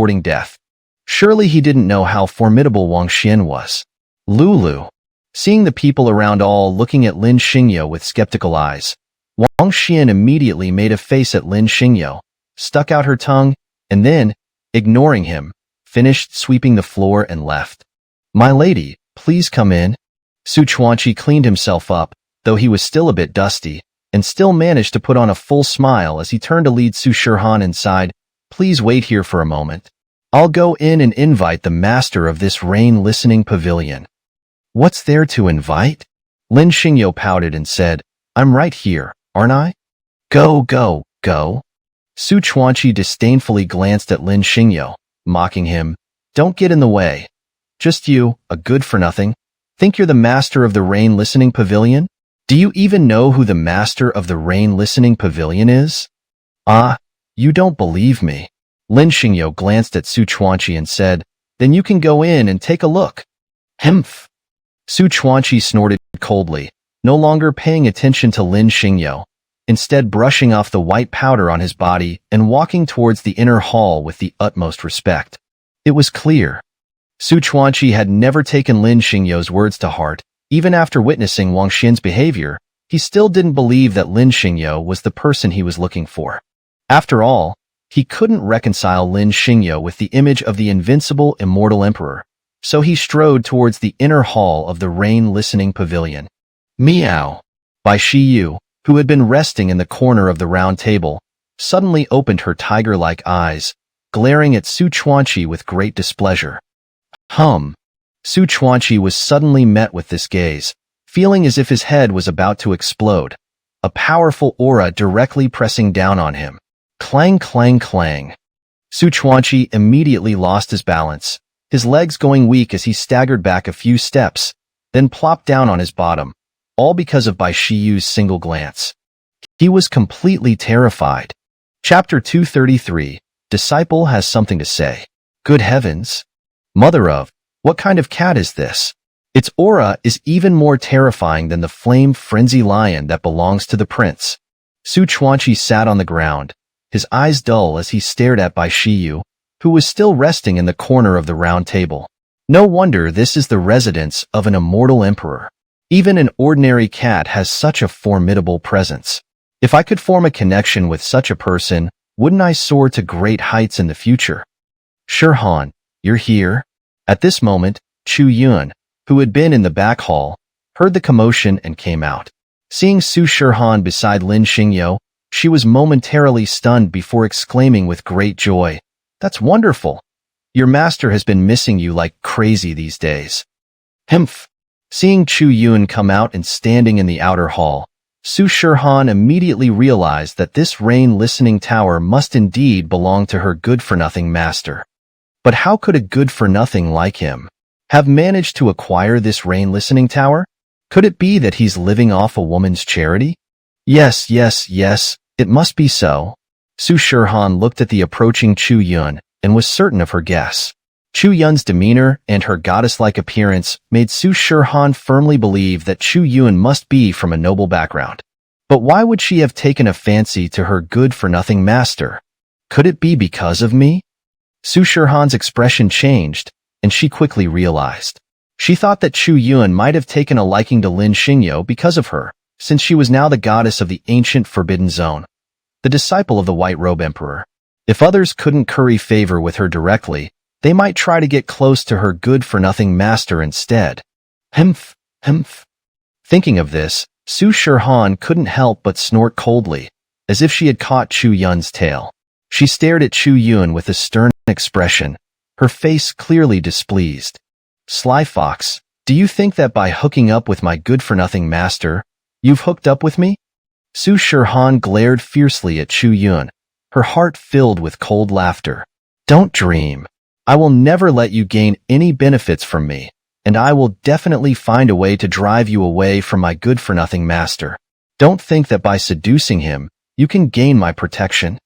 courting death. Surely he didn't know how formidable Wang Xian was. Lulu. Seeing the people around all looking at Lin Xingyo with skeptical eyes, Wang Xian immediately made a face at Lin Xingyo, stuck out her tongue, and then, ignoring him, finished sweeping the floor and left. "My lady, please come in." Su Chuanqi cleaned himself up, though he was still a bit dusty, and still managed to put on a full smile as he turned to lead Su Shihan inside. "Please wait here for a moment. I'll go in and invite the master of this rain listening pavilion." "What's there to invite?" Lin Xingyo pouted and said, "I'm right here, aren't I?" Go, go, go." Su Chuanqi disdainfully glanced at Lin Xingyo, mocking him. "Don't get in the way. Just you, a good-for-nothing. Think you're the master of the rain listening pavilion? Do you even know who the master of the rain listening pavilion is?" "Ah, you don't believe me." Lin Xingyo glanced at Su Chuanqi and said, "Then you can go in and take a look." "Hmph." Su Chuanqi snorted coldly, no longer paying attention to Lin Xingyo, instead brushing off the white powder on his body and walking towards the inner hall with the utmost respect. It was clear. Su Chuanqi had never taken Lin Xingyo's words to heart. Even after witnessing Wang Xian's behavior, he still didn't believe that Lin Xingyo was the person he was looking for. After all, he couldn't reconcile Lin Xingyo with the image of the invincible, immortal emperor, so he strode towards the inner hall of the rain listening pavilion. Meow. Bai Shiyu, who had been resting in the corner of the round table, suddenly opened her tiger-like eyes, glaring at Su Chuanqi with great displeasure. Su Chuanqi was suddenly met with this gaze, feeling as if his head was about to explode, a powerful aura directly pressing down on him. Clang, clang, clang. Su Chuanqi immediately lost his balance, his legs going weak as he staggered back a few steps, then plopped down on his bottom, all because of Bai Shiyu's single glance. He was completely terrified. Chapter 233, Disciple has something to say. Good heavens! Mother of, what kind of cat is this? Its aura is even more terrifying than the flame frenzy lion that belongs to the prince. Su Chuanqi sat on the ground, his eyes dull as he stared at Bai Shiyu, who was still resting in the corner of the round table. No wonder this is the residence of an immortal emperor. Even an ordinary cat has such a formidable presence. If I could form a connection with such a person, wouldn't I soar to great heights in the future? Shihan, you're here? At this moment, Chu Yun, who had been in the back hall, heard the commotion and came out. Seeing Su Shihan beside Lin Xingyo, she was momentarily stunned before exclaiming with great joy, "That's wonderful! Your master has been missing you like crazy these days." Hmph! Seeing Chu Yun come out and standing in the outer hall, Su Shihan immediately realized that this rain listening tower must indeed belong to her good-for-nothing master. But how could a good-for-nothing like him have managed to acquire this rain listening tower? Could it be that he's living off a woman's charity? Yes, it must be so. Su Shihan looked at the approaching Chu Yun and was certain of her guess. Chu Yun's demeanor and her goddess-like appearance made Su Shihan firmly believe that Chu Yun must be from a noble background. But why would she have taken a fancy to her good-for-nothing master? Could it be because of me? Su Shihan's expression changed, and she quickly realized. She thought that Chu Yun might have taken a liking to Lin Xingyo because of her, since she was now the goddess of the ancient Forbidden Zone, the disciple of the White Robe Emperor. If others couldn't curry favor with her directly, they might try to get close to her good-for-nothing master instead. Hmph. Thinking of this, Su Shihan couldn't help but snort coldly, as if she had caught Chu Yun's tail. She stared at Chu Yun with a stern expression, her face clearly displeased. Sly fox, do you think that by hooking up with my good-for-nothing master, you've hooked up with me? Su Shihan glared fiercely at Chu Yun, her heart filled with cold laughter. Don't dream. I will never let you gain any benefits from me, and I will definitely find a way to drive you away from my good-for-nothing master. Don't think that by seducing him, you can gain my protection.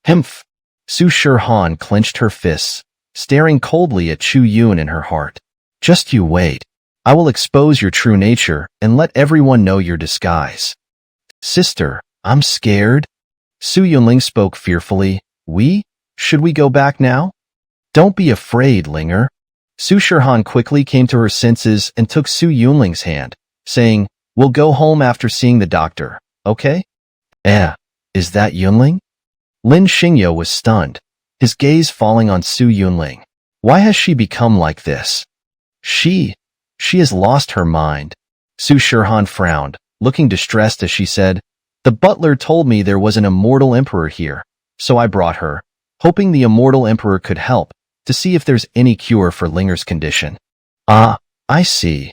Hmph. Su Shihan clenched her fists, staring coldly at Chu Yun in her heart. Just you wait. I will expose your true nature and let everyone know your disguise. Sister, I'm scared. Su Yunling spoke fearfully. Should we go back now? Don't be afraid, Linger. Su Shirhan quickly came to her senses and took Su Yunling's hand, saying, we'll go home after seeing the doctor, okay? Is that Yunling? Lin Xingyo was stunned, his gaze falling on Su Yunling. Why has she become like this? She has lost her mind. Su Shirhan frowned, looking distressed as she said, the butler told me there was an immortal emperor here, so I brought her, hoping the immortal emperor could help, to see if there's any cure for Linger's condition. Ah, I see.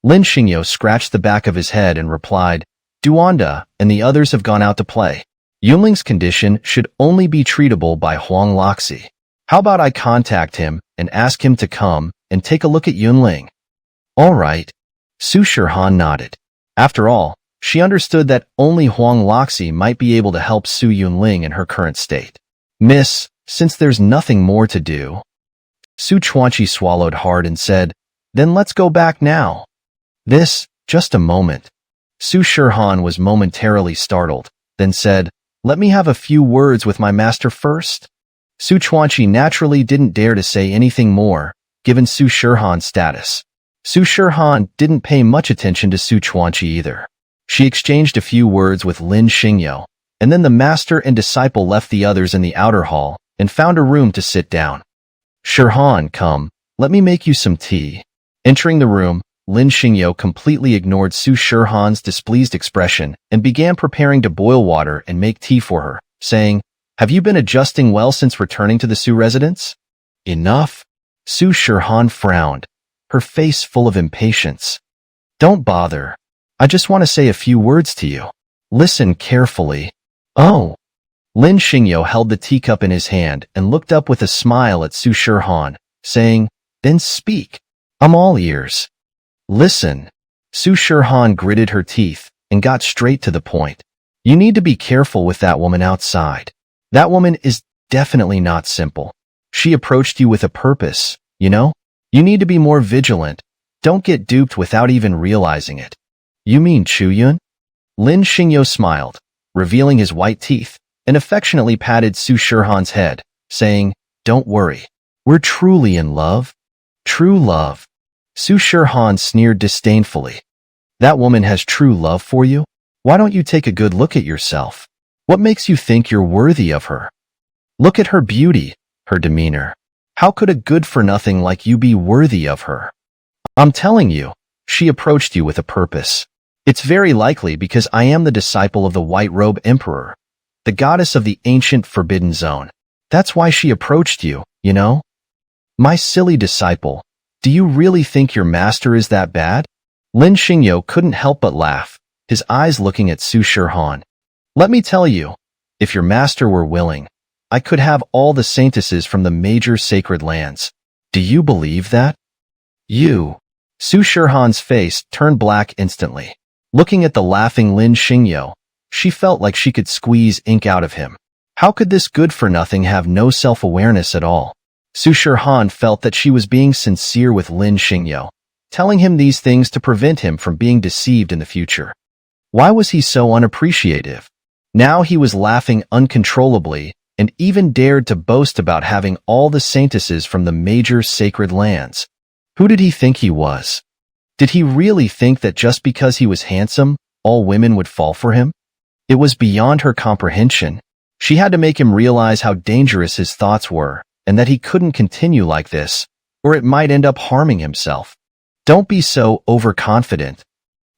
Lin Xingyo scratched the back of his head and replied, Duanda and the others have gone out to play. Yunling's condition should only be treatable by Huang Loxi. How about I contact him and ask him to come and take a look at Yunling? All right. Su Shirhan nodded. After all, she understood that only Huang Loxi might be able to help Su Yunling in her current state. Miss, since there's nothing more to do. Su Chuanqi swallowed hard and said, then let's go back now. Just a moment. Su Shirhan was momentarily startled, then said, let me have a few words with my master first. Su Chuanqi naturally didn't dare to say anything more, given Su Shirhan's status. Su Shirhan didn't pay much attention to Su Chuanqi either. She exchanged a few words with Lin Xingyo, and then the master and disciple left the others in the outer hall and found a room to sit down. Shirhan, come, let me make you some tea. Entering the room, Lin Xingyo completely ignored Su Shirhan's displeased expression and began preparing to boil water and make tea for her, saying, have you been adjusting well since returning to the Su residence? Enough. Su Shirhan frowned, her face full of impatience. Don't bother. I just want to say a few words to you. Listen carefully. Oh. Lin Xingyo held the teacup in his hand and looked up with a smile at Su Shirhan, saying, then speak. I'm all ears. Listen. Su Shirhan gritted her teeth and got straight to the point. You need to be careful with that woman outside. That woman is definitely not simple. She approached you with a purpose, you know? You need to be more vigilant. Don't get duped without even realizing it. You mean Chuyun? Lin Xingyo smiled, revealing his white teeth, and affectionately patted Su Shirhan's head, saying, don't worry. We're truly in love. True love. Su Shirhan sneered disdainfully. That woman has true love for you? Why don't you take a good look at yourself? What makes you think you're worthy of her? Look at her beauty, her demeanor. How could a good-for-nothing like you be worthy of her? I'm telling you, she approached you with a purpose. It's very likely because I am the disciple of the White Robe Emperor, the goddess of the ancient Forbidden Zone. That's why she approached you, you know? My silly disciple, do you really think your master is that bad? Lin Xingyo couldn't help but laugh, his eyes looking at Su Shirhan. Let me tell you, if your master were willing, I could have all the saintesses from the major sacred lands. Do you believe that? You. Su Shirhan's face turned black instantly. Looking at the laughing Lin Xingyo, she felt like she could squeeze ink out of him. How could this good-for-nothing have no self-awareness at all? Su Shirhan felt that she was being sincere with Lin Xingyo, telling him these things to prevent him from being deceived in the future. Why was he so unappreciative? Now he was laughing uncontrollably and even dared to boast about having all the saintesses from the major sacred lands. Who did he think he was? Did he really think that just because he was handsome, all women would fall for him? It was beyond her comprehension. She had to make him realize how dangerous his thoughts were, and that he couldn't continue like this, or it might end up harming himself. Don't be so overconfident.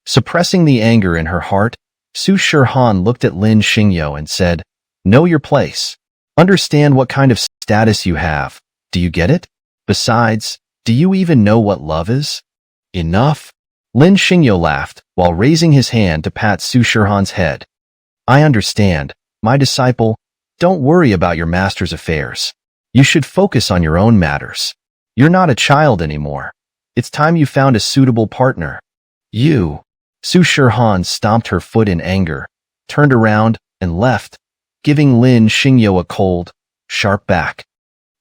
Suppressing the anger in her heart, Su Shirhan looked at Lin Xingyo and said, know your place. Understand what kind of status you have. Do you get it? Besides, do you even know what love is? Enough. Lin Xingyo laughed while raising his hand to pat Su Shirhan's head. I understand, my disciple. Don't worry about your master's affairs. You should focus on your own matters. You're not a child anymore. It's time you found a suitable partner. You. Su Shirhan stomped her foot in anger, turned around, and left, giving Lin Xingyo a cold, sharp back.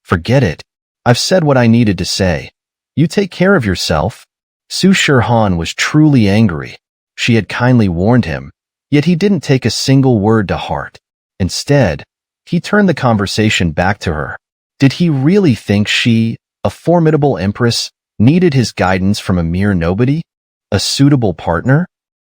Forget it. I've said what I needed to say. You take care of yourself. Su Shirhan was truly angry. She had kindly warned him, yet he didn't take a single word to heart. Instead, he turned the conversation back to her, Did he really think she, a formidable empress, needed his guidance from a mere nobody? A suitable partner?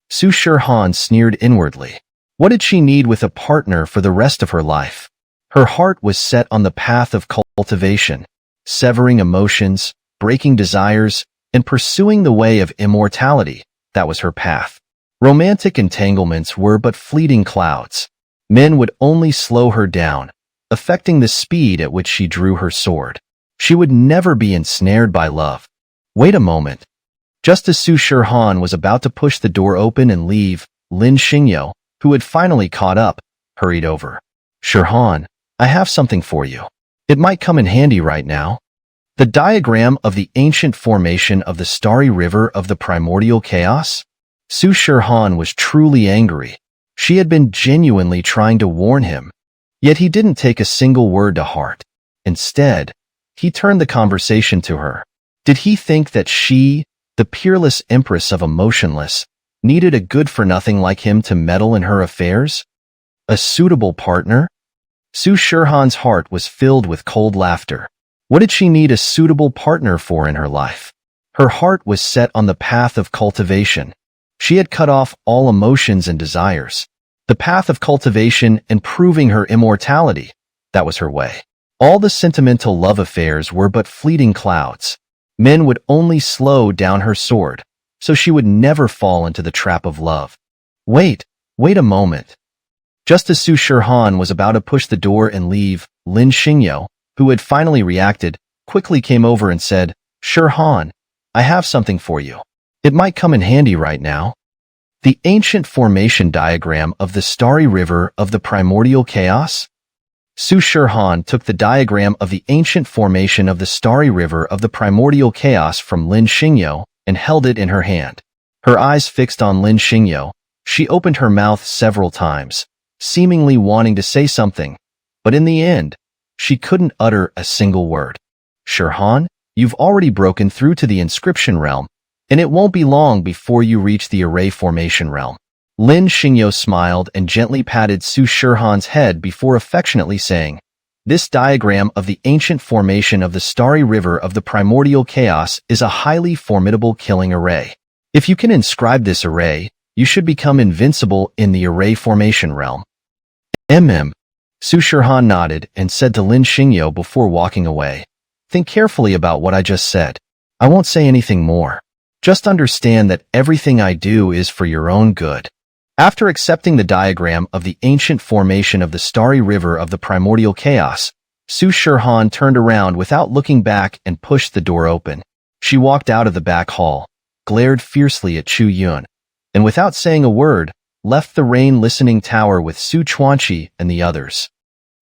Su Shirhan sneered inwardly. What did she need with a partner for the rest of her life? Her heart was set on the path of cultivation, severing emotions, breaking desires, and pursuing the way of immortality. That was her path. Romantic entanglements were but fleeting clouds. Men would only slow her down, affecting the speed at which she drew her sword. She would never be ensnared by love. Wait a moment. Just as Su Shirhan was about to push the door open and leave, Lin Xingyo, who had finally caught up, hurried over. Shirhan, I have something for you. It might come in handy right now. The diagram of the ancient formation of the starry river of the primordial chaos? Su Shirhan was truly angry. She had been genuinely trying to warn him, yet he didn't take a single word to heart. Instead, he turned the conversation to her. Did he think that she, the peerless empress of emotionless, needed a good-for-nothing like him to meddle in her affairs? A suitable partner? Su Shirhan's heart was filled with cold laughter. What did she need a suitable partner for in her life? Her heart was set on the path of cultivation. She had cut off all emotions and desires. The path of cultivation and proving her immortality, that was her way. All the sentimental love affairs were but fleeting clouds. Men would only slow down her sword, so she would never fall into the trap of love. Wait a moment. Just as Su Shirhan was about to push the door and leave, Lin Xingyo, who had finally reacted, quickly came over and said, Shirhan, I have something for you. It might come in handy right now. The ancient formation diagram of the starry river of the primordial chaos? Su Shirhan took the diagram of the ancient formation of the starry river of the primordial chaos from Lin Xingyo and held it in her hand. Her eyes fixed on Lin Xingyo, she opened her mouth several times, seemingly wanting to say something, but in the end, she couldn't utter a single word. Shirhan, you've already broken through to the inscription realm, and it won't be long before you reach the array formation realm. Lin Xingyo smiled and gently patted Su Shirhan's head before affectionately saying, This diagram of the ancient formation of the starry river of the primordial chaos is a highly formidable killing array. If you can inscribe this array, you should become invincible in the array formation realm. Su Shirhan nodded and said to Lin Xingyo before walking away, Think carefully about what I just said. I won't say anything more. Just understand that everything I do is for your own good. After accepting the diagram of the ancient formation of the starry river of the primordial chaos, Su Shirhan turned around without looking back and pushed the door open. She walked out of the back hall, glared fiercely at Chu Yun, and without saying a word, left the rain-listening tower with Su Chuanqi and the others.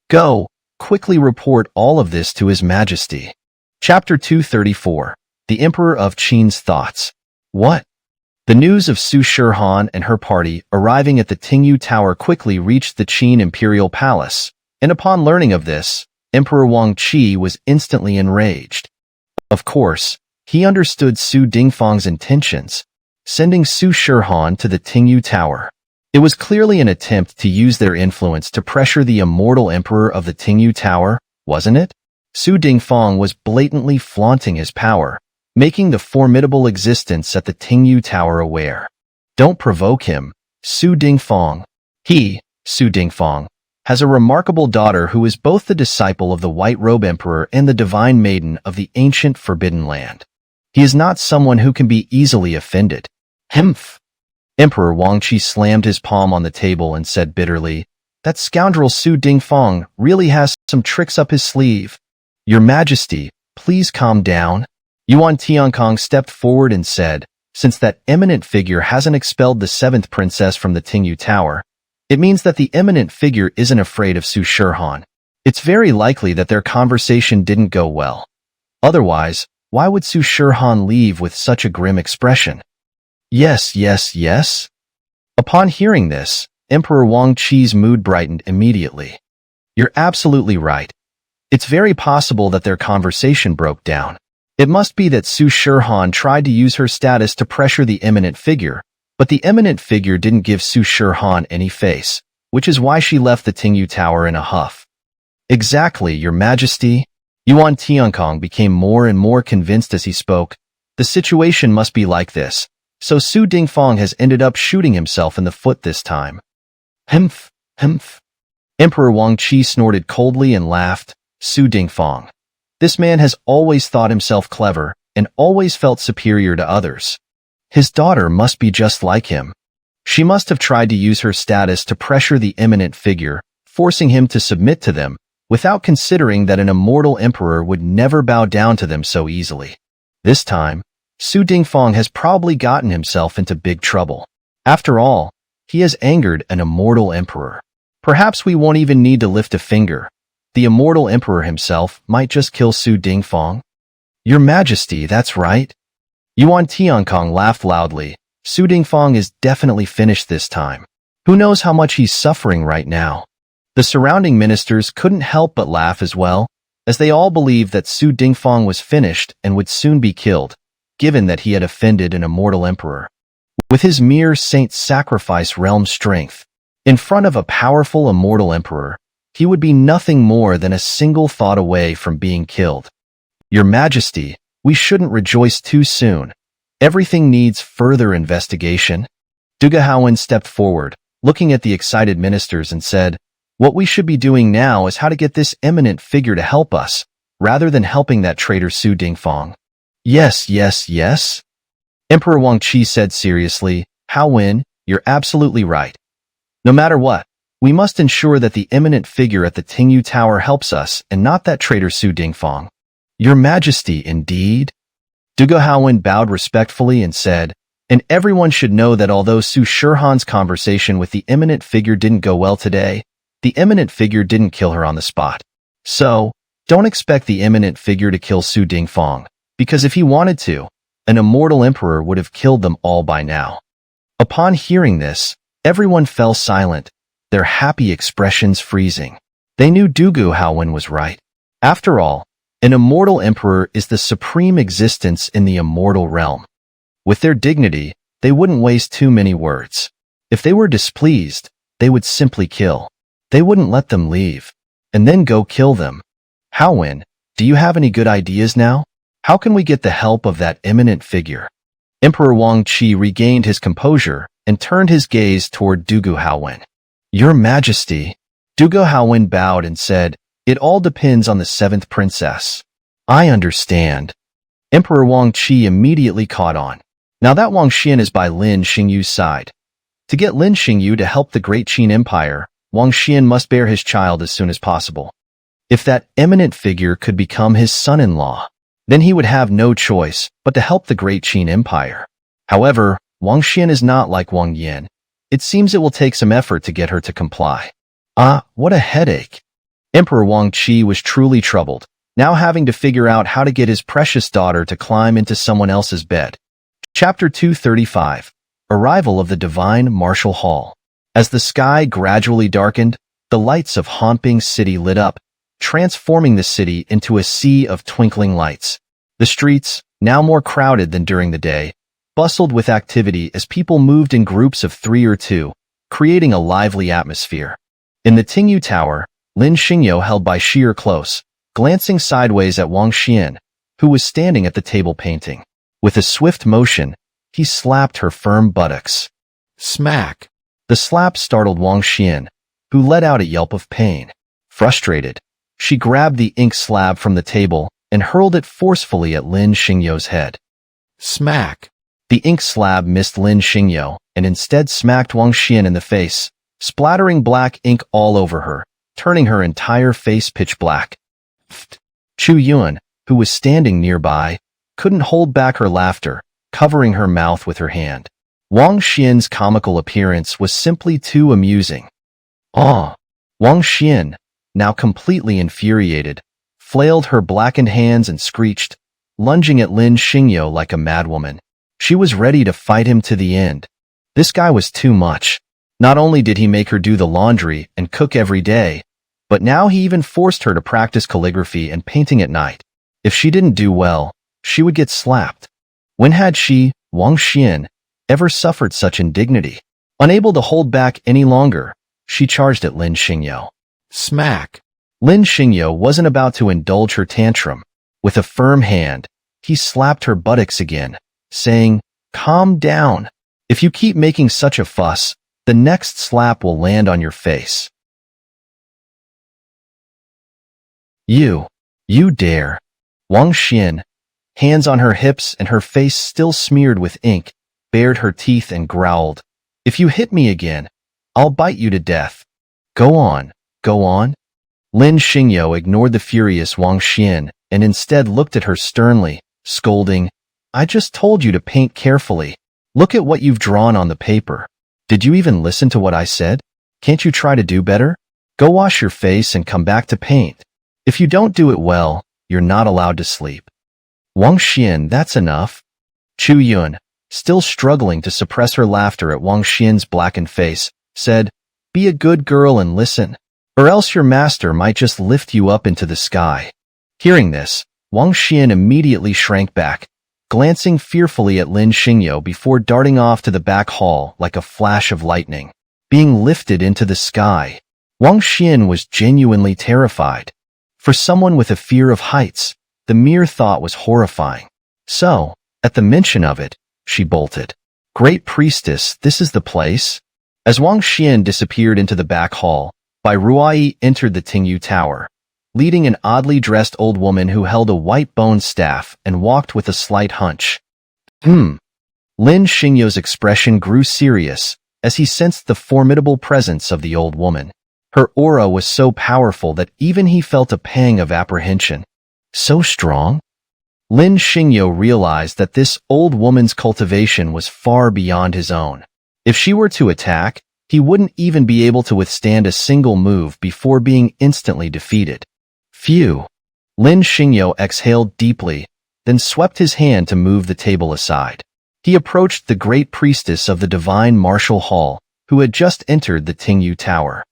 Go, quickly report all of this to His Majesty. Chapter 234. The Emperor of Qin's Thoughts. What? The news of Su Shirhan and her party arriving at the Tingyu Tower quickly reached the Qin Imperial Palace, and upon learning of this, Emperor Wang Qi was instantly enraged. Of course, he understood Su Dingfang's intentions, sending Su Shirhan to the Tingyu Tower. It was clearly an attempt to use their influence to pressure the immortal emperor of the Tingyu Tower, wasn't it? Su Dingfang was blatantly flaunting his power, making the formidable existence at the Tingyu Tower aware. Don't provoke him, Su Dingfang. He, Su Dingfang, has a remarkable daughter who is both the disciple of the White Robe Emperor and the divine maiden of the ancient Forbidden Land. He is not someone who can be easily offended. Humph. Emperor Wang Qi slammed his palm on the table and said bitterly, That scoundrel Su Dingfang really has some tricks up his sleeve. Your Majesty, please calm down. Yuan Tiankong stepped forward and said, Since that eminent figure hasn't expelled the seventh princess from the Tingyu Tower, it means that the eminent figure isn't afraid of Su Shirhan. It's very likely that their conversation didn't go well. Otherwise, why would Su Shirhan leave with such a grim expression? Yes. Upon hearing this, Emperor Wang Qi's mood brightened immediately. You're absolutely right. It's very possible that their conversation broke down. It must be that Su Shirhan tried to use her status to pressure the eminent figure, but the eminent figure didn't give Su Shirhan any face, which is why she left the Tingyu Tower in a huff. Exactly, Your Majesty. Yuan Tiankong became more and more convinced as he spoke. The situation must be like this. So Su Dingfang has ended up shooting himself in the foot this time. Humph, humph. Emperor Wang Qi snorted coldly and laughed. Su Dingfang. This man has always thought himself clever and always felt superior to others. His daughter must be just like him. She must have tried to use her status to pressure the eminent figure, forcing him to submit to them, without considering that an immortal emperor would never bow down to them so easily. This time, Su Dingfang has probably gotten himself into big trouble. After all, he has angered an immortal emperor. Perhaps we won't even need to lift a finger. The immortal emperor himself might just kill Su Dingfang. Your Majesty, that's right. Yuan Tiankong laughed loudly. Su Dingfang is definitely finished this time. Who knows how much he's suffering right now? The surrounding ministers couldn't help but laugh as well, as they all believed that Su Dingfang was finished and would soon be killed, given that he had offended an immortal emperor. With his mere saint-sacrifice realm strength, in front of a powerful immortal emperor, he would be nothing more than a single thought away from being killed. Your Majesty, we shouldn't rejoice too soon. Everything needs further investigation. Dugahowen stepped forward, looking at the excited ministers and said, what we should be doing now is how to get this eminent figure to help us, rather than helping that traitor Su Dingfang. Yes, yes, yes. Emperor Wang Qi said seriously, Hao Wen, you're absolutely right. No matter what, we must ensure that the eminent figure at the Tingyu Tower helps us and not that traitor Su Dingfang. Your Majesty, indeed. Dugahowen bowed respectfully and said, and everyone should know that although Su Shihan's conversation with the eminent figure didn't go well today, the eminent figure didn't kill her on the spot. So, don't expect the eminent figure to kill Su Dingfang, because if he wanted to, an immortal emperor would have killed them all by now. Upon hearing this, everyone fell silent, their happy expressions freezing. They knew Dugahowen was right. After all, an immortal emperor is the supreme existence in the immortal realm. With their dignity, they wouldn't waste too many words. If they were displeased, they would simply kill. They wouldn't let them leave, and then go kill them. Hao Wen, do you have any good ideas now? How can we get the help of that eminent figure? Emperor Wang Qi regained his composure and turned his gaze toward Dugahowen. Your Majesty. Dugahowen bowed and said, it all depends on the seventh princess. I understand. Emperor Wang Qi immediately caught on. Now that Wang Xian is by Lin Xingyu's side. To get Lin Xingyu to help the great Qin Empire, Wang Xian must bear his child as soon as possible. If that eminent figure could become his son-in-law, then he would have no choice but to help the great Qin Empire. However, Wang Xian is not like Wang Yan. It seems it will take some effort to get her to comply. Ah, what a headache. Emperor Wang Qi was truly troubled, now having to figure out how to get his precious daughter to climb into someone else's bed. Chapter 235. Arrival of the Divine Martial Hall. As the sky gradually darkened, the lights of Hanping City lit up, transforming the city into a sea of twinkling lights. The streets, now more crowded than during the day, bustled with activity as people moved in groups of 3 or 2, creating a lively atmosphere. In the Tingyu Tower, Lin Xingyu held by Sheer close, glancing sideways at Wang Xian, who was standing at the table painting. With a swift motion, he slapped her firm buttocks. Smack! The slap startled Wang Xian, who let out a yelp of pain. Frustrated, she grabbed the ink slab from the table and hurled it forcefully at Lin Xingyu's head. Smack! The ink slab missed Lin Xingyu and instead smacked Wang Xian in the face, splattering black ink all over her, turning her entire face pitch black. Chu Yuan, who was standing nearby, couldn't hold back her laughter, covering her mouth with her hand. Wang Xian's comical appearance was simply too amusing. Ah! Wang Xian, now completely infuriated, flailed her blackened hands and screeched, lunging at Lin Xingyu like a madwoman. She was ready to fight him to the end. This guy was too much. Not only did he make her do the laundry and cook every day, but now he even forced her to practice calligraphy and painting at night. If she didn't do well, she would get slapped. When had she, Wang Xian, ever suffered such indignity? Unable to hold back any longer, she charged at Lin Xingyu. Smack! Lin Xingyo wasn't about to indulge her tantrum. With a firm hand, he slapped her buttocks again, saying, "Calm down. If you keep making such a fuss, the next slap will land on your face." You dare. Wang Xian, hands on her hips and her face still smeared with ink, bared her teeth and growled, "If you hit me again, I'll bite you to death. Go on, go on." Lin Xingyo ignored the furious Wang Xian and instead looked at her sternly, scolding, "I just told you to paint carefully. Look at what you've drawn on the paper. Did you even listen to what I said? Can't you try to do better? Go wash your face and come back to paint. If you don't do it well, you're not allowed to sleep." "Wang Xian, that's enough." Chu Yun, still struggling to suppress her laughter at Wang Xian's blackened face, said, "Be a good girl and listen, or else your master might just lift you up into the sky." Hearing this, Wang Xian immediately shrank back, glancing fearfully at Lin Xingyo before darting off to the back hall like a flash of lightning. Being lifted into the sky, Wang Xian was genuinely terrified. For someone with a fear of heights, the mere thought was horrifying. So, at the mention of it, she bolted. "Great Priestess, this is the place?" As Wang Xian disappeared into the back hall, Bai Ruai entered the Tingyu Tower, leading an oddly dressed old woman who held a white bone staff and walked with a slight hunch. Lin Xingyo's expression grew serious as he sensed the formidable presence of the old woman. Her aura was so powerful that even he felt a pang of apprehension. So strong? Lin Xingyo realized that this old woman's cultivation was far beyond his own. If she were to attack, he wouldn't even be able to withstand a single move before being instantly defeated. Phew! Lin Xingyo exhaled deeply, then swept his hand to move the table aside. He approached the great priestess of the divine martial hall, who had just entered the Tingyu Tower.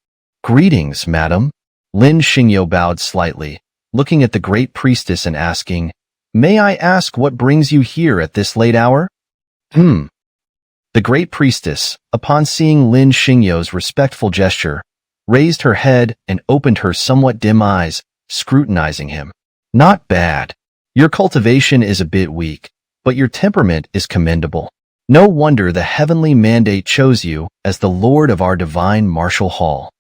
"Greetings, madam." Lin Xingyo bowed slightly, looking at the great priestess and asking, "May I ask what brings you here at this late hour?" The great priestess, upon seeing Lin Xingyo's respectful gesture, raised her head and opened her somewhat dim eyes, scrutinizing him. "Not bad. Your cultivation is a bit weak, but your temperament is commendable. No wonder the heavenly mandate chose you as the lord of our divine martial hall."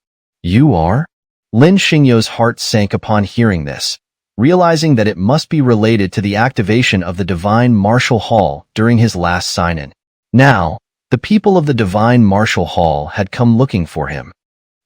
"You are?" Lin Xingyo's heart sank upon hearing this, realizing that it must be related to the activation of the divine martial hall during his last sign-in. Now, the people of the divine martial hall had come looking for him.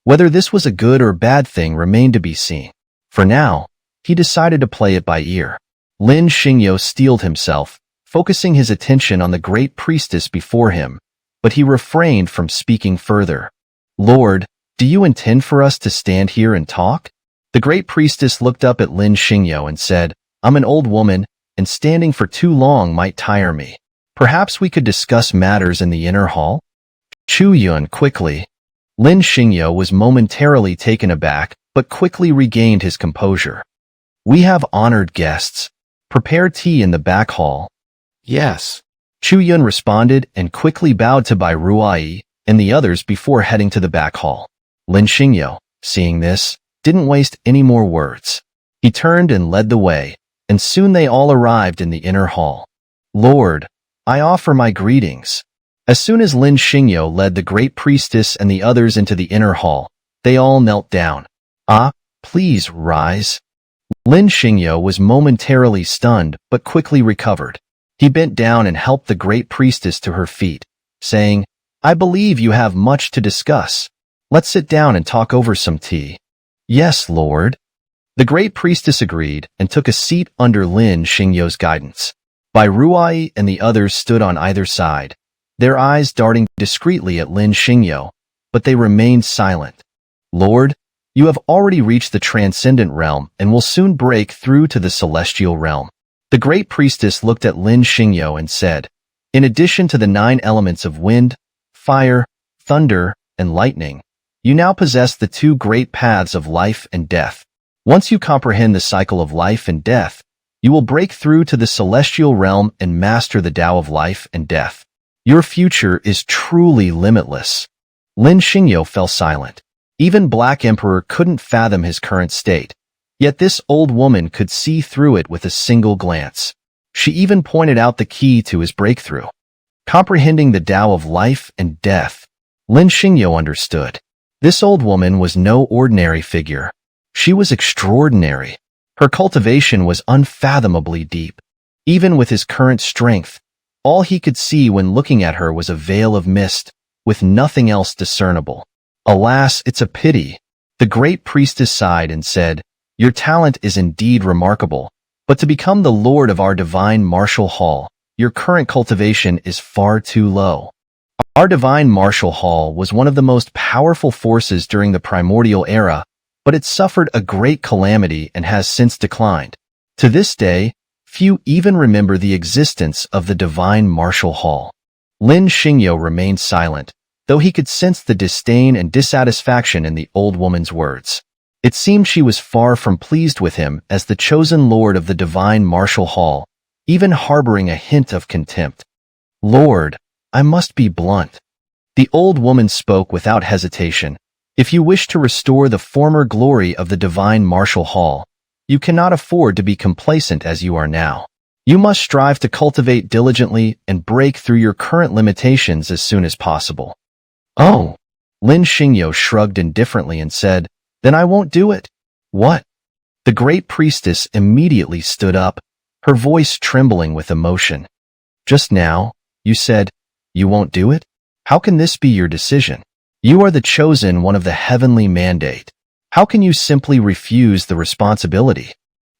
Whether this was a good or bad thing remained to be seen. For now, he decided to play it by ear. Lin Xingyo steeled himself, focusing his attention on the great priestess before him, but he refrained from speaking further. "Lord, do you intend for us to stand here and talk?" The great priestess looked up at Lin Xingyo and said, "I'm an old woman, and standing for too long might tire me. Perhaps we could discuss matters in the inner hall?" Chu Yun quickly. Lin Xingyo was momentarily taken aback, but quickly regained his composure. "We have honored guests. Prepare tea in the back hall." "Yes." Chu Yun responded and quickly bowed to Bai Ruai and the others before heading to the back hall. Lin Xingyo, seeing this, didn't waste any more words. He turned and led the way, and soon they all arrived in the inner hall. "Lord, I offer my greetings." As soon as Lin Xingyo led the great priestess and the others into the inner hall, they all knelt down. "Ah, please rise." Lin Xingyo was momentarily stunned but quickly recovered. He bent down and helped the great priestess to her feet, saying, "I believe you have much to discuss. Let's sit down and talk over some tea." "Yes, Lord." The great priestess agreed and took a seat under Lin Xingyo's guidance. Bai Ruai and the others stood on either side, their eyes darting discreetly at Lin Xingyo, but they remained silent. "Lord, you have already reached the transcendent realm and will soon break through to the celestial realm." The great priestess looked at Lin Xingyo and said, "In addition to the 9 elements of wind, fire, thunder, and lightning, you now possess the 2 great paths of life and death. Once you comprehend the cycle of life and death, you will break through to the celestial realm and master the Tao of life and death. Your future is truly limitless." Lin Xingyo fell silent. Even Black Emperor couldn't fathom his current state. Yet this old woman could see through it with a single glance. She even pointed out the key to his breakthrough. Comprehending the Tao of life and death, Lin Xingyo understood. This old woman was no ordinary figure. She was extraordinary. Her cultivation was unfathomably deep. Even with his current strength, all he could see when looking at her was a veil of mist, with nothing else discernible. Alas, it's a pity. The great priestess sighed and said, "Your talent is indeed remarkable, but to become the lord of our divine martial hall, your current cultivation is far too low." Our divine martial hall was one of the most powerful forces during the primordial era, but it suffered a great calamity and has since declined. To this day, few even remember the existence of the divine martial hall. Lin Xingyo remained silent, though he could sense the disdain and dissatisfaction in the old woman's words. It seemed she was far from pleased with him as the chosen lord of the divine martial hall, even harboring a hint of contempt. "Lord, I must be blunt." The old woman spoke without hesitation. "If you wish to restore the former glory of the divine martial hall, you cannot afford to be complacent as you are now. You must strive to cultivate diligently and break through your current limitations as soon as possible." "Oh." Lin Xingyo shrugged indifferently and said, "Then I won't do it." "What?" The great priestess immediately stood up, her voice trembling with emotion. "Just now, you said, you won't do it? How can this be your decision? You are the chosen one of the heavenly mandate. How can you simply refuse the responsibility?"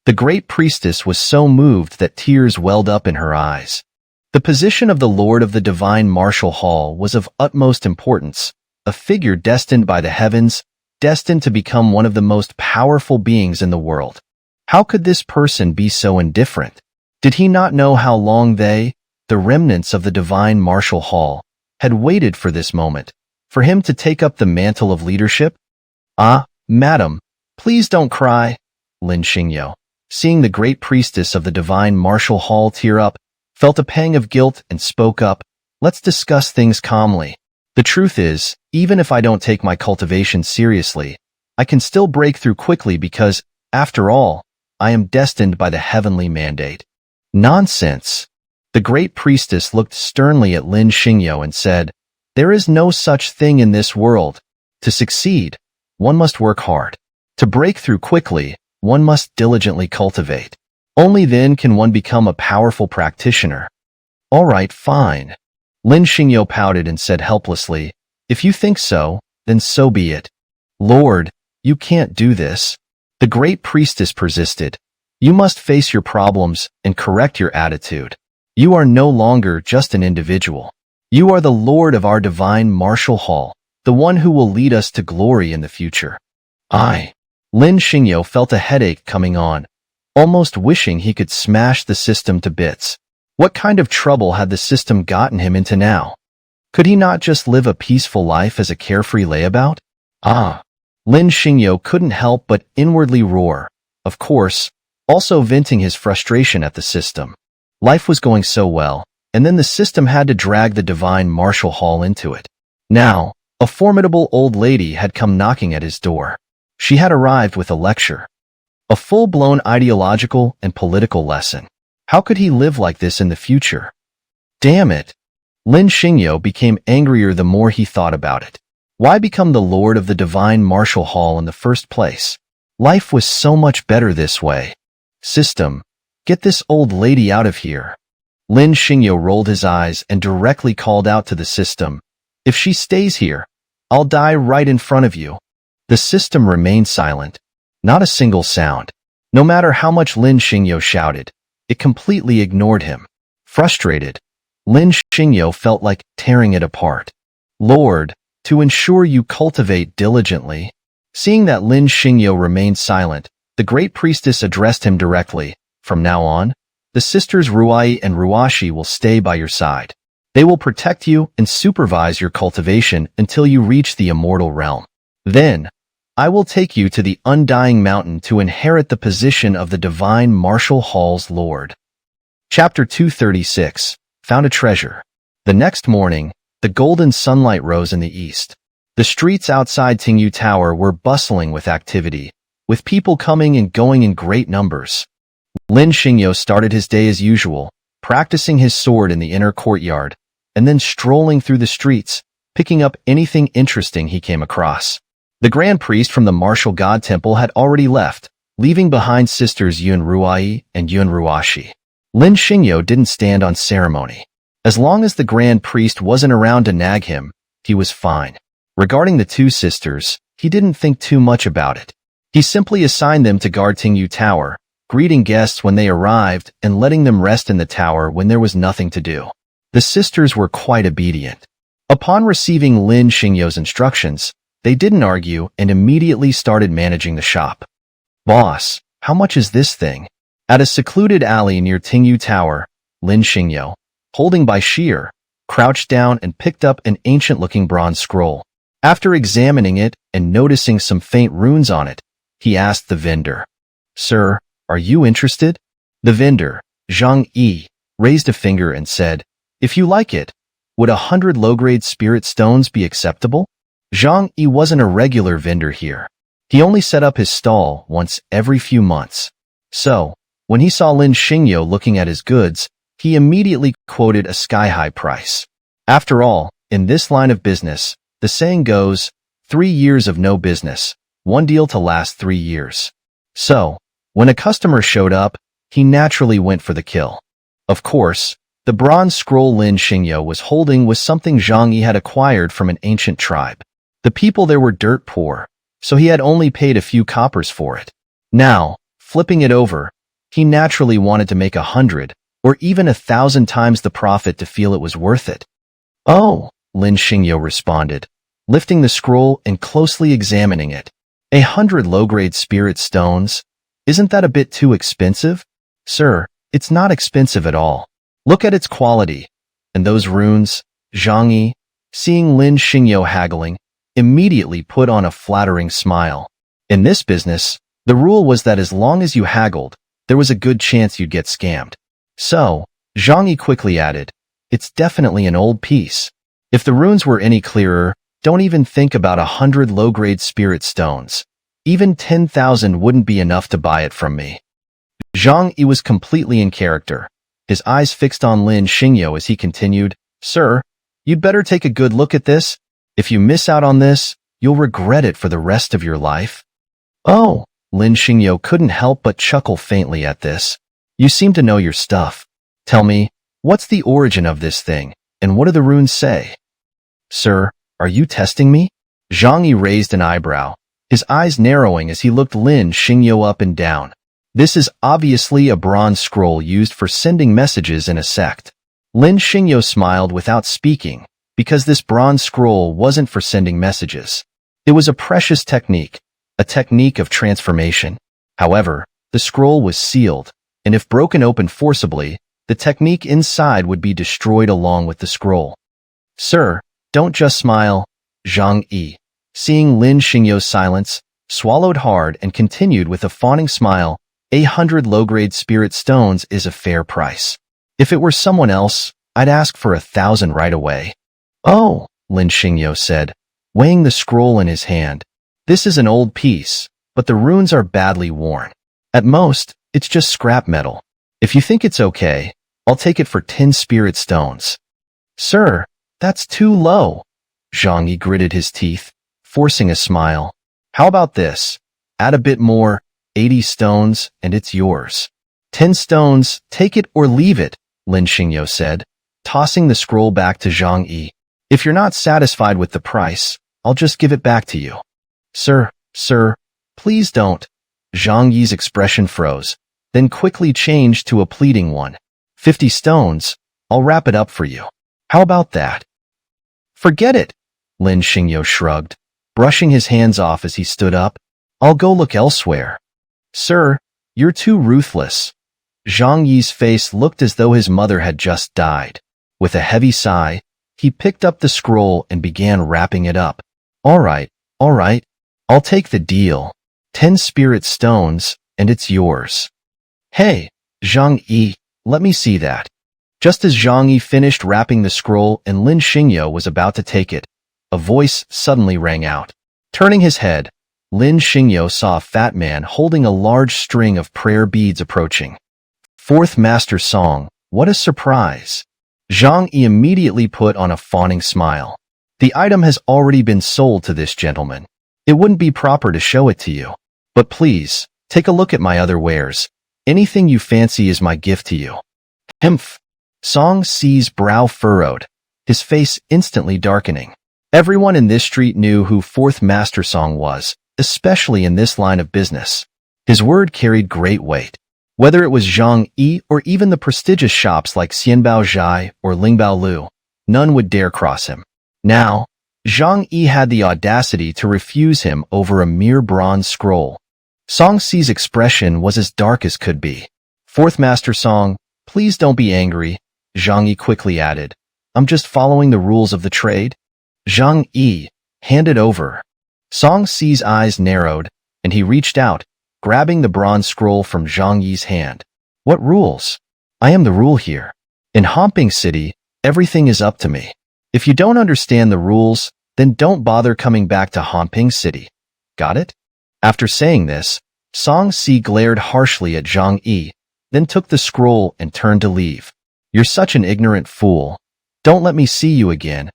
The great priestess was so moved that tears welled up in her eyes. The position of the Lord of the Divine Martial Hall was of utmost importance, a figure destined by the heavens, destined to become one of the most powerful beings in the world. How could this person be so indifferent? Did he not know how long they, the remnants of the Divine Martial Hall, had waited for this moment, for him to take up the mantle of leadership? "Ah, madam, please don't cry." Lin Xingyo, seeing the great priestess of the Divine Martial Hall tear up, felt a pang of guilt and spoke up, "Let's discuss things calmly. The truth is, even if I don't take my cultivation seriously, I can still break through quickly because, after all, I am destined by the heavenly mandate." "Nonsense." The great priestess looked sternly at Lin Xingyo and said, "There is no such thing in this world. To succeed, one must work hard. To break through quickly, one must diligently cultivate. Only then can one become a powerful practitioner." "All right, fine." Lin Xingyo pouted and said helplessly, "If you think so, then so be it." "Lord, you can't do this." The great priestess persisted. "You must face your problems and correct your attitude. You are no longer just an individual. You are the Lord of our divine martial hall, the one who will lead us to glory in the future." Lin Xingyo felt a headache coming on, almost wishing he could smash the system to bits. What kind of trouble had the system gotten him into now? Could he not just live a peaceful life as a carefree layabout? Lin Xingyo couldn't help but inwardly roar, of course, also venting his frustration at the system. Life was going so well, and then the system had to drag the divine martial hall into it. Now, a formidable old lady had come knocking at his door. She had arrived with a lecture. A full-blown ideological and political lesson. How could he live like this in the future? Damn it! Lin Xingyo became angrier the more he thought about it. Why become the lord of the divine martial hall in the first place? Life was so much better this way. System, get this old lady out of here. Lin Xingyo rolled his eyes and directly called out to the system, "If she stays here, I'll die right in front of you." The system remained silent. Not a single sound. No matter how much Lin Xingyo shouted, it completely ignored him. Frustrated, Lin Xingyo felt like tearing it apart. "Lord, to ensure you cultivate diligently." Seeing that Lin Xingyo remained silent, the great priestess addressed him directly. "From now on, the sisters Ruai and Ruashi will stay by your side. They will protect you and supervise your cultivation until you reach the immortal realm. Then, I will take you to the Undying Mountain to inherit the position of the Divine Martial Hall's Lord." Chapter 236, Found a Treasure. The next morning, the golden sunlight rose in the east. The streets outside Tingyu Tower were bustling with activity, with people coming and going in great numbers. Lin Xingyo started his day as usual, practicing his sword in the inner courtyard, and then strolling through the streets, picking up anything interesting he came across. The Grand Priest from the Martial God Temple had already left, leaving behind sisters Yun Ruai and Yun Ruashi. Lin Xingyo didn't stand on ceremony. As long as the Grand Priest wasn't around to nag him, he was fine. Regarding the two sisters, he didn't think too much about it. He simply assigned them to guard Tingyu Tower, greeting guests when they arrived and letting them rest in the tower when there was nothing to do. The sisters were quite obedient. Upon receiving Lin Xingyo's instructions, they didn't argue and immediately started managing the shop. "Boss, how much is this thing?" At a secluded alley near Tingyu Tower, Lin Xingyo, holding by sheer, crouched down and picked up an ancient-looking bronze scroll. After examining it and noticing some faint runes on it, he asked the vendor, "Sir, are you interested?" The vendor, Zhang Yi, raised a finger and said, "If you like it, would 100 low-grade spirit stones be acceptable?" Zhang Yi wasn't a regular vendor here. He only set up his stall once every few months. So, when he saw Lin Xingyo looking at his goods, he immediately quoted a sky-high price. After all, in this line of business, the saying goes, 3 years of no business, one deal to last 3 years. So, when a customer showed up, he naturally went for the kill. Of course, the bronze scroll Lin Xingyo was holding was something Zhang Yi had acquired from an ancient tribe. The people there were dirt poor, so he had only paid a few coppers for it. Now, flipping it over, he naturally wanted to make 100 or even 1,000 times the profit to feel it was worth it. "Oh," Lin Xingyo responded, lifting the scroll and closely examining it. 100 low-grade spirit stones? Isn't that a bit too expensive?" "Sir, it's not expensive at all. Look at its quality. And those runes." Zhang Yi, seeing Lin Xingyo haggling, immediately put on a flattering smile. In this business, the rule was that as long as you haggled, there was a good chance you'd get scammed. So, Zhang Yi quickly added, "It's definitely an old piece. If the runes were any clearer, don't even think about 100 low-grade spirit stones. Even 10,000 wouldn't be enough to buy it from me." Zhang Yi was completely in character, his eyes fixed on Lin Xingyo as he continued, "Sir, you'd better take a good look at this. If you miss out on this, you'll regret it for the rest of your life." "Oh," Lin Xingyo couldn't help but chuckle faintly at this. "You seem to know your stuff. Tell me, what's the origin of this thing, and what do the runes say?" "Sir, are you testing me?" Zhang Yi raised an eyebrow, his eyes narrowing as he looked Lin Xingyo up and down. This is obviously a bronze scroll used for sending messages in a sect. Lin Xingyo smiled without speaking, because this bronze scroll wasn't for sending messages. It was a precious technique, a technique of transformation. However, the scroll was sealed, and if broken open forcibly, the technique inside would be destroyed along with the scroll. "Sir, don't just smile." Zhang Yi, seeing Lin Xingyo's silence, swallowed hard and continued with a fawning smile, 100 low-grade spirit stones is a fair price. If it were someone else, I'd ask for 1,000 right away." "Oh," Lin Xingyo said, weighing the scroll in his hand. "This is an old piece, but the runes are badly worn. At most, it's just scrap metal. If you think it's okay, I'll take it for 10 spirit stones." "Sir, that's too low." Zhang Yi gritted his teeth, forcing a smile. "How about this? Add a bit more, 80 stones, and it's yours." "10 stones, take it or leave it," Lin Xingyo said, tossing the scroll back to Zhang Yi. "If you're not satisfied with the price, I'll just give it back to you." Sir, please don't." Zhang Yi's expression froze, then quickly changed to a pleading one. 50 stones, I'll wrap it up for you. How about that?" "Forget it," Lin Xingyo shrugged, brushing his hands off as he stood up. "I'll go look elsewhere." "Sir, you're too ruthless." Zhang Yi's face looked as though his mother had just died. With a heavy sigh, he picked up the scroll and began wrapping it up. All right, I'll take the deal. 10 spirit stones, and it's yours." "Hey, Zhang Yi, let me see that." Just as Zhang Yi finished wrapping the scroll and Lin Xingyo was about to take it, a voice suddenly rang out. Turning his head, Lin Xingyo saw a fat man holding a large string of prayer beads approaching. Fourth Master Song, what a surprise! Zhang Yi immediately put on a fawning smile. The item has already been sold to this gentleman. It wouldn't be proper to show it to you. But please, take a look at my other wares. Anything you fancy is my gift to you. Humph! Song Si's brow furrowed, his face instantly darkening. Everyone in this street knew who Fourth Master Song was, especially in this line of business. His word carried great weight. Whether it was Zhang Yi or even the prestigious shops like Xianbao Zhai or Lingbao Lu, none would dare cross him. Now, Zhang Yi had the audacity to refuse him over a mere bronze scroll. Song Si's expression was as dark as could be. Fourth Master Song, please don't be angry, Zhang Yi quickly added. I'm just following the rules of the trade. Zhang Yi, hand it over. Song Si's eyes narrowed, and he reached out, grabbing the bronze scroll from Zhang Yi's hand. What rules? I am the rule here. In Homping City, everything is up to me. If you don't understand the rules, then don't bother coming back to Homping City. Got it? After saying this, Song Si glared harshly at Zhang Yi, then took the scroll and turned to leave. You're such an ignorant fool. Don't let me see you again,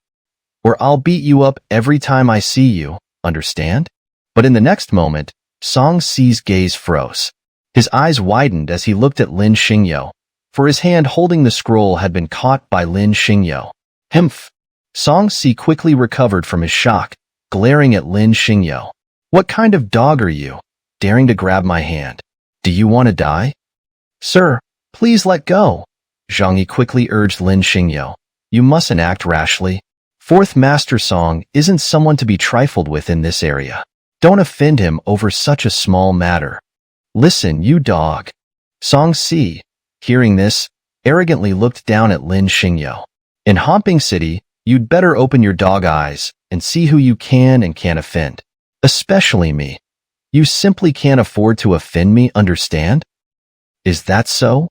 or I'll beat you up every time I see you, understand? But in the next moment, Song Si's gaze froze. His eyes widened as he looked at Lin Xingyo, for his hand holding the scroll had been caught by Lin Xingyo. Humph! Song Si quickly recovered from his shock, glaring at Lin Xingyo. What kind of dog are you, daring to grab my hand? Do you want to die? Sir, please let go, Zhang Yi quickly urged Lin Xingyo. You mustn't act rashly. Fourth Master Song isn't someone to be trifled with in this area. Don't offend him over such a small matter. Listen, you dog. Song Si, hearing this, arrogantly looked down at Lin Xingyo. In Homping City, you'd better open your dog eyes and see who you can and can't offend. Especially me. You simply can't afford to offend me, understand? Is that so?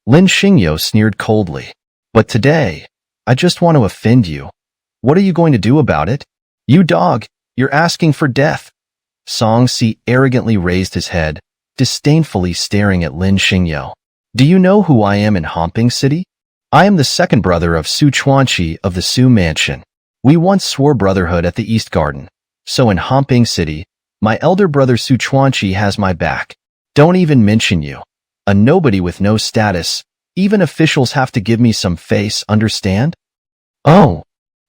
Lin Xingyo sneered coldly. But today, I just want to offend you. What are you going to do about it? You dog, you're asking for death. Song Si arrogantly raised his head, disdainfully staring at Lin Xingyo. Do you know who I am in Homping City? I am the second brother of Su Chuanqi of the Su Mansion. We once swore brotherhood at the East Garden. So in Homping City, my elder brother Su Chuanqi has my back. Don't even mention you. A nobody with no status. Even officials have to give me some face, understand? Oh.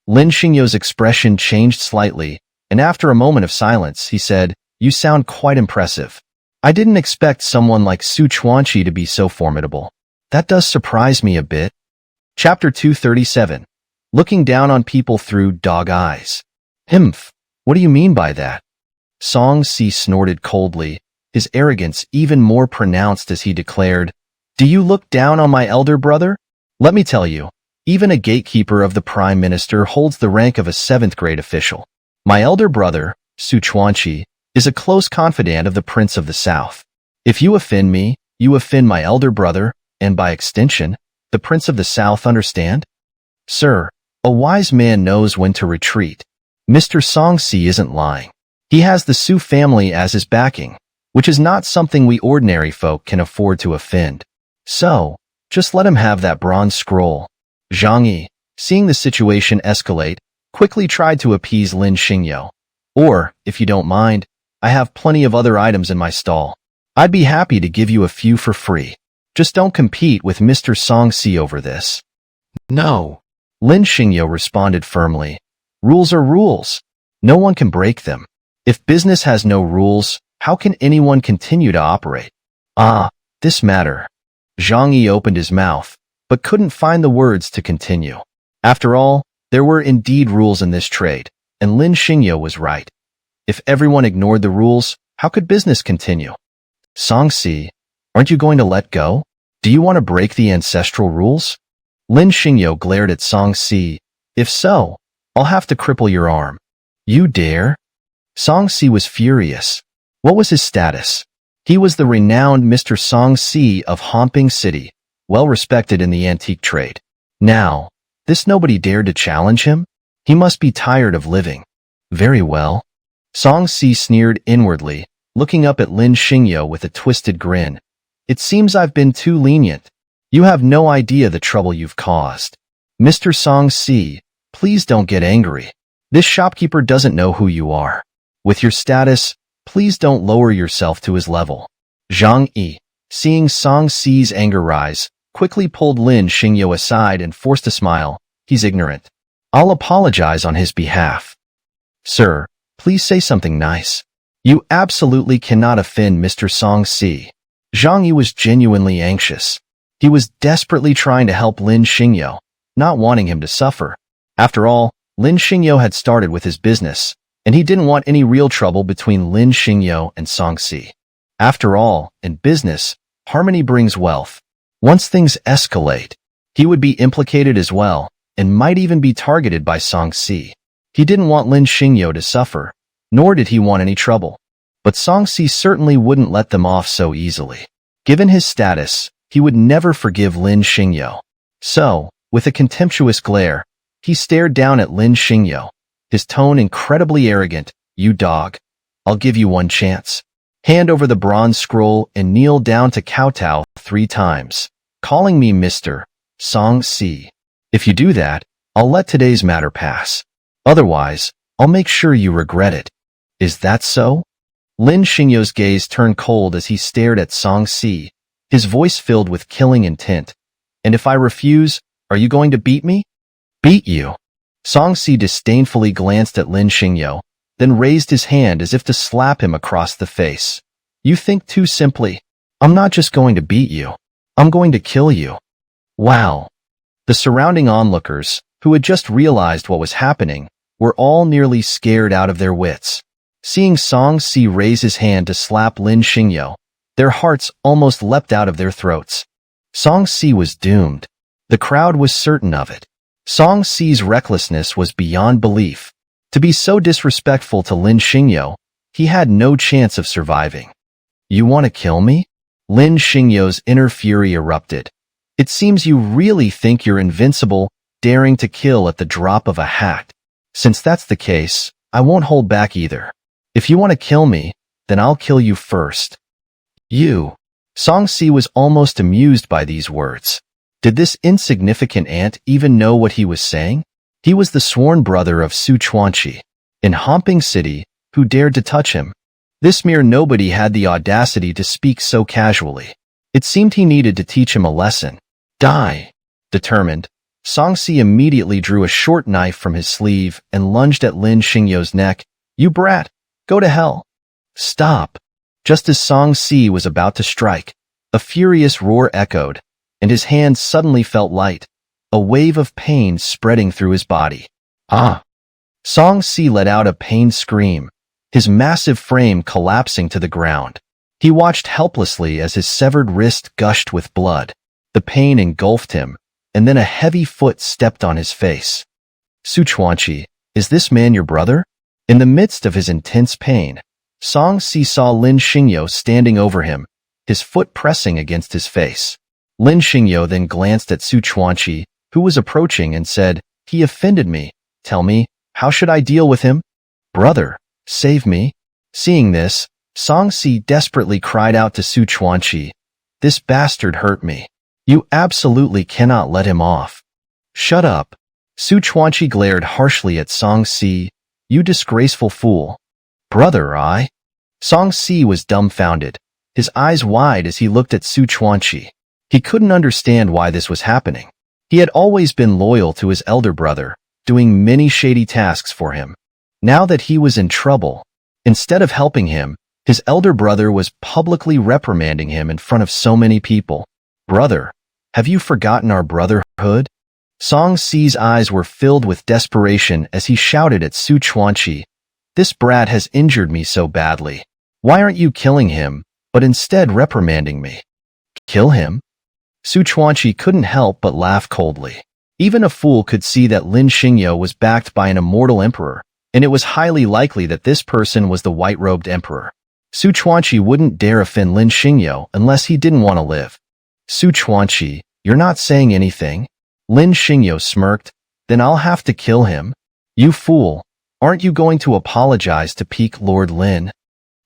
Lin Xingyo's expression changed slightly, and after a moment of silence, he said, You sound quite impressive. I didn't expect someone like Su Chuanqi to be so formidable. That does surprise me a bit. Chapter 237. Looking down on people through dog eyes. Humph. What do you mean by that? Song Si snorted coldly, his arrogance even more pronounced as he declared, Do you look down on my elder brother? Let me tell you, even a gatekeeper of the Prime Minister holds the rank of a 7th grade official. My elder brother, Su Chuanqi, is a close confidant of the Prince of the South. If you offend me, you offend my elder brother, and by extension, the Prince of the South, understand? Sir, a wise man knows when to retreat. Mr. Song Si isn't lying. He has the Su family as his backing, which is not something we ordinary folk can afford to offend. So, just let him have that bronze scroll. Zhang Yi, seeing the situation escalate, quickly tried to appease Lin Xingyo. Or, if you don't mind, I have plenty of other items in my stall. I'd be happy to give you a few for free. Just don't compete with Mr. Song Si over this. No. Lin Xingyo responded firmly. Rules are rules. No one can break them. If business has no rules, how can anyone continue to operate? Ah, this matter. Zhang Yi opened his mouth, but couldn't find the words to continue. After all, there were indeed rules in this trade, and Lin Xingyo was right. If everyone ignored the rules, how could business continue? Song Si, aren't you going to let go? Do you want to break the ancestral rules? Lin Xingyo glared at Song Si. If so, I'll have to cripple your arm. You dare? Song Si was furious. What was his status? He was the renowned Mr. Song Si of Homping City, well respected in the antique trade. Now, this nobody dared to challenge him? He must be tired of living. Very well. Song Si sneered inwardly, looking up at Lin Xingyo with a twisted grin. It seems I've been too lenient. You have no idea the trouble you've caused. Mr. Song Si, please don't get angry. This shopkeeper doesn't know who you are. With your status, please don't lower yourself to his level. Zhang Yi, seeing Song Si's anger rise, quickly pulled Lin Xingyo aside and forced a smile. He's ignorant. I'll apologize on his behalf. Sir, please say something nice. You absolutely cannot offend Mr. Song Si. Zhang Yi was genuinely anxious. He was desperately trying to help Lin Xingyo, not wanting him to suffer. After all, Lin Xingyo had started with his business, and he didn't want any real trouble between Lin Xingyo and Song Si. After all, in business, harmony brings wealth. Once things escalate, he would be implicated as well, and might even be targeted by Song Si. He didn't want Lin Xingyo to suffer, nor did he want any trouble. But Song Si certainly wouldn't let them off so easily. Given his status, he would never forgive Lin Xingyo. So, with a contemptuous glare, he stared down at Lin Xingyo, his tone incredibly arrogant. You dog. I'll give you one chance. Hand over the bronze scroll and kneel down to kowtow 3 times, calling me Mr. Song Si. If you do that, I'll let today's matter pass. Otherwise, I'll make sure you regret it. Is that so? Lin Xingyo's gaze turned cold as he stared at Song Si, his voice filled with killing intent. And if I refuse, are you going to beat me? Beat you? Song Si disdainfully glanced at Lin Xingyo, then raised his hand as if to slap him across the face. You think too simply. I'm not just going to beat you. I'm going to kill you. Wow. The surrounding onlookers, who had just realized what was happening, were all nearly scared out of their wits. Seeing Song Si raise his hand to slap Lin Xingyo, their hearts almost leapt out of their throats. Song Si was doomed. The crowd was certain of it. Song Si's recklessness was beyond belief. To be so disrespectful to Lin Xingyo, he had no chance of surviving. You want to kill me? Lin Xingyo's inner fury erupted. It seems you really think you're invincible, daring to kill at the drop of a hat. Since that's the case, I won't hold back either. If you want to kill me, then I'll kill you first. You. Song Si was almost amused by these words. Did this insignificant ant even know what he was saying? He was the sworn brother of Su Chuanqi, in Homping City, who dared to touch him. This mere nobody had the audacity to speak so casually. It seemed he needed to teach him a lesson. Die. Determined, Song Si immediately drew a short knife from his sleeve and lunged at Lin Xingyo's neck. You brat! Go to hell! Stop! Just as Song Si was about to strike, a furious roar echoed, and his hand suddenly felt light, a wave of pain spreading through his body. Ah! Song Si let out a pained scream, his massive frame collapsing to the ground. He watched helplessly as his severed wrist gushed with blood. The pain engulfed him, and then a heavy foot stepped on his face. Su Chuanqi, is this man your brother? In the midst of his intense pain, Song Si saw Lin Xingyo standing over him, his foot pressing against his face. Lin Xingyo then glanced at Su Chuanqi, who was approaching, and said, He offended me. Tell me, how should I deal with him? Brother, save me. Seeing this, Song Si desperately cried out to Su Chuanqi, This bastard hurt me. You absolutely cannot let him off. Shut up. Su Chuanqi glared harshly at Song Si. You disgraceful fool. Brother, I? Song Si was dumbfounded, his eyes wide as he looked at Su Chuanqi. He couldn't understand why this was happening. He had always been loyal to his elder brother, doing many shady tasks for him. Now that he was in trouble, instead of helping him, his elder brother was publicly reprimanding him in front of so many people. Brother, have you forgotten our brotherhood? Song Si's eyes were filled with desperation as he shouted at Su Chuanqi, This brat has injured me so badly. Why aren't you killing him, but instead reprimanding me? Kill him? Su Chuanqi couldn't help but laugh coldly. Even a fool could see that Lin Xingyo was backed by an immortal emperor, and it was highly likely that this person was the white-robed emperor. Su Chuanqi wouldn't dare offend Lin Xingyo unless he didn't want to live. Su Chuanqi, you're not saying anything? Lin Xingyo smirked, Then I'll have to kill him? You fool, aren't you going to apologize to Peak Lord Lin?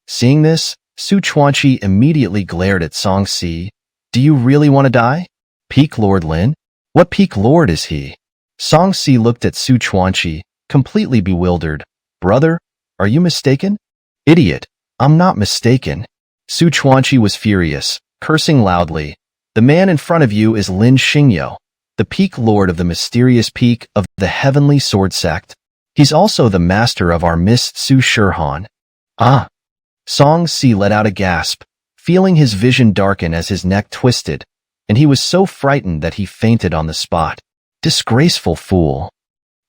Seeing this, Su Chuanqi immediately glared at Song Si. Do you really want to die? Peak Lord Lin? What Peak Lord is he? Song Si looked at Su Chuanqi, completely bewildered. Brother, are you mistaken? Idiot, I'm not mistaken. Su Chuanqi was furious, cursing loudly. The man in front of you is Lin Xingyo, the Peak Lord of the mysterious peak of the Heavenly Sword Sect. He's also the master of our Miss Su Shirhan. Ah! Song Si let out a gasp, feeling his vision darken as his neck twisted, and he was so frightened that he fainted on the spot. Disgraceful fool.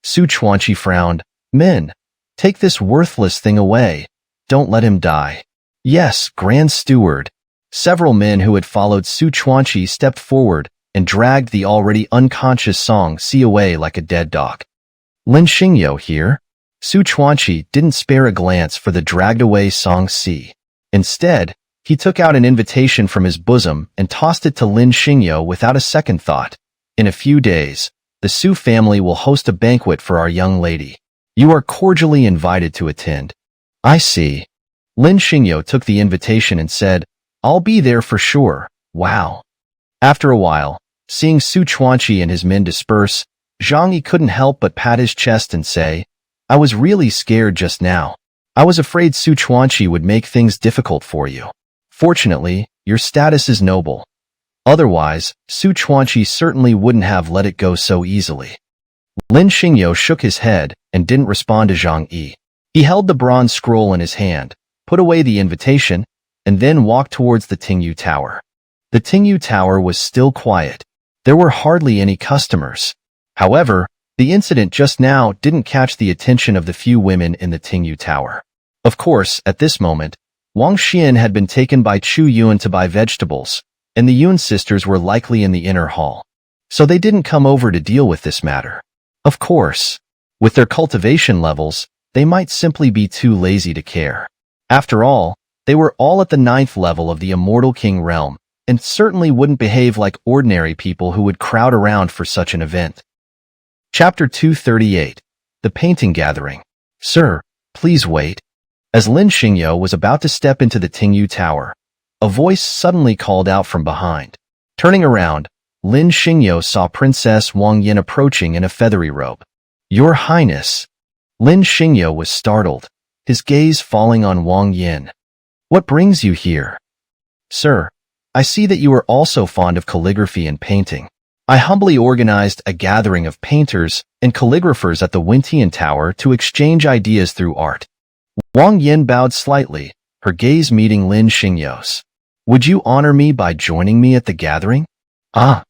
Su Chuanqi frowned. Men, take this worthless thing away. Don't let him die. Yes, Grand Steward. Several men who had followed Su Chuanqi stepped forward and dragged the already unconscious Song Si away like a dead dog. Lin Xingyo here? Su Chuanqi didn't spare a glance for the dragged-away Song Si. Instead, he took out an invitation from his bosom and tossed it to Lin Xingyo without a second thought. In a few days, the Su family will host a banquet for our young lady. You are cordially invited to attend. I see. Lin Xingyo took the invitation and said, I'll be there for sure. Wow. After a while, seeing Su Chuanqi and his men disperse, Zhang Yi couldn't help but pat his chest and say, I was really scared just now. I was afraid Su Chuanqi would make things difficult for you. Fortunately, your status is noble. Otherwise, Su Chuanqi certainly wouldn't have let it go so easily. Lin Xingyo shook his head and didn't respond to Zhang Yi. He held the bronze scroll in his hand, put away the invitation, and then walked towards the Tingyu Tower. The Tingyu Tower was still quiet. There were hardly any customers. However, the incident just now didn't catch the attention of the few women in the Tingyu Tower. Of course, at this moment, Wang Xian had been taken by Chu Yuan to buy vegetables, and the Yuan sisters were likely in the inner hall. So they didn't come over to deal with this matter. Of course, with their cultivation levels, they might simply be too lazy to care. After all, they were all at the 9th level of the Immortal King realm, and certainly wouldn't behave like ordinary people who would crowd around for such an event. Chapter 238. The Painting Gathering. Sir, please wait. As Lin Xingyo was about to step into the Tingyu Tower, a voice suddenly called out from behind. Turning around, Lin Xingyo saw Princess Wang Yin approaching in a feathery robe. Your Highness. Lin Xingyo was startled, his gaze falling on Wang Yin. What brings you here? Sir, I see that you are also fond of calligraphy and painting. I humbly organized a gathering of painters and calligraphers at the Wintian Tower to exchange ideas through art. Wang Yin bowed slightly, her gaze meeting Lin Xingyo's. Would you honor me by joining me at the gathering? Ah.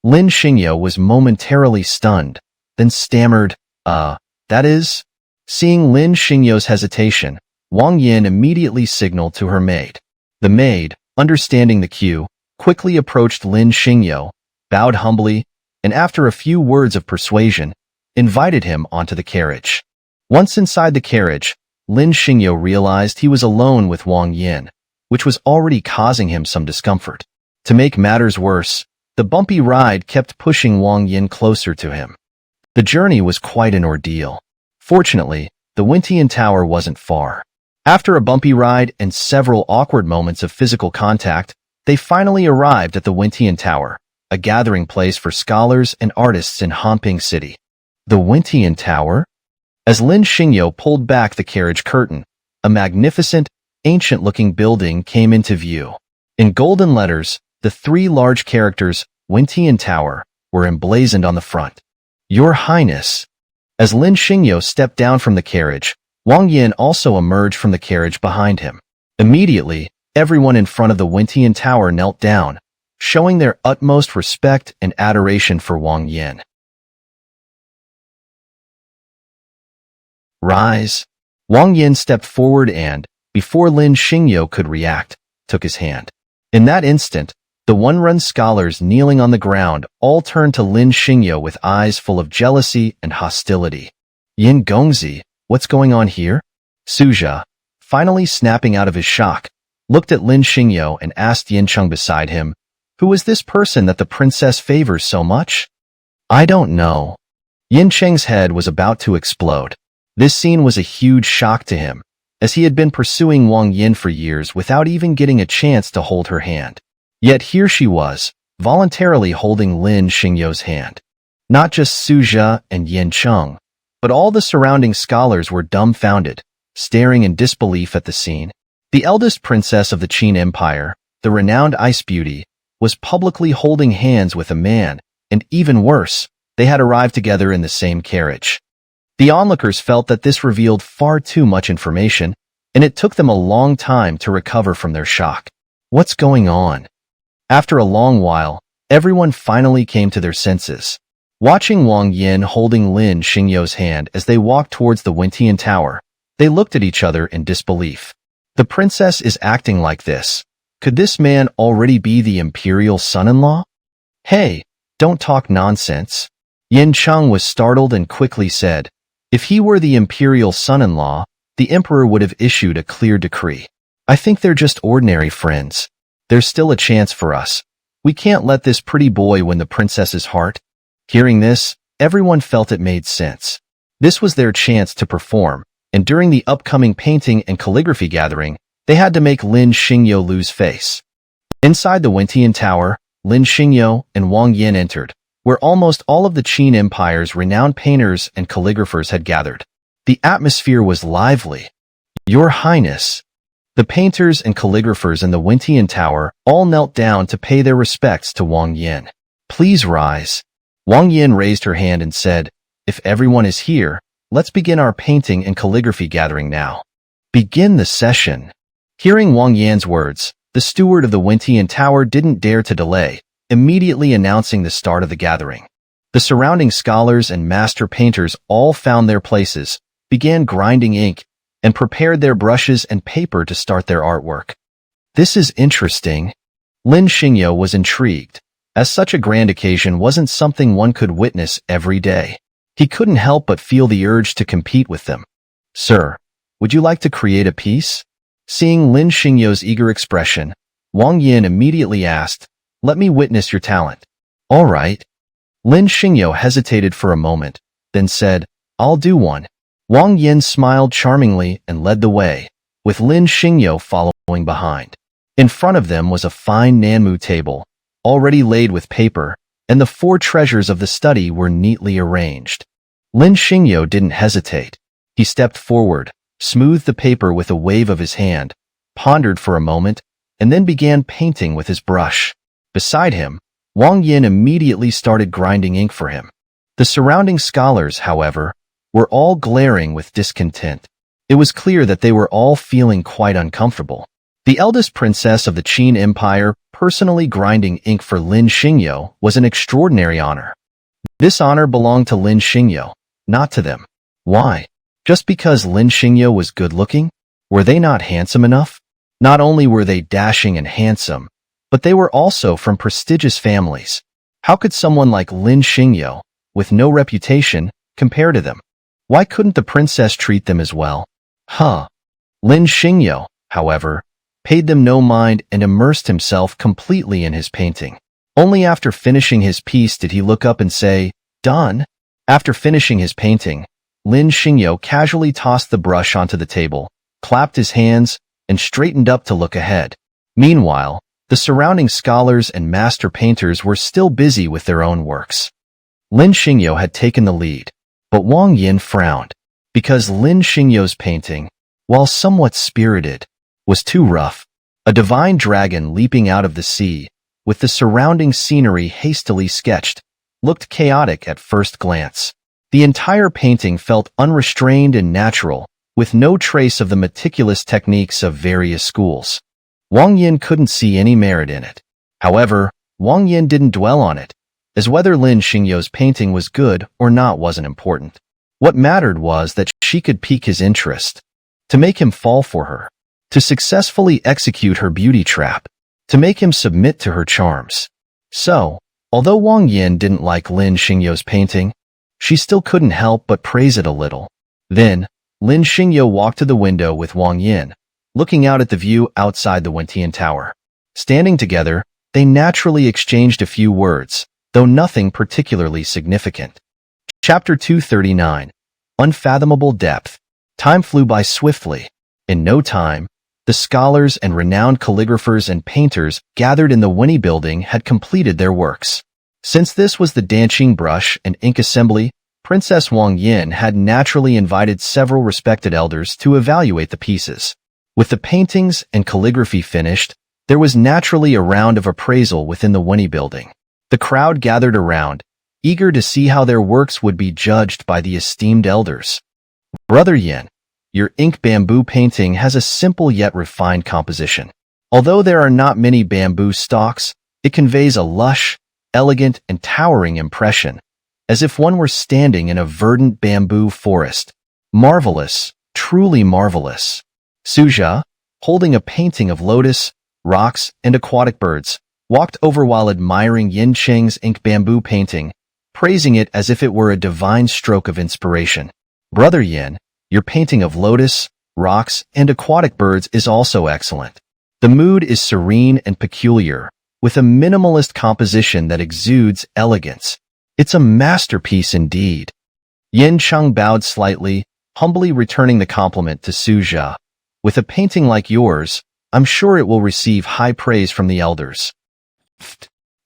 Lin Xingyo was momentarily stunned, then stammered, that is? Seeing Lin Xingyo's hesitation, Wang Yin immediately signaled to her maid. The maid, understanding the cue, quickly approached Lin Xingyo, bowed humbly, and after a few words of persuasion, invited him onto the carriage. Once inside the carriage, Lin Xingyo realized he was alone with Wang Yin, which was already causing him some discomfort. To make matters worse, the bumpy ride kept pushing Wang Yin closer to him. The journey was quite an ordeal. Fortunately, the Wintian Tower wasn't far. After a bumpy ride and several awkward moments of physical contact, they finally arrived at the Wintian Tower, a gathering place for scholars and artists in Hanping City. The Wintian Tower? As Lin Xingyo pulled back the carriage curtain, a magnificent, ancient-looking building came into view. In golden letters, the 3 large characters, Wintian Tower, were emblazoned on the front. Your Highness. As Lin Xingyo stepped down from the carriage, Wang Yin also emerged from the carriage behind him. Immediately, everyone in front of the Wintian Tower knelt down, showing their utmost respect and adoration for Wang Yin. Rise. Wang Yin stepped forward and, before Lin Xingyo could react, took his hand. In that instant, the One-Run scholars kneeling on the ground all turned to Lin Xingyo with eyes full of jealousy and hostility. Yin Gongzi, what's going on here? Suja, finally snapping out of his shock, looked at Lin Xingyo and asked Yin Cheng beside him, who is this person that the princess favors so much? I don't know. Yin Cheng's head was about to explode. This scene was a huge shock to him, as he had been pursuing Wang Yin for years without even getting a chance to hold her hand. Yet here she was, voluntarily holding Lin Xingyo's hand. Not just Su Zhe and Yin Cheng, but all the surrounding scholars were dumbfounded, staring in disbelief at the scene. The eldest princess of the Qin Empire, the renowned Ice Beauty, was publicly holding hands with a man, and even worse, they had arrived together in the same carriage. The onlookers felt that this revealed far too much information, and it took them a long time to recover from their shock. What's going on? After a long while, everyone finally came to their senses. Watching Wang Yin holding Lin Xingyo's hand as they walked towards the Wentian Tower, they looked at each other in disbelief. The princess is acting like this. Could this man already be the imperial son-in-law? Hey, don't talk nonsense. Yin Cheng was startled and quickly said, if he were the imperial son-in-law, the emperor would have issued a clear decree. I think they're just ordinary friends. There's still a chance for us. We can't let this pretty boy win the princess's heart. Hearing this, everyone felt it made sense. This was their chance to perform, and during the upcoming painting and calligraphy gathering, they had to make Lin Xingyo lose face. Inside the Wentian Tower, Lin Xingyo and Wang Yin entered, where almost all of the Qin Empire's renowned painters and calligraphers had gathered. The atmosphere was lively. Your Highness. The painters and calligraphers in the Wentian Tower all knelt down to pay their respects to Wang Yin. Please rise. Wang Yin raised her hand and said, if everyone is here, let's begin our painting and calligraphy gathering now. Begin the session. Hearing Wang Yan's words, the steward of the Wentian Tower didn't dare to delay, immediately announcing the start of the gathering. The surrounding scholars and master painters all found their places, began grinding ink, and prepared their brushes and paper to start their artwork. This is interesting. Lin Xingyo was intrigued, as such a grand occasion wasn't something one could witness every day. He couldn't help but feel the urge to compete with them. Sir, would you like to create a piece? Seeing Lin Xingyo's eager expression, Wang Yin immediately asked, let me witness your talent. All right. Lin Xingyo hesitated for a moment, then said, I'll do one. Wang Yin smiled charmingly and led the way, with Lin Xingyo following behind. In front of them was a fine Nanmu table, already laid with paper, and the 4 treasures of the study were neatly arranged. Lin Xingyo didn't hesitate. He stepped forward, smoothed the paper with a wave of his hand, pondered for a moment, and then began painting with his brush. Beside him, Wang Yin immediately started grinding ink for him. The surrounding scholars, however, were all glaring with discontent. It was clear that they were all feeling quite uncomfortable. The eldest princess of the Qin Empire personally grinding ink for Lin Xingyo was an extraordinary honor. This honor belonged to Lin Xingyo, not to them. Why? Just because Lin Xingyo was good-looking? Were they not handsome enough? Not only were they dashing and handsome, but they were also from prestigious families. How could someone like Lin Xingyo, with no reputation, compare to them? Why couldn't the princess treat them as well? Lin Xingyo, however, paid them no mind and immersed himself completely in his painting. Only after finishing his piece did he look up and say, done. After finishing his painting, Lin Xingyo casually tossed the brush onto the table, clapped his hands, and straightened up to look ahead. Meanwhile, the surrounding scholars and master painters were still busy with their own works. Lin Xingyo had taken the lead, but Wang Yin frowned, because Lin Xingyo's painting, while somewhat spirited, was too rough. A divine dragon leaping out of the sea, with the surrounding scenery hastily sketched, looked chaotic at first glance. The entire painting felt unrestrained and natural, with no trace of the meticulous techniques of various schools. Wang Yin couldn't see any merit in it. However, Wang Yin didn't dwell on it, as whether Lin Xingyo's painting was good or not wasn't important. What mattered was that she could pique his interest, to make him fall for her, to successfully execute her beauty trap, to make him submit to her charms. So, although Wang Yin didn't like Lin Xingyo's painting, she still couldn't help but praise it a little. Then, Lin Xingyo walked to the window with Wang Yin, looking out at the view outside the Wentian Tower. Standing together, they naturally exchanged a few words, though nothing particularly significant. Chapter 239. Unfathomable Depth. Time flew by swiftly. In no time, the scholars and renowned calligraphers and painters gathered in the Winnie building had completed their works. Since this was the dancing brush and ink assembly, Princess Wang Yin had naturally invited several respected elders to evaluate the pieces. With the paintings and calligraphy finished, there was naturally a round of appraisal within the Winnie building. The crowd gathered around, eager to see how their works would be judged by the esteemed elders. Brother Yin, your ink bamboo painting has a simple yet refined composition. Although there are not many bamboo stalks, it conveys a lush, elegant, and towering impression, as if one were standing in a verdant bamboo forest. Marvelous, truly marvelous. Suja, holding a painting of lotus, rocks, and aquatic birds, walked over while admiring Yin Cheng's ink bamboo painting, praising it as if it were a divine stroke of inspiration. Brother Yin, your painting of lotus, rocks, and aquatic birds is also excellent. The mood is serene and peculiar, with a minimalist composition that exudes elegance. It's a masterpiece indeed. Yin Cheng bowed slightly, humbly returning the compliment to Suja. With a painting like yours, I'm sure it will receive high praise from the elders.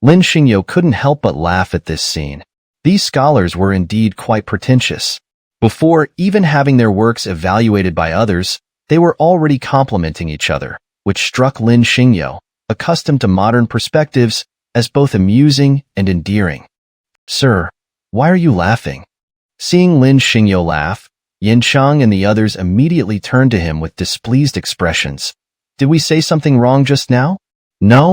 Lin Xingyo couldn't help but laugh at this scene. These scholars were indeed quite pretentious. Before even having their works evaluated by others, they were already complimenting each other, which struck Lin Xingyo, accustomed to modern perspectives, as both amusing and endearing. Sir, why are you laughing? Seeing Lin Xingyo laugh, Yin Cheng and the others immediately turned to him with displeased expressions. Did we say something wrong just now?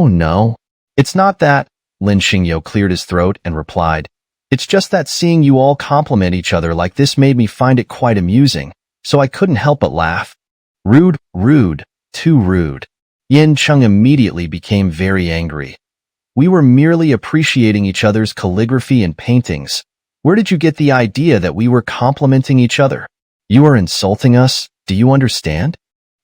No. It's not that, Lin Xingyo cleared his throat and replied. It's just that seeing you all compliment each other like this made me find it quite amusing, so I couldn't help but laugh. Rude, too rude. Yin Cheng immediately became very angry. We were merely appreciating each other's calligraphy and paintings. Where did you get the idea that we were complimenting each other? You are insulting us, do you understand?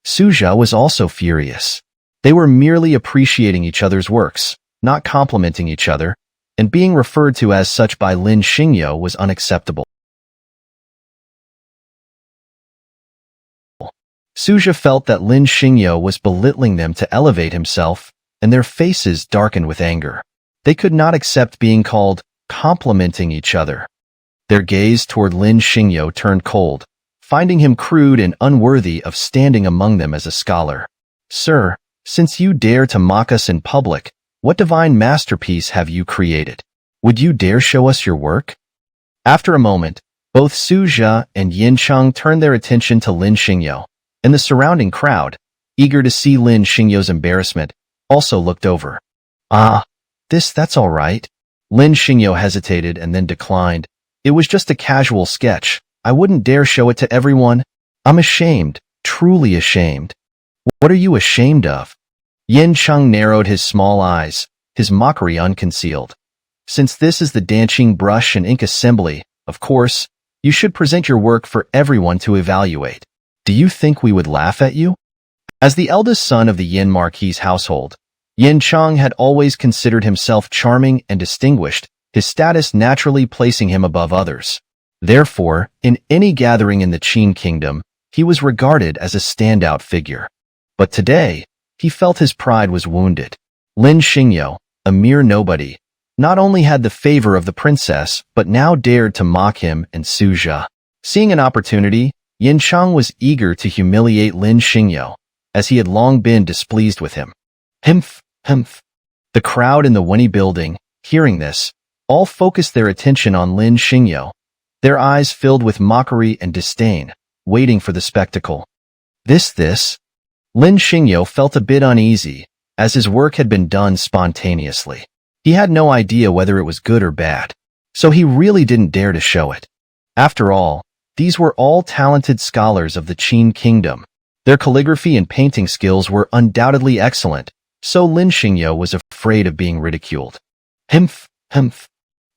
Suja was also furious. They were merely appreciating each other's works, not complimenting each other, and being referred to as such by Lin Xingyo was unacceptable. Suja felt that Lin Xingyo was belittling them to elevate himself, and their faces darkened with anger. They could not accept being called complimenting each other. Their gaze toward Lin Xingyo turned cold, finding him crude and unworthy of standing among them as a scholar. Sir, since you dare to mock us in public, what divine masterpiece have you created? Would you dare show us your work? After a moment, both Suja and Yin Cheng turned their attention to Lin Xingyo, and the surrounding crowd, eager to see Lin Xingyo's embarrassment, also looked over. That's all right. Lin Xingyo hesitated and then declined. It was just a casual sketch. I wouldn't dare show it to everyone. I'm ashamed, truly ashamed. What are you ashamed of? Yin Cheng narrowed his small eyes, his mockery unconcealed. Since this is the dancing brush and ink assembly, of course, you should present your work for everyone to evaluate. Do you think we would laugh at you? As the eldest son of the Yin Marquis household, Yin Cheng had always considered himself charming and distinguished, his status naturally placing him above others. Therefore, in any gathering in the Qin kingdom, he was regarded as a standout figure. But today, he felt his pride was wounded. Lin Xingyo, a mere nobody, not only had the favor of the princess, but now dared to mock him and Suja. Seeing an opportunity, Yin Cheng was eager to humiliate Lin Xingyo, as he had long been displeased with him. Humph. The crowd in the Winnie building, hearing this, all focused their attention on Lin Xingyo, their eyes filled with mockery and disdain, waiting for the spectacle. Lin Xingyo felt a bit uneasy, as his work had been done spontaneously. He had no idea whether it was good or bad, so he really didn't dare to show it. After all, these were all talented scholars of the Qin kingdom. Their calligraphy and painting skills were undoubtedly excellent, so Lin Xingyo was afraid of being ridiculed. Humph.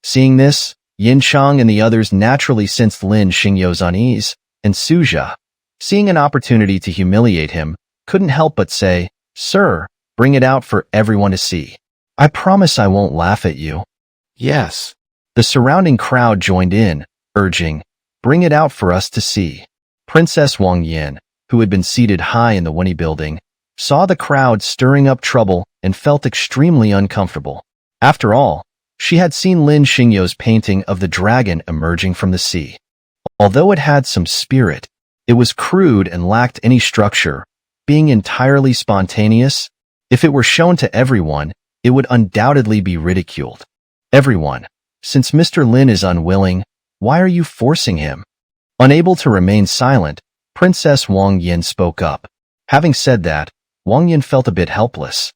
Seeing this, Yin Cheng and the others naturally sensed Lin Xingyo's unease, and Suja, seeing an opportunity to humiliate him, couldn't help but say, Sir, bring it out for everyone to see. I promise I won't laugh at you. Yes. The surrounding crowd joined in, urging, "Bring it out for us to see." Princess Wang Yin, who had been seated high in the Wenyi building, saw the crowd stirring up trouble and felt extremely uncomfortable. After all, she had seen Lin Xingyo's painting of the dragon emerging from the sea. Although it had some spirit, it was crude and lacked any structure, being entirely spontaneous. If it were shown to everyone, it would undoubtedly be ridiculed. "Everyone, since Mr. Lin is unwilling, why are you forcing him?" Unable to remain silent, Princess Wang Yin spoke up. Having said that, Wang Yin felt a bit helpless.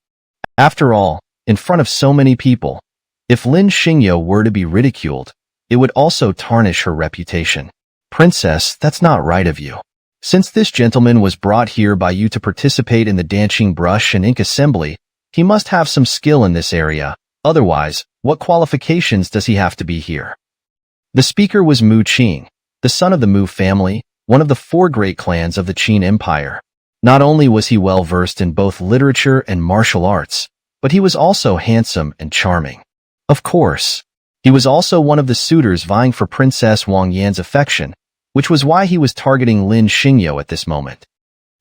After all, in front of so many people, if Lin Xingyo were to be ridiculed, it would also tarnish her reputation. "Princess, that's not right of you. Since this gentleman was brought here by you to participate in the dancing brush and ink assembly, he must have some skill in this area. Otherwise, what qualifications does he have to be here?" The speaker was Mu Qing, the son of the Mu family, one of the 4 great clans of the Qin Empire. Not only was he well versed in both literature and martial arts, but he was also handsome and charming. Of course, he was also one of the suitors vying for Princess Wang Yan's affection, which was why he was targeting Lin Xingyo at this moment.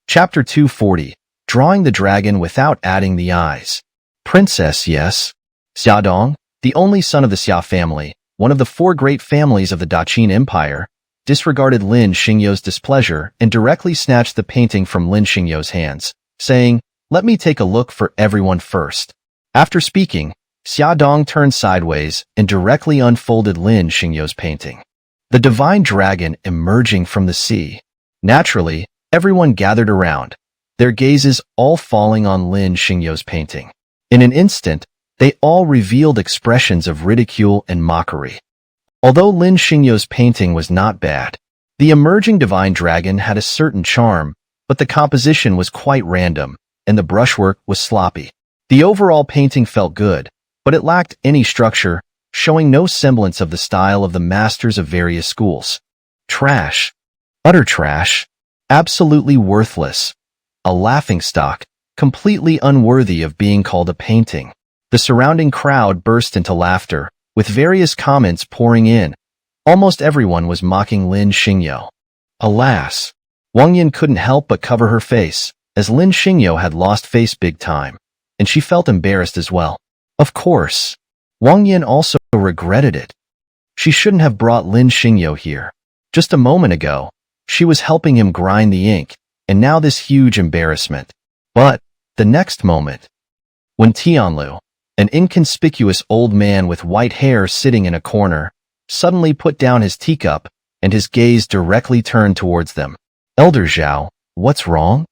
Chapter 240, Drawing the Dragon Without Adding the Eyes. Princess, yes. Xiaodong, the only son of the Xia family, one of the 4 great families of the Qin Empire, disregarded Lin Xingyo's displeasure and directly snatched the painting from Lin Xingyo's hands, saying, "Let me take a look for everyone first." After speaking, Xiaodong turned sideways and directly unfolded Lin Xingyo's painting. The divine dragon emerging from the sea. Naturally, everyone gathered around, their gazes all falling on Lin Xingyo's painting. In an instant, they all revealed expressions of ridicule and mockery. Although Lin Xingyo's painting was not bad, the emerging divine dragon had a certain charm, but the composition was quite random, and the brushwork was sloppy. The overall painting felt good, but it lacked any structure, showing no semblance of the style of the masters of various schools. Trash. Utter trash. Absolutely worthless. A laughingstock, completely unworthy of being called a painting. The surrounding crowd burst into laughter, with various comments pouring in. Almost everyone was mocking Lin Xingyo. Alas, Wang Yin couldn't help but cover her face, as Lin Xingyo had lost face big time, and she felt embarrassed as well. Of course, Wang Yin also regretted it. She shouldn't have brought Lin Xingyo here. Just a moment ago, she was helping him grind the ink, and now this huge embarrassment. But, the next moment, when Tianlu, an inconspicuous old man with white hair sitting in a corner, suddenly put down his teacup, and his gaze directly turned towards them. "Elder Zhao, what's wrong?"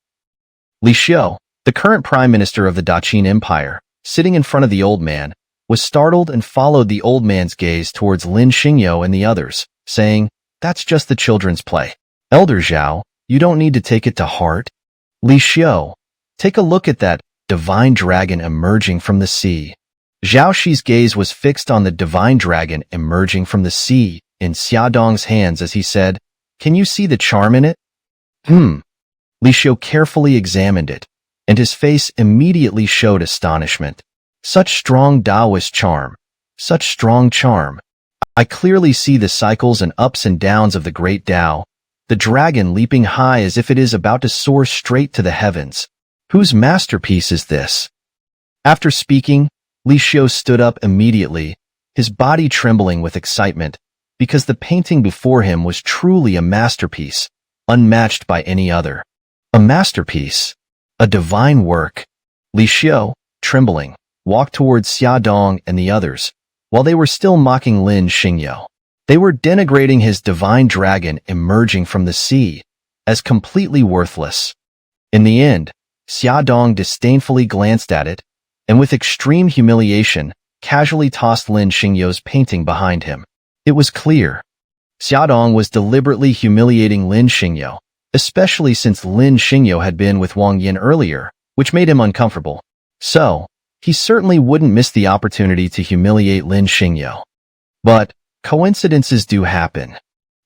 Li Xiu, the current prime minister of the Qin Empire, sitting in front of the old man, was startled and followed the old man's gaze towards Lin Xingyo and the others, saying, "That's just the children's play. Elder Zhao, you don't need to take it to heart." Li Xiu, take a look at that divine dragon emerging from the sea. Zhao Shi's gaze was fixed on the divine dragon emerging from the sea in Xiaodong's hands as he said, "Can you see the charm in it?" Li Xiu carefully examined it, and his face immediately showed astonishment. Such strong Taoist charm. Such strong charm. I clearly see the cycles and ups and downs of the great Tao, the dragon leaping high as if it is about to soar straight to the heavens. Whose masterpiece is this? After speaking, Li Xiu stood up immediately, his body trembling with excitement, because the painting before him was truly a masterpiece, unmatched by any other. A masterpiece. A divine work. Li Xiu, trembling, walked towards Xiaodong and the others, while they were still mocking Lin Xingyo. They were denigrating his divine dragon emerging from the sea as completely worthless. In the end, Xiaodong disdainfully glanced at it, and with extreme humiliation, casually tossed Lin Xingyo's painting behind him. It was clear. Xiaodong was deliberately humiliating Lin Xingyo, especially since Lin Xingyo had been with Wang Yin earlier, which made him uncomfortable. So, he certainly wouldn't miss the opportunity to humiliate Lin Xingyo. But, coincidences do happen.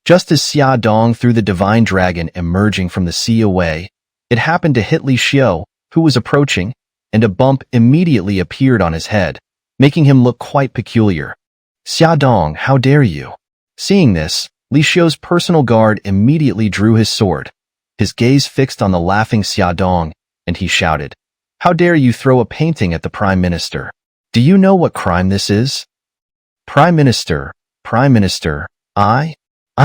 Just as Xiaodong threw the divine dragon emerging from the sea away, it happened to hit Li Xiu, who was approaching, and a bump immediately appeared on his head, making him look quite peculiar. "Xiaodong, how dare you?" Seeing this, Li Xiu's personal guard immediately drew his sword, his gaze fixed on the laughing Xiaodong, and he shouted, "How dare you throw a painting at the Prime Minister? Do you know what crime this is?" Prime Minister, I'm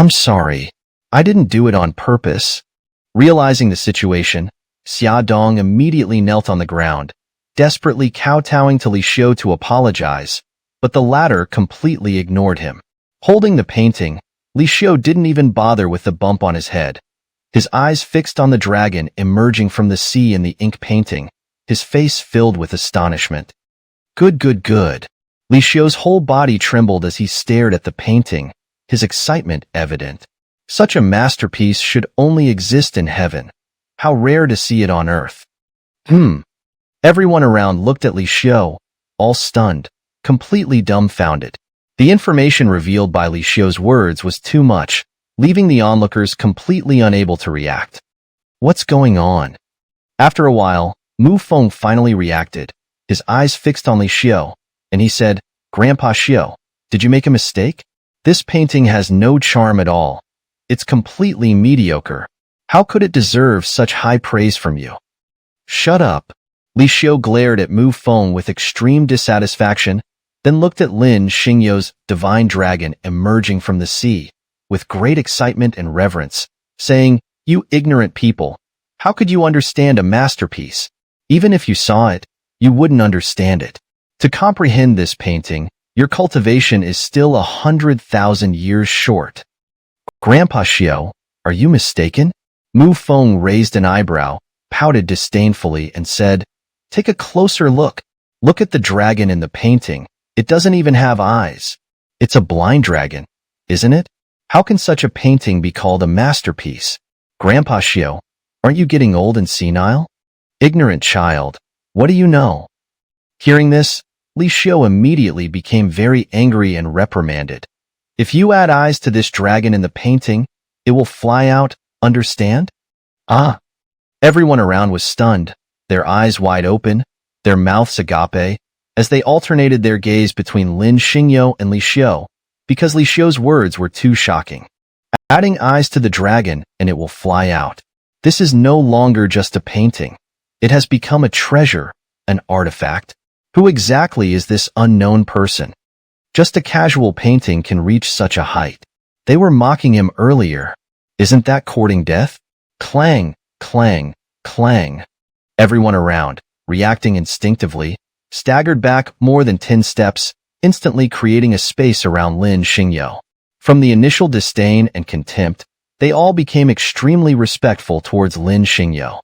sorry. I didn't do it on purpose." Realizing the situation, Xiaodong immediately knelt on the ground, desperately kowtowing to Li Xiu to apologize, but the latter completely ignored him. Holding the painting, Li Xiu didn't even bother with the bump on his head. His eyes fixed on the dragon emerging from the sea in the ink painting, his face filled with astonishment. Good. Li Xiu's whole body trembled as he stared at the painting, his excitement evident. Such a masterpiece should only exist in heaven. How rare to see it on earth. Everyone around looked at Li Xiu, all stunned, completely dumbfounded. The information revealed by Li Xiu's words was too much, leaving the onlookers completely unable to react. What's going on? After a while, Mu Feng finally reacted, his eyes fixed on Li Xiu, and he said, "Grandpa Xiu, did you make a mistake? This painting has no charm at all. It's completely mediocre. How could it deserve such high praise from you?" "Shut up." Li Xiu glared at Mu Feng with extreme dissatisfaction, then looked at Lin Xingyo's divine dragon emerging from the sea, with great excitement and reverence, saying, "You ignorant people, how could you understand a masterpiece? Even if you saw it, you wouldn't understand it. To comprehend this painting, your cultivation is still 100,000 years short." "Grandpa Xiu, are you mistaken?" Mu Feng raised an eyebrow, pouted disdainfully, and said, "Take a closer look. Look at the dragon in the painting. It doesn't even have eyes. It's a blind dragon, isn't it? How can such a painting be called a masterpiece? Grandpa Xiu, aren't you getting old and senile? Ignorant child, what do you know?" Hearing this, Li Xiu immediately became very angry and reprimanded. "If you add eyes to this dragon in the painting, it will fly out, understand?" "Ah!" Everyone around was stunned, their eyes wide open, their mouths agape, as they alternated their gaze between Lin Xingyo and Li Xiu, because Li Xiu's words were too shocking. Adding eyes to the dragon and it will fly out. This is no longer just a painting. It has become a treasure, an artifact. Who exactly is this unknown person? Just a casual painting can reach such a height. They were mocking him earlier. Isn't that courting death? Clang, clang, clang. Everyone around, reacting instinctively, staggered back more than 10 steps, instantly creating a space around Lin Xingyo. From the initial disdain and contempt, they all became extremely respectful towards Lin Xingyo.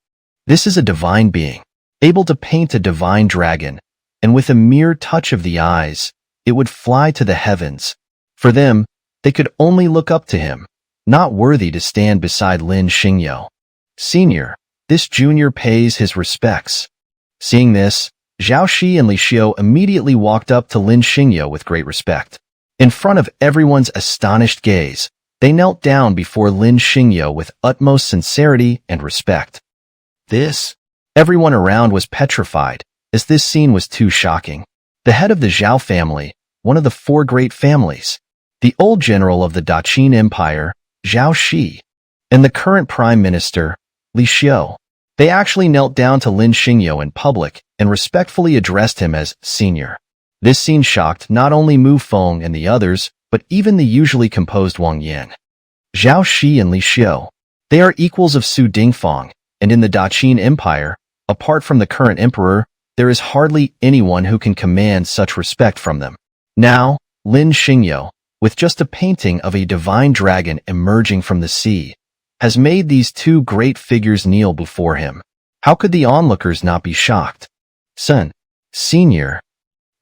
This is a divine being, able to paint a divine dragon, and with a mere touch of the eyes, it would fly to the heavens. For them, they could only look up to him, not worthy to stand beside Lin Xingyo. "Senior, this junior pays his respects." Seeing this, Zhao Shi and Li Xiu immediately walked up to Lin Xingyo with great respect. In front of everyone's astonished gaze, they knelt down before Lin Xingyo with utmost sincerity and respect. Everyone around was petrified, as this scene was too shocking. The head of the Zhao family, one of the 4 great families, the old general of the Daqin Empire, Zhao Shi, and the current prime minister, Li Xiu. They actually knelt down to Lin Xingyo in public and respectfully addressed him as senior. This scene shocked not only Mu Feng and the others, but even the usually composed Wang Yan. Zhao Shi and Li Xiu. They are equals of Su Dingfang, and in the Daqin Empire, apart from the current emperor, there is hardly anyone who can command such respect from them. Now, Lin Xingyo, with just a painting of a divine dragon emerging from the sea, has made these 2 great figures kneel before him. How could the onlookers not be shocked? Senior.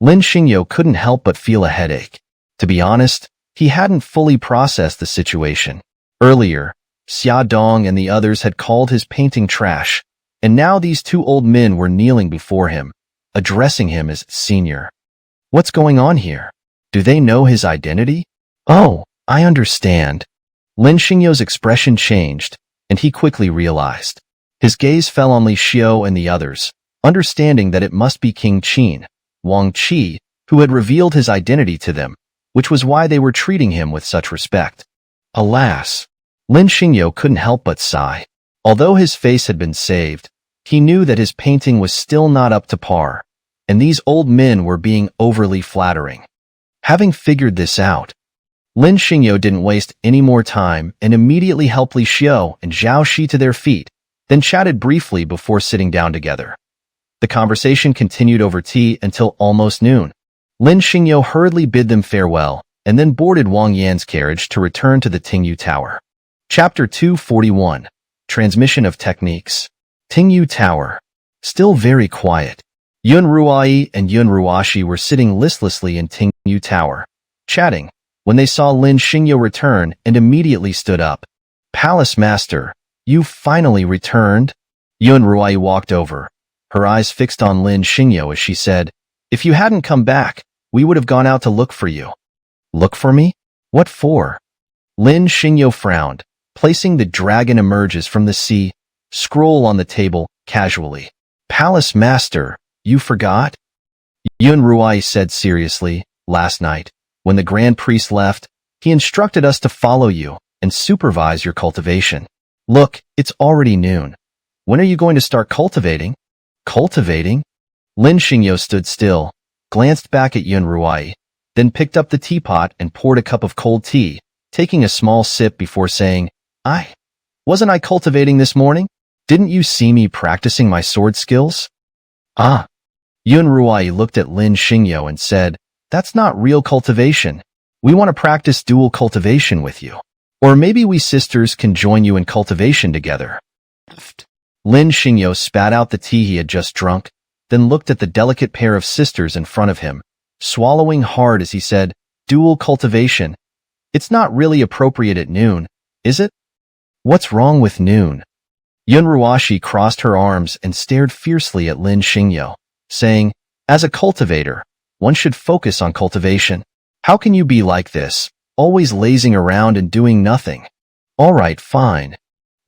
Lin Xingyo couldn't help but feel a headache. To be honest, he hadn't fully processed the situation. Earlier, Xia Dong and the others had called his painting trash, and now these 2 old men were kneeling before him, addressing him as senior. What's going on here? Do they know his identity? Oh, I understand. Lin Xingyo's expression changed, and he quickly realized. His gaze fell on Li Xiu and the others, understanding that it must be King Qin, Wang Qi, who had revealed his identity to them, which was why they were treating him with such respect. Alas, Lin Xingyo couldn't help but sigh. Although his face had been saved, he knew that his painting was still not up to par, and these old men were being overly flattering. Having figured this out, Lin Xingyo didn't waste any more time and immediately helped Li Xiao and Zhao Shi to their feet, then chatted briefly before sitting down together. The conversation continued over tea until almost noon. Lin Xingyo hurriedly bid them farewell and then boarded Wang Yan's carriage to return to the Tingyu Tower. Chapter 241. Transmission of Techniques. Tingyu Tower. Still very quiet. Yun Ruai and Yun Ruashi were sitting listlessly in Tingyu Tower, chatting, when they saw Lin Xingyo return and immediately stood up. Palace Master, you finally returned? Yun Ruai walked over, her eyes fixed on Lin Xingyo as she said, if you hadn't come back, we would have gone out to look for you. Look for me? What for? Lin Xingyo frowned, placing the dragon emerges from the sea, scroll on the table, casually. Palace Master, you forgot? Yun Ruai said seriously, last night, when the Grand Priest left, he instructed us to follow you and supervise your cultivation. Look, it's already noon. When are you going to start cultivating? Cultivating? Lin Xingyo stood still, glanced back at Yun Ruai, then picked up the teapot and poured a cup of cold tea, taking a small sip before saying, Wasn't I cultivating this morning? Didn't you see me practicing my sword skills? Ah. Yun Ruai looked at Lin Xingyo and said, that's not real cultivation. We want to practice dual cultivation with you. Or maybe we sisters can join you in cultivation together. Lin Xingyo spat out the tea he had just drunk, then looked at the delicate pair of sisters in front of him, swallowing hard as he said, dual cultivation. It's not really appropriate at noon, is it? What's wrong with noon? Yun Ruashi crossed her arms and stared fiercely at Lin Xingyo, saying, as a cultivator, one should focus on cultivation. How can you be like this, always lazing around and doing nothing? All right, fine.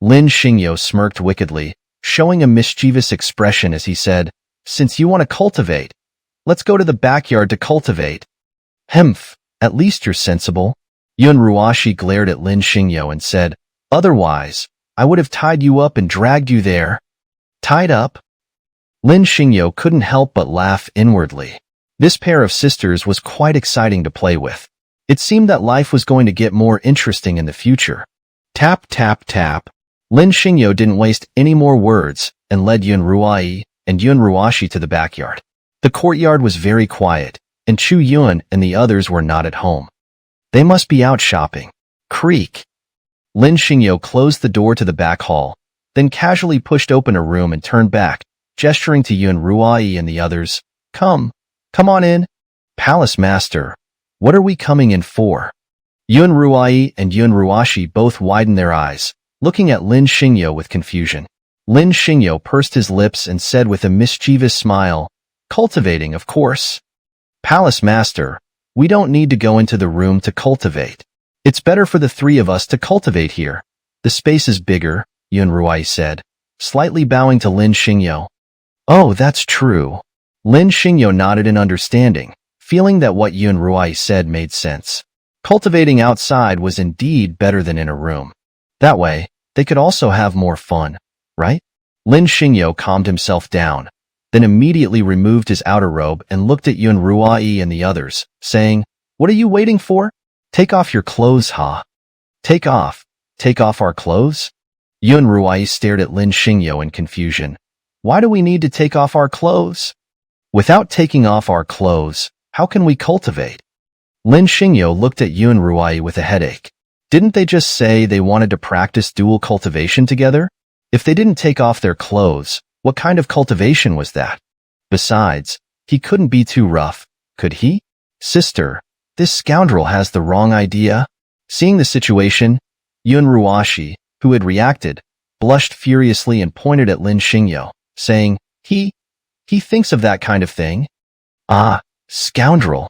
Lin Xingyo smirked wickedly, showing a mischievous expression as he said, since you want to cultivate, let's go to the backyard to cultivate. Hemph, at least you're sensible. Yun Ruashi glared at Lin Xingyo and said, otherwise, I would have tied you up and dragged you there. Tied up? Lin Xingyo couldn't help but laugh inwardly. This pair of sisters was quite exciting to play with. It seemed that life was going to get more interesting in the future. Tap, tap, tap. Lin Xingyo didn't waste any more words and led Yun Ruai and Yun Ruashi to the backyard. The courtyard was very quiet, and Chu Yun and the others were not at home. They must be out shopping. Creak. Lin Xingyo closed the door to the back hall, then casually pushed open a room and turned back, gesturing to Yun Ruai and the others. Come on in. Palace Master, what are we coming in for? Yun Ruai and Yun Ruashi both widened their eyes, looking at Lin Xingyo with confusion. Lin Xingyo pursed his lips and said with a mischievous smile, cultivating, of course. Palace Master, we don't need to go into the room to cultivate. It's better for the three of us to cultivate here. The space is bigger, Yun Ruai said, slightly bowing to Lin Xingyo. Oh, that's true. Lin Xingyo nodded in understanding, feeling that what Yun Ruai said made sense. Cultivating outside was indeed better than in a room. That way, they could also have more fun, right? Lin Xingyo calmed himself down, then immediately removed his outer robe and looked at Yun Ruai and the others, saying, what are you waiting for? Take off your clothes, ha. Take off our clothes? Yun Ruai stared at Lin Xingyo in confusion. Why do we need to take off our clothes? Without taking off our clothes, how can we cultivate? Lin Xingyo looked at Yun Ruai with a headache. Didn't they just say they wanted to practice dual cultivation together? If they didn't take off their clothes, what kind of cultivation was that? Besides, he couldn't be too rough, could he? Sister, this scoundrel has the wrong idea. Seeing the situation, Yun Ruashi, who had reacted, blushed furiously and pointed at Lin Xingyo, saying, He thinks of that kind of thing. Ah, scoundrel.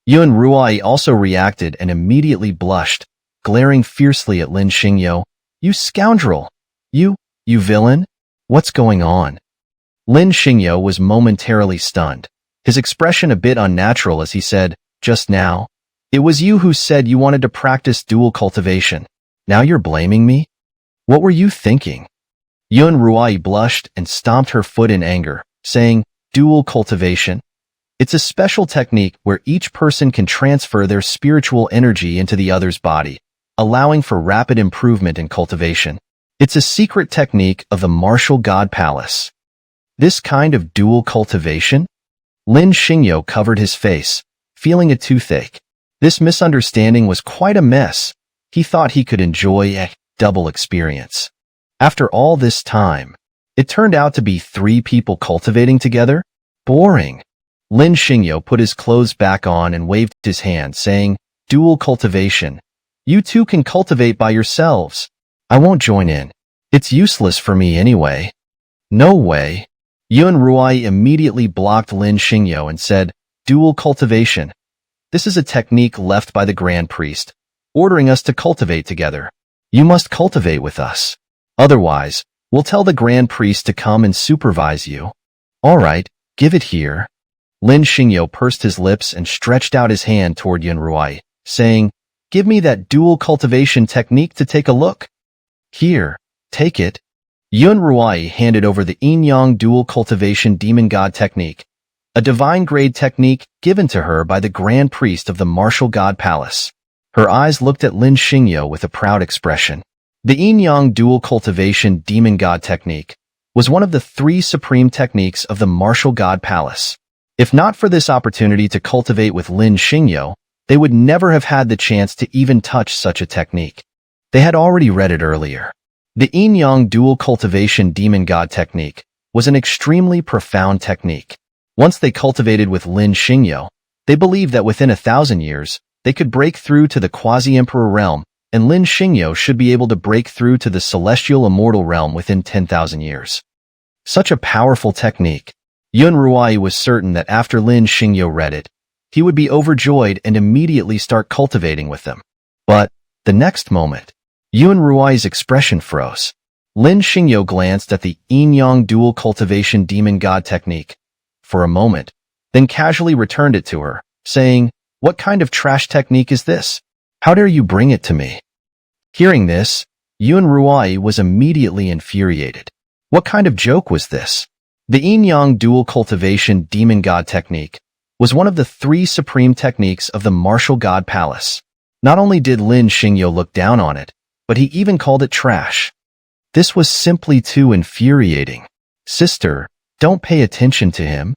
Yun Ruai also reacted and immediately blushed, glaring fiercely at Lin Xingyo. You scoundrel! You villain! What's going on? Lin Xingyo was momentarily stunned, his expression a bit unnatural as he said, just now, it was you who said you wanted to practice dual cultivation. Now you're blaming me? What were you thinking? Yun Ruai blushed and stomped her foot in anger, saying, dual cultivation? It's a special technique where each person can transfer their spiritual energy into the other's body, allowing for rapid improvement in cultivation. It's a secret technique of the martial god palace. This kind of dual cultivation? Lin Xingyo covered his face, feeling a toothache. This misunderstanding was quite a mess. He thought he could enjoy a double experience. After all this time, it turned out to be 3 people cultivating together? Boring. Lin Xingyo put his clothes back on and waved his hand, saying, dual cultivation. You two can cultivate by yourselves. I won't join in. It's useless for me anyway. No way. Yun Ruai immediately blocked Lin Xingyo and said, dual cultivation. This is a technique left by the Grand Priest, ordering us to cultivate together. You must cultivate with us. Otherwise, we'll tell the Grand Priest to come and supervise you. All right, give it here. Lin Xingyo pursed his lips and stretched out his hand toward Yun Ruai, saying, give me that dual cultivation technique to take a look. Here, take it. Yun Ruai handed over the Yin-Yang dual cultivation demon god technique, a divine grade technique given to her by the Grand Priest of the martial god palace. Her eyes looked at Lin Xingyo with a proud expression. The Yin-Yang dual cultivation demon god technique was one of the 3 supreme techniques of the martial god palace. If not for this opportunity to cultivate with Lin Xingyo, they would never have had the chance to even touch such a technique. They had already read it earlier. The Yin-Yang dual cultivation demon god technique was an extremely profound technique. Once they cultivated with Lin Xingyo, they believed that within 1,000 years, they could break through to the quasi-emperor realm, and Lin Xingyo should be able to break through to the celestial immortal realm within 10,000 years. Such a powerful technique. Yun Ruai was certain that after Lin Xingyo read it, he would be overjoyed and immediately start cultivating with them. But, the next moment, Yun Ruai's expression froze. Lin Xingyo glanced at the Yin-Yang dual cultivation demon god technique for a moment, then casually returned it to her, saying, what kind of trash technique is this? How dare you bring it to me? Hearing this, Yun Ruai was immediately infuriated. What kind of joke was this? The Yin-Yang dual cultivation demon god technique was one of the 3 supreme techniques of the martial god palace. Not only did Lin Xingyo look down on it, but he even called it trash. This was simply too infuriating. Sister, don't pay attention to him.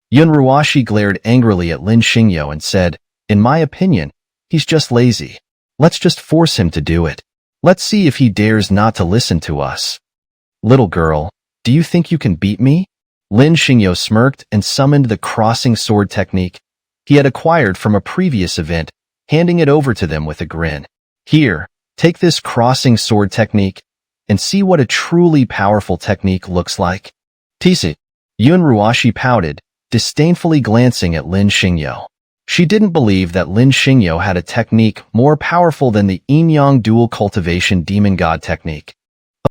Yun Ruashi glared angrily at Lin Xingyo and said, in my opinion, he's just lazy. Let's just force him to do it. Let's see if he dares not to listen to us. Little girl, do you think you can beat me? Lin Xingyo smirked and summoned the crossing sword technique he had acquired from a previous event, handing it over to them with a grin. Here, take this crossing sword technique and see what a truly powerful technique looks like. Tease. Yun Ruashi pouted, disdainfully glancing at Lin Xingyo. She didn't believe that Lin Xingyo had a technique more powerful than the Yin-Yang dual cultivation demon god technique.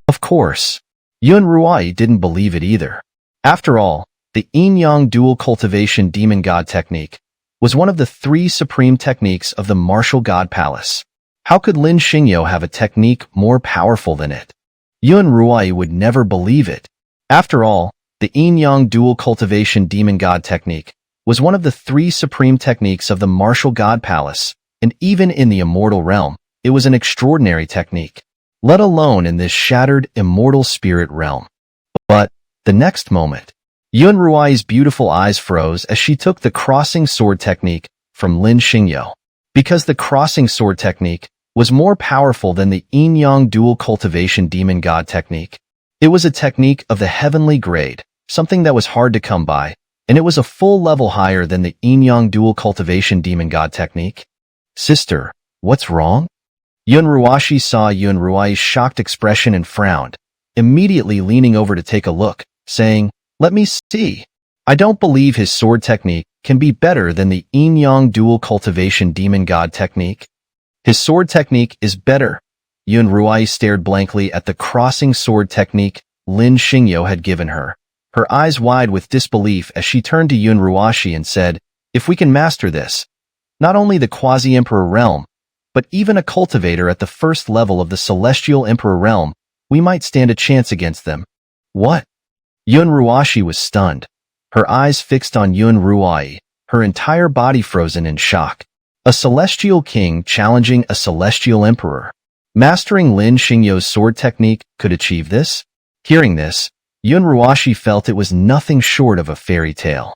Of course, Yun Ruai didn't believe it either. After all, the Yin-Yang dual cultivation demon god technique was one of the 3 supreme techniques of the martial god palace. How could Lin Xingyo have a technique more powerful than it? Yun Ruai would never believe it. After all, the Yin-Yang dual cultivation demon god technique was one of the 3 supreme techniques of the martial god palace, and even in the immortal realm, it was an extraordinary technique, let alone in this shattered immortal spirit realm. But, the next moment, Yun Ruai's beautiful eyes froze as she took the crossing sword technique from Lin Xingyo. Because the crossing sword technique was more powerful than the Yin-Yang dual cultivation demon god technique. It was a technique of the heavenly grade, something that was hard to come by, and it was a full level higher than the Yin-Yang dual cultivation demon god technique. Sister, what's wrong? Yun Ruashi saw Yun Ruai's shocked expression and frowned, immediately leaning over to take a look, saying, let me see. I don't believe his sword technique can be better than the Yin-Yang dual cultivation demon god technique. His sword technique is better. Yun Ruai stared blankly at the crossing sword technique Lin Xingyo had given her, her eyes wide with disbelief as she turned to Yun Ruashi and said, if we can master this, not only the quasi-emperor realm, but even a cultivator at the first level of the Celestial Emperor realm, we might stand a chance against them. What? Yun Ruashi was stunned, her eyes fixed on Yun Ruai, her entire body frozen in shock. A celestial king challenging a celestial emperor. Mastering Lin Xingyo's sword technique could achieve this? Hearing this, Yun Ruashi felt it was nothing short of a fairy tale.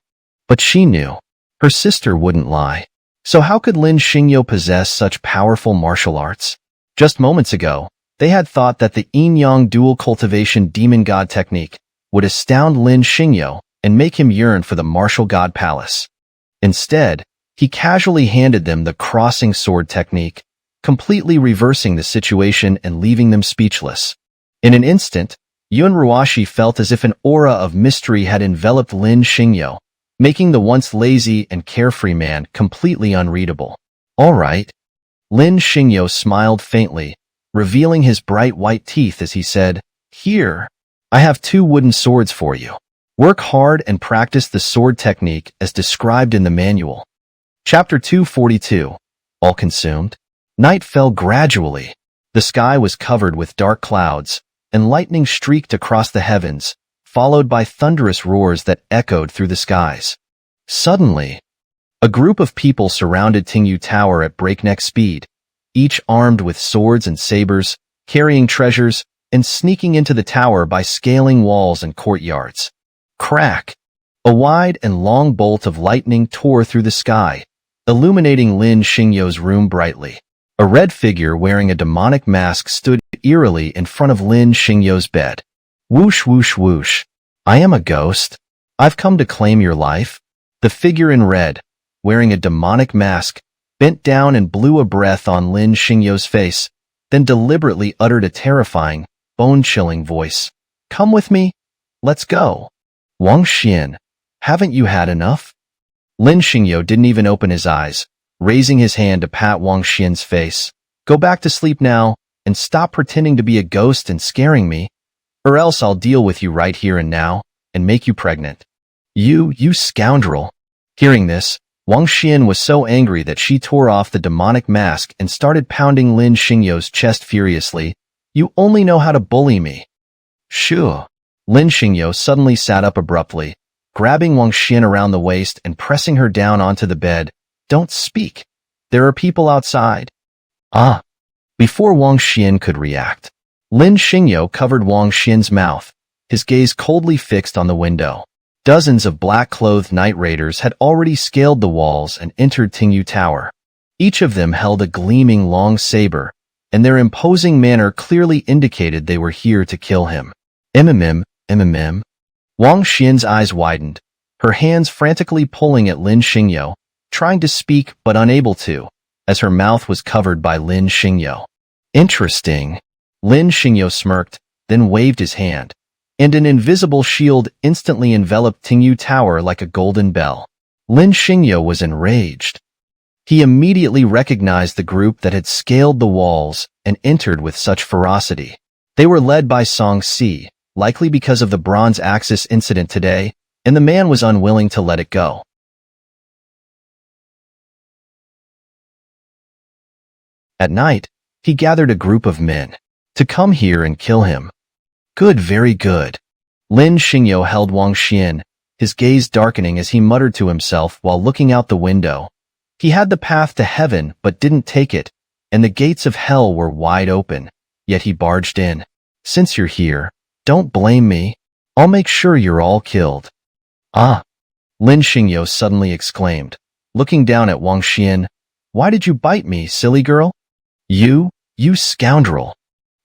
But she knew. Her sister wouldn't lie. So how could Lin Xingyo possess such powerful martial arts? Just moments ago, they had thought that the yin-yang dual cultivation demon god technique would astound Lin Xingyo and make him yearn for the martial god palace. Instead, he casually handed them the crossing sword technique, completely reversing the situation and leaving them speechless. In an instant, Yun Ruashi felt as if an aura of mystery had enveloped Lin Xingyo, making the once lazy and carefree man completely unreadable. All right. Lin Xingyo smiled faintly, revealing his bright white teeth as he said, "Here, I have 2 wooden swords for you. Work hard and practice the sword technique as described in the manual." Chapter 242. All consumed. Night fell gradually. The sky was covered with dark clouds, and lightning streaked across the heavens, followed by thunderous roars that echoed through the skies. Suddenly, a group of people surrounded Tingyu Tower at breakneck speed, each armed with swords and sabers, carrying treasures, and sneaking into the tower by scaling walls and courtyards. Crack! A wide and long bolt of lightning tore through the sky, illuminating Lin Xingyo's room brightly. A red figure wearing a demonic mask stood eerily in front of Lin Xingyo's bed. Whoosh, whoosh, whoosh. I am a ghost. I've come to claim your life. The figure in red, wearing a demonic mask, bent down and blew a breath on Lin Xingyo's face, then deliberately uttered a terrifying, bone-chilling voice. Come with me. Let's go. Wang Xian, haven't you had enough? Lin Xingyo didn't even open his eyes, raising his hand to pat Wang Xian's face. Go back to sleep now, and stop pretending to be a ghost and scaring me, or else I'll deal with you right here and now, and make you pregnant. You scoundrel. Hearing this, Wang Xian was so angry that she tore off the demonic mask and started pounding Lin Xingyo's chest furiously. You only know how to bully me. Shoo. Lin Xingyo suddenly sat up abruptly, grabbing Wang Xian around the waist and pressing her down onto the bed. Don't speak. There are people outside. Ah. Before Wang Xian could react, Lin Xingyo covered Wang Xian's mouth, his gaze coldly fixed on the window. Dozens of black-clothed night raiders had already scaled the walls and entered Tingyu Tower. Each of them held a gleaming long saber, and their imposing manner clearly indicated they were here to kill him. MMM. Wang Xian's eyes widened, her hands frantically pulling at Lin Xingyo, trying to speak but unable to, as her mouth was covered by Lin Xingyo. Interesting. Lin Xingyo smirked, then waved his hand, and an invisible shield instantly enveloped Tingyu Tower like a golden bell. Lin Xingyo was enraged. He immediately recognized the group that had scaled the walls and entered with such ferocity. They were led by Song Si, likely because of the Bronze Axis incident today, and the man was unwilling to let it go. At night, he gathered a group of men to come here and kill him. Good, very good. Lin Xingyo held Wang Xian, his gaze darkening as he muttered to himself while looking out the window. He had the path to heaven but didn't take it, and the gates of hell were wide open, yet he barged in. Since you're here, don't blame me. I'll make sure you're all killed. Ah! Lin Xingyo suddenly exclaimed, looking down at Wang Xian. Why did you bite me, silly girl? You scoundrel.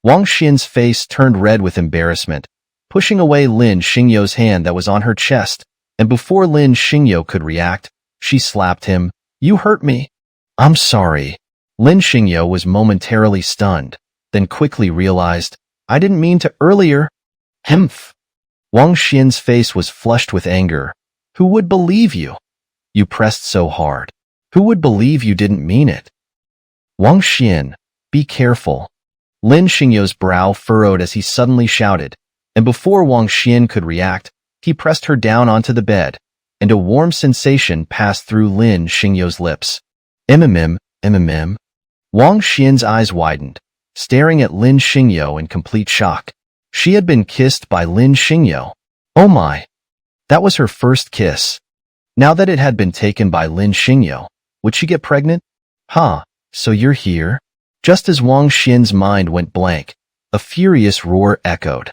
Wang Xian's face turned red with embarrassment, pushing away Lin Xingyo's hand that was on her chest, and before Lin Xingyo could react, she slapped him. You hurt me. I'm sorry. Lin Xingyo was momentarily stunned, then quickly realized, I didn't mean to earlier. Humph. Wang Xian's face was flushed with anger. Who would believe you? You pressed so hard. Who would believe you didn't mean it? Wang Xian, be careful. Lin Xingyo's brow furrowed as he suddenly shouted, and before Wang Xian could react, he pressed her down onto the bed, and a warm sensation passed through Lin Xingyo's lips. MMM. Wang Xian's eyes widened, staring at Lin Xingyo in complete shock. She had been kissed by Lin Xingyo. Oh my! That was her first kiss. Now that it had been taken by Lin Xingyo, would she get pregnant? Huh, so you're here? Just as Wang Xian's mind went blank, a furious roar echoed.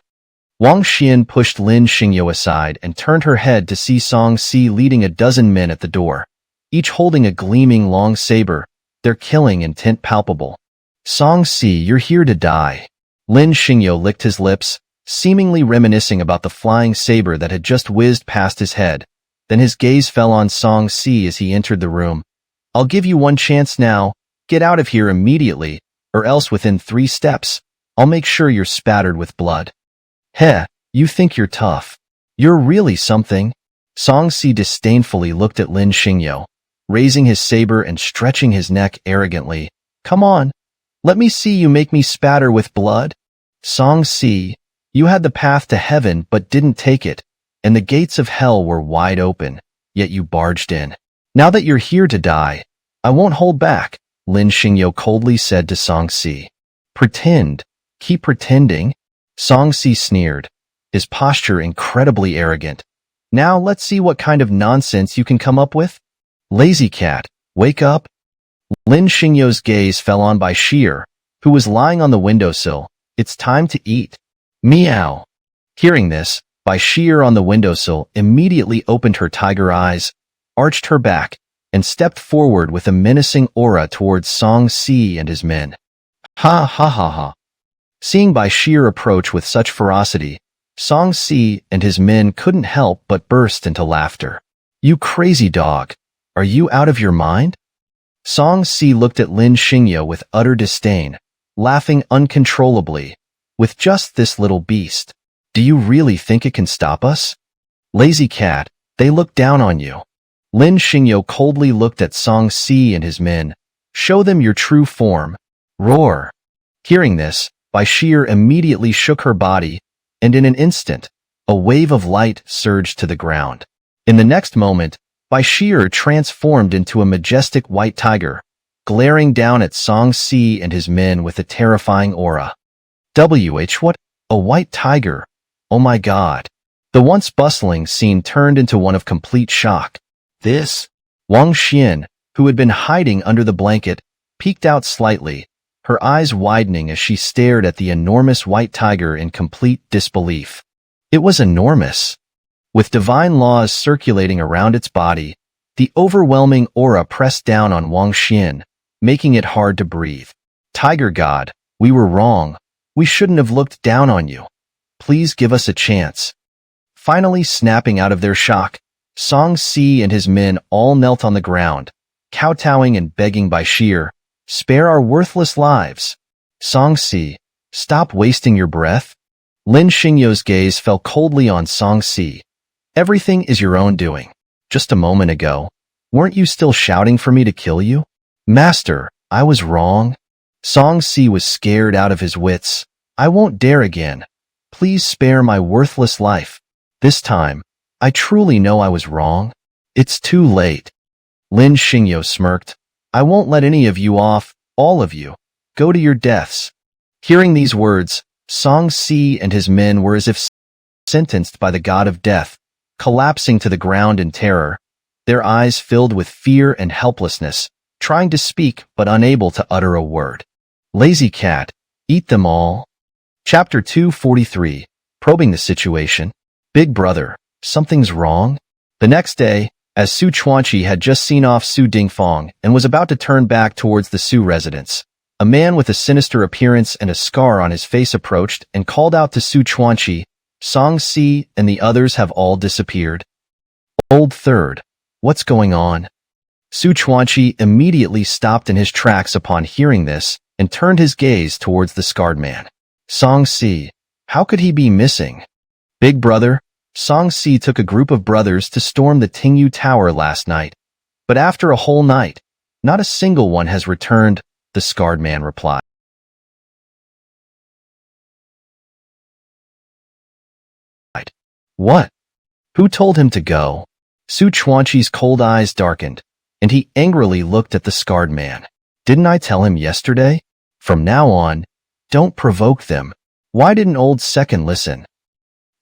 Wang Xian pushed Lin Xingyo aside and turned her head to see Song Si leading a dozen men at the door, each holding a gleaming long saber, their killing intent palpable. Song Si, you're here to die. Lin Xingyo licked his lips, seemingly reminiscing about the flying saber that had just whizzed past his head. Then his gaze fell on Song Si as he entered the room. I'll give you one chance now. Get out of here immediately, or else within 3 steps, I'll make sure you're spattered with blood. Heh, you think you're tough. You're really something. Song Si disdainfully looked at Lin Xingyo, raising his saber and stretching his neck arrogantly. Come on. Let me see you make me spatter with blood. Song Si, you had the path to heaven but didn't take it, and the gates of hell were wide open, yet you barged in. Now that you're here to die, I won't hold back, Lin Xingyo coldly said to Song Si. Pretend. Keep pretending. Song Si sneered, his posture incredibly arrogant. Now let's see what kind of nonsense you can come up with. Lazy cat, wake up. Lin Xingyo's gaze fell on Bashir, who was lying on the windowsill. It's time to eat. Meow. Hearing this, Bashir on the windowsill immediately opened her tiger eyes, arched her back, and stepped forward with a menacing aura towards Song Si and his men. Ha ha ha ha. Seeing Bashir approach with such ferocity, Song Si and his men couldn't help but burst into laughter. You crazy dog. Are you out of your mind? Song Si looked at Lin Xingyo with utter disdain, laughing uncontrollably. With just this little beast, do you really think it can stop us? Lazy cat, they look down on you. Lin Xingyo coldly looked at Song Si and his men. Show them your true form. Roar. Hearing this, Bashir immediately shook her body, and in an instant, a wave of light surged to the ground. In the next moment, Bashir transformed into a majestic white tiger, glaring down at Song Si and his men with a terrifying aura. What? A white tiger? Oh my god. The once bustling scene turned into one of complete shock. This? Wang Xian, who had been hiding under the blanket, peeked out slightly, her eyes widening as she stared at the enormous white tiger in complete disbelief. It was enormous. With divine laws circulating around its body, the overwhelming aura pressed down on Wang Xian, making it hard to breathe. Tiger God, we were wrong. We shouldn't have looked down on you. Please give us a chance. Finally snapping out of their shock, Song Si and his men all knelt on the ground, kowtowing and begging Bashir, spare our worthless lives. Song Si, stop wasting your breath. Lin Xingyo's gaze fell coldly on Song Si. Everything is your own doing. Just a moment ago, weren't you still shouting for me to kill you? Master, I was wrong. Song Si was scared out of his wits. I won't dare again. Please spare my worthless life. This time, I truly know I was wrong. It's too late. Lin Xingyo smirked. I won't let any of you off, all of you. Go to your deaths. Hearing these words, Song Si and his men were as if sentenced by the god of death, collapsing to the ground in terror, their eyes filled with fear and helplessness, trying to speak but unable to utter a word. Lazy cat, eat them all. Chapter 243, Probing the Situation. Big brother, something's wrong? The next day, as Su Chuanqi had just seen off Su Dingfang and was about to turn back towards the Su residence, a man with a sinister appearance and a scar on his face approached and called out to Su Chuanqi, Song Si and the others have all disappeared. Old third, what's going on? Su Chuanqi immediately stopped in his tracks upon hearing this and turned his gaze towards the scarred man. Song Si, how could he be missing? Big brother, Song Si took a group of brothers to storm the Tingyu Tower last night, but after a whole night, not a single one has returned, the scarred man replied. What? Who told him to go? Su Chuanqi's cold eyes darkened, and he angrily looked at the scarred man. Didn't I tell him yesterday? From now on, don't provoke them. Why didn't old second listen?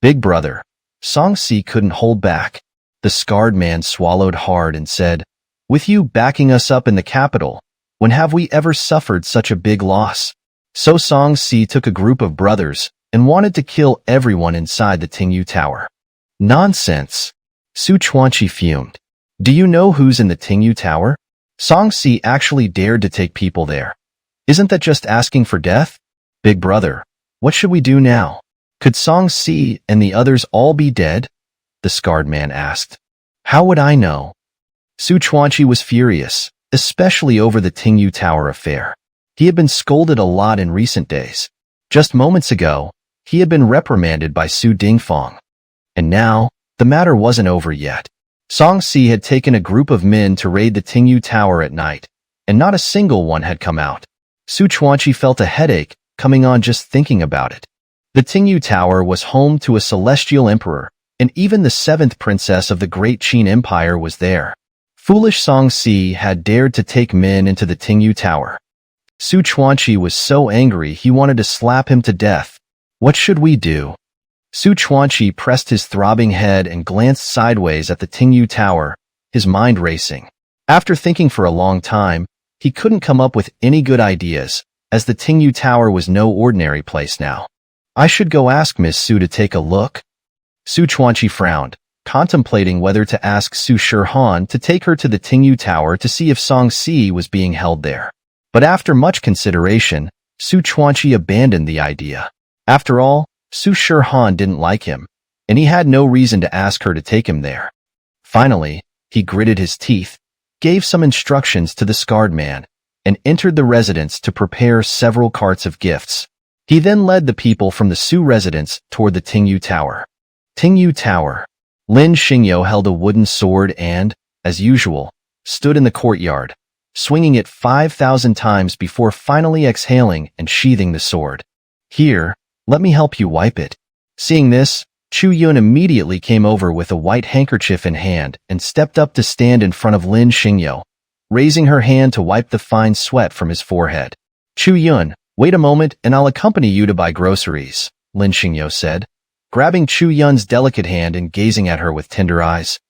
Big brother. Song-si couldn't hold back. The scarred man swallowed hard and said, with you backing us up in the capital, when have we ever suffered such a big loss? So Song-si took a group of brothers and wanted to kill everyone inside the Tingyu Tower. Nonsense. Su Chuanqi fumed. Do you know who's in the Tingyu Tower? Song-si actually dared to take people there. Isn't that just asking for death? Big brother, what should we do now? Could Song-si and the others all be dead? The scarred man asked. How would I know? Su Chuanqi was furious, especially over the Tingyu Tower affair. He had been scolded a lot in recent days. Just moments ago, he had been reprimanded by Su Dingfang. And now, the matter wasn't over yet. Song-si had taken a group of men to raid the Tingyu Tower at night, and not a single one had come out. Su Chuanqi felt a headache coming on just thinking about it. The Tingyu Tower was home to a celestial emperor, and even the 7th princess of the Great Qin Empire was there. Foolish Song-si had dared to take men into the Tingyu Tower. Su Chuanqi was so angry he wanted to slap him to death. What should we do? Su Chuanqi pressed his throbbing head and glanced sideways at the Tingyu Tower, his mind racing. After thinking for a long time, he couldn't come up with any good ideas, as the Tingyu Tower was no ordinary place now. I should go ask Miss Su to take a look? Su Chuanqi frowned, contemplating whether to ask Su Shihan to take her to the Tingyu Tower to see if Song-si was being held there. But after much consideration, Su Chuanqi abandoned the idea. After all, Su Shihan didn't like him, and he had no reason to ask her to take him there. Finally, he gritted his teeth, gave some instructions to the scarred man, and entered the residence to prepare several carts of gifts. He then led the people from the Su residence toward the Tingyu Tower. Tingyu Tower. Lin Xingyo held a wooden sword and, as usual, stood in the courtyard, swinging it 5,000 times before finally exhaling and sheathing the sword. Here, let me help you wipe it. Seeing this, Chu Yun immediately came over with a white handkerchief in hand and stepped up to stand in front of Lin Xingyo, raising her hand to wipe the fine sweat from his forehead. Chu Yun, wait a moment and I'll accompany you to buy groceries, Lin Xingyo said, grabbing Chu Yun's delicate hand and gazing at her with tender eyes.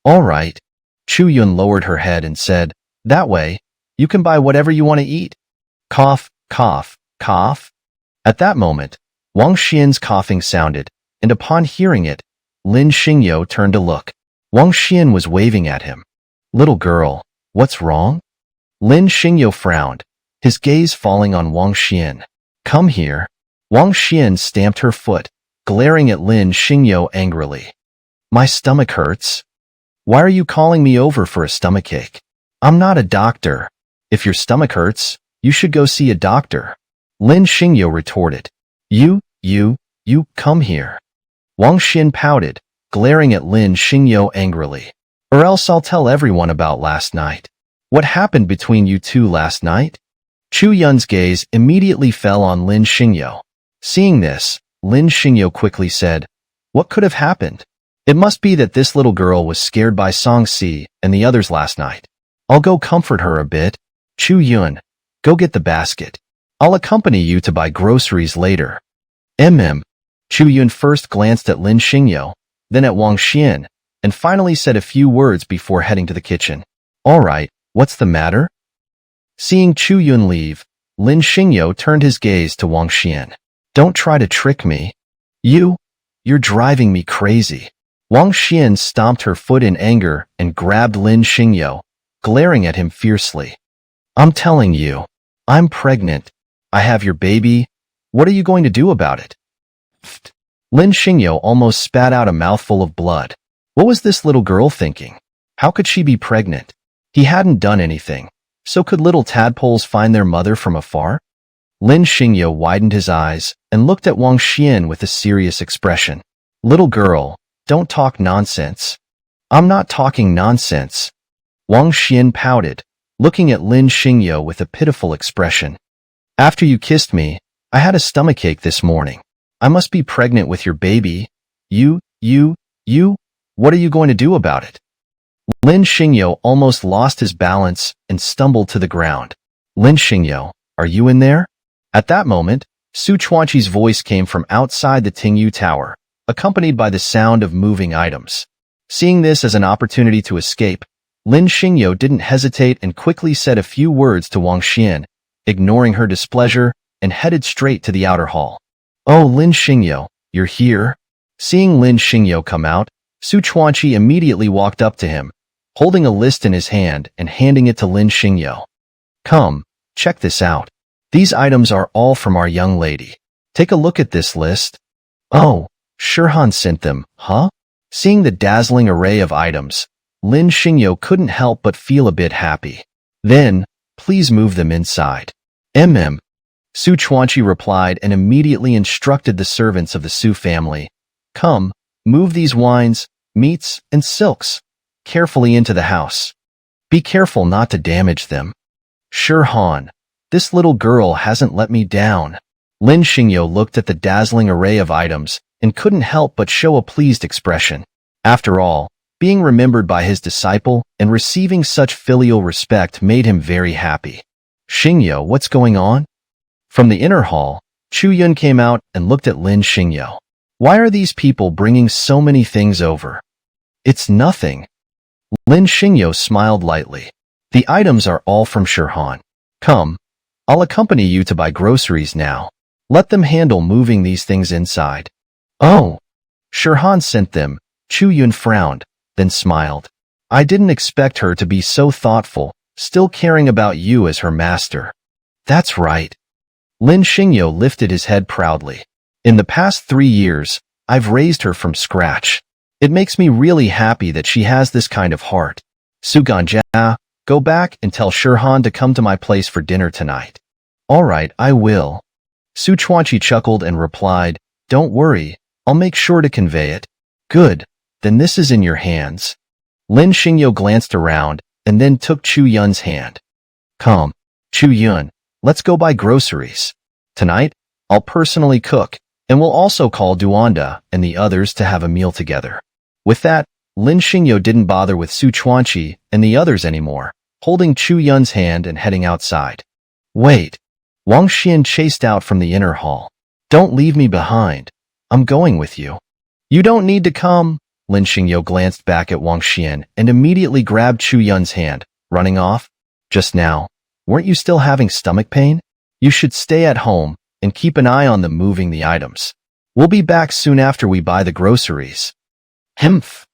All right. Chu Yun lowered her head and said, that way, you can buy whatever you want to eat. Cough, cough, cough. At that moment, Wang Xian's coughing sounded, and upon hearing it, Lin Xingyo turned to look. Wang Xian was waving at him. Little girl, what's wrong? Lin Xingyo frowned, his gaze falling on Wang Xian. Come here. Wang Xian stamped her foot, glaring at Lin Xingyo angrily. My stomach hurts. Why are you calling me over for a stomachache? I'm not a doctor. If your stomach hurts, you should go see a doctor. Lin Xingyo retorted. You, come here. Wang Xian pouted, glaring at Lin Xingyo angrily. Or else I'll tell everyone about last night. What happened between you two last night? Chu Yun's gaze immediately fell on Lin Xingyo. Seeing this, Lin Xingyo quickly said, what could have happened? It must be that this little girl was scared by Song-si and the others last night. I'll go comfort her a bit. Chu Yun, go get the basket. I'll accompany you to buy groceries later. Chu Yun first glanced at Lin Xingyo, then at Wang Xian, and finally said a few words before heading to the kitchen. All right, what's the matter? Seeing Chu Yun leave, Lin Xingyo turned his gaze to Wang Xian. Don't try to trick me. You're driving me crazy. Wang Xian stomped her foot in anger and grabbed Lin Xingyo, glaring at him fiercely. I'm telling you, I'm pregnant. I have your baby. What are you going to do about it? Lin Xingyo almost spat out a mouthful of blood. What was this little girl thinking? How could she be pregnant? He hadn't done anything, so could little tadpoles find their mother from afar? Lin Xingyo widened his eyes and looked at Wang Xian with a serious expression. Little girl, don't talk nonsense. I'm not talking nonsense. Wang Xian pouted, looking at Lin Xingyo with a pitiful expression. After you kissed me, I had a stomachache this morning. I must be pregnant with your baby. What are you going to do about it? Lin Xingyo almost lost his balance and stumbled to the ground. Lin Xingyo, are you in there? At that moment, Su Chuanqi's voice came from outside the Tingyu Tower, accompanied by the sound of moving items. Seeing this as an opportunity to escape, Lin Xingyo didn't hesitate and quickly said a few words to Wang Xian, ignoring her displeasure, and headed straight to the outer hall. Oh, Lin Xingyo, you're here? Seeing Lin Xingyo come out, Su Chuanqi immediately walked up to him, holding a list in his hand and handing it to Lin Xingyo. Come, check this out. These items are all from our young lady. Take a look at this list. Oh, Shirhan sent them, huh? Seeing the dazzling array of items, Lin Xingyo couldn't help but feel a bit happy. Then, please move them inside. Su Chuanqi replied and immediately instructed the servants of the Su family. Come, move these wines, meats, and silks carefully into the house. Be careful not to damage them. Shirhan, this little girl hasn't let me down. Lin Xingyo looked at the dazzling array of items and couldn't help but show a pleased expression. After all, being remembered by his disciple and receiving such filial respect made him very happy. Xingyo, what's going on? From the inner hall, Chu Yun came out and looked at Lin Xingyo. Why are these people bringing so many things over? It's nothing. Lin Xingyo smiled lightly. The items are all from Shirhan. Come, I'll accompany you to buy groceries now. Let them handle moving these things inside. Oh, Shirhan sent them. Chu Yun frowned, then smiled. I didn't expect her to be so thoughtful, still caring about you as her master. That's right. Lin Xingyo lifted his head proudly. In the past 3 years, I've raised her from scratch. It makes me really happy that she has this kind of heart. Su Ganjia, go back and tell Shirhan to come to my place for dinner tonight. All right, I will. Su Chuanqi chuckled and replied, Don't worry, I'll make sure to convey it. Good, then this is in your hands. Lin Xingyo glanced around and then took Chu Yun's hand. Come, Chu Yun, let's go buy groceries. Tonight, I'll personally cook, and we'll also call Duanda and the others to have a meal together. With that, Lin Xingyo didn't bother with Su Chuanqi and the others anymore, holding Chu Yun's hand and heading outside. Wait. Wang Xian chased out from the inner hall. Don't leave me behind. I'm going with you. You don't need to come. Lin Xingyo glanced back at Wang Xian and immediately grabbed Chu Yun's hand, running off. Just now, weren't you still having stomach pain? You should stay at home and keep an eye on them moving the items. We'll be back soon after we buy the groceries. Humph.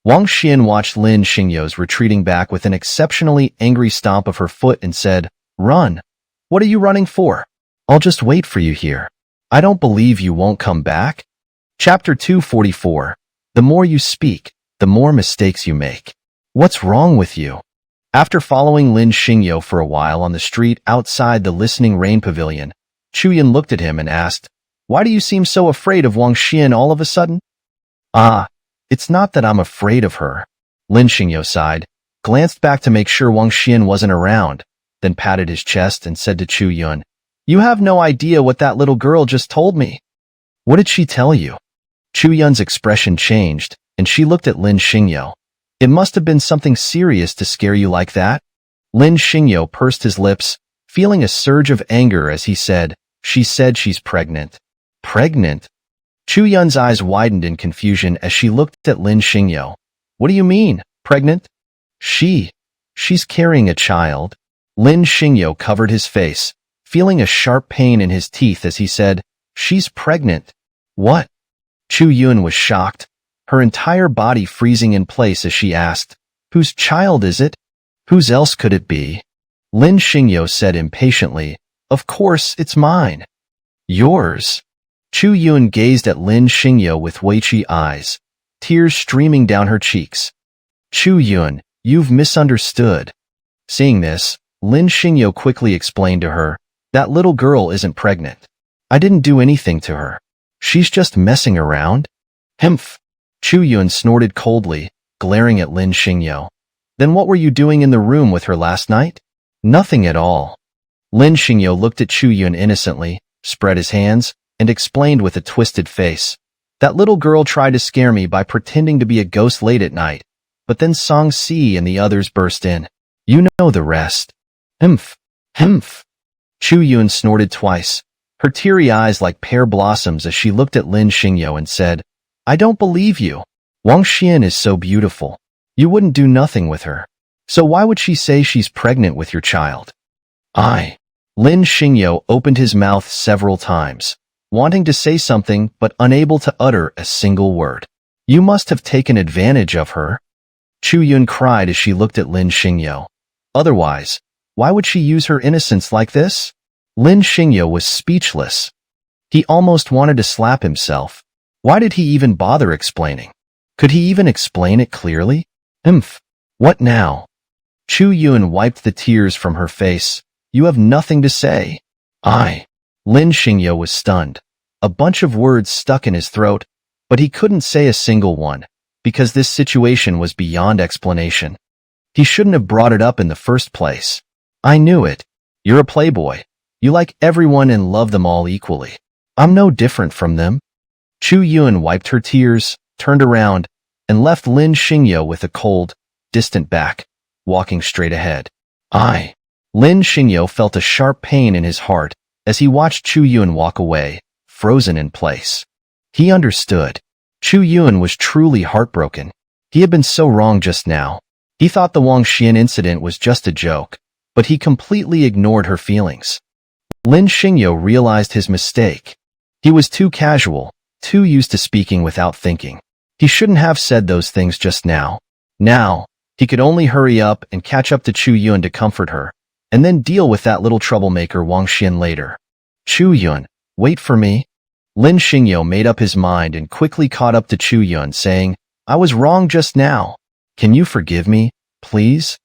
Wang Xian watched Lin Xingyo's retreating back with an exceptionally angry stomp of her foot and said, Run. What are you running for? I'll just wait for you here. I don't believe you won't come back. Chapter 244. The more you speak, the more mistakes you make. What's wrong with you? After following Lin Xingyo for a while on the street outside the Listening Rain Pavilion, Chu Yun looked at him and asked, Why do you seem so afraid of Wang Xian all of a sudden? Ah, it's not that I'm afraid of her. Lin Xingyo sighed, glanced back to make sure Wang Xian wasn't around, then patted his chest and said to Chu Yun, You have no idea what that little girl just told me. What did she tell you? Chu Yun's expression changed, and she looked at Lin Xingyo. It must have been something serious to scare you like that. Lin Xingyo pursed his lips, feeling a surge of anger as he said, She said she's pregnant. Pregnant? Chu Yun's eyes widened in confusion as she looked at Lin Xingyo. What do you mean, pregnant? She's carrying a child. Lin Xingyo covered his face, feeling a sharp pain in his teeth as he said, She's pregnant. What? Chu Yun was shocked, her entire body freezing in place as she asked, Whose child is it? Whose else could it be? Lin Xingyo said impatiently, Of course, it's mine. Yours? Chu Yun gazed at Lin Xingyo with weighty eyes, tears streaming down her cheeks. Chu Yun, you've misunderstood. Seeing this, Lin Xingyo quickly explained to her, That little girl isn't pregnant. I didn't do anything to her. She's just messing around. Humph. Chu Yun snorted coldly, glaring at Lin Xingyo. Then what were you doing in the room with her last night? Nothing at all. Lin Xingyo looked at Chu Yun innocently, spread his hands, and explained with a twisted face. That little girl tried to scare me by pretending to be a ghost late at night, but then Song Si and the others burst in. You know the rest. Humph. Humph. Chu Yun snorted twice, her teary eyes like pear blossoms as she looked at Lin Xingyo and said, I don't believe you. Wang Xian is so beautiful. You wouldn't do nothing with her. So why would she say she's pregnant with your child? Lin Xingyo opened his mouth several times, wanting to say something but unable to utter a single word. You must have taken advantage of her. Chu Yun cried as she looked at Lin Xingyo. Otherwise, why would she use her innocence like this? Lin Xingyo was speechless. He almost wanted to slap himself. Why did he even bother explaining? Could he even explain it clearly? What now? Chu Yun wiped the tears from her face. You have nothing to say. Lin Xingyo was stunned. A bunch of words stuck in his throat, but he couldn't say a single one, because this situation was beyond explanation. He shouldn't have brought it up in the first place. I knew it. You're a playboy. You like everyone and love them all equally. I'm no different from them. Chu Yun wiped her tears, turned around, and left Lin Xingyo with a cold, distant back, walking straight ahead. Lin Xingyo felt a sharp pain in his heart as he watched Chu Yun walk away, frozen in place. He understood. Chu Yun was truly heartbroken. He had been so wrong just now. He thought the Wang Xian incident was just a joke, but he completely ignored her feelings. Lin Xingyo realized his mistake. He was too casual, too used to speaking without thinking. He shouldn't have said those things just now. Now, he could only hurry up and catch up to Chu Yun to comfort her, and then deal with that little troublemaker Wang Xian later. Chu Yun, wait for me. Lin Xingyo made up his mind and quickly caught up to Chu Yun, saying, I was wrong just now. Can you forgive me, please?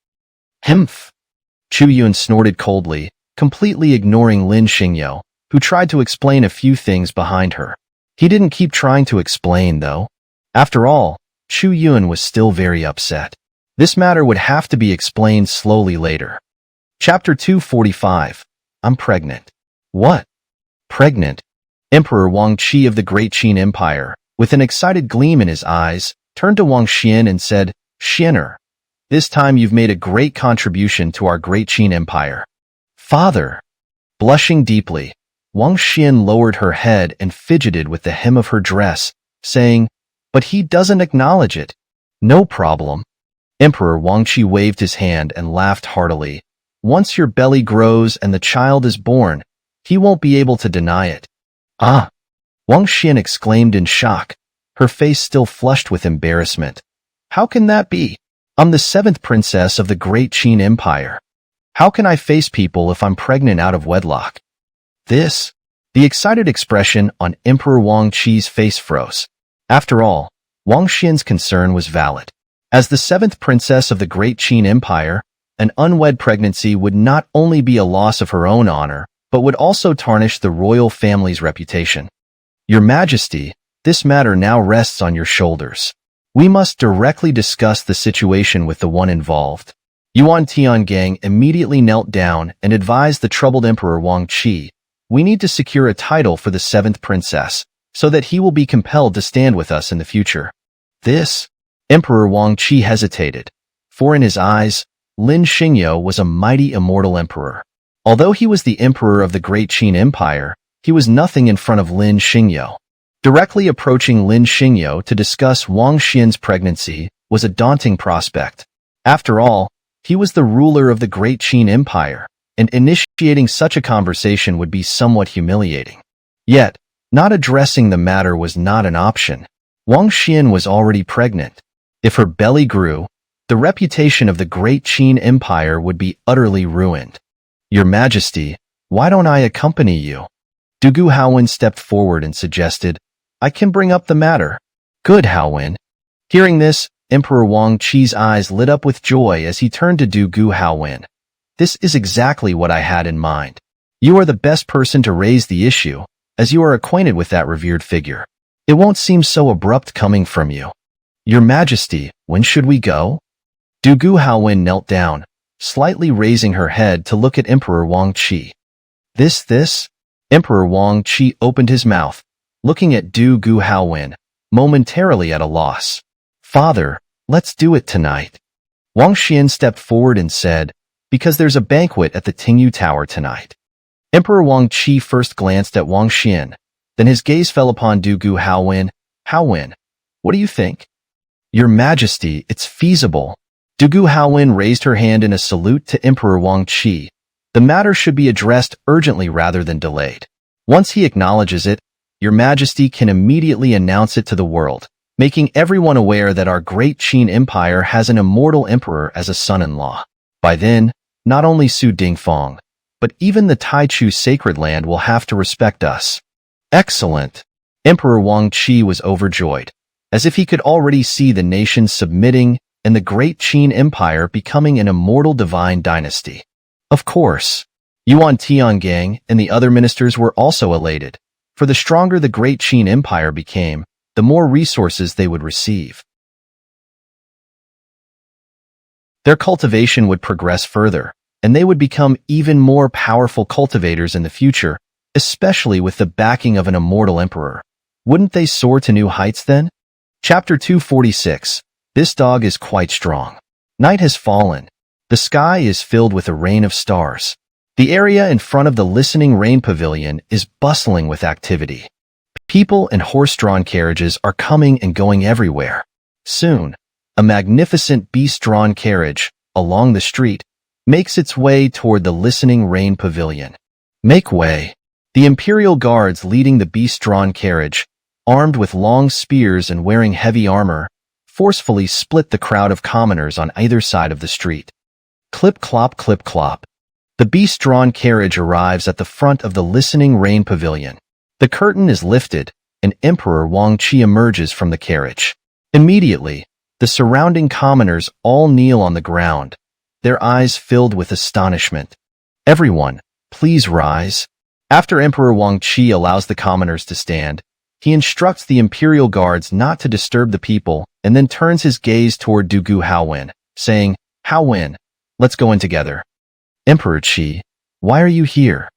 Chu Yun snorted coldly, completely ignoring Lin Xingyo, who tried to explain a few things behind her. He didn't keep trying to explain, though. After all, Chu Yun was still very upset. This matter would have to be explained slowly later. Chapter 245. I'm pregnant. What? Pregnant? Emperor Wang Qi of the Great Qin Empire, with an excited gleam in his eyes, turned to Wang Xian and said, Xianer, this time you've made a great contribution to our Great Qin Empire. Father. Blushing deeply, Wang Xian lowered her head and fidgeted with the hem of her dress, saying, But he doesn't acknowledge it. No problem. Emperor Wang Qi waved his hand and laughed heartily. Once your belly grows and the child is born, he won't be able to deny it. Wang Xian exclaimed in shock, her face still flushed with embarrassment. How can that be? I'm the 7th princess of the Great Qin Empire. How can I face people if I'm pregnant out of wedlock? The excited expression on Emperor Wang Qi's face froze. After all, Wang Xian's concern was valid. As the 7th princess of the Great Qin Empire, an unwed pregnancy would not only be a loss of her own honor, but would also tarnish the royal family's reputation. Your Majesty, this matter now rests on your shoulders. We must directly discuss the situation with the one involved. Yuan Tiangang immediately knelt down and advised the troubled Emperor Wang Qi, we need to secure a title for the 7th princess, so that he will be compelled to stand with us in the future. Emperor Wang Qi hesitated, for in his eyes, Lin Xingyo was a mighty immortal emperor. Although he was the emperor of the Great Qin Empire, he was nothing in front of Lin Xingyo. Directly approaching Lin Xingyo to discuss Wang Xian's pregnancy was a daunting prospect. After all, he was the ruler of the Great Qin Empire, and initiating such a conversation would be somewhat humiliating. Yet, not addressing the matter was not an option. Wang Xian was already pregnant. If her belly grew, the reputation of the Great Qin Empire would be utterly ruined. Your Majesty, why don't I accompany you? Dugu Haowen stepped forward and suggested, I can bring up the matter. Good, Haowen. Hearing this, Emperor Wang Qi's eyes lit up with joy as he turned to Dugu Haowen. This is exactly what I had in mind. You are the best person to raise the issue, as you are acquainted with that revered figure. It won't seem so abrupt coming from you. Your Majesty, when should we go? Dugu Haowen knelt down, slightly raising her head to look at Emperor Wang Qi. Emperor Wang Qi opened his mouth, looking at Dugu Haowen, momentarily at a loss. Father, let's do it tonight. Wang Xian stepped forward and said, because there's a banquet at the Tingyu Tower tonight. Emperor Wang Qi first glanced at Wang Xian, then his gaze fell upon Dugu Haowen. Haowen, what do you think? Your Majesty, it's feasible. Dugu Haowen raised her hand in a salute to Emperor Wang Qi. The matter should be addressed urgently rather than delayed. Once he acknowledges it, Your Majesty can immediately announce it to the world, making everyone aware that our great Qin Empire has an immortal emperor as a son-in-law. By then, not only Su Dingfeng, but even the Taichu sacred land will have to respect us. Excellent! Emperor Wang Qi was overjoyed, as if he could already see the nation submitting and the great Qin Empire becoming an immortal divine dynasty. Of course, Yuan Tiangang and the other ministers were also elated, for the stronger the great Qin Empire became, the more resources they would receive. Their cultivation would progress further, and they would become even more powerful cultivators in the future, especially with the backing of an immortal emperor. Wouldn't they soar to new heights then? Chapter 246. This dog is quite strong. Night has fallen. The sky is filled with a rain of stars. The area in front of the Listening Rain Pavilion is bustling with activity. People and horse-drawn carriages are coming and going everywhere. Soon, a magnificent beast-drawn carriage, along the street, makes its way toward the Listening Rain Pavilion. Make way. The Imperial Guards leading the beast-drawn carriage, armed with long spears and wearing heavy armor, forcefully split the crowd of commoners on either side of the street. Clip-clop, clip-clop. The beast-drawn carriage arrives at the front of the Listening Rain Pavilion. The curtain is lifted, and Emperor Wang Qi emerges from the carriage. Immediately, the surrounding commoners all kneel on the ground, their eyes filled with astonishment. Everyone, please rise. After Emperor Wang Qi allows the commoners to stand, he instructs the Imperial Guards not to disturb the people and then turns his gaze toward Dugu Haowen, saying, Haowen, let's go in together. Emperor Qi, why are you here?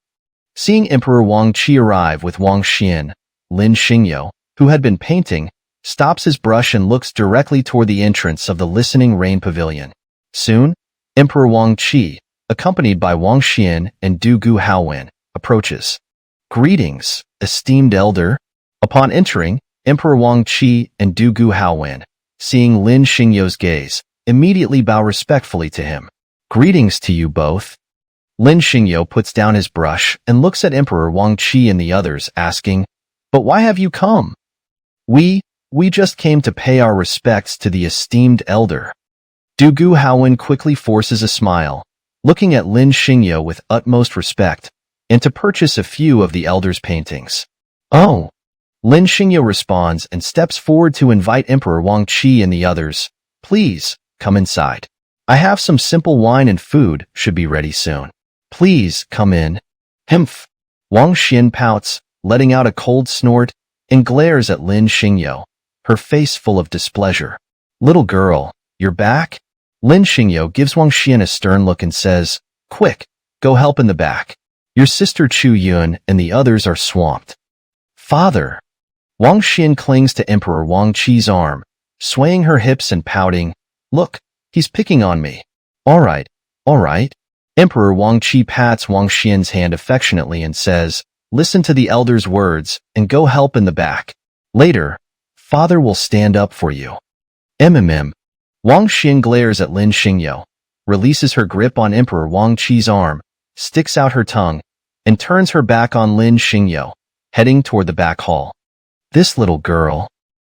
Seeing Emperor Wang Qi arrive with Wang Xian, Lin Xingyo, who had been painting, stops his brush and looks directly toward the entrance of the Listening Rain Pavilion. Soon, Emperor Wang Qi, accompanied by Wang Xian and Dugu Haowen, approaches. Greetings, esteemed elder. Upon entering, Emperor Wang Qi and Dugu Haowen, seeing Lin Xingyo's gaze, immediately bow respectfully to him. Greetings to you both. Lin Xingyo puts down his brush and looks at Emperor Wang Qi and the others, asking, But why have you come? We just came to pay our respects to the esteemed elder. Dugu Haowen quickly forces a smile, looking at Lin Xingyo with utmost respect, and to purchase a few of the elder's paintings. Oh! Lin Xingyo responds and steps forward to invite Emperor Wang Qi and the others. Please, come inside. I have some simple wine and food should be ready soon. Please, come in. Humph. Wang Xian pouts, letting out a cold snort, and glares at Lin Xingyo, her face full of displeasure. Little girl, you're back? Lin Xingyo gives Wang Xian a stern look and says, Quick, go help in the back. Your sister Chu Yun and the others are swamped. Father. Wang Xian clings to Emperor Wang Qi's arm, swaying her hips and pouting, Look, he's picking on me. All right. Emperor Wang Qi pats Wang Xian's hand affectionately and says, Listen to the elder's words and go help in the back. Later, Father will stand up for you. Wang Xian glares at Lin Xingyo, releases her grip on Emperor Wang Qi's arm, sticks out her tongue, and turns her back on Lin Xingyo, heading toward the back hall. This little girl.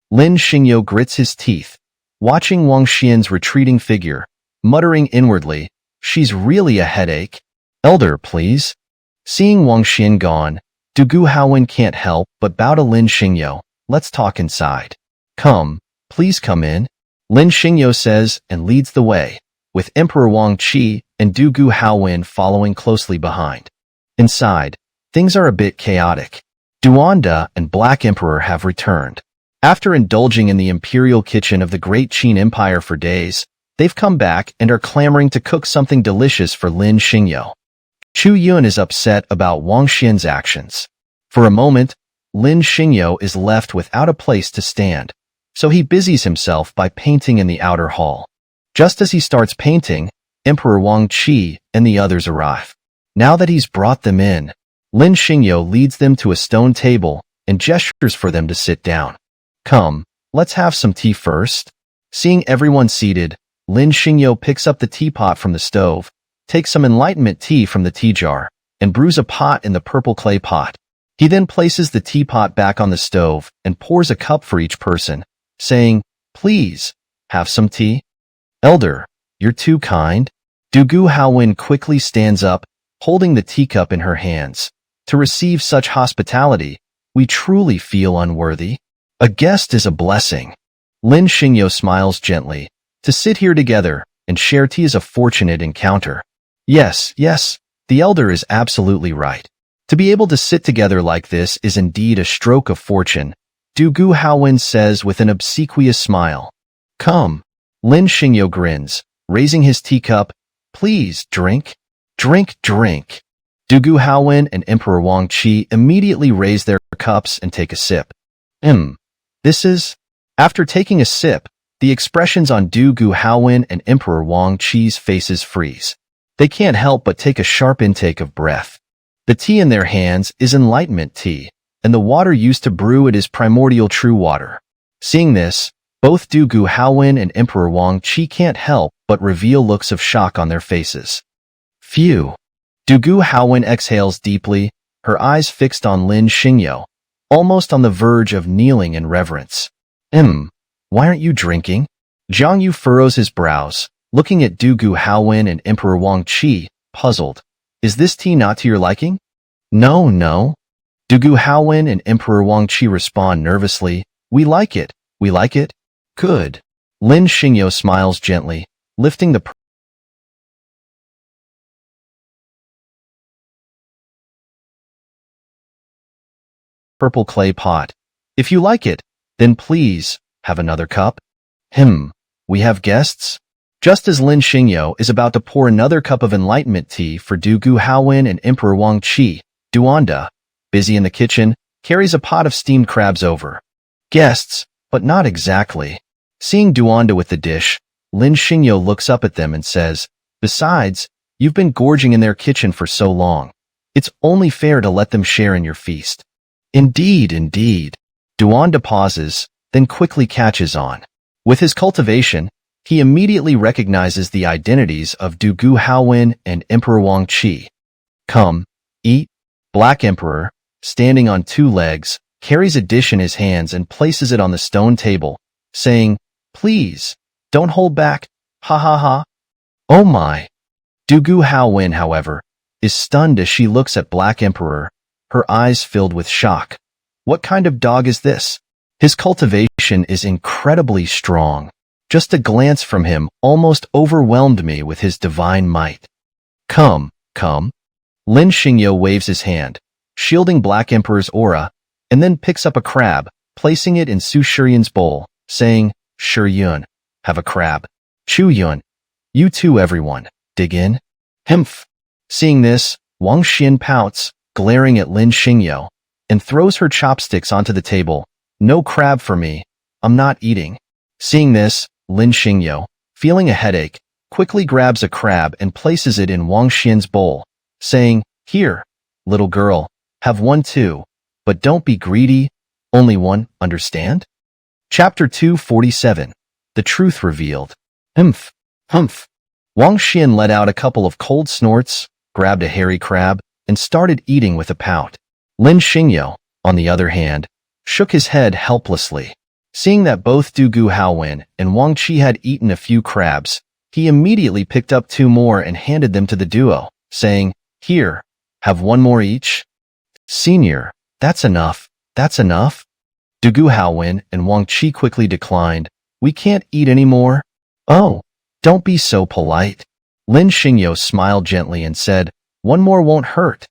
Lin Xingyo grits his teeth, watching Wang Xian's retreating figure, muttering inwardly, She's really a headache. Elder, please. Seeing Wang Xian gone, Dugu Haowen can't help but bow to Lin Xingyo. Let's talk inside. Come, please come in. Lin Xingyo says and leads the way, with Emperor Wang Qi and Dugu Haowen following closely behind. Inside, things are a bit chaotic. Duanda and Black Emperor have returned. After indulging in the imperial kitchen of the Great Qin Empire for days, they've come back and are clamoring to cook something delicious for Lin Xingyo. Chu Yun is upset about Wang Xian's actions. For a moment, Lin Xingyo is left without a place to stand, so he busies himself by painting in the outer hall. Just as he starts painting, Emperor Wang Qi, and the others arrive. Now that he's brought them in, Lin Xingyo leads them to a stone table and gestures for them to sit down. Come, let's have some tea first. Seeing everyone seated, Lin Xingyo picks up the teapot from the stove, takes some enlightenment tea from the tea jar, and brews a pot in the purple clay pot. He then places the teapot back on the stove and pours a cup for each person, saying, "Please, have some tea." "Elder, you're too kind." Dugu Haowen quickly stands up, holding the teacup in her hands. To receive such hospitality, we truly feel unworthy. A guest is a blessing. Lin Xingyo smiles gently. To sit here together and share tea is a fortunate encounter. Yes, the elder is absolutely right. To be able to sit together like this is indeed a stroke of fortune, Dugu Haowen says with an obsequious smile. Come. Lin Xingyo grins, raising his teacup. Please, drink. Drink. Dugu Haowen and Emperor Wang Qi immediately raise their cups and take a sip. This is... After taking a sip, the expressions on Dugu Haowen and Emperor Wang Qi's faces freeze. They can't help but take a sharp intake of breath. The tea in their hands is enlightenment tea, and the water used to brew it is primordial true water. Seeing this, both Dugu Haowen and Emperor Wang Qi can't help but reveal looks of shock on their faces. Phew. Dugu Haowen exhales deeply, her eyes fixed on Lin Xingyo, almost on the verge of kneeling in reverence. Why aren't you drinking? Zhang Yu furrows his brows, looking at Dugu Haowen and Emperor Wang Qi, puzzled. Is this tea not to your liking? No. Dugu Haowen and Emperor Wang Qi respond nervously. We like it. Good. Lin Xingyo smiles gently, lifting the purple clay pot. If you like it, then please, have another cup. We have guests? Just as Lin Xingyo is about to pour another cup of enlightenment tea for Dugu Haowen and Emperor Wang Qi, Duanda, busy in the kitchen, carries a pot of steamed crabs over. Guests, but not exactly. Seeing Duanda with the dish, Lin Xingyo looks up at them and says, Besides, you've been gorging in their kitchen for so long. It's only fair to let them share in your feast. Indeed. Duanda pauses, then quickly catches on. With his cultivation, he immediately recognizes the identities of Dugu Haowen and Emperor Wang Qi. Come, eat. Black Emperor, standing on two legs, carries a dish in his hands and places it on the stone table, saying, Please, don't hold back, ha. Oh my. Dugu Haowen, however, is stunned as she looks at Black Emperor, her eyes filled with shock. What kind of dog is this? His cultivation is incredibly strong. Just a glance from him almost overwhelmed me with his divine might. Come. Lin Xingyo waves his hand, shielding Black Emperor's aura, and then picks up a crab, placing it in Su Shiyun's bowl, saying, Shiyun, have a crab. Chu Yun, you too everyone, dig in. Seeing this, Wang Xian pouts, glaring at Lin Xingyo, and throws her chopsticks onto the table. No crab for me. I'm not eating. Seeing this, Lin Xingyo, feeling a headache, quickly grabs a crab and places it in Wang Xian's bowl, saying, Here, little girl, have one too, but don't be greedy, only one, understand? Chapter 247, The Truth Revealed. Humph. Wang Xian let out a couple of cold snorts, grabbed a hairy crab, and started eating with a pout. Lin Xingyo, on the other hand, shook his head helplessly. Seeing that both Dugu Haowen and Wang Qi had eaten a few crabs, he immediately picked up two more and handed them to the duo, saying, Here, have one more each. Senior, that's enough. Dugu Haowen and Wang Qi quickly declined. We can't eat any more. Oh, don't be so polite. Lin Xingyo smiled gently and said, One more won't hurt.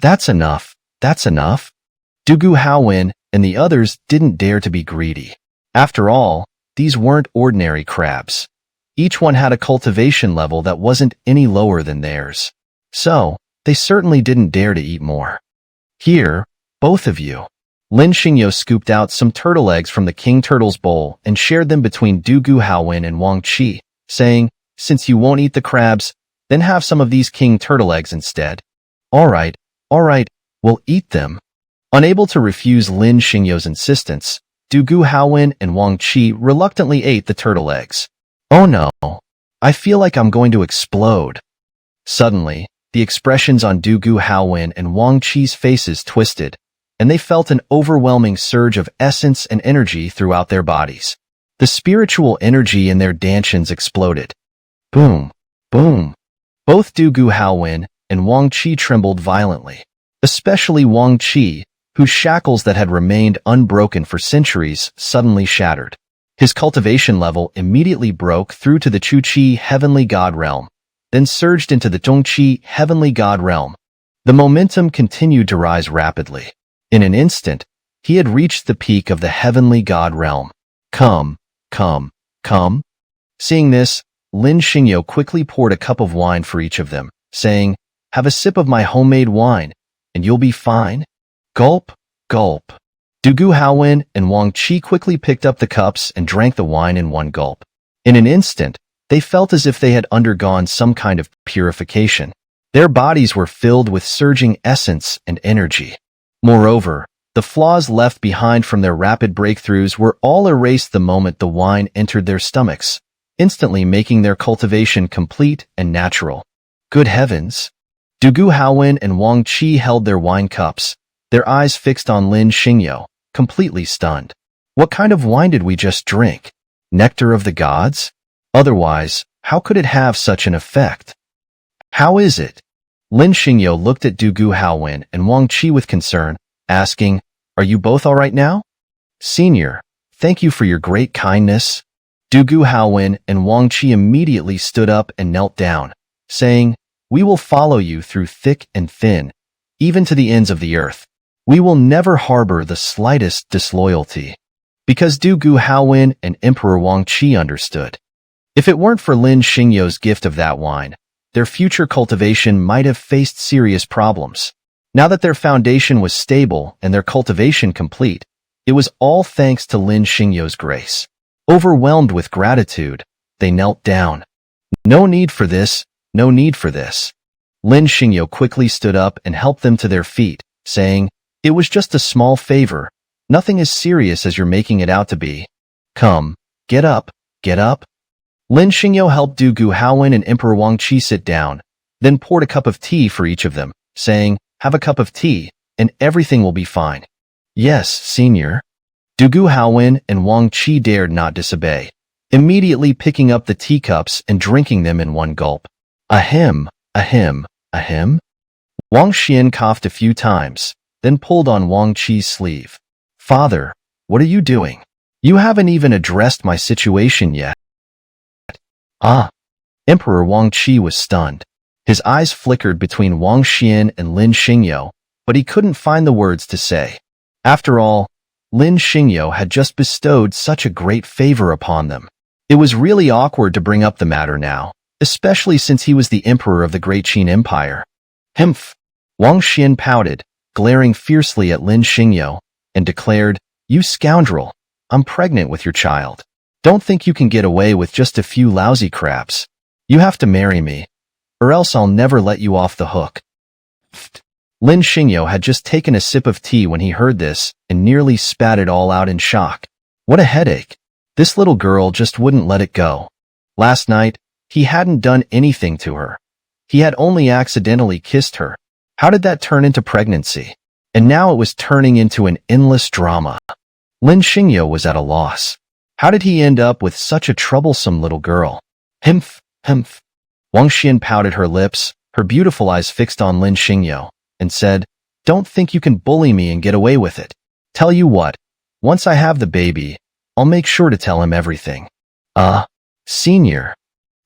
That's enough. Dugu Haowen and the others didn't dare to be greedy. After all, these weren't ordinary crabs. Each one had a cultivation level that wasn't any lower than theirs. So, they certainly didn't dare to eat more. Here, both of you. Lin Xingyo scooped out some turtle eggs from the king turtle's bowl and shared them between Dugu Haowen and Wang Qi, saying, Since you won't eat the crabs, then have some of these king turtle eggs instead. All right, we'll eat them. Unable to refuse Lin Xingyo's insistence, Du Gu Haowen and Wang Qi reluctantly ate the turtle eggs. Oh no, I feel like I'm going to explode. Suddenly, the expressions on Du Gu Haowen and Wang Qi's faces twisted, and they felt an overwhelming surge of essence and energy throughout their bodies. The spiritual energy in their dantians exploded. Boom, boom. Both Du Gu Haowen and Wang Qi trembled violently, especially Wang Qi, whose shackles that had remained unbroken for centuries suddenly shattered. His cultivation level immediately broke through to the Chu-Chi heavenly god realm, then surged into the Tong-Chi heavenly god realm. The momentum continued to rise rapidly. In an instant, he had reached the peak of the heavenly god realm. Come. Seeing this, Lin Xingyo quickly poured a cup of wine for each of them, saying, "Have a sip of my homemade wine, and you'll be fine." Gulp, gulp. Du Gu Haowen and Wang Qi quickly picked up the cups and drank the wine in one gulp. In an instant, they felt as if they had undergone some kind of purification. Their bodies were filled with surging essence and energy. Moreover, the flaws left behind from their rapid breakthroughs were all erased the moment the wine entered their stomachs, instantly making their cultivation complete and natural. Good heavens! Du Gu Haowen and Wang Qi held their wine cups, their eyes fixed on Lin Xingyo, completely stunned. What kind of wine did we just drink? Nectar of the gods? Otherwise, how could it have such an effect? How is it? Lin Xingyo looked at Du Gu Haowen and Wang Qi with concern, asking, "Are you both all right now?" "Senior, thank you for your great kindness." Du Gu Haowen and Wang Qi immediately stood up and knelt down, saying, "We will follow you through thick and thin, even to the ends of the earth. We will never harbor the slightest disloyalty." Because Du Gu Haowen and Emperor Wang Qi understood. If it weren't for Lin Xingyo's gift of that wine, their future cultivation might have faced serious problems. Now that their foundation was stable and their cultivation complete, it was all thanks to Lin Xingyo's grace. Overwhelmed with gratitude, they knelt down. No need for this, no need for this. Lin Xingyo quickly stood up and helped them to their feet, saying, "It was just a small favor, nothing as serious as you're making it out to be. Come, get up, get up." Lin Xingyo helped Du Gu Haowen and Emperor Wang Qi sit down, then poured a cup of tea for each of them, saying, "Have a cup of tea, and everything will be fine." "Yes, senior." Du Gu Haowen and Wang Qi dared not disobey, immediately picking up the teacups and drinking them in one gulp. Ahem, ahem, ahem. Wang Xian coughed a few times, then pulled on Wang Qi's sleeve. "Father, what are you doing? You haven't even addressed my situation yet." "Ah." Emperor Wang Qi was stunned. His eyes flickered between Wang Xian and Lin Xingyo, but he couldn't find the words to say. After all, Lin Xingyo had just bestowed such a great favor upon them. It was really awkward to bring up the matter now, especially since he was the emperor of the Great Qin Empire. "Humph." Wang Xian pouted, glaring fiercely at Lin Xingyo, and declared, "You scoundrel, I'm pregnant with your child. Don't think you can get away with just a few lousy crabs. You have to marry me, or else I'll never let you off the hook." Lin Xingyo had just taken a sip of tea when he heard this and nearly spat it all out in shock. What a headache. This little girl just wouldn't let it go. Last night, he hadn't done anything to her. He had only accidentally kissed her. How did that turn into pregnancy? And now it was turning into an endless drama. Lin Xingyo was at a loss. How did he end up with such a troublesome little girl? Humph, humph. Wang Xian pouted her lips, her beautiful eyes fixed on Lin Xingyo, and said, "Don't think you can bully me and get away with it. Tell you what, once I have the baby, I'll make sure to tell him everything." Senior.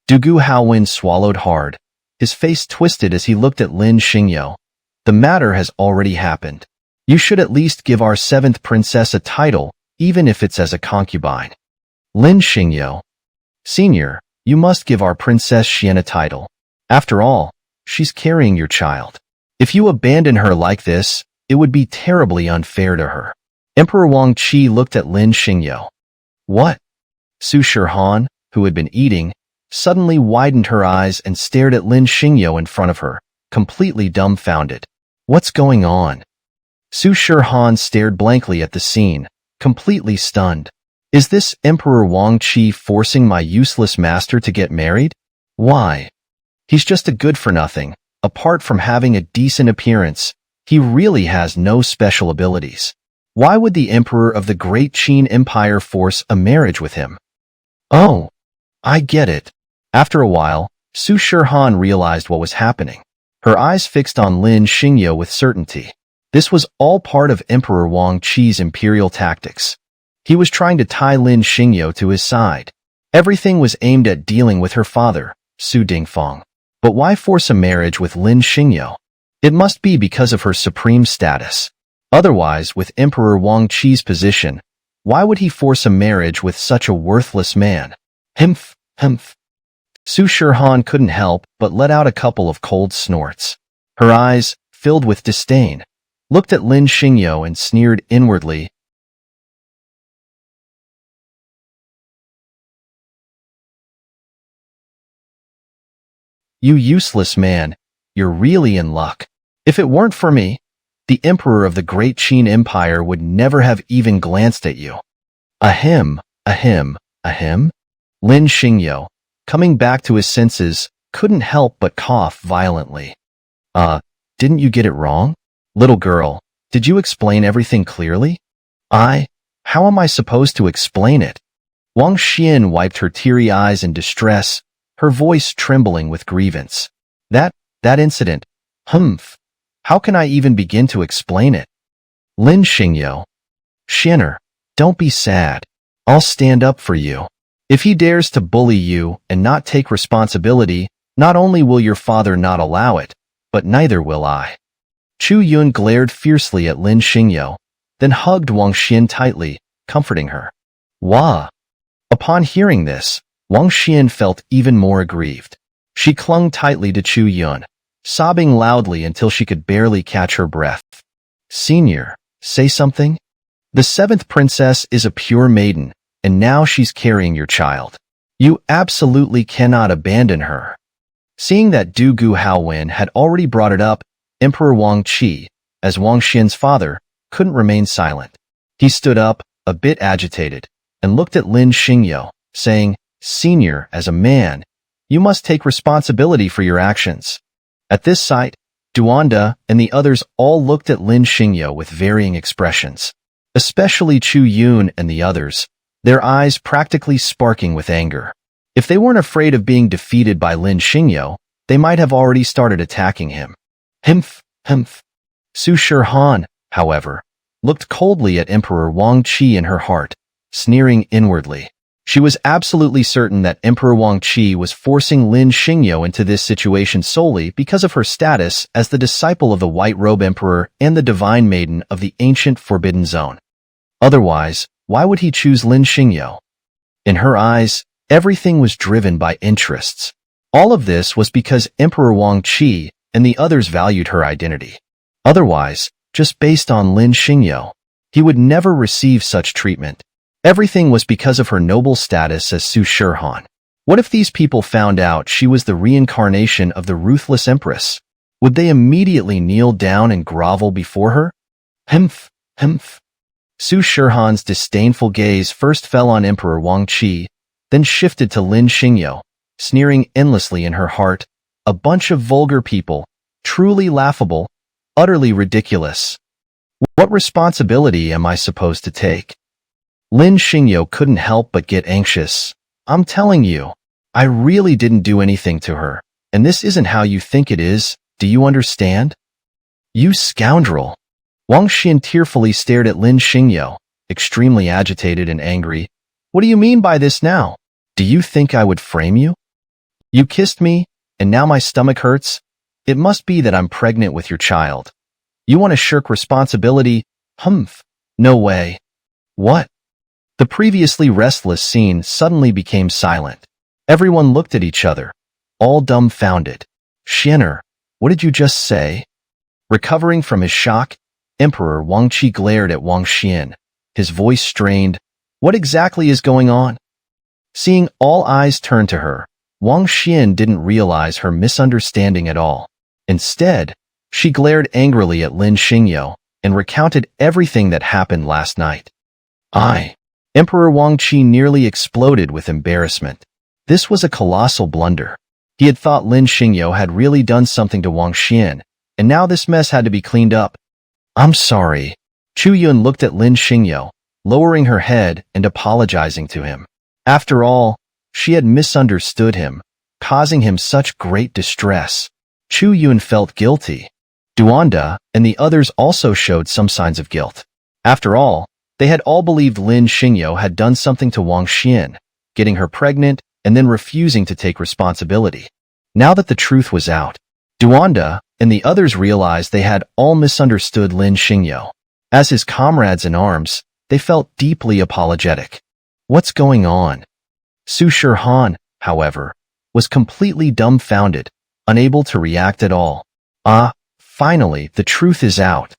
Du Gu Haowen swallowed hard. His face twisted as he looked at Lin Xingyo. "The matter has already happened. You should at least give our 7th princess a title, even if it's as a concubine." Lin Xingyo. "Senior, you must give our Princess Xian a title. After all, she's carrying your child. If you abandon her like this, it would be terribly unfair to her." Emperor Wang Qi looked at Lin Xingyo. "What?" Su Shihan, who had been eating, suddenly widened her eyes and stared at Lin Xingyo in front of her, completely dumbfounded. What's going on? Su Shihan stared blankly at the scene, completely stunned. Is this Emperor Wang Qi forcing my useless master to get married? Why? He's just a good-for-nothing. Apart from having a decent appearance, he really has no special abilities. Why would the Emperor of the Great Qin Empire force a marriage with him? Oh, I get it. After a while, Su Shihan realized what was happening. Her eyes fixed on Lin Xingyo with certainty. This was all part of Emperor Wang Qi's imperial tactics. He was trying to tie Lin Xingyo to his side. Everything was aimed at dealing with her father, Su Dingfeng. But why force a marriage with Lin Xingyo? It must be because of her supreme status. Otherwise, with Emperor Wang Qi's position, why would he force a marriage with such a worthless man? Humph. Su Shihan couldn't help but let out a couple of cold snorts. Her eyes, filled with disdain, looked at Lin Xingyo and sneered inwardly. You useless man, you're really in luck. If it weren't for me, the Emperor of the Great Qin Empire would never have even glanced at you. Ahem. Lin Xingyo, coming back to his senses, couldn't help but cough violently. Didn't you get it wrong? Little girl, did you explain everything clearly? How am I supposed to explain it? Wang Xian wiped her teary eyes in distress, her voice trembling with grievance. That incident, humph. How can I even begin to explain it? Lin Xingyo. Xianer, don't be sad. I'll stand up for you. If he dares to bully you and not take responsibility, not only will your father not allow it, but neither will I. Chu Yun glared fiercely at Lin Xingyo, then hugged Wang Xian tightly, comforting her. Wah! Upon hearing this, Wang Xian felt even more aggrieved. She clung tightly to Chu Yun, sobbing loudly until she could barely catch her breath. Senior, say something? The seventh princess is a pure maiden, and now she's carrying your child. You absolutely cannot abandon her. Seeing that Du Gu Haowen had already brought it up, Emperor Wang Qi, as Wang Xian's father, couldn't remain silent. He stood up, a bit agitated, and looked at Lin Xingyo, saying, Senior, as a man, you must take responsibility for your actions. At this sight, Duanda and the others all looked at Lin Xingyo with varying expressions. Especially Chu Yun and the others, their eyes practically sparking with anger. If they weren't afraid of being defeated by Lin Xingyo, they might have already started attacking him. Humph. Su Shihan, however, looked coldly at Emperor Wang Qi in her heart, sneering inwardly. She was absolutely certain that Emperor Wang Qi was forcing Lin Xingyo into this situation solely because of her status as the disciple of the White Robe Emperor and the Divine Maiden of the ancient Forbidden Zone. Otherwise, why would he choose Lin Xingyo? In her eyes, everything was driven by interests. All of this was because Emperor Wang Qi and the others valued her identity. Otherwise, just based on Lin Xingyo, he would never receive such treatment. Everything was because of her noble status as Su Shihan. What if these people found out she was the reincarnation of the ruthless empress? Would they immediately kneel down and grovel before her? Humph. Su Shihan's disdainful gaze first fell on Emperor Wang Qi, then shifted to Lin Xingyo, sneering endlessly in her heart, a bunch of vulgar people, truly laughable, utterly ridiculous. What responsibility am I supposed to take? Lin Xingyo couldn't help but get anxious. I'm telling you, I really didn't do anything to her, and this isn't how you think it is, do you understand? You scoundrel! Wang Xian tearfully stared at Lin Xingyo, extremely agitated and angry. What do you mean by this now? Do you think I would frame you? You kissed me, and now my stomach hurts? It must be that I'm pregnant with your child. You want to shirk responsibility? Humph. No way. What? The previously restless scene suddenly became silent. Everyone looked at each other, all dumbfounded. Xianer, what did you just say? Recovering from his shock, Emperor Wang Qi glared at Wang Xian, his voice strained. What exactly is going on? Seeing all eyes turn to her, Wang Xian didn't realize her misunderstanding at all. Instead, she glared angrily at Lin Xingyo and recounted everything that happened last night. Emperor Wang Qi nearly exploded with embarrassment. This was a colossal blunder. He had thought Lin Xingyo had really done something to Wang Xian, and now this mess had to be cleaned up. I'm sorry. Chu Yun looked at Lin Xingyo, lowering her head and apologizing to him. After all, she had misunderstood him, causing him such great distress. Chu Yun felt guilty. Duanda and the others also showed some signs of guilt. After all, they had all believed Lin Xingyo had done something to Wang Xian, getting her pregnant and then refusing to take responsibility. Now that the truth was out, Duanda and the others realized they had all misunderstood Lin Xingyo. As his comrades in arms, they felt deeply apologetic. What's going on? Su Shihan, however, was completely dumbfounded, unable to react at all. Finally, the truth is out.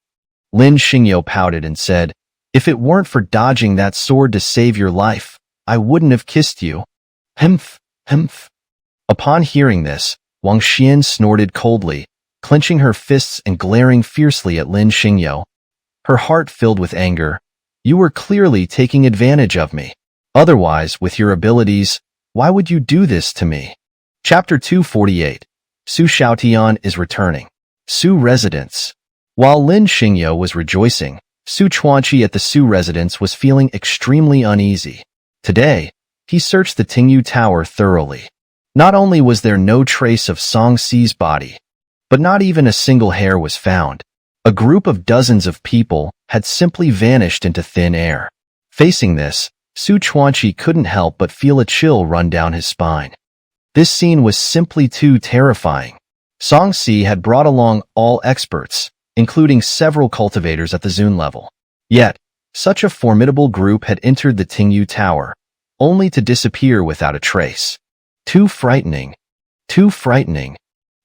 Lin Xingyo pouted and said, if it weren't for dodging that sword to save your life, I wouldn't have kissed you. Humph. Upon hearing this, Wang Xian snorted coldly, clenching her fists and glaring fiercely at Lin Xingyo. Her heart filled with anger. You were clearly taking advantage of me. Otherwise, with your abilities, why would you do this to me? Chapter 248. Su Xiaotian is returning. Su residence. While Lin Xingyo was rejoicing, Su Chuanqi at the Su residence was feeling extremely uneasy. Today, he searched the Tingyu Tower thoroughly. Not only was there no trace of Song Si's body, but not even a single hair was found. A group of dozens of people had simply vanished into thin air. Facing this, Su Chuanqi couldn't help but feel a chill run down his spine. This scene was simply too terrifying. Song Si had brought along all experts, including several cultivators at the Zun level. Yet, such a formidable group had entered the Tingyu Tower, only to disappear without a trace. Too frightening.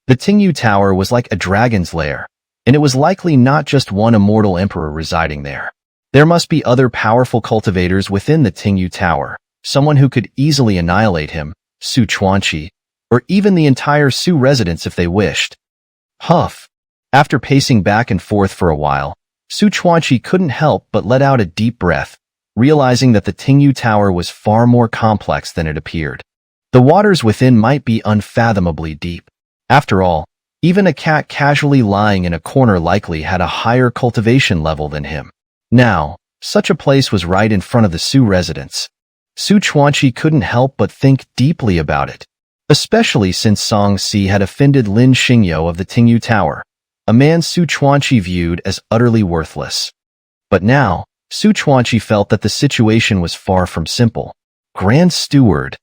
The Tingyu Tower was like a dragon's lair, and it was likely not just one immortal emperor residing there. There must be other powerful cultivators within the Tingyu Tower, someone who could easily annihilate him, Su Chuanqi, or even the entire Su residence if they wished. Huff. After pacing back and forth for a while, Su Chuanqi couldn't help but let out a deep breath, realizing that the Tingyu Tower was far more complex than it appeared. The waters within might be unfathomably deep. After all, even a cat casually lying in a corner likely had a higher cultivation level than him. Now, such a place was right in front of the Su residence. Su Chuanqi couldn't help but think deeply about it, especially since Song Si had offended Lin Xingyo of the Tingyu Tower, a man Su Chuanqi viewed as utterly worthless. But now, Su Chuanqi felt that the situation was far from simple. Grand Steward.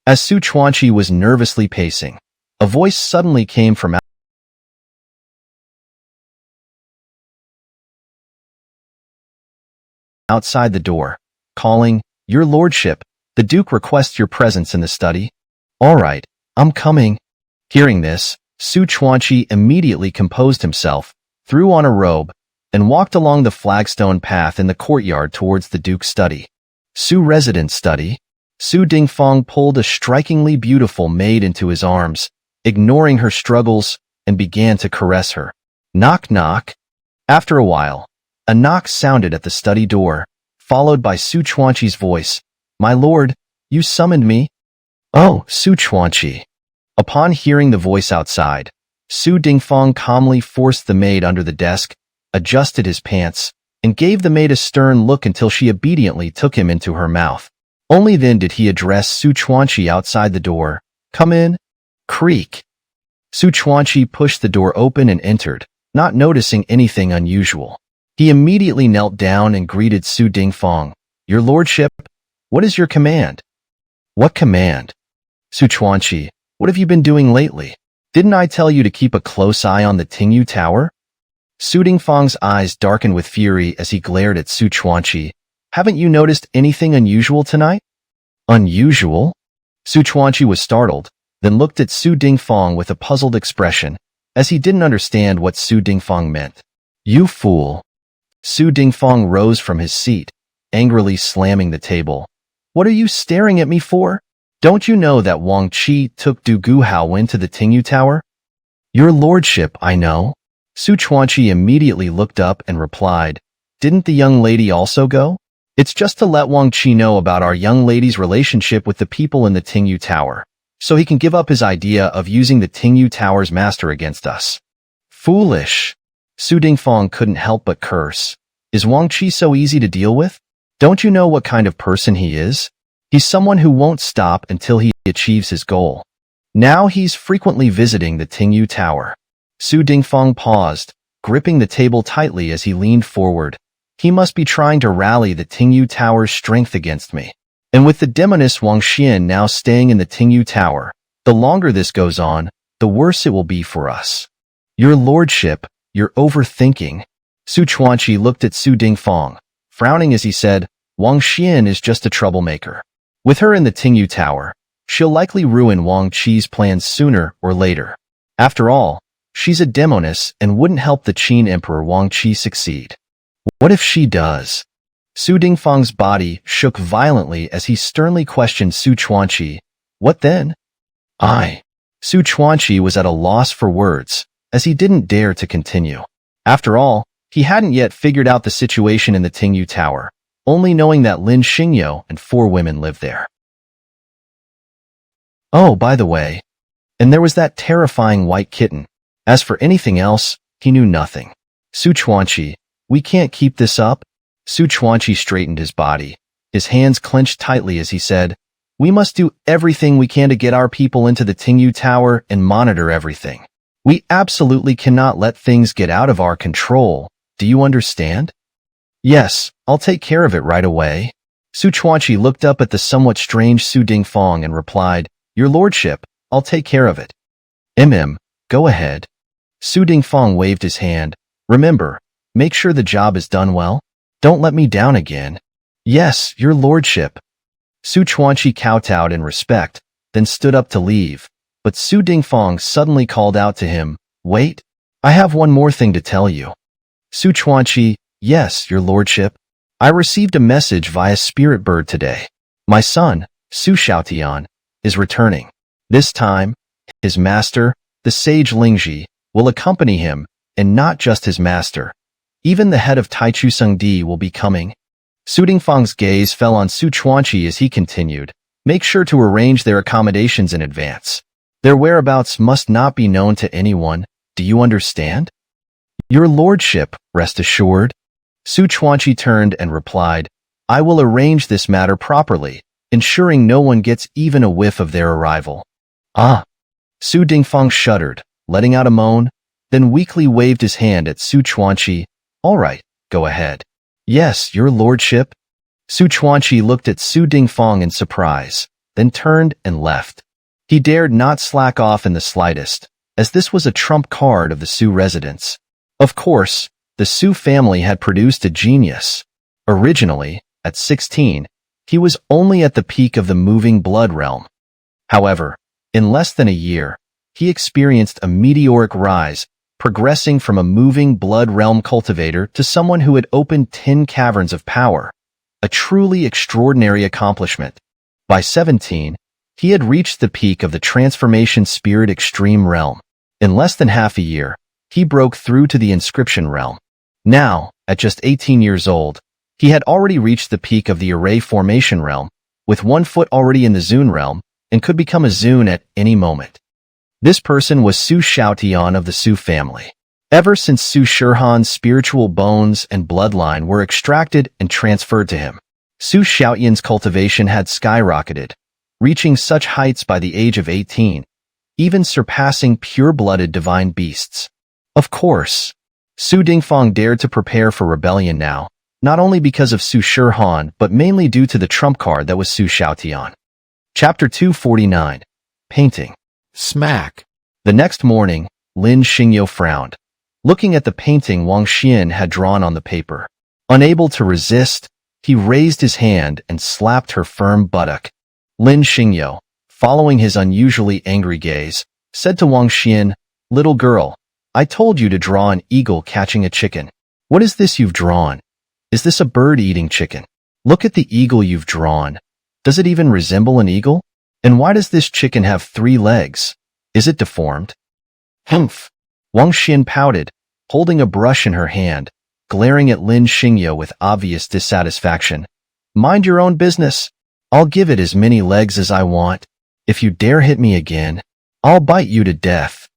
As Su Chuanqi was nervously pacing, a voice suddenly came from outside the door, calling, Your Lordship, the Duke requests your presence in the study. All right, I'm coming. Hearing this, Su Chuanqi immediately composed himself, threw on a robe, and walked along the flagstone path in the courtyard towards the Duke's study. Su residence study. Su Dingfang pulled a strikingly beautiful maid into his arms, ignoring her struggles, and began to caress her. Knock knock. After a while, a knock sounded at the study door, followed by Su Chuanqi's voice. My lord, you summoned me? Oh, Su Chuanqi. Upon hearing the voice outside, Su Dingfang calmly forced the maid under the desk, adjusted his pants, and gave the maid a stern look until she obediently took him into her mouth. Only then did he address Su Chuanqi outside the door. Come in. Creak. Su Chuanqi pushed the door open and entered, not noticing anything unusual. He immediately knelt down and greeted Su Dingfang. Your lordship, what is your command? What command? Su Chuanqi, what have you been doing lately? Didn't I tell you to keep a close eye on the Tingyu Tower? Su Dingfang's eyes darkened with fury as he glared at Su Chuanqi. Haven't you noticed anything unusual tonight? Unusual? Su Chuanqi was startled, then looked at Su Dingfang with a puzzled expression, as he didn't understand what Su Dingfang meant. You fool. Su Dingfang rose from his seat, angrily slamming the table. What are you staring at me for? Don't you know that Wang Qi took Du Guhao into the Tingyu Tower? Your lordship, I know. Su Chuanqi immediately looked up and replied, didn't the young lady also go? It's just to let Wang Qi know about our young lady's relationship with the people in the Tingyu Tower, so he can give up his idea of using the Tingyu Tower's master against us. Foolish. Su Dingfang couldn't help but curse. Is Wang Qi so easy to deal with? Don't you know what kind of person he is? He's someone who won't stop until he achieves his goal. Now he's frequently visiting the Tingyu Tower. Su Dingfang paused, gripping the table tightly as he leaned forward. He must be trying to rally the Tingyu Tower's strength against me. And with the demoness Wang Xian now staying in the Tingyu Tower, the longer this goes on, the worse it will be for us. Your lordship, you're overthinking. Su Chuanqi looked at Su Dingfang, frowning as he said, Wang Xian is just a troublemaker. With her in the Tingyu Tower, she'll likely ruin Wang Qi's plans sooner or later. After all, she's a demoness and wouldn't help the Qin Emperor Wang Qi succeed. What if she does? Su Dingfang's body shook violently as he sternly questioned Su Chuanqi. What then? Su Chuanqi was at a loss for words, as he didn't dare to continue. After all, he hadn't yet figured out the situation in the Tingyu Tower, only knowing that Lin Xingyo and 4 women lived there. Oh, by the way, and there was that terrifying white kitten. As for anything else, he knew nothing. Su Chuanqi, we can't keep this up. Su Chuanqi straightened his body, his hands clenched tightly as he said, we must do everything we can to get our people into the Tingyu Tower and monitor everything. We absolutely cannot let things get out of our control. Do you understand? Yes, I'll take care of it right away. Su Chuanqi looked up at the somewhat strange Su Dingfang and replied, Your lordship, I'll take care of it. Go ahead. Su Dingfang waved his hand. Remember, make sure the job is done well. Don't let me down again. Yes, your lordship. Su Chuanqi kowtowed in respect, then stood up to leave. But Su Dingfang suddenly called out to him, Wait, I have one more thing to tell you. Su Chuanqi, yes, your lordship. I received a message via spirit bird today. My son, Su Xiaotian, is returning. This time, his master, the sage Lingji, will accompany him, and not just his master. Even the head of Taichu Sengdi will be coming. Su Dingfang's gaze fell on Su Chuanqi as he continued, Make sure to arrange their accommodations in advance. Their whereabouts must not be known to anyone. Do you understand? Your lordship, rest assured. Su Chuanqi turned and replied, I will arrange this matter properly, ensuring no one gets even a whiff of their arrival. Su Dingfang shuddered, letting out a moan, then weakly waved his hand at Su Chuanqi. All right, go ahead. Yes, your lordship. Su Chuanqi looked at Su Dingfang in surprise, then turned and left. He dared not slack off in the slightest, as this was a trump card of the Su residence. Of course, the Su family had produced a genius. Originally, at 16, he was only at the peak of the moving blood realm. However, in less than a year, he experienced a meteoric rise, progressing from a moving blood realm cultivator to someone who had opened 10 caverns of power, a truly extraordinary accomplishment. By 17, he had reached the peak of the transformation spirit extreme realm. In less than half a year, he broke through to the inscription realm. Now, at just 18 years old, he had already reached the peak of the array formation realm, with 1 foot already in the Zun realm, and could become a Zun at any moment. This person was Su Xiaotian of the Su family. Ever since Su Shirhan's spiritual bones and bloodline were extracted and transferred to him, Su Xiaotian's cultivation had skyrocketed, reaching such heights by the age of 18, even surpassing pure-blooded divine beasts. Of course, Su Dingfang dared to prepare for rebellion now, not only because of Su Shirhan but mainly due to the trump card that was Su Xiaotian. Chapter 249. Painting. Smack. The next morning, Lin Xingyo frowned, looking at the painting Wang Xian had drawn on the paper. Unable to resist, he raised his hand and slapped her firm buttock. Lin Xingyo, following his unusually angry gaze, said to Wang Xian, Little girl, I told you to draw an eagle catching a chicken. What is this you've drawn? Is this a bird eating chicken? Look at the eagle you've drawn. Does it even resemble an eagle? And why does this chicken have 3 legs? Is it deformed? Humph. Wang Xian pouted, holding a brush in her hand, glaring at Lin Xingyo with obvious dissatisfaction. Mind your own business. I'll give it as many legs as I want. If you dare hit me again, I'll bite you to death.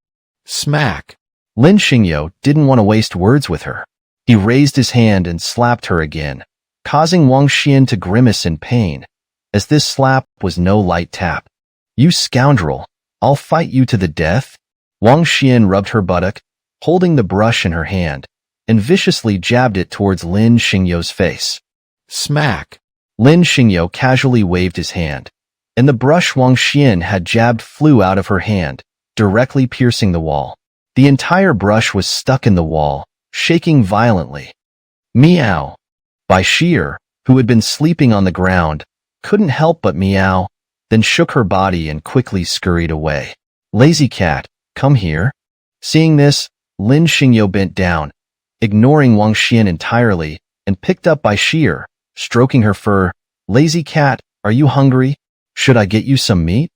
Smack. Lin Xingyo didn't want to waste words with her. He raised his hand and slapped her again, causing Wang Xian to grimace in pain, as this slap was no light tap. You scoundrel, I'll fight you to the death. Wang Xian rubbed her buttock, holding the brush in her hand, and viciously jabbed it towards Lin Xingyo's face. Smack. Lin Xingyo casually waved his hand, and the brush Wang Xian had jabbed flew out of her hand, directly piercing the wall. The entire brush was stuck in the wall, shaking violently. Meow. Bashir, who had been sleeping on the ground, couldn't help but meow, then shook her body and quickly scurried away. Lazy cat, come here. Seeing this, Lin Xingyo bent down, ignoring Wang Xian entirely, and picked up Bashir, stroking her fur. Lazy cat, are you hungry? Should I get you some meat?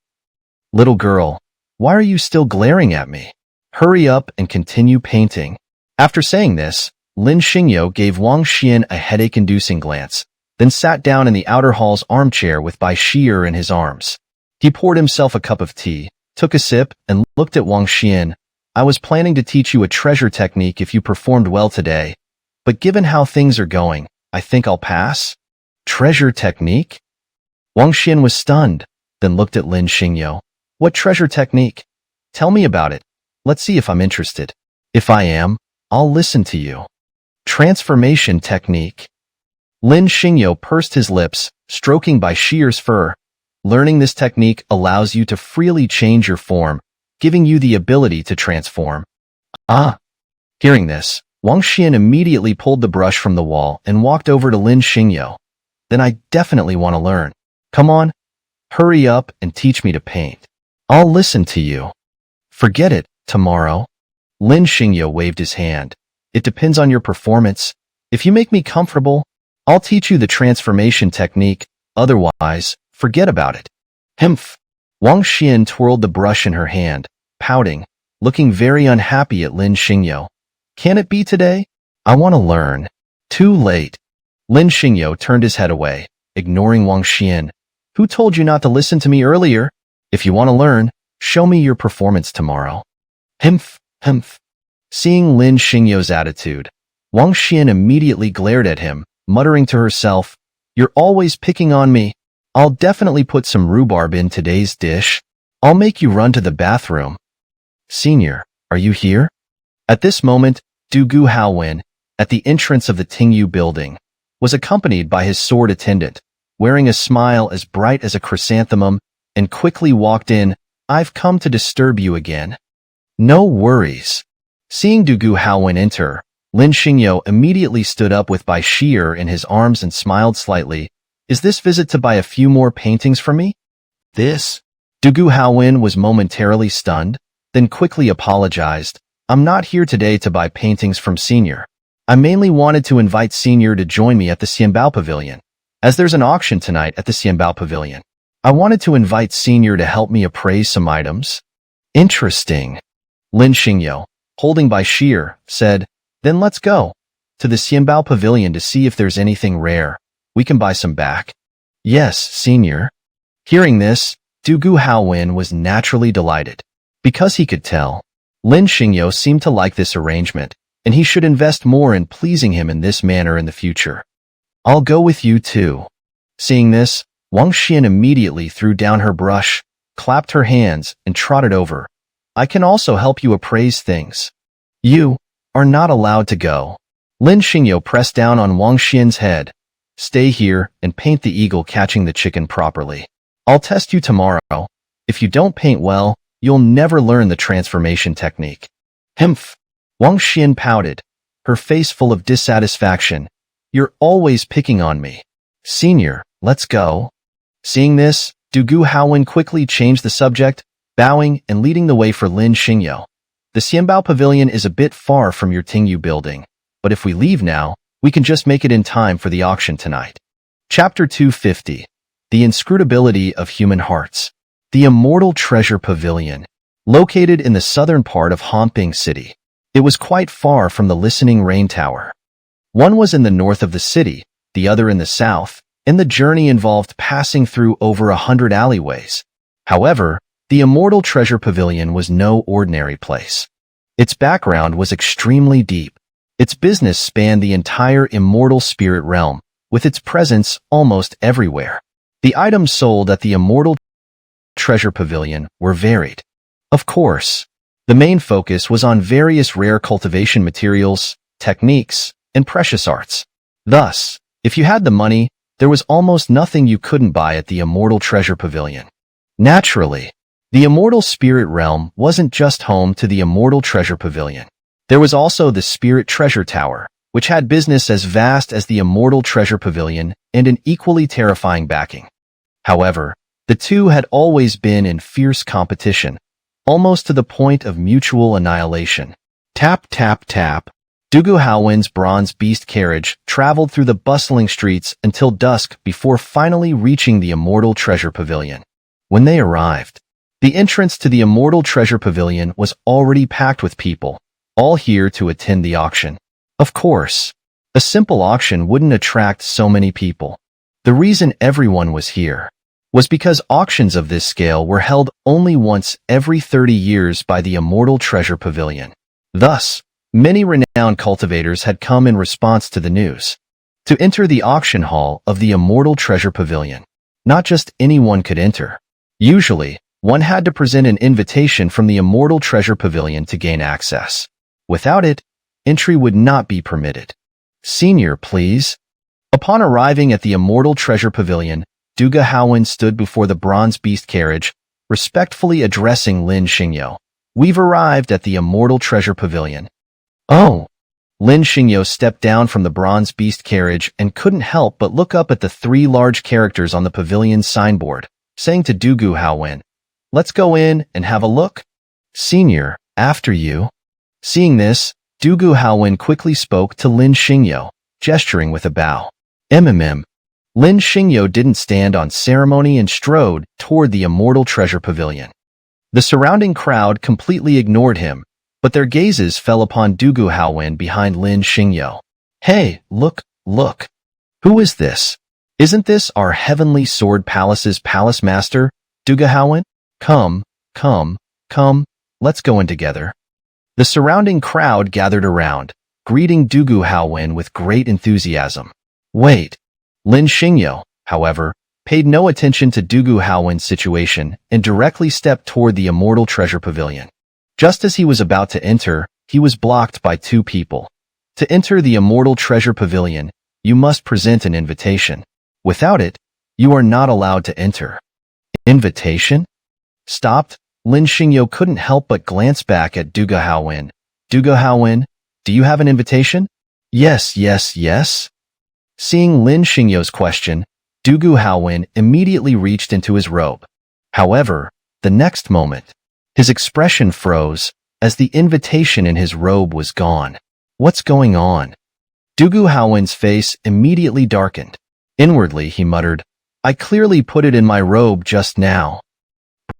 Little girl, why are you still glaring at me? Hurry up and continue painting. After saying this, Lin Xingyo gave Wang Xian a headache-inducing glance, then sat down in the outer hall's armchair with Bashir in his arms. He poured himself a cup of tea, took a sip, and looked at Wang Xian. I was planning to teach you a treasure technique if you performed well today, but given how things are going, I think I'll pass. Treasure technique? Wang Xian was stunned, then looked at Lin Xingyo. What treasure technique? Tell me about it. Let's see if I'm interested. If I am, I'll listen to you. Transformation technique. Lin Xingyo pursed his lips, stroking Bashir's fur. Learning this technique allows you to freely change your form, giving you the ability to transform. Ah! Hearing this, Wang Xian immediately pulled the brush from the wall and walked over to Lin Xingyo. Then I definitely want to learn. Come on, hurry up and teach me to paint. I'll listen to you. Forget it, tomorrow. Lin Xingyo waved his hand. It depends on your performance. If you make me comfortable, I'll teach you the transformation technique. Otherwise, forget about it. Humph. Wang Xian twirled the brush in her hand, pouting, looking very unhappy at Lin Xingyo. Can it be today? I want to learn. Too late. Lin Xingyo turned his head away, ignoring Wang Xian. Who told you not to listen to me earlier? If you want to learn, show me your performance tomorrow. Humph, humph. Seeing Lin Xingyo's attitude, Wang Xian immediately glared at him, muttering to herself, You're always picking on me. I'll definitely put some rhubarb in today's dish. I'll make you run to the bathroom. Senior, are you here? At this moment, Du Gu Haowen, at the entrance of the Tingyu building, was accompanied by his sword attendant, wearing a smile as bright as a chrysanthemum, and quickly walked in. I've come to disturb you again. No worries. Seeing Du Gu Haowen enter, Lin Xingyo immediately stood up with Bashir in his arms and smiled slightly. Is this visit to buy a few more paintings for me? This? Du Gu Haowen was momentarily stunned, then quickly apologized. I'm not here today to buy paintings from Senior. I mainly wanted to invite Senior to join me at the Xianbao Pavilion, as there's an auction tonight at the Xianbao Pavilion. I wanted to invite Senior to help me appraise some items. Interesting. Lin Xingyo, holding Bashir, said, Then let's go to the Xianbao Pavilion to see if there's anything rare. We can buy some back. Yes, Senior. Hearing this, Du Gu Haowen was naturally delighted. Because he could tell, Lin Xingyo seemed to like this arrangement, and he should invest more in pleasing him in this manner in the future. I'll go with you too. Seeing this, Wang Xian immediately threw down her brush, clapped her hands, and trotted over. I can also help you appraise things. You are not allowed to go. Lin Xingyo pressed down on Wang Xian's head. Stay here and paint the eagle catching the chicken properly. I'll test you tomorrow. If you don't paint well, you'll never learn the transformation technique. Humph. Wang Xian pouted, her face full of dissatisfaction. You're always picking on me. Senior, let's go. Seeing this, Du Gu Haowen quickly changed the subject, bowing and leading the way for Lin Xingyo. The Xianbao Pavilion is a bit far from your Tingyu building, but if we leave now, we can just make it in time for the auction tonight. Chapter 250. The Inscrutability of Human Hearts. the Immortal Treasure Pavilion, located in the southern part of Homping City. It was quite far from the Listening Rain Tower. One was in the north of the city, the other in the south, and the journey involved passing through over 100 alleyways. However, the Immortal Treasure Pavilion was no ordinary place. Its background was extremely deep. Its business spanned the entire immortal spirit realm, with its presence almost everywhere. The items sold at the Immortal Treasure Pavilion were varied. Of course, the main focus was on various rare cultivation materials, techniques, and precious arts. Thus, if you had the money, there was almost nothing you couldn't buy at the Immortal Treasure Pavilion. Naturally, the Immortal Spirit Realm wasn't just home to the Immortal Treasure Pavilion. There was also the Spirit Treasure Tower, which had business as vast as the Immortal Treasure Pavilion and an equally terrifying backing. However, the two had always been in fierce competition, almost to the point of mutual annihilation. Tap, tap, tap. Dugu Howin's bronze beast carriage traveled through the bustling streets until dusk before finally reaching the Immortal Treasure Pavilion. When they arrived, the entrance to the Immortal Treasure Pavilion was already packed with people, all here to attend the auction. Of course, a simple auction wouldn't attract so many people. The reason everyone was here was because auctions of this scale were held only once every 30 years by the Immortal Treasure Pavilion. Thus, many renowned cultivators had come in response to the news. To enter the auction hall of the Immortal Treasure Pavilion, not just anyone could enter. Usually, one had to present an invitation from the Immortal Treasure Pavilion to gain access. Without it, entry would not be permitted. Senior, please. Upon arriving at the Immortal Treasure Pavilion, Dugu Howin stood before the bronze beast carriage, respectfully addressing Lin Xingyo. We've arrived at the Immortal Treasure Pavilion. Oh! Lin Xingyo stepped down from the bronze beast carriage and couldn't help but look up at the three large characters on the pavilion's signboard, saying to Dugu Howin, "Let's go in and have a look." Senior, after you. Seeing this, Dugu Howin quickly spoke to Lin Xingyo, gesturing with a bow. Lin Xingyo didn't stand on ceremony and strode toward the Immortal Treasure Pavilion. The surrounding crowd completely ignored him, but their gazes fell upon Dugu Howin behind Lin Xingyo. Hey, look. Who is this? Isn't this our Heavenly Sword Palace's palace master, Dugu Howin? Come, let's go in together. The surrounding crowd gathered around, greeting Dugu Howin with great enthusiasm. Wait. Lin Xingyo, however, paid no attention to Dugu Howin's situation and directly stepped toward the Immortal Treasure Pavilion. Just as he was about to enter, he was blocked by two people. To enter the Immortal Treasure Pavilion, you must present an invitation. Without it, you are not allowed to enter. Invitation? Stopped, Lin Xingyo couldn't help but glance back at Dugu Howin. Dugu Howin, do you have an invitation? Yes. Seeing Lin Xingyo's question, Dugu Howin immediately reached into his robe. However, the next moment, his expression froze as the invitation in his robe was gone. What's going on? Dugu Howin's face immediately darkened. Inwardly, he muttered, I clearly put it in my robe just now.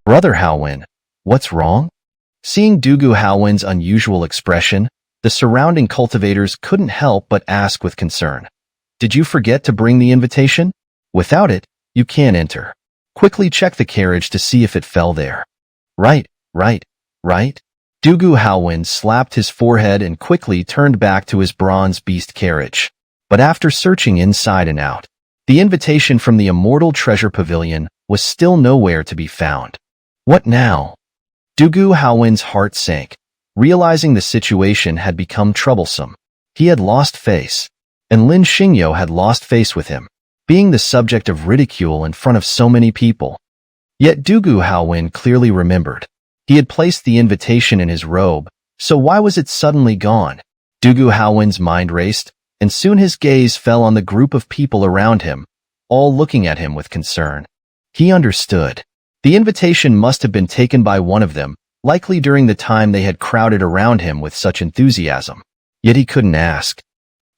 Brother Howin, what's wrong? Seeing Dugu Howin's unusual expression, the surrounding cultivators couldn't help but ask with concern. Did you forget to bring the invitation? Without it, you can't enter. Quickly check the carriage to see if it fell there. Right. Dugu Howin slapped his forehead and quickly turned back to his bronze beast carriage. But after searching inside and out, the invitation from the Immortal Treasure Pavilion was still nowhere to be found. What now? Dugu Howin's heart sank, realizing the situation had become troublesome. He had lost face, and Lin Xingyo had lost face with him, being the subject of ridicule in front of so many people. Yet Dugu Howin clearly remembered. He had placed the invitation in his robe, so why was it suddenly gone? Dugu Howin's mind raced, and soon his gaze fell on the group of people around him, all looking at him with concern. He understood. The invitation must have been taken by one of them, likely during the time they had crowded around him with such enthusiasm. Yet he couldn't ask,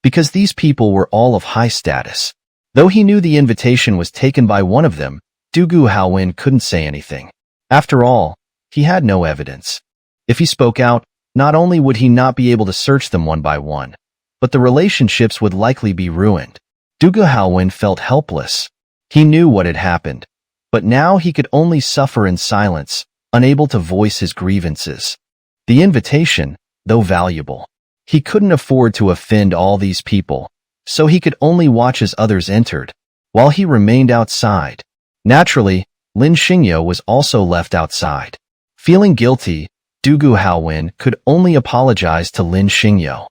because these people were all of high status. Though he knew the invitation was taken by one of them, Dugu Howin couldn't say anything. After all, he had no evidence. If he spoke out, not only would he not be able to search them one by one, but the relationships would likely be ruined. Dugu Halwin felt helpless. He knew what had happened, but now he could only suffer in silence, unable to voice his grievances. The invitation, though valuable, he couldn't afford to offend all these people, so he could only watch as others entered, while he remained outside. Naturally, Lin Xingyo was also left outside. Feeling guilty, Dugu Halwin could only apologize to Lin Xingyo.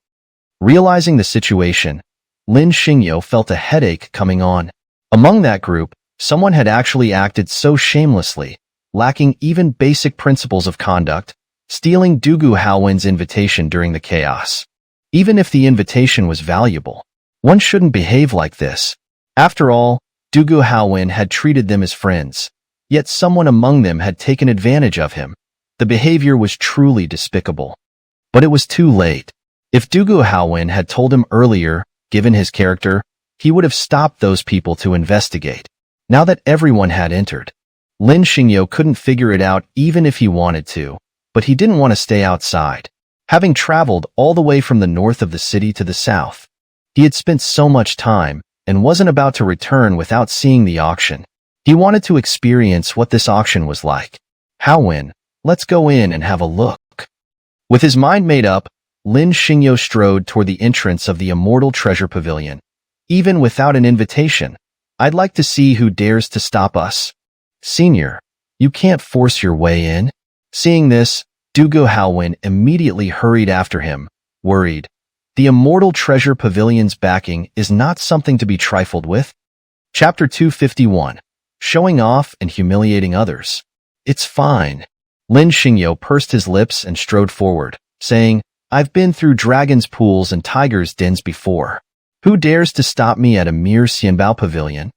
Realizing the situation, Lin Xingyo felt a headache coming on. Among that group, someone had actually acted so shamelessly, lacking even basic principles of conduct, stealing Dugu Halwin's invitation during the chaos. Even if the invitation was valuable, one shouldn't behave like this. After all, Dugu Halwin had treated them as friends, yet someone among them had taken advantage of him. The behavior was truly despicable. But it was too late. If Dugu Halwin had told him earlier, given his character, he would have stopped those people to investigate. Now that everyone had entered, Lin Xingyo couldn't figure it out even if he wanted to, but he didn't want to stay outside. Having traveled all the way from the north of the city to the south, he had spent so much time and wasn't about to return without seeing the auction. He wanted to experience what this auction was like. Halwin, let's go in and have a look. With his mind made up, Lin Xingyo strode toward the entrance of the Immortal Treasure Pavilion. Even without an invitation, I'd like to see who dares to stop us. Senior, you can't force your way in. Seeing this, Dugu Halwin immediately hurried after him, worried. The Immortal Treasure Pavilion's backing is not something to be trifled with. Chapter 251. Showing off and humiliating others. It's fine. Lin Xingyo pursed his lips and strode forward, saying, I've been through dragons' pools and tigers' dens before. Who dares to stop me at a mere Xianbao Pavilion?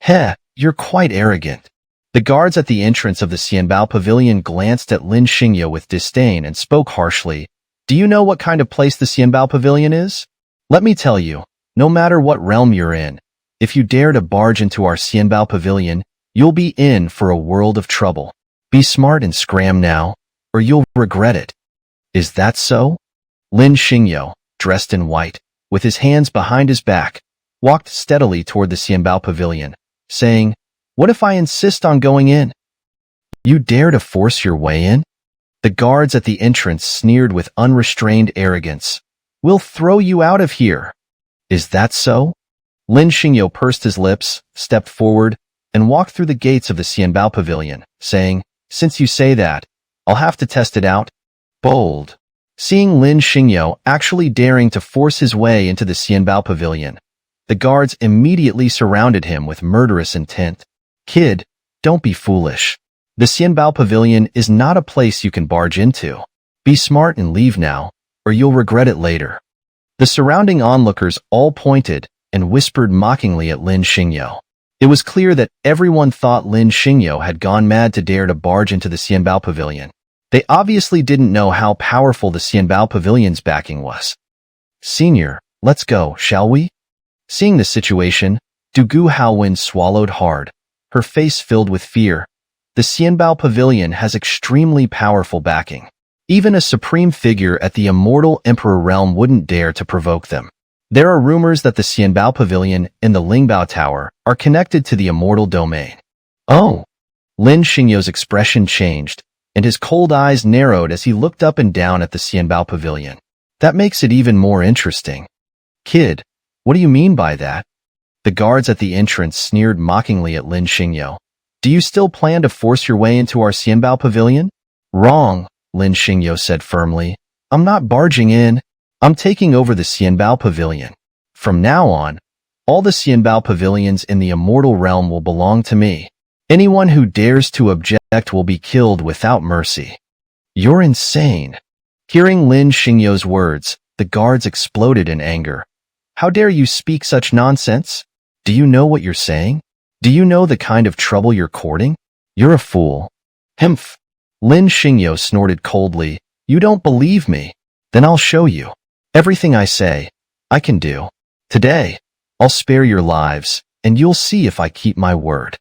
Heh, you're quite arrogant. The guards at the entrance of the Xianbao Pavilion glanced at Lin Xingyo with disdain and spoke harshly. Do you know what kind of place the Xianbao Pavilion is? Let me tell you, no matter what realm you're in, if you dare to barge into our Xianbao Pavilion, you'll be in for a world of trouble. Be smart and scram now, or you'll regret it. Is that so? Lin Xingyo, dressed in white, with his hands behind his back, walked steadily toward the Xianbao Pavilion, saying, What if I insist on going in? You dare to force your way in? The guards at the entrance sneered with unrestrained arrogance. We'll throw you out of here. Is that so? Lin Xingyo pursed his lips, stepped forward, and walked through the gates of the Xianbao Pavilion, saying, Since you say that, I'll have to test it out. Bold. Seeing Lin Xingyo actually daring to force his way into the Xianbao Pavilion, the guards immediately surrounded him with murderous intent. Kid, don't be foolish. The Xianbao Pavilion is not a place you can barge into. Be smart and leave now, or you'll regret it later. The surrounding onlookers all pointed and whispered mockingly at Lin Xingyo. It was clear that everyone thought Lin Xingyo had gone mad to dare to barge into the Xianbao Pavilion. They obviously didn't know how powerful the Xianbao Pavilion's backing was. Senior, let's go, shall we? Seeing the situation, Dugu Halwin swallowed hard, her face filled with fear. The Xianbao Pavilion has extremely powerful backing. Even a supreme figure at the Immortal Emperor realm wouldn't dare to provoke them. There are rumors that the Xianbao Pavilion and the Lingbao Tower are connected to the Immortal Domain. Oh! Lin Xingyo's expression changed, and his cold eyes narrowed as he looked up and down at the Xianbao Pavilion. That makes it even more interesting. Kid, what do you mean by that? The guards at the entrance sneered mockingly at Lin Xingyo. Do you still plan to force your way into our Xianbao Pavilion? Wrong, Lin Xingyo said firmly. I'm not barging in. I'm taking over the Xianbao Pavilion. From now on, all the Xianbao Pavilions in the Immortal Realm will belong to me. Anyone who dares to object will be killed without mercy. You're insane. Hearing Lin Xingyo's words, the guards exploded in anger. How dare you speak such nonsense? Do you know what you're saying? Do you know the kind of trouble you're courting? You're a fool. Humph. Lin Xingyo snorted coldly. You don't believe me? Then I'll show you. Everything I say, I can do. Today, I'll spare your lives, and you'll see if I keep my word.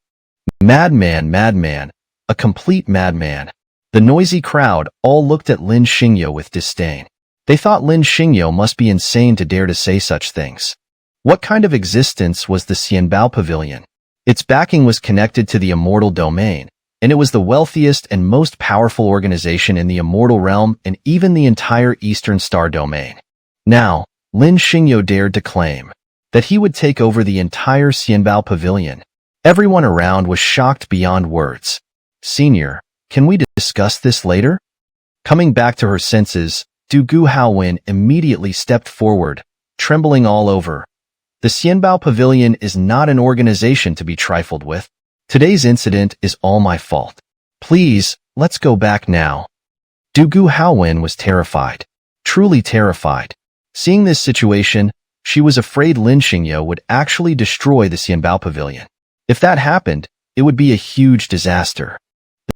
Madman, madman, a complete madman. The noisy crowd all looked at Lin Xingyo with disdain. They thought Lin Xingyo must be insane to dare to say such things. What kind of existence was the Xianbao Pavilion? Its backing was connected to the immortal domain, and it was the wealthiest and most powerful organization in the immortal realm and even the entire Eastern Star domain. Now, Lin Xingyo dared to claim that he would take over the entire Xianbao Pavilion. Everyone around was shocked beyond words. Senior, can we discuss this later? Coming back to her senses, Du Gu Haowen immediately stepped forward, trembling all over. The Xianbao Pavilion is not an organization to be trifled with. Today's incident is all my fault. Please, let's go back now. Du Gu Haowen was terrified. Truly terrified. Seeing this situation, she was afraid Lin Xingyo would actually destroy the Xianbao Pavilion. If that happened, it would be a huge disaster.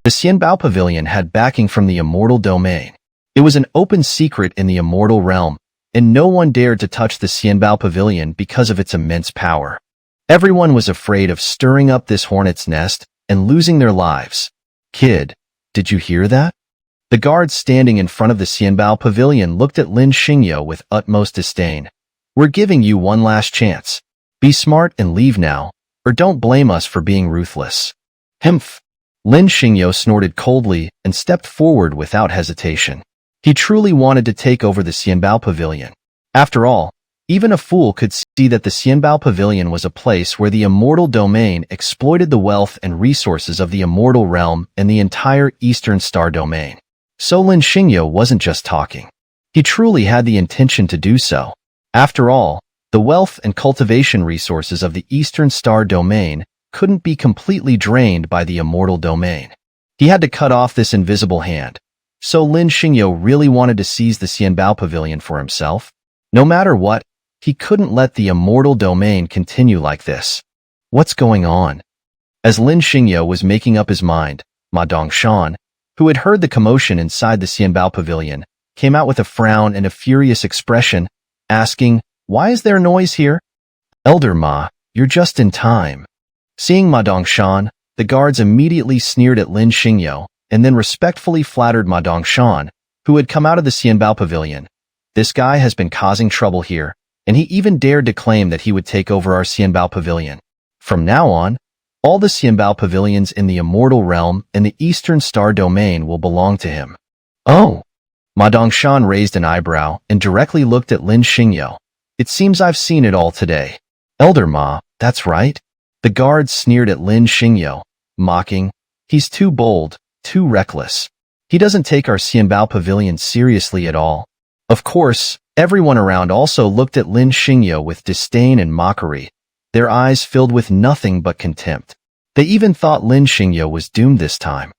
The Xianbao Pavilion had backing from the immortal domain. It was an open secret in the immortal realm, and no one dared to touch the Xianbao Pavilion because of its immense power. Everyone was afraid of stirring up this hornet's nest and losing their lives. Kid, did you hear that? The guards standing in front of the Xianbao Pavilion looked at Lin Xingyo with utmost disdain. We're giving you one last chance. Be smart and leave now, or don't blame us for being ruthless. Humph! Lin Xingyo snorted coldly and stepped forward without hesitation. He truly wanted to take over the Xianbao Pavilion. After all, even a fool could see that the Xianbao Pavilion was a place where the immortal domain exploited the wealth and resources of the immortal realm and the entire Eastern Star domain. So Lin Xingyo wasn't just talking. He truly had the intention to do so. After all, the wealth and cultivation resources of the Eastern Star domain couldn't be completely drained by the immortal domain. He had to cut off this invisible hand. So Lin Xingyo really wanted to seize the Xianbao Pavilion for himself. No matter what, he couldn't let the immortal domain continue like this. What's going on? As Lin Xingyo was making up his mind, Ma Dongshan, who had heard the commotion inside the Xianbao Pavilion, came out with a frown and a furious expression, asking, "Why is there noise here?" "Elder Ma, you're just in time." Seeing Ma Dongshan, the guards immediately sneered at Lin Xingyo and then respectfully flattered Ma Dongshan, who had come out of the Xianbao Pavilion. "This guy has been causing trouble here, and he even dared to claim that he would take over our Xianbao Pavilion. From now on, all the Xianbao Pavilions in the immortal realm and the Eastern Star domain will belong to him." "Oh!" Ma Dongshan raised an eyebrow and directly looked at Lin Xingyo. "It seems I've seen it all today." "Elder Ma, that's right." The guards sneered at Lin Xingyo, mocking, "He's too bold, too reckless. He doesn't take our Xianbao Pavilion seriously at all." Of course, everyone around also looked at Lin Xingyo with disdain and mockery, their eyes filled with nothing but contempt. They even thought Lin Xingyo was doomed this time.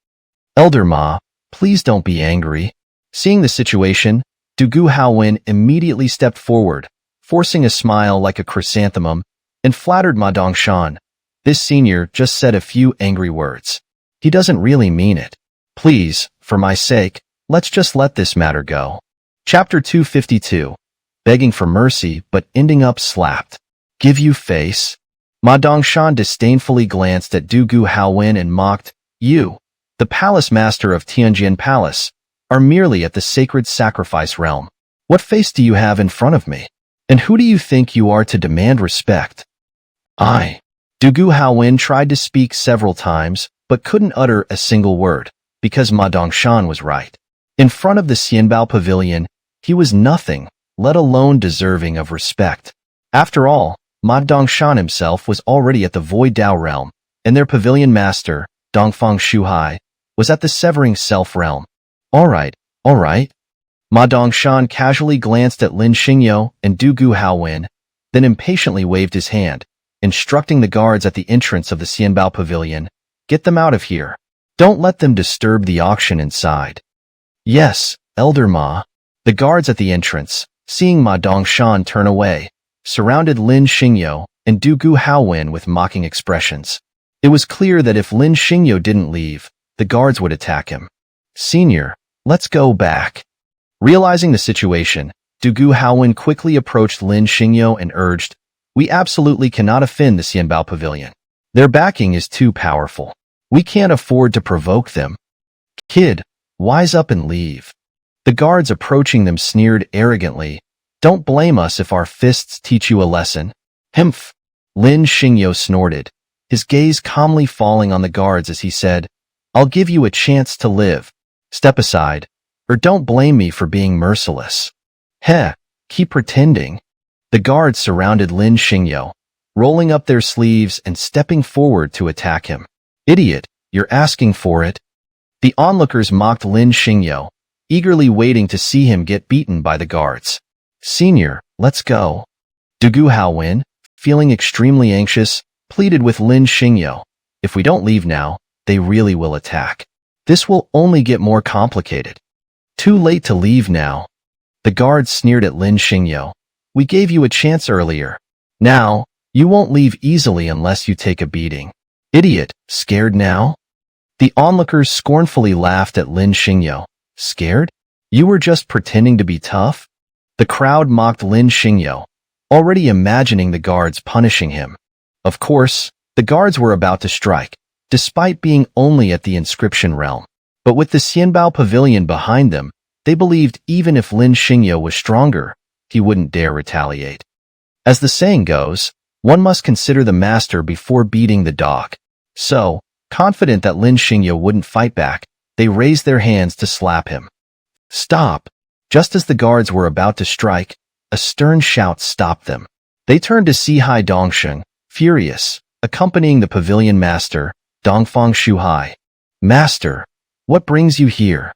"Elder Ma, please don't be angry." Seeing the situation, Du Gu Haowen immediately stepped forward, forcing a smile like a chrysanthemum, and flattered Ma Dongshan. This senior just said a few angry words. He doesn't really mean it. Please, for my sake, let's just let this matter go. Chapter 252. Begging for mercy but ending up slapped. Give you face? Ma Dongshan disdainfully glanced at Du Gu Haowen and mocked, "You, the palace master of Tianjin Palace, are merely at the sacred sacrifice realm. What face do you have in front of me? And who do you think you are to demand respect?" Du Gu Haowen tried to speak several times, but couldn't utter a single word, because Ma Dongshan was right. In front of the Xianbao Pavilion, he was nothing, let alone deserving of respect. After all, Ma Dongshan himself was already at the Void Dao realm, and their pavilion master, Dongfang Shuhai, was at the Severing Self realm. All right. Ma Dongshan casually glanced at Lin Xingyo and Du Gu Haowen, then impatiently waved his hand, instructing the guards at the entrance of the Xianbao Pavilion, "Get them out of here. Don't let them disturb the auction inside." "Yes, Elder Ma." The guards at the entrance, seeing Ma Dongshan turn away, surrounded Lin Xingyo and Du Gu Haowen with mocking expressions. It was clear that if Lin Xingyo didn't leave, the guards would attack him. "Senior, let's go back." Realizing the situation, Du Gu Haowen quickly approached Lin Xingyo and urged, "We absolutely cannot offend the Xianbao Pavilion. Their backing is too powerful. We can't afford to provoke them. Kid, wise up and leave. The guards approaching them sneered arrogantly. Don't blame us if our fists teach you a lesson. Hmph. Lin Xingyo snorted, his gaze calmly falling on the guards as he said, I'll give you a chance to live. Step aside, or don't blame me for being merciless. Heh, keep pretending. The guards surrounded Lin Xingyo, rolling up their sleeves and stepping forward to attack him. Idiot, you're asking for it. The onlookers mocked Lin Xingyo, eagerly waiting to see him get beaten by the guards. Senior, let's go. Dugu Haowin, feeling extremely anxious, pleaded with Lin Xingyo. If we don't leave now, they really will attack. This will only get more complicated. Too late to leave now. The guards sneered at Lin Xingyo. We gave you a chance earlier. Now, you won't leave easily unless you take a beating. Idiot, scared now? The onlookers scornfully laughed at Lin Xingyo. Scared? You were just pretending to be tough? The crowd mocked Lin Xingyo, already imagining the guards punishing him. Of course, the guards were about to strike, despite being only at the inscription realm. But with the Xianbao Pavilion behind them, they believed even if Lin Xingyo was stronger, he wouldn't dare retaliate. As the saying goes, one must consider the master before beating the dog. So, confident that Lin Xingyo wouldn't fight back, they raised their hands to slap him. Stop! Just as the guards were about to strike, a stern shout stopped them. They turned to see Hai Dongsheng, furious, accompanying the pavilion master, Dongfang Shuhai. Master, what brings you here?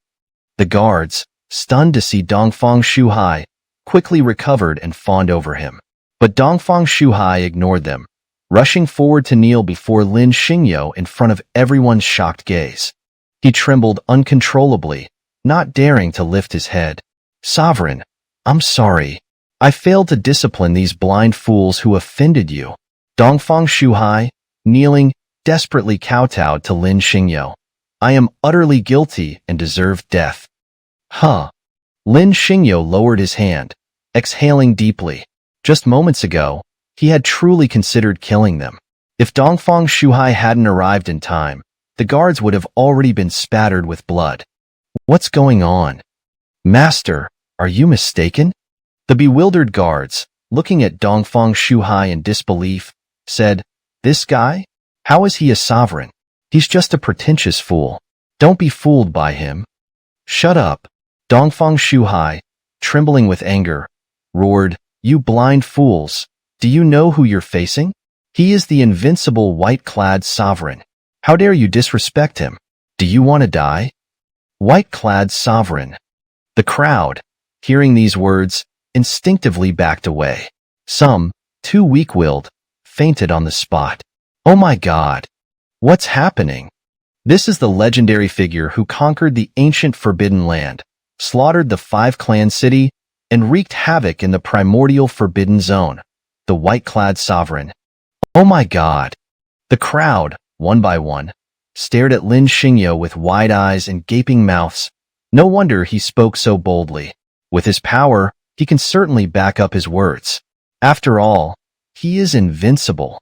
The guards, stunned to see Dongfang Shuhai, quickly recovered and fawned over him. But Dongfang Shuhai ignored them, rushing forward to kneel before Lin Xingyo in front of everyone's shocked gaze. He trembled uncontrollably, not daring to lift his head. Sovereign, I'm sorry. I failed to discipline these blind fools who offended you. Dongfang Shuhai, kneeling, desperately kowtowed to Lin Xingyo. I am utterly guilty and deserve death. Huh. Lin Xingyo lowered his hand, exhaling deeply. Just moments ago, he had truly considered killing them. If Dongfang Shuhai hadn't arrived in time, the guards would have already been spattered with blood. What's going on? Master, are you mistaken? The bewildered guards, looking at Dongfang Shuhai in disbelief, said, This guy? How is he a sovereign? He's just a pretentious fool. Don't be fooled by him. Shut up. Dongfang Shuhai, trembling with anger, roared, You blind fools, do you know who you're facing? He is the invincible white-clad sovereign. How dare you disrespect him? Do you want to die? White-clad sovereign. The crowd, hearing these words, instinctively backed away. Some, too weak-willed, fainted on the spot. Oh my God! What's happening? This is the legendary figure who conquered the ancient Forbidden Land, slaughtered the five-clan city, and wreaked havoc in the primordial Forbidden Zone, the white-clad sovereign. Oh my God! The crowd, one by one, stared at Lin Xingyo with wide eyes and gaping mouths. No wonder he spoke so boldly. With his power, he can certainly back up his words. After all, he is invincible.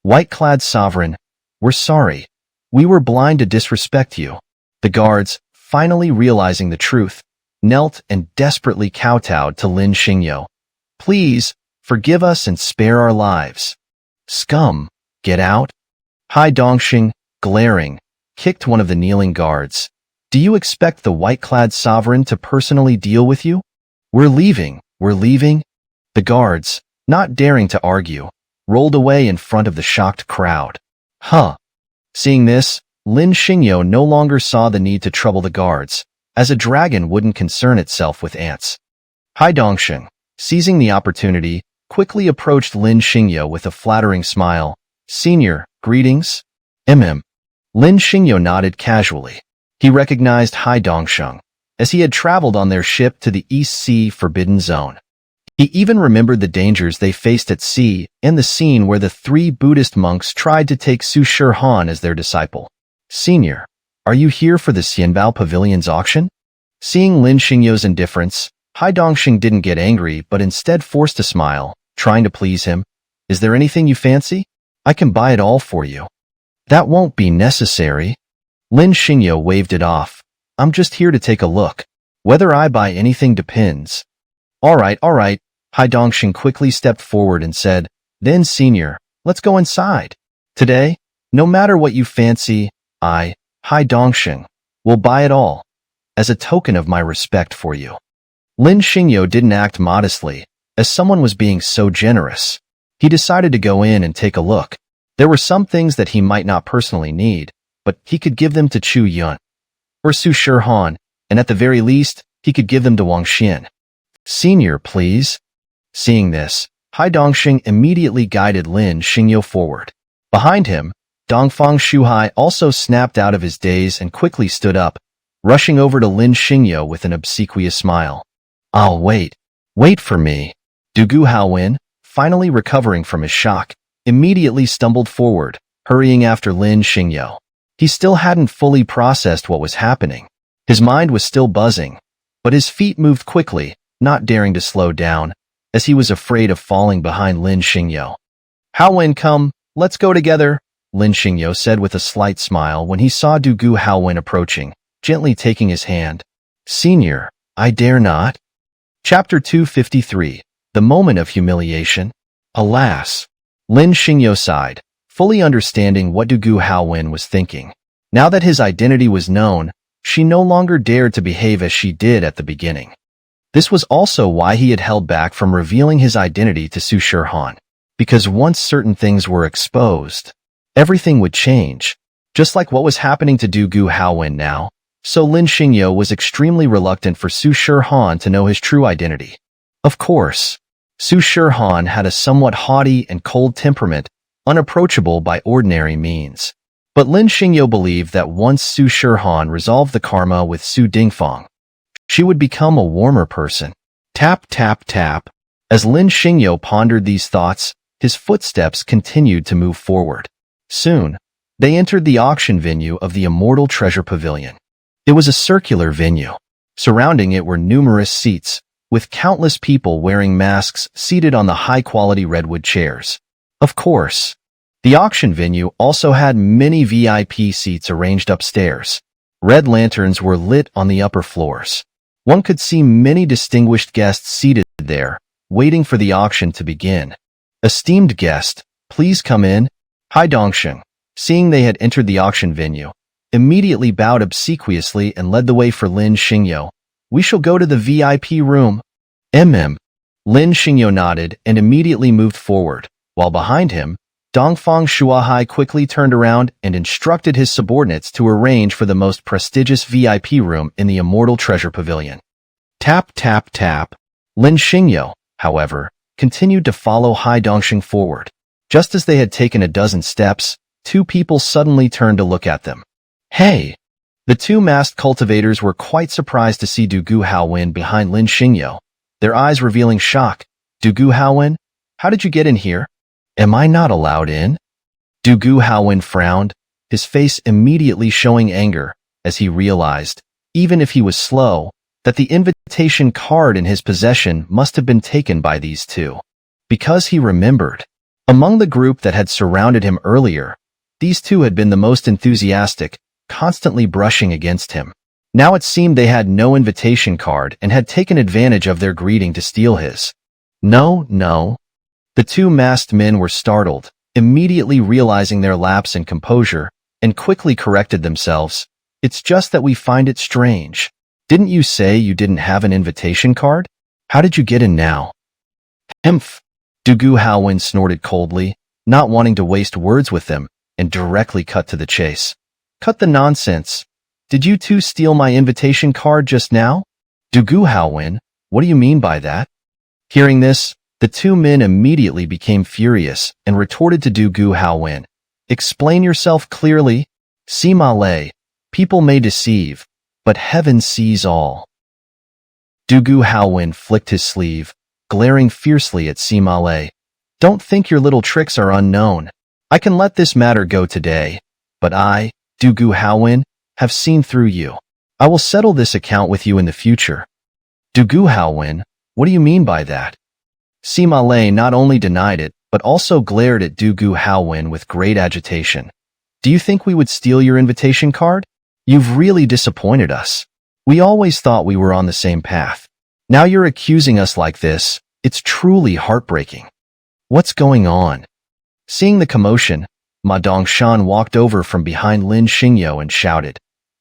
White-clad sovereign, we're sorry. We were blind to disrespect you. The guards, finally realizing the truth, knelt and desperately kowtowed to Lin Xingyo. Please, forgive us and spare our lives. Scum, get out. Hai Dongsheng, glaring, kicked one of the kneeling guards. Do you expect the white-clad sovereign to personally deal with you? We're leaving. The guards, not daring to argue, rolled away in front of the shocked crowd. Huh. Seeing this, Lin Xingyo no longer saw the need to trouble the guards, as a dragon wouldn't concern itself with ants. Hai Dongsheng, seizing the opportunity, quickly approached Lin Xingyo with a flattering smile. Senior, greetings? Lin Xingyo nodded casually. He recognized Hai Dongsheng, as he had traveled on their ship to the East Sea Forbidden Zone. He even remembered the dangers they faced at sea and the scene where the three Buddhist monks tried to take Su Shirhan as their disciple. Senior, are you here for the Xianbao Pavilion's auction? Seeing Lin Xingyo's indifference, Hai Dongsheng didn't get angry but instead forced a smile, trying to please him. Is there anything you fancy? I can buy it all for you. That won't be necessary. Lin Xingyo waved it off. I'm just here to take a look. Whether I buy anything depends. All right. Hai Dongxing quickly stepped forward and said, then senior, let's go inside. Today, no matter what you fancy, Hai Dongxing, will buy it all, as a token of my respect for you. Lin Xingyo didn't act modestly, as someone was being so generous. He decided to go in and take a look. There were some things that he might not personally need, but he could give them to Chu Yun or Su Shihan, and at the very least, he could give them to Wang Xian. Senior, please. Seeing this, Hai Dongxing immediately guided Lin Xingyo forward. Behind him, Dongfang Shuhai also snapped out of his daze and quickly stood up, rushing over to Lin Xingyo with an obsequious smile. I'll wait. Wait for me. Dugu Haowen, finally recovering from his shock, immediately stumbled forward, hurrying after Lin Xingyo. He still hadn't fully processed what was happening. His mind was still buzzing, but his feet moved quickly, not daring to slow down, as he was afraid of falling behind Lin Xingyo. Haowen, come, let's go together, Lin Xingyo said with a slight smile when he saw Dugu Haowen approaching, gently taking his hand. Senior, I dare not. Chapter 253, The Moment of Humiliation. Alas. Lin Xingyo sighed, fully understanding what Dugu Haowen was thinking. Now that his identity was known, she no longer dared to behave as she did at the beginning. This was also why he had held back from revealing his identity to Su Shihan, because once certain things were exposed, everything would change, just like what was happening to Dugu Haowen now. So Lin Xingyo was extremely reluctant for Su Shihan to know his true identity. Of course, Su Shihan had a somewhat haughty and cold temperament, unapproachable by ordinary means. But Lin Xingyo believed that once Su Shihan resolved the karma with Su Dingfang, she would become a warmer person. Tap, tap, tap. As Lin Xingyo pondered these thoughts, his footsteps continued to move forward. Soon, they entered the auction venue of the Immortal Treasure Pavilion. It was a circular venue. Surrounding it were numerous seats, with countless people wearing masks seated on the high-quality redwood chairs. Of course, the auction venue also had many VIP seats arranged upstairs. Red lanterns were lit on the upper floors. One could see many distinguished guests seated there, waiting for the auction to begin. Esteemed guest, please come in. Hai Dongxing, seeing they had entered the auction venue, immediately bowed obsequiously and led the way for Lin Xingyo. We shall go to the VIP room. Lin Xingyo nodded and immediately moved forward, while behind him, Dongfang Shuahai quickly turned around and instructed his subordinates to arrange for the most prestigious VIP room in the Immortal Treasure Pavilion. Tap, tap, tap. Lin Xingyo, however, continued to follow Hai Dongxing forward. Just as they had taken a dozen steps, two people suddenly turned to look at them. Hey! The two masked cultivators were quite surprised to see Dugu Haowen behind Lin Xingyo, their eyes revealing shock. Dugu Haowen, how did you get in here? Am I not allowed in? Dugu Haowen frowned, his face immediately showing anger, as he realized, even if he was slow, that the invitation card in his possession must have been taken by these two. Because he remembered, among the group that had surrounded him earlier, these two had been the most enthusiastic, constantly brushing against him. Now it seemed they had no invitation card and had taken advantage of their greeting to steal his. No. The two masked men were startled, immediately realizing their lapse in composure, and quickly corrected themselves. It's just that we find it strange. Didn't you say you didn't have an invitation card? How did you get in now? Hemph! Dugu Haowen snorted coldly, not wanting to waste words with them, and directly cut to the chase. Cut the nonsense. Did you two steal my invitation card just now? Dugu Haowen, what do you mean by that? Hearing this, the two men immediately became furious and retorted to Dugu Haowen. Explain yourself clearly. Sima Lei, people may deceive, but heaven sees all. Dugu Haowen flicked his sleeve, glaring fiercely at Sima Lei. Don't think your little tricks are unknown. I can let this matter go today, but I, Dugu Haowen, have seen through you. I will settle this account with you in the future. Dugu Haowen, what do you mean by that? Sima Lei not only denied it, but also glared at Dugu Haowen with great agitation. Do you think we would steal your invitation card? You've really disappointed us. We always thought we were on the same path. Now you're accusing us like this. It's truly heartbreaking. What's going on? Seeing the commotion, Ma Dongshan walked over from behind Lin Xingyo and shouted,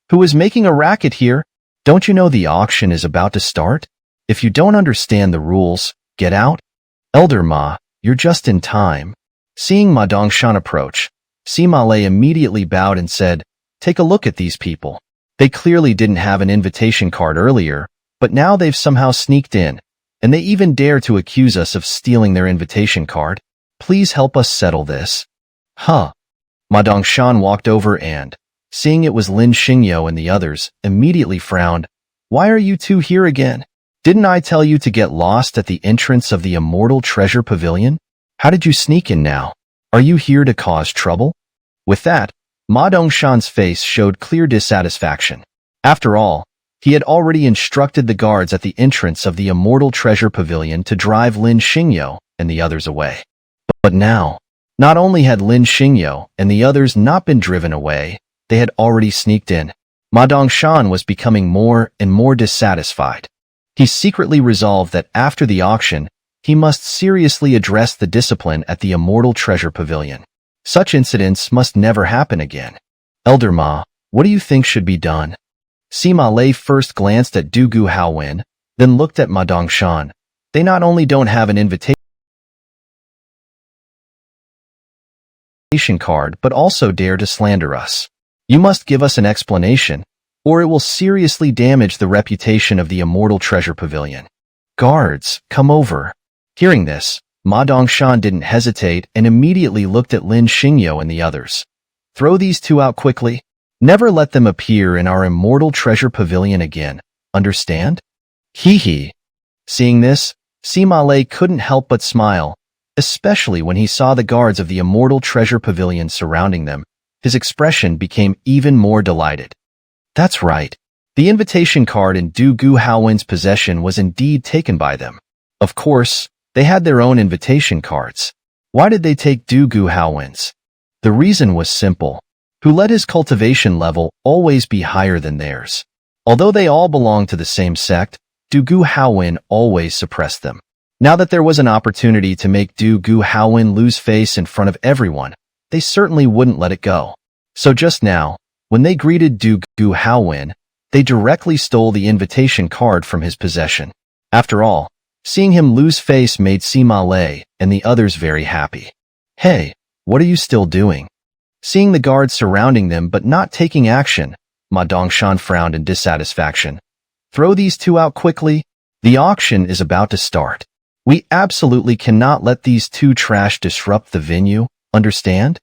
"Who is making a racket here? Don't you know the auction is about to start? If you don't understand the rules, get out." "Elder Ma, you're just in time." Seeing Ma Dongshan approach, Sima Lei immediately bowed and said, "Take a look at these people. They clearly didn't have an invitation card earlier, but now they've somehow sneaked in, and they even dare to accuse us of stealing their invitation card. Please help us settle this." "Huh." Ma Dongshan walked over and, seeing it was Lin Xingyo and the others, immediately frowned. "Why are you two here again? Didn't I tell you to get lost at the entrance of the Immortal Treasure Pavilion? How did you sneak in now? Are you here to cause trouble?" With that, Ma Dongshan's face showed clear dissatisfaction. After all, he had already instructed the guards at the entrance of the Immortal Treasure Pavilion to drive Lin Xingyo and the others away. But now, not only had Lin Xingyo and the others not been driven away, they had already sneaked in. Ma Dongshan was becoming more and more dissatisfied. He secretly resolved that after the auction, he must seriously address the discipline at the Immortal Treasure Pavilion. Such incidents must never happen again. "Elder Ma, what do you think should be done?" Sima Lei first glanced at Du Gu Haowen, then looked at Ma Dongshan. "They not only don't have an invitation card, but also dare to slander us. You must give us an explanation, or it will seriously damage the reputation of the Immortal Treasure Pavilion. Guards, come over." Hearing this, Ma Dongshan didn't hesitate and immediately looked at Lin Xingyo and the others. "Throw these two out quickly. Never let them appear in our Immortal Treasure Pavilion again. Understand?" Hee hee. Seeing this, Sima Lei couldn't help but smile, especially when he saw the guards of the Immortal Treasure Pavilion surrounding them. His expression became even more delighted. That's right. The invitation card in Du Gu Haowen's possession was indeed taken by them. Of course, they had their own invitation cards. Why did they take Du Gu Haowen's? The reason was simple. Who let his cultivation level always be higher than theirs? Although they all belonged to the same sect, Du Gu Haowen always suppressed them. Now that there was an opportunity to make Du Gu Haowen lose face in front of everyone, they certainly wouldn't let it go. So just now, when they greeted Du Gu Haowen, they directly stole the invitation card from his possession. After all, seeing him lose face made Sima Lei and the others very happy. "Hey, what are you still doing?" Seeing the guards surrounding them but not taking action, Ma Dongshan frowned in dissatisfaction. "Throw these two out quickly. The auction is about to start. We absolutely cannot let these two trash disrupt the venue, understand?"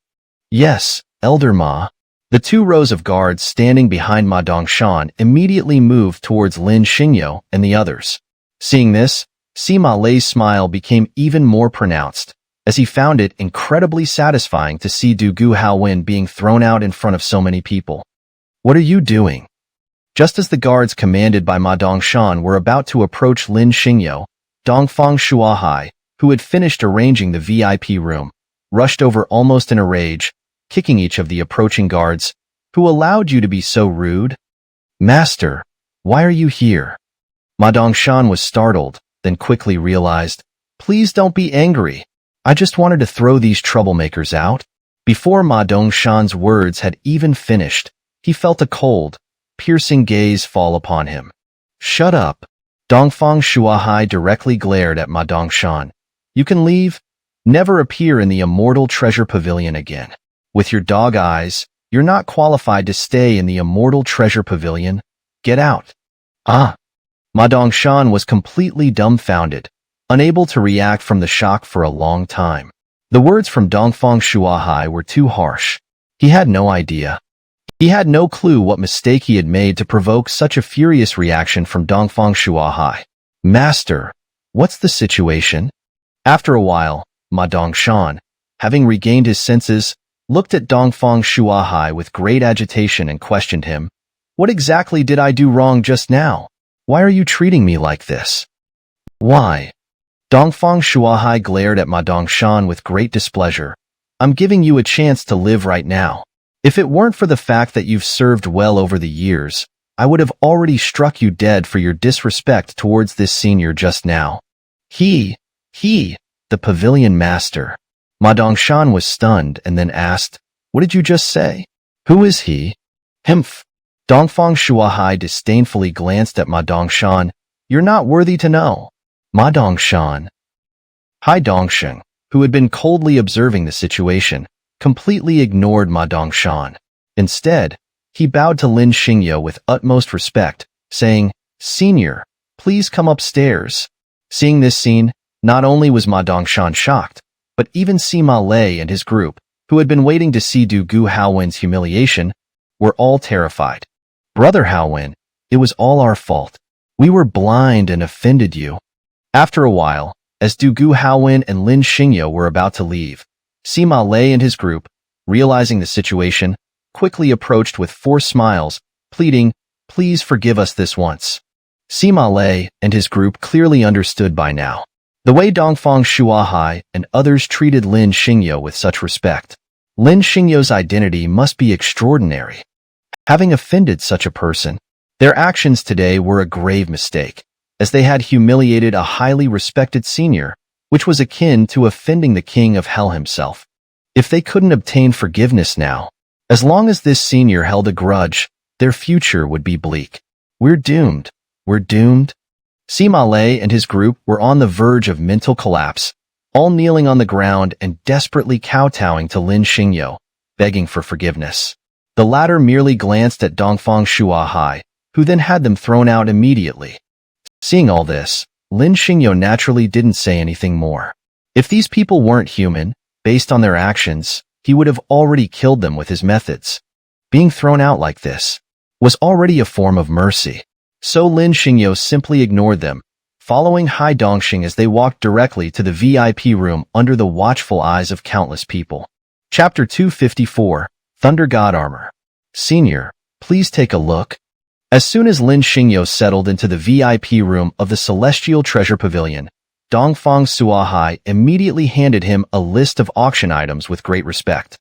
"Yes, Elder Ma." The 2 rows of guards standing behind Ma Dongshan immediately moved towards Lin Xingyo and the others. Seeing this, Sima Lei's smile became even more pronounced, as he found it incredibly satisfying to see Du Gu Haowen being thrown out in front of so many people. "What are you doing?" Just as the guards commanded by Ma Dongshan were about to approach Lin Xingyo, Dongfang Shuahai, who had finished arranging the VIP room, rushed over almost in a rage, kicking each of the approaching guards. "Who allowed you to be so rude?" "Master, why are you here?" Ma Dongshan was startled, then quickly realized, "Please don't be angry. I just wanted to throw these troublemakers out." Before Ma Dongshan's words had even finished, he felt a cold, piercing gaze fall upon him. "Shut up." Dongfang Shuahai directly glared at Ma Dongshan. "You can leave. Never appear in the Immortal Treasure Pavilion again. With your dog eyes, you're not qualified to stay in the Immortal Treasure Pavilion. Get out." "Ah." Ma Dongshan was completely dumbfounded, unable to react from the shock for a long time. The words from Dongfang Shuahai were too harsh. He had no idea. He had no clue what mistake he had made to provoke such a furious reaction from Dongfang Shuahai. "Master, what's the situation?" After a while, Ma Dongshan, having regained his senses, looked at Dongfang Shuahai with great agitation and questioned him. "What exactly did I do wrong just now? Why are you treating me like this?" "Why?" Dongfang Shuahai glared at Ma Dongshan with great displeasure. "I'm giving you a chance to live right now. If it weren't for the fact that you've served well over the years, I would have already struck you dead for your disrespect towards this senior just now. He, the pavilion master. Ma Dongshan was stunned and then asked, "What did you just say? Who is he?" Himph. Dongfang Shuahai disdainfully glanced at Ma Dongshan. "You're not worthy to know." Ma Dongshan. Hai Dongsheng, who had been coldly observing the situation, completely ignored Ma Dongshan. Instead, he bowed to Lin Xingyo with utmost respect, saying, "Senior, please come upstairs." Seeing this scene, not only was Ma Dongshan shocked, but even Sima Lei and his group, who had been waiting to see Du Gu Haowen's humiliation, were all terrified. "Brother Haowen, it was all our fault. We were blind and offended you." After a while, as Du Gu Haowen and Lin Xingyo were about to leave, Sima Lei and his group, realizing the situation, quickly approached with 4 smiles, pleading, "Please forgive us this once." Sima Lei and his group clearly understood by now the way Dongfang Shuahai and others treated Lin Xingyo with such respect. Lin Xingyo's identity must be extraordinary. Having offended such a person, their actions today were a grave mistake, as they had humiliated a highly respected senior, which was akin to offending the king of hell himself. If they couldn't obtain forgiveness now, as long as this senior held a grudge, their future would be bleak. We're doomed. We're doomed. Sima Lei and his group were on the verge of mental collapse, all kneeling on the ground and desperately kowtowing to Lin Xingyo, begging for forgiveness. The latter merely glanced at Dongfang Shuahai, who then had them thrown out immediately. Seeing all this, Lin Xingyo naturally didn't say anything more. If these people weren't human, based on their actions, he would have already killed them with his methods. Being thrown out like this was already a form of mercy. So Lin Xingyo simply ignored them, following Hai Dongxing as they walked directly to the VIP room under the watchful eyes of countless people. Chapter 254, Thunder God Armor. "Senior, please take a look." As soon as Lin Xingyo settled into the VIP room of the Celestial Treasure Pavilion, Dongfang Shuahai immediately handed him a list of auction items with great respect.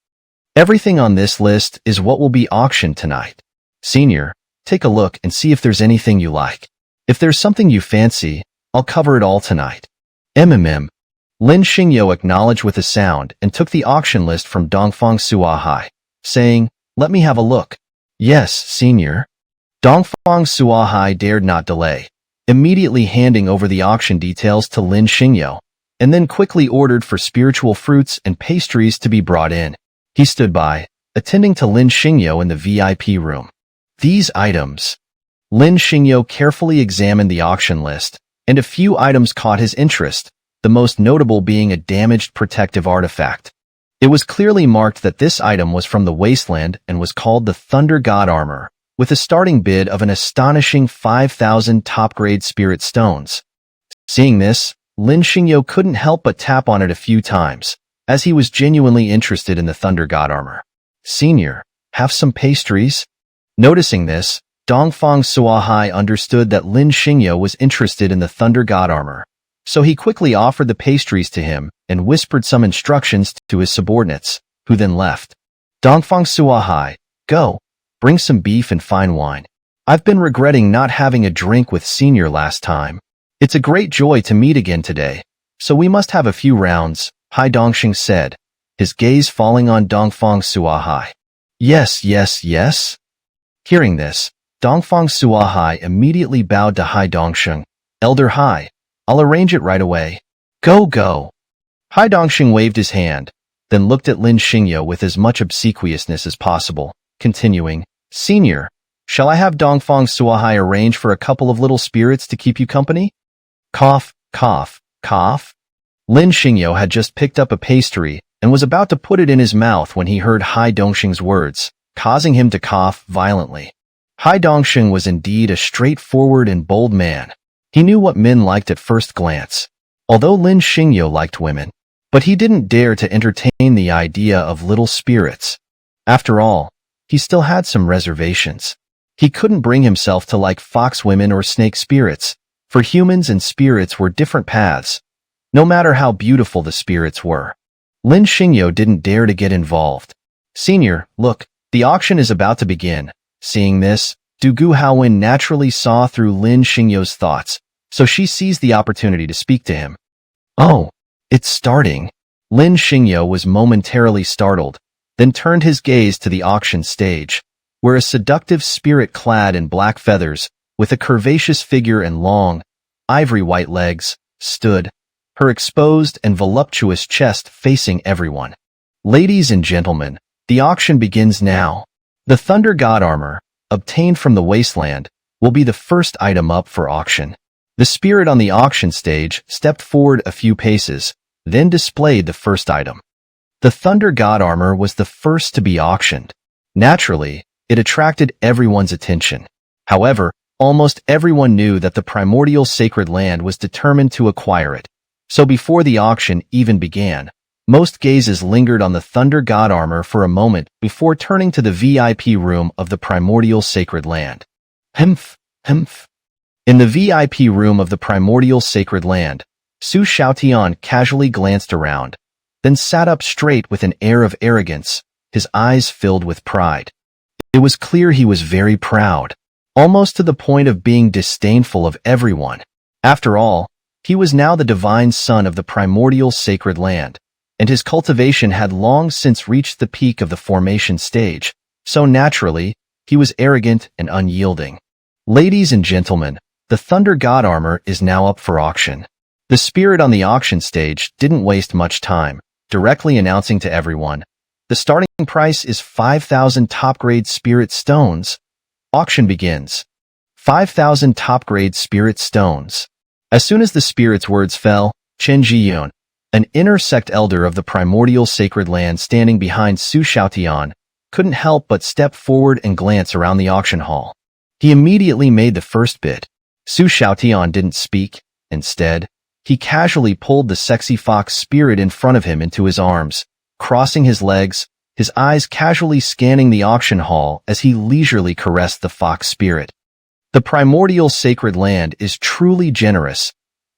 "Everything on this list is what will be auctioned tonight. Senior, take a look and see if there's anything you like. If there's something you fancy, I'll cover it all tonight." Lin Xingyo acknowledged with a sound and took the auction list from Dongfang Shuahai, saying, "Let me have a look." "Yes, senior." Dongfang Shuahai dared not delay, immediately handing over the auction details to Lin Xingyo, and then quickly ordered for spiritual fruits and pastries to be brought in. He stood by, attending to Lin Xingyo in the VIP room. These items. Lin Xingyo carefully examined the auction list, and a few items caught his interest, the most notable being a damaged protective artifact. It was clearly marked that this item was from the wasteland and was called the Thunder God Armor, with a starting bid of an astonishing 5,000 top-grade spirit stones. Seeing this, Lin Xingyo couldn't help but tap on it a few times, as he was genuinely interested in the Thunder God Armor. "Senior, have some pastries?" Noticing this, Dongfang Shuahai understood that Lin Xingyo was interested in the Thunder God Armor, so he quickly offered the pastries to him and whispered some instructions to his subordinates, who then left. "Dongfang Shuahai, go, bring some beef and fine wine. I've been regretting not having a drink with Senior last time. It's a great joy to meet again today, so we must have a few rounds," Hai Dongxing said, his gaze falling on Dongfang Shuahai. "Yes, yes, yes." Hearing this, Dongfang Shuahai immediately bowed to Hai Dongxing. "Elder Hai, I'll arrange it right away." "Go, go." Hai Dongxing waved his hand, then looked at Lin Xingyo with as much obsequiousness as possible, continuing, "Senior, shall I have Dongfang Shuahai arrange for a couple of little spirits to keep you company?" Cough, cough, cough. Lin Xingyo had just picked up a pastry and was about to put it in his mouth when he heard Hai Dongxing's words, causing him to cough violently. Hai Dongxing was indeed a straightforward and bold man. He knew what men liked at first glance, although Lin Xingyo liked women, but he didn't dare to entertain the idea of little spirits. After all, he still had some reservations. He couldn't bring himself to like fox women or snake spirits, for humans and spirits were different paths, no matter how beautiful the spirits were. Lin Xingyo didn't dare to get involved. "Senior, look, The auction is about to begin. Seeing this, Du Haowen naturally saw through Lin Xingyo's thoughts, so she seized the opportunity to speak to him. Oh, it's starting. Lin Xingyo was momentarily startled, then turned his gaze to the auction stage, where a seductive spirit clad in black feathers, with a curvaceous figure and long, ivory-white legs, stood, her exposed and voluptuous chest facing everyone. Ladies and gentlemen, the auction begins now. The Thunder God armor, obtained from the wasteland, will be the first item up for auction. The spirit on the auction stage stepped forward a few paces, then displayed the first item. The Thunder God armor was the first to be auctioned. Naturally, it attracted everyone's attention. However, almost everyone knew that the primordial sacred land was determined to acquire it. So before the auction even began, most gazes lingered on the Thunder God armor for a moment before turning to the VIP room of the primordial sacred land. Humph. In the VIP room of the primordial sacred land, Su Xiaotian casually glanced around, then sat up straight with an air of arrogance, his eyes filled with pride. It was clear he was very proud, almost to the point of being disdainful of everyone. After all, he was now the divine son of the primordial sacred land, and his cultivation had long since reached the peak of the formation stage, so naturally, he was arrogant and unyielding. Ladies and gentlemen, the Thunder God armor is now up for auction. The spirit on the auction stage didn't waste much time, directly announcing to everyone, the starting price is 5,000 top-grade spirit stones. Auction begins. 5,000 top-grade spirit stones. As soon as the spirit's words fell, Chen Jiyun, an inner sect elder of the primordial sacred land standing behind Su Xiaotian, couldn't help but step forward and glance around the auction hall. He immediately made the first bid. Su Xiaotian didn't speak. Instead, he casually pulled the sexy fox spirit in front of him into his arms, crossing his legs, his eyes casually scanning the auction hall as he leisurely caressed the fox spirit. The primordial sacred land is truly generous,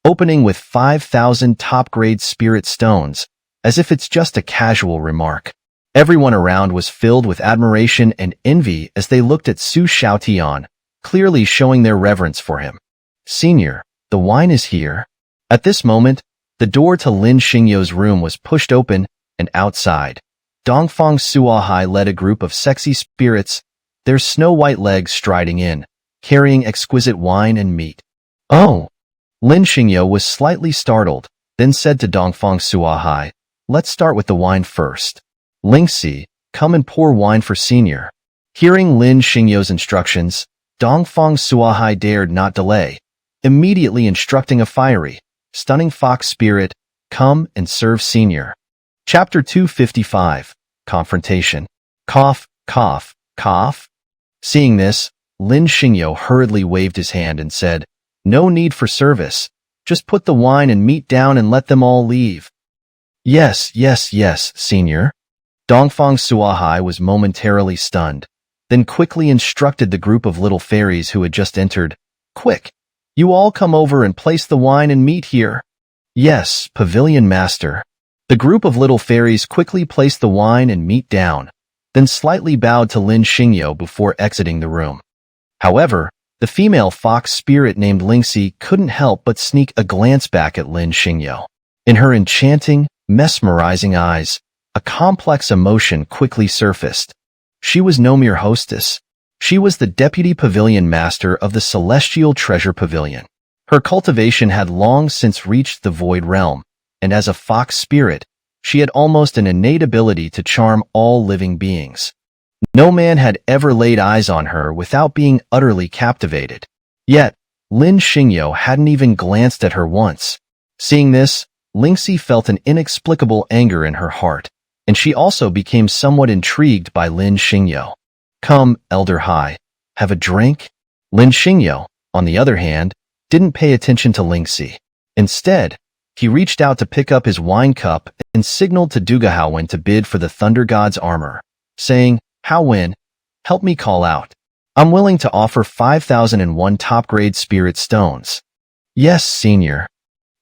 opening with 5,000 top-grade spirit stones, as if it's just a casual remark. Everyone around was filled with admiration and envy as they looked at Su Xiaotian, clearly showing their reverence for him. Senior, the wine is here. At this moment, the door to Lin Xingyo's room was pushed open, and outside, Dongfang Suahai led a group of sexy spirits, their snow-white legs striding in, carrying exquisite wine and meat. Oh! Lin Xingyo was slightly startled, then said to Dongfang Suahai, let's start with the wine first. Lingxi, come and pour wine for senior. Hearing Lin Xingyo's instructions, Dongfang Suahai dared not delay, immediately instructing a fiery, stunning fox spirit, come and serve senior. Chapter 255, Confrontation. Cough, cough, cough. Seeing this, Lin Xingyo hurriedly waved his hand and said, no need for service. Just put the wine and meat down and let them all leave. Yes, senior. Dongfang Suahai was momentarily stunned, then quickly instructed the group of little fairies who had just entered, quick, you all come over and place the wine and meat here. Yes, pavilion master. The group of little fairies quickly placed the wine and meat down, then slightly bowed to Lin Xingyo before exiting the room. However, the female fox spirit named Lingxi couldn't help but sneak a glance back at Lin Xingyo. In her enchanting, mesmerizing eyes, a complex emotion quickly surfaced. She was no mere hostess. She was the deputy pavilion master of the Celestial Treasure Pavilion. Her cultivation had long since reached the Void Realm, and as a fox spirit, she had almost an innate ability to charm all living beings. No man had ever laid eyes on her without being utterly captivated. Yet, Lin Xingyo hadn't even glanced at her once. Seeing this, Lingxi felt an inexplicable anger in her heart, and she also became somewhat intrigued by Lin Xingyo. Come, Elder Hai, have a drink? Lin Xingyo, on the other hand, didn't pay attention to Lingxi. Instead, he reached out to pick up his wine cup and signaled to Du Haowen to bid for the Thunder God's armor, saying, Haowen, help me call out. I'm willing to offer 5,001 top-grade spirit stones. Yes, senior.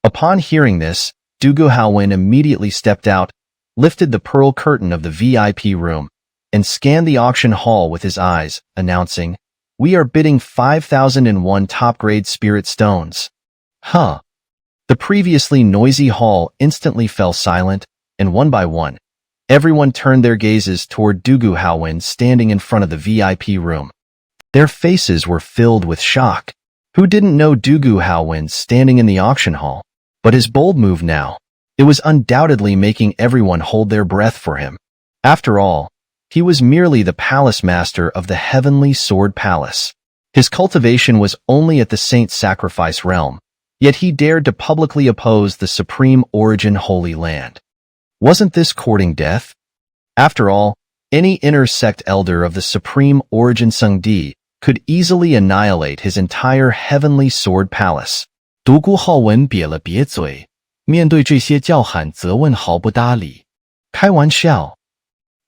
Upon hearing this, Du Haowen immediately stepped out, lifted the pearl curtain of the VIP room, and scanned the auction hall with his eyes, announcing, "We are bidding 5,001 top-grade spirit stones." Huh. The previously noisy hall instantly fell silent, and one by one, everyone turned their gazes toward Dugu Haowen standing in front of the VIP room. Their faces were filled with shock. Who didn't know Dugu Haowen standing in the auction hall? But his bold move now, it was undoubtedly making everyone hold their breath for him. After all, he was merely the palace master of the Heavenly Sword Palace. His cultivation was only at the Saint Sacrifice realm, yet he dared to publicly oppose the Supreme Origin Holy Land. Wasn't this courting death? After all, any inner sect elder of the Supreme Origin Sengdi could easily annihilate his entire Heavenly Sword Palace. 独孤浩文瘪了瘪嘴，面对这些叫喊责问毫不搭理。开玩笑，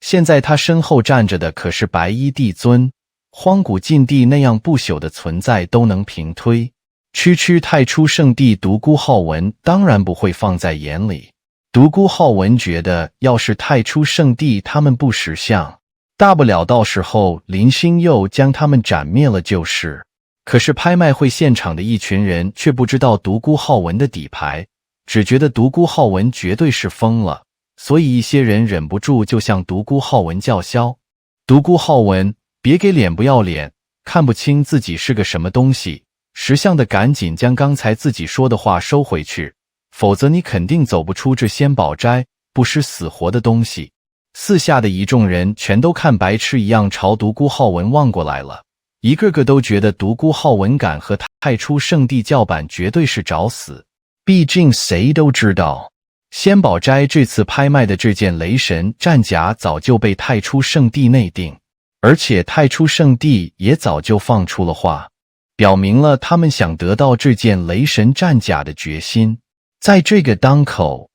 现在他身后站着的可是白衣帝尊，荒古禁地那样不朽的存在都能平推。区区太初圣地独孤浩文当然不会放在眼里。独孤浩文觉得，要是太初圣地他们不识相，大不了到时候林星佑将他们斩灭了就是。可是拍卖会现场的一群人却不知道独孤浩文的底牌，只觉得独孤浩文绝对是疯了，所以一些人忍不住就向独孤浩文叫嚣：独孤浩文，别给脸不要脸，看不清自己是个什么东西，识相的赶紧将刚才自己说的话收回去，否则你肯定走不出这仙宝斋，不识死活的东西。四下的一众人全都看白痴一样朝独孤浩文望过来了，一个个都觉得独孤浩文敢和太初圣地叫板绝对是找死。毕竟谁都知道，仙宝斋这次拍卖的这件雷神战甲早就被太初圣地内定，而且太初圣地也早就放出了话，表明了他们想得到这件雷神战甲的决心。在这个当口，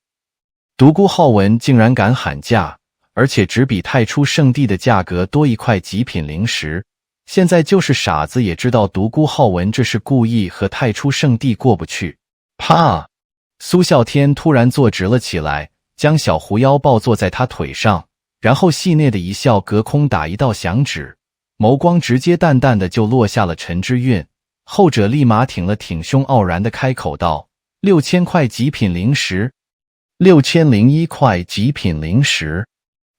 独孤浩文竟然敢喊价，而且只比太初圣地的价格多一块极品灵石。现在就是傻子也知道独孤浩文这是故意和太初圣地过不去。啪！苏啸天突然坐直了起来，将小狐妖抱坐在他腿上，然后戏谑的一笑，隔空打一道响指，眸光直接淡淡的就落下了陈之韵。后者立马挺了挺胸，傲然的开口道：6000块极品灵石，6001块极品灵石。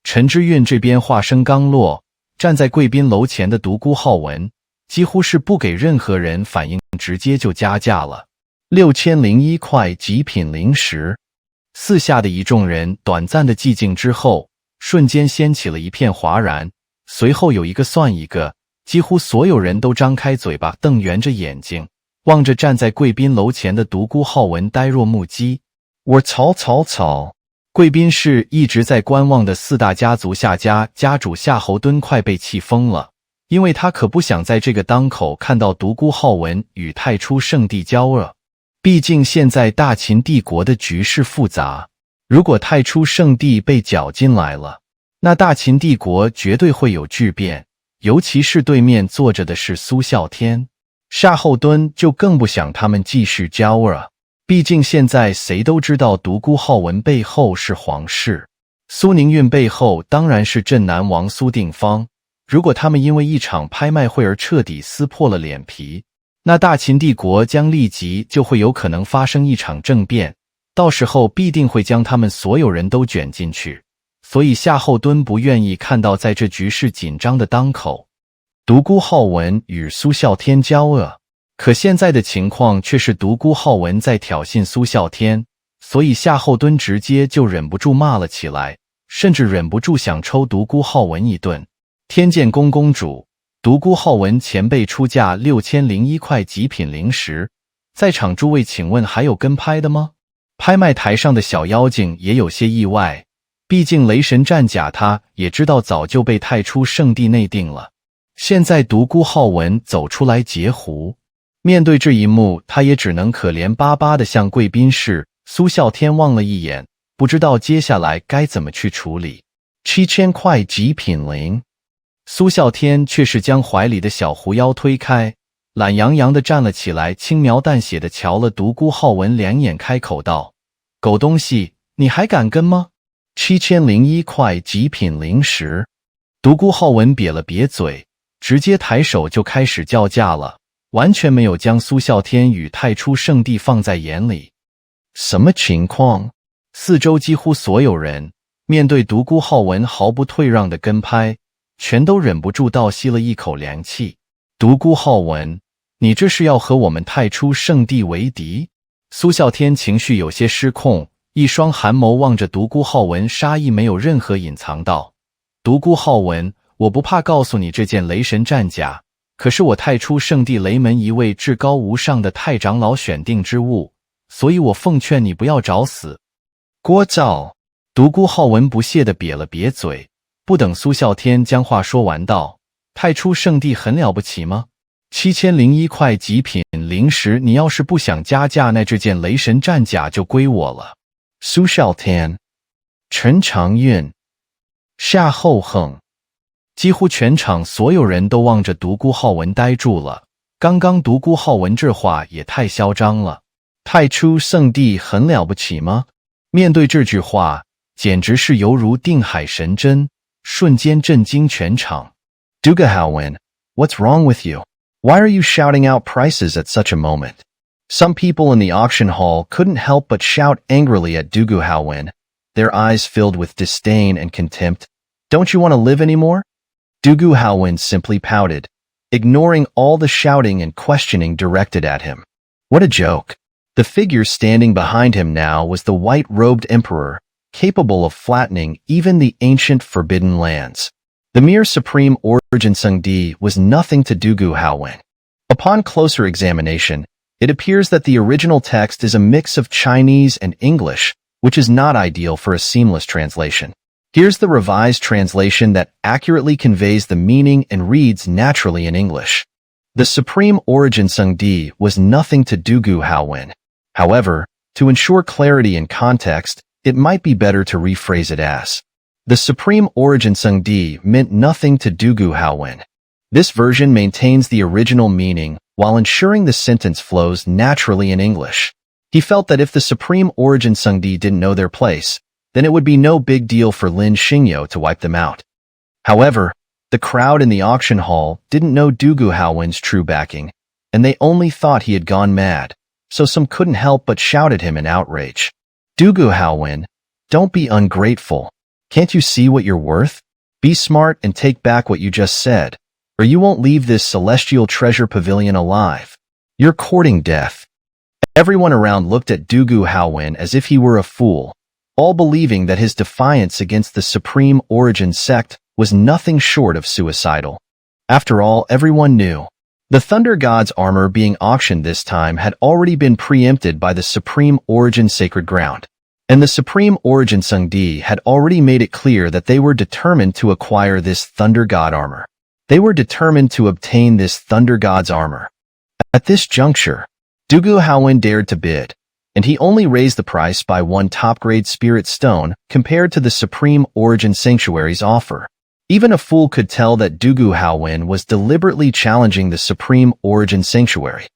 陈之韵这边话声刚落，站在贵宾楼前的独孤浩文几乎是不给任何人反应，直接就加价了。6001块极品灵石。四下的一众人短暂的寂静之后，瞬间掀起了一片哗然，随后有一个算一个，几乎所有人都张开嘴巴，瞪圆着眼睛，望着站在贵宾楼前的独孤浩文，呆若木鸡。我操！贵宾室一直在观望的四大家族夏家家主夏侯惇快被气疯了，因为他可不想在这个当口看到独孤浩文与太初圣地交恶。毕竟现在大秦帝国的局势复杂，如果太初圣地被搅进来了，那大秦帝国绝对会有巨变，尤其是对面坐着的是苏啸天，夏侯惇就更不想他们继续交恶。毕竟现在谁都知道独孤浩文背后是皇室，苏宁韵背后当然是镇南王苏定方。如果他们因为一场拍卖会而彻底撕破了脸皮，那大秦帝国将立即就会有可能发生一场政变，到时候必定会将他们所有人都卷进去。所以夏侯惇不愿意看到在这局势紧张的当口，独孤浩文与苏啸天交恶。可现在的情况却是独孤浩文在挑衅苏啸天，所以夏侯惇直接就忍不住骂了起来，甚至忍不住想抽独孤浩文一顿。天剑宫公主，独孤浩文前辈出价6001块极品灵石，在场诸位请问还有跟拍的吗？拍卖台上的小妖精也有些意外，毕竟雷神战甲他也知道早就被太初圣地内定了，现在独孤浩文走出来截胡。面对这一幕，他也只能可怜巴巴地向贵宾室苏啸天望了一眼，不知道接下来该怎么去处理。7000块极品灵。苏啸天却是将怀里的小狐妖推开，懒洋洋地站了起来，轻描淡写地瞧了独孤浩文两眼，开口道：狗东西，你还敢跟吗？7001块极品灵石。独孤浩文瘪了瘪嘴，直接抬手就开始叫价了，完全没有将苏啸天与太初圣地放在眼里。什么情况？四周几乎所有人面对独孤浩文毫不退让的跟拍，全都忍不住倒吸了一口凉气。独孤浩文，你这是要和我们太初圣地为敌？苏啸天情绪有些失控，一双寒眸望着独孤浩文，杀意没有任何隐藏道：独孤浩文，我不怕告诉你这件雷神战甲，可是我太初圣地雷门一位至高无上的太长老选定之物，所以我奉劝你不要找死。聒噪！独孤浩文不屑地瘪了瘪嘴，不等苏啸天将话说完道：太初圣地很了不起吗？7001块极品灵石，你要是不想加价，那这件雷神战甲就归我了。苏啸天、陈长运、夏后横，几乎全场所有人都望着独孤浩文呆住了。刚刚独孤浩文这话也太嚣张了，太初圣地很了不起吗？面对这句话，简直是犹如定海神针，瞬间震惊全场。Dugu Haowen, what's wrong with you? Why are you shouting out prices at such a moment? Some people in the auction hall couldn't help but shout angrily at Dugu Haowen, their eyes filled with disdain and contempt. Don't you want to live anymore? Dugu Haowen simply pouted, ignoring all the shouting and questioning directed at him. What a joke. The figure standing behind him now was the white-robed emperor, capable of flattening even the ancient forbidden lands. The mere supreme origin Sungdi was nothing to Dugu Haowen. Upon closer examination, it appears that the original text is a mix of Chinese and English, which is not ideal for a seamless translation. Here's the revised translation that accurately conveys the meaning and reads naturally in English. The supreme origin Sungdi was nothing to Dugu Haowen. However, to ensure clarity and context, it might be better to rephrase it as: the supreme origin Sungdi meant nothing to Dugu Haowen. This version maintains the original meaning while ensuring the sentence flows naturally in English. He felt that if the supreme origin Sungdi didn't know their place, then it would be no big deal for Lin Xingyo to wipe them out. However, the crowd in the auction hall didn't know Dugu Haowen's true backing, and they only thought he had gone mad, so some couldn't help but shout at him in outrage. Dugu Haowen, don't be ungrateful. Can't you see what you're worth? Be smart and take back what you just said, or you won't leave this celestial treasure pavilion alive. You're courting death. Everyone around looked at Dugu Haowen as if he were a fool, all believing that his defiance against the supreme origin sect was nothing short of suicidal. After all, everyone knew the Thunder God's armor being auctioned this time had already been preempted by the Supreme Origin Sacred Ground, and the Supreme Origin Sungdi had already made it clear that they were determined to acquire this Thunder God armor. They were determined to obtain this Thunder God's armor. At this juncture, Dugu Haowen dared to bid, and he only raised the price by 1 top-grade spirit stone compared to the Supreme Origin Sanctuary's offer. Even a fool could tell that Dugu Haowen was deliberately challenging the Supreme Origin Sanctuary.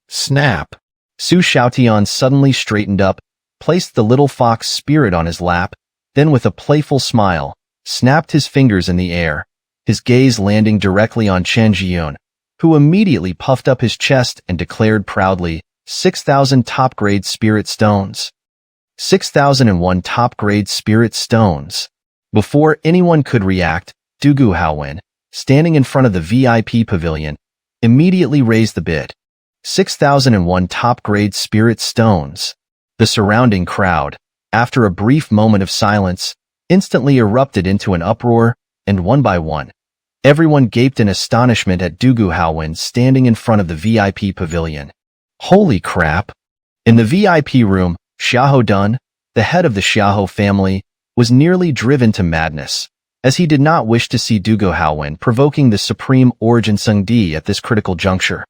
Snap! Su Xiaotian suddenly straightened up, placed the little fox spirit on his lap, then with a playful smile, snapped his fingers in the air, his gaze landing directly on Chen Jiyun, who immediately puffed up his chest and declared proudly, 6,000 top-grade spirit stones. 6,001 top-grade spirit stones. Before anyone could react, Dugu Haowen, standing in front of the VIP pavilion, immediately raised the bid. 6,001 top-grade spirit stones. The surrounding crowd, after a brief moment of silence, instantly erupted into an uproar, and one by one, everyone gaped in astonishment at Dugu Haowen standing in front of the VIP pavilion. Holy crap! In the VIP room, Xiahou Dun, the head of the Xiahou family, was nearly driven to madness, as he did not wish to see Dugu Haowen provoking the Supreme Origin Sungdi at this critical juncture.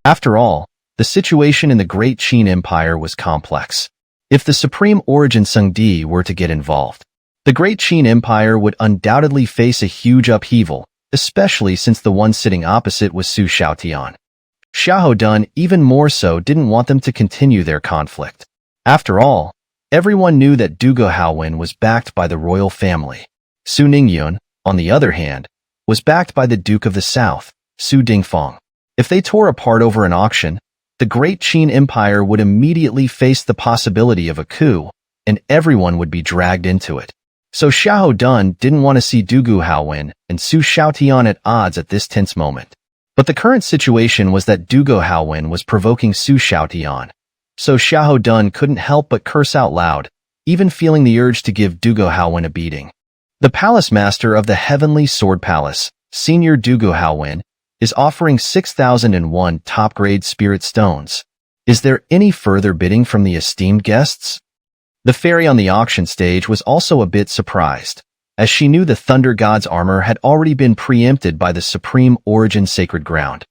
After all, the situation in the Great Qin Empire was complex. If the Supreme Origin Sungdi were to get involved, the Great Qin Empire would undoubtedly face a huge upheaval, especially since the one sitting opposite was Su Xiaotian. Xiahou Dun even more so didn't want them to continue their conflict. After all, everyone knew that Dugu Haowen was backed by the royal family. Su Ningyun, on the other hand, was backed by the Duke of the South, Su Dingfang. If they tore apart over an auction, the Great Qin Empire would immediately face the possibility of a coup, and everyone would be dragged into it. So Xiahou Dun didn't want to see Dugu Haowen and Su Xiaotian at odds at this tense moment. But the current situation was that Dugu Haowen was provoking Su Xiaotian, so Xiahou Dun couldn't help but curse out loud, even feeling the urge to give Dugu Haowen a beating. The Palace Master of the Heavenly Sword Palace, Senior Dugu Haowen, is offering 6,001 top-grade spirit stones. Is there any further bidding from the esteemed guests? The fairy on the auction stage was also a bit surprised, as she knew the Thunder God's armor had already been preempted by the Supreme Origin Sacred Ground.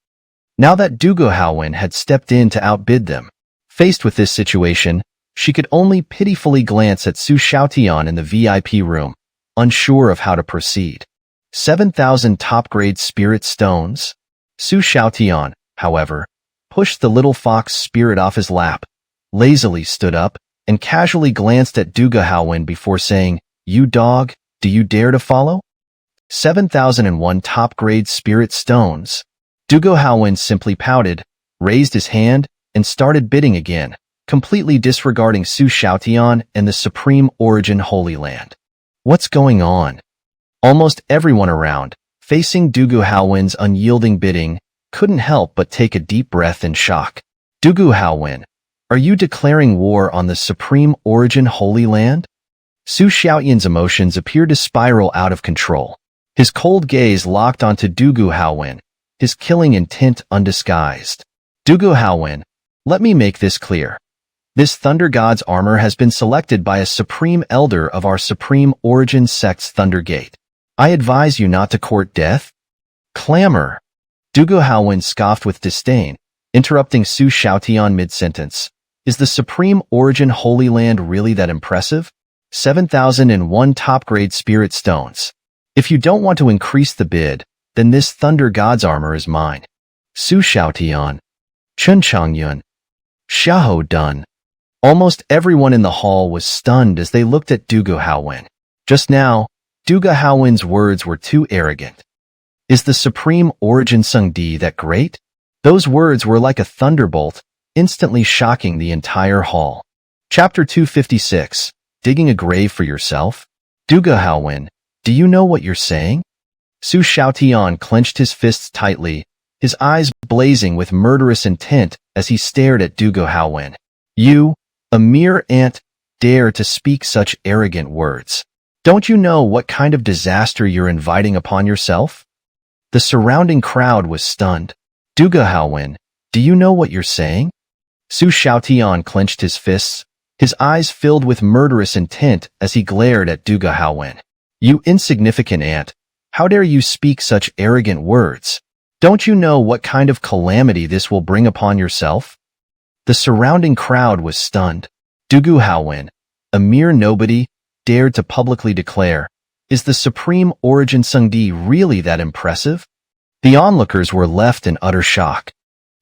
Now that Dugu Haowen had stepped in to outbid them, faced with this situation, she could only pitifully glance at Su Xiaotian in the VIP room, unsure of how to proceed. 7,000 top-grade spirit stones? Su Xiaotian, however, pushed the little fox spirit off his lap, lazily stood up, and casually glanced at Dugu Haowen before saying, "You dog, do you dare to follow?" 7,001 top-grade spirit stones. Dugu Haowen simply pouted, raised his hand, and started bidding again, completely disregarding Su Xiaotian and the Supreme Origin Holy Land. What's going on? Almost everyone around, facing Dugu Haowen's unyielding bidding, couldn't help but take a deep breath in shock. Dugu Haowen, are you declaring war on the Supreme Origin Holy Land? Su Xiaotian's emotions appeared to spiral out of control. His cold gaze locked onto Dugu Haowen, his killing intent undisguised. Dugu Haowen, let me make this clear. This Thunder God's armor has been selected by a Supreme Elder of our Supreme Origin Sect's Thunder Gate. I advise you not to court death. Clamor. Dugu Haowen scoffed with disdain, interrupting Su Xiaotian mid-sentence. Is the Supreme Origin Holy Land really that impressive? 7,001 top-grade spirit stones. If you don't want to increase the bid, then this Thunder God's armor is mine. Su Xiaotian. Chen Changyun. Xiahou Dun. Almost everyone in the hall was stunned as they looked at Dugu Haowen. Just now, Dugu Haowen's words were too arrogant. Is the Supreme Origin Sungdi that great? Those words were like a thunderbolt, instantly shocking the entire hall. Chapter 256, Digging a Grave for Yourself? Dugu Haowen, do you know what you're saying? Su Xiaotian clenched his fists tightly, his eyes blazing with murderous intent as he stared at Dugu Haowen. You, a mere ant, dare to speak such arrogant words. Don't you know what kind of disaster you're inviting upon yourself? The surrounding crowd was stunned. Dugu Haowen, do you know what you're saying? Su Xiaotian clenched his fists, his eyes filled with murderous intent as he glared at Dugu Haowen. You insignificant ant, how dare you speak such arrogant words? Don't you know what kind of calamity this will bring upon yourself? The surrounding crowd was stunned. Dugu Haowen, a mere nobody, dared to publicly declare, is the Supreme Origin Sungdi really that impressive? The onlookers were left in utter shock.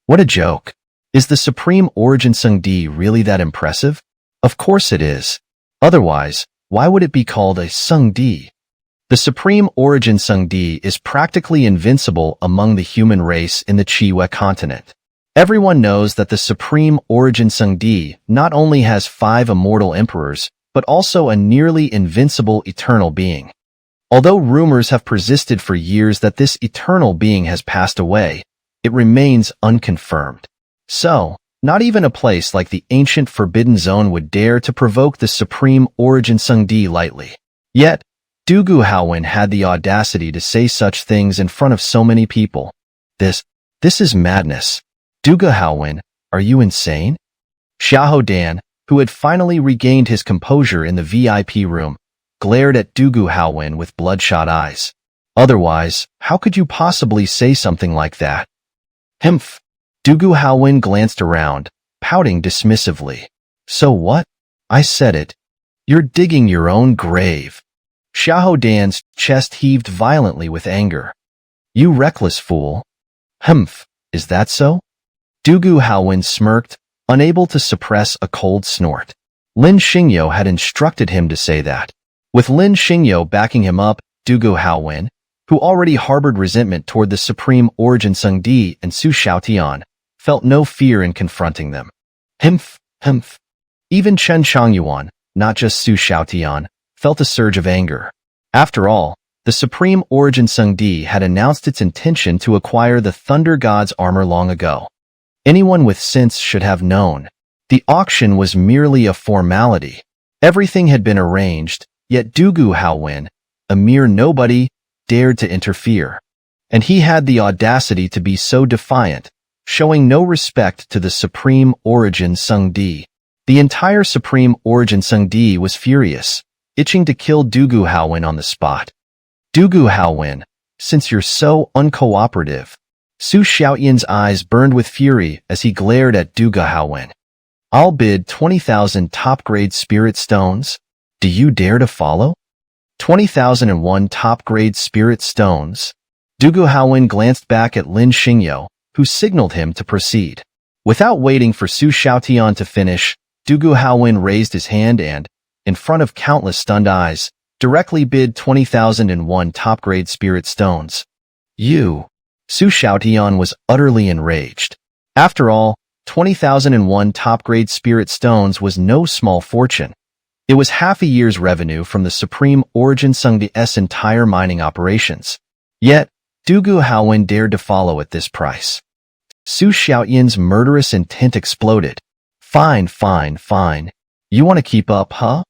What a joke. Is the Supreme Origin Sungdi really that impressive? Of course it is. Otherwise, why would it be called a Sungdi? The Supreme Origin Sungdi is practically invincible among the human race in the Chiwe continent. Everyone knows that the Supreme Origin Sungdi not only has 5 immortal emperors, but also a nearly invincible eternal being. Although rumors have persisted for years that this eternal being has passed away, it remains unconfirmed. So, not even a place like the ancient Forbidden Zone would dare to provoke the Supreme Origin Sungdi lightly. Yet, Dugu Haowen had the audacity to say such things in front of so many people. This is madness. Dugu Haowen, are you insane? Xiahou Dan, who had finally regained his composure in the VIP room, glared at Dugu Haowen with bloodshot eyes. Otherwise, how could you possibly say something like that? Humph. Dugu Haowen glanced around, pouting dismissively. So what? I said it. You're digging your own grave. Xiahou Dan's chest heaved violently with anger. You reckless fool. Humph, is that so? Dugu Haowen smirked, unable to suppress a cold snort. Lin Xingyo had instructed him to say that. With Lin Xingyo backing him up, Dugu Haowen, who already harbored resentment toward the Supreme Origin Sung Di and Su Xiaotian, felt no fear in confronting them. Humph, humph. Even Chen Changyuan, not just Su Xiaotian, felt a surge of anger. After all, the Supreme Origin Sung Di had announced its intention to acquire the Thunder God's armor long ago. Anyone with sense should have known. The auction was merely a formality. Everything had been arranged, yet Dugu Haowen, a mere nobody, dared to interfere. And he had the audacity to be so defiant, showing no respect to the Supreme Origin Sung Di. The entire Supreme Origin Sung Di was furious, itching to kill Dugu Haowen on the spot. Dugu Haowen, since you're so uncooperative. Su Xiaotian's eyes burned with fury as he glared at Dugu Haowen. I'll bid 20,000 top-grade spirit stones. Do you dare to follow? 20,001 top-grade spirit stones. Dugu Haowen glanced back at Lin Xingyo, who signaled him to proceed. Without waiting for Su Xiaotian to finish, Dugu Haowen raised his hand and, in front of countless stunned eyes, directly bid 20,001 top-grade spirit stones. You! Su Xiaotian was utterly enraged. After all, 20,001 top-grade spirit stones was no small fortune. It was half a year's revenue from the Supreme Origin Sung Di's entire mining operations. Yet, Dugu Haowen dared to follow at this price. Su Xiaotian's murderous intent exploded. Fine, fine, fine. You want to keep up, huh?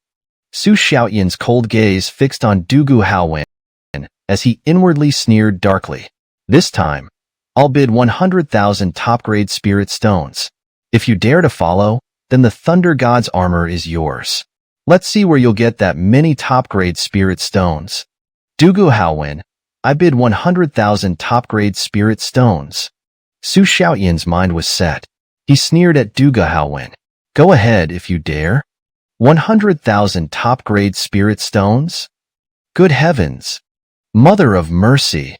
Su Xiaotian's cold gaze fixed on Dugu Haowen as he inwardly sneered darkly. This time, I'll bid 100,000 top-grade spirit stones. If you dare to follow, then the Thunder God's armor is yours. Let's see where you'll get that many top-grade spirit stones. Dugu Haowen, I bid 100,000 top-grade spirit stones. Su Xiaotian's mind was set. He sneered at Dugu Haowen. Go ahead if you dare. 100,000 top-grade spirit stones? Good heavens! Mother of mercy!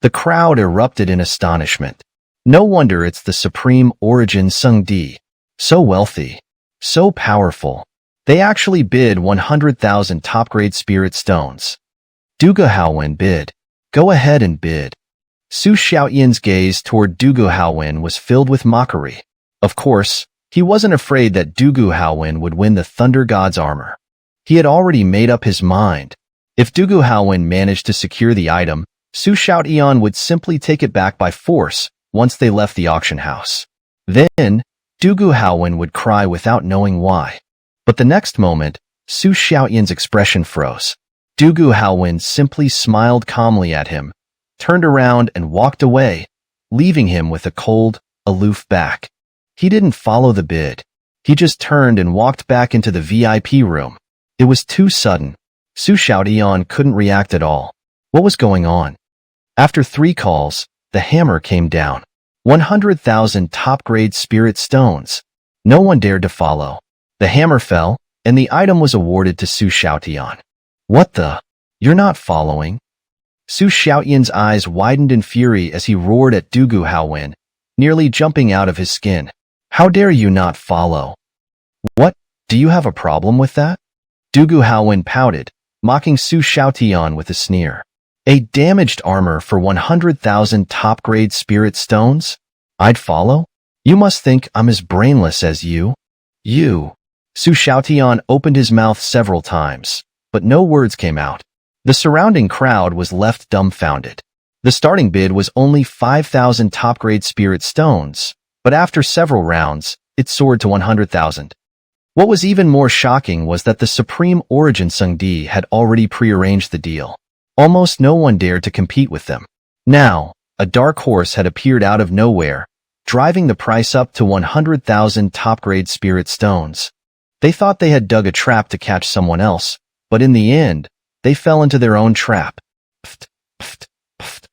The crowd erupted in astonishment. No wonder it's the Supreme Origin Sung Di. So wealthy. So powerful. They actually bid 100,000 top-grade spirit stones. Dugu Haowen bid. Go ahead and bid. Su Xiaotian's gaze toward Dugu Haowen was filled with mockery. Of course, he wasn't afraid that Dugu Haowen would win the Thunder God's armor. He had already made up his mind. If Dugu Haowen managed to secure the item, Su Xiaotian would simply take it back by force once they left the auction house. Then, Dugu Haowen would cry without knowing why. But the next moment, Su Xiaotian's expression froze. Dugu Haowen simply smiled calmly at him, turned around and walked away, leaving him with a cold, aloof back. He didn't follow the bid. He just turned and walked back into the VIP room. It was too sudden. Su Xiaotian couldn't react at all. What was going on? After 3 calls, the hammer came down. 100,000 top-grade spirit stones. No one dared to follow. The hammer fell, and the item was awarded to Su Xiaotian. What the? You're not following? Su Xiaotian's eyes widened in fury as he roared at Dugu Haowen, nearly jumping out of his skin. How dare you not follow? What? Do you have a problem with that? Dugu Haowen pouted, mocking Su Xiaotian with a sneer. A damaged armor for 100,000 top-grade spirit stones? I'd follow? You must think I'm as brainless as you. You. Su Xiaotian opened his mouth several times, but no words came out. The surrounding crowd was left dumbfounded. The starting bid was only 5,000 top-grade spirit stones, but after several rounds, it soared to 100,000. What was even more shocking was that the Supreme Origin Sung Di had already prearranged the deal. Almost no one dared to compete with them. Now, a dark horse had appeared out of nowhere, driving the price up to 100,000 top-grade spirit stones. They thought they had dug a trap to catch someone else, but in the end, they fell into their own trap. Pft, pft, pft.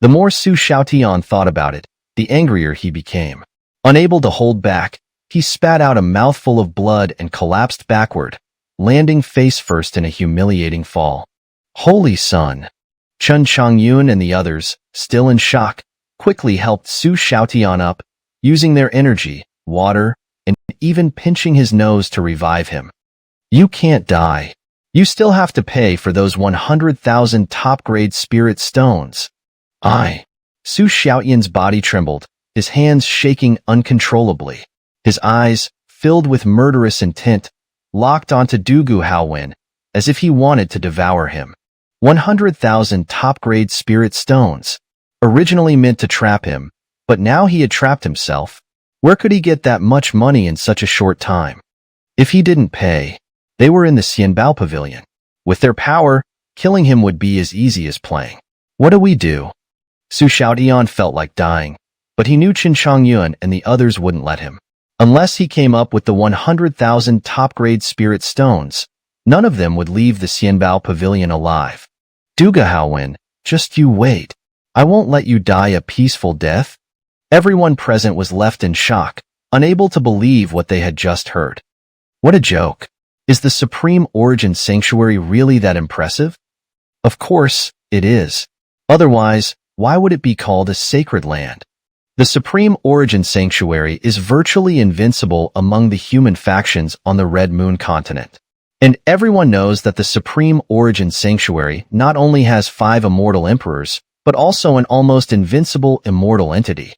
The more Su Xiaotian thought about it, the angrier he became. Unable to hold back, he spat out a mouthful of blood and collapsed backward, landing face first in a humiliating fall. Holy sun! Chen Changyun and the others, still in shock, quickly helped Su Xiaotian up, using their energy, water, and even pinching his nose to revive him. You can't die. You still have to pay for those 100,000 top-grade spirit stones. Su Xiaoyan's body trembled, his hands shaking uncontrollably. His eyes, filled with murderous intent, locked onto Dugu Haowen, as if he wanted to devour him. 100,000 top-grade spirit stones, originally meant to trap him, but now he had trapped himself. Where could he get that much money in such a short time? If he didn't pay, they were in the Xianbao Pavilion. With their power, killing him would be as easy as playing. What do we do? Su Xiaotian felt like dying, but he knew Qin Chongyun and the others wouldn't let him. Unless he came up with the 100,000 top-grade spirit stones, none of them would leave the Xianbao Pavilion alive. Duga Haowen, just you wait. I won't let you die a peaceful death. Everyone present was left in shock, unable to believe what they had just heard. What a joke. Is the Supreme Origin Sanctuary really that impressive? Of course, it is. Otherwise, why would it be called a sacred land? The Supreme Origin Sanctuary is virtually invincible among the human factions on the Red Moon continent. And everyone knows that the Supreme Origin Sanctuary not only has 5 immortal emperors, but also an almost invincible immortal entity.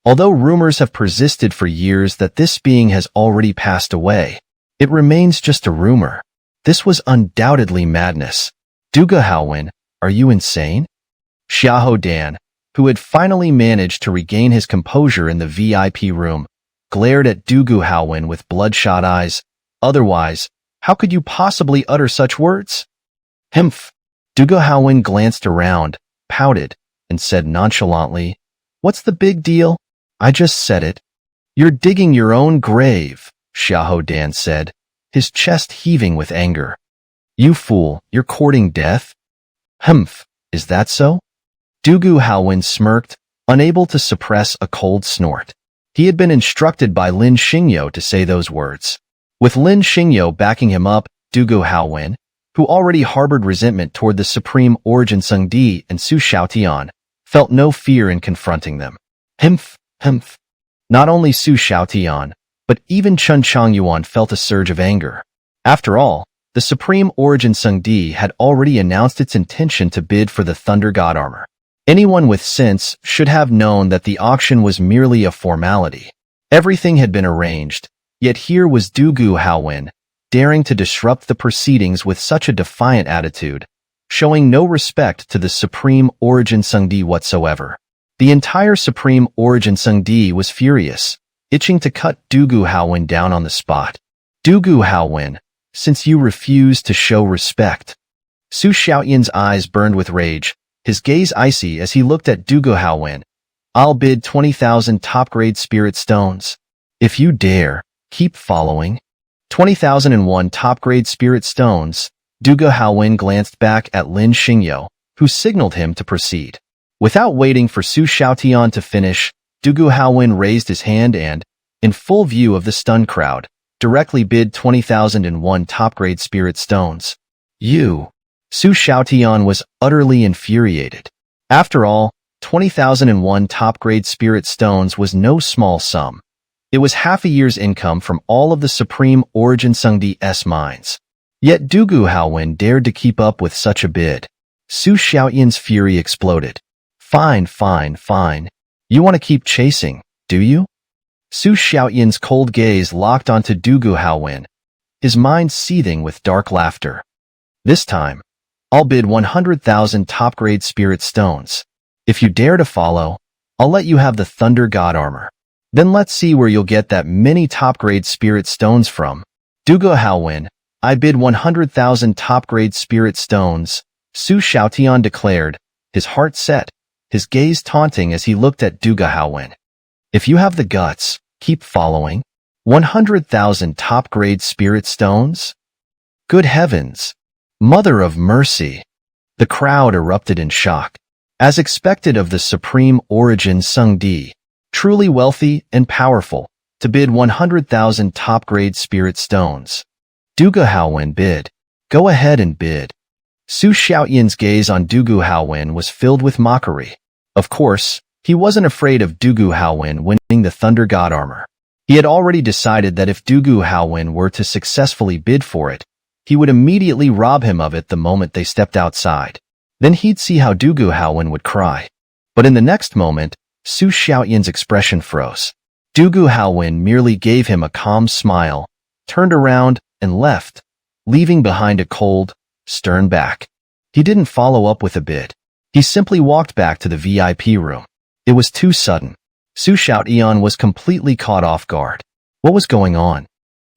Although rumors have persisted for years that this being has already passed away, it remains just a rumor. This was undoubtedly madness. Duga Haowen, are you insane? Xiahou Dan, who had finally managed to regain his composure in the VIP room, glared at Dugu Haowen with bloodshot eyes. Otherwise, how could you possibly utter such words? Humph. Dugu Haowen glanced around, pouted, and said nonchalantly, "What's the big deal? I just said it." "You're digging your own grave," Xiahou Dan said, his chest heaving with anger. "You fool, you're courting death?" "Humph, is that so?" Dugu Haowen smirked, unable to suppress a cold snort. He had been instructed by Lin Xingyo to say those words. With Lin Xingyo backing him up, Dugu Haowen, who already harbored resentment toward the Supreme Origin Sengdi and Su Xiaotian, felt no fear in confronting them. Humph. Not only Su Xiaotian, but even Chen Chongyuan felt a surge of anger. After all, the Supreme Origin Sengdi had already announced its intention to bid for the Thunder God armor. Anyone with sense should have known that the auction was merely a formality. Everything had been arranged, yet here was Dugu Haowen, daring to disrupt the proceedings with such a defiant attitude, showing no respect to the Supreme Origin Sengdi whatsoever. The entire Supreme Origin Sengdi was furious, itching to cut Dugu Haowen down on the spot. Dugu Haowen, since you refuse to show respect. Su Xiaoyan's eyes burned with rage, his gaze icy as he looked at Dugu Haowen. "I'll bid 20,000 top-grade spirit stones. If you dare, keep following." 20,001 top-grade spirit stones. Dugu Haowen glanced back at Lin Xingyo, who signaled him to proceed. Without waiting for Su Xiaotian to finish, Dugu Haowen raised his hand and, in full view of the stunned crowd, directly bid 20,001 top-grade spirit stones. "You." Su Xiaotian was utterly infuriated. After all, 20,001 top-grade spirit stones was no small sum. It was half a year's income from all of the Supreme Origin Sengdi's mines. Yet Dugu Haowen dared to keep up with such a bid. Su Xiaoyan's fury exploded. Fine. You want to keep chasing, do you?" Su Xiaoyan's cold gaze locked onto Dugu Haowen, his mind seething with dark laughter. "This time, I'll bid 100,000 top-grade spirit stones. If you dare to follow, I'll let you have the Thunder God armor. Then let's see where you'll get that many top-grade spirit stones from." "Dugu Haowen, I bid 100,000 top-grade spirit stones," Su Xiaotian declared, his heart set, his gaze taunting as he looked at Dugu Haowen. "If you have the guts, keep following. 100,000 top-grade spirit stones? Good heavens! Mother of mercy!" The crowd erupted in shock. As expected of the Supreme Origin Sengdi, truly wealthy and powerful, to bid 100,000 top-grade spirit stones. Dugu Haowen bid. "Go ahead and bid." Su Xiaoyan's gaze on Dugu Haowen was filled with mockery. Of course, he wasn't afraid of Dugu Haowen winning the Thunder God armor. He had already decided that if Dugu Haowen were to successfully bid for it, he would immediately rob him of it the moment they stepped outside. Then he'd see how Dugu Haowen would cry. But in the next moment, Su Xiaoyan's expression froze. Dugu Haowen merely gave him a calm smile, turned around, and left, leaving behind a cold, stern back. He didn't follow up with a bid. He simply walked back to the VIP room. It was too sudden. Su Xiaoyan was completely caught off guard. What was going on?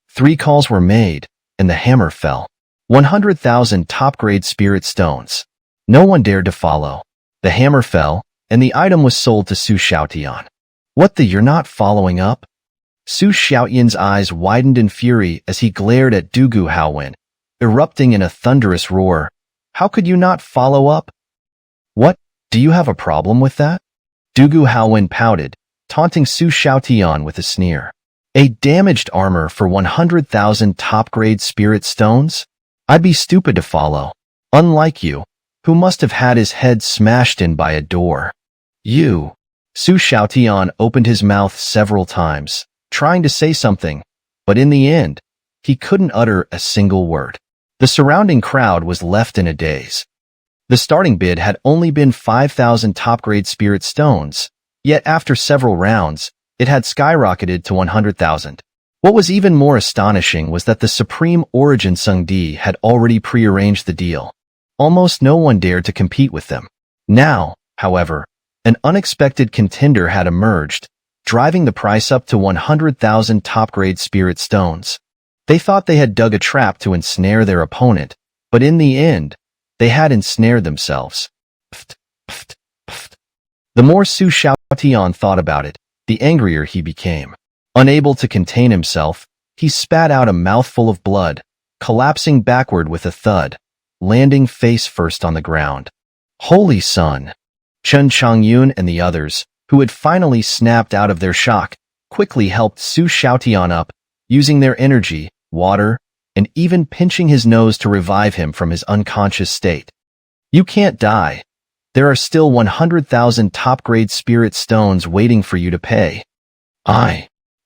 3 calls were made, and the hammer fell. 100,000 top-grade spirit stones. No one dared to follow. The hammer fell, and the item was sold to Su Xiaoyan. What the, you're not following up? Su Xiaoyan's eyes widened in fury as he glared at Dugu Haowen, erupting in a thunderous roar. How could you not follow up? What? Do you have a problem with that? Dugu Haowen pouted, taunting Su Xiaoyan with a sneer. A damaged armor for 100,000 top-grade spirit stones? I'd be stupid to follow. Unlike you, who must have had his head smashed in by a door. You. Su Xiaoyan opened his mouth several times, trying to say something, but in the end, he couldn't utter a single word. The surrounding crowd was left in a daze. The starting bid had only been 5,000 top-grade spirit stones, yet after several rounds, it had skyrocketed to 100,000. What was even more astonishing was that the Supreme Origin Sungdi had already prearranged the deal. Almost no one dared to compete with them. Now, however, an unexpected contender had emerged, driving the price up to 100,000 top-grade spirit stones. They thought they had dug a trap to ensnare their opponent, but in the end, they had ensnared themselves. Pft, pft, pft. The more Su Xiaoyan thought about it, the angrier he became. Unable to contain himself, he spat out a mouthful of blood, collapsing backward with a thud, landing face first on the ground. Holy sun! Chen Changyun and the others, who had finally snapped out of their shock, quickly helped Su Xiaoyan up, using their energy, water, and even pinching his nose to revive him from his unconscious state. You can't die. There are still 100,000 top-grade spirit stones waiting for you to pay.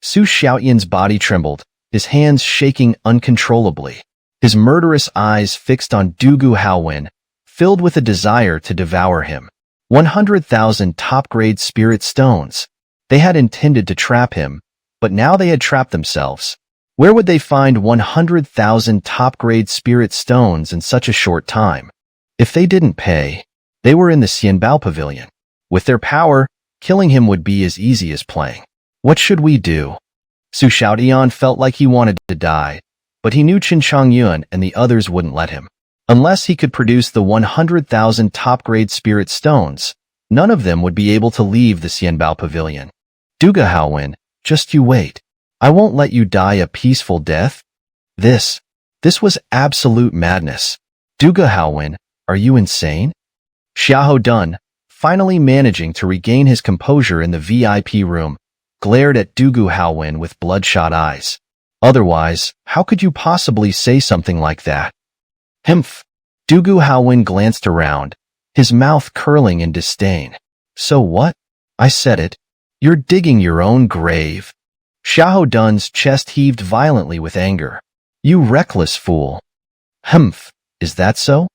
Su Xiaoyan's body trembled, his hands shaking uncontrollably. His murderous eyes fixed on Dugu Haowen, filled with a desire to devour him. 100,000 top-grade spirit stones. They had intended to trap him, but now they had trapped themselves. Where would they find 100,000 top-grade spirit stones in such a short time? If they didn't pay, they were in the Xianbao Pavilion. With their power, killing him would be as easy as playing. What should we do? Su Xiaoyan felt like he wanted to die, but he knew Qin Changyun and the others wouldn't let him. Unless he could produce the 100,000 top-grade spirit stones, none of them would be able to leave the Xianbao Pavilion. Dugu Haowen, just you wait. I won't let you die a peaceful death. This was absolute madness. Dugu Haowen, are you insane? Xiahou Dun, finally managing to regain his composure in the VIP room, glared at Dugu Haowen with bloodshot eyes. Otherwise, how could you possibly say something like that? Humph! Dugu Haowen glanced around, his mouth curling in disdain. So what? I said it. You're digging your own grave. Xiahou Dun's chest heaved violently with anger. You reckless fool. Humph! Is that so?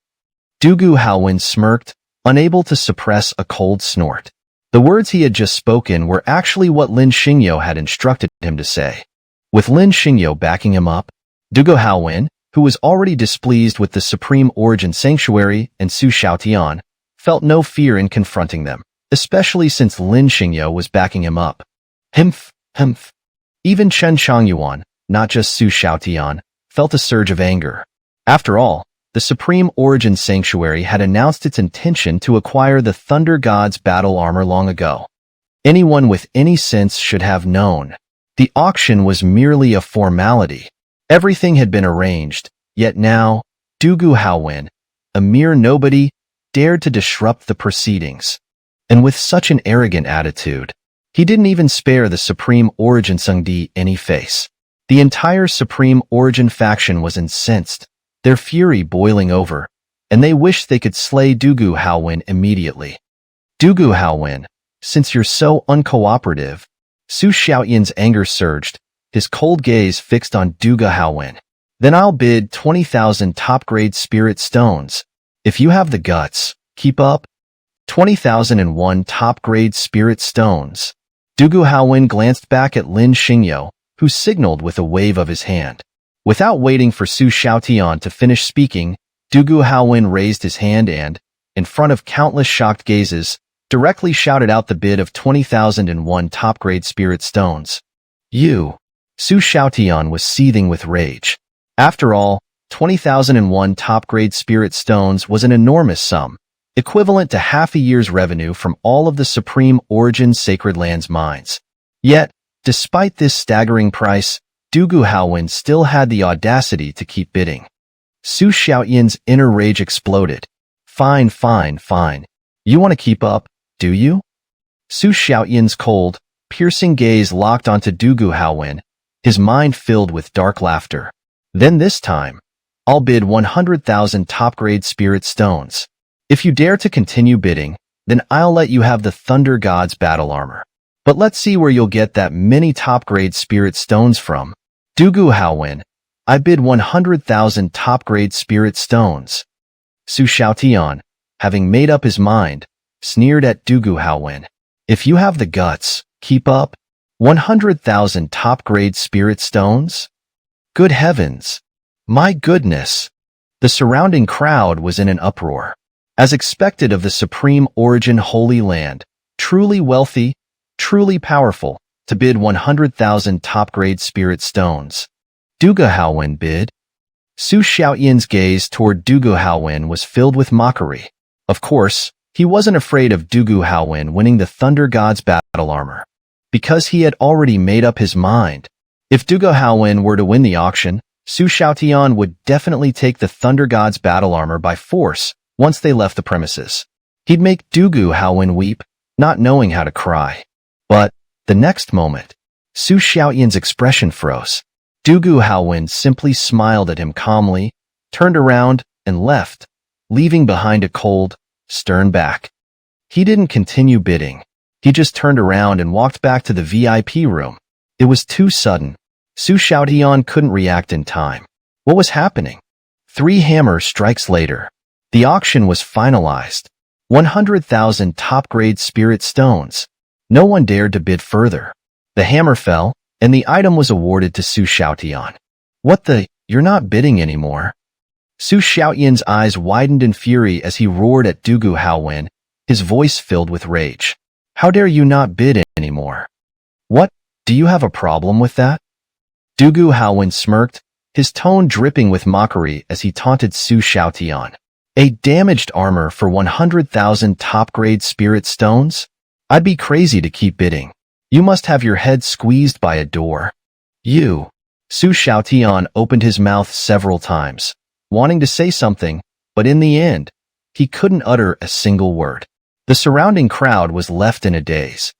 Dugu Haowen smirked, unable to suppress a cold snort. The words he had just spoken were actually what Lin Xingyo had instructed him to say. With Lin Xingyo backing him up, Dugu Haowen, who was already displeased with the Supreme Origin Sanctuary and Su Xiaoyan, felt no fear in confronting them, especially since Lin Xingyo was backing him up. Humph, humph. Even Chen Changyuan, not just Su Xiaoyan, felt a surge of anger. After all, the Supreme Origin Sanctuary had announced its intention to acquire the Thunder God's battle armor long ago. Anyone with any sense should have known. The auction was merely a formality. Everything had been arranged, yet now, Dugu Haowen, a mere nobody, dared to disrupt the proceedings. And with such an arrogant attitude, he didn't even spare the Supreme Origin Sungdi any face. The entire Supreme Origin faction was incensed, their fury boiling over, and they wished they could slay Dugu Haowen immediately. Dugu Haowen, since you're so uncooperative, Su Xiaoyan's anger surged, his cold gaze fixed on Dugu Haowen. Then I'll bid 20,000 top-grade spirit stones. If you have the guts, keep up. 20,001 top-grade spirit stones. Dugu Haowen glanced back at Lin Xingyo, who signaled with a wave of his hand. Without waiting for Su Xiaotian to finish speaking, Dugu Haowen raised his hand and, in front of countless shocked gazes, directly shouted out the bid of 20,001 top-grade spirit stones. You! Su Xiaotian was seething with rage. After all, 20,001 top-grade spirit stones was an enormous sum, equivalent to half a year's revenue from all of the Supreme Origin Sacred Lands mines. Yet, despite this staggering price, Dugu Haowen still had the audacity to keep bidding. Su Xiaotian's inner rage exploded. Fine, fine, fine. You want to keep up, do you? Su Xiaotian's cold, piercing gaze locked onto Dugu Haowen, his mind filled with dark laughter. Then this time, I'll bid 100,000 top-grade spirit stones. If you dare to continue bidding, then I'll let you have the Thunder God's battle armor. But let's see where you'll get that many top-grade spirit stones from. Dugu Haowen, I bid 100,000 top-grade spirit stones. Su Xiaotian, having made up his mind, sneered at Dugu Haowen. If you have the guts, keep up. 100,000 top-grade spirit stones? Good heavens! My goodness! The surrounding crowd was in an uproar. As expected of the Supreme Origin Holy Land, truly wealthy, truly powerful, to bid 100,000 top-grade spirit stones. Dugu Haowen bid. Su Xiaotian's gaze toward Dugu Haowen was filled with mockery. Of course, he wasn't afraid of Dugu Haowen winning the Thunder God's battle armor, because he had already made up his mind. If Dugu Haowen were to win the auction, Su Xiaotian would definitely take the Thunder God's battle armor by force once they left the premises. He'd make Dugu Haowen weep, not knowing how to cry. But, the next moment, Su Xiaotian's expression froze. Dugu Haowen simply smiled at him calmly, turned around, and left, leaving behind a cold, stern back. He didn't continue bidding. He just turned around and walked back to the VIP room. It was too sudden. Su Xiaotian couldn't react in time. What was happening? 3 hammer strikes later, the auction was finalized. 100,000 top-grade spirit stones. No one dared to bid further. The hammer fell, and the item was awarded to Su Xiaotian. What the? You're not bidding anymore. Su Xiaotian's eyes widened in fury as he roared at Dugu Haowen, his voice filled with rage. How dare you not bid anymore? What? Do you have a problem with that? Dugu Haowen smirked, his tone dripping with mockery as he taunted Su Xiaotian. A damaged armor for 100,000 top-grade spirit stones? I'd be crazy to keep bidding. You must have your head squeezed by a door. You. Su Xiaotian opened his mouth several times, wanting to say something, but in the end, he couldn't utter a single word. The surrounding crowd was left in a daze.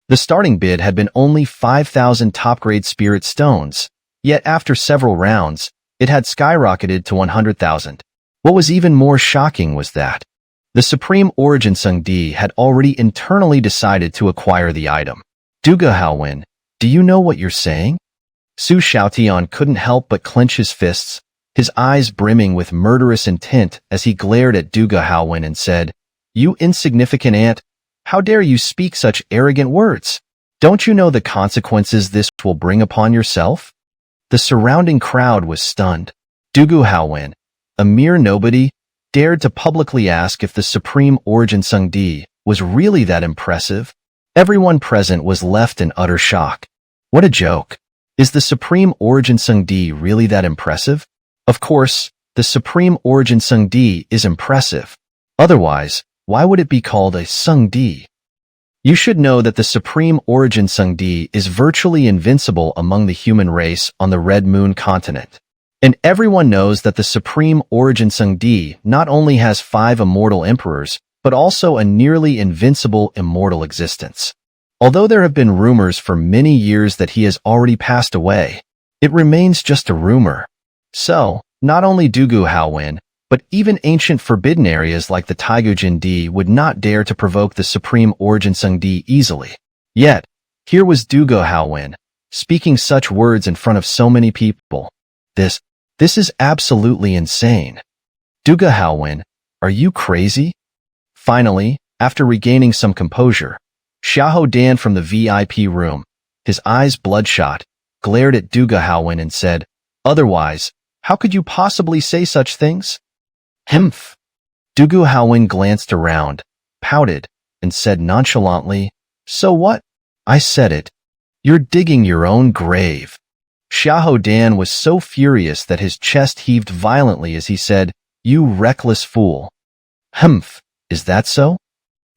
The starting bid had been only 5,000 top-grade spirit stones, yet after several rounds, it had skyrocketed to 100,000. What was even more shocking was that the Supreme Origin Sungdi had already internally decided to acquire the item. Dugu Haowen, do you know what you're saying? Su Xiaotian couldn't help but clench his fists, his eyes brimming with murderous intent as he glared at Dugu Haowen and said, You insignificant ant, how dare you speak such arrogant words? Don't you know the consequences this will bring upon yourself? The surrounding crowd was stunned. Dugu Haowen, a mere nobody, dared to publicly ask if the Supreme Origin Sungdi was really that impressive. Everyone present was left in utter shock. What a joke. Is the Supreme Origin Sungdi really that impressive? Of course, the Supreme Origin Sungdi is impressive. Otherwise, why would it be called a Sungdi? You should know that the Supreme Origin Sungdi is virtually invincible among the human race on the Red Moon continent. And everyone knows that the Supreme Origin Sungdi not only has 5 immortal emperors, but also a nearly invincible immortal existence. Although there have been rumors for many years that he has already passed away, it remains just a rumor. So, not only Dugu Haowen, but even ancient forbidden areas like the Taigujin Di would not dare to provoke the Supreme Origin Sungdi easily. Yet, here was Dugu Haowen, speaking such words in front of so many people. This This is absolutely insane. Duga Haowin, are you crazy? Finally, after regaining some composure, Xiahou Dan from the VIP room, his eyes bloodshot, glared at Duga Haowin and said, "Otherwise, how could you possibly say such things?" Humph. Dugu Haowin glanced around, pouted, and said nonchalantly, "So what? I said it. You're digging your own grave." Xiahou Dan was so furious that his chest heaved violently as he said, "You reckless fool." Humph, is that so?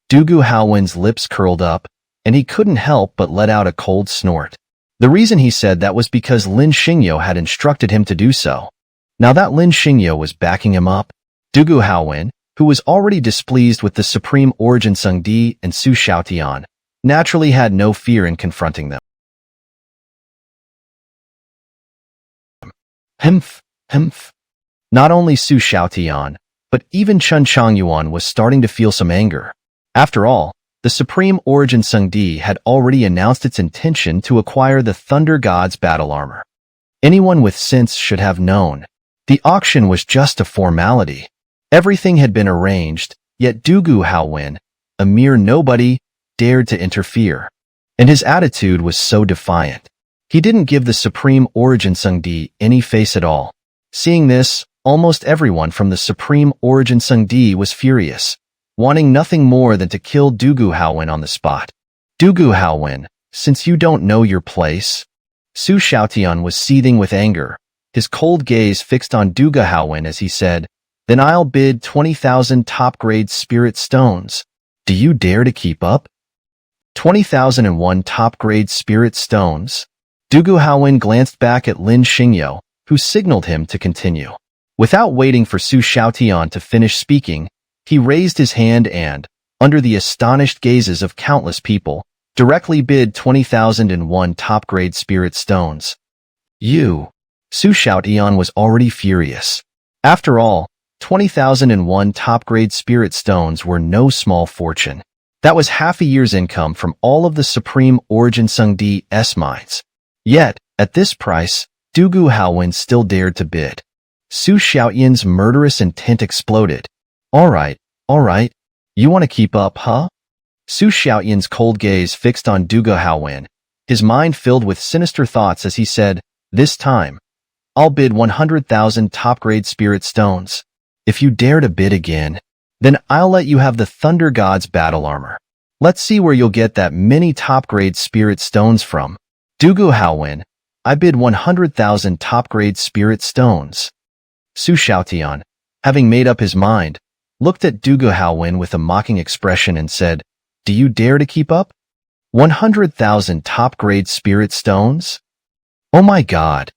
Dugu Haowin's lips curled up, and he couldn't help but let out a cold snort. The reason he said that was because Lin Xingyo had instructed him to do so. Now that Lin Xingyo was backing him up, Dugu Haowin, who was already displeased with the Supreme Origin Sung Di and Su Xiaotian, naturally had no fear in confronting them. Humph, humph. Not only Su Xiaotian, but even Chen Changyuan was starting to feel some anger. After all, the Supreme Origin Sung Di had already announced its intention to acquire the Thunder God's battle armor. Anyone with sense should have known. The auction was just a formality. Everything had been arranged, yet Dugu Haowin, a mere nobody, dared to interfere. And his attitude was so defiant. He didn't give the Supreme Origin Sung Di any face at all. Seeing this, almost everyone from the Supreme Origin Sung Di was furious, wanting nothing more than to kill Dugu Haowin on the spot. Dugu Haowin, since you don't know your place? Su Xiaotian was seething with anger, his cold gaze fixed on Dugu Haowin as he said, "Then I'll bid 20,000 top-grade spirit stones. Do you dare to keep up?" 20,001 top-grade spirit stones? Dugu Haowin glanced back at Lin Xingyo, who signaled him to continue. Without waiting for Su Xiaotian to finish speaking, he raised his hand and, under the astonished gazes of countless people, directly bid 20,001 top-grade spirit stones. You! Su Xiaotian was already furious. After all, 20,001 top-grade spirit stones were no small fortune. That was half a year's income from all of the Supreme Origin Sung Di's mines. Yet, at this price, Dugu Haowin still dared to bid. Su Xiaotian's murderous intent exploded. All right, you want to keep up, huh? Su Xiaotian's cold gaze fixed on Dugu Haowin, his mind filled with sinister thoughts as he said, "This time, I'll bid 100,000 top-grade spirit stones. If you dare to bid again, then I'll let you have the Thunder God's battle armor. Let's see where you'll get that many top-grade spirit stones from." Dugu Haowin, I bid 100,000 top-grade spirit stones. Su Xiaotian, having made up his mind, looked at Dugu Haowin with a mocking expression and said, "Do you dare to keep up? 100,000 top-grade spirit stones? Oh my God!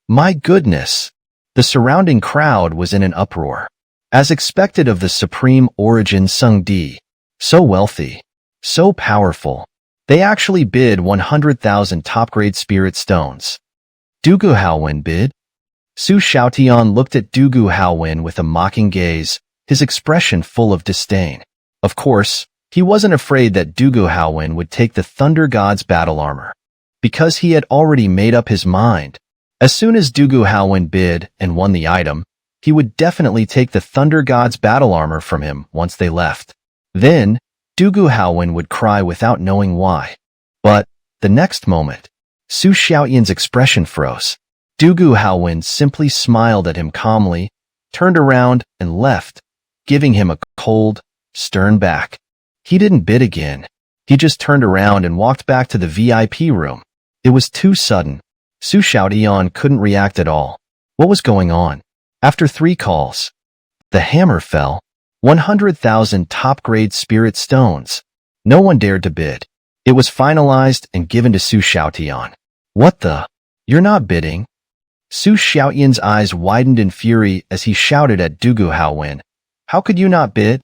My goodness!" The surrounding crowd was in an uproar. As expected of the Supreme Origin Sung Di, so wealthy, so powerful, they actually bid 100,000 top-grade spirit stones. Dugu Haowin bid? Su Xiaotian looked at Dugu Haowin with a mocking gaze, his expression full of disdain. Of course, he wasn't afraid that Dugu Haowin would take the Thunder God's battle armor, because he had already made up his mind. As soon as Dugu Haowin bid and won the item, he would definitely take the Thunder God's battle armor from him once they left. Then, Dugu Haowin would cry without knowing why. But, the next moment, Su Xiaotian's expression froze. Dugu Haowin simply smiled at him calmly, turned around and left, giving him a cold, stern back. He didn't bid again. He just turned around and walked back to the VIP room. It was too sudden. Su Xiaotian couldn't react at all. What was going on? After 3 calls, the hammer fell. 100,000 top-grade spirit stones. No one dared to bid. It was finalized and given to Su Xiaotian. What the? You're not bidding? Su Xiaotian's eyes widened in fury as he shouted at Dugu Haowin. How could you not bid?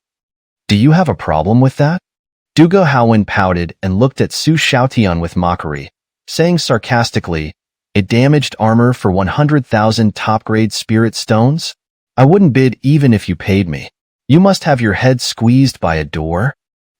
Do you have a problem with that? Dugu Haowin pouted and looked at Su Xiaotian with mockery, saying sarcastically, "A damaged armor for 100,000 top-grade spirit stones? I wouldn't bid even if you paid me. You must have your head squeezed by a door."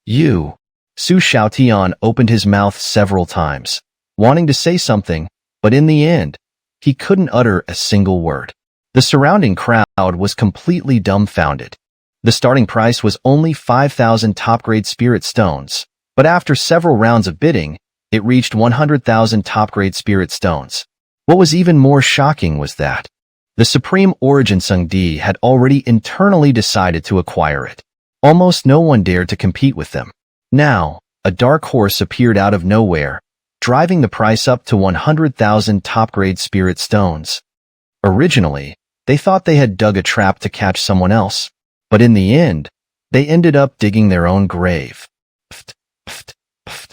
You. Su Xiaotian opened his mouth several times, wanting to say something, but in the end, he couldn't utter a single word. The surrounding crowd was completely dumbfounded. The starting price was only 5,000 top-grade spirit stones, but after several rounds of bidding, it reached 100,000 top-grade spirit stones. What was even more shocking was that the Supreme Origin Sung Di had already internally decided to acquire it. Almost no one dared to compete with them. Now, a dark horse appeared out of nowhere, driving the price up to 100,000 top-grade spirit stones. Originally, they thought they had dug a trap to catch someone else, but in the end, they ended up digging their own grave. Pft, pft, pft.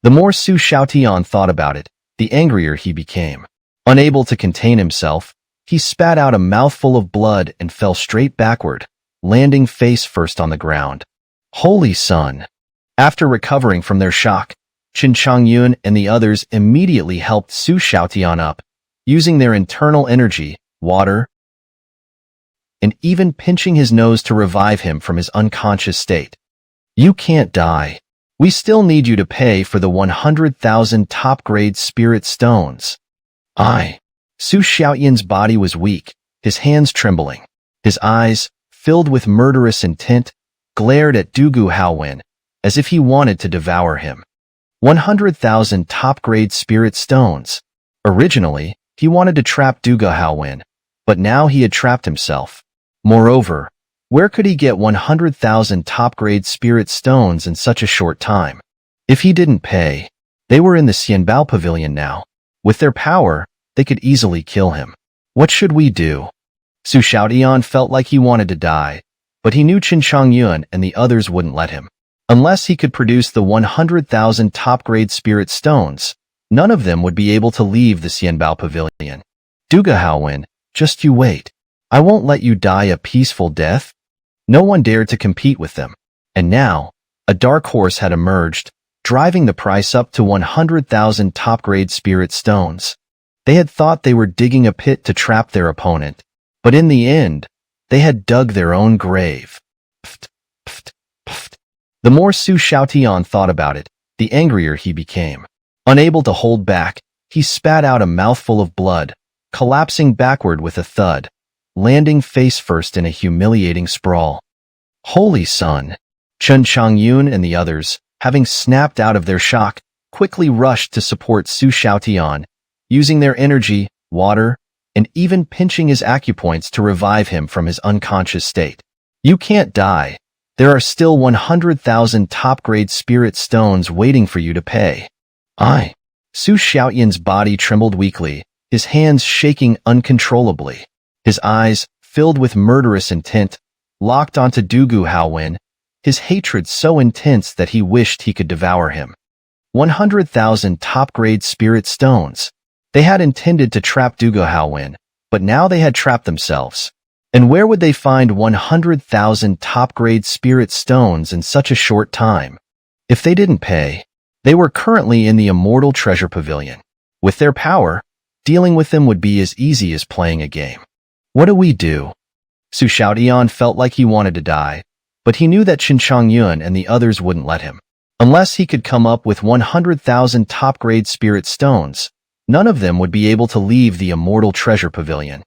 The more Su Xiaotian thought about it, the angrier he became. Unable to contain himself, he spat out a mouthful of blood and fell straight backward, landing face first on the ground. Holy sun! After recovering from their shock, Qin Changyun and the others immediately helped Su Xiaotian up, using their internal energy, water, and even pinching his nose to revive him from his unconscious state. You can't die. We still need you to pay for the 100,000 top-grade spirit stones. Su Xiaotian's body was weak, his hands trembling. His eyes, filled with murderous intent, glared at Dugu Haowen, as if he wanted to devour him. 100,000 top-grade spirit stones. Originally, he wanted to trap Dugu Haowen, but now he had trapped himself. Moreover, where could he get 100,000 top-grade spirit stones in such a short time? If he didn't pay, they were in the Xianbao Pavilion now. With their power, they could easily kill him. What should we do? Su Xiaotian felt like he wanted to die, but he knew Qin Changyun and the others wouldn't let him. Unless he could produce the 100,000 top-grade spirit stones, none of them would be able to leave the Xianbao Pavilion. Dugu Haowen, just you wait. I won't let you die a peaceful death. No one dared to compete with them. And now, a dark horse had emerged, driving the price up to 100,000 top-grade spirit stones. They had thought they were digging a pit to trap their opponent, but in the end, they had dug their own grave. Pft, pft, pft. The more Su Xiaotian thought about it, the angrier he became. Unable to hold back, he spat out a mouthful of blood, collapsing backward with a thud, landing face first in a humiliating sprawl. Holy sun! Qin Changyun and the others, having snapped out of their shock, quickly rushed to support Su Xiaotian, using their energy, water, and even pinching his acupoints to revive him from his unconscious state. You can't die. There are still 100,000 top-grade spirit stones waiting for you to pay. Su Xiaotian's body trembled weakly, his hands shaking uncontrollably. His eyes, filled with murderous intent, locked onto Dugu Haowen, his hatred so intense that he wished he could devour him. 100,000 top-grade spirit stones. They had intended to trap Dugu Haowen, but now they had trapped themselves. And where would they find 100,000 top-grade spirit stones in such a short time? If they didn't pay, they were currently in the Immortal Treasure Pavilion. With their power, dealing with them would be as easy as playing a game. What do we do? Su Xiaotian felt like he wanted to die, but he knew that Qin Changyun and the others wouldn't let him. Unless he could come up with 100,000 top-grade spirit stones, none of them would be able to leave the Immortal Treasure Pavilion.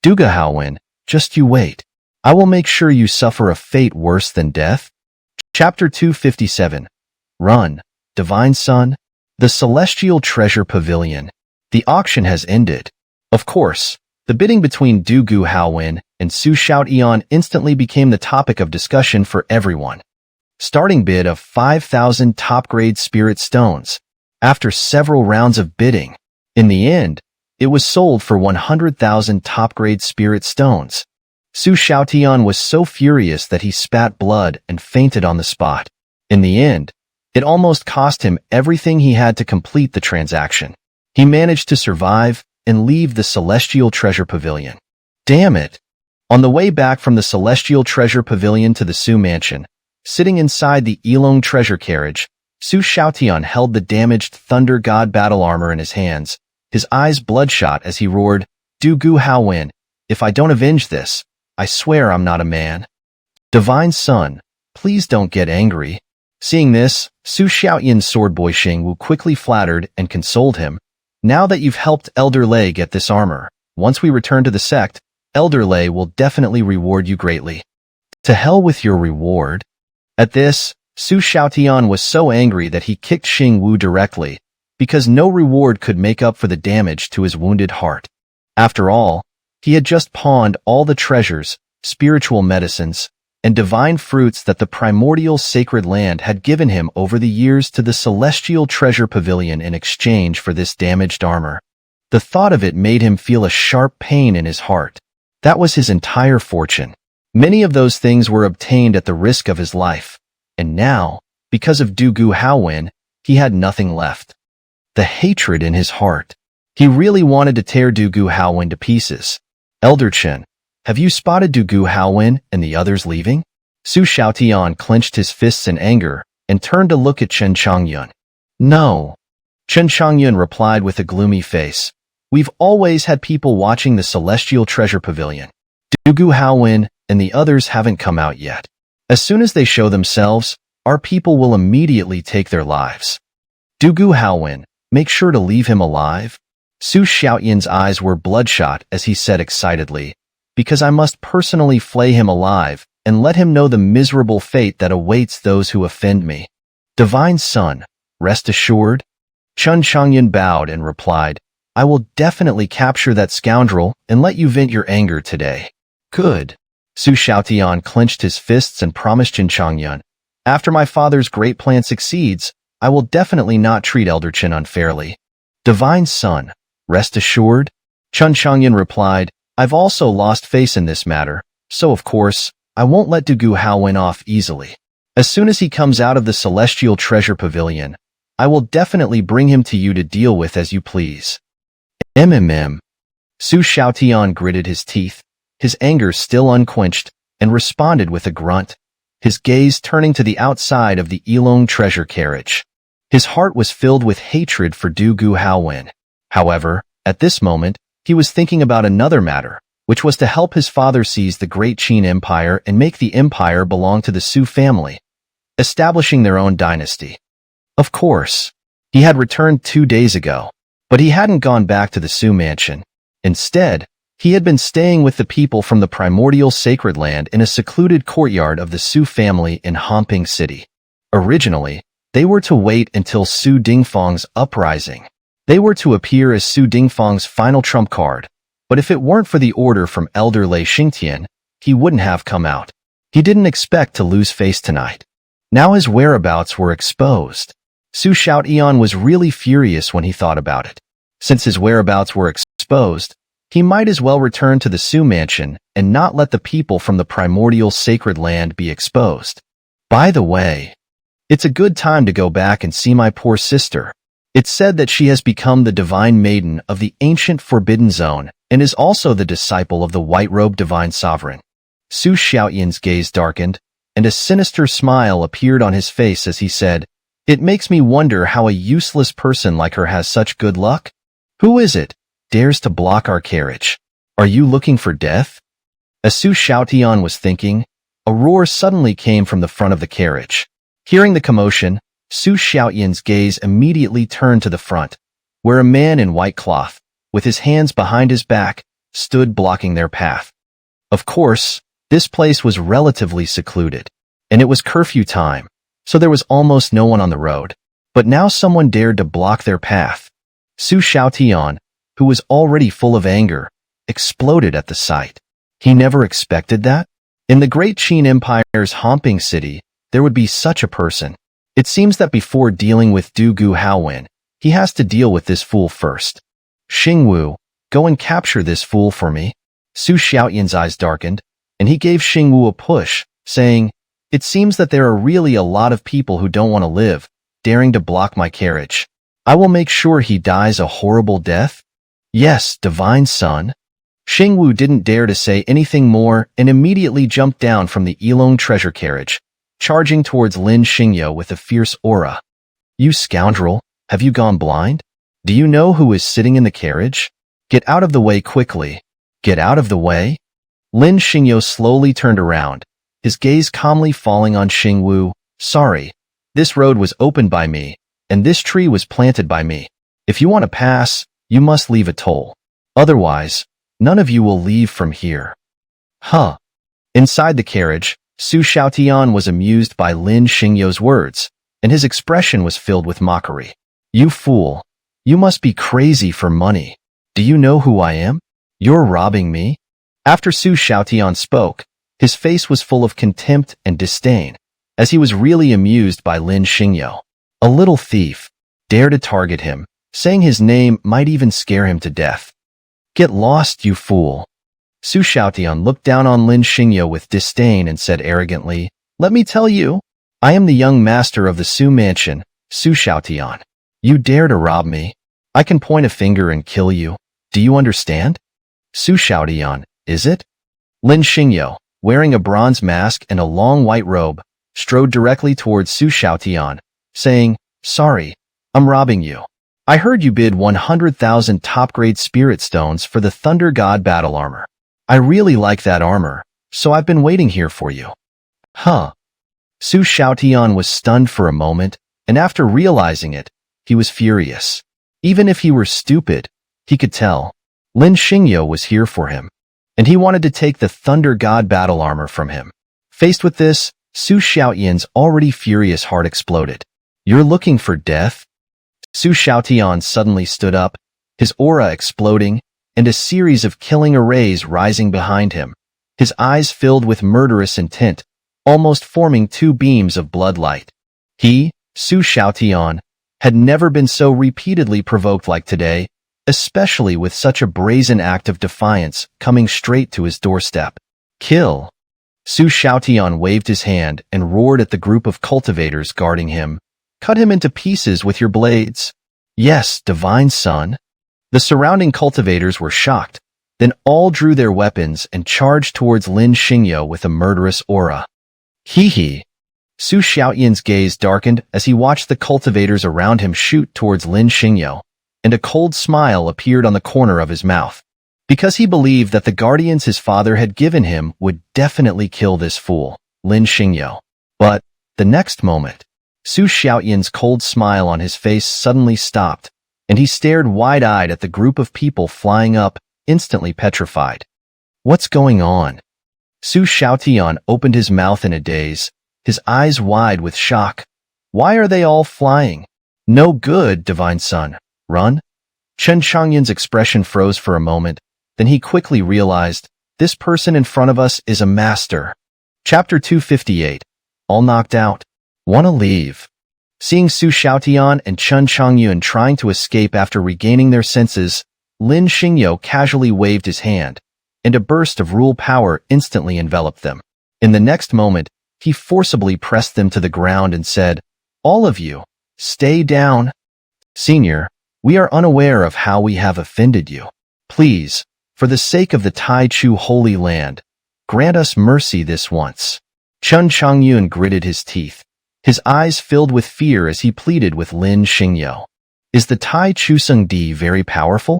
Dugu Haowen, just you wait. I will make sure you suffer a fate worse than death. Chapter 257. Run, Divine Sun. The Celestial Treasure Pavilion. The auction has ended. Of course, the bidding between Dugu Haowen and Su Xiaotian instantly became the topic of discussion for everyone. Starting bid of 5,000 top-grade spirit stones. After several rounds of bidding, in the end, it was sold for 100,000 top-grade spirit stones. Su Xiaotian was so furious that he spat blood and fainted on the spot. In the end, it almost cost him everything he had to complete the transaction. He managed to survive and leave the Celestial Treasure Pavilion. Damn it! On the way back from the Celestial Treasure Pavilion to the Su Mansion, sitting inside the Elong treasure carriage, Su Xiaotian held the damaged Thunder God battle armor in his hands, his eyes bloodshot as he roared, Dugu Haowen, if I don't avenge this, I swear I'm not a man. Divine Sun, please don't get angry. Seeing this, Su Xiaotian's sword boy Xingwu quickly flattered and consoled him. Now that you've helped Elder Lei get this armor, once we return to the sect, Elder Lei will definitely reward you greatly. To hell with your reward. At this, Su Xiaotian was so angry that he kicked Xing Wu directly, because no reward could make up for the damage to his wounded heart. After all, he had just pawned all the treasures, spiritual medicines, and divine fruits that the primordial sacred land had given him over the years to the celestial treasure pavilion in exchange for this damaged armor. The thought of it made him feel a sharp pain in his heart. That was his entire fortune. Many of those things were obtained at the risk of his life, and now, because of Du Gu Haowen, he had nothing left. The hatred in his heart. He really wanted to tear Du Gu Haowen to pieces. Elder Chen, have you spotted Du Gu Haowen and the others leaving? Su Xiaotian clenched his fists in anger and turned to look at Chen Changyun. No. Chen Changyun replied with a gloomy face. We've always had people watching the celestial treasure pavilion. Du Gu Haowen and the others haven't come out yet. As soon as they show themselves, our people will immediately take their lives. Du Gu Haowen, make sure to leave him alive. Su Xiaotian's eyes were bloodshot as he said excitedly, because I must personally flay him alive and let him know the miserable fate that awaits those who offend me. Divine Son, rest assured. Chen Changyun bowed and replied, I will definitely capture that scoundrel and let you vent your anger today. Good. Su Xiaotian clenched his fists and promised Chen Changyun, after my father's great plan succeeds, I will definitely not treat Elder Chen unfairly. Divine Son, rest assured. Chen Changyun replied, I've also lost face in this matter, so of course, I won't let Du Gu Haowen off easily. As soon as he comes out of the celestial treasure pavilion, I will definitely bring him to you to deal with as you please. Su Xiaotian gritted his teeth, his anger still unquenched, and responded with a grunt, his gaze turning to the outside of the Yilong treasure carriage. His heart was filled with hatred for Du Gu Haowen. However, at this moment, he was thinking about another matter, which was to help his father seize the Great Qin Empire and make the empire belong to the Su family, establishing their own dynasty. Of course, he had returned 2 days ago, but he hadn't gone back to the Su mansion. Instead, he had been staying with the people from the primordial sacred land in a secluded courtyard of the Su family in Hongping City. Originally, they were to wait until Su Dingfang's uprising. They were to appear as Su Dingfang's final trump card, but if it weren't for the order from Elder Lei Xingtian, he wouldn't have come out. He didn't expect to lose face tonight. Now his whereabouts were exposed. Su Xiaotian was really furious when he thought about it. Since his whereabouts were exposed, he might as well return to the Su mansion and not let the people from the primordial sacred land be exposed. By the way, it's a good time to go back and see my poor sister. It's said that she has become the divine maiden of the ancient Forbidden Zone and is also the disciple of the white-robed divine sovereign. Su Xiaotian's gaze darkened, and a sinister smile appeared on his face as he said, It makes me wonder how a useless person like her has such good luck. Who is it dares to block our carriage? Are you looking for death? As Su Xiaotian was thinking, a roar suddenly came from the front of the carriage. Hearing the commotion, Su Xiaotian's gaze immediately turned to the front, where a man in white cloth, with his hands behind his back, stood blocking their path. Of course, this place was relatively secluded, and it was curfew time, so there was almost no one on the road. But now someone dared to block their path. Su Xiaotian, who was already full of anger, exploded at the sight. He never expected that. In the Great Qin Empire's Hongping City, there would be such a person. It seems that before dealing with Du Gu Haowen, he has to deal with this fool first. Xingwu, go and capture this fool for me. Su Xiaotian's eyes darkened, and he gave Xingwu a push, saying, It seems that there are really a lot of people who don't want to live, daring to block my carriage. I will make sure he dies a horrible death. Yes, Divine Son. Xingwu didn't dare to say anything more and immediately jumped down from the Yilong treasure carriage, charging towards Lin Xingyo with a fierce aura. You scoundrel, have you gone blind? Do you know who is sitting in the carriage? Get out of the way quickly. Get out of the way. Lin Xingyo slowly turned around, his gaze calmly falling on Xingwu. Sorry, this road was opened by me, and this tree was planted by me. If you want to pass, you must leave a toll. Otherwise, None of you will leave from here. Huh. Inside the carriage, Su Xiaotian was amused by Lin Xingyo's words, and his expression was filled with mockery. You fool. You must be crazy for money. Do you know who I am? You're robbing me? After Su Xiaotian spoke, his face was full of contempt and disdain, as he was really amused by Lin Xingyo. A little thief. Dare to target him, saying his name might even scare him to death. Get lost, you fool. Su Xiaotian looked down on Lin Xingyo with disdain and said arrogantly, Let me tell you, I am the young master of the Su mansion, Su Xiaotian. You dare to rob me? I can point a finger and kill you. Do you understand? Su Xiaotian, is it? Lin Xingyo, wearing a bronze mask and a long white robe, strode directly towards Su Xiaotian, saying, Sorry, I'm robbing you. I heard you bid 100,000 top-grade spirit stones for the Thunder God battle armor. I really like that armor, so I've been waiting here for you. Huh. Su Xiaotian was stunned for a moment, and after realizing it, he was furious. Even if he were stupid, he could tell. Lin Xingyo was here for him, and he wanted to take the Thunder God battle armor from him. Faced with this, Su Xiaotian's already furious heart exploded. You're looking for death? Su Xiaotian suddenly stood up, his aura exploding, and a series of killing arrays rising behind him, his eyes filled with murderous intent, almost forming two beams of blood light. He, Su Xiaotian, had never been so repeatedly provoked like today, especially with such a brazen act of defiance coming straight to his doorstep. Kill! Su Xiaotian waved his hand and roared at the group of cultivators guarding him. Cut him into pieces with your blades. Yes, divine son. The surrounding cultivators were shocked, then all drew their weapons and charged towards Lin Xingyo with a murderous aura. Hee. Su Xiaotian's gaze darkened as he watched the cultivators around him shoot towards Lin Xingyo, and a cold smile appeared on the corner of his mouth. Because he believed that the guardians his father had given him would definitely kill this fool, Lin Xingyo. But, the next moment, Su Xiaotian's cold smile on his face suddenly stopped, and he stared wide-eyed at the group of people flying up, instantly petrified. What's going on? Su Xiaotian opened his mouth in a daze, his eyes wide with shock. Why are they all flying? No good, divine son. Run? Chen Changyan's expression froze for a moment, then he quickly realized, this person in front of us is a master. Chapter 258. All knocked out. Wanna leave. Seeing Su Xiaotian and Chen Changyun trying to escape after regaining their senses, Lin Xingyo casually waved his hand, and a burst of rule power instantly enveloped them. In the next moment, he forcibly pressed them to the ground and said, All of you, stay down. Senior, we are unaware of how we have offended you. Please, for the sake of the Tai Chu Holy Land, grant us mercy this once. Chen Changyun gritted his teeth, his eyes filled with fear as he pleaded with Lin Xingyo. Is the Tai Chu Sung Di very powerful?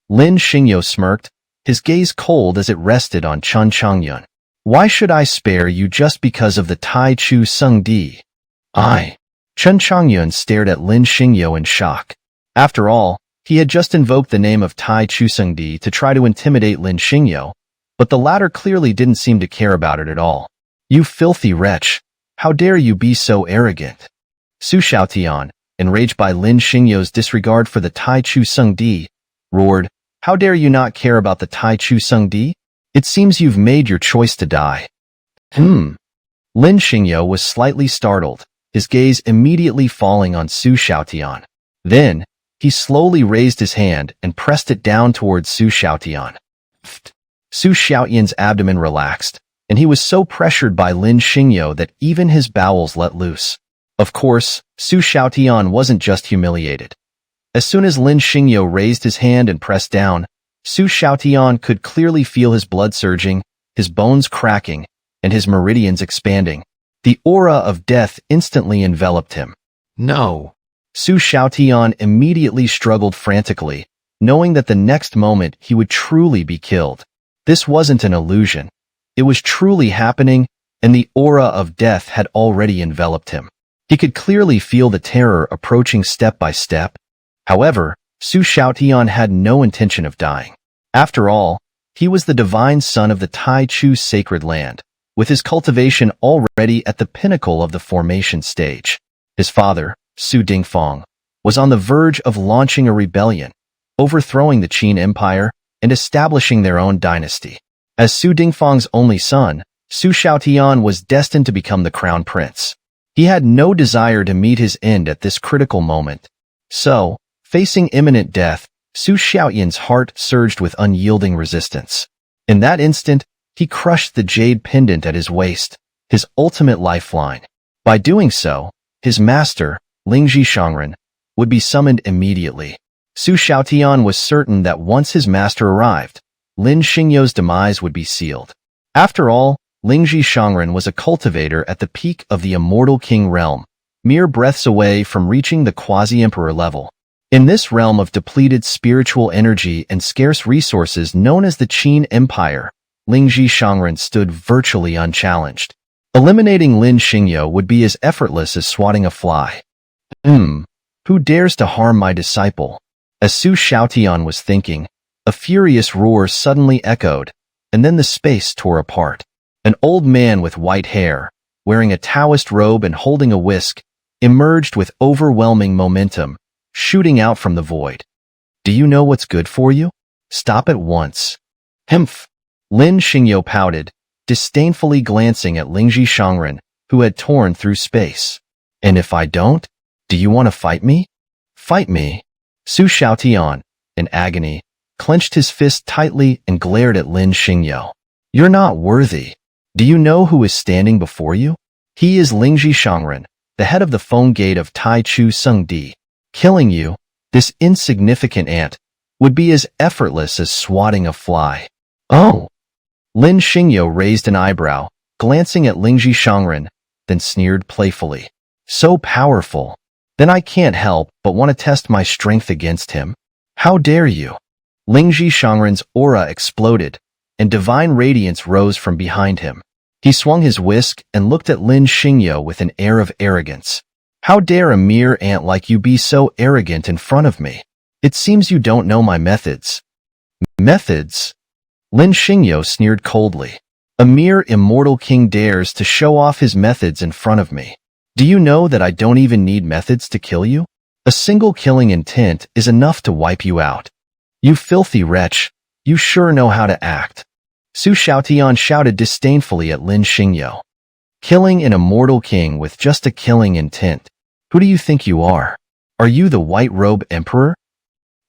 Lin Xingyo smirked, his gaze cold as it rested on Chen Changyun. Why should I spare you just because of the Tai Chu Sung Di? Chen Changyun stared at Lin Xingyo in shock. After all, he had just invoked the name of Tai Chu Sung Di to try to intimidate Lin Xingyo, but the latter clearly didn't seem to care about it at all. You filthy wretch! How dare you be so arrogant? Su Xiaotian, enraged by Lin Xingyo's disregard for the Tai Chu Sung Di, roared, How dare you not care about the Tai Chu Sung Di? It seems you've made your choice to die. Lin Xingyo was slightly startled, his gaze immediately falling on Su Xiaotian. Then, he slowly raised his hand and pressed it down towards Su Xiaotian. Su Xiaotian's abdomen relaxed, and he was so pressured by Lin Xingyo that even his bowels let loose. Of course, Su Xiaotian wasn't just humiliated. As soon as Lin Xingyo raised his hand and pressed down, Su Xiaotian could clearly feel his blood surging, his bones cracking, and his meridians expanding. The aura of death instantly enveloped him. No. Su Xiaotian immediately struggled frantically, knowing that the next moment he would truly be killed. This wasn't an illusion. It was truly happening, and the aura of death had already enveloped him. He could clearly feel the terror approaching step by step. However, Su Xiaotian had no intention of dying. After all, He was the divine son of the Tai Chu sacred land, with his cultivation already at the pinnacle of the formation stage. His father, Su Dingfang, was on the verge of launching a rebellion, overthrowing the Qin Empire and establishing their own dynasty. As Su Dingfang's only son, Su Xiaotian was destined to become the crown prince. He had no desire to meet his end at this critical moment. So, facing imminent death, Su Xiaotian's heart surged with unyielding resistance. In that instant, he crushed the jade pendant at his waist, his ultimate lifeline. By doing so, his master, Lingji Shangren, would be summoned immediately. Su Xiaotian was certain that once his master arrived, Lin Xingyo's demise would be sealed. After all, Lingji Shangren was a cultivator at the peak of the Immortal King realm, mere breaths away from reaching the quasi-emperor level. In this realm of depleted spiritual energy and scarce resources known as the Qin Empire, Lingji Shangren stood virtually unchallenged. Eliminating Lin Xingyo would be as effortless as swatting a fly. Who dares to harm my disciple? As Su Xiaotian was thinking, a furious roar suddenly echoed, and then the space tore apart. An old man with white hair, wearing a Taoist robe and holding a whisk, emerged with overwhelming momentum, shooting out from the void. Do you know what's good for you? Stop at once. Hmph. Lin Xingyo pouted, disdainfully glancing at Lingji Shangren, who had torn through space. And if I don't? Do you want to fight me? Fight me? Su Xiaotian, in agony, clenched his fist tightly and glared at Lin Xingyo. You're not worthy. Do you know who is standing before you? He is Lingji Shangren, the head of the Feng Gate of Tai Chu Sung Di. Killing you, this insignificant ant, would be as effortless as swatting a fly. Oh! Lin Xingyo raised an eyebrow, glancing at Lingji Shangren, then sneered playfully. So powerful. Then I can't help but want to test my strength against him. How dare you? Lingji Shangren's aura exploded, and divine radiance rose from behind him. He swung his whisk and looked at Lin Xingyo with an air of arrogance. How dare a mere ant like you be so arrogant in front of me? It seems you don't know my methods. Methods? Lin Xingyo sneered coldly. A mere immortal king dares to show off his methods in front of me. Do you know that I don't even need methods to kill you? A single killing intent is enough to wipe you out. You filthy wretch, you sure know how to act. Su Xiaotian shouted disdainfully at Lin Xingyo. Killing an immortal king with just a killing intent. Who do you think you are? Are you the White Robe Emperor?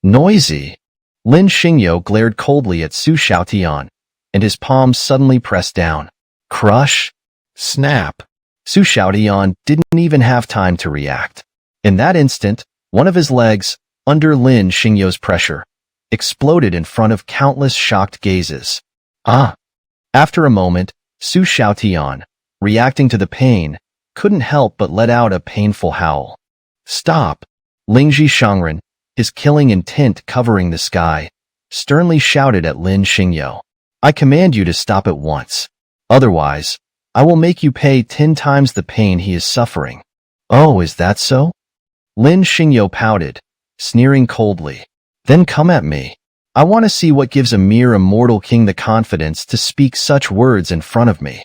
Noisy. Lin Xingyo glared coldly at Su Xiaotian, and his palms suddenly pressed down. Crush. Snap. Su Xiaotian didn't even have time to react. In that instant, one of his legs, under Lin Xingyo's pressure, exploded in front of countless shocked gazes. Ah! After a moment, Su Xiaotian, reacting to the pain, couldn't help but let out a painful howl. Stop! Lingji Shangren, his killing intent covering the sky, sternly shouted at Lin Xingyo. I command you to stop at once. Otherwise, I will make you pay 10 times the pain he is suffering. Oh, is that so? Lin Xingyo pouted, sneering coldly. Then come at me. I want to see what gives a mere immortal king the confidence to speak such words in front of me.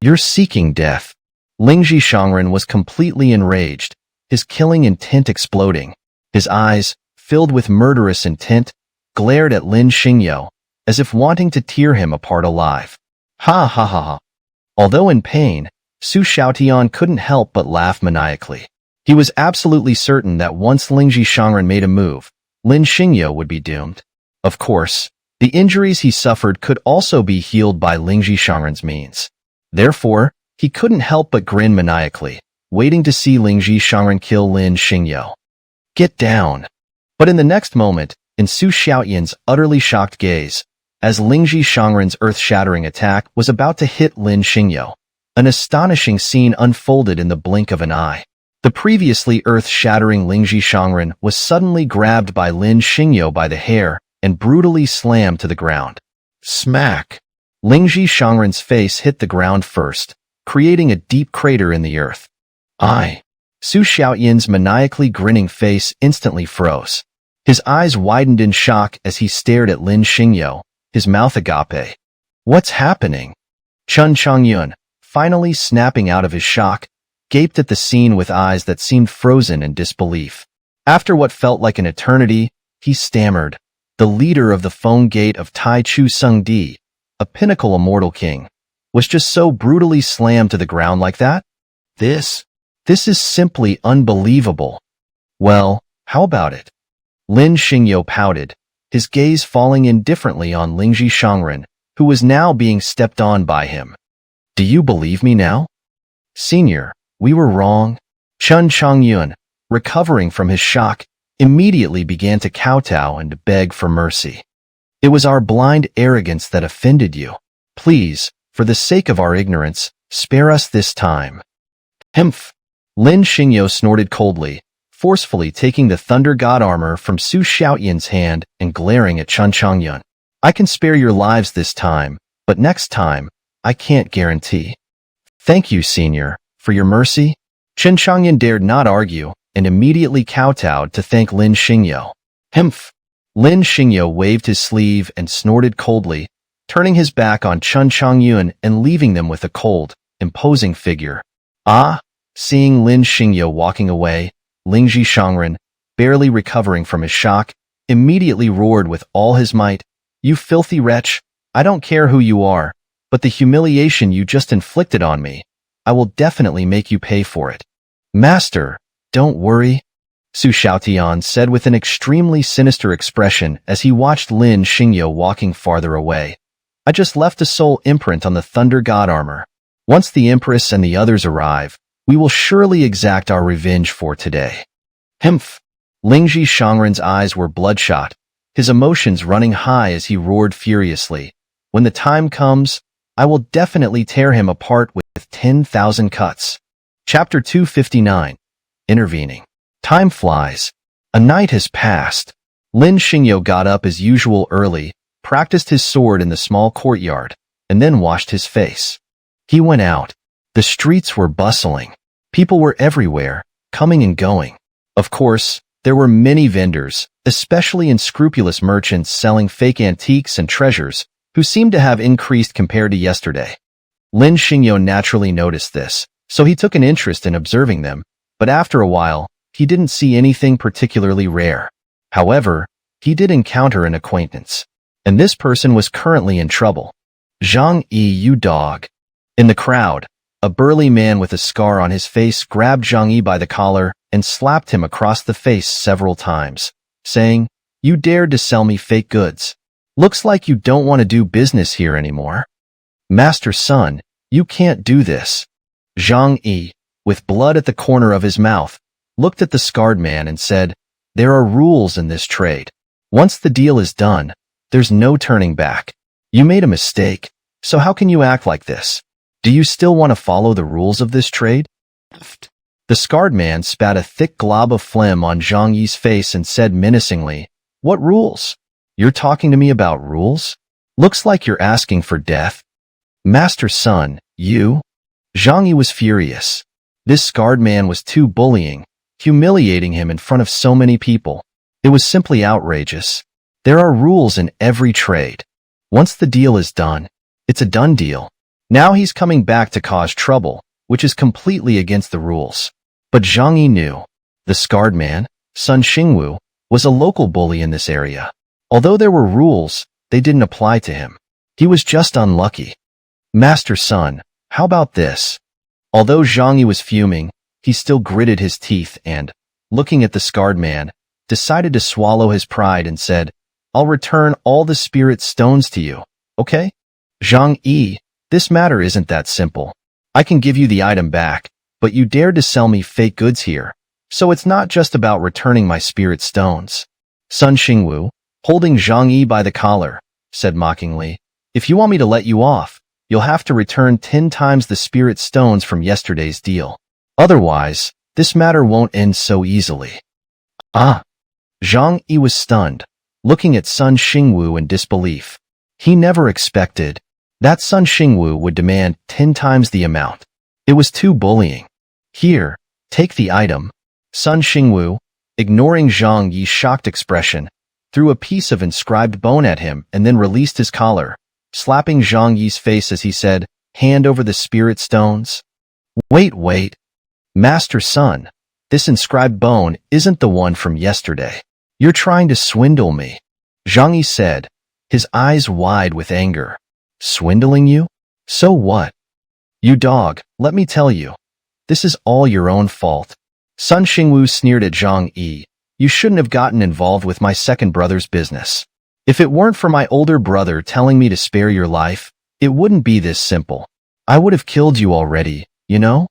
You're seeking death. Lingji Shangren was completely enraged, his killing intent exploding. His eyes, filled with murderous intent, glared at Lin Xingyo, as if wanting to tear him apart alive. Ha ha ha ha. Although in pain, Su Xiaotian couldn't help but laugh maniacally. He was absolutely certain that once Lingji Shangren made a move, Lin Xingyo would be doomed. Of course, the injuries he suffered could also be healed by Lingji Shangren's means. Therefore, he couldn't help but grin maniacally, waiting to see Lingji Shangren kill Lin Xingyo. Get down! But in the next moment, in Su Xiaotian's utterly shocked gaze, as Lingji Shangren's earth-shattering attack was about to hit Lin Xingyo, an astonishing scene unfolded in the blink of an eye. The previously earth-shattering Lingji Shangren was suddenly grabbed by Lin Xingyo by the hair and brutally slammed to the ground. Smack! Lingji Shangren's face hit the ground first, creating a deep crater in the earth. Su Xiaotian's maniacally grinning face instantly froze. His eyes widened in shock as he stared at Lin Xingyo, his mouth agape. What's happening? Chun Chongyun, finally snapping out of his shock, gaped at the scene with eyes that seemed frozen in disbelief. After what felt like an eternity, he stammered, the leader of the Phone Gate of Tai Chu Sung Di, a pinnacle immortal king, was just so brutally slammed to the ground like that? This is simply unbelievable. Well, how about it? Lin Xingyo pouted, his gaze falling indifferently on Lingji Shangren, who was now being stepped on by him. Do you believe me now? Senior, we were wrong. Chun Chongyun, recovering from his shock, immediately began to kowtow and beg for mercy. It was our blind arrogance that offended you. Please, for the sake of our ignorance, spare us this time. Humph! Lin Xingyo snorted coldly, forcefully taking the Thunder God armor from Su Xiaoyan's hand and glaring at Chun Chongyun. I can spare your lives this time, but next time, I can't guarantee. Thank you, Senior, for your mercy. Chun Chongyun dared not argue and immediately kowtowed to thank Lin Xingyo. Humph! Lin Xingyo waved his sleeve and snorted coldly, turning his back on Chun Chongyun and leaving them with a cold, imposing figure. Ah! Seeing Lin Xingyo walking away, Lingji Shangren, barely recovering from his shock, immediately roared with all his might, You filthy wretch, I don't care who you are, but the humiliation you just inflicted on me, I will definitely make you pay for it. Master, don't worry, Su Xiaotian said with an extremely sinister expression as he watched Lin Xingyo walking farther away. I just left a soul imprint on the Thunder God armor. Once the Empress and the others arrive, we will surely exact our revenge for today. Humph! Lingji Shangren's eyes were bloodshot, his emotions running high as he roared furiously. When the time comes, I will definitely tear him apart with 10,000 cuts. Chapter 259. Intervening. Time flies. A night has passed. Lin Xingyo got up as usual early, practiced his sword in the small courtyard, and then washed his face. He went out. The streets were bustling. People were everywhere, coming and going. Of course, there were many vendors, especially unscrupulous merchants selling fake antiques and treasures, who seemed to have increased compared to yesterday. Lin Xingyo naturally noticed this, so he took an interest in observing them, but after a while, he didn't see anything particularly rare. However, he did encounter an acquaintance, and this person was currently in trouble. Zhang Yi, you dog. In the crowd, a burly man with a scar on his face grabbed Zhang Yi by the collar and slapped him across the face several times, saying, You dared to sell me fake goods. Looks like you don't want to do business here anymore. Master Son, you can't do this. Zhang Yi, with blood at the corner of his mouth, looked at the scarred man and said, There are rules in this trade. Once the deal is done, there's no turning back. You made a mistake, so how can you act like this? Do you still want to follow the rules of this trade? The scarred man spat a thick glob of phlegm on Zhang Yi's face and said menacingly, What rules? You're talking to me about rules? Looks like you're asking for death. Master Son, you? Zhang Yi was furious. This scarred man was too bullying, humiliating him in front of so many people. It was simply outrageous. There are rules in every trade. Once the deal is done, it's a done deal. Now he's coming back to cause trouble, which is completely against the rules. But Zhang Yi knew. The scarred man, Sun Xingwu, was a local bully in this area. Although there were rules, they didn't apply to him. He was just unlucky. Master Son, how about this? Although Zhang Yi was fuming, he still gritted his teeth and, looking at the scarred man, decided to swallow his pride and said, I'll return all the spirit stones to you, okay? Zhang Yi, this matter isn't that simple. I can give you the item back, but you dared to sell me fake goods here, so it's not just about returning my spirit stones. Sun Xingwu, holding Zhang Yi by the collar, said mockingly, If you want me to let you off, you'll have to return 10 times the spirit stones from yesterday's deal. Otherwise, this matter won't end so easily. Ah! Zhang Yi was stunned, looking at Sun Xingwu in disbelief. He never expected that Sun Xingwu would demand 10 times the amount. It was too bullying. Here, take the item. Sun Xingwu, ignoring Zhang Yi's shocked expression, threw a piece of inscribed bone at him and then released his collar, slapping Zhang Yi's face as he said, "Hand over the spirit stones." Wait. Master Sun, this inscribed bone isn't the one from yesterday. You're trying to swindle me, Zhang Yi said, his eyes wide with anger. Swindling you? So what? You dog, let me tell you. This is all your own fault. Sun Xingwu sneered at Zhang Yi. You shouldn't have gotten involved with my second brother's business. If it weren't for my older brother telling me to spare your life, it wouldn't be this simple. I would have killed you already, you know?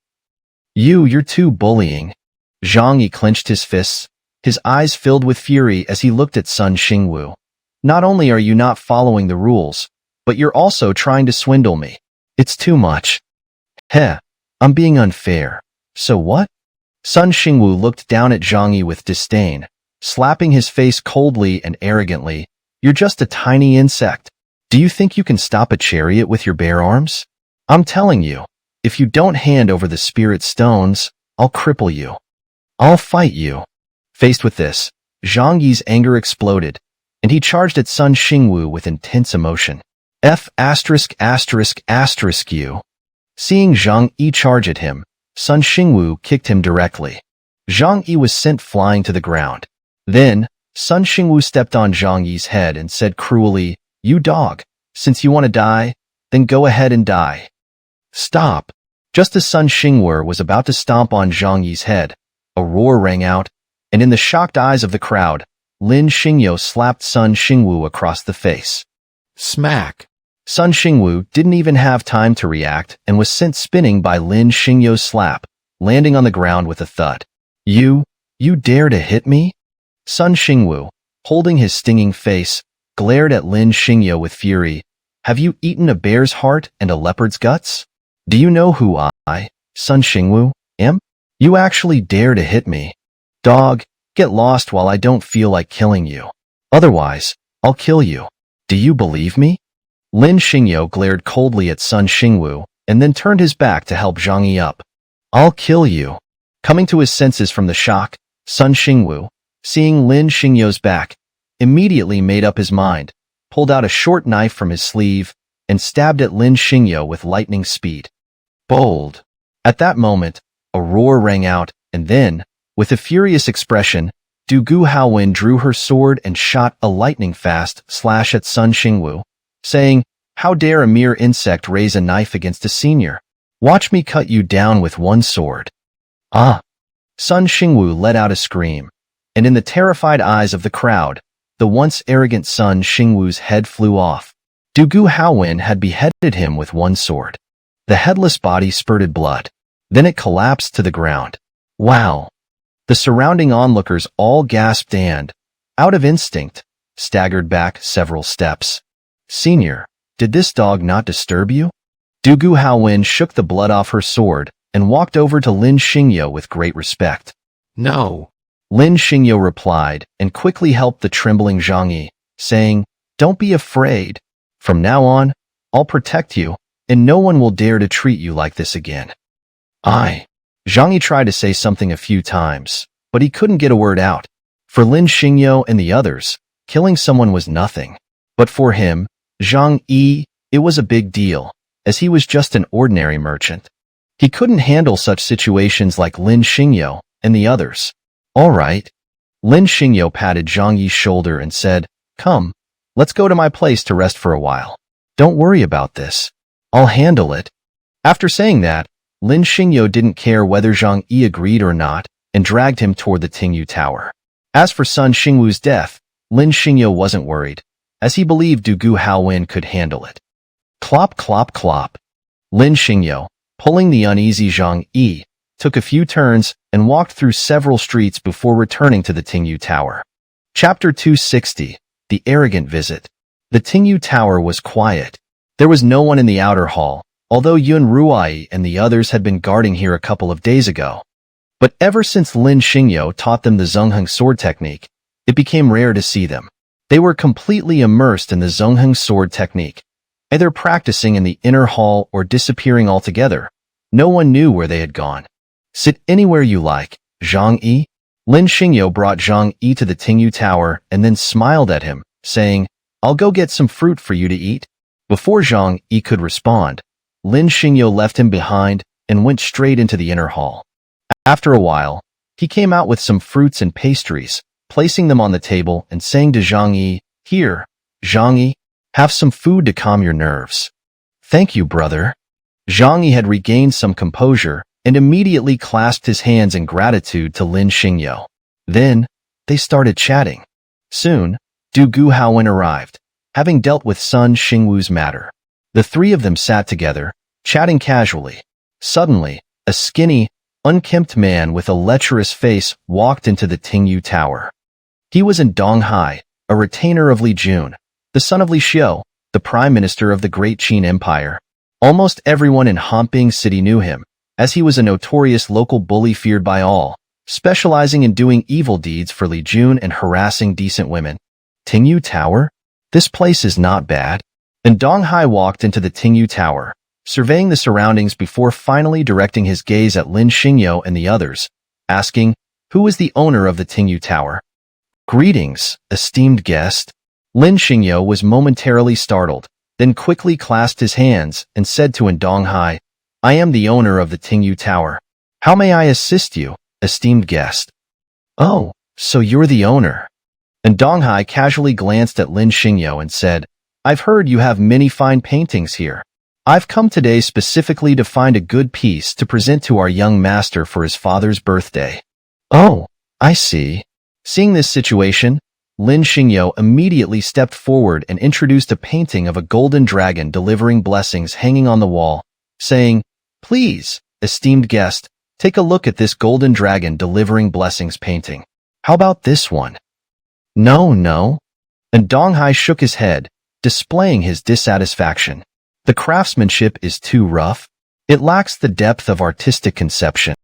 You're too bullying. Zhang Yi clenched his fists, his eyes filled with fury as he looked at Sun Xingwu. Not only are you not following the rules, but you're also trying to swindle me. It's too much. Heh, I'm being unfair. So what? Sun Xingwu looked down at Zhang Yi with disdain, slapping his face coldly and arrogantly. You're just a tiny insect. Do you think you can stop a chariot with your bare arms? I'm telling you, if you don't hand over the spirit stones, I'll cripple you. I'll fight you. Faced with this, Zhang Yi's anger exploded, and he charged at Sun Xingwu with intense emotion. F***********. Seeing Zhang Yi charge at him, Sun Xingwu kicked him directly. Zhang Yi was sent flying to the ground. Then, Sun Xingwu stepped on Zhang Yi's head and said cruelly, "You dog, since you want to die, then go ahead and die." Stop! Just as Sun Xingwu was about to stomp on Zhang Yi's head, a roar rang out, and in the shocked eyes of the crowd, Lin Xingyo slapped Sun Xingwu across the face. Smack! Sun Xingwu didn't even have time to react and was sent spinning by Lin Xingyo's slap, landing on the ground with a thud. You dare to hit me? Sun Xingwu, holding his stinging face, glared at Lin Xingyo with fury. Have you eaten a bear's heart and a leopard's guts? Do you know who I, Sun Xingwu, am? You actually dare to hit me? Dog, get lost while I don't feel like killing you. Otherwise, I'll kill you. Do you believe me? Lin Xingyo glared coldly at Sun Xingwu and then turned his back to help Zhang Yi up. I'll kill you. Coming to his senses from the shock, Sun Xingwu, seeing Lin Xingyo's back, immediately made up his mind, pulled out a short knife from his sleeve, and stabbed at Lin Xingyo with lightning speed. Bold. At that moment, a roar rang out, and then, with a furious expression, Du Gu Haowen drew her sword and shot a lightning-fast slash at Sun Xingwu, saying, "How dare a mere insect raise a knife against a senior? Watch me cut you down with one sword." Ah! Sun Xingwu let out a scream, and in the terrified eyes of the crowd, the once arrogant Sun Xingwu's head flew off. Du Gu Haowen had beheaded him with one sword. The headless body spurted blood. Then it collapsed to the ground. Wow! The surrounding onlookers all gasped and, out of instinct, staggered back several steps. Senior, did this dog not disturb you? Du Gu Haowen shook the blood off her sword and walked over to Lin Xingyo with great respect. No. Lin Xingyo replied and quickly helped the trembling Zhang Yi, saying, "Don't be afraid. From now on, I'll protect you, and no one will dare to treat you like this again." Zhang Yi tried to say something a few times, but he couldn't get a word out. For Lin Xingyo and the others, killing someone was nothing. But for him, Zhang Yi, it was a big deal, as he was just an ordinary merchant. He couldn't handle such situations like Lin Xingyo and the others. All right. Lin Xingyo patted Zhang Yi's shoulder and said, "Come, let's go to my place to rest for a while. Don't worry about this. I'll handle it." After saying that, Lin Xingyo didn't care whether Zhang Yi agreed or not and dragged him toward the Tingyu Tower. As for Sun Xingwu's death, Lin Xingyo wasn't worried, as he believed Du Gu Haowen could handle it. Clop, clop, clop. Lin Xingyo, pulling the uneasy Zhang Yi, took a few turns and walked through several streets before returning to the Tingyu Tower. Chapter 260, The Arrogant Visit. The Tingyu Tower was quiet. There was no one in the outer hall, although Yun Ruai and the others had been guarding here a couple of days ago. But ever since Lin Xingyo taught them the Zhongheng sword technique, it became rare to see them. They were completely immersed in the Zhongheng sword technique, either practicing in the inner hall or disappearing altogether. No one knew where they had gone. "Sit anywhere you like, Zhang Yi," Lin Xingyo brought Zhang Yi to the Tingyu Tower and then smiled at him, saying, "I'll go get some fruit for you to eat." Before Zhang Yi could respond, Lin Xingyo left him behind and went straight into the inner hall. After a while, he came out with some fruits and pastries, placing them on the table and saying to Zhang Yi, "Here, Zhang Yi, have some food to calm your nerves." "Thank you, brother." Zhang Yi had regained some composure and immediately clasped his hands in gratitude to Lin Xingyo. Then, they started chatting. Soon, Du Guhaowen arrived, having dealt with Sun Xingwu's matter. The three of them sat together, chatting casually. Suddenly, a skinny, unkempt man with a lecherous face walked into the Tingyu Tower. He was in Donghai, a retainer of Li Jun, the son of Li Xiu, the prime minister of the Great Qin Empire. Almost everyone in Hanping City knew him, as he was a notorious local bully feared by all, specializing in doing evil deeds for Li Jun and harassing decent women. Tingyu Tower? This place is not bad. And Donghai walked into the Tingyu Tower, surveying the surroundings before finally directing his gaze at Lin Xingyo and the others, asking, "Who is the owner of the Tingyu Tower?" "Greetings, esteemed guest." Lin Xingyo was momentarily startled, then quickly clasped his hands and said to Donghai, "I am the owner of the Tingyu Tower. How may I assist you, esteemed guest?" "Oh, so you're the owner." And Donghai casually glanced at Lin Xingyo and said, "I've heard you have many fine paintings here. I've come today specifically to find a good piece to present to our young master for his father's birthday." "Oh, I see." Seeing this situation, Lin Xingyo immediately stepped forward and introduced a painting of a golden dragon delivering blessings hanging on the wall, saying, "Please, esteemed guest, take a look at this golden dragon delivering blessings painting. How about this one?" No. And Donghai shook his head, displaying his dissatisfaction. "The craftsmanship is too rough. It lacks the depth of artistic conception."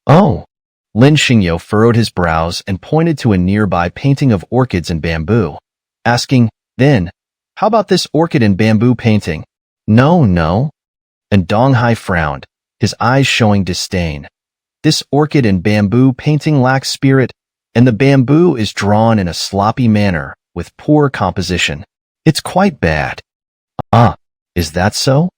"Oh." Lin Xingyo furrowed his brows and pointed to a nearby painting of orchids and bamboo, asking, "Then, how about this orchid and bamboo painting?" No. And Donghai frowned, his eyes showing disdain. "This orchid and bamboo painting lacks spirit, and the bamboo is drawn in a sloppy manner with poor composition. It's quite bad." "Ah, is that so?"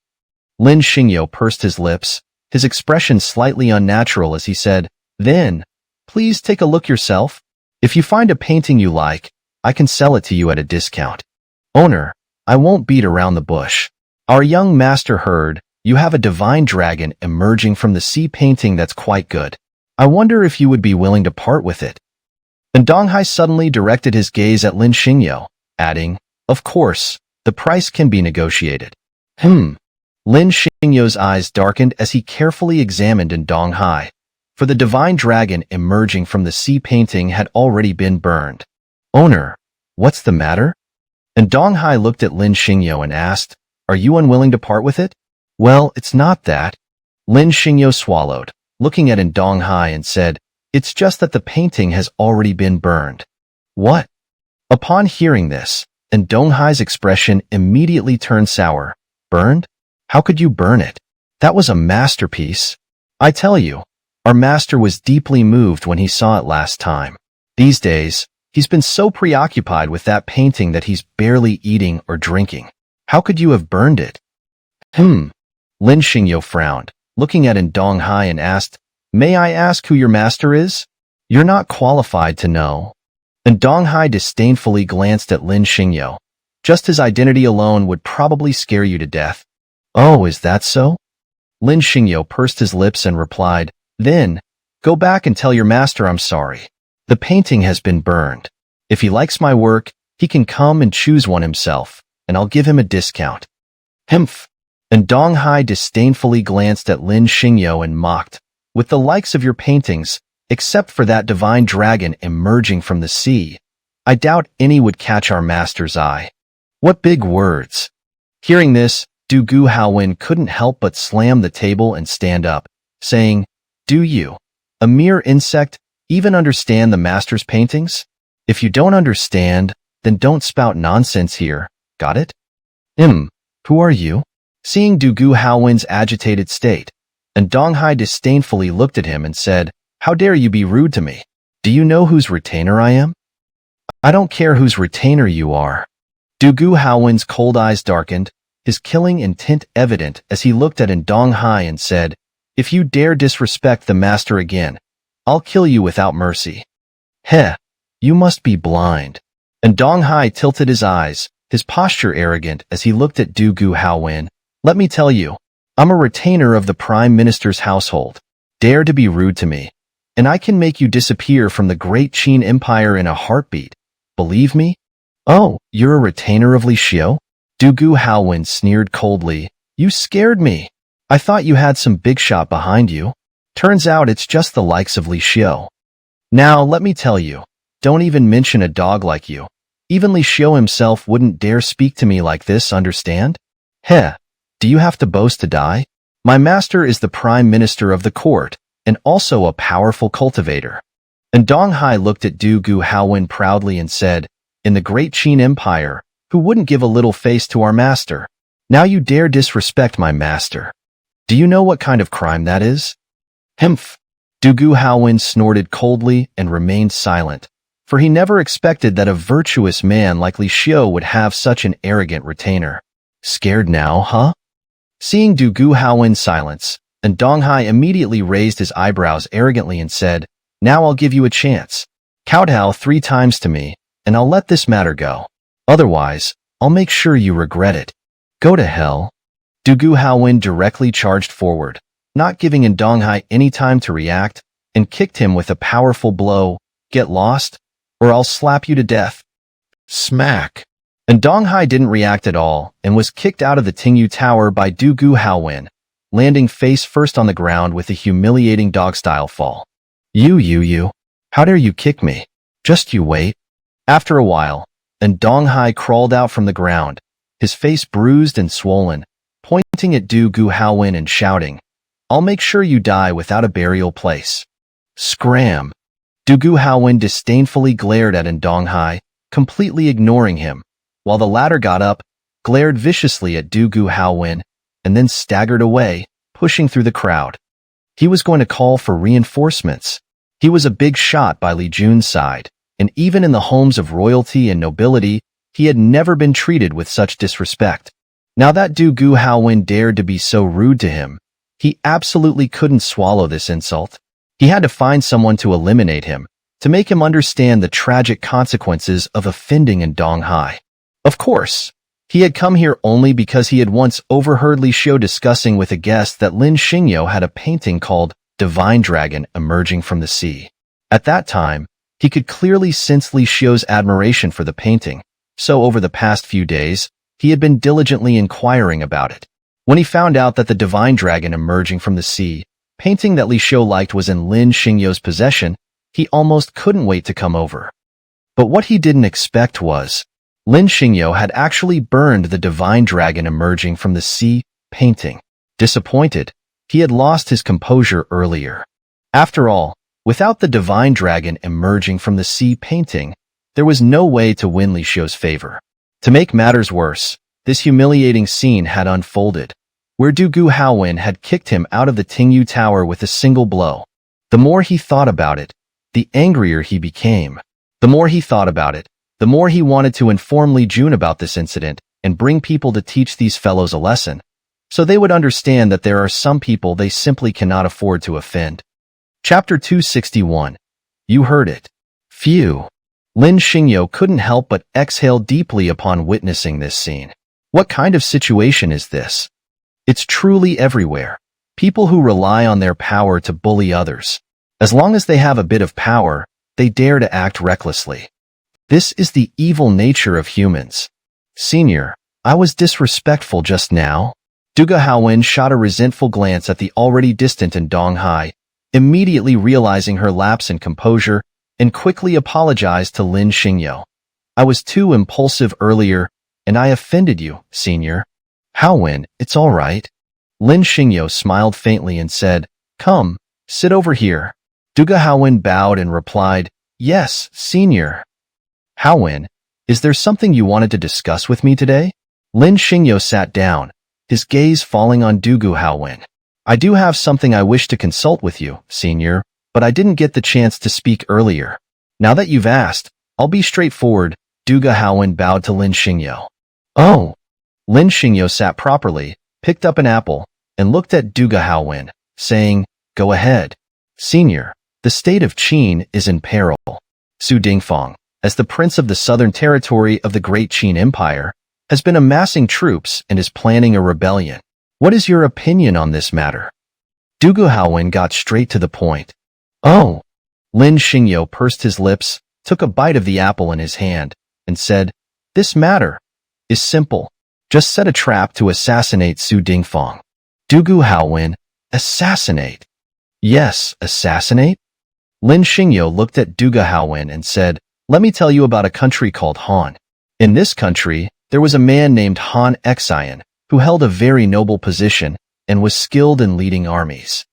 Lin Xingyo pursed his lips, his expression slightly unnatural as he said, "Then, please take a look yourself. If you find a painting you like, I can sell it to you at a discount." "Owner, I won't beat around the bush. Our young master heard you have a divine dragon emerging from the sea painting that's quite good. I wonder if you would be willing to part with it." And Donghai suddenly directed his gaze at Lin Xingyo, adding, "Of course, the price can be negotiated." Lin Xingyo's eyes darkened as he carefully examined Donghai, for the divine dragon emerging from the sea painting had already been burned. "Owner, what's the matter?" And Donghai looked at Lin Xingyo and asked, "Are you unwilling to part with it?" "Well, it's not that." Lin Xingyo swallowed, looking at Donghai and said, "It's just that the painting has already been burned." "What?" Upon hearing this, Donghai's expression immediately turned sour. "Burned? How could you burn it? That was a masterpiece. I tell you, our master was deeply moved when he saw it last time. These days, he's been so preoccupied with that painting that he's barely eating or drinking. How could you have burned it?" Lin Xingyo frowned, looking at Donghai and asked, "May I ask who your master is?" "You're not qualified to know." Donghai disdainfully glanced at Lin Xingyo. "Just his identity alone would probably scare you to death." "Oh, is that so?" Lin Xingyo pursed his lips and replied, "Then, go back and tell your master I'm sorry. The painting has been burned. If he likes my work, he can come and choose one himself, and I'll give him a discount." "Humph." Donghai disdainfully glanced at Lin Xingyo and mocked, "With the likes of your paintings, except for that divine dragon emerging from the sea, I doubt any would catch our master's eye." "What big words." Hearing this, Du Guhaowen couldn't help but slam the table and stand up, saying, "Do you, a mere insect, even understand the master's paintings? If you don't understand, then don't spout nonsense here, got it?" Who are you?" Seeing Du Guhaowen's agitated state, Donghai disdainfully looked at him and said, "How dare you be rude to me? Do you know whose retainer I am? I don't care whose retainer you are. Dugu Haowen's cold eyes darkened, his killing intent evident as he looked at Ndong Hai and said, "If you dare disrespect the master again, I'll kill you without mercy." Heh, you must be blind. Ndong Hai tilted his eyes, his posture arrogant as he looked at Dugu Haowen. "Let me tell you, I'm a retainer of the Prime Minister's household. Dare to be rude to me, and I can make you disappear from the great Qin Empire in a heartbeat. Believe me?" "Oh, you're a retainer of Li Xiu?" Dugu Haowen sneered coldly. "You scared me. I thought you had some big shot behind you. Turns out it's just the likes of Li Xiu. Now, let me tell you, don't even mention a dog like you. Even Li Xiu himself wouldn't dare speak to me like this, understand? Heh, do you have to boast to die? My master is the Prime Minister of the court, and also a powerful cultivator." And Dong Hai looked at Dugu Haowen proudly and said, "In the great Qin Empire, who wouldn't give a little face to our master? Now you dare disrespect my master. Do you know what kind of crime that is?" "Humph." Dugu Haowen snorted coldly and remained silent, for he never expected that a virtuous man like Li Xiu would have such an arrogant retainer. "Scared now, huh?" Seeing Dugu Haowen's silence, and Dong Hai immediately raised his eyebrows arrogantly and said, "Now I'll give you a chance. Kowtow 3 times to me, and I'll let this matter go. Otherwise, I'll make sure you regret it. Go to hell." Dugu Haowen directly charged forward, not giving Ndong Hai any time to react, and kicked him with a powerful blow. "Get lost, or I'll slap you to death." Smack. Ndong Hai didn't react at all and was kicked out of the Tingyu Tower by Dugu Haowen, landing face first on the ground with a humiliating dog-style fall. You, how dare you kick me? Just you wait." After a while, Ndong Hai crawled out from the ground, his face bruised and swollen, pointing at Dugu Haowen and shouting, "I'll make sure you die without a burial place." Scram! Dugu Haowen disdainfully glared at Ndong Hai, completely ignoring him, while the latter got up, glared viciously at Dugu Haowen, and then staggered away, pushing through the crowd. He was going to call for reinforcements. He was a big shot by Li Jun's side, and even in the homes of royalty and nobility, he had never been treated with such disrespect. Now that Dugu Haowen dared to be so rude to him, he absolutely couldn't swallow this insult. He had to find someone to eliminate him, to make him understand the tragic consequences of offending Ndong Hai. Of course, he had come here only because he had once overheard Li Xiu discussing with a guest that Lin Xingyo had a painting called Divine Dragon emerging from the sea. At that time, he could clearly sense Li Xiu's admiration for the painting, so over the past few days, he had been diligently inquiring about it. When he found out that the Divine Dragon emerging from the sea, painting that Li Xiu liked, was in Lin Xingyo's possession, he almost couldn't wait to come over. But what he didn't expect was, Lin Xingyo had actually burned the Divine Dragon emerging from the sea painting. Disappointed, he had lost his composure earlier. After all, without the Divine Dragon emerging from the sea painting, there was no way to win Li Xiu's favor. To make matters worse, this humiliating scene had unfolded, where Dugu Haowen had kicked him out of the Tingyu Tower with a single blow. The more he thought about it, the angrier he became. The more he thought about it, the more he wanted to inform Li Jun about this incident and bring people to teach these fellows a lesson, so they would understand that there are some people they simply cannot afford to offend. Chapter 261. You heard it. Phew. Lin Xingyo couldn't help but exhale deeply upon witnessing this scene. What kind of situation is this? It's truly everywhere. People who rely on their power to bully others. As long as they have a bit of power, they dare to act recklessly. This is the evil nature of humans. Senior, I was disrespectful just now. Dugu Haowen shot a resentful glance at the already distant Ndong Hai, immediately realizing her lapse in composure, and quickly apologized to Lin Xingyo. I was too impulsive earlier, and I offended you, Senior. Haowen, it's all right. Lin Xingyo smiled faintly and said, Come, sit over here. Dugu Haowen bowed and replied, Yes, Senior. Haowen, is there something you wanted to discuss with me today? Lin Xingyo sat down, his gaze falling on Dugu Haowen. I do have something I wish to consult with you, Senior. but I didn't get the chance to speak earlier. Now that you've asked, I'll be straightforward. Duga Haowen bowed to Lin Xingyo. Oh! Lin Xingyo sat properly, picked up an apple, and looked at Duga Haowen, saying, Go ahead. Senior, the state of Qin is in peril. Su Dingfang, as the prince of the southern territory of the Great Qin Empire, has been amassing troops and is planning a rebellion. What is your opinion on this matter? Duga Haowen got straight to the point. Oh! Lin Xingyo pursed his lips, took a bite of the apple in his hand, and said, This matter is simple. Just set a trap to assassinate Su Dingfang. Dugu Haowen, assassinate? Yes, assassinate? Lin Xingyo looked at Duga Haowen and said, Let me tell you about a country called Han. In this country, there was a man named Han Xian, who held a very noble position and was skilled in leading armies.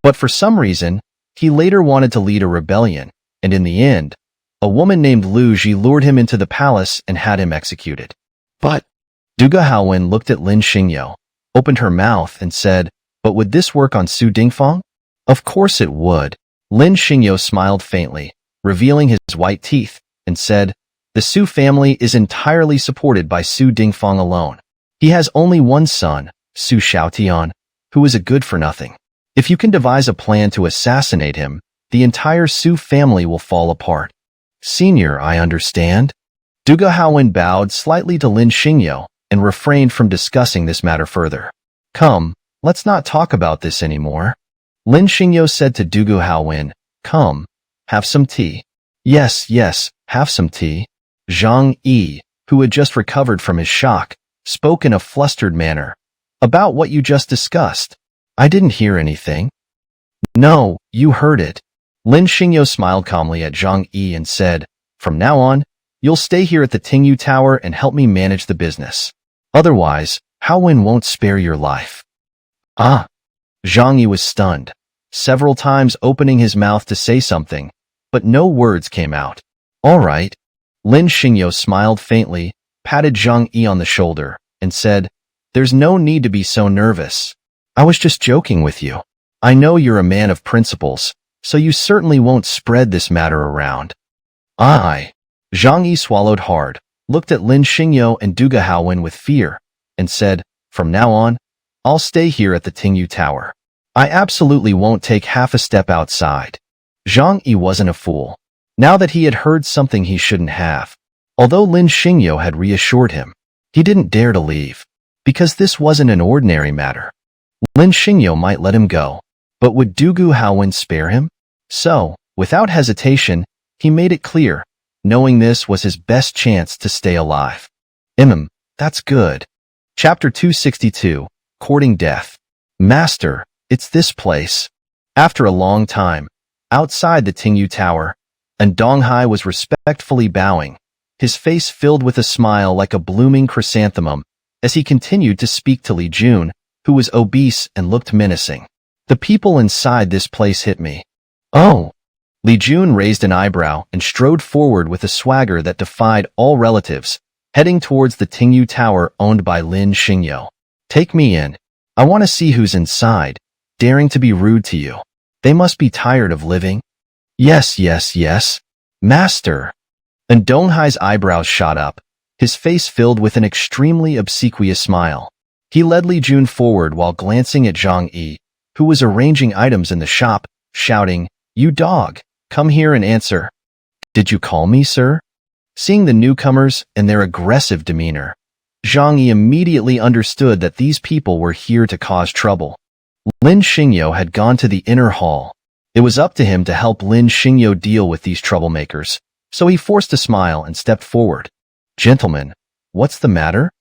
But for some reason, he later wanted to lead a rebellion, and in the end, a woman named Lu Ji lured him into the palace and had him executed. But Duga Haowen looked at Lin Xingyo, opened her mouth and said, But would this work on Su Dingfang? Of course it would. Lin Xingyo smiled faintly, revealing his white teeth, and said, The Su family is entirely supported by Su Dingfang alone. He has only one son, Su Xiaotian, who is a good-for-nothing. If you can devise a plan to assassinate him, the entire Su family will fall apart. Senior, I understand. Duga Haowen bowed slightly to Lin Xingyo and refrained from discussing this matter further. Come, let's not talk about this anymore. Lin Xingyo said to Dugu Haowen, Come, have some tea. Yes, have some tea. Zhang Yi, who had just recovered from his shock, spoke in a flustered manner. About what you just discussed. I didn't hear anything. No, you heard it. Lin Xingyo smiled calmly at Zhang Yi and said, From now on, you'll stay here at the Tingyu Tower and help me manage the business. Otherwise, Haowen won't spare your life. Ah! Zhang Yi was stunned, several times opening his mouth to say something, but no words came out. All right. Lin Xingyo smiled faintly, patted Zhang Yi on the shoulder, and said, There's no need to be so nervous. I was just joking with you. I know you're a man of principles, so you certainly won't spread this matter around. Aye. Zhang Yi swallowed hard, looked at Lin Xingyo and Duga Haowen with fear, and said, From now on, I'll stay here at the Tingyu Tower. I absolutely won't take half a step outside. Zhang Yi wasn't a fool. Now that he had heard something he shouldn't have. Although Lin Xingyo had reassured him, he didn't dare to leave, because this wasn't an ordinary matter. Lin Xingyo might let him go, but would Dugu Haowen spare him? So, without hesitation, he made it clear, knowing this was his best chance to stay alive. That's good. Chapter 262, Courting Death. Master, it's this place. After a long time, outside the Tingyu Tower, and Donghai was respectfully bowing, his face filled with a smile like a blooming chrysanthemum, as he continued to speak to Li Jun, who was obese and looked menacing. The people inside this place hit me. Oh! Li Jun raised an eyebrow and strode forward with a swagger that defied all relatives, heading towards the Tingyu Tower owned by Lin Xingyo. Take me in. I want to see who's inside, daring to be rude to you. They must be tired of living. Yes. Master. And Donghai's eyebrows shot up, his face filled with an extremely obsequious smile. He led Li Jun forward while glancing at Zhang Yi, who was arranging items in the shop, shouting, You dog, come here and answer. Did you call me, sir? Seeing the newcomers and their aggressive demeanor, Zhang Yi immediately understood that these people were here to cause trouble. Lin Xingyo had gone to the inner hall. It was up to him to help Lin Xingyo deal with these troublemakers, so he forced a smile and stepped forward. Gentlemen, what's the matter?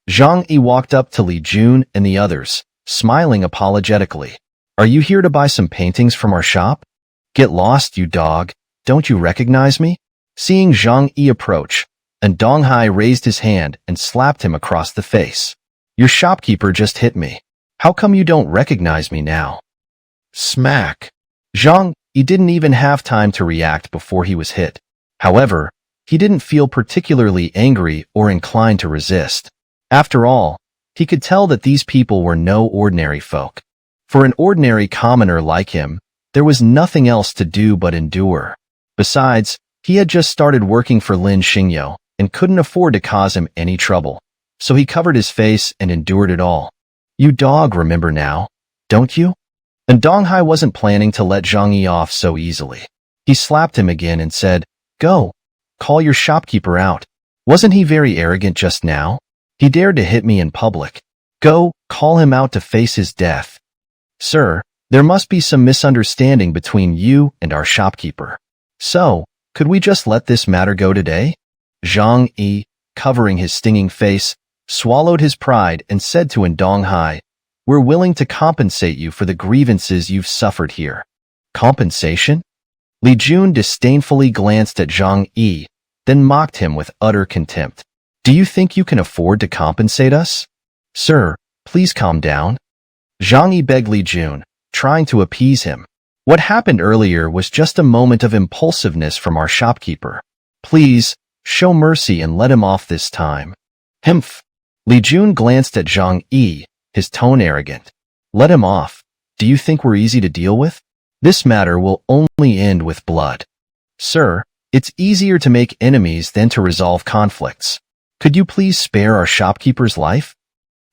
Zhang Yi walked up to Li Jun and the others, smiling apologetically. Are you here to buy some paintings from our shop? Get lost, you dog. Don't you recognize me? Seeing Zhang Yi approach, and Donghai raised his hand and slapped him across the face. Your shopkeeper just hit me. How come you don't recognize me now? Smack. Zhang Yi didn't even have time to react before he was hit. However, he didn't feel particularly angry or inclined to resist. After all, he could tell that these people were no ordinary folk. For an ordinary commoner like him, There was nothing else to do but endure. Besides, he had just started working for Lin Xingyo and couldn't afford to cause him any trouble. So he covered his face and endured it all. You dog, remember now, don't you? And Donghai wasn't planning to let Zhang Yi off so easily. He slapped him again and said, "Go, call your shopkeeper out. Wasn't he very arrogant just now? He dared to hit me in public. Go, call him out to face his death." "Sir, there must be some misunderstanding between you and our shopkeeper. So, could we just let this matter go today?" Zhang Yi, covering his stinging face, swallowed his pride and said to Donghai, "We're willing to compensate you for the grievances you've suffered here." Compensation? Li Jun disdainfully glanced at Zhang Yi, then mocked him with utter contempt. "Do you think you can afford to compensate us?" "Sir, please calm down." Zhang Yi begged Li Jun, trying to appease him. "What happened earlier was just a moment of impulsiveness from our shopkeeper. Please, show mercy and let him off this time." "Humph." Li Jun glanced at Zhang Yi, his tone arrogant. "Let him off? Do you think we're easy to deal with? This matter will only end with blood." "Sir, it's easier to make enemies than to resolve conflicts. Could you please spare our shopkeeper's life?"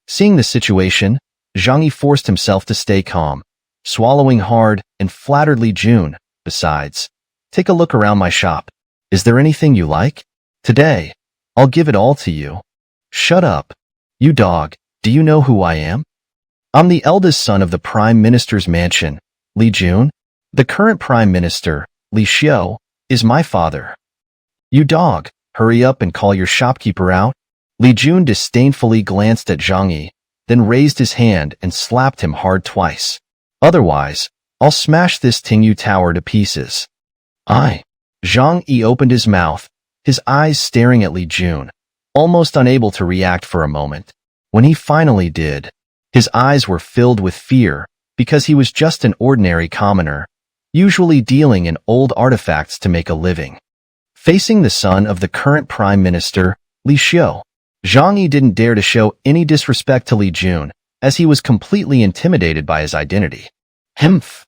Seeing the situation, Zhang Yi forced himself to stay calm, swallowing hard and flattered Li Jun. "Besides, take a look around my shop. Is there anything you like? Today, I'll give it all to you." "Shut up. You dog, do you know who I am?" "I'm the eldest son of the Prime Minister's mansion, Li Jun. The current Prime Minister, Li Xiu, is my father." "You dog, hurry up and call your shopkeeper out." Li Jun disdainfully glanced at Zhang Yi, then raised his hand and slapped him hard twice. "Otherwise, I'll smash this Tingyu tower to pieces." Zhang Yi opened his mouth, his eyes staring at Li Jun, almost unable to react for a moment. When he finally did, his eyes were filled with fear because he was just an ordinary commoner, usually dealing in old artifacts to make a living. Facing the son of the current prime minister, Li Xiu, Zhang Yi didn't dare to show any disrespect to Li Jun, as he was completely intimidated by his identity. "Humph!"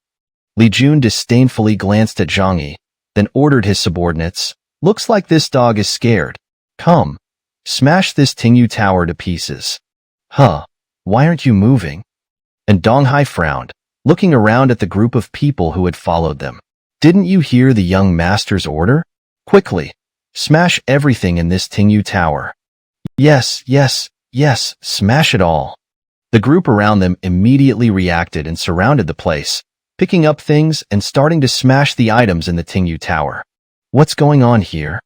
Li Jun disdainfully glanced at Zhang Yi, then ordered his subordinates, "Looks like this dog is scared. Come, smash this Tingyu tower to pieces." "Huh, why aren't you moving?" And Donghai frowned, looking around at the group of people who had followed them. "Didn't you hear the young master's order? Quickly, smash everything in this Tingyu tower." Yes, smash it all." The group around them immediately reacted and surrounded the place, picking up things and starting to smash the items in the Tingyu tower. "What's going on here?"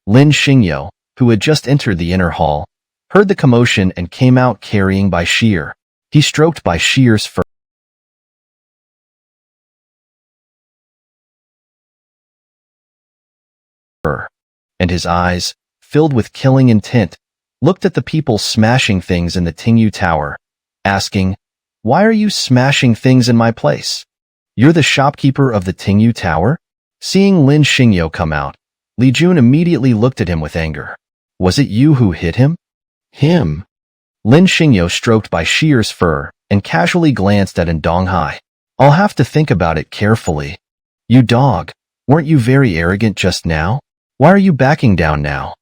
Lin Xingyo, who had just entered the inner hall, heard the commotion and came out carrying Bai Shir. He stroked Bai Shir's fur, and his eyes, filled with killing intent, looked at the people smashing things in the Tingyu tower, asking, "Why are you smashing things in my place? You're the shopkeeper of the Tingyu tower?" Seeing Lin Xingyo come out, Li Jun immediately looked at him with anger. "Was it you who hit him?" "Him?" Lin Xingyo stroked Bai Shir's fur and casually glanced at Donghai. "I'll have to think about it carefully." "You dog, weren't you very arrogant just now? Why are you backing down now?"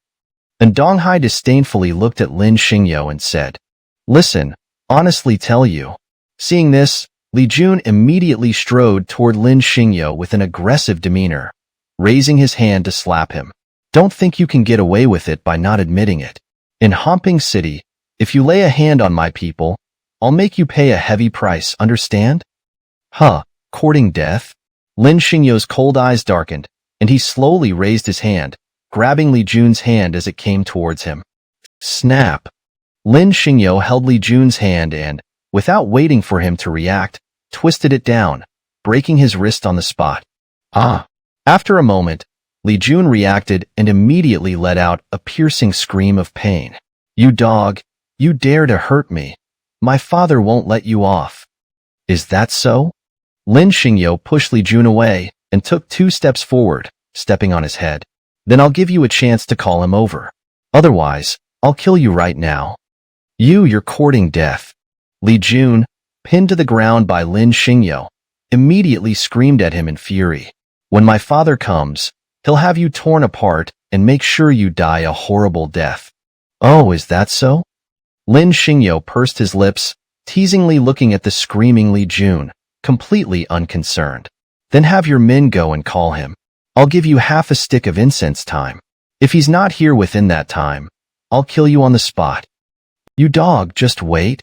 And Donghai disdainfully looked at Lin Xingyo and said, "Listen, honestly tell you." Seeing this, Li Jun immediately strode toward Lin Xingyo with an aggressive demeanor, raising his hand to slap him. "Don't think you can get away with it by not admitting it. In Homping City, if you lay a hand on my people, I'll make you pay a heavy price, understand?" Courting death? Lin Xingyo's cold eyes darkened, and he slowly raised his hand, grabbing Li Jun's hand as it came towards him. Snap! Lin Xingyo held Li Jun's hand and, without waiting for him to react, twisted it down, breaking his wrist on the spot. After a moment, Li Jun reacted and immediately let out a piercing scream of pain. "You dog, you dare to hurt me. My father won't let you off." "Is that so?" Lin Xingyo pushed Li Jun away and took 2 steps forward, stepping on his head. "Then I'll give you a chance to call him over. Otherwise, I'll kill you right now." "You're courting death." Li Jun, pinned to the ground by Lin Xingyo, immediately screamed at him in fury. When my father comes, he'll have you torn apart and make sure you die a horrible death. Oh, is that so? Lin Xingyo pursed his lips, teasingly looking at the screaming Li Jun, completely unconcerned. Then have your men go and call him. I'll give you half a stick of incense time. If he's not here within that time, I'll kill you on the spot. You dog, just wait.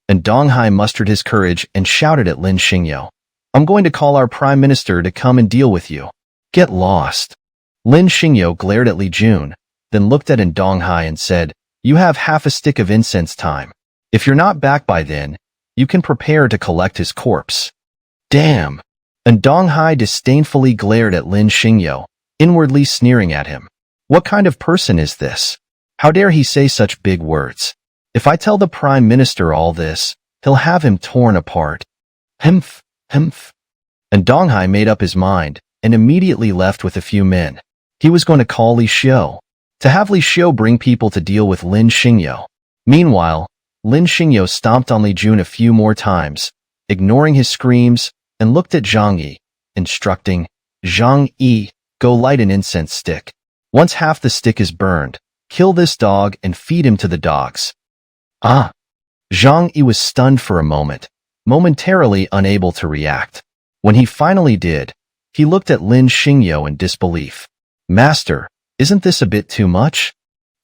And Donghai mustered his courage and shouted at Lin Xingyo. I'm going to call our prime minister to come and deal with you. Get lost. Lin Xingyo glared at Li Jun, then looked at Donghai and said, you have half a stick of incense time. If you're not back by then, you can prepare to collect his corpse. Damn. And Donghai disdainfully glared at Lin Xingyo, inwardly sneering at him. What kind of person is this? How dare he say such big words? If I tell the prime minister all this, he'll have him torn apart. Humph, humph. And Donghai made up his mind and immediately left with a few men. He was going to call Li Xiu, to have Li Xiu bring people to deal with Lin Xingyo. Meanwhile, Lin Xingyo stomped on Li Jun a few more times, ignoring his screams, and looked at Zhang Yi, instructing, Zhang Yi, go light an incense stick. Once half the stick is burned, kill this dog and feed him to the dogs. Ah! Zhang Yi was stunned for a moment, momentarily unable to react. When he finally did, he looked at Lin Xingyo in disbelief. Master, isn't this a bit too much?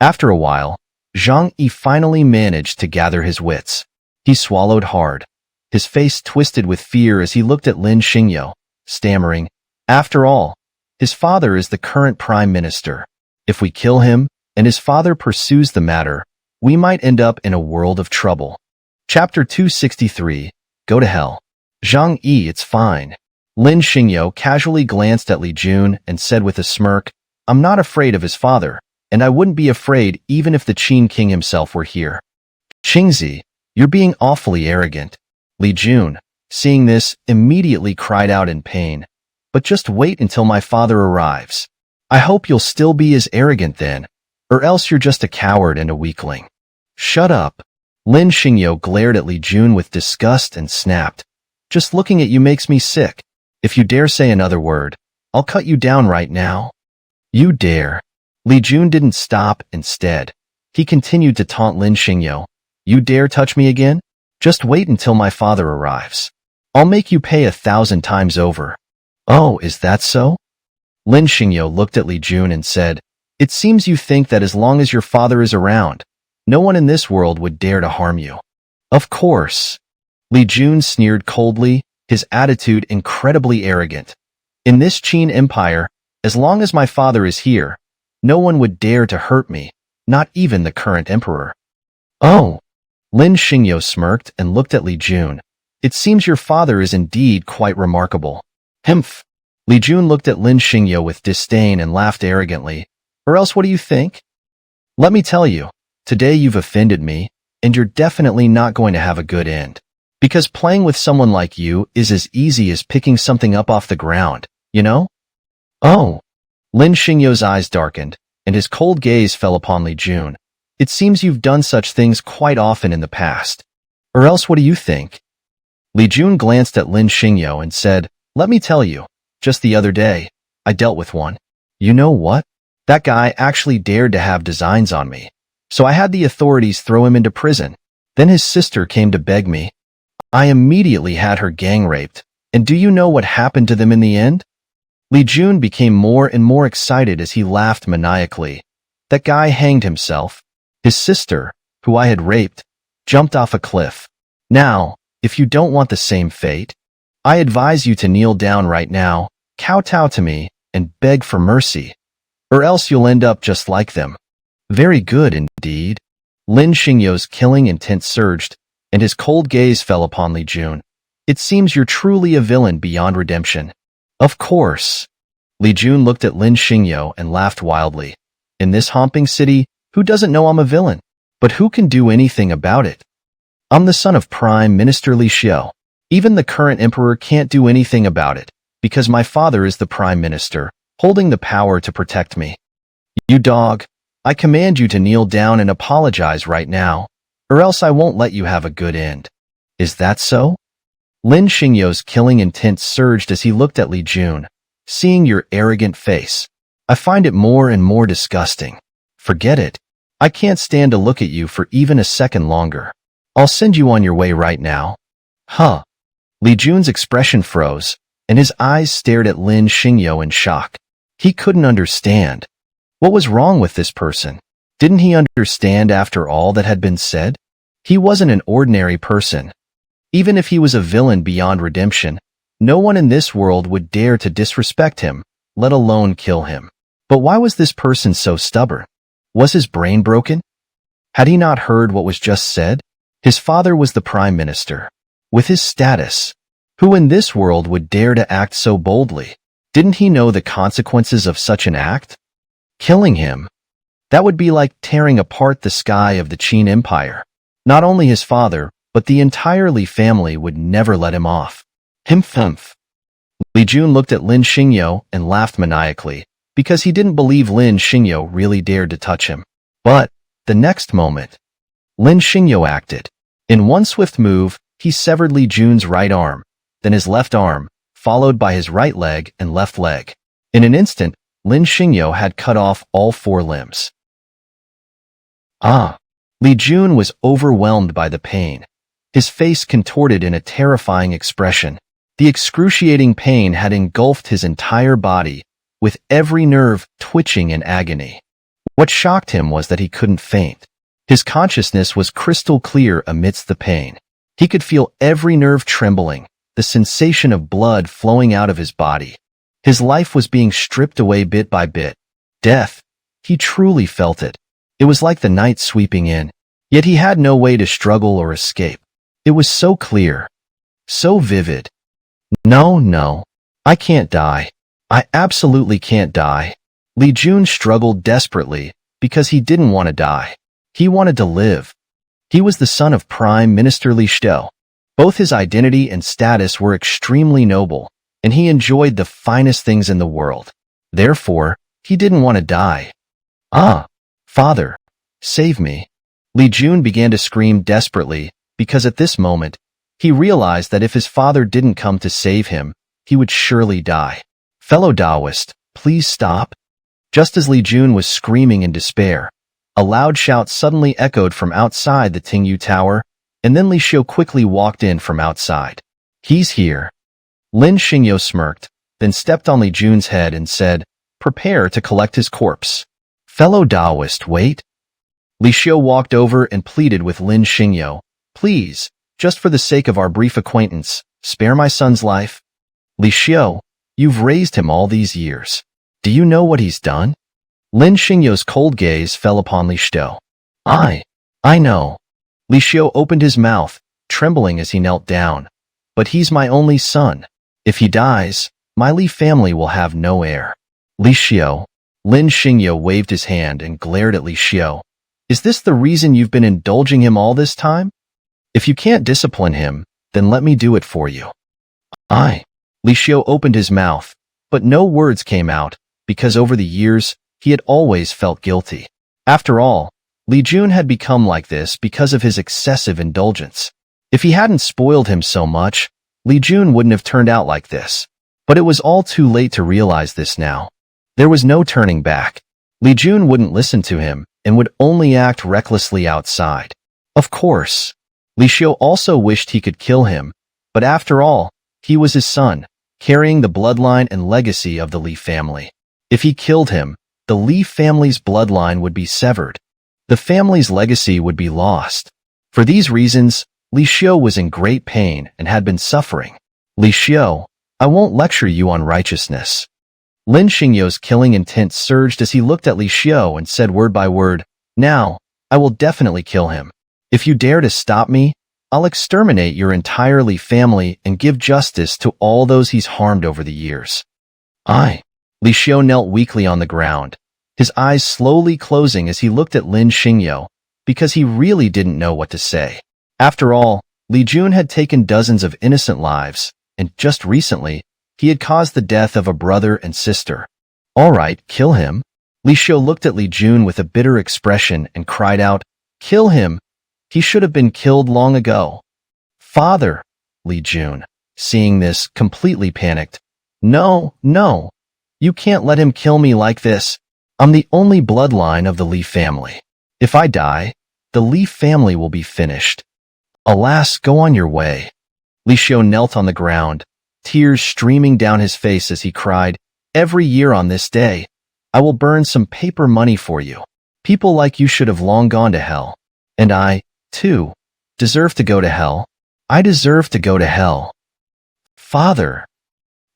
After a while, Zhang Yi finally managed to gather his wits. He swallowed hard, his face twisted with fear as he looked at Lin Xingyo, stammering, after all, his father is the current prime minister. If we kill him, and his father pursues the matter, we might end up in a world of trouble. Chapter 263, Go to Hell. Zhang Yi, it's fine. Lin Xingyo casually glanced at Li Jun and said with a smirk, I'm not afraid of his father, and I wouldn't be afraid even if the Qin King himself were here. Qingzi, you're being awfully arrogant. Li Jun, seeing this, immediately cried out in pain. But just wait until my father arrives. I hope you'll still be as arrogant then, or else you're just a coward and a weakling. Shut up. Lin Xingyo glared at Li Jun with disgust and snapped. Just looking at you makes me sick. If you dare say another word, I'll cut you down right now. You dare. Li Jun didn't stop, instead. He continued to taunt Lin Xingyo. You dare touch me again? Just wait until my father arrives. I'll make you pay 1,000 times over. Oh, is that so? Lin Xingyo looked at Li Jun and said, It seems you think that as long as your father is around, no one in this world would dare to harm you. Of course. Li Jun sneered coldly, his attitude incredibly arrogant. In this Qin Empire, as long as my father is here, no one would dare to hurt me, not even the current emperor. Oh. Lin Xingyo smirked and looked at Li Jun. It seems your father is indeed quite remarkable. Humph. Li Jun looked at Lin Xingyo with disdain and laughed arrogantly. Or else what do you think? Let me tell you, today you've offended me, and you're definitely not going to have a good end. Because playing with someone like you is as easy as picking something up off the ground, you know? Oh. Lin Xingyo's eyes darkened, and his cold gaze fell upon Li Jun. It seems you've done such things quite often in the past. Or else what do you think? Li Jun glanced at Lin Xingyo and said, Let me tell you, just the other day, I dealt with one. You know what? That guy actually dared to have designs on me. So I had the authorities throw him into prison. Then his sister came to beg me. I immediately had her gang raped. And do you know what happened to them in the end? Li Jun became more and more excited as he laughed maniacally. That guy hanged himself. His sister, who I had raped, jumped off a cliff. Now, if you don't want the same fate, I advise you to kneel down right now, kowtow to me, and beg for mercy. Or else you'll end up just like them. Very good indeed. Lin Xingyo's killing intent surged, and his cold gaze fell upon Li Jun. It seems you're truly a villain beyond redemption. Of course. Li Jun looked at Lin Xingyo and laughed wildly. In this homping city, who doesn't know I'm a villain? But who can do anything about it? I'm the son of Prime Minister Li Xiu. Even the current emperor can't do anything about it, because my father is the prime minister, holding the power to protect me. You dog, I command you to kneel down and apologize right now, or else I won't let you have a good end. Is that so? Lin Xingyo's killing intent surged as he looked at Li Jun. Seeing your arrogant face, I find it more and more disgusting. Forget it. I can't stand to look at you for even a second longer. I'll send you on your way right now. Huh. Li Jun's expression froze, and his eyes stared at Lin Xingyo in shock. He couldn't understand. What was wrong with this person? Didn't he understand after all that had been said? He wasn't an ordinary person. Even if he was a villain beyond redemption, no one in this world would dare to disrespect him, let alone kill him. But why was this person so stubborn? Was his brain broken? Had he not heard what was just said? His father was the prime minister. With his status, who in this world would dare to act so boldly? Didn't he know the consequences of such an act? Killing him. That would be like tearing apart the sky of the Qin Empire. Not only his father, but the entire Li family would never let him off. Humph. Li Jun looked at Lin Xingyo and laughed maniacally, because he didn't believe Lin Xingyo really dared to touch him. But, the next moment, Lin Xingyo acted. In one swift move, he severed Li Jun's right arm, then his left arm, followed by his right leg and left leg. In an instant, Lin Xingyo had cut off all 4 limbs. Li Jun was overwhelmed by the pain. His face contorted in a terrifying expression. The excruciating pain had engulfed his entire body, with every nerve twitching in agony. What shocked him was that he couldn't faint. His consciousness was crystal clear amidst the pain. He could feel every nerve trembling, the sensation of blood flowing out of his body. His life was being stripped away bit by bit. Death. He truly felt it. It was like the night sweeping in, yet he had no way to struggle or escape. It was so clear, so vivid. No, I can't die. I absolutely can't die. Li Jun struggled desperately because he didn't want to die. He wanted to live. He was the son of Prime Minister Li Shou. Both his identity and status were extremely noble, and he enjoyed the finest things in the world. Therefore, he didn't want to die. Father, save me. Li Jun began to scream desperately, because at this moment, he realized that if his father didn't come to save him, he would surely die. Fellow Taoist, please stop. Just as Li Jun was screaming in despair, a loud shout suddenly echoed from outside the Tingyu Tower, and then Li Shou quickly walked in from outside. He's here. Lin Xingyo smirked, then stepped on Li Jun's head and said, "Prepare to collect his corpse." Fellow Taoist, wait. Li Shou walked over and pleaded with Lin Xingyo, "Please, just for the sake of our brief acquaintance, spare my son's life." Li Shou, you've raised him all these years. Do you know what he's done? Lin Xingyo's cold gaze fell upon Li Shou. I know. Li Shou opened his mouth, trembling as he knelt down. But he's my only son. If he dies, my Li family will have no heir. Li Shou. Lin Xingyo waved his hand and glared at Li Shou. Is this the reason you've been indulging him all this time? If you can't discipline him, then let me do it for you. Li Shou opened his mouth, but no words came out, because over the years, he had always felt guilty. After all, Li Jun had become like this because of his excessive indulgence. If he hadn't spoiled him so much, Li Jun wouldn't have turned out like this. But it was all too late to realize this now. There was no turning back. Li Jun wouldn't listen to him, and would only act recklessly outside. Of course, Li Shou also wished he could kill him, but after all, he was his son, carrying the bloodline and legacy of the Li family. If he killed him, the Li family's bloodline would be severed. The family's legacy would be lost. For these reasons, Li Shou was in great pain and had been suffering. Li Shou, I won't lecture you on righteousness. Lin Xingyo's killing intent surged as he looked at Li Shou and said word by word, "Now, I will definitely kill him. If you dare to stop me, I'll exterminate your entire Li family and give justice to all those he's harmed over the years." Li Shou knelt weakly on the ground, his eyes slowly closing as he looked at Lin Xingyo, because he really didn't know what to say. After all, Li Jun had taken dozens of innocent lives, and just recently, he had caused the death of a brother and sister. All right, kill him. Li Shou looked at Li Jun with a bitter expression and cried out, "Kill him! He should have been killed long ago." "Father!" Li Jun. seeing this, completely panicked. No, no. You can't let him kill me like this. I'm the only bloodline of the Li family. If I die, the Li family will be finished. Alas, go on your way. Li Xiu knelt on the ground, tears streaming down his face as he cried, every year on this day, I will burn some paper money for you. People like you should have long gone to hell. And I, too, deserve to go to hell. I deserve to go to hell. Father.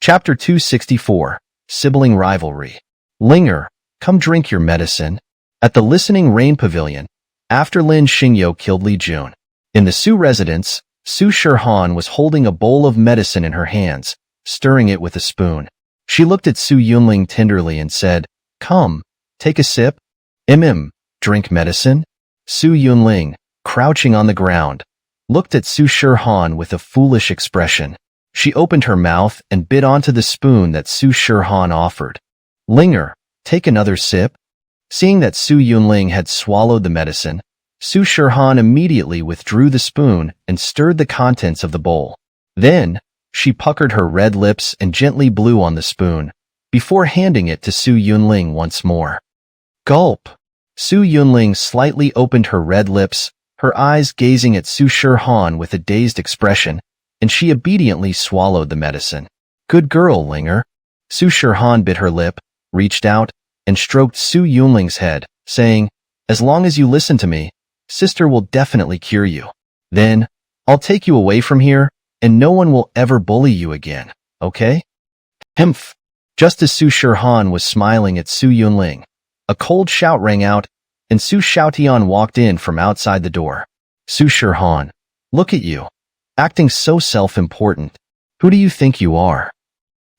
Chapter 264, Sibling Rivalry. Linger, come drink your medicine. At the Listening Rain Pavilion, after Lin Xingyo killed Li Jun. In the Su residence, Su Shihan was holding a bowl of medicine in her hands, stirring it with a spoon. She looked at Su Yunling tenderly and said, Come, take a sip. Drink medicine? Su Yunling, crouching on the ground, looked at Su Shihan with a foolish expression. She opened her mouth and bit onto the spoon that Su Shihan offered. Linger, take another sip. Seeing that Su Yunling had swallowed the medicine, Su Shihan immediately withdrew the spoon and stirred the contents of the bowl. Then, she puckered her red lips and gently blew on the spoon, before handing it to Su Yunling once more. Gulp! Su Yunling slightly opened her red lips, her eyes gazing at Su Shihan with a dazed expression, and she obediently swallowed the medicine. Good girl, Linger. Su Shihan bit her lip, reached out, and stroked Su Yunling's head, saying, As long as you listen to me, sister will definitely cure you. Then, I'll take you away from here, and no one will ever bully you again, okay? Humph. Just as Su Shihan was smiling at Su Yunling, a cold shout rang out, and Su Xiaotian walked in from outside the door. Su Shihan, look at you, acting so self-important. Who do you think you are?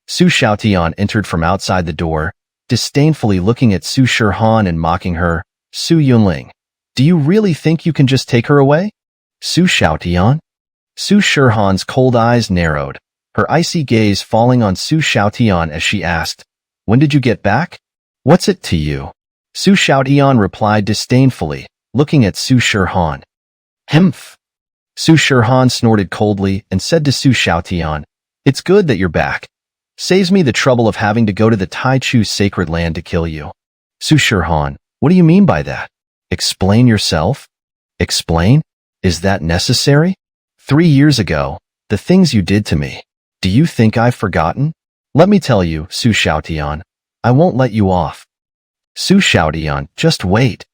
Su Xiaotian entered from outside the door, disdainfully looking at Su Shihan and mocking her. Su Yunling, do you really think you can just take her away? Su Xiaotian? Su Shihan's cold eyes narrowed, her icy gaze falling on Su Xiaotian as she asked, When did you get back? What's it to you? Su Xiaotian replied disdainfully, looking at Su Shihan. Humph. Su Shihan snorted coldly and said to Su Xiaotian, It's good that you're back. Saves me the trouble of having to go to the Taichu sacred land to kill you. Su Shihan, what do you mean by that? Explain yourself? Explain? Is that necessary? 3 years ago, the things you did to me. Do you think I've forgotten? Let me tell you, Su Xiaotian, I won't let you off. Su Xiaotian, just wait.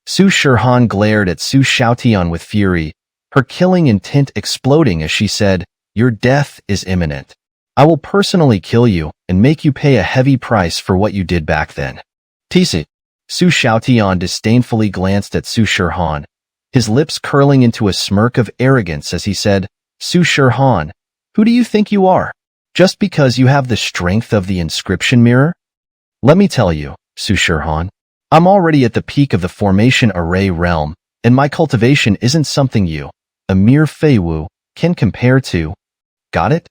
Su Shihan glared at Su Xiaotian with fury, her killing intent exploding as she said, Your death is imminent. I will personally kill you and make you pay a heavy price for what you did back then. Tisi. Su Xiaotian disdainfully glanced at Su Shihan, his lips curling into a smirk of arrogance as he said, Su Shihan, who do you think you are? Just because you have the strength of the inscription mirror? Let me tell you, Su Shihan, I'm already at the peak of the formation array realm, and my cultivation isn't something you, a mere Feiwu, can compare to. Got it?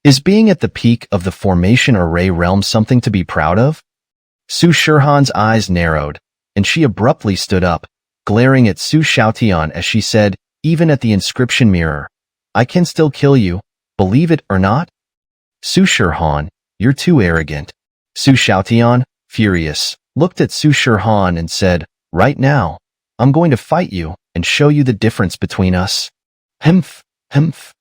Is being at the peak of the formation array realm something to be proud of? Su Shihan's eyes narrowed, and she abruptly stood up, glaring at Su Xiaotian as she said, Even at the inscription mirror, I can still kill you, believe it or not? Su Shihan, you're too arrogant. Su Xiaotian, furious, looked at Su Shihan and said, Right now, I'm going to fight you and show you the difference between us. Humph, humph.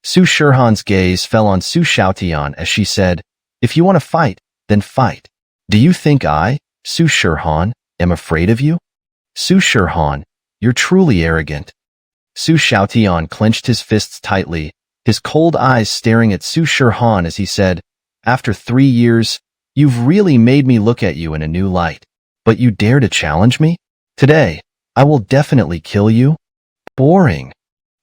Su Shihan's gaze fell on Su Xiaotian as she said, If you want to fight, then fight. Do you think I, Su Shihan, am afraid of you? Su Shihan, you're truly arrogant. Su Xiaotian clenched his fists tightly, his cold eyes staring at Su Shihan as he said, After 3 years, you've really made me look at you in a new light. But you dare to challenge me? Today, I will definitely kill you. Boring.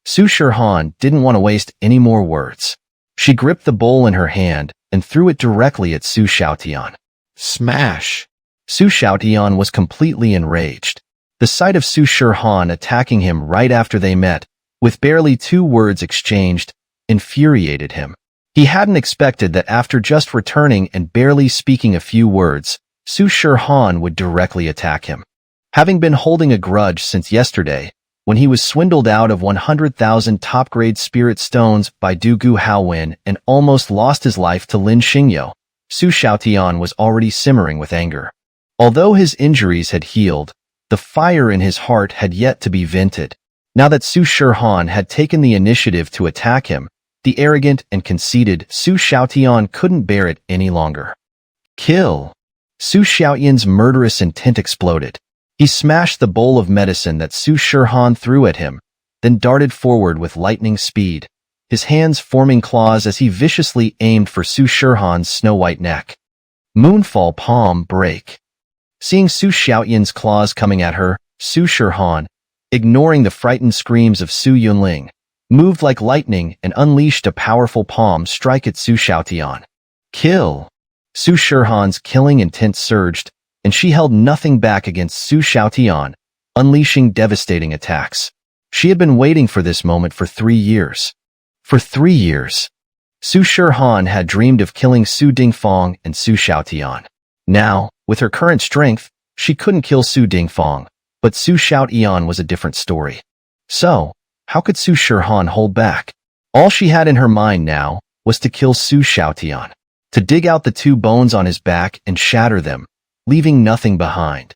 Su Shihan didn't want to waste any more words. She gripped the bowl in her hand and threw it directly at Su Xiaotian. Smash! Su Xiaotian was completely enraged. The sight of Su Shihan attacking him right after they met, with barely 2 words exchanged, infuriated him. He hadn't expected that after just returning and barely speaking a few words, Su Shihan would directly attack him. Having been holding a grudge since yesterday, when he was swindled out of 100,000 top-grade spirit stones by Du Gu Haowin and almost lost his life to Lin Xingyo, Su Xiaotian was already simmering with anger. Although his injuries had healed, the fire in his heart had yet to be vented. Now that Su Shihan had taken the initiative to attack him, the arrogant and conceited Su Xiaotian couldn't bear it any longer. Kill! Su Xiaotian's murderous intent exploded. He smashed the bowl of medicine that Su Shihan threw at him, then darted forward with lightning speed, his hands forming claws as he viciously aimed for Su Shihan's snow-white neck. Moonfall palm break. Seeing Su Xiaotian's claws coming at her, Su Shihan, ignoring the frightened screams of Su Yunling, moved like lightning and unleashed a powerful palm strike at Su Xiaotian. Kill! Su Shihan's killing intent surged, and she held nothing back against Su Xiaotian, unleashing devastating attacks. She had been waiting for this moment for 3 years. For 3 years, Su Shihan had dreamed of killing Su Dingfang and Su Xiaotian. Now, with her current strength, she couldn't kill Su Dingfang, but Su Xiaotian was a different story. So, how could Su Shihan hold back? All she had in her mind now was to kill Su Xiaotian, to dig out the 2 bones on his back and shatter them, leaving nothing behind.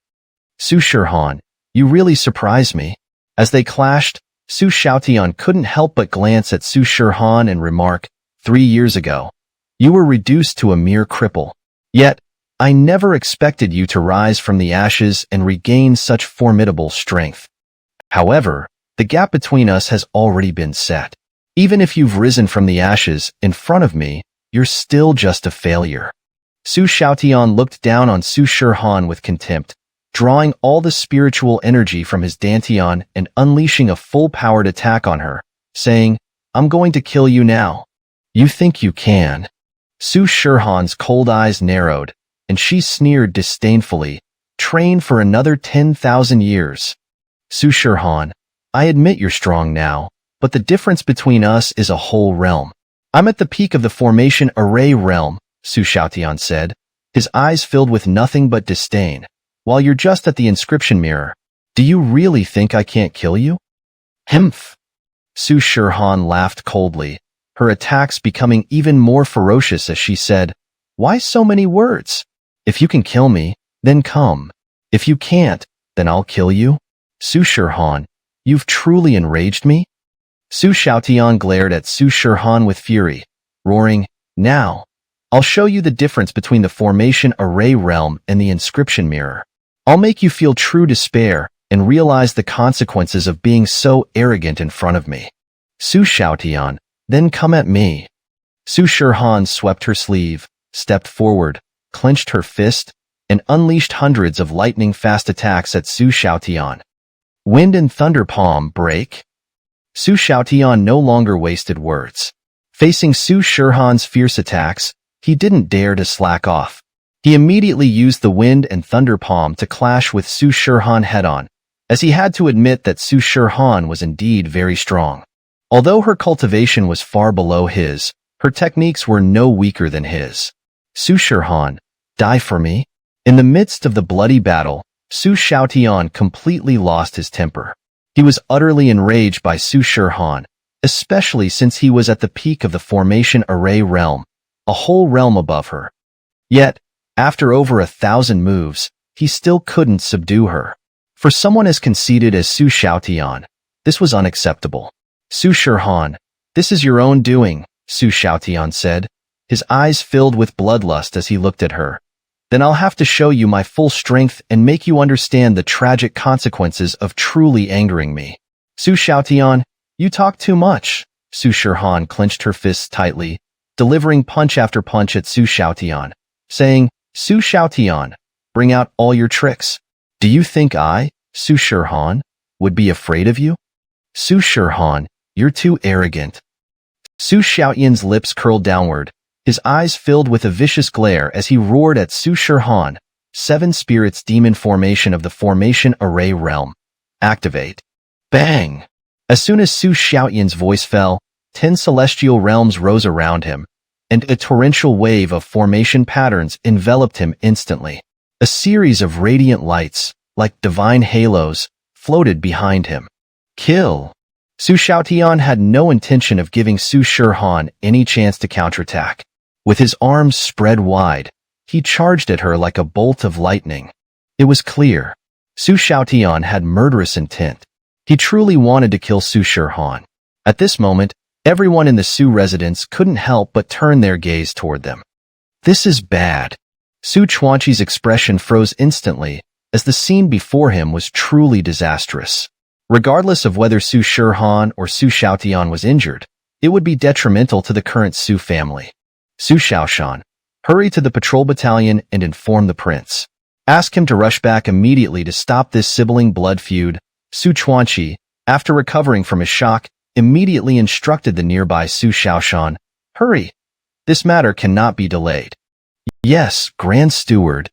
Su Shihan, you really surprised me. As they clashed, Su Xiaotian couldn't help but glance at Su Shihan and remark, 3 years ago, you were reduced to a mere cripple. Yet, I never expected you to rise from the ashes and regain such formidable strength. However, the gap between us has already been set. Even if you've risen from the ashes in front of me, you're still just a failure. Su Xiaotian looked down on Su Shihan with contempt, drawing all the spiritual energy from his dantian and unleashing a full-powered attack on her, saying, I'm going to kill you now. You think you can? Su Shihan's cold eyes narrowed, and she sneered disdainfully, train for another 10,000 years. Su Shihan, I admit you're strong now, but the difference between us is a whole realm. I'm at the peak of the formation array realm, Su Xiaotian said, his eyes filled with nothing but disdain, while you're just at the inscription mirror. Do you really think I can't kill you? Hmph. Su Shihan laughed coldly, her attacks becoming even more ferocious as she said, Why so many words? If you can kill me, then come. If you can't, then I'll kill you. Su Shihan, you've truly enraged me? Su Xiaotian glared at Su Shihan with fury, roaring, Now, I'll show you the difference between the formation array realm and the inscription mirror. I'll make you feel true despair and realize the consequences of being so arrogant in front of me. Su Xiaotian, then come at me. Su Shihan swept her sleeve, stepped forward, clenched her fist, and unleashed hundreds of lightning-fast attacks at Su Xiaotian. Wind and thunder palm break. Su Xiaotian no longer wasted words. Facing Su Shihan's fierce attacks, he didn't dare to slack off. He immediately used the wind and thunder palm to clash with Su Shihan head-on, as he had to admit that Su Shihan was indeed very strong. Although her cultivation was far below his, her techniques were no weaker than his. Su Shihan, die for me? In the midst of the bloody battle, Su Xiaotian completely lost his temper. He was utterly enraged by Su Shihan, especially since he was at the peak of the formation array realm, a whole realm above her. Yet, after over 1,000 moves, he still couldn't subdue her. For someone as conceited as Su Xiaotian, this was unacceptable. Su Shihan, this is your own doing, Su Xiaotian said, his eyes filled with bloodlust as he looked at her. Then I'll have to show you my full strength and make you understand the tragic consequences of truly angering me. Su Xiaotian, you talk too much. Su Shihan clenched her fists tightly, delivering punch after punch at Su Xiaotian, saying, Su Xiaotian, bring out all your tricks. Do you think I, Su Shihan, would be afraid of you? Su Shihan, you're too arrogant. Su Xiaotian's lips curled downward, his eyes filled with a vicious glare as he roared at Su Shihan, 7 spirits demon formation of the formation array realm. Activate. Bang! As soon as Su Xiaotian's voice fell, 10 celestial realms rose around him, and a torrential wave of formation patterns enveloped him instantly. A series of radiant lights, like divine halos, floated behind him. Kill. Su Xiaotian had no intention of giving Su Shihan any chance to counterattack. With his arms spread wide, he charged at her like a bolt of lightning. It was clear. Su Xiaotian had murderous intent. He truly wanted to kill Su Shihan. At this moment, everyone in the Su residence couldn't help but turn their gaze toward them. This is bad. Su Chuanqi's expression froze instantly, as the scene before him was truly disastrous. Regardless of whether Su Shihan or Su Xiaotian was injured, it would be detrimental to the current Su family. Su Xiaoshan, hurry to the patrol battalion and inform the prince. Ask him to rush back immediately to stop this sibling blood feud. Su Chuanqi, after recovering from his shock, immediately instructed the nearby Su Xiaoshan, hurry. This matter cannot be delayed. Yes, Grand Steward.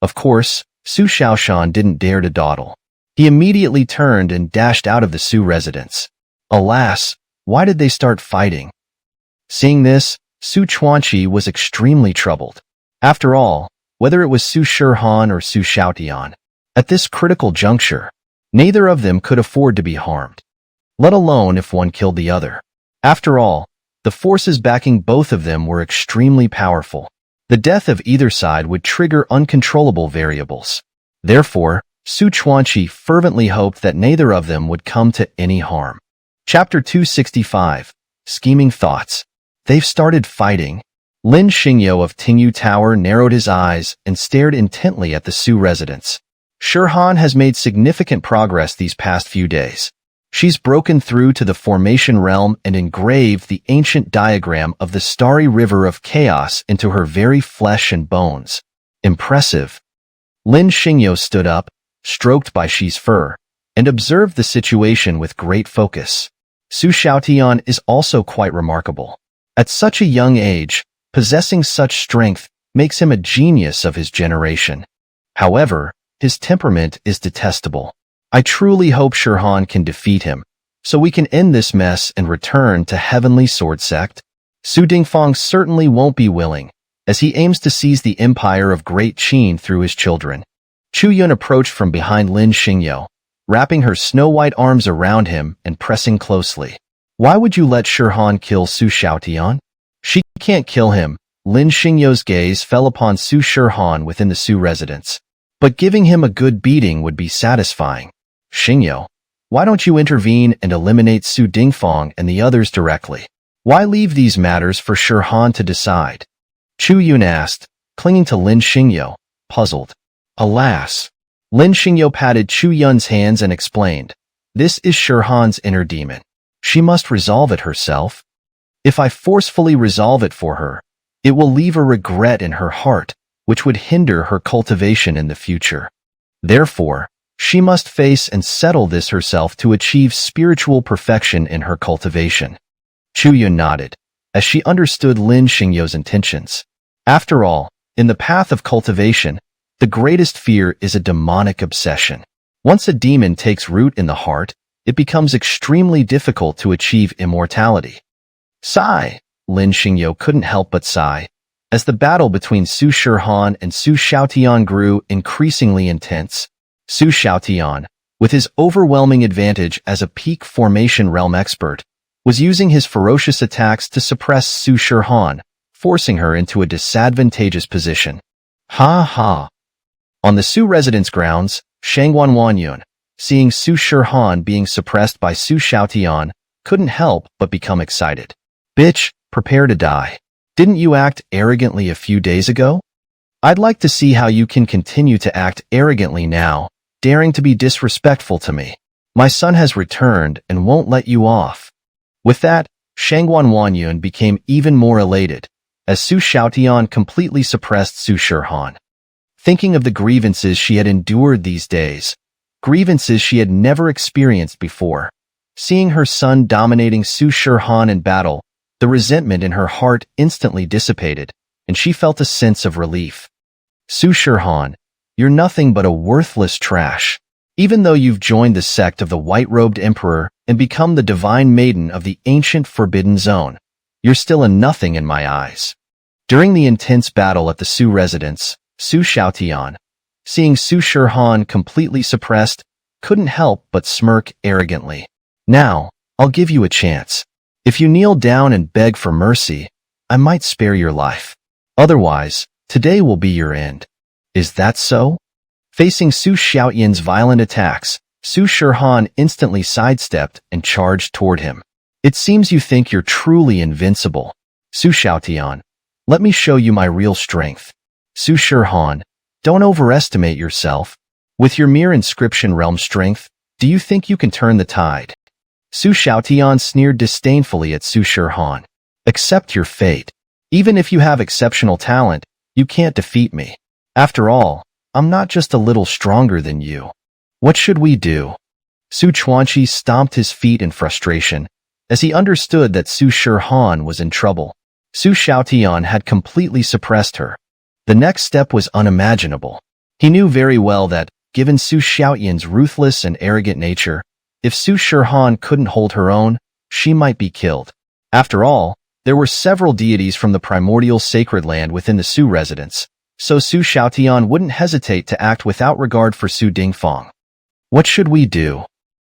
Of course, Su Xiaoshan didn't dare to dawdle. He immediately turned and dashed out of the Su residence. Alas, why did they start fighting? Seeing this, Su Chuanqi was extremely troubled. After all, whether it was Su Shihan or Su Xiaotian, at this critical juncture, neither of them could afford to be harmed, let alone if one killed the other. After all, the forces backing both of them were extremely powerful. The death of either side would trigger uncontrollable variables. Therefore, Su Chuanqi fervently hoped that neither of them would come to any harm. Chapter 265, Scheming Thoughts. They've started fighting. Lin Xingyo of Tingyu Tower narrowed his eyes and stared intently at the Su residence. Shihan has made significant progress these past few days. She's broken through to the formation realm and engraved the ancient diagram of the starry river of chaos into her very flesh and bones. Impressive. Lin Xingyo stood up, stroked by Shi's fur, and observed the situation with great focus. Su Xiaotian is also quite remarkable. At such a young age, possessing such strength makes him a genius of his generation. However, his temperament is detestable. I truly hope Shihan can defeat him, so we can end this mess and return to Heavenly Sword Sect. Su Dingfang certainly won't be willing, as he aims to seize the empire of Great Qin through his children. Chu Yun approached from behind Lin Xingyo, wrapping her snow-white arms around him and pressing closely. Why would you let Shihan kill Su Xiaotian? She can't kill him. Lin Xingyo's gaze fell upon Su Shihan within the Su residence. But giving him a good beating would be satisfying. Xingyo, why don't you intervene and eliminate Su Dingfang and the others directly? Why leave these matters for Shihan to decide? Chu Yun asked, clinging to Lin Xingyo, puzzled. Alas. Lin Xingyo patted Chu Yun's hands and explained, this is Shihan's inner demon. She must resolve it herself. If I forcefully resolve it for her, it will leave a regret in her heart, which would hinder her cultivation in the future. Therefore, she must face and settle this herself to achieve spiritual perfection in her cultivation. Chu Yun nodded, as she understood Lin Xingyo's intentions. After all, in the path of cultivation, the greatest fear is a demonic obsession. Once a demon takes root in the heart, it becomes extremely difficult to achieve immortality. Sigh, Lin Xingyo couldn't help but sigh, as the battle between Su Shihan and Su Xiaotian grew increasingly intense. Su Xiaotian, with his overwhelming advantage as a peak formation realm expert, was using his ferocious attacks to suppress Su Shihan, forcing her into a disadvantageous position. Ha ha. On the Su residence grounds, Shangwan Wanyun, seeing Su Shihan being suppressed by Su Xiaotian, couldn't help but become excited. Bitch, prepare to die. Didn't you act arrogantly a few days ago? I'd like to see how you can continue to act arrogantly now, daring to be disrespectful to me. My son has returned and won't let you off. With that, Shangwan Wanyun became even more elated, as Su Xiaotian completely suppressed Su Shihan. Thinking of the grievances she had endured these days, grievances she had never experienced before, seeing her son dominating Su Shihan in battle, the resentment in her heart instantly dissipated, and she felt a sense of relief. Su Shihan, you're nothing but a worthless trash. Even though you've joined the sect of the White-Robed Emperor and become the divine maiden of the ancient Forbidden Zone, you're still a nothing in my eyes. During the intense battle at the Su residence, Su Xiaotian, seeing Su Shihan completely suppressed, couldn't help but smirk arrogantly. Now, I'll give you a chance. If you kneel down and beg for mercy, I might spare your life. Otherwise, today will be your end. Is that so? Facing Su Xiaoyan's violent attacks, Su Shihan instantly sidestepped and charged toward him. It seems you think you're truly invincible. Su Xiaotian, let me show you my real strength. Su Shihan, don't overestimate yourself. With your mere inscription realm strength, do you think you can turn the tide? Su Xiaotian sneered disdainfully at Su Shihan. Accept your fate. Even if you have exceptional talent, you can't defeat me. After all, I'm not just a little stronger than you. What should we do? Su Chuanqi stomped his feet in frustration, as he understood that Su Shihan was in trouble. Su Xiaotian had completely suppressed her. The next step was unimaginable. He knew very well that, given Su Xiaoyan's ruthless and arrogant nature, if Su Shihan couldn't hold her own, she might be killed. After all, there were several deities from the primordial sacred land within the Su residence, so Su Xiaotian wouldn't hesitate to act without regard for Su Dingfang. What should we do?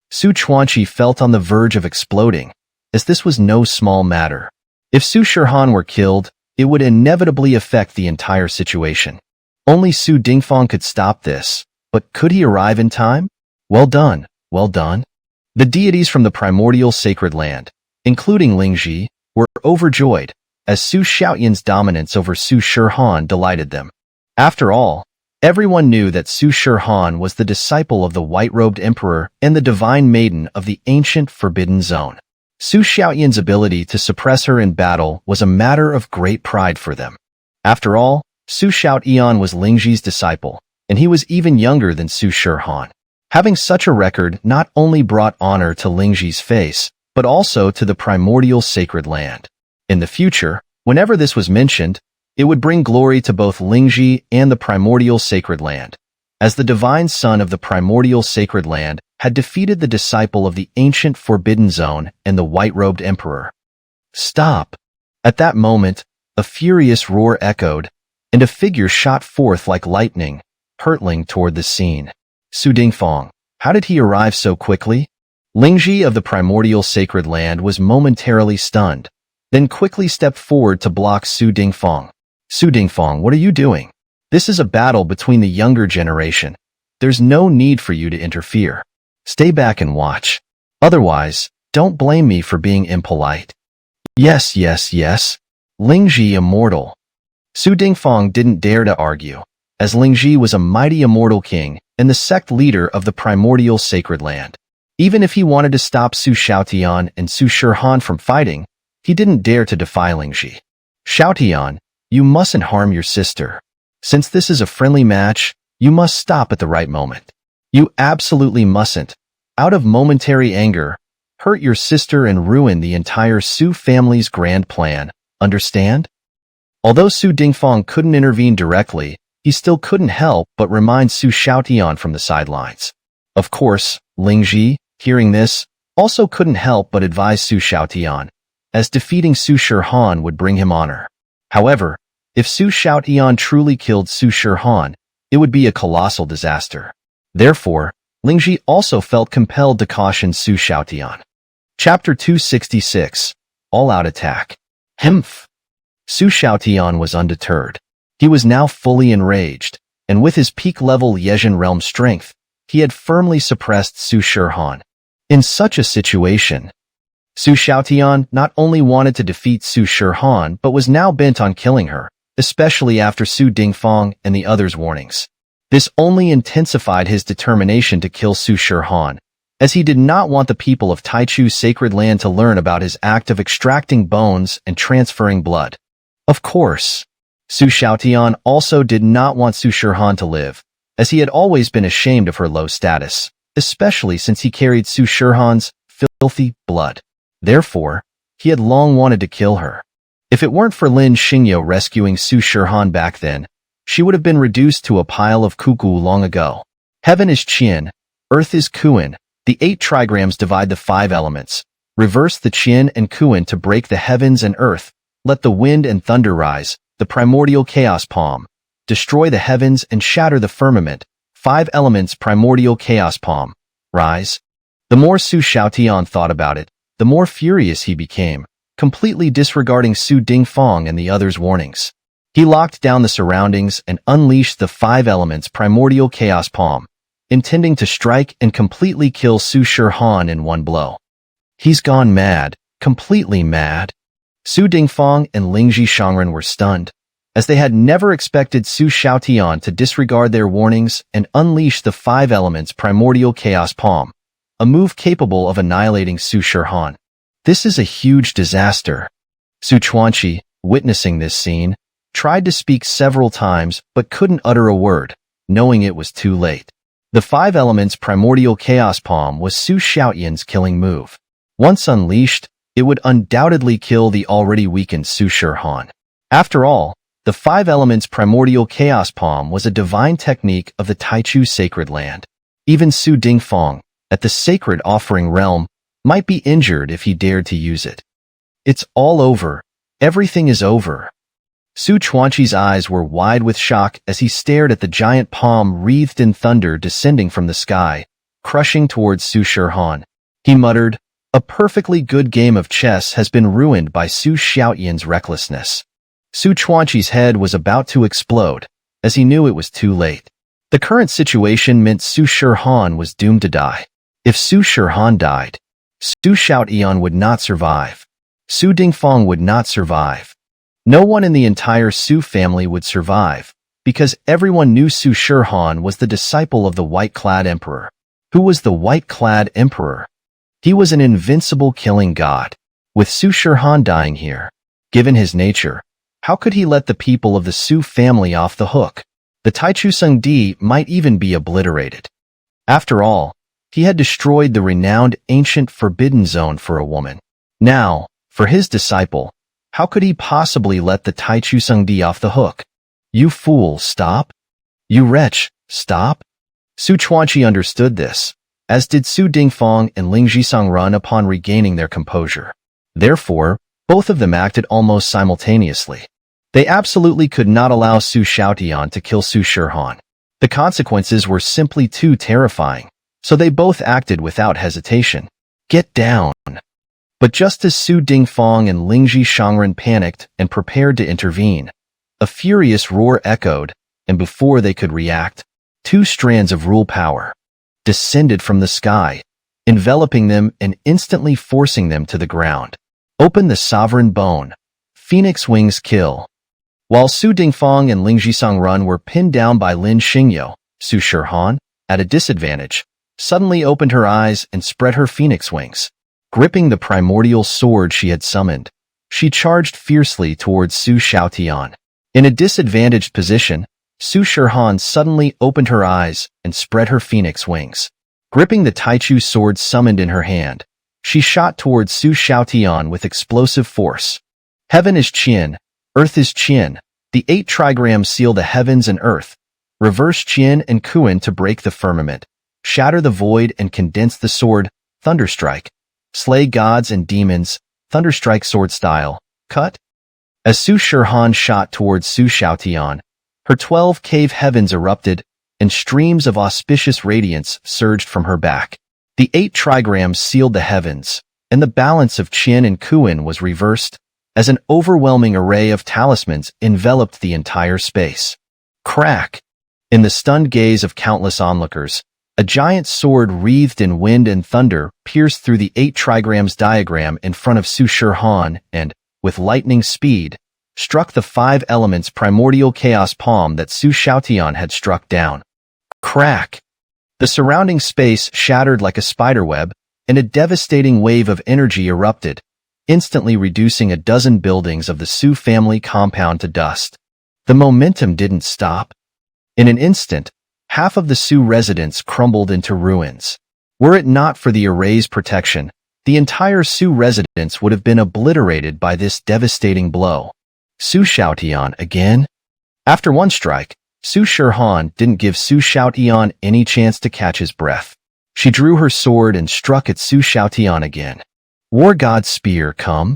Su Chuanqi felt on the verge of exploding, as this was no small matter. If Su Shihan were killed, it would inevitably affect the entire situation. Only Su Dingfang could stop this, but could he arrive in time? Well done, well done. The deities from the primordial sacred land, including Lingji, were overjoyed, as Su Xiaoyan's dominance over Su Shihan delighted them. After all, everyone knew that Su Shihan was the disciple of the white-robed emperor and the divine maiden of the ancient Forbidden Zone. Su Xiaoyan's ability to suppress her in battle was a matter of great pride for them. After all, Su Xiaotian was Lingji's disciple, and he was even younger than Su Shihan. Having such a record not only brought honor to Lingji's face, but also to the primordial sacred land. In the future, whenever this was mentioned, it would bring glory to both Lingji and the primordial sacred land, as the divine son of the primordial sacred land had defeated the disciple of the ancient Forbidden Zone and the white-robed emperor. Stop! At that moment, a furious roar echoed, and a figure shot forth like lightning, hurtling toward the scene. Su Dingfang, how did he arrive so quickly? Lingji of the primordial sacred land was momentarily stunned, then quickly stepped forward to block Su Dingfang. Su Dingfang, what are you doing? This is a battle between the younger generation. There's no need for you to interfere. Stay back and watch. Otherwise, don't blame me for being impolite. Yes, yes, yes. Lingji immortal. Su Dingfang didn't dare to argue, as Lingji was a mighty immortal king and the sect leader of the primordial sacred land. Even if he wanted to stop Su Xiaotian and Su Shihan from fighting, he didn't dare to defy Lingji. Xiaotian, you mustn't harm your sister. Since this is a friendly match, you must stop at the right moment. You absolutely mustn't, out of momentary anger, hurt your sister and ruin the entire Su family's grand plan, understand? Although Su Dingfang couldn't intervene directly, he still couldn't help but remind Su Xiaotian from the sidelines. Of course, Lingji, hearing this, also couldn't help but advise Su Xiaotian, as defeating Su Shihan would bring him honor. However, if Su Xiaotian truly killed Su Shihan, it would be a colossal disaster. Therefore, Lingji also felt compelled to caution Su Xiaotian. Chapter 266, All-Out Attack. Humph! Su Xiaotian was undeterred. He was now fully enraged, and with his peak-level Yezhan realm strength, he had firmly suppressed Su Shihan. In such a situation, Su Xiaotian not only wanted to defeat Su Shihan but was now bent on killing her, especially after Su Dingfang and the others' warnings. This only intensified his determination to kill Su Shihan, as he did not want the people of Taichu's sacred land to learn about his act of extracting bones and transferring blood. Of course, Su Xiaotian also did not want Su Shihan to live, as he had always been ashamed of her low status, especially since he carried Su Shihan's filthy blood. Therefore, he had long wanted to kill her. If it weren't for Lin Xingyo rescuing Su Shihan back then, she would have been reduced to a pile of cuckoo long ago. Heaven is Qian, earth is Kuan. The 8 trigrams divide the 5 elements. Reverse the Qian and Kuan to break the heavens and earth. Let the wind and thunder rise, the primordial chaos palm. Destroy the heavens and shatter the firmament. 5 elements primordial chaos palm. Rise. The more Su Xiaotian thought about it, the more furious he became, completely disregarding Su Dingfang and the others' warnings. He locked down the surroundings and unleashed the 5 elements primordial chaos palm, intending to strike and completely kill Su Shihan in one blow. He's gone mad, completely mad. Su Dingfang and Lingji Shangren were stunned, as they had never expected Su Xiaotian to disregard their warnings and unleash the 5 elements primordial chaos palm, a move capable of annihilating Su Shihan. This is a huge disaster. Su Chuanqi, witnessing this scene, tried to speak several times but couldn't utter a word, knowing it was too late. The 5 elements primordial chaos palm was Su Xiaotian's killing move. Once unleashed, it would undoubtedly kill the already weakened Su Shihan. After all, the 5 elements primordial chaos palm was a divine technique of the Taichu sacred land. Even Su Dingfang, at the sacred offering realm, might be injured if he dared to use it. It's all over. Everything is over. Su Chuanqi's eyes were wide with shock as he stared at the giant palm wreathed in thunder descending from the sky, crushing towards Su Shihan. He muttered, "A perfectly good game of chess has been ruined by Su Xiaotian's recklessness." Su Chuanqi's head was about to explode, as he knew it was too late. The current situation meant Su Shihan was doomed to die. If Su Shihan died, Su Xiaotian would not survive. Su Dingfang would not survive. No one in the entire Su family would survive, because everyone knew Su Shihan was the disciple of the white-clad emperor. Who was the white-clad emperor? He was an invincible killing god. With Su Shihan dying here, given his nature, how could he let the people of the Su family off the hook? The Taichu Sengdi might even be obliterated. After all, he had destroyed the renowned ancient forbidden zone for a woman. Now, for his disciple, how could he possibly let the Taichu Sengdi off the hook? You fool, stop. You wretch, stop. Su Chuanqi understood this, as did Su Dingfang and Ling Jisongrun upon regaining their composure. Therefore, both of them acted almost simultaneously. They absolutely could not allow Su Xiaotian to kill Su Shihan. The consequences were simply too terrifying, so they both acted without hesitation. Get down. But just as Su Dingfang and Lingji Shangren panicked and prepared to intervene, a furious roar echoed, and before they could react, 2 strands of rule power descended from the sky, enveloping them and instantly forcing them to the ground. Open the sovereign bone. Phoenix wings kill. While Su Dingfang and Lingji Songrun were pinned down by Lin Xingyo, Su Shihan, at a disadvantage, suddenly opened her eyes and spread her phoenix wings. Gripping the primordial sword she had summoned, she charged fiercely towards Su Xiaotian. In a disadvantaged position, Su Shihan suddenly opened her eyes and spread her phoenix wings. Gripping the Taichu sword summoned in her hand, she shot towards Su Xiaotian with explosive force. Heaven is Qian, Earth is Qian. The 8 trigrams seal the heavens and earth. Reverse Qian and Kuan to break the firmament. Shatter the void and condense the sword. Thunderstrike. Slay gods and demons. Thunderstrike sword style. Cut. As Su Shihan shot towards Su Xiaotian, her 12 cave heavens erupted, and streams of auspicious radiance surged from her back. The 8 trigrams sealed the heavens, and the balance of Qian and Kuan was reversed, as an overwhelming array of talismans enveloped the entire space. Crack! In the stunned gaze of countless onlookers, a giant sword wreathed in wind and thunder pierced through the 8 trigrams diagram in front of Su Shihan and, with lightning speed, struck the 5 elements primordial chaos palm that Su Xiaotian had struck down. Crack! The surrounding space shattered like a spiderweb, and a devastating wave of energy erupted, instantly reducing a dozen buildings of the Su family compound to dust. The momentum didn't stop. In an instant, half of the Su residence crumbled into ruins. Were it not for the array's protection, the entire Su residence would have been obliterated by this devastating blow. Su Xiaotian again? After one strike, Su Shihan didn't give Su Xiaotian any chance to catch his breath. She drew her sword and struck at Su Xiaotian again. War God Spear come?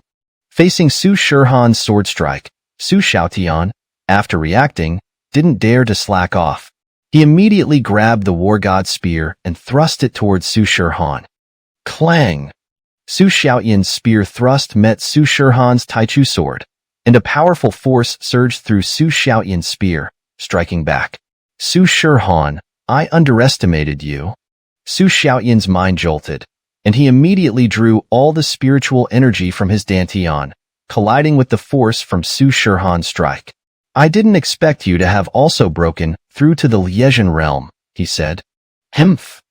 Facing Su Shihan's sword strike, Su Xiaotian, after reacting, didn't dare to slack off. He immediately grabbed the War God Spear and thrust it towards Su Shihan. Clang! Su Xiaoyan's spear thrust met Su Shihan's Taichu sword, and a powerful force surged through Su Xiaoyan's spear, striking back. Su Shihan, I underestimated you. Su Xiaoyan's mind jolted, and he immediately drew all the spiritual energy from his dantian, colliding with the force from Su Shihan's strike. I didn't expect you to have also broken through to the Liesian realm, he said. Hemph!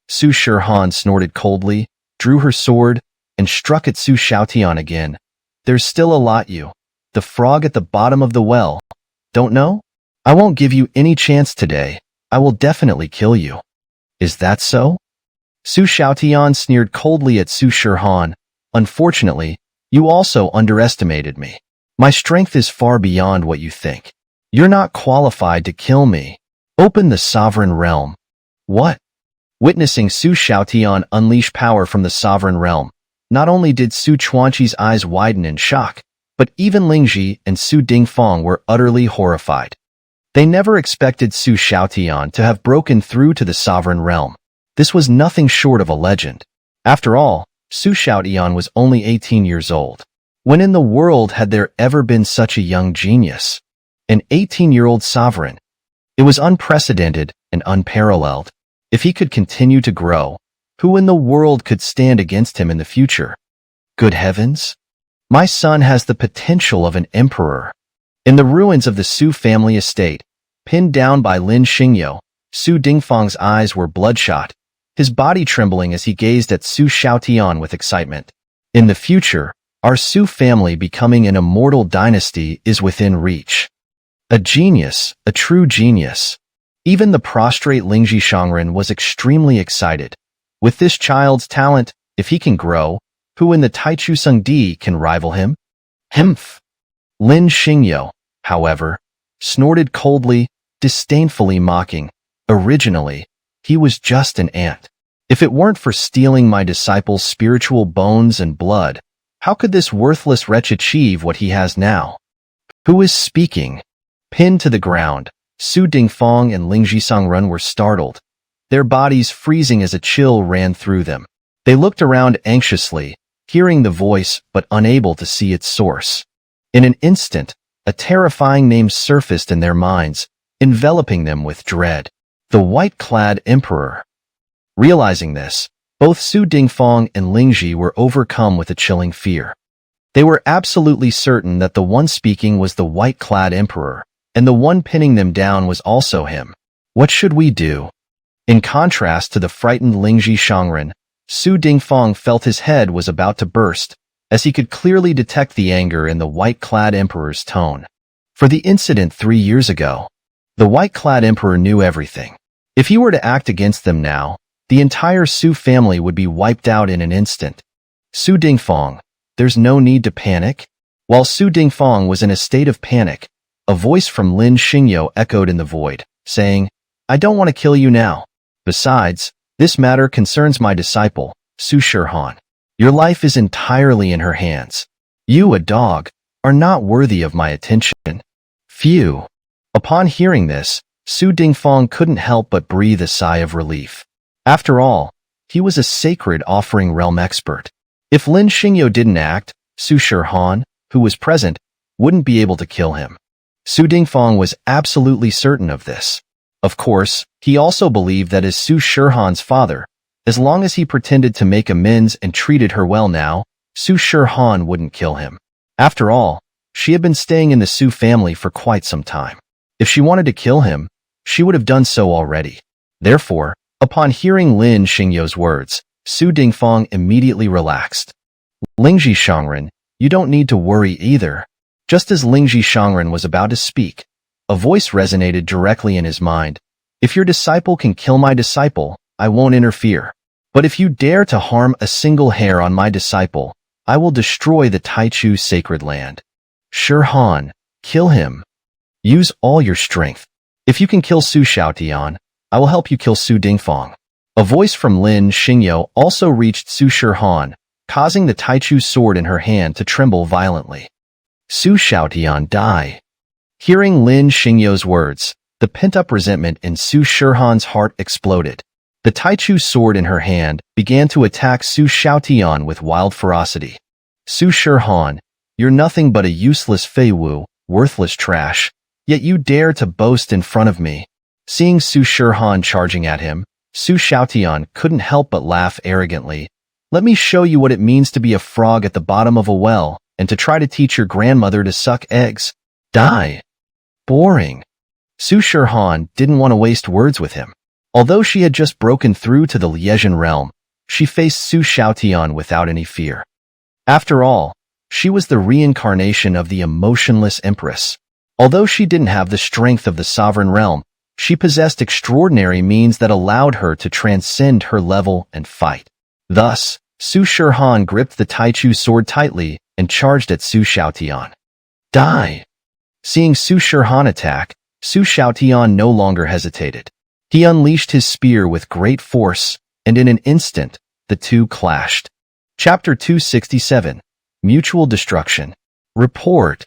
Su Shihan snorted coldly, drew her sword, and struck at Su Xiaotian again. There's still a lot you, the frog at the bottom of the well, don't know? I won't give you any chance today. I will definitely kill you. Is that so? Su Xiaotian sneered coldly at Su Shihan. Unfortunately, you also underestimated me. My strength is far beyond what you think. You're not qualified to kill me. Open the sovereign realm. What? Witnessing Su Xiaotian unleash power from the sovereign realm, not only did Su Chuanqi's eyes widen in shock, but even Lingji and Su Dingfang were utterly horrified. They never expected Su Xiaotian to have broken through to the sovereign realm. This was nothing short of a legend. After all, Su Xiaotian was only 18 years old. When in the world had there ever been such a young genius? An 18-year-old sovereign. It was unprecedented and unparalleled. If he could continue to grow, who in the world could stand against him in the future? Good heavens! My son has the potential of an emperor. In the ruins of the Su family estate, pinned down by Lin Xingyo, Su Dingfang's eyes were bloodshot, his body trembling as he gazed at Su Xiaotian with excitement. In the future, our Su family becoming an immortal dynasty is within reach. A genius, a true genius. Even the prostrate Lingji Shangren was extremely excited. With this child's talent, if he can grow, who in the Taichu Sungdi can rival him? Hemph! Lin Xingyo, however, snorted coldly, disdainfully mocking. Originally, he was just an ant. If it weren't for stealing my disciple's spiritual bones and blood, how could this worthless wretch achieve what he has now? Who is speaking? Pinned to the ground, Su Dingfang and Lingji Sangren were startled, their bodies freezing as a chill ran through them. They looked around anxiously, hearing the voice but unable to see its source. In an instant, a terrifying name surfaced in their minds, enveloping them with dread. The white-clad emperor. Realizing this, both Su Dingfang and Lingji were overcome with a chilling fear. They were absolutely certain that the one speaking was the white-clad emperor, and the one pinning them down was also him. What should we do? In contrast to the frightened Lingji Shangren, Su Dingfang felt his head was about to burst, as he could clearly detect the anger in the white-clad emperor's tone. For the incident 3 years ago, the white-clad emperor knew everything. If he were to act against them now, the entire Su family would be wiped out in an instant. Su Dingfang, there's no need to panic. While Su Dingfang was in a state of panic, a voice from Lin Xingyo echoed in the void, saying, I don't want to kill you now. Besides, this matter concerns my disciple, Su Shihan. Your life is entirely in her hands. You, a dog, are not worthy of my attention. Phew. Upon hearing this, Su Dingfang couldn't help but breathe a sigh of relief. After all, he was a sacred offering realm expert. If Lin Xingyo didn't act, Su Shihan, who was present, wouldn't be able to kill him. Su Dingfang was absolutely certain of this. Of course, he also believed that as Su Shihan's father, as long as he pretended to make amends and treated her well now, Su Shihan wouldn't kill him. After all, she had been staying in the Su family for quite some time. If she wanted to kill him, she would have done so already. Therefore, upon hearing Lin Xingyo's words, Su Dingfang immediately relaxed. Lingji Shangren, you don't need to worry either. Just as Lingji Shangren was about to speak, a voice resonated directly in his mind. If your disciple can kill my disciple, I won't interfere. But if you dare to harm a single hair on my disciple, I will destroy the Taichu sacred land. Shihan, kill him. Use all your strength. If you can kill Su Xiaotian, I will help you kill Su Dingfang. A voice from Lin Xingyo also reached Su Shihan, causing the Taichu sword in her hand to tremble violently. Su Xiaotian, die. Hearing Lin Xingyo's words, the pent-up resentment in Su Shihan's heart exploded. The Taichu sword in her hand began to attack Su Xiaotian with wild ferocity. Su Shihan, you're nothing but a useless Fei Wu, worthless trash, yet you dare to boast in front of me. Seeing Su Shihan charging at him, Su Xiaotian couldn't help but laugh arrogantly. Let me show you what it means to be a frog at the bottom of a well, and to try to teach your grandmother to suck eggs. Die. Boring. Su Shihan didn't want to waste words with him. Although she had just broken through to the Liesian realm, she faced Su Xiaotian without any fear. After all, she was the reincarnation of the emotionless empress. Although she didn't have the strength of the sovereign realm, she possessed extraordinary means that allowed her to transcend her level and fight. Thus, Su Shihan gripped the Taichu sword tightly and charged at Su Xiaotian. Die! Seeing Su Shihan attack, Su Xiaotian no longer hesitated. He unleashed his spear with great force, and in an instant, the two clashed. Chapter 267. Mutual Destruction. Report.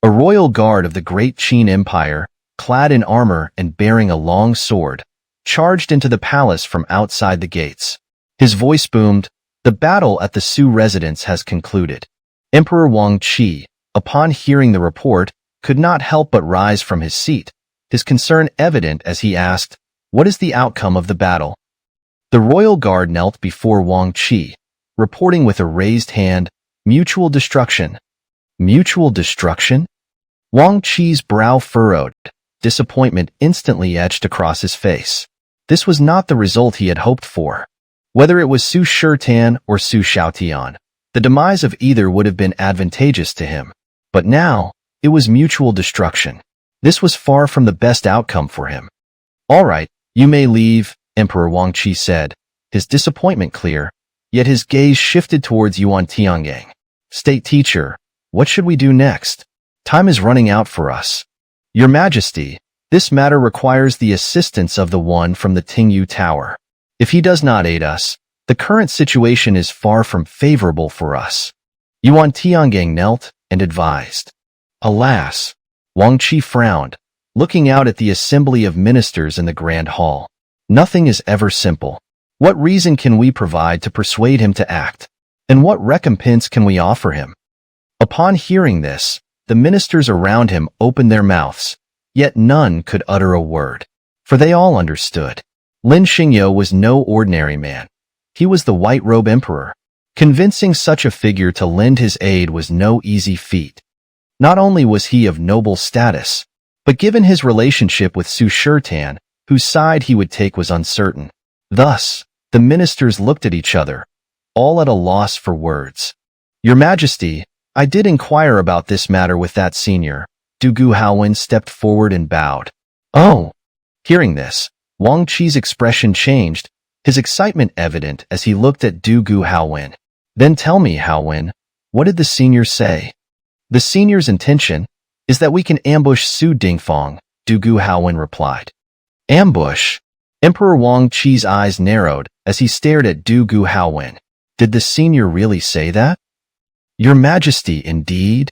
A royal guard of the Great Qin Empire, clad in armor and bearing a long sword, charged into the palace from outside the gates. His voice boomed, "The battle at the Su residence has concluded." Emperor Wang Qi, upon hearing the report, could not help but rise from his seat, his concern evident as he asked, "What is the outcome of the battle?" The royal guard knelt before Wang Qi, reporting with a raised hand, "Mutual destruction." Mutual destruction? Wang Qi's brow furrowed. Disappointment instantly etched across his face. This was not the result he had hoped for. Whether it was Su Shitan or Su Xiaotian, the demise of either would have been advantageous to him. But now, it was mutual destruction. This was far from the best outcome for him. "All right, you may leave," Emperor Wang Qi said, his disappointment clear, yet his gaze shifted towards Yuan Tiangang. "State teacher, what should we do next? Time is running out for us." "Your Majesty, this matter requires the assistance of the one from the Tingyu Tower. If he does not aid us, the current situation is far from favorable for us." Yuan Tiangang knelt and advised. Alas, Wang Qi frowned, looking out at the assembly of ministers in the grand hall. Nothing is ever simple. What reason can we provide to persuade him to act? And what recompense can we offer him? Upon hearing this, the ministers around him opened their mouths, yet none could utter a word. For they all understood. Lin Xingyo was no ordinary man. He was the White Robe Emperor. Convincing such a figure to lend his aid was no easy feat. Not only was he of noble status, but given his relationship with Su Shitan, whose side he would take was uncertain. Thus, the ministers looked at each other, all at a loss for words. "Your Majesty, I did inquire about this matter with that senior." Du Guhawen stepped forward and bowed. "Oh!" Hearing this, Wang Qi's expression changed, his excitement evident as he looked at Du Guhawen. "Then tell me, Haowen, what did the senior say?" "The senior's intention is that we can ambush Su Dingfang," Du Guhawen replied. "Ambush?" Emperor Wang Qi's eyes narrowed as he stared at Du Guhawen. Did the senior really say that? "Your Majesty, indeed?"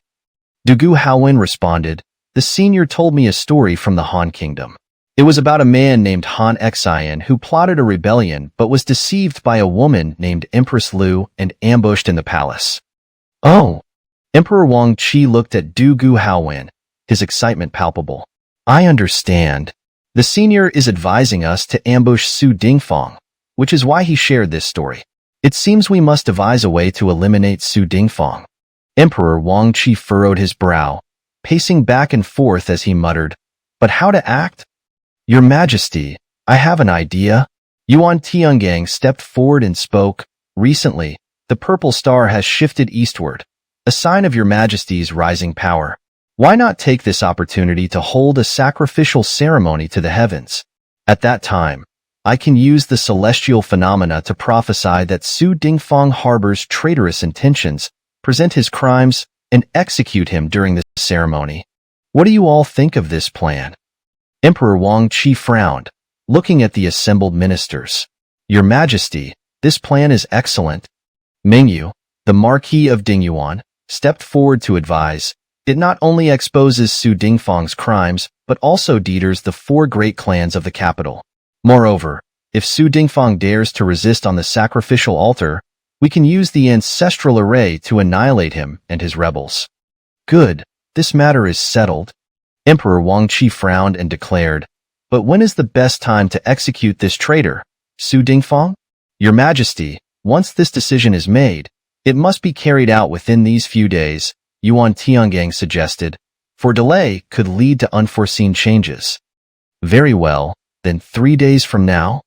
Du Guhawen responded, "The senior told me a story from the Han Kingdom. It was about a man named Han Xian who plotted a rebellion but was deceived by a woman named Empress Lu and ambushed in the palace." "Oh!" Emperor Wang Qi looked at Du Guhawen, his excitement palpable. "I understand. The senior is advising us to ambush Su Dingfang, which is why he shared this story. It seems we must devise a way to eliminate Su Dingfang." Emperor Wang Qi furrowed his brow, pacing back and forth as he muttered, "But how to act?" "Your Majesty, I have an idea." Yuan Tiangang stepped forward and spoke. "Recently, the purple star has shifted eastward, a sign of Your Majesty's rising power. Why not take this opportunity to hold a sacrificial ceremony to the heavens? At that time, I can use the celestial phenomena to prophesy that Su Dingfang harbors traitorous intentions, present his crimes, and execute him during the ceremony. What do you all think of this plan?" Emperor Wang Qi frowned, looking at the assembled ministers. "Your Majesty, this plan is excellent." Mingyu, the Marquis of Dingyuan, stepped forward to advise. "It not only exposes Su Dingfang's crimes, but also deters the four great clans of the capital. Moreover, If Su Dingfang dares to resist on the sacrificial altar, we can use the ancestral array to annihilate him and his rebels. Good, this matter is settled. Emperor Wang Qi frowned and declared, but when is the best time to execute this traitor, Su Dingfang? Your Majesty, once this decision is made, it must be carried out within these few days, Yuan Tiangang suggested, for delay could lead to unforeseen changes. Very well, then 3 days from now?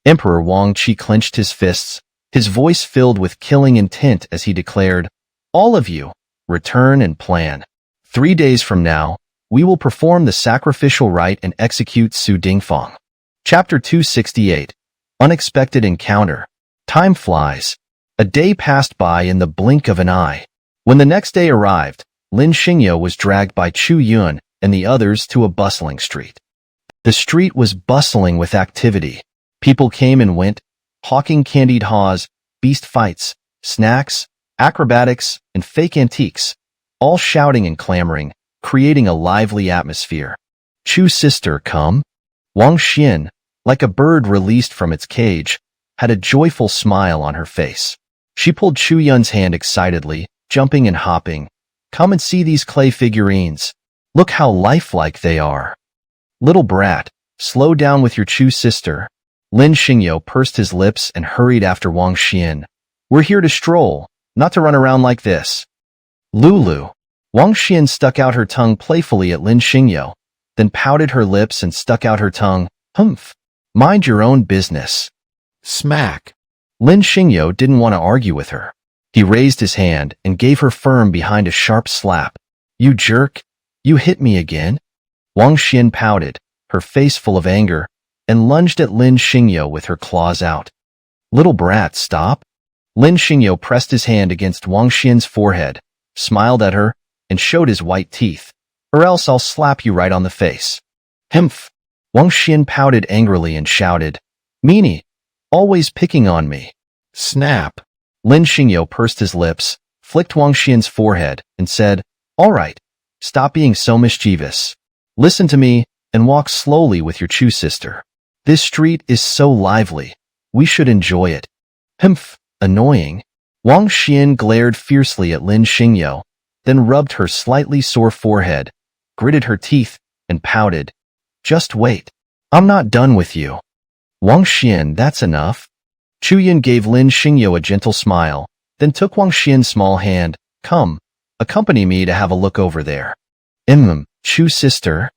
Emperor Wang Qi clenched his fists, his voice filled with killing intent as he declared, all of you, return and plan. 3 days from now, we will perform the sacrificial rite and execute Su Dingfang. Chapter 268. Unexpected Encounter. Time flies. A day passed by in the blink of an eye. When the next day arrived, Lin Xingyo was dragged by Chu Yun and the others to a bustling street. The street was bustling with activity. People came and went, hawking candied haws, beast fights, snacks, acrobatics, and fake antiques, all shouting and clamoring, creating a lively atmosphere. Chu sister, come. Wang Xian, like a bird released from its cage, had a joyful smile on her face. She pulled Chu Yun's hand excitedly, jumping and hopping. Come and see these clay figurines. Look how lifelike they are. Little brat, slow down with your Chu sister. Lin Xingyo pursed his lips and hurried after Wang Xian. We're here to stroll, not to run around like this. Lulu. Wang Xian stuck out her tongue playfully at Lin Xingyo, then pouted her lips and stuck out her tongue. Humph. Mind your own business. Smack. Lin Xingyo didn't want to argue with her. He raised his hand and gave her firm behind a sharp slap. You jerk. You hit me again? Wang Xian pouted, her face full of anger, and lunged at Lin Xingyo with her claws out. Little brat, stop. Lin Xingyo pressed his hand against Wang Xian's forehead, smiled at her, and showed his white teeth, or else I'll slap you right on the face. Humph. Wang Xian pouted angrily and shouted, Meanie, always picking on me. Snap. Lin Xingyo pursed his lips, flicked Wang Xian's forehead, and said, all right, stop being so mischievous. Listen to me and walk slowly with your Chu sister. This street is so lively. We should enjoy it. Humph, annoying. Wang Xian glared fiercely at Lin Xingyo, then rubbed her slightly sore forehead, gritted her teeth, and pouted. Just wait. I'm not done with you. Wang Xian, that's enough. Chu Yun gave Lin Xingyo a gentle smile, then took Wang Xian's small hand. Come, accompany me to have a look over there. Chu sister.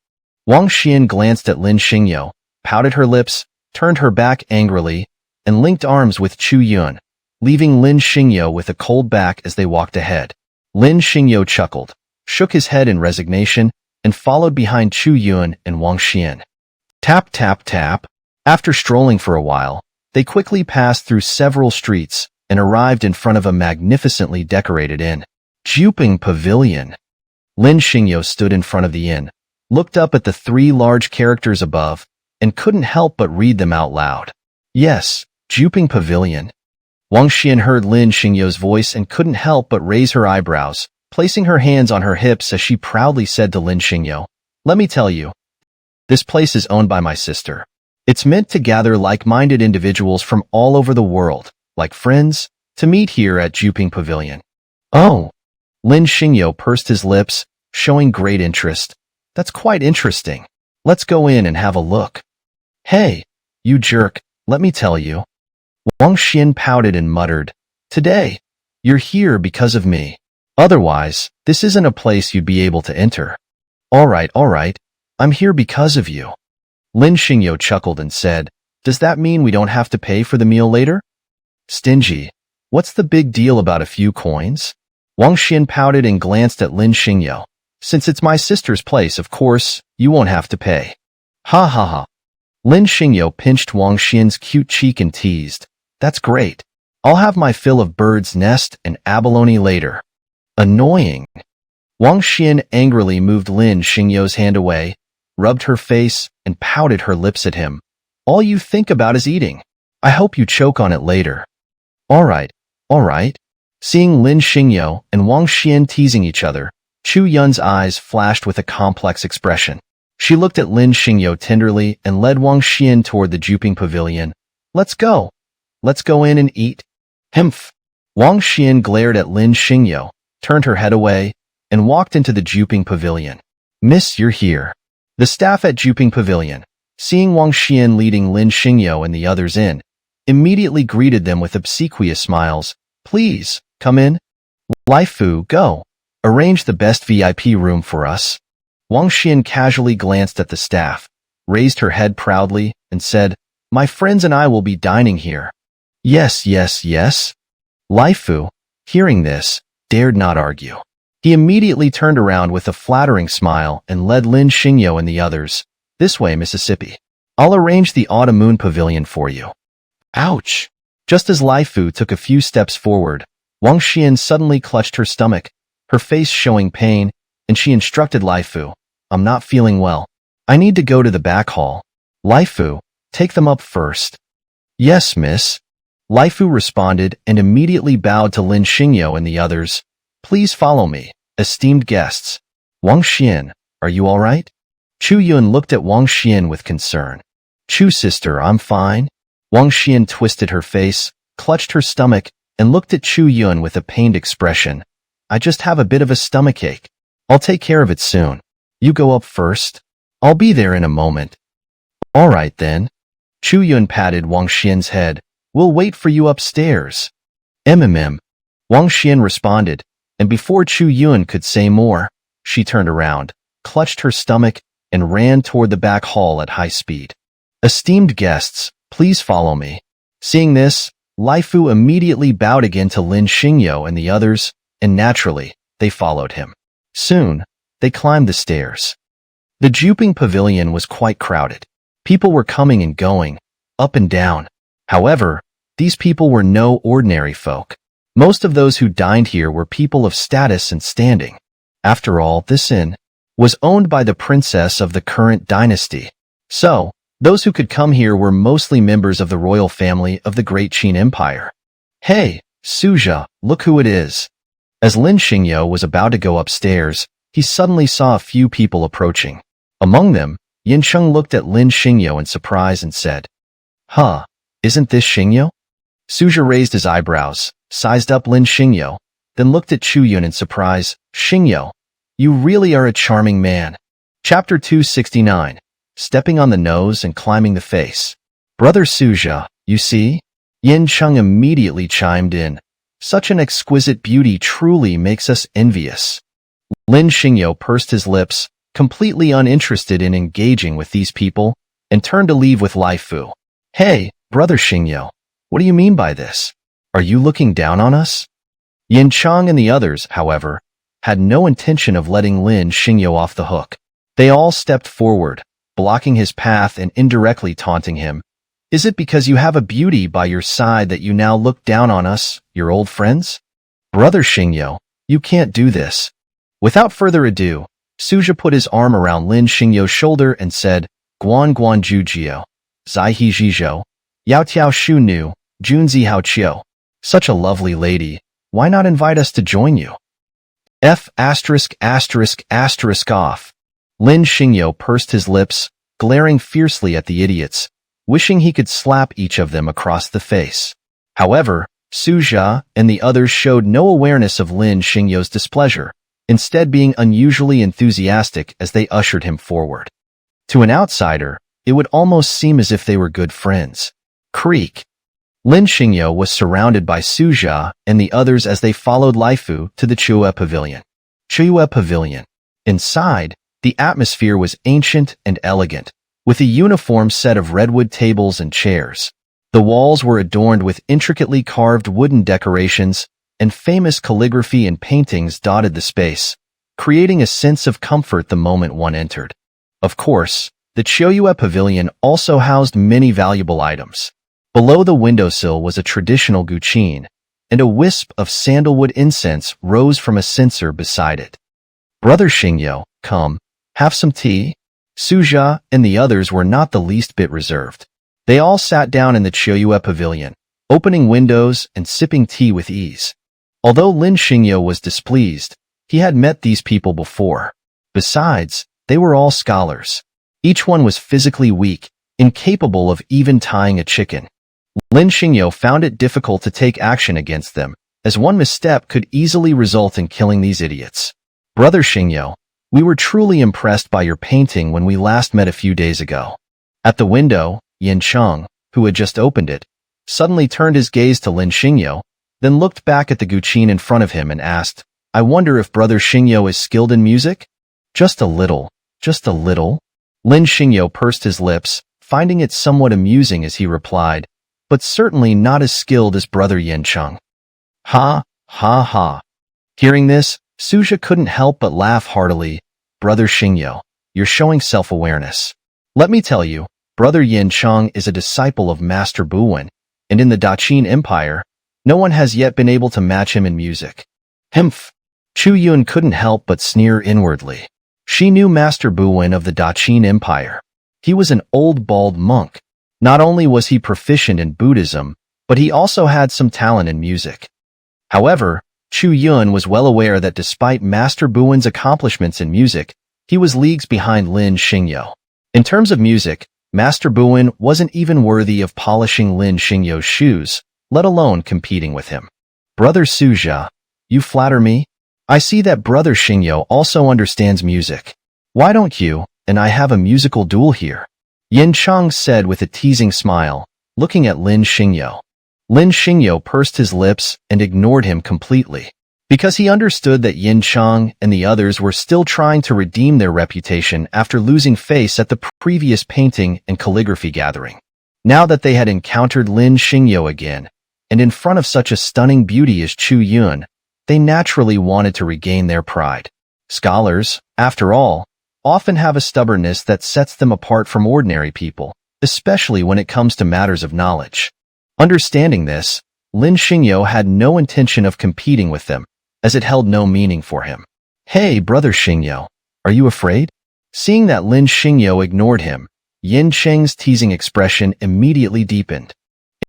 Wang Xian glanced at Lin Xingyo, pouted her lips, turned her back angrily, and linked arms with Chu Yun, leaving Lin Xingyo with a cold back as they walked ahead. Lin Xingyo chuckled, shook his head in resignation, and followed behind Chu Yun and Wang Xian. Tap, tap, tap. After strolling for a while, they quickly passed through several streets and arrived in front of a magnificently decorated inn. Juping Pavilion. Lin Xingyo stood in front of the inn, looked up at the 3 large characters above, and couldn't help but read them out loud. Yes, Juping Pavilion. Wang Xian heard Lin Xingyo's voice and couldn't help but raise her eyebrows, placing her hands on her hips as she proudly said to Lin Xingyo, let me tell you, this place is owned by my sister. It's meant to gather like-minded individuals from all over the world, like friends, to meet here at Juping Pavilion. Oh. Lin Xingyo pursed his lips, showing great interest. That's quite interesting. Let's go in and have a look. Hey, you jerk, let me tell you. Wang Xian pouted and muttered, today, you're here because of me. Otherwise, this isn't a place you'd be able to enter. All right, I'm here because of you. Lin Xingyo chuckled and said, does that mean we don't have to pay for the meal later? Stingy. What's the big deal about a few coins? Wang Xian pouted and glanced at Lin Xingyo. Since it's my sister's place, of course, you won't have to pay. Ha ha ha. Lin Xingyo pinched Wang Xian's cute cheek and teased. That's great. I'll have my fill of bird's nest and abalone later. Annoying. Wang Xian angrily moved Lin Xingyo's hand away, rubbed her face, and pouted her lips at him. All you think about is eating. I hope you choke on it later. All right. Seeing Lin Xingyo and Wang Xian teasing each other, Chu Yun's eyes flashed with a complex expression. She looked at Lin Xingyo tenderly and led Wang Xian toward the Juping Pavilion, Let's go. Let's go in and eat. Humph. Wang Xian glared at Lin Xingyo, turned her head away, and walked into the Juping Pavilion. Miss, you're here. The staff at Juping Pavilion, seeing Wang Xian leading Lin Xingyo and the others in, immediately greeted them with obsequious smiles. Please, come in. Laifu, go. Arrange the best VIP room for us. Wang Xian casually glanced at the staff, raised her head proudly, and said, My friends and I will be dining here. Yes, yes, yes. Laifu, hearing this, dared not argue. He immediately turned around with a flattering smile and led Lin Xingyo and the others. This way, Mississippi. I'll arrange the Autumn Moon Pavilion for you. Ouch! Just as Laifu took a few steps forward, Wang Xian suddenly clutched her stomach, her face showing pain, and she instructed Laifu, I'm not feeling well. I need to go to the back hall. Laifu, take them up first. Yes, miss. Laifu responded and immediately bowed to Lin Xingyo and the others. Please follow me, esteemed guests. Wang Xian, are you all right? Chu Yun looked at Wang Xian with concern. Chu sister, I'm fine. Wang Xian twisted her face, clutched her stomach, and looked at Chu Yun with a pained expression. I just have a bit of a stomachache. I'll take care of it soon. You go up first. I'll be there in a moment. All right then. Chu Yun patted Wang Xian's head. We'll wait for you upstairs. Wang Xian responded, and before Chu Yun could say more, she turned around, clutched her stomach, and ran toward the back hall at high speed. Esteemed guests, please follow me. Seeing this, Laifu immediately bowed again to Lin Xingyo and the others, and naturally, they followed him. Soon, they climbed the stairs. The Juping Pavilion was quite crowded. People were coming and going, up and down. However, these people were no ordinary folk. Most of those who dined here were people of status and standing. After all, this inn was owned by the princess of the current dynasty. So, those who could come here were mostly members of the royal family of the Great Qin Empire. Hey, Suja, look who it is. As Lin Xingyo was about to go upstairs, he suddenly saw a few people approaching. Among them, Yin Cheng looked at Lin Xingyo in surprise and said, Huh, isn't this Xingyo? Suja raised his eyebrows, sized up Lin Xingyo, then looked at Chu Yun in surprise. Xingyo, you really are a charming man. Chapter 269. Stepping on the nose and climbing the face. Brother Suja, you see? Yin Cheng immediately chimed in. Such an exquisite beauty truly makes us envious. Lin Xingyo pursed his lips, completely uninterested in engaging with these people, and turned to leave with Laifu. Hey, Brother Xingyo, what do you mean by this? Are you looking down on us? Yin Cheng and the others, however, had no intention of letting Lin Xingyo off the hook. They all stepped forward, blocking his path and indirectly taunting him. Is it because you have a beauty by your side that you now look down on us, your old friends? Brother Xingyo, you can't do this. Without further ado, Suja put his arm around Lin Xingyo's shoulder and said, Guan Guan Ju Jiao, Zai He Zhizhou, Yao Tiao Shu Nu, Junzi Hao Qiu. Such a lovely lady, why not invite us to join you? F*** off. Lin Xingyo pursed his lips, glaring fiercely at the idiots, wishing he could slap each of them across the face. However, Suja and the others showed no awareness of Lin Xingyo's displeasure, instead being unusually enthusiastic as they ushered him forward. To an outsider, it would almost seem as if they were good friends. Creak. Lin Xingyo was surrounded by Suja and the others as they followed Laifu to the Chue Pavilion. Chue Pavilion. Inside, the atmosphere was ancient and elegant, with a uniform set of redwood tables and chairs. The walls were adorned with intricately carved wooden decorations, and famous calligraphy and paintings dotted the space, creating a sense of comfort the moment one entered. Of course, the Chue Pavilion also housed many valuable items. Below the windowsill was a traditional guqin, and a wisp of sandalwood incense rose from a censer beside it. Brother Xingyo, come, have some tea? Suja and the others were not the least bit reserved. They all sat down in the Chue Pavilion, opening windows and sipping tea with ease. Although Lin Xingyo was displeased, he had met these people before. Besides, they were all scholars. Each one was physically weak, incapable of even tying a chicken. Lin Xingyo found it difficult to take action against them, as one misstep could easily result in killing these idiots. Brother Xingyo, we were truly impressed by your painting when we last met a few days ago. At the window, Yin Cheng, who had just opened it, suddenly turned his gaze to Lin Xingyo, then looked back at the guqin in front of him and asked, I wonder if Brother Xingyo is skilled in music? Just a little, just a little. Lin Xingyo pursed his lips, finding it somewhat amusing as he replied, but certainly not as skilled as Brother Yin Cheng. Ha, ha, ha. Hearing this, Suja couldn't help but laugh heartily. Brother Xingyo, you're showing self-awareness. Let me tell you, Brother Yin Cheng is a disciple of Master Buwen, and in the Daqin Empire, no one has yet been able to match him in music. Humph. Chu Yun couldn't help but sneer inwardly. She knew Master Buwen of the Daqin Empire. He was an old bald monk. Not only was he proficient in Buddhism, but he also had some talent in music. However, Chu Yun was well aware that despite Master Buwen's accomplishments in music, he was leagues behind Lin Xingyo. In terms of music, Master Buwen wasn't even worthy of polishing Lin Xingyo's shoes, let alone competing with him. Brother Suja, you flatter me? I see that Brother Xingyo also understands music. Why don't you and I have a musical duel here? Yin Cheng said with a teasing smile, looking at Lin Xingyo. Lin Xingyo pursed his lips and ignored him completely, because he understood that Yin Cheng and the others were still trying to redeem their reputation after losing face at the previous painting and calligraphy gathering. Now that they had encountered Lin Xingyo again, and in front of such a stunning beauty as Chu Yun, they naturally wanted to regain their pride. Scholars, after all, often have a stubbornness that sets them apart from ordinary people, especially when it comes to matters of knowledge. Understanding this, Lin Xingyo had no intention of competing with them, as it held no meaning for him. Hey, Brother Xingyo, are you afraid? Seeing that Lin Xingyo ignored him, Yin Cheng's teasing expression immediately deepened.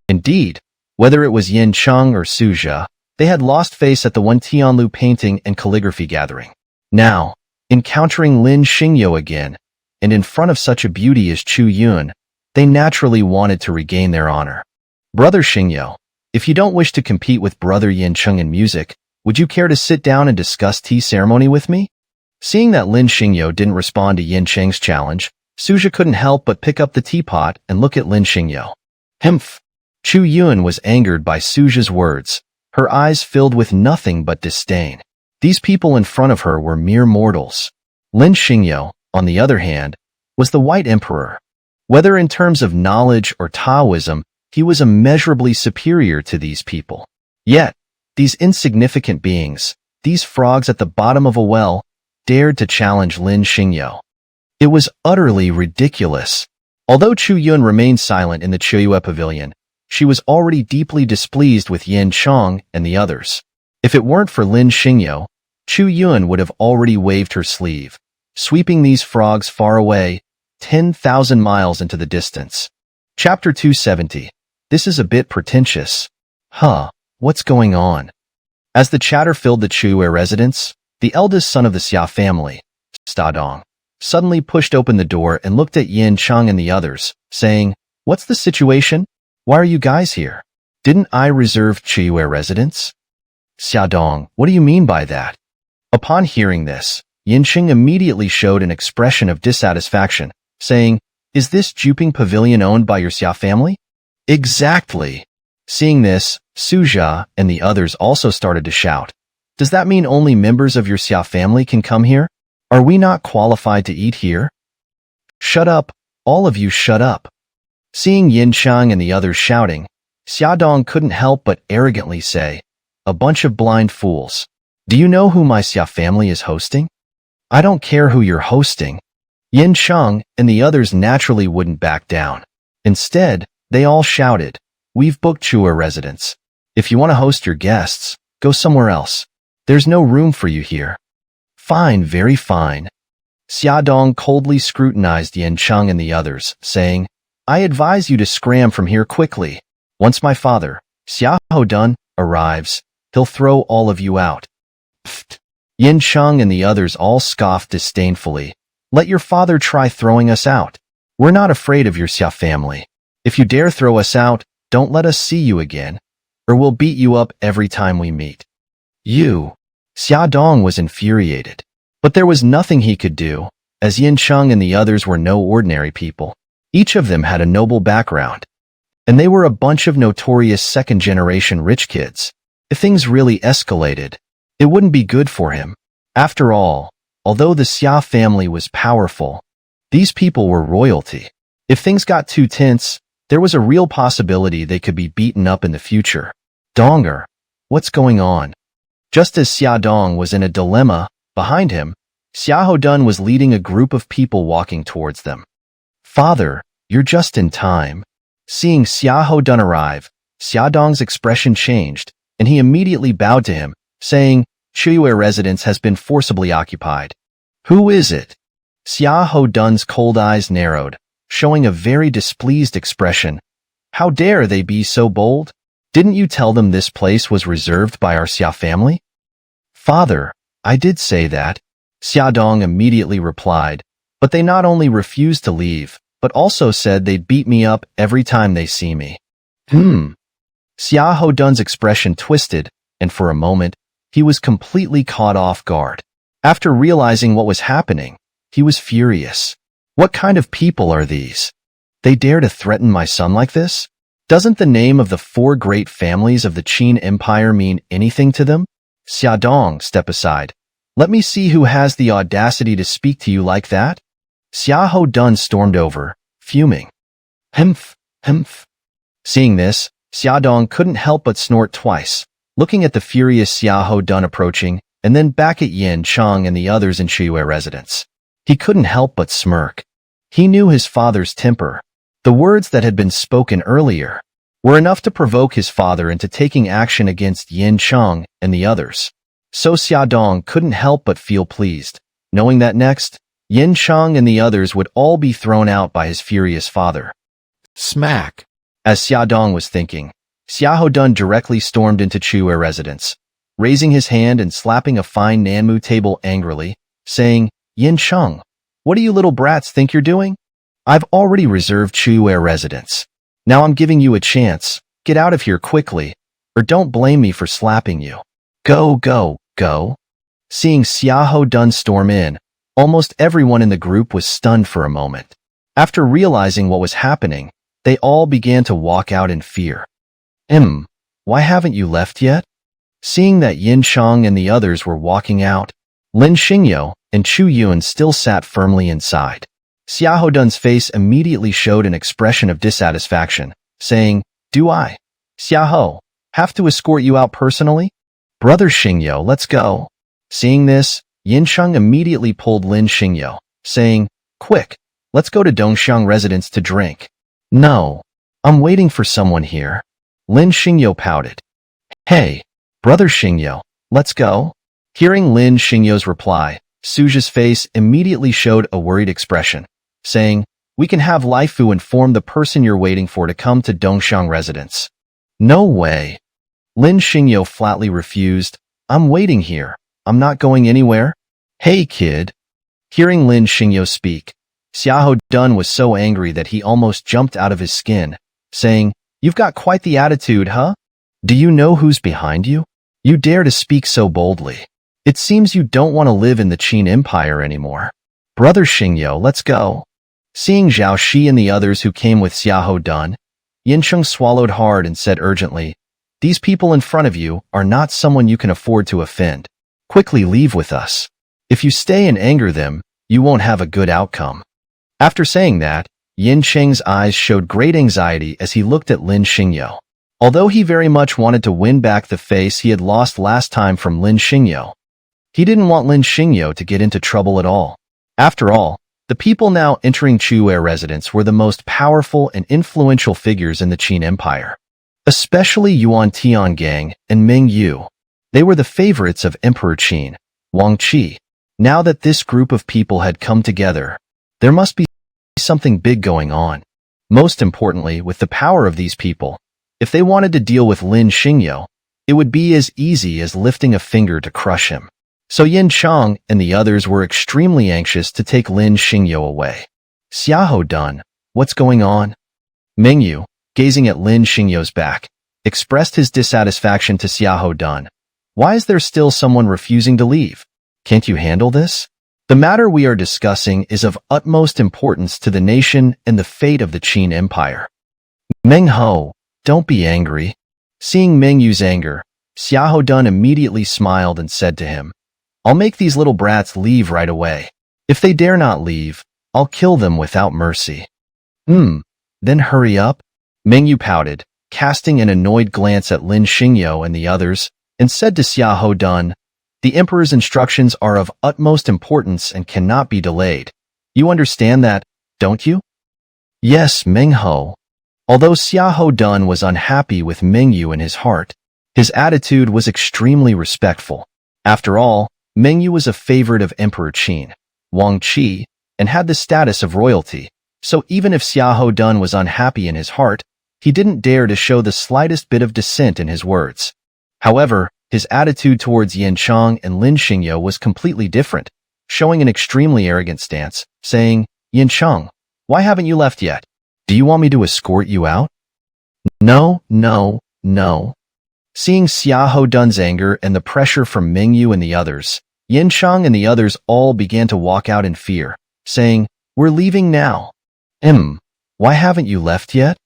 Indeed, whether it was Yin Cheng or Suja, they had lost face at the one Tianlu painting and calligraphy gathering. Now, encountering Lin Xingyo again, and in front of such a beauty as Chu Yun, they naturally wanted to regain their honor. Brother Xingyo, if you don't wish to compete with Brother Yin Cheng in music, would you care to sit down and discuss tea ceremony with me? Seeing that Lin Xingyo didn't respond to Yin Cheng's challenge, Suja couldn't help but pick up the teapot and look at Lin Xingyo. Humph! Chu Yun was angered by Suja's words, her eyes filled with nothing but disdain. These people in front of her were mere mortals. Lin Xingyo, on the other hand, was the White Emperor. Whether in terms of knowledge or Taoism, he was immeasurably superior to these people. Yet, these insignificant beings, these frogs at the bottom of a well, dared to challenge Lin Xingyo. It was utterly ridiculous. Although Chu Yun remained silent in the Chuyue Pavilion, she was already deeply displeased with Yin Cheng and the others. If it weren't for Lin Xingyo, Chu Yun would have already waved her sleeve, sweeping these frogs far away, 10,000 miles into the distance. Chapter 270. This is a bit pretentious. What's going on? As the chatter filled the Chuyue residence, the eldest son of the Xia family, Stadong, suddenly pushed open the door and looked at Yin Cheng and the others, saying, What's the situation? Why are you guys here? Didn't I reserve Chuyue residence? Xiaodong, what do you mean by that? Upon hearing this, Yin Cheng immediately showed an expression of dissatisfaction, saying, Is this Juping Pavilion owned by your Xia family? Exactly. Seeing this, Suja and the others also started to shout. Does that mean only members of your Xia family can come here? Are we not qualified to eat here? Shut up, all of you shut up. Seeing Yin Cheng and the others shouting, Xiaodong couldn't help but arrogantly say, A bunch of blind fools. Do you know who my Xia family is hosting? I don't care who you're hosting. Yin Cheng and the others naturally wouldn't back down. Instead, they all shouted, We've booked Chuyue residence. If you want to host your guests, go somewhere else. There's no room for you here. Fine, very fine. Xiaodong coldly scrutinized Yin Cheng and the others, saying, I advise you to scram from here quickly. Once my father, Xia Hodun, arrives, he'll throw all of you out. Pfft. Yin Cheng and the others all scoffed disdainfully. Let your father try throwing us out. We're not afraid of your Xia family. If you dare throw us out, don't let us see you again, or we'll beat you up every time we meet. You. Xiaodong was infuriated. But there was nothing he could do, as Yin Cheng and the others were no ordinary people. Each of them had a noble background, and they were a bunch of notorious second-generation rich kids. If things really escalated, it wouldn't be good for him. After all, although the Xia family was powerful, these people were royalty. If things got too tense, there was a real possibility they could be beaten up in the future. Donger, what's going on? Just as Xiaodong was in a dilemma, behind him, Xiaodun was leading a group of people walking towards them. Father, you're just in time. Seeing Xiaodun arrive, Xiaodong's expression changed, and he immediately bowed to him, saying, Chiyue residence has been forcibly occupied. Who is it? Xiaodun's cold eyes narrowed, showing a very displeased expression. How dare they be so bold? Didn't you tell them this place was reserved by our Xia family? Father, I did say that, Xiaodong immediately replied, but they not only refused to leave, but also said they'd beat me up every time they see me. Xiaodun's expression twisted, and for a moment, he was completely caught off guard. After realizing what was happening, he was furious. What kind of people are these? They dare to threaten my son like this? Doesn't the name of the 4 great families of the Qin Empire mean anything to them? Xiaodong, step aside. Let me see who has the audacity to speak to you like that. Xiaodun stormed over, fuming. Humph. Seeing this, Xiaodong couldn't help but snort twice, looking at the furious Xiaodun approaching, and then back at Yin Cheng and the others in Chiyue residence. He couldn't help but smirk. He knew his father's temper. The words that had been spoken earlier were enough to provoke his father into taking action against Yin Cheng and the others. So Xiaodong couldn't help but feel pleased, knowing that next, Yin Cheng and the others would all be thrown out by his furious father. Smack! As Xiaodong was thinking, Xiaodun directly stormed into Chiyue residence, raising his hand and slapping a fine Nanmu table angrily, saying, Yin Cheng, what do you little brats think you're doing? I've already reserved Chiyue residence. Now I'm giving you a chance. Get out of here quickly, or don't blame me for slapping you. Go. Seeing Xiaodun storm in, almost everyone in the group was stunned for a moment. After realizing what was happening, they all began to walk out in fear. Why haven't you left yet? Seeing that Yin Cheng and the others were walking out, Lin Xingyo and Chu Yun still sat firmly inside. Xiaodun's face immediately showed an expression of dissatisfaction, saying, Do I, Xiahou, have to escort you out personally? Brother Xingyo, let's go. Seeing this, Yin Cheng immediately pulled Lin Xingyo, saying, Quick, let's go to Dongxiang residence to drink. No, I'm waiting for someone here. Lin Xingyo pouted. Hey, Brother Xingyo, let's go. Hearing Lin Xingyo's reply, Suja's face immediately showed a worried expression, saying, We can have Laifu inform the person you're waiting for to come to Dongxiang residence. No way. Lin Xingyo flatly refused. I'm waiting here. I'm not going anywhere. Hey, kid. Hearing Lin Xingyo speak, Xiaodun was so angry that he almost jumped out of his skin, saying, You've got quite the attitude, huh? Do you know who's behind you? You dare to speak so boldly. It seems you don't want to live in the Qin Empire anymore. Brother Xingyo, let's go. Seeing Zhao Shi and the others who came with Xiaodun, Yin Cheng swallowed hard and said urgently, These people in front of you are not someone you can afford to offend. Quickly leave with us. If you stay and anger them, you won't have a good outcome. After saying that, Yin Cheng's eyes showed great anxiety as he looked at Lin Xingyo. Although he very much wanted to win back the face he had lost last time from Lin Xingyo, he didn't want Lin Xingyo to get into trouble at all. After all, the people now entering Chiyue residence were the most powerful and influential figures in the Qin Empire, especially Yuan Tiangang and Ming Yu. They were the favorites of Emperor Qin, Wang Qi. Now that this group of people had come together, there must be something big going on. Most importantly, with the power of these people, if they wanted to deal with Lin Xingyo, it would be as easy as lifting a finger to crush him. So Yin Cheng and the others were extremely anxious to take Lin Xingyo away. Xiaodun, what's going on? Mingyu, gazing at Lin Xingyo's back, expressed his dissatisfaction to Xiahou Dun. Why is there still someone refusing to leave? Can't you handle this? The matter we are discussing is of utmost importance to the nation and the fate of the Qin Empire. Meng Ho, don't be angry. Seeing Meng Yu's anger, Xiahou Dun immediately smiled and said to him, I'll make these little brats leave right away. If they dare not leave, I'll kill them without mercy. Then hurry up. Meng Yu pouted, casting an annoyed glance at Lin Xingyo and the others, and said to Xiahou Dun, the Emperor's instructions are of utmost importance and cannot be delayed. You understand that, don't you? Yes, Meng Ho. Although Xiahou Dun was unhappy with Meng Yu in his heart, his attitude was extremely respectful. After all, Meng Yu was a favorite of Emperor Qin, Wang Qi, and had the status of royalty, so even if Xiahou Dun was unhappy in his heart, he didn't dare to show the slightest bit of dissent in his words. However, his attitude towards Yanchang and Lin Xingyo was completely different, showing an extremely arrogant stance, saying, Yanchang, why haven't you left yet? Do you want me to escort you out? No. Seeing Xiahou Dun's anger and the pressure from Meng Yu and the others, Yanchang and the others all began to walk out in fear, saying, We're leaving now. Why haven't you left yet?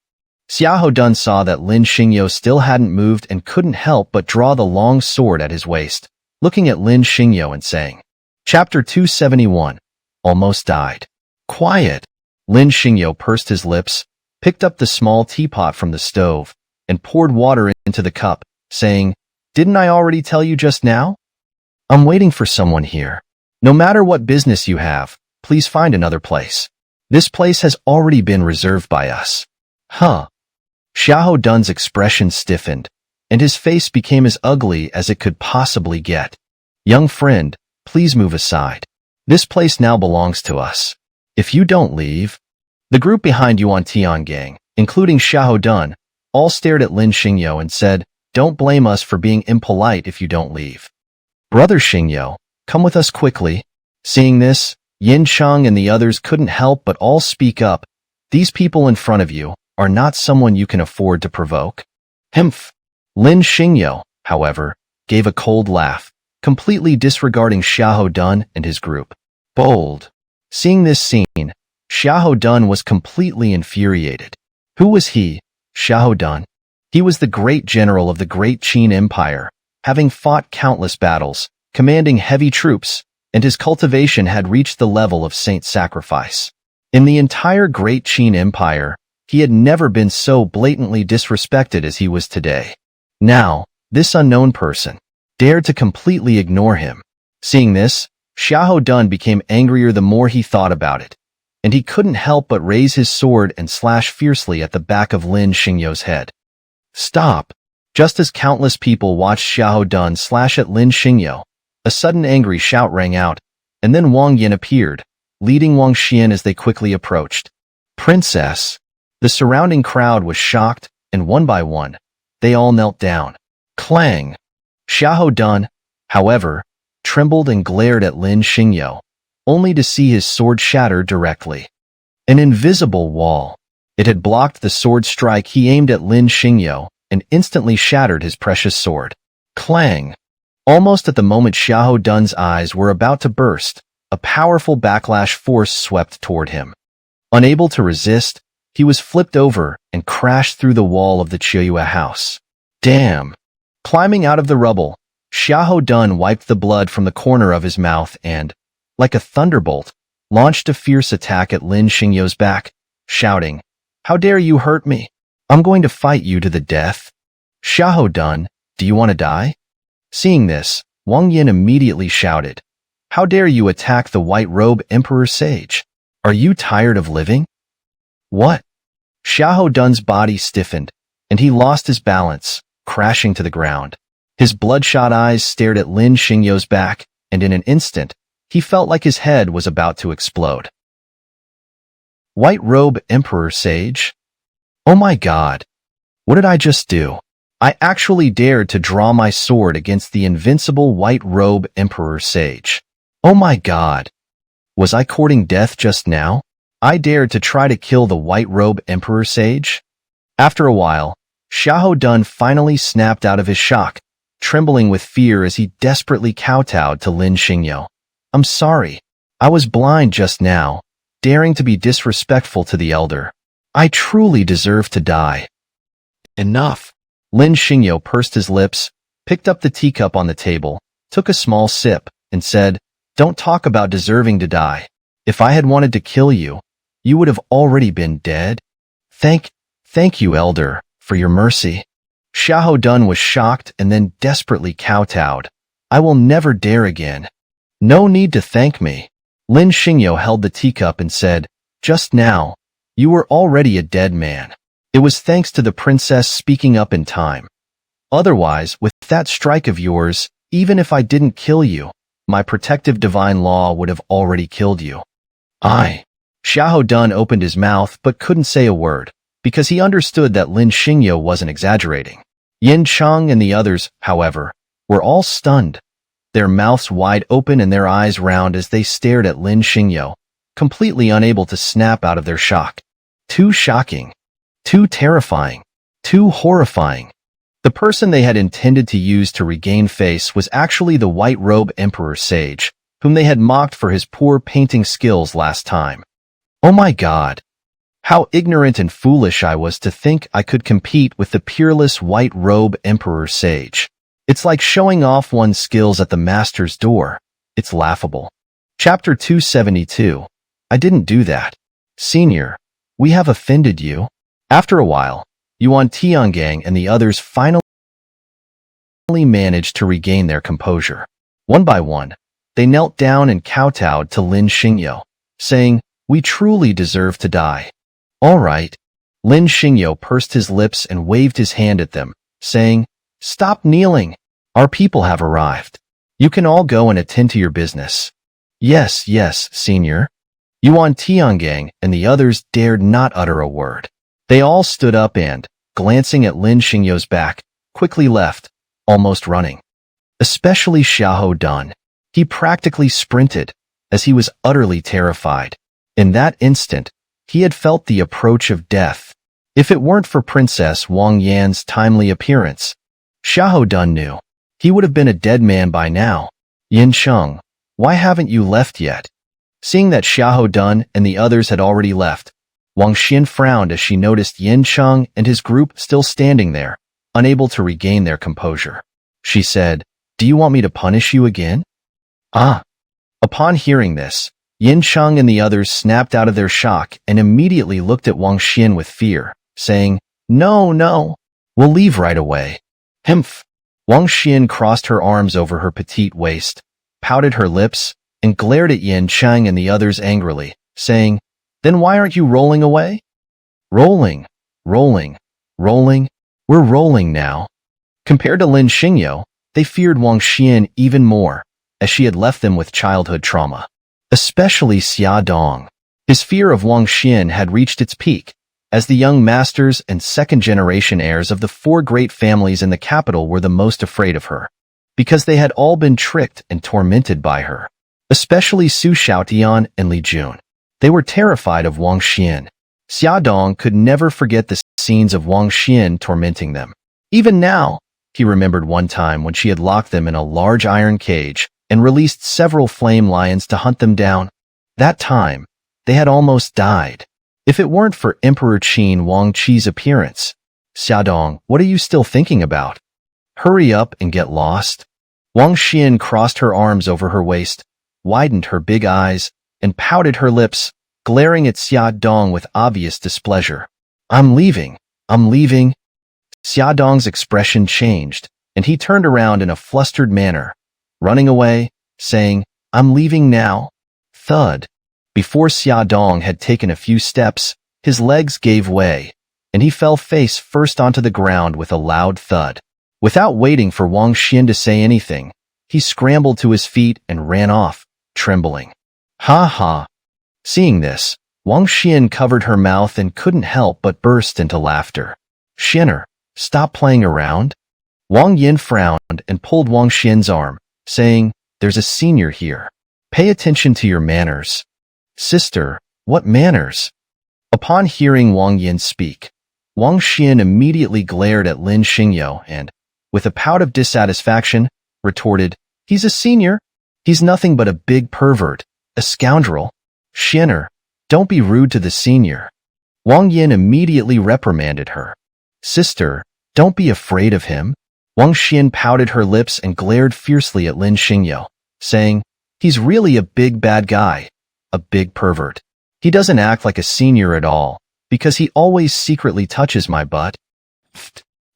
Xiahou Dun saw that Lin Xingyo still hadn't moved and couldn't help but draw the long sword at his waist, looking at Lin Xingyo and saying, Chapter 271, Almost Died. Quiet. Lin Xingyo pursed his lips, picked up the small teapot from the stove, and poured water into the cup, saying, Didn't I already tell you just now? I'm waiting for someone here. No matter what business you have, please find another place. This place has already been reserved by us. Huh. Xiahou Dun's expression stiffened, and his face became as ugly as it could possibly get. Young friend, please move aside. This place now belongs to us. If you don't leave... The group behind Yuan Tiangang, including Xiahou Dun, all stared at Lin Xingyo and said, Don't blame us for being impolite if you don't leave. Brother Xingyo, come with us quickly. Seeing this, Yin Chang and the others couldn't help but all speak up. These people in front of you are not someone you can afford to provoke. Humph. Lin Xingyo, however, gave a cold laugh, completely disregarding Xiahou Dun and his group. Bold. Seeing this scene, Xiahou Dun was completely infuriated. Who was he, Xiahou Dun? He was the great general of the great Qin Empire, having fought countless battles, commanding heavy troops, and his cultivation had reached the level of saint sacrifice. In the entire great Qin Empire, he had never been so blatantly disrespected as he was today. Now, this unknown person dared to completely ignore him. Seeing this, Xiahou Dun became angrier the more he thought about it, and he couldn't help but raise his sword and slash fiercely at the back of Lin Xingyo's head. Stop! Just as countless people watched Xiahou Dun slash at Lin Xingyo, a sudden angry shout rang out, and then Wang Yin appeared, leading Wang Xian as they quickly approached. Princess! The surrounding crowd was shocked, and one by one, they all knelt down. Clang! Xiahou Dun, however, trembled and glared at Lin Xingyo, only to see his sword shatter directly. An invisible wall. It had blocked the sword strike he aimed at Lin Xingyo and instantly shattered his precious sword. Clang! Almost at the moment Xiahou Dun's eyes were about to burst, a powerful backlash force swept toward him. Unable to resist, he was flipped over and crashed through the wall of the Qiuyue house. Damn! Climbing out of the rubble, Xiahou Dun wiped the blood from the corner of his mouth and, like a thunderbolt, launched a fierce attack at Lin Xingyo's back, shouting, How dare you hurt me? I'm going to fight you to the death. Xiahou Dun, do you want to die? Seeing this, Wang Yin immediately shouted, How dare you attack the white-robe Emperor Sage? Are you tired of living? What? Xiahou Dun's body stiffened, and he lost his balance, crashing to the ground. His bloodshot eyes stared at Lin Xingyo's back, and in an instant, he felt like his head was about to explode. White-robe Emperor Sage? Oh my god. What did I just do? I actually dared to draw my sword against the invincible white-robe Emperor Sage. Oh my god. Was I courting death just now? I dared to try to kill the white-robe Emperor Sage? After a while, Xiahou Dun finally snapped out of his shock, trembling with fear as he desperately kowtowed to Lin Xingyo. I'm sorry. I was blind just now, daring to be disrespectful to the elder. I truly deserve to die. Enough. Lin Xingyo pursed his lips, picked up the teacup on the table, took a small sip, and said, Don't talk about deserving to die. If I had wanted to kill you, you would have already been dead. Thank you, elder, for your mercy. Xiahou Dun was shocked and then desperately kowtowed. I will never dare again. No need to thank me. Lin Xingyo held the teacup and said, Just now, you were already a dead man. It was thanks to the princess speaking up in time. Otherwise, with that strike of yours, even if I didn't kill you, my protective divine law would have already killed you. Xiahou Dun opened his mouth but couldn't say a word, because he understood that Lin Xingyo wasn't exaggerating. Yin Cheng and the others, however, were all stunned, their mouths wide open and their eyes round as they stared at Lin Xingyo, completely unable to snap out of their shock. Too shocking. Too terrifying. Too horrifying. The person they had intended to use to regain face was actually the white-robe Emperor Sage, whom they had mocked for his poor painting skills last time. Oh my God! How ignorant and foolish I was to think I could compete with the peerless white-robe Emperor Sage. It's like showing off one's skills at the master's door. It's laughable. Chapter 272. I didn't do that. Senior, we have offended you. After a while, Yuan Tiangang and the others finally managed to regain their composure. One by one, they knelt down and kowtowed to Lin Xingyo, saying, We truly deserve to die. All right. Lin Xingyo pursed his lips and waved his hand at them, saying, Stop kneeling. Our people have arrived. You can all go and attend to your business. Yes, senior. Yuan Tiangang and the others dared not utter a word. They all stood up and, glancing at Lin Xingyo's back, quickly left, almost running. Especially Xiahou Dun. He practically sprinted, as he was utterly terrified. In that instant, he had felt the approach of death. If it weren't for Princess Wang Yan's timely appearance, Xiahou Dun knew he would have been a dead man by now. Yin Cheng, why haven't you left yet? Seeing that Xiahou Dun and the others had already left, Wang Xin frowned as she noticed Yin Cheng and his group still standing there, unable to regain their composure. She said, Do you want me to punish you again? Upon hearing this, Yin Cheng and the others snapped out of their shock and immediately looked at Wang Xin with fear, saying, No, we'll leave right away. Humph. Wang Xin crossed her arms over her petite waist, pouted her lips, and glared at Yin Cheng and the others angrily, saying, Then why aren't you rolling away? Rolling. We're rolling now. Compared to Lin Xingyo, they feared Wang Xin even more, as she had left them with childhood trauma. Especially Xia Dong. His fear of Wang Xin had reached its peak, as the young masters and second-generation heirs of the four great families in the capital were the most afraid of her, because they had all been tricked and tormented by her. Especially Su Xiaotian and Li Jun. They were terrified of Wang Xin. Xia Dong could never forget the scenes of Wang Xin tormenting them. Even now, he remembered one time when she had locked them in a large iron cage and released several flame lions to hunt them down. That time, they had almost died. If it weren't for Emperor Qin Wang Qi's appearance. Xia Dong, what are you still thinking about? Hurry up and get lost. Wang Xin crossed her arms over her waist, widened her big eyes, and pouted her lips, glaring at Xia Dong with obvious displeasure. I'm leaving. Xia Dong's expression changed, and he turned around in a flustered manner, running away, saying, I'm leaving now. Thud. Before Xia Dong had taken a few steps, his legs gave way, and he fell face first onto the ground with a loud thud. Without waiting for Wang Xin to say anything, he scrambled to his feet and ran off, trembling. Ha! Seeing this, Wang Xin covered her mouth and couldn't help but burst into laughter. Xinner, stop playing around. Wang Yin frowned and pulled Wang Xin's arm, saying, There's a senior here. Pay attention to your manners. Sister, what manners? Upon hearing Wang Yin speak, Wang Xian immediately glared at Lin Xingyo and, with a pout of dissatisfaction, retorted, "He's a senior. He's nothing but a big pervert, a scoundrel. Xiener, don't be rude to the senior." Wang Yin immediately reprimanded her. "Sister, don't be afraid of him." Wang Xian pouted her lips and glared fiercely at Lin Xingyo, saying, "He's really a big bad guy, a big pervert. He doesn't act like a senior at all, because he always secretly touches my butt."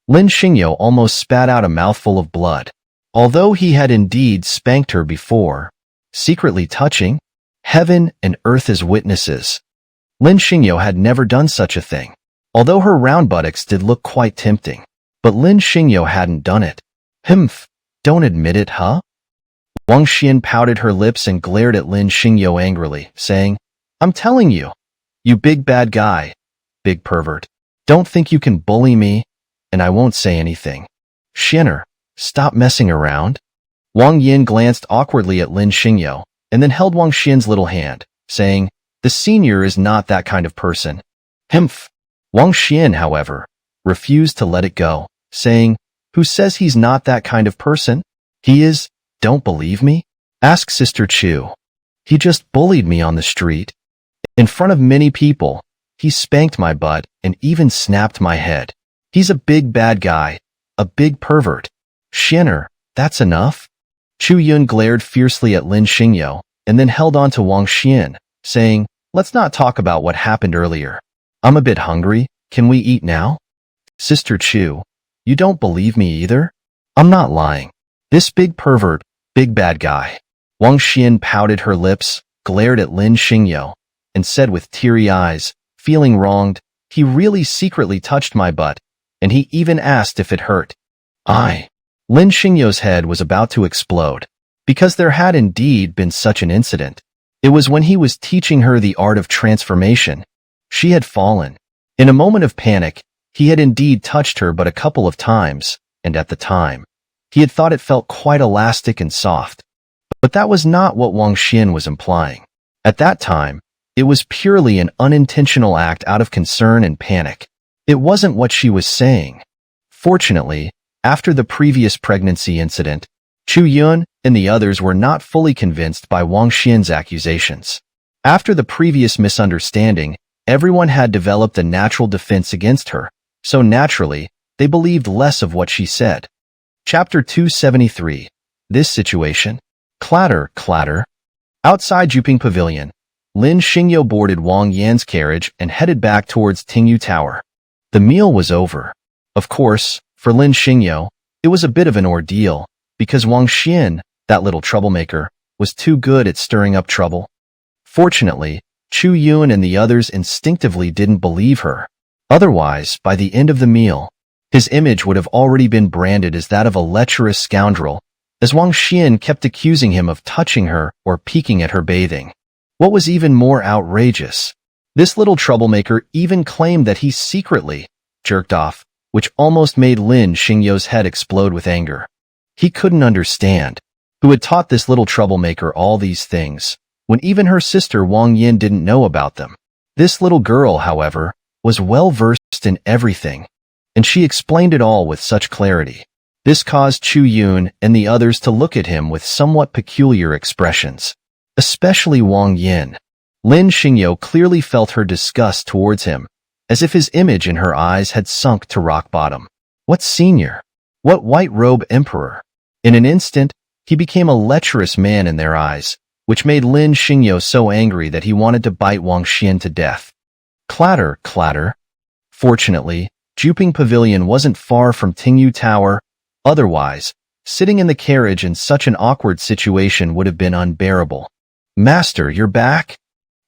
Lin Xingyo almost spat out a mouthful of blood. Although he had indeed spanked her before, secretly touching, heaven and earth as witnesses, Lin Xingyo had never done such a thing. Although her round buttocks did look quite tempting, but Lin Xingyo hadn't done it. "Humph, don't admit it, huh?" Wang Xian pouted her lips and glared at Lin Xingyo angrily, saying, "I'm telling you, you big bad guy, big pervert. Don't think you can bully me, and I won't say anything. Xiener, stop messing around." Wang Yin glanced awkwardly at Lin Xingyo, and then held Wang Xian's little hand, saying, "The senior is not that kind of person." Humph. Wang Xian, however, refused to let it go, saying, "Who says he's not that kind of person? He is. Don't believe me? Ask Sister Chu. He just bullied me on the street. In front of many people, he spanked my butt and even snapped my head. He's a big bad guy, a big pervert. Xiener, that's enough." Chu Yun glared fiercely at Lin Xingyo, and then held on to Wang Xian, saying, "Let's not talk about what happened earlier. I'm a bit hungry. Can we eat now?" "Sister Chu, you don't believe me either? I'm not lying. This big pervert, big bad guy." Wang Xian pouted her lips, glared at Lin Xingyo, and said with teary eyes, feeling wronged, "He really secretly touched my butt, and he even asked if it hurt." Lin Xingyo's head was about to explode, because there had indeed been such an incident. It was when he was teaching her the art of transformation. She had fallen. In a moment of panic, he had indeed touched her but a couple of times, and at the time, he had thought it felt quite elastic and soft. But that was not what Wang Xian was implying. At that time, it was purely an unintentional act out of concern and panic. It wasn't what she was saying. Fortunately, after the previous pregnancy incident, Chu Yun and the others were not fully convinced by Wang Xian's accusations. After the previous misunderstanding, everyone had developed a natural defense against her, so naturally, they believed less of what she said. Chapter 273. This situation. Clatter, clatter. Outside Juping Pavilion, Lin Xingyo boarded Wang Yan's carriage and headed back towards Tingyu Tower. The meal was over. Of course, for Lin Xingyo, it was a bit of an ordeal, because Wang Xian, that little troublemaker, was too good at stirring up trouble. Fortunately, Chu Yun and the others instinctively didn't believe her. Otherwise, by the end of the meal, his image would have already been branded as that of a lecherous scoundrel, as Wang Xian kept accusing him of touching her or peeking at her bathing. What was even more outrageous, this little troublemaker even claimed that he secretly jerked off, which almost made Lin Xingyo's head explode with anger. He couldn't understand who had taught this little troublemaker all these things, when even her sister Wang Yin didn't know about them. This little girl, however, was well versed in everything, and she explained it all with such clarity. This caused Chu Yun and the others to look at him with somewhat peculiar expressions, especially Wang Yin. Lin Xingyo clearly felt her disgust towards him, as if his image in her eyes had sunk to rock bottom. What senior? What white-robe emperor? In an instant, he became a lecherous man in their eyes, which made Lin Xingyo so angry that he wanted to bite Wang Xian to death. Clatter, clatter. Fortunately, Juping Pavilion wasn't far from Tingyu Tower. Otherwise, sitting in the carriage in such an awkward situation would have been unbearable. "Master, you're back?"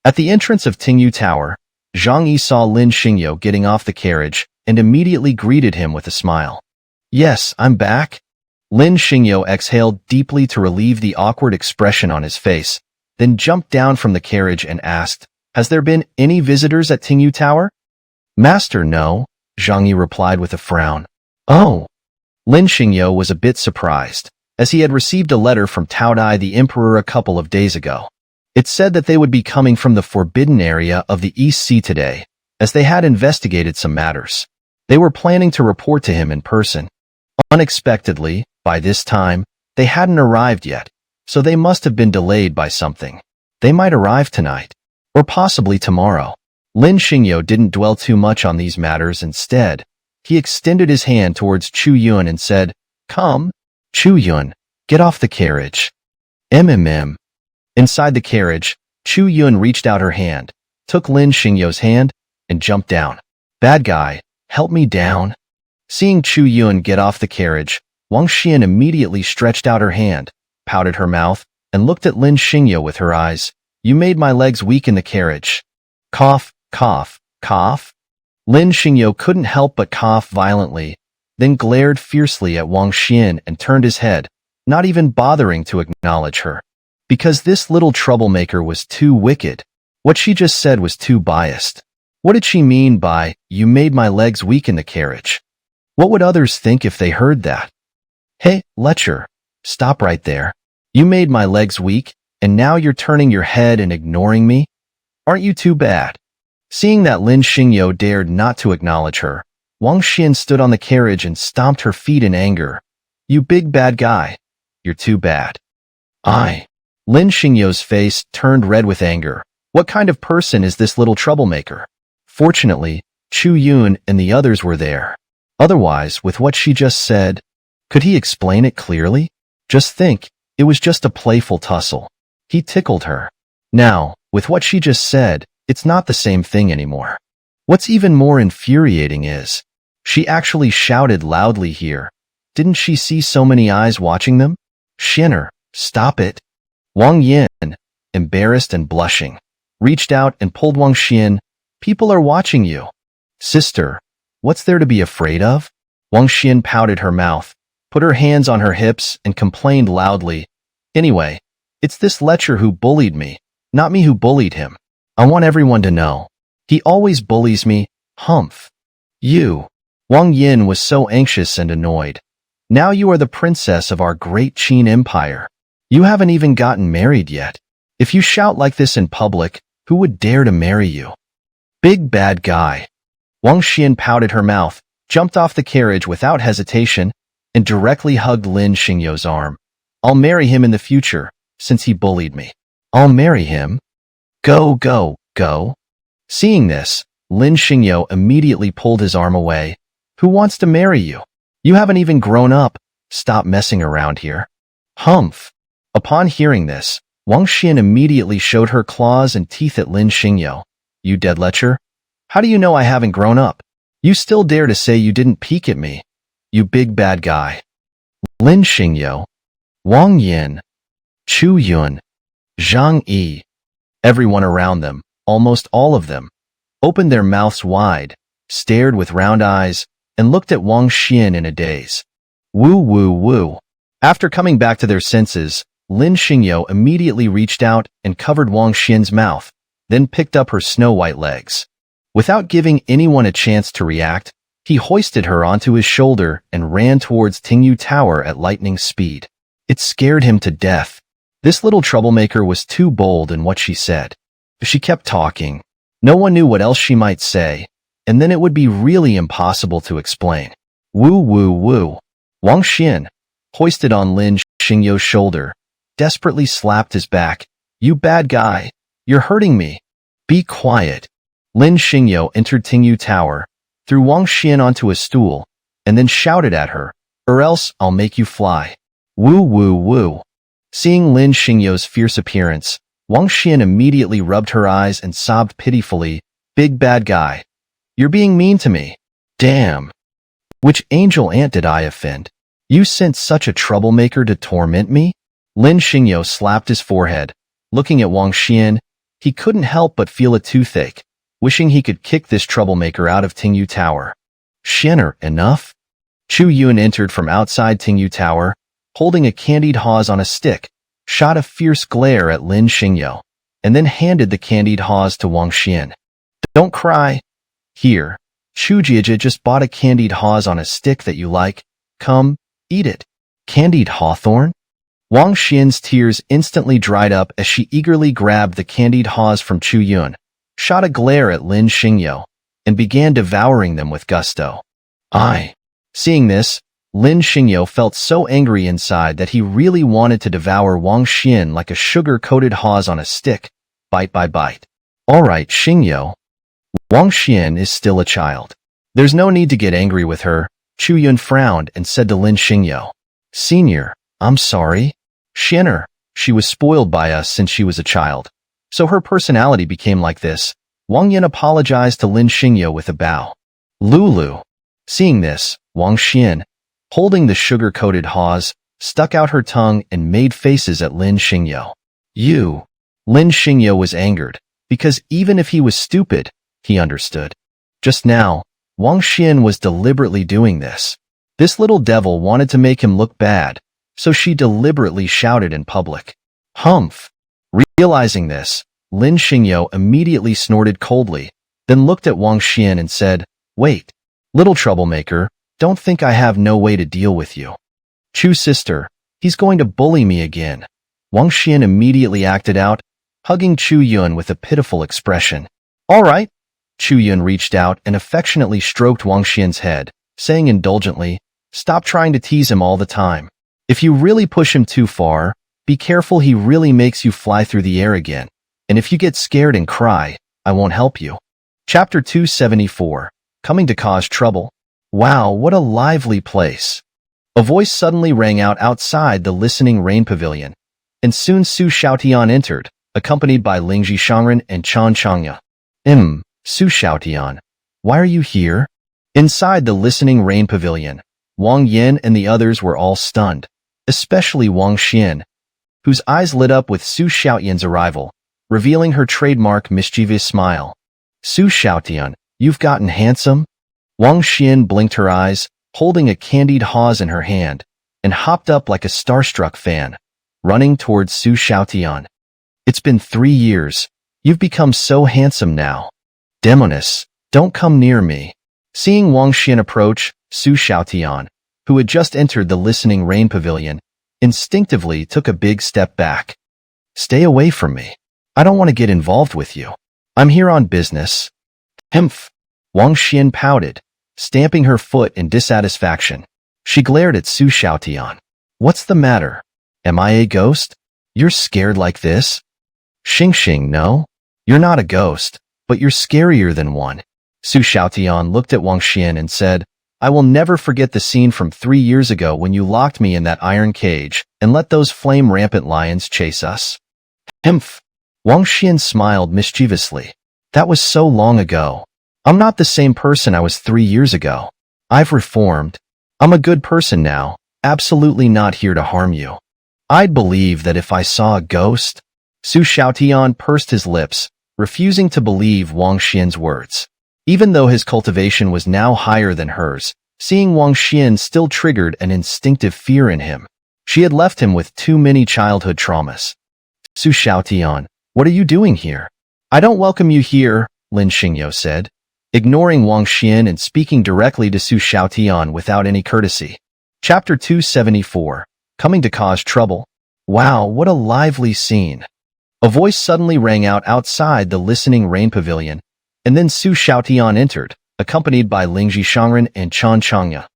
At the entrance of Tingyu Tower, Zhang Yi saw Lin Xingyo getting off the carriage and immediately greeted him with a smile. "Yes, I'm back." Lin Xingyo exhaled deeply to relieve the awkward expression on his face, then jumped down from the carriage and asked, "Has there been any visitors at Tingyu Tower?" "Master, no," Zhang Yi replied with a frown. "Oh." Lin Xingyo was a bit surprised, as he had received a letter from Tao Dai the Emperor a couple of days ago. It said that they would be coming from the forbidden area of the East Sea today, as they had investigated some matters. They were planning to report to him in person. Unexpectedly, by this time, they hadn't arrived yet, so they must have been delayed by something. They might arrive tonight, or possibly tomorrow. Lin Xingyo didn't dwell too much on these matters. Instead, he extended his hand towards Chu Yun and said, "Come, Chu Yun, get off the carriage." Inside the carriage, Chu Yun reached out her hand, took Lin Xingyo's hand, and jumped down. "Bad guy, help me down." Seeing Chu Yun get off the carriage, Wang Xian immediately stretched out her hand, pouted her mouth, and looked at Lin Xingyo with her eyes. "You made my legs weak in the carriage." Cough, cough, cough. Lin Xingyo couldn't help but cough violently, then glared fiercely at Wang Xian and turned his head, not even bothering to acknowledge her. Because this little troublemaker was too wicked. What she just said was too biased. What did she mean by, "You made my legs weak in the carriage"? What would others think if they heard that? "Hey, Lecher, stop right there. You made my legs weak, and now you're turning your head and ignoring me? Aren't you too bad?" Seeing that Lin Xingyo dared not to acknowledge her, Wang Xian stood on the carriage and stomped her feet in anger. "You big bad guy. You're too bad." Lin Xingyo's face turned red with anger. What kind of person is this little troublemaker? Fortunately, Chu Yun and the others were there. Otherwise, with what she just said, could he explain it clearly? Just think, it was just a playful tussle. He tickled her. Now, with what she just said, it's not the same thing anymore. What's even more infuriating is, she actually shouted loudly here. Didn't she see so many eyes watching them? "Xin'er, stop it." Wang Yin, embarrassed and blushing, reached out and pulled Wang Xian. "People are watching you." "Sister, what's there to be afraid of?" Wang Xian pouted her mouth, put her hands on her hips, and complained loudly. "Anyway, it's this Lecher who bullied me, not me who bullied him. I want everyone to know. He always bullies me, humph." "You." Wang Yin was so anxious and annoyed. "Now you are the princess of our great Qin Empire. You haven't even gotten married yet. If you shout like this in public, who would dare to marry you?" "Big bad guy." Wang Xian pouted her mouth, jumped off the carriage without hesitation, and directly hugged Lin Xingyo's arm. "I'll marry him in the future, since he bullied me. I'll marry him. Go, go, go." Seeing this, Lin Xingyo immediately pulled his arm away. "Who wants to marry you? You haven't even grown up. Stop messing around here." "Humph." Upon hearing this, Wang Xian immediately showed her claws and teeth at Lin Xingyo. "You dead Lecher? How do you know I haven't grown up? You still dare to say you didn't peek at me? You big bad guy." Lin Xingyo, Wang Yin, Chu Yun, Zhang Yi, everyone around them, almost all of them, opened their mouths wide, stared with round eyes, and looked at Wang Xian in a daze. Woo woo woo. After coming back to their senses, Lin Xingyo immediately reached out and covered Wang Xian's mouth, then picked up her snow-white legs. Without giving anyone a chance to react, he hoisted her onto his shoulder and ran towards Tingyu Tower at lightning speed. It scared him to death. This little troublemaker was too bold in what she said. If she kept talking, no one knew what else she might say, and then it would be really impossible to explain. Woo woo woo. Wang Xian, hoisted on Lin Xingyo's shoulder, desperately slapped his back. "You bad guy. You're hurting me. Be quiet." Lin Xingyo entered Tingyu Tower, threw Wang Xian onto a stool, and then shouted at her, "Or else I'll make you fly." Woo woo woo. Seeing Lin Xingyo's fierce appearance, Wang Xian immediately rubbed her eyes and sobbed pitifully. "Big bad guy. You're being mean to me. Damn. Which angel ant did I offend? You sent such a troublemaker to torment me?" Lin Xingyo slapped his forehead. Looking at Wang Xian, he couldn't help but feel a toothache, wishing he could kick this troublemaker out of Tingyu Tower. "Xin'er, enough?" Chu Yun entered from outside Tingyu Tower, holding a candied hawes on a stick, shot a fierce glare at Lin Xingyo, and then handed the candied hawes to Wang Xian. "Don't cry. Here, Chujia just bought a candied hawes on a stick that you like. Come, eat it." "Candied hawthorn?" Wang Xian's tears instantly dried up as she eagerly grabbed the candied hawes from Chu Yun, shot a glare at Lin Xingyo, and began devouring them with gusto. I. Seeing this, Lin Xingyo felt so angry inside that he really wanted to devour Wang Xian like a sugar-coated Haws on a stick, bite by bite. All right, Xingyo. Wang Xian is still a child. There's no need to get angry with her. Chu Yun frowned and said to Lin Xingyo, Senior, I'm sorry. Xianer, she was spoiled by us since she was a child. So her personality became like this. Wang Yin apologized to Lin Xingyo with a bow. Lulu. Seeing this, Wang Xian, holding the sugar-coated Haws, stuck out her tongue and made faces at Lin Xingyo. You. Lin Xingyo was angered, because even if he was stupid, he understood. Just now, Wang Xian was deliberately doing this. This little devil wanted to make him look bad, so she deliberately shouted in public. Humph. Realizing this, Lin Xingyo immediately snorted coldly, then looked at Wang Xian and said, Wait, little troublemaker, don't think I have no way to deal with you. Chu sister, he's going to bully me again. Wang Xian immediately acted out, hugging Chu Yun with a pitiful expression. All right. Chu Yun reached out and affectionately stroked Wang Xian's head, saying indulgently, Stop trying to tease him all the time. If you really push him too far, be careful he really makes you fly through the air again. And if you get scared and cry, I won't help you. Chapter 274. Coming to cause trouble. Wow, what a lively place. A voice suddenly rang out outside the listening rain pavilion, and soon Su Xiaotian entered, accompanied by Lingji Shangren and Chan Changya. Su Xiaotian, why are you here? Inside the listening rain pavilion, Wang Yin and the others were all stunned, especially Wang Xian, whose eyes lit up with Su Xiaotian's arrival, revealing her trademark mischievous smile. Su Xiaotian, you've gotten handsome? Wang Xian blinked her eyes, holding a candied Haws in her hand, and hopped up like a starstruck fan, running towards Su Xiaotian. It's been 3 years. You've become so handsome now. Demoness, don't come near me. Seeing Wang Xian approach, Su Xiaotian, who had just entered the listening rain pavilion, instinctively took a big step back. Stay away from me. I don't want to get involved with you. I'm here on business. Humph. Wang Xian pouted, stamping her foot in dissatisfaction. She glared at Su Xiaotian. What's the matter? Am I a ghost? You're scared like this? Xing, no. You're not a ghost, but you're scarier than one. Su Xiaotian looked at Wang Xian and said, I will never forget the scene from 3 years ago when you locked me in that iron cage and let those flame-rampant lions chase us. Humph. Wang Xian smiled mischievously. That was so long ago. I'm not the same person I was 3 years ago. I've reformed. I'm a good person now, absolutely not here to harm you. I'd believe that if I saw a ghost. Su Xiaotian pursed his lips, refusing to believe Wang Xian's words. Even though his cultivation was now higher than hers, seeing Wang Xian still triggered an instinctive fear in him. She had left him with too many childhood traumas. Su Xiaotian, what are you doing here? I don't welcome you here, Lin Xingyo said, ignoring Wang Xian and speaking directly to Su Xiaotian without any courtesy. Chapter 274. Coming to cause trouble. Wow, what a lively scene. A voice suddenly rang out outside the listening rain pavilion, and then Su Xiaotian entered, accompanied by Lingji Shangren and Chan Changya.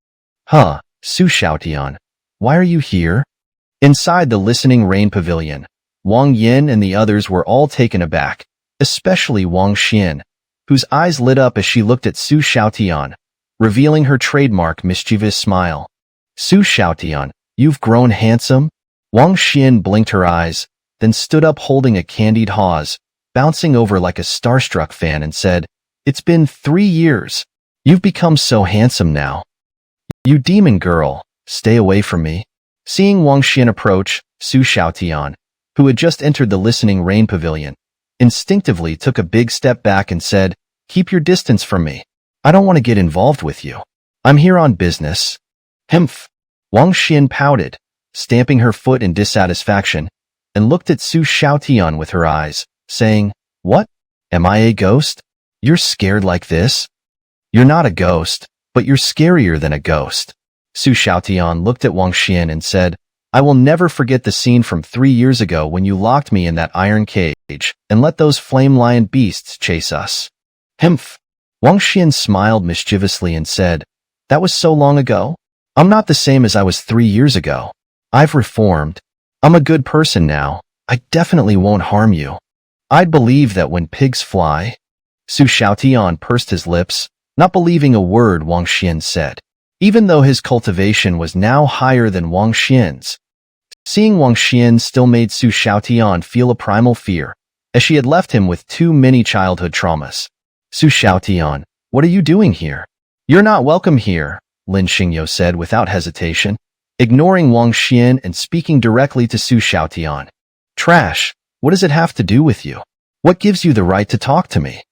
Huh, Su Xiaotian, why are you here? Inside the listening rain pavilion, Wang Yin and the others were all taken aback, especially Wang Xian, whose eyes lit up as she looked at Su Xiaotian, revealing her trademark mischievous smile. Su Xiaotian, you've grown handsome? Wang Xian blinked her eyes, then stood up holding a candied Haws, bouncing over like a starstruck fan and said, It's been 3 years. You've become so handsome now. You demon girl, stay away from me. Seeing Wang Xian approach, Su Xiaotian, who had just entered the listening rain pavilion, instinctively took a big step back and said, Keep your distance from me. I don't want to get involved with you. I'm here on business. Humph. Wang Xian pouted, stamping her foot in dissatisfaction, and looked at Su Xiaotian with her eyes, saying, What? Am I a ghost? You're scared like this? You're not a ghost, but you're scarier than a ghost. Su Xiaotian looked at Wang Xian and said, I will never forget the scene from 3 years ago when you locked me in that iron cage and let those flame lion beasts chase us. Humph. Wang Xian smiled mischievously and said, That was so long ago. I'm not the same as I was 3 years ago. I've reformed. I'm a good person now. I definitely won't harm you. I'd believe that when pigs fly. Su Xiaotian pursed his lips, not believing a word Wang Xian said, even though his cultivation was now higher than Wang Xian's. Seeing Wang Xian still made Su Xiaotian feel a primal fear, as she had left him with too many childhood traumas. Su Xiaotian, what are you doing here? You're not welcome here, Lin Xingyo said without hesitation, ignoring Wang Xian and speaking directly to Su Xiaotian. Trash, what does it have to do with you? What gives you the right to talk to me?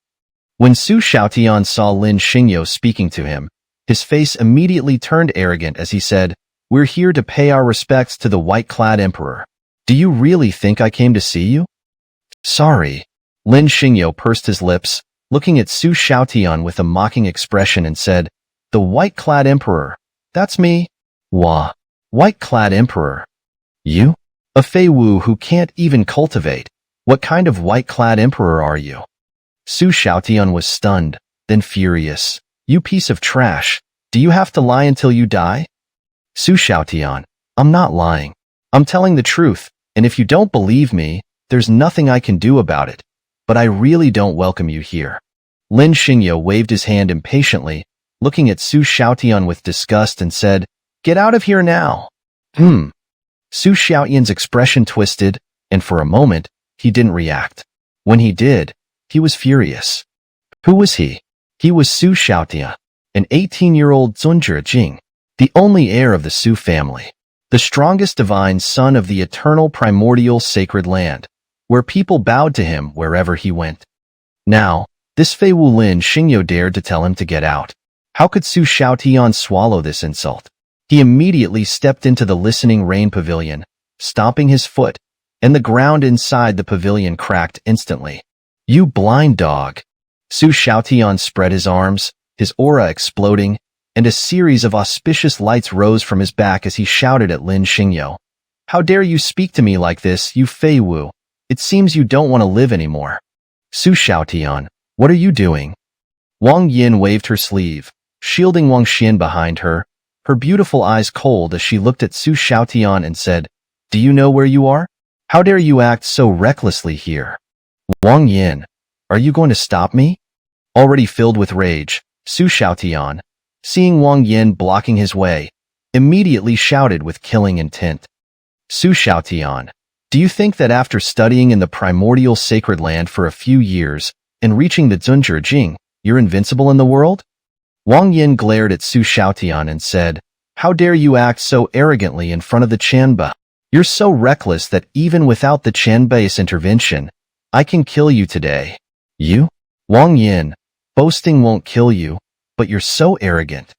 When Su Xiaotian saw Lin Xingyo speaking to him, his face immediately turned arrogant as he said, We're here to pay our respects to the white-clad emperor. Do you really think I came to see you? Sorry. Lin Xingyo pursed his lips, looking at Su Xiaotian with a mocking expression and said, The white-clad emperor. That's me. Wah. White-clad emperor. You? A Fei Wu who can't even cultivate. What kind of white-clad emperor are you? Su Xiaotian was stunned, then furious. You piece of trash. Do you have to lie until you die? Su Xiaotian, I'm not lying. I'm telling the truth, and if you don't believe me, there's nothing I can do about it. But I really don't welcome you here. Lin Xingyo waved his hand impatiently, looking at Su Xiaotian with disgust and said, Get out of here now. Su Xiaotian's expression twisted, and for a moment, he didn't react. When he did, he was furious. Who was he? He was Su Xiaotian, an 18-year-old Zunjie Jing, the only heir of the Su family, the strongest divine son of the eternal primordial sacred land, where people bowed to him wherever he went. Now, this Fei Wu Lin Xingyo dared to tell him to get out. How could Su Xiaotian swallow this insult? He immediately stepped into the listening rain pavilion, stomping his foot, and the ground inside the pavilion cracked instantly. You blind dog! Su Xiaotian spread his arms, his aura exploding, and a series of auspicious lights rose from his back as he shouted at Lin Xingyo. How dare you speak to me like this, you Fei Wu? It seems you don't want to live anymore. Su Xiaotian, what are you doing? Wang Yin waved her sleeve, shielding Wang Xian behind her, her beautiful eyes cold as she looked at Su Xiaotian and said, Do you know where you are? How dare you act so recklessly here? Wang Yin, are you going to stop me? Already filled with rage, Su Xiaotian, seeing Wang Yin blocking his way, immediately shouted with killing intent. Su Xiaotian, do you think that after studying in the primordial sacred land for a few years and reaching the Zunjie Jing, you're invincible in the world? Wang Yin glared at Su Xiaotian and said, How dare you act so arrogantly in front of the Qianba? You're so reckless that even without the Qianbei's intervention, I can kill you today. You? Wang Yin, boasting won't kill you, but you're so arrogant.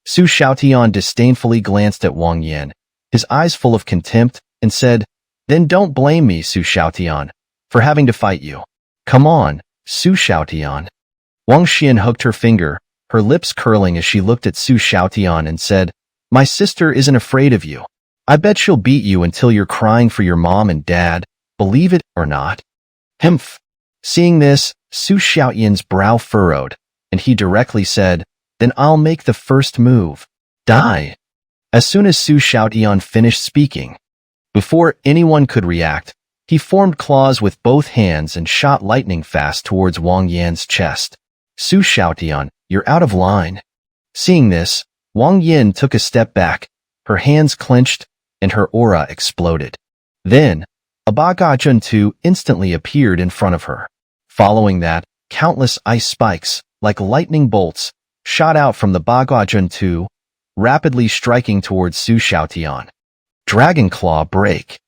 Su Xiaotian disdainfully glanced at Wang Yin, his eyes full of contempt, and said, Then don't blame me, Su Xiaotian, for having to fight you. Come on, Su Xiaotian. Wang Xian hooked her finger, her lips curling as she looked at Su Xiaotian and said, My sister isn't afraid of you. I bet she'll beat you until you're crying for your mom and dad, believe it or not. Humph. Seeing this, Su Xiaotian's brow furrowed, and he directly said, Then I'll make the first move. Die. As soon as Su Xiaotian finished speaking, before anyone could react, he formed claws with both hands and shot lightning fast towards Wang Yan's chest. Su Xiaotian, you're out of line. Seeing this, Wang Yin took a step back, her hands clenched, and her aura exploded. Then, a Bagajun 2 instantly appeared in front of her. Following that, countless ice spikes, like lightning bolts, shot out from the Bagajun 2, rapidly striking towards Su Xiaotian. Dragon Claw Break.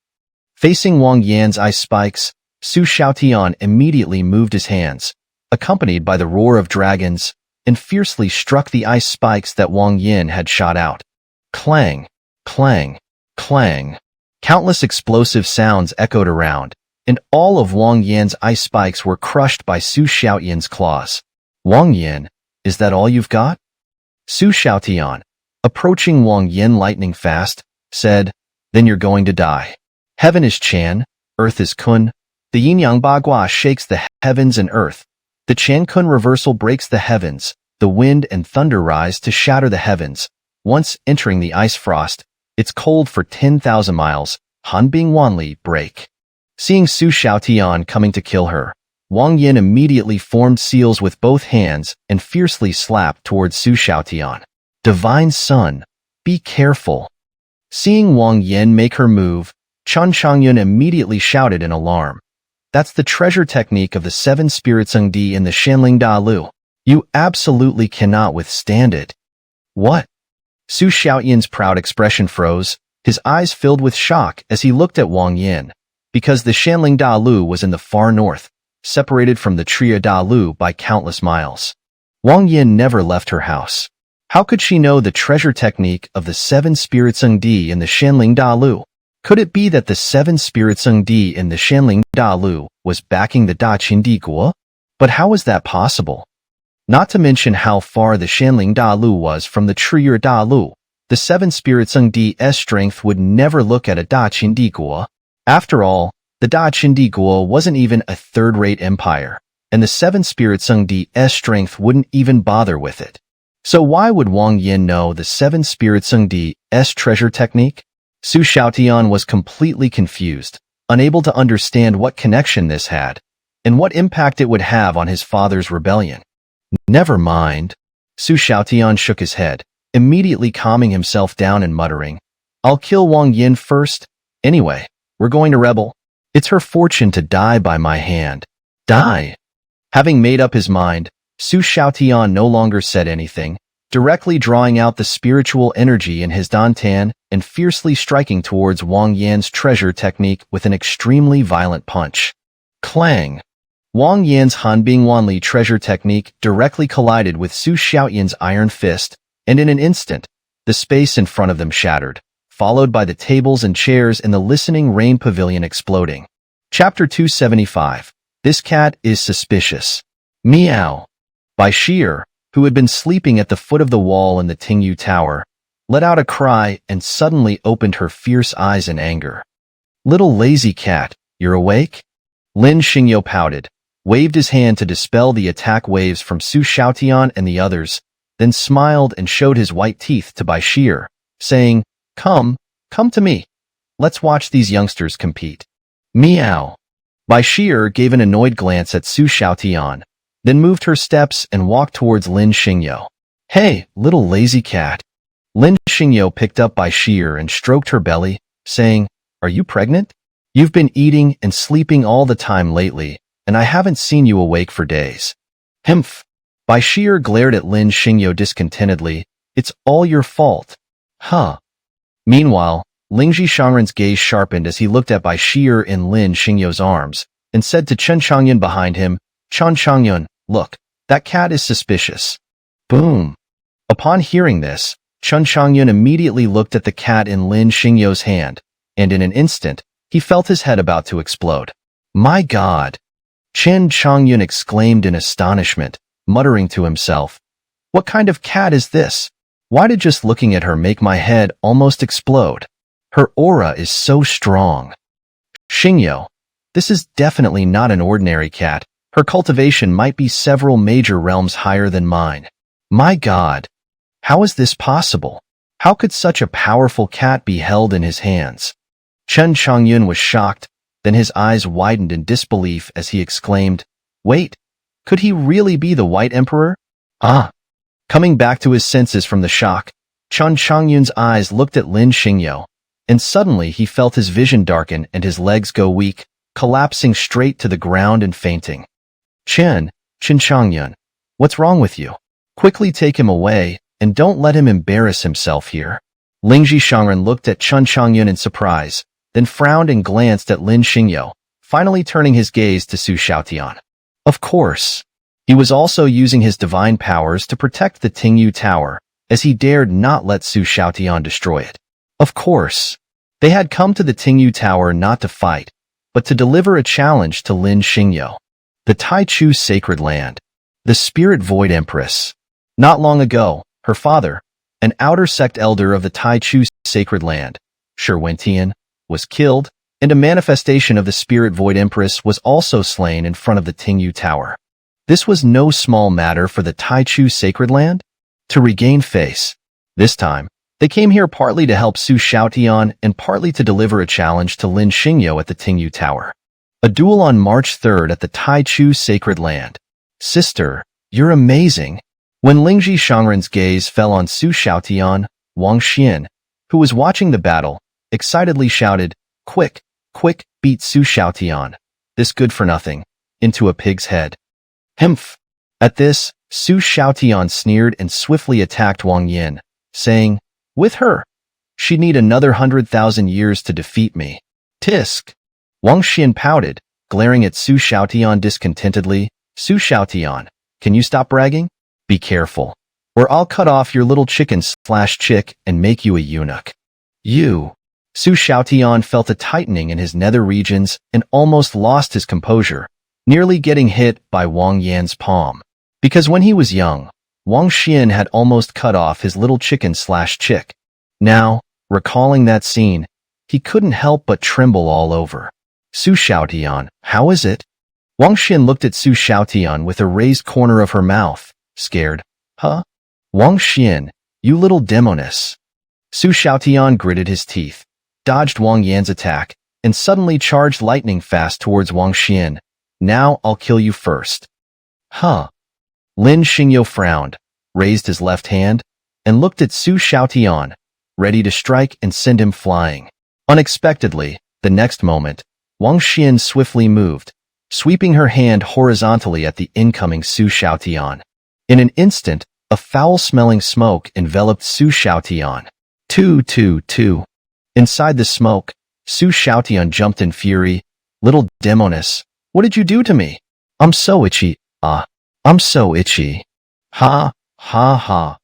Facing Wang Yan's ice spikes, Su Xiaotian immediately moved his hands, accompanied by the roar of dragons, and fiercely struck the ice spikes that Wang Yin had shot out. Clang, clang, clang. Countless explosive sounds echoed around, and all of Wang Yan's ice spikes were crushed by Su Xiaotian's claws. Wang Yin, is that all you've got? Su Xiaotian, approaching Wang Yin lightning fast, said, Then you're going to die. Heaven is Chan, earth is Kun. The Yin-Yang Bagua shakes the heavens and earth. The Chan Kun reversal breaks the heavens. The the wind and thunder rise to shatter the heavens. Once entering the ice frost, it's cold for 10,000 miles. Han Bing Wanli break. Seeing Su Xiaotian coming to kill her, Wang Yin immediately formed seals with both hands and fiercely slapped towards Su Xiaotian. Divine Son, be careful. Seeing Wang Yin make her move, Chen Changyun immediately shouted in alarm. That's the treasure technique of the 7 spirits Engdi in the Shanling Da Lu. You absolutely cannot withstand it. What? Su Xiaotian's proud expression froze, his eyes filled with shock as he looked at Wang Yin, because the Shanling Da Lu was in the far north, separated from the Tria Da Lu by countless miles. Wang Yin never left her house. How could she know the treasure technique of the 7 spirits Engdi in the Shanling Da Lu? Could it be that the 7 spirits Engdi in the Shanling Da Lu was backing the Da Qin Di Guo? But how was that possible? Not to mention how far the Shanling Da Lu was from the Tria Da Lu. The 7 spirits Engdi's strength would never look at a Da Qin Di Guo. After all, the Da Qin Di Guo wasn't even a third-rate empire, and the 7 spirits Engdi's strength wouldn't even bother with it. So why would Wang Yin know the 7 spirits Engdi's treasure technique? Su Xiaotian was completely confused, unable to understand what connection this had, and what impact it would have on his father's rebellion. Never mind. Su Xiaotian shook his head, immediately calming himself down and muttering, I'll kill Wang Yin first. Anyway, we're going to rebel. It's her fortune to die by my hand. Die. Having made up his mind, Su Xiaotian no longer said anything, directly drawing out the spiritual energy in his dantan and fiercely striking towards Wang Yan's treasure technique with an extremely violent punch. Clang! Wang Yan's Hanbing Wanli treasure technique directly collided with Su Xiaotian's iron fist, and in an instant, the space in front of them shattered, followed by the tables and chairs in the listening rain pavilion exploding. Chapter 275. This cat is suspicious. Meow. Bai Shi'er, who had been sleeping at the foot of the wall in the Tingyu Tower, let out a cry and suddenly opened her fierce eyes in anger. Little lazy cat, you're awake? Lin Xingyo pouted, waved his hand to dispel the attack waves from Su Xiaotian and the others, then smiled and showed his white teeth to Bai Shi'er, saying, Come to me. Let's watch these youngsters compete. Meow. Bai Shi'er gave an annoyed glance at Su Xiaotian, then moved her steps and walked towards Lin Xingyo. Hey, little lazy cat. Lin Xingyo picked up Bai Shi'er and stroked her belly, saying, Are you pregnant? You've been eating and sleeping all the time lately, and I haven't seen you awake for days. Humph. Bai Shi'er glared at Lin Xingyo discontentedly. It's all your fault. Huh. Meanwhile, Ling Zhishangren's gaze sharpened as he looked at Bai Shi'er in Lin Xingyo's arms, and said to Chen Changyun behind him, Chen Changyun, look, that cat is suspicious. Boom. Upon hearing this, Chen Changyun immediately looked at the cat in Lin Xingyo's hand, and in an instant, he felt his head about to explode. My God! Chen Changyun exclaimed in astonishment, muttering to himself, What kind of cat is this? Why did just looking at her make my head almost explode? Her aura is so strong. Xingyo, this is definitely not an ordinary cat. Her cultivation might be several major realms higher than mine. My God! How is this possible? How could such a powerful cat be held in his hands? Chen Changyun was shocked, then his eyes widened in disbelief as he exclaimed, Wait, could he really be the White Emperor? Ah! Coming back to his senses from the shock, Chen Changyun's eyes looked at Lin Xingyo, and suddenly he felt his vision darken and his legs go weak, collapsing straight to the ground and fainting. Chen Changyun, what's wrong with you? Quickly take him away, and don't let him embarrass himself here. Ling Zhishangren looked at Chen Changyun in surprise, then frowned and glanced at Lin Xingyo, finally turning his gaze to Su Xiaotian. Of course. He was also using his divine powers to protect the Tingyu Tower, as he dared not let Su Xiaotian destroy it. Of course. They had come to the Tingyu Tower not to fight, but to deliver a challenge to Lin Xingyo. The Taichu Sacred Land. The Spirit Void Empress. Not long ago, her father, an outer sect elder of the Taichu Sacred Land, Shi Wentian, was killed, and a manifestation of the Spirit Void Empress was also slain in front of the Tingyu Tower. This was no small matter for the Taichu Sacred Land. To regain face. This time, they came here partly to help Su Xiaotian and partly to deliver a challenge to Lin Xingyu at the Tingyu Tower. A duel on March 3rd at the Taichu Sacred Land. Sister, you're amazing. When Lingji Shangren's gaze fell on Su Xiaotian, Wang Xian, who was watching the battle, excitedly shouted, "Quick, quick, beat Su Xiaotian, this good-for-nothing, into a pig's head." Humph. At this, Su Xiaotian sneered and swiftly attacked Wang Yin, saying, "With her, she'd need another 100,000 years to defeat me." Tisk. Wang Xian pouted, glaring at Su Xiaotian discontentedly. "Su Xiaotian, can you stop bragging? Be careful, or I'll cut off your little chick and make you a eunuch." You. Su Xiaotian felt a tightening in his nether regions and almost lost his composure, nearly getting hit by Wang Yan's palm. Because when he was young, Wang Xian had almost cut off his little chick. Now, recalling that scene, he couldn't help but tremble all over. "Su Xiaotian, how is it?" Wang Xian looked at Su Xiaotian with a raised corner of her mouth, scared. "Huh? Wang Xian, you little demoness." Su Xiaotian gritted his teeth, dodged Wang Yan's attack, and suddenly charged lightning fast towards Wang Xian. "Now I'll kill you first." Huh? Lin Xingyu frowned, raised his left hand, and looked at Su Xiaotian, ready to strike and send him flying. Unexpectedly, the next moment, Wang Xian swiftly moved, sweeping her hand horizontally at the incoming Su Xiaotian. In an instant, a foul-smelling smoke enveloped Su Xiaotian. Two. Inside the smoke, Su Xiaotian jumped in fury. "Little demoness, what did you do to me? I'm so itchy. I'm so itchy." Ha, ha, ha.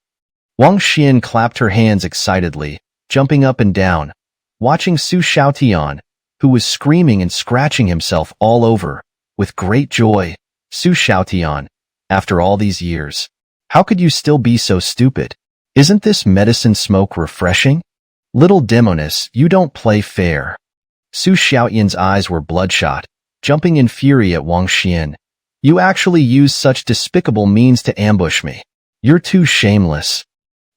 Wang Xian clapped her hands excitedly, jumping up and down, watching Su Xiaotian, who was screaming and scratching himself all over, with great joy. "Su Xiaotian, after all these years, how could you still be so stupid? Isn't this medicine smoke refreshing? Little demoness, you don't play fair." Su Xiaotian's eyes were bloodshot, jumping in fury at Wang Xian. "You actually used such despicable means to ambush me. You're too shameless."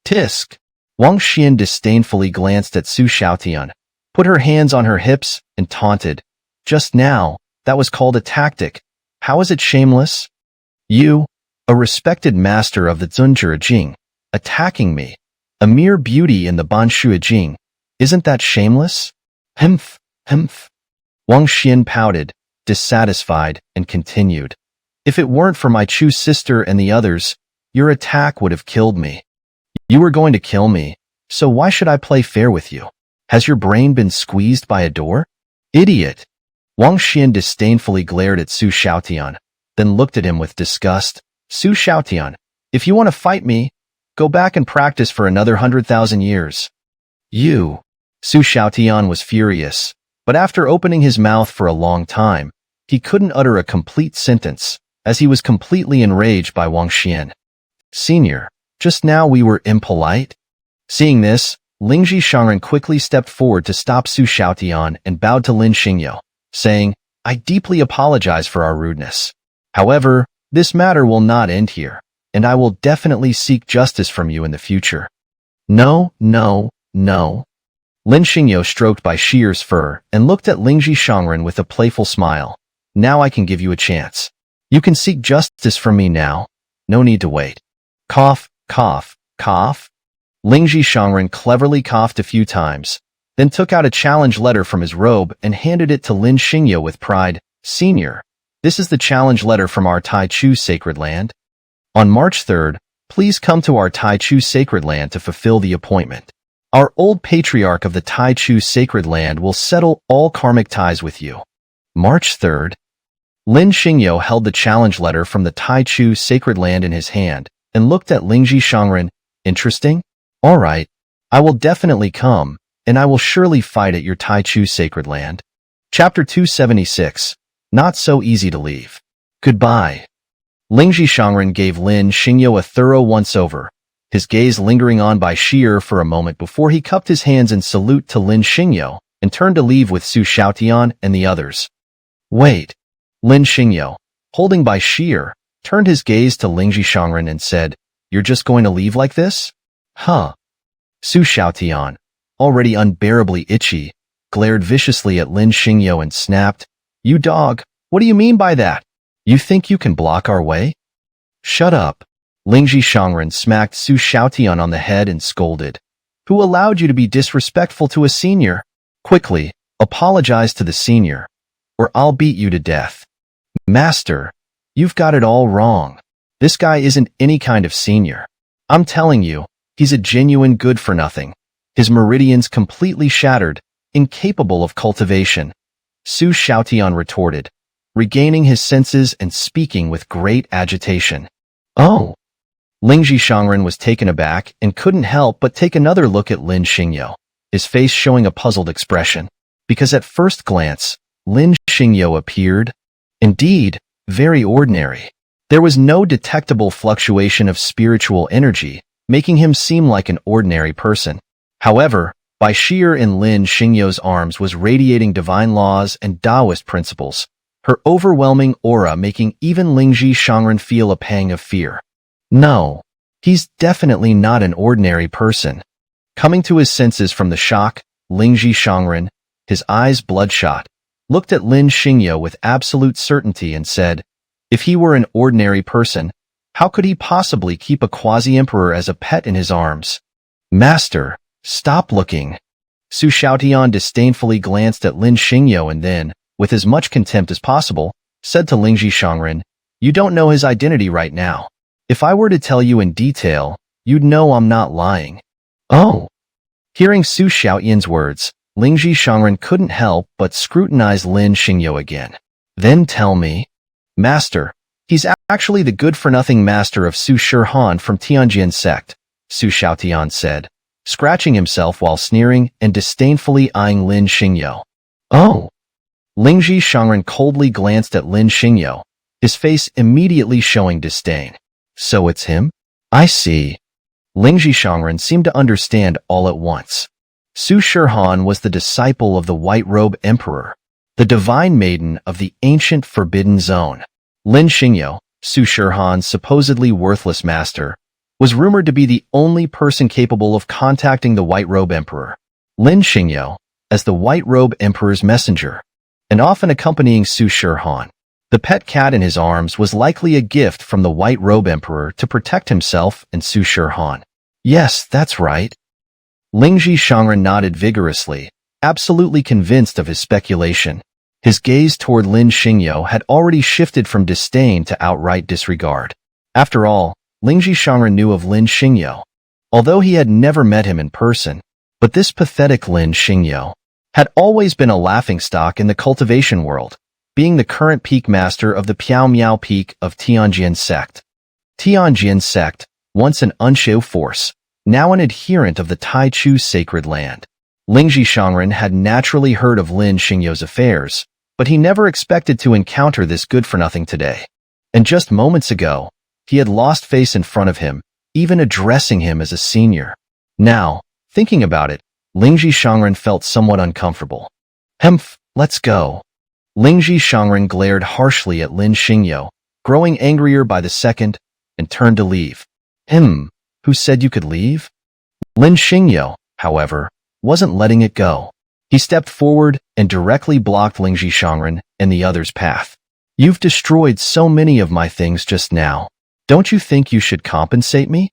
Tisk. Wang Xian disdainfully glanced at Su Xiaotian, put her hands on her hips, and taunted. "Just now, that was called a tactic. How is it shameless? You, a respected master of the Zunjia Jing, attacking me, a mere beauty in the Banshu Jing. Isn't that shameless?" Humph. Wang Xian pouted, dissatisfied, and continued. "If it weren't for my Chu sister and the others, your attack would have killed me. You were going to kill me, so why should I play fair with you? Has your brain been squeezed by a door? Idiot." Wang Xian disdainfully glared at Su Xiaotian, then looked at him with disgust. "Su Xiaotian, if you want to fight me, go back and practice for another 100,000 years. You." Su Xiaotian was furious, but after opening his mouth for a long time, he couldn't utter a complete sentence, as he was completely enraged by Wang Xian. "Senior, just now we were impolite?" Seeing this, Lingji Shangren quickly stepped forward to stop Su Xiaotian and bowed to Lin Xingyu, saying, "I deeply apologize for our rudeness. However, this matter will not end here, and I will definitely seek justice from you in the future." No. Lin Xingyu stroked by Shier's fur and looked at Lingji Shangren with a playful smile. "Now I can give you a chance. You can seek justice from me now. No need to wait." Cough. Lingji Shangren cleverly coughed a few times, then took out a challenge letter from his robe and handed it to Lin Xingyu with pride. "Senior, this is the challenge letter from our Taichu Sacred Land. On March 3rd, please come to our Taichu Sacred Land to fulfill the appointment. Our old patriarch of the Taichu Sacred Land will settle all karmic ties with you." March 3rd. Lin Xingyu held the challenge letter from the Taichu Sacred Land in his hand and looked at Lingji Shangren. "Interesting? All right, I will definitely come, and I will surely fight at your Taichu Sacred Land." Chapter 276. Not so easy to leave. Goodbye. Lingji Shangren gave Lin Xingyu a thorough once-over, his gaze lingering on Bai Shi'er for a moment before he cupped his hands in salute to Lin Xingyu and turned to leave with Su Xiaotian and the others. "Wait." Lin Xingyu, holding Bai Shi'er, turned his gaze to Lingji Shangren and said, "You're just going to leave like this?" Huh? Su Xiaotian, already unbearably itchy, glared viciously at Lin Xingyo and snapped, "You dog, what do you mean by that? You think you can block our way?" "Shut up." Lingji Shangren smacked Su Xiaotian on the head and scolded. "Who allowed you to be disrespectful to a senior? Quickly, apologize to the senior, or I'll beat you to death." "Master, you've got it all wrong. This guy isn't any kind of senior. I'm telling you, he's a genuine good-for-nothing. His meridians completely shattered, incapable of cultivation," Su Xiaotian retorted, regaining his senses and speaking with great agitation. "Oh." Lingji Shangren was taken aback and couldn't help but take another look at Lin Xingyo, his face showing a puzzled expression, because at first glance, Lin Xingyo appeared, indeed, very ordinary. There was no detectable fluctuation of spiritual energy, making him seem like an ordinary person. However, by sheer in Lin Xingyo's arms was radiating divine laws and Taoist principles, her overwhelming aura making even Lingji Shangren feel a pang of fear. No, he's definitely not an ordinary person. Coming to his senses from the shock, Lingji Shangren, his eyes bloodshot, looked at Lin Xingyo with absolute certainty and said, "If he were an ordinary person, how could he possibly keep a quasi-emperor as a pet in his arms?" "Master, stop looking." Su Xiaotian disdainfully glanced at Lin Xingyo and then, with as much contempt as possible, said to Lingji Shangren, "You don't know his identity right now. If I were to tell you in detail, you'd know I'm not lying." "Oh." Hearing Su Xiaotian's words, Lingji Shangren couldn't help but scrutinize Lin Xingyo again. "Then tell me." "Master, he's actually the good-for-nothing master of Su Shihan from Tianjin sect," Su Xiaotian said, scratching himself while sneering and disdainfully eyeing Lin Xingyo. "Oh." Lingji Shangren coldly glanced at Lin Xingyo, his face immediately showing disdain. "So it's him? I see." Lingji Shangren seemed to understand all at once. Su Shihan was the disciple of the White Robe Emperor, the divine maiden of the ancient Forbidden Zone. Lin Xingyo, Su Shihan's supposedly worthless master, was rumored to be the only person capable of contacting the White Robe Emperor. Lin Xingyo, as the White Robe Emperor's messenger, and often accompanying Su Shihan. The pet cat in his arms was likely a gift from the White Robe Emperor to protect himself and Su Shihan. "Yes, that's right." Lingji Shangren nodded vigorously, absolutely convinced of his speculation. His gaze toward Lin Xingyo had already shifted from disdain to outright disregard. After all, Lingji Shangren knew of Lin Xingyo, although he had never met him in person. But this pathetic Lin Xingyo had always been a laughingstock in the cultivation world, being the current peak master of the Piao Miao Peak of Tianjin sect. Tianjin sect, once an Unshu force, now an adherent of the Tai Chu sacred land. Lingji Shangren had naturally heard of Lin Xingyo's affairs, but he never expected to encounter this good-for-nothing today. And just moments ago, he had lost face in front of him, even addressing him as a senior. Now, thinking about it, Lingji Shangren felt somewhat uncomfortable. "Hemph, let's go." Lingji Shangren glared harshly at Lin Xingyo, growing angrier by the second, and turned to leave. Who said you could leave?" Lin Xingyo, however, wasn't letting it go. He stepped forward and directly blocked Lingji Shangren and the other's path. "You've destroyed so many of my things just now. Don't you think you should compensate me?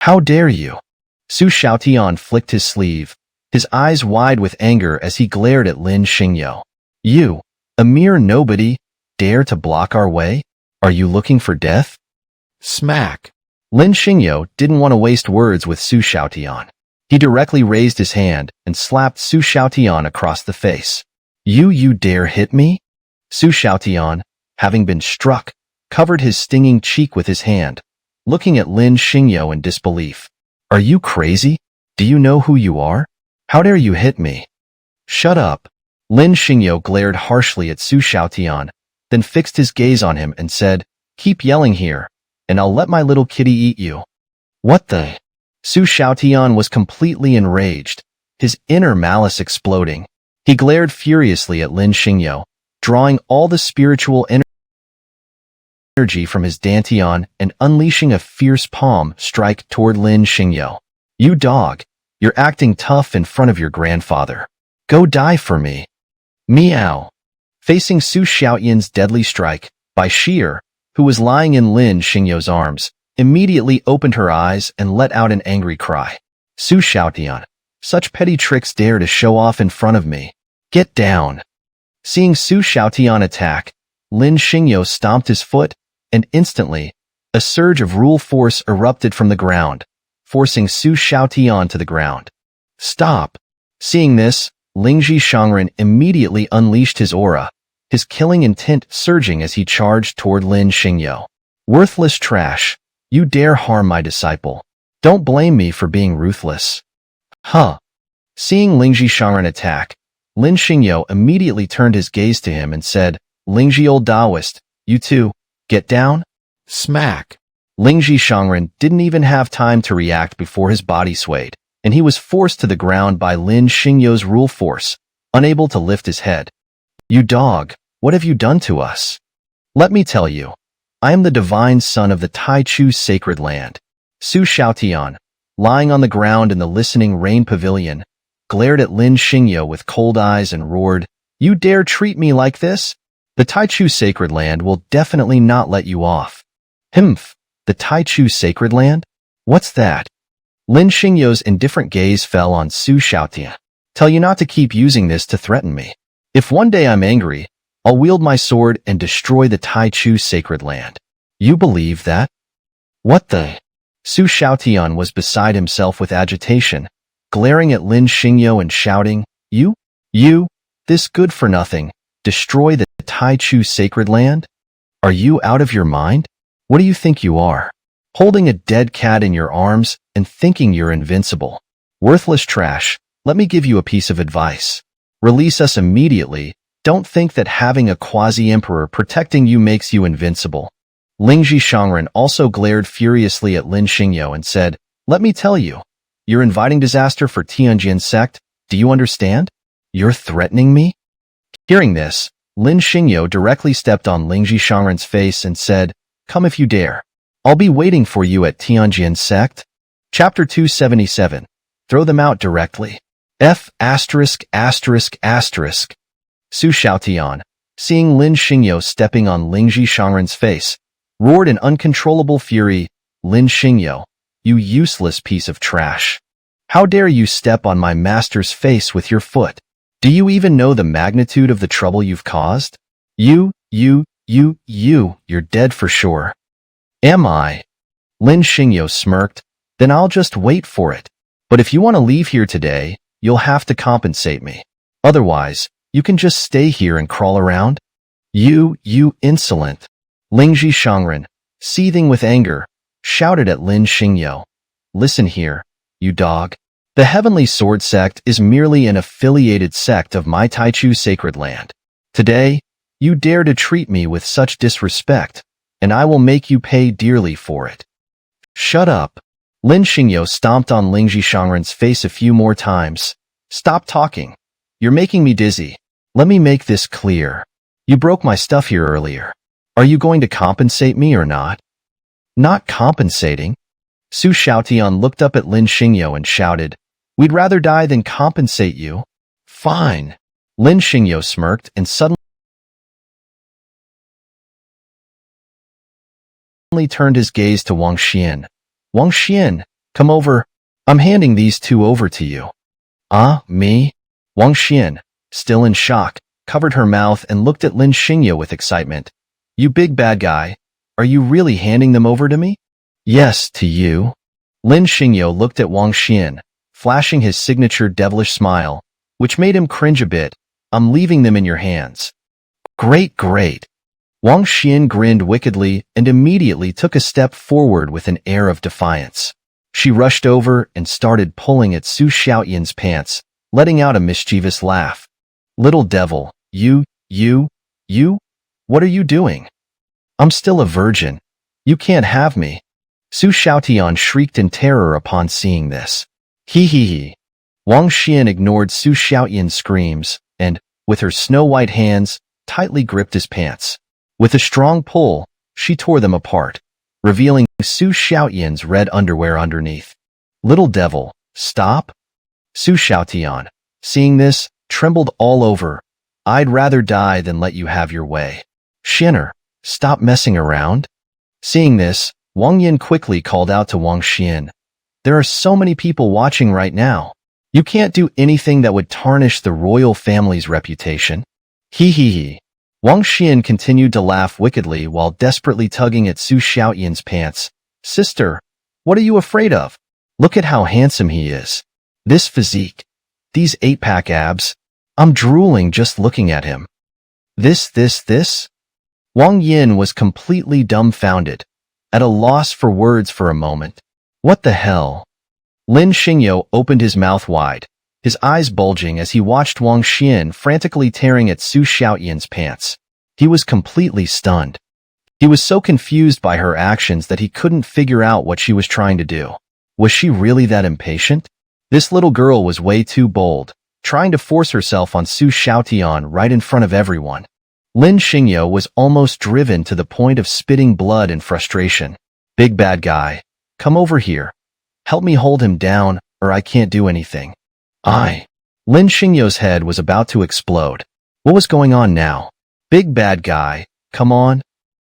How dare you?" Su Xiaotian flicked his sleeve, his eyes wide with anger as he glared at Lin Xingyo. "You, a mere nobody, dare to block our way? Are you looking for death?" Smack. Lin Xingyo didn't want to waste words with Su Xiaotian. He directly raised his hand and slapped Su Xiaotian across the face. You dare hit me?" Su Xiaotian, having been struck, covered his stinging cheek with his hand, looking at Lin Xingyo in disbelief. "Are you crazy? Do you know who you are? How dare you hit me?" "Shut up." Lin Xingyo glared harshly at Su Xiaotian, then fixed his gaze on him and said, "Keep yelling here, and I'll let my little kitty eat you." "What the?" Su Xiaotian was completely enraged, his inner malice exploding. He glared furiously at Lin Xingyo, drawing all the spiritual energy energy from his dantian and unleashing a fierce palm strike toward Lin Xingyo. You dog, you're acting tough in front of your grandfather. Go die for me. Meow. Facing Su Xiaoyan's deadly strike, Bai Shi'er, who was lying in Lin Xingyo's arms, immediately opened her eyes and let out an angry cry. Su Xiaotian, such petty tricks dare to show off in front of me. Get down. Seeing Su Xiaotian attack, Lin Xingyo stomped his foot, and instantly, a surge of rule force erupted from the ground, forcing Su Xiaotian to the ground. Stop. Seeing this, Lingji Shangren immediately unleashed his aura, his killing intent surging as he charged toward Lin Xingyo. Worthless trash. You dare harm my disciple. Don't blame me for being ruthless. Huh. Seeing Lingji Shangren attack, Lin Xingyo immediately turned his gaze to him and said, Lingji old Taoist, you too, get down? Smack. Lingji Shangren didn't even have time to react before his body swayed, and he was forced to the ground by Lin Xingyo's rule force, unable to lift his head. You dog, what have you done to us? Let me tell you, I am the divine son of the Taichu's sacred land. Su Xiaotian, lying on the ground in the listening rain pavilion, glared at Lin Xingyo with cold eyes and roared, You dare treat me like this? The Taichu sacred land will definitely not let you off. Himph, the Taichu sacred land? What's that? Lin Xingyo's indifferent gaze fell on Su Xiaotian. Tell you not to keep using this to threaten me. If one day I'm angry, I'll wield my sword and destroy the Taichu sacred land. You believe that? What the? Su Xiaotian was beside himself with agitation, glaring at Lin Xingyo and shouting, You, this good-for-nothing, destroy the Taichu sacred land? Are you out of your mind? What do you think you are? Holding a dead cat in your arms and thinking you're invincible. Worthless trash, let me give you a piece of advice. Release us immediately. Don't think that having a quasi-emperor protecting you makes you invincible. Lingji Shangren also glared furiously at Lin Xingyo and said, Let me tell you, you're inviting disaster for Tianjin sect, do you understand? You're threatening me? Hearing this, Lin Xingyo directly stepped on Lingji Shangren's face and said, Come if you dare. I'll be waiting for you at Tianjin sect. Chapter 277. Throw them out directly. F*******. Su Xiaotian, seeing Lin Xingyo stepping on Lingji Shangren's face, roared in uncontrollable fury, Lin Xingyo, you useless piece of trash. How dare you step on my master's face with your foot? Do you even know the magnitude of the trouble you've caused? You're dead for sure. Am I? Lin Xingyo smirked, then I'll just wait for it. But if you want to leave here today, you'll have to compensate me. Otherwise, you can just stay here and crawl around. You insolent. Lingji Shangren, seething with anger, shouted at Lin Xingyo. Listen here, you dog. The Heavenly Sword Sect is merely an affiliated sect of my Taichu sacred land. Today, you dare to treat me with such disrespect, and I will make you pay dearly for it. Shut up. Lin Xingyo stomped on Lingji Shangren's face a few more times. Stop talking. You're making me dizzy. Let me make this clear. You broke my stuff here earlier. Are you going to compensate me or not? Not compensating? Su Xiaotian looked up at Lin Xingyo and shouted, We'd rather die than compensate you. Fine. Lin Xingyo smirked and suddenly turned his gaze to Wang Xian. Wang Xian, come over. I'm handing these two over to you. Me? Wang Xian, still in shock, covered her mouth and looked at Lin Xingyo with excitement. You big bad guy, are you really handing them over to me? Yes, to you. Lin Xingyo looked at Wang Xian, flashing his signature devilish smile, which made him cringe a bit. I'm leaving them in your hands. Great. Wang Xian grinned wickedly and immediately took a step forward with an air of defiance. She rushed over and started pulling at Su Xiaotian's pants, letting out a mischievous laugh. Little devil, you, what are you doing? I'm still a virgin. You can't have me. Su Xiaotian shrieked in terror upon seeing this. He. Wang Xian ignored Su Xiaotian's screams and, with her snow-white hands, tightly gripped his pants. With a strong pull, she tore them apart, revealing Su Xiaotian's red underwear underneath. Little devil, stop! Su Xiaotian, seeing this, trembled all over. I'd rather die than let you have your way. Xin'er, stop messing around. Seeing this, Wang Yin quickly called out to Wang Xian. There are so many people watching right now. You can't do anything that would tarnish the royal family's reputation. Hee hee hee. Wang Xian continued to laugh wickedly while desperately tugging at Su Xiaotian's pants. Sister, what are you afraid of? Look at how handsome he is. This physique. These 8-pack abs. I'm drooling just looking at him. This? Wang Yin was completely dumbfounded, at a loss for words for a moment. What the hell? Lin Xingyo opened his mouth wide, his eyes bulging as he watched Wang Xian frantically tearing at Su Xiaotian's pants. He was completely stunned. He was so confused by her actions that he couldn't figure out what she was trying to do. Was she really that impatient? This little girl was way too bold, trying to force herself on Su Xiaotian right in front of everyone. Lin Xingyo was almost driven to the point of spitting blood in frustration. Big bad guy, come over here. Help me hold him down, or I can't do anything. Lin Xingyo's head was about to explode. What was going on now? Big bad guy, come on.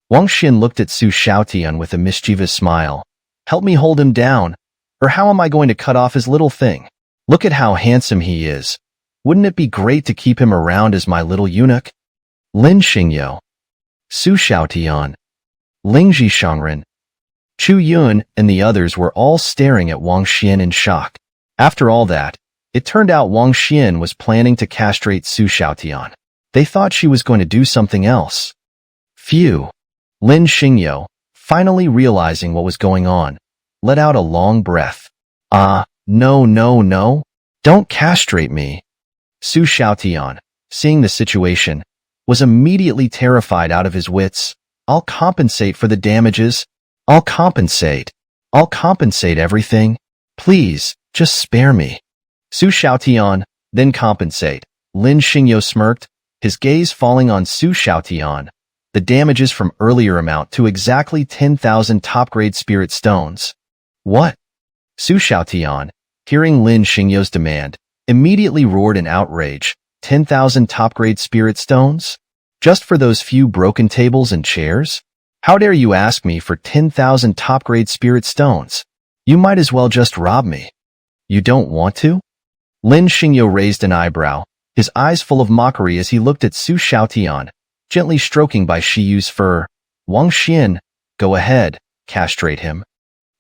Wang Xian looked at Su Xiaotian with a mischievous smile. Help me hold him down, or how am I going to cut off his little thing? Look at how handsome he is. Wouldn't it be great to keep him around as my little eunuch? Lin Xingyo, Su Xiaotian, Lingji Shangren, Chu Yun and the others were all staring at Wang Xian in shock. After all that, it turned out Wang Xian was planning to castrate Su Xiaotian. They thought she was going to do something else. Phew. Lin Xingyo, finally realizing what was going on, let out a long breath. No. Don't castrate me. Su Xiaotian, seeing the situation, was immediately terrified out of his wits. I'll compensate for the damages. I'll compensate everything. Please, just spare me. Su Xiaotian, then compensate. Lin Xingyo smirked, his gaze falling on Su Xiaotian. The damages from earlier amount to exactly 10,000 top-grade spirit stones. What? Su Xiaotian, hearing Lin Xingyo's demand, immediately roared in outrage. 10,000 top-grade spirit stones? Just for those few broken tables and chairs? How dare you ask me for 10,000 top-grade spirit stones? You might as well just rob me. You don't want to? Lin Xingyo raised an eyebrow, his eyes full of mockery as he looked at Su Xiaotian, gently stroking by Shiyu's fur. Wang Xian, go ahead, castrate him.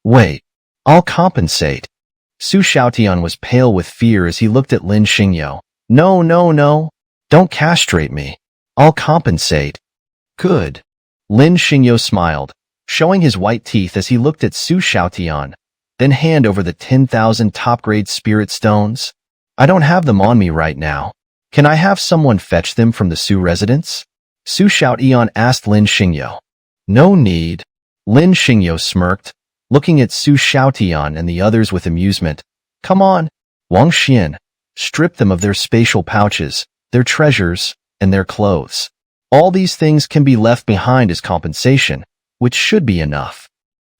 Wait, I'll compensate. Su Xiaotian was pale with fear as he looked at Lin Xingyo. No. Don't castrate me. I'll compensate. Good. Lin Xingyo smiled, showing his white teeth as he looked at Su Xiaotian, then hand over the 10,000 top-grade spirit stones. I don't have them on me right now. Can I have someone fetch them from the Su residence? Su Xiaotian asked Lin Xingyo. No need. Lin Xingyo smirked, looking at Su Xiaotian and the others with amusement. Come on, Wang Xian, strip them of their spatial pouches, their treasures, and their clothes. All these things can be left behind as compensation, which should be enough.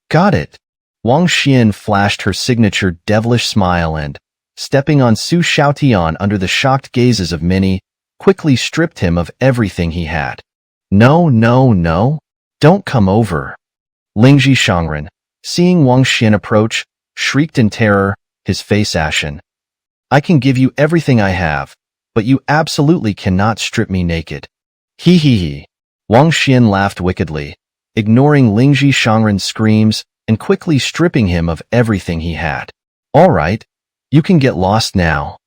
Got it. Wang Xian flashed her signature devilish smile and, stepping on Su Xiaotian under the shocked gazes of many, quickly stripped him of everything he had. No. Don't come over. Lingji Shangren, seeing Wang Xian approach, shrieked in terror, his face ashen. I can give you everything I have, but you absolutely cannot strip me naked. Hee. Wang Xian laughed wickedly, ignoring Lingji Shangren's screams and quickly stripping him of everything he had. All right, you can get lost now.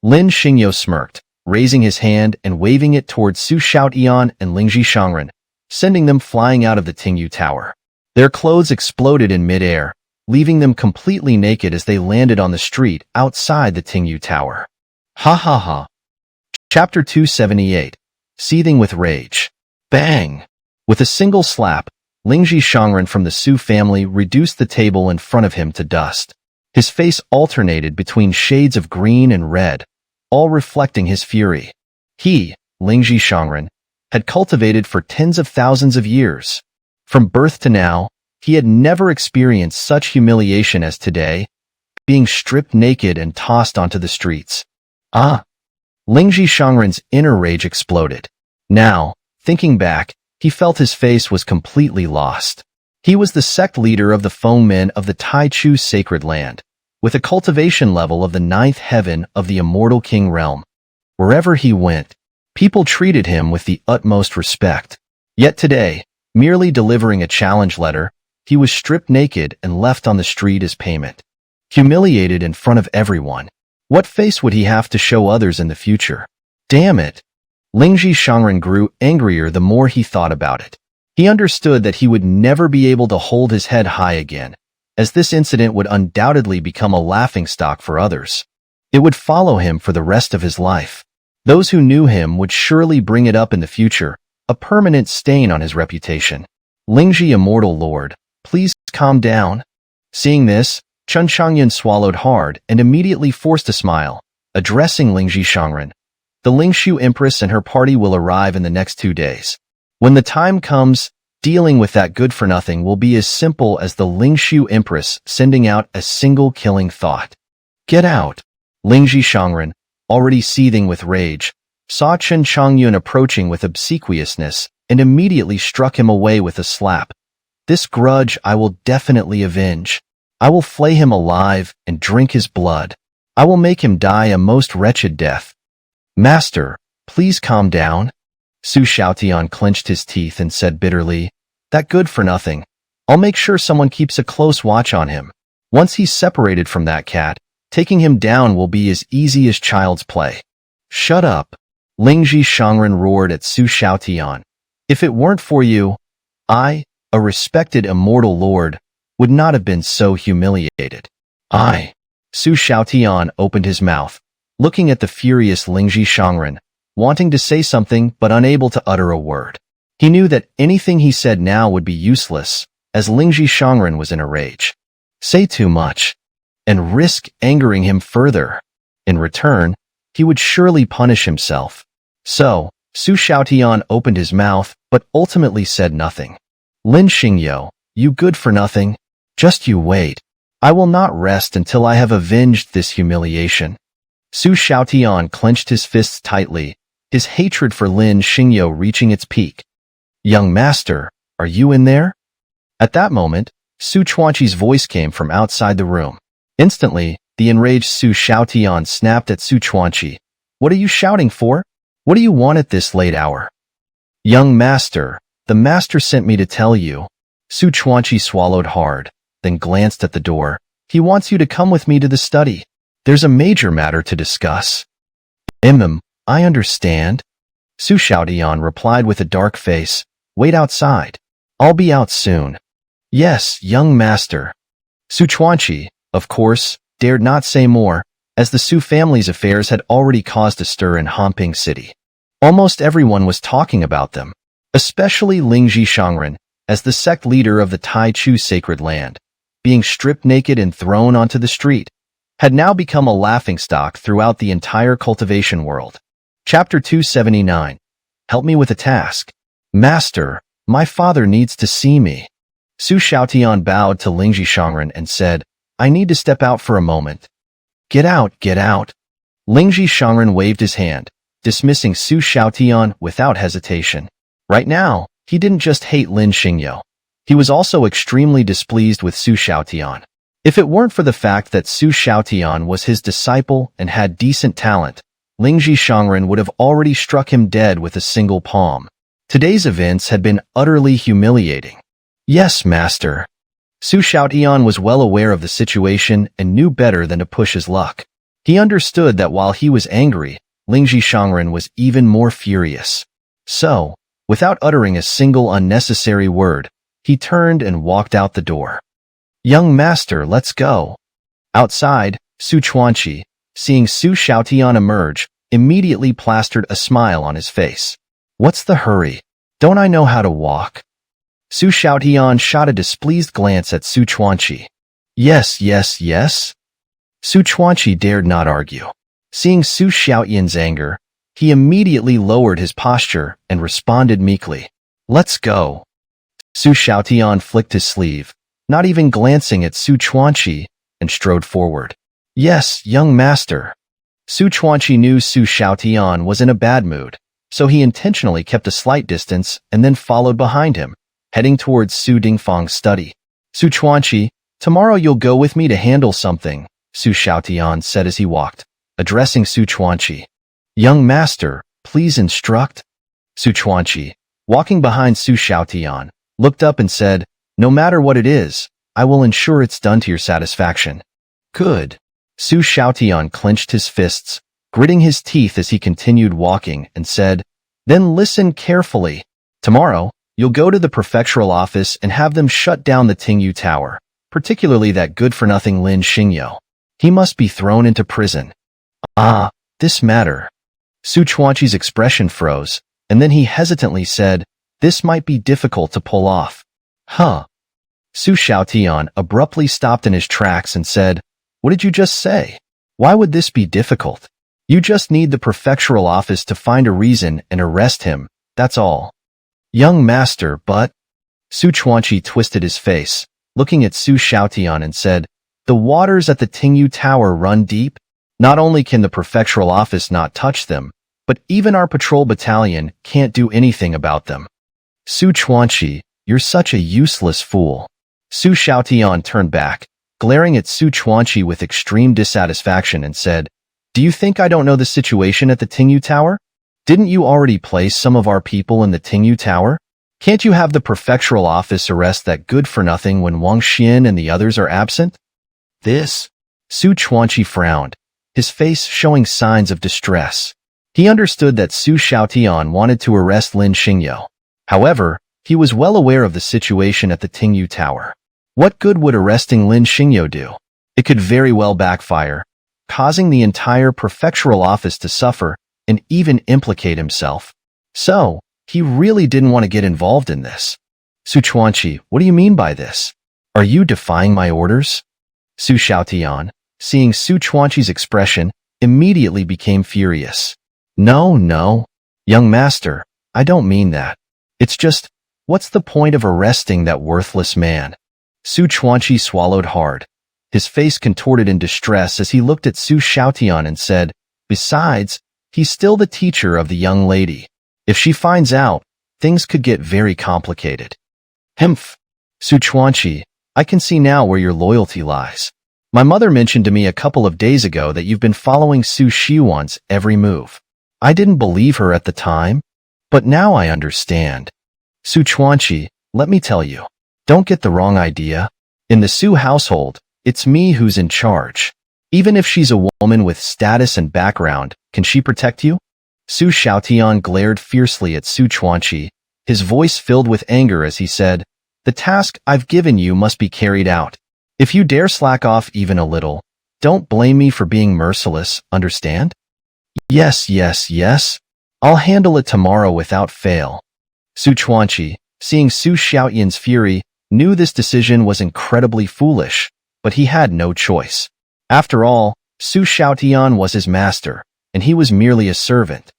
Lin Xingyo smirked, raising his hand and waving it towards Su Xiaotian and Lingji Shangren, sending them flying out of the Tingyu Tower. Their clothes exploded in midair, leaving them completely naked as they landed on the street outside the Tingyu Tower. Ha. Chapter 278. Seething with Rage. Bang! With a single slap, Lingji Shangren from the Su family reduced the table in front of him to dust. His face alternated between shades of green and red, all reflecting his fury. He, Lingji Shangren, had cultivated for tens of thousands of years. From birth to now, he had never experienced such humiliation as today, being stripped naked and tossed onto the streets. Ah! Lingji Shangren's inner rage exploded. Now, thinking back, he felt his face was completely lost. He was the sect leader of the Fengmen of the Taichu sacred land, with a cultivation level of the 9th heaven of the immortal king realm. Wherever he went, people treated him with the utmost respect. Yet today, merely delivering a challenge letter, he was stripped naked and left on the street as payment. Humiliated in front of everyone. What face would he have to show others in the future? Damn it! Lingji Shangren grew angrier the more he thought about it. He understood that he would never be able to hold his head high again, as this incident would undoubtedly become a laughingstock for others. It would follow him for the rest of his life. Those who knew him would surely bring it up in the future, a permanent stain on his reputation. Lingji Immortal Lord, please calm down. Seeing this, Chen Changyan swallowed hard and immediately forced a smile, addressing Lingji Shangren. The Lingshu Empress and her party will arrive in the next 2 days. When the time comes, dealing with that good-for-nothing will be as simple as the Lingshu Empress sending out a single killing thought. Get out! Lingji Shangren, already seething with rage, saw Chen Changyun approaching with obsequiousness and immediately struck him away with a slap. This grudge I will definitely avenge. I will flay him alive and drink his blood. I will make him die a most wretched death. Master, please calm down. Su Xiaotian clenched his teeth and said bitterly, that good for nothing. I'll make sure someone keeps a close watch on him. Once he's separated from that cat, taking him down will be as easy as child's play. Shut up. Lingji Shangren roared at Su Xiaotian. If it weren't for you, I, a respected immortal lord, would not have been so humiliated. Su Xiaotian opened his mouth, looking at the furious Lingji Shangren, wanting to say something but unable to utter a word. He knew that anything he said now would be useless, as Lingji Shangren was in a rage. Say too much, and risk angering him further. In return, he would surely punish himself. So, Su Xiaotian opened his mouth, but ultimately said nothing. Lin Xingyo, you good for nothing? Just you wait. I will not rest until I have avenged this humiliation. Su Xiaotian clenched his fists tightly, his hatred for Lin Xingyo reaching its peak. Young master, are you in there? At that moment, Su Chuanqi's voice came from outside the room. Instantly, the enraged Su Xiaotian snapped at Su Chuanqi. What are you shouting for? What do you want at this late hour? Young master, the master sent me to tell you. Su Chuanqi swallowed hard, then glanced at the door. He wants you to come with me to the study. There's a major matter to discuss. I understand. Su Xiaotian replied with a dark face. Wait outside. I'll be out soon. Yes, young master. Su Chuanqi, of course, dared not say more, as the Su family's affairs had already caused a stir in Hanping City. Almost everyone was talking about them, especially Lingji Shangren, as the sect leader of the Taichu sacred land, being stripped naked and thrown onto the street, had now become a laughingstock throughout the entire cultivation world. Chapter 279. Help me with a task. Master, my father needs to see me. Su Xiaotian bowed to Lingji Shangren and said, I need to step out for a moment. Get out, get out. Lingji Shangren waved his hand, dismissing Su Xiaotian without hesitation. Right now, he didn't just hate Lin Xingyo. He was also extremely displeased with Su Xiaotian. If it weren't for the fact that Su Xiaotian was his disciple and had decent talent, Lingji Shangren would have already struck him dead with a single palm. Today's events had been utterly humiliating. Yes, master. Su Xiaotian was well aware of the situation and knew better than to push his luck. He understood that while he was angry, Lingji Shangren was even more furious. So, without uttering a single unnecessary word, he turned and walked out the door. Young master, let's go. Outside, Su Chuanqi, seeing Su Xiaotian emerge, immediately plastered a smile on his face. What's the hurry? Don't I know how to walk? Su Xiaotian shot a displeased glance at Su Chuanqi. Yes, yes, yes. Su Chuanqi dared not argue. Seeing Su Xiaotian's anger, he immediately lowered his posture and responded meekly. Let's go. Su Xiaotian flicked his sleeve, not even glancing at Su Chuanqi, and strode forward. Yes, young master. Su Chuanqi knew Su Xiaotian was in a bad mood, so he intentionally kept a slight distance and then followed behind him, heading towards Su Dingfang's study. Su Chuanqi, tomorrow you'll go with me to handle something, Su Xiaotian said as he walked, addressing Su Chuanqi. Young master, please instruct. Su Chuanqi, walking behind Su Xiaotian, looked up and said, no matter what it is, I will ensure it's done to your satisfaction. Good. Su Xiaotian clenched his fists, gritting his teeth as he continued walking, and said, then listen carefully. Tomorrow, you'll go to the prefectural office and have them shut down the Tingyu Tower, particularly that good-for-nothing Lin Xingyo. He must be thrown into prison. Ah, this matter. Su Chuanqi's expression froze, and then he hesitantly said, this might be difficult to pull off. Huh. Su Xiaotian abruptly stopped in his tracks and said, what did you just say? Why would this be difficult? You just need the prefectural office to find a reason and arrest him, that's all. Young master, but... Su Chuanqi twisted his face, looking at Su Xiaotian and said, the waters at the Tingyu Tower run deep? Not only can the prefectural office not touch them, but even our patrol battalion can't do anything about them. Su Chuanqi, you're such a useless fool. Su Xiaotian turned back, glaring at Su Chuanqi with extreme dissatisfaction and said, do you think I don't know the situation at the Tingyu Tower? Didn't you already place some of our people in the Tingyu Tower? Can't you have the prefectural office arrest that good-for-nothing when Wang Xian and the others are absent? This? Su Chuanqi frowned, his face showing signs of distress. He understood that Su Xiaotian wanted to arrest Lin Xingyo. However, he was well aware of the situation at the Tingyu Tower. What good would arresting Lin Xingyo do? It could very well backfire, causing the entire prefectural office to suffer and even implicate himself. So, he really didn't want to get involved in this. Su Chuanqi, what do you mean by this? Are you defying my orders? Su Xiaotian, seeing Su Chuanqi's expression, immediately became furious. No, young master, I don't mean that. It's just, what's the point of arresting that worthless man? Su Chuanqi swallowed hard. His face contorted in distress as he looked at Su Xiaotian and said, besides, he's still the teacher of the young lady. If she finds out, things could get very complicated. Humph. Su Chuanqi, I can see now where your loyalty lies. My mother mentioned to me a couple of days ago that you've been following Su Xiwan's every move. I didn't believe her at the time, but now I understand. Su Chuanqi, let me tell you, don't get the wrong idea. In the Su household, it's me who's in charge. Even if she's a woman with status and background, can she protect you? Su Xiaotian glared fiercely at Su Chuanqi, his voice filled with anger as he said, the task I've given you must be carried out. If you dare slack off even a little, don't blame me for being merciless, understand? Yes. I'll handle it tomorrow without fail. Su Chuanqi, seeing Su Xiaotian's fury, knew this decision was incredibly foolish, but he had no choice. After all, Su Xiaotian was his master, and he was merely a servant.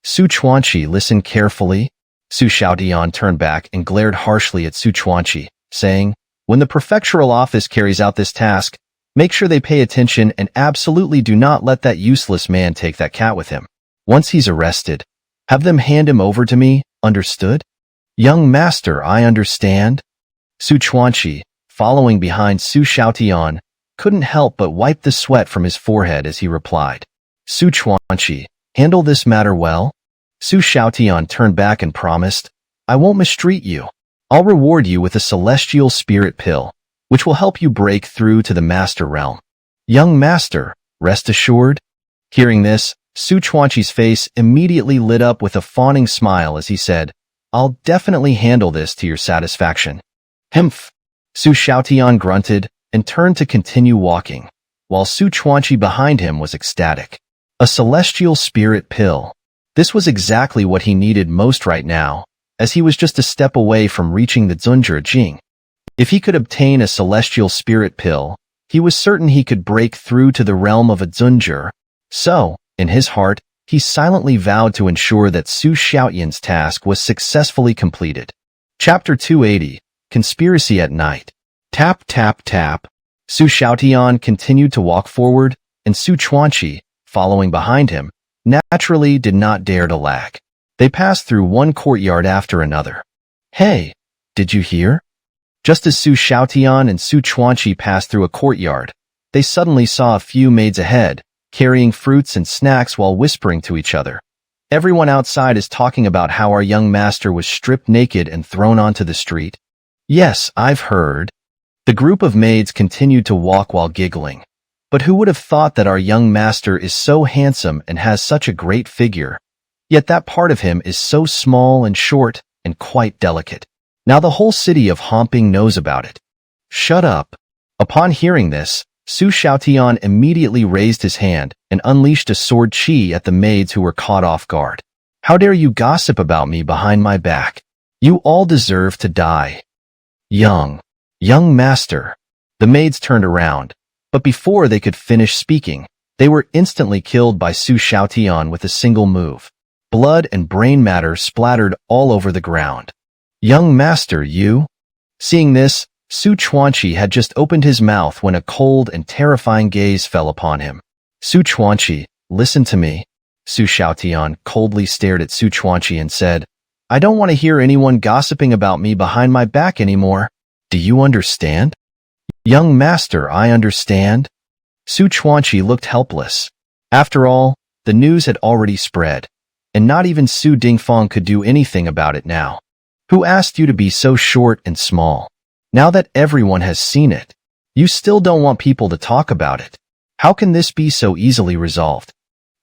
Su Chuanqi listened carefully. Su Xiaotian turned back and glared harshly at Su Chuanqi, saying, when the prefectural office carries out this task, make sure they pay attention and absolutely do not let that useless man take that cat with him. Once he's arrested, have them hand him over to me, understood? Young master, I understand. Su Chuanqi, following behind Su Xiaotian, couldn't help but wipe the sweat from his forehead as he replied. Su Chuanqi, handle this matter well? Su Xiaotian turned back and promised, I won't mistreat you. I'll reward you with a celestial spirit pill, which will help you break through to the master realm. Young master, rest assured. Hearing this, Su Chuanqi's face immediately lit up with a fawning smile as he said, I'll definitely handle this to your satisfaction. Humph. Su Xiaotian grunted and turned to continue walking, while Su Chuanqi behind him was ecstatic. A celestial spirit pill. This was exactly what he needed most right now, as he was just a step away from reaching the Zunjie Jing. If he could obtain a celestial spirit pill, he was certain he could break through to the realm of a Zunjie. So, in his heart, he silently vowed to ensure that Su Xiaotian's task was successfully completed. Chapter 280, conspiracy at night. Tap, tap, tap. Su Xiaotian continued to walk forward, and Su Chuanqi, following behind him, naturally did not dare to lag. They passed through one courtyard after another. Hey, did you hear? Just as Su Xiaotian and Su Chuanqi passed through a courtyard, they suddenly saw a few maids ahead, carrying fruits and snacks while whispering to each other. Everyone outside is talking about how our young master was stripped naked and thrown onto the street. Yes, I've heard. The group of maids continued to walk while giggling. But who would have thought that our young master is so handsome and has such a great figure? Yet that part of him is so small and short and quite delicate. Now the whole city of Homping knows about it. Shut up. Upon hearing this, Su Xiaotian immediately raised his hand and unleashed a sword chi at the maids who were caught off guard. How dare you gossip about me behind my back? You all deserve to die. Young master. The maids turned around, but before they could finish speaking, they were instantly killed by Su Xiaotian with a single move. Blood and brain matter splattered all over the ground. Young master, you? Seeing this, Su Chuanqi had just opened his mouth when a cold and terrifying gaze fell upon him. Su Chuanqi, listen to me. Su Xiaotian coldly stared at Su Chuanqi and said, I don't want to hear anyone gossiping about me behind my back anymore. Do you understand? Young master, I understand. Su Chuanqi looked helpless. After all, the news had already spread, and not even Su Dingfang could do anything about it now. Who asked you to be so short and small? Now that everyone has seen it, you still don't want people to talk about it. How can this be so easily resolved?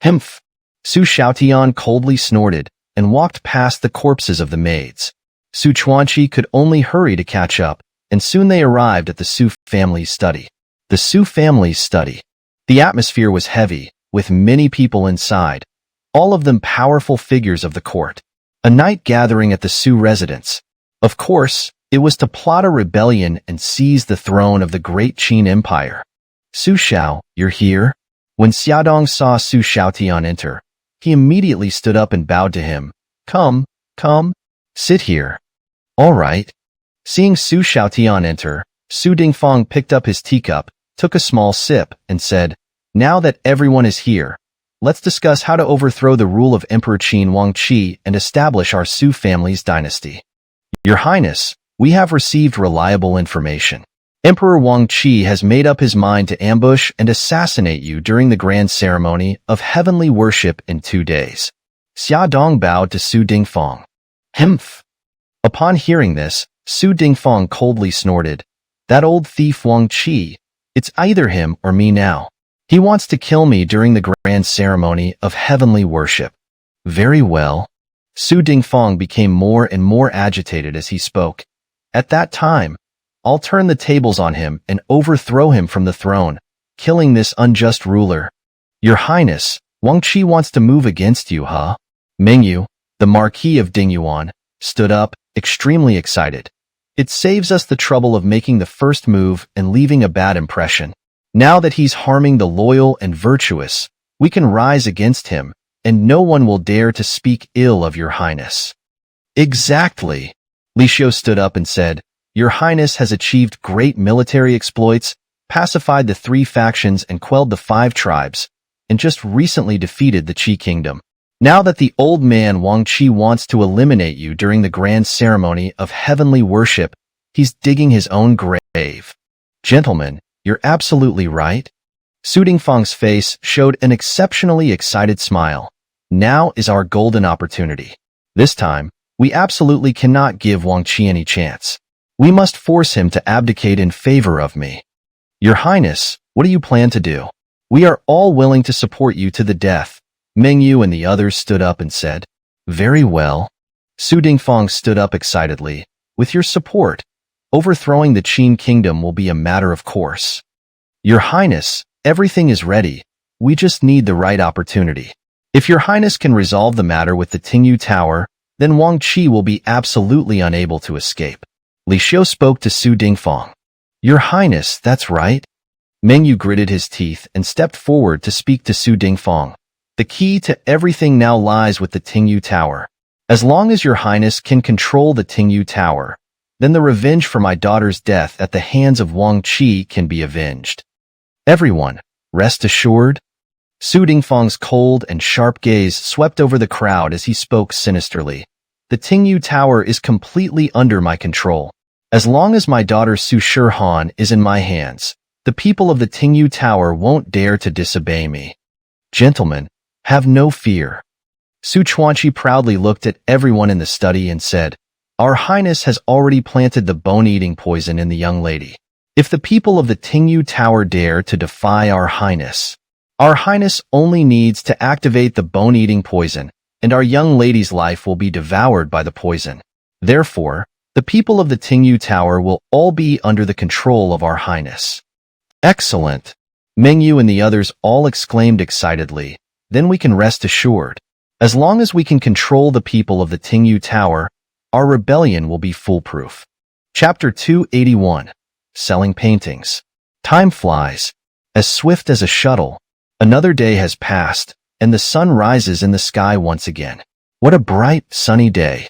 Humph! Su Xiaotian coldly snorted and walked past the corpses of the maids. Su Chuanqi could only hurry to catch up, and soon they arrived at the Su family's study. The Su family's study. The atmosphere was heavy, with many people inside, all of them powerful figures of the court. A night gathering at the Su residence. Of course, it was to plot a rebellion and seize the throne of the great Qin Empire. Su Xiao, you're here? When Xiaodong saw Su Xiaotian enter, he immediately stood up and bowed to him. Come, sit here. All right. Seeing Su Xiaotian enter, Su Dingfang picked up his teacup, took a small sip, and said, Now that everyone is here, let's discuss how to overthrow the rule of Emperor Qin Huangqi and establish our Su family's dynasty. Your Highness, we have received reliable information. Emperor Huangqi has made up his mind to ambush and assassinate you during the grand ceremony of heavenly worship in 2 days. Xiaodong bowed to Su Dingfang. Humph! Upon hearing this, Su Dingfang coldly snorted. That old thief Huangqi, it's either him or me now. He wants to kill me during the grand ceremony of heavenly worship. Very well. Su Dingfang became more and more agitated as he spoke. At that time, I'll turn the tables on him and overthrow him from the throne, killing this unjust ruler. Your Highness, Huangqi wants to move against you, huh? Mengyu, the Marquis of Dingyuan, stood up, extremely excited. It saves us the trouble of making the first move and leaving a bad impression. Now that he's harming the loyal and virtuous, we can rise against him, and no one will dare to speak ill of your Highness. Exactly. Li Xiu stood up and said, Your Highness has achieved great military exploits, pacified the 3 factions and quelled the 5 tribes, and just recently defeated the Qi Kingdom. Now that the old man Huangqi wants to eliminate you during the grand ceremony of heavenly worship, he's digging his own grave. Gentlemen, you're absolutely right. Su Dingfang's face showed an exceptionally excited smile. Now is our golden opportunity. This time, we absolutely cannot give Huangqi any chance. We must force him to abdicate in favor of me. Your Highness, what do you plan to do? We are all willing to support you to the death. Mengyu and the others stood up and said, Very well. Su Dingfang stood up excitedly. With your support, overthrowing the Qin Kingdom will be a matter of course. Your Highness, everything is ready. We just need the right opportunity. If your Highness can resolve the matter with the Tingyu Tower, then Huangqi will be absolutely unable to escape. Li Xiu spoke to Su Dingfang. Your Highness, that's right. Mengyu gritted his teeth and stepped forward to speak to Su Dingfang. The key to everything now lies with the Tingyu Tower. As long as your Highness can control the Tingyu Tower, then the revenge for my daughter's death at the hands of Wang Qi can be avenged. Everyone, rest assured. Su Dingfeng's cold and sharp gaze swept over the crowd as he spoke sinisterly. The Tingyu Tower is completely under my control. As long as my daughter Su Shihan is in my hands, the people of the Tingyu Tower won't dare to disobey me. Gentlemen, have no fear. Su Chuanqi proudly looked at everyone in the study and said, Our Highness has already planted the bone-eating poison in the young lady. If the people of the Tingyu Tower dare to defy Our Highness only needs to activate the bone-eating poison, and our young lady's life will be devoured by the poison. Therefore, the people of the Tingyu Tower will all be under the control of Our Highness. Excellent! Mengyu and the others all exclaimed excitedly. Then we can rest assured. As long as we can control the people of the Tingyu Tower, our rebellion will be foolproof. Chapter 281. Selling Paintings. Time flies. As swift as a shuttle. Another day has passed, and the sun rises in the sky once again. What a bright, sunny day.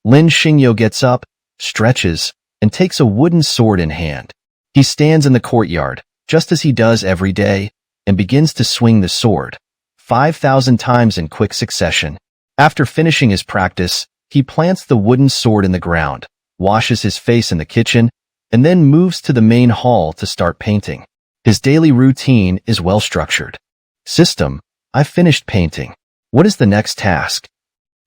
Lin Xingyo gets up, stretches, and takes a wooden sword in hand. He stands in the courtyard, just as he does every day, and begins to swing the sword 5,000 times in quick succession. After finishing his practice, he plants the wooden sword in the ground, washes his face in the kitchen, and then moves to the main hall to start painting. His daily routine is well structured. System, I've finished painting. What is the next task?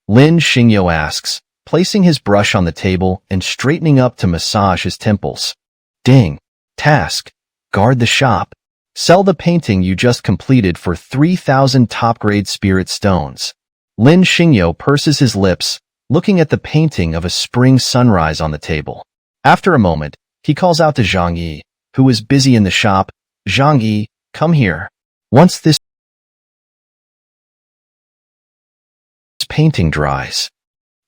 Lin Xingyo asks, placing his brush on the table and straightening up to massage his temples. Ding. Task. Guard the shop. Sell the painting you just completed for 3,000 top-grade spirit stones. Lin Xingyo purses his lips, looking at the painting of a spring sunrise on the table. After a moment, he calls out to Zhang Yi, who is busy in the shop. Zhang Yi, come here. Once this painting dries,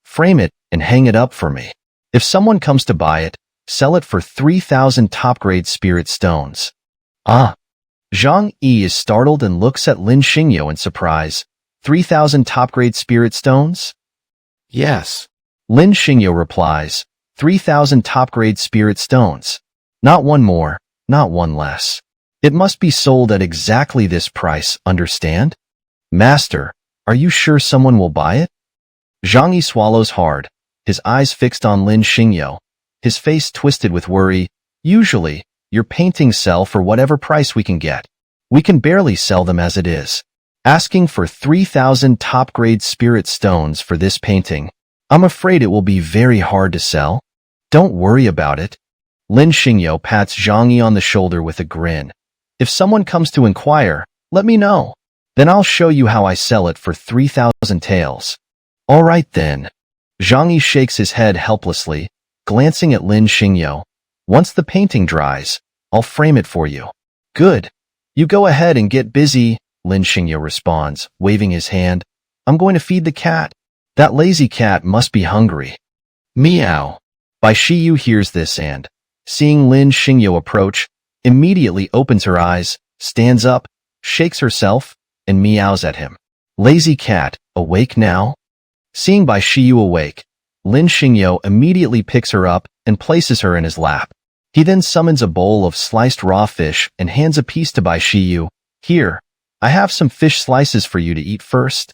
frame it and hang it up for me. If someone comes to buy it, sell it for 3,000 top-grade spirit stones. Ah! Zhang Yi is startled and looks at Lin Xingyo in surprise. 3,000 top-grade spirit stones? Yes. Lin Xingyo replies, 3,000 top-grade spirit stones. Not one more, not one less. It must be sold at exactly this price, understand? Master, are you sure someone will buy it? Zhang Yi swallows hard, his eyes fixed on Lin Xingyo, his face twisted with worry. Usually, your paintings sell for whatever price we can get. We can barely sell them as it is. Asking for 3,000 top-grade spirit stones for this painting, I'm afraid it will be very hard to sell. Don't worry about it. Lin Xingyo pats Zhang Yi on the shoulder with a grin. If someone comes to inquire, let me know. Then I'll show you how I sell it for 3,000 taels. All right then. Zhang Yi shakes his head helplessly, glancing at Lin Xingyo. Once the painting dries, I'll frame it for you. Good. You go ahead and get busy, Lin Xingyo responds, waving his hand. I'm going to feed the cat. That lazy cat must be hungry. Meow. Bai Shiyu hears this and, seeing Lin Xingyo approach, immediately opens her eyes, stands up, shakes herself, and meows at him. Lazy cat, awake now? Seeing Bai Shiyu awake, Lin Xingyo immediately picks her up and places her in his lap. He then summons a bowl of sliced raw fish and hands a piece to Bai Shiyu. Here, I have some fish slices for you to eat first.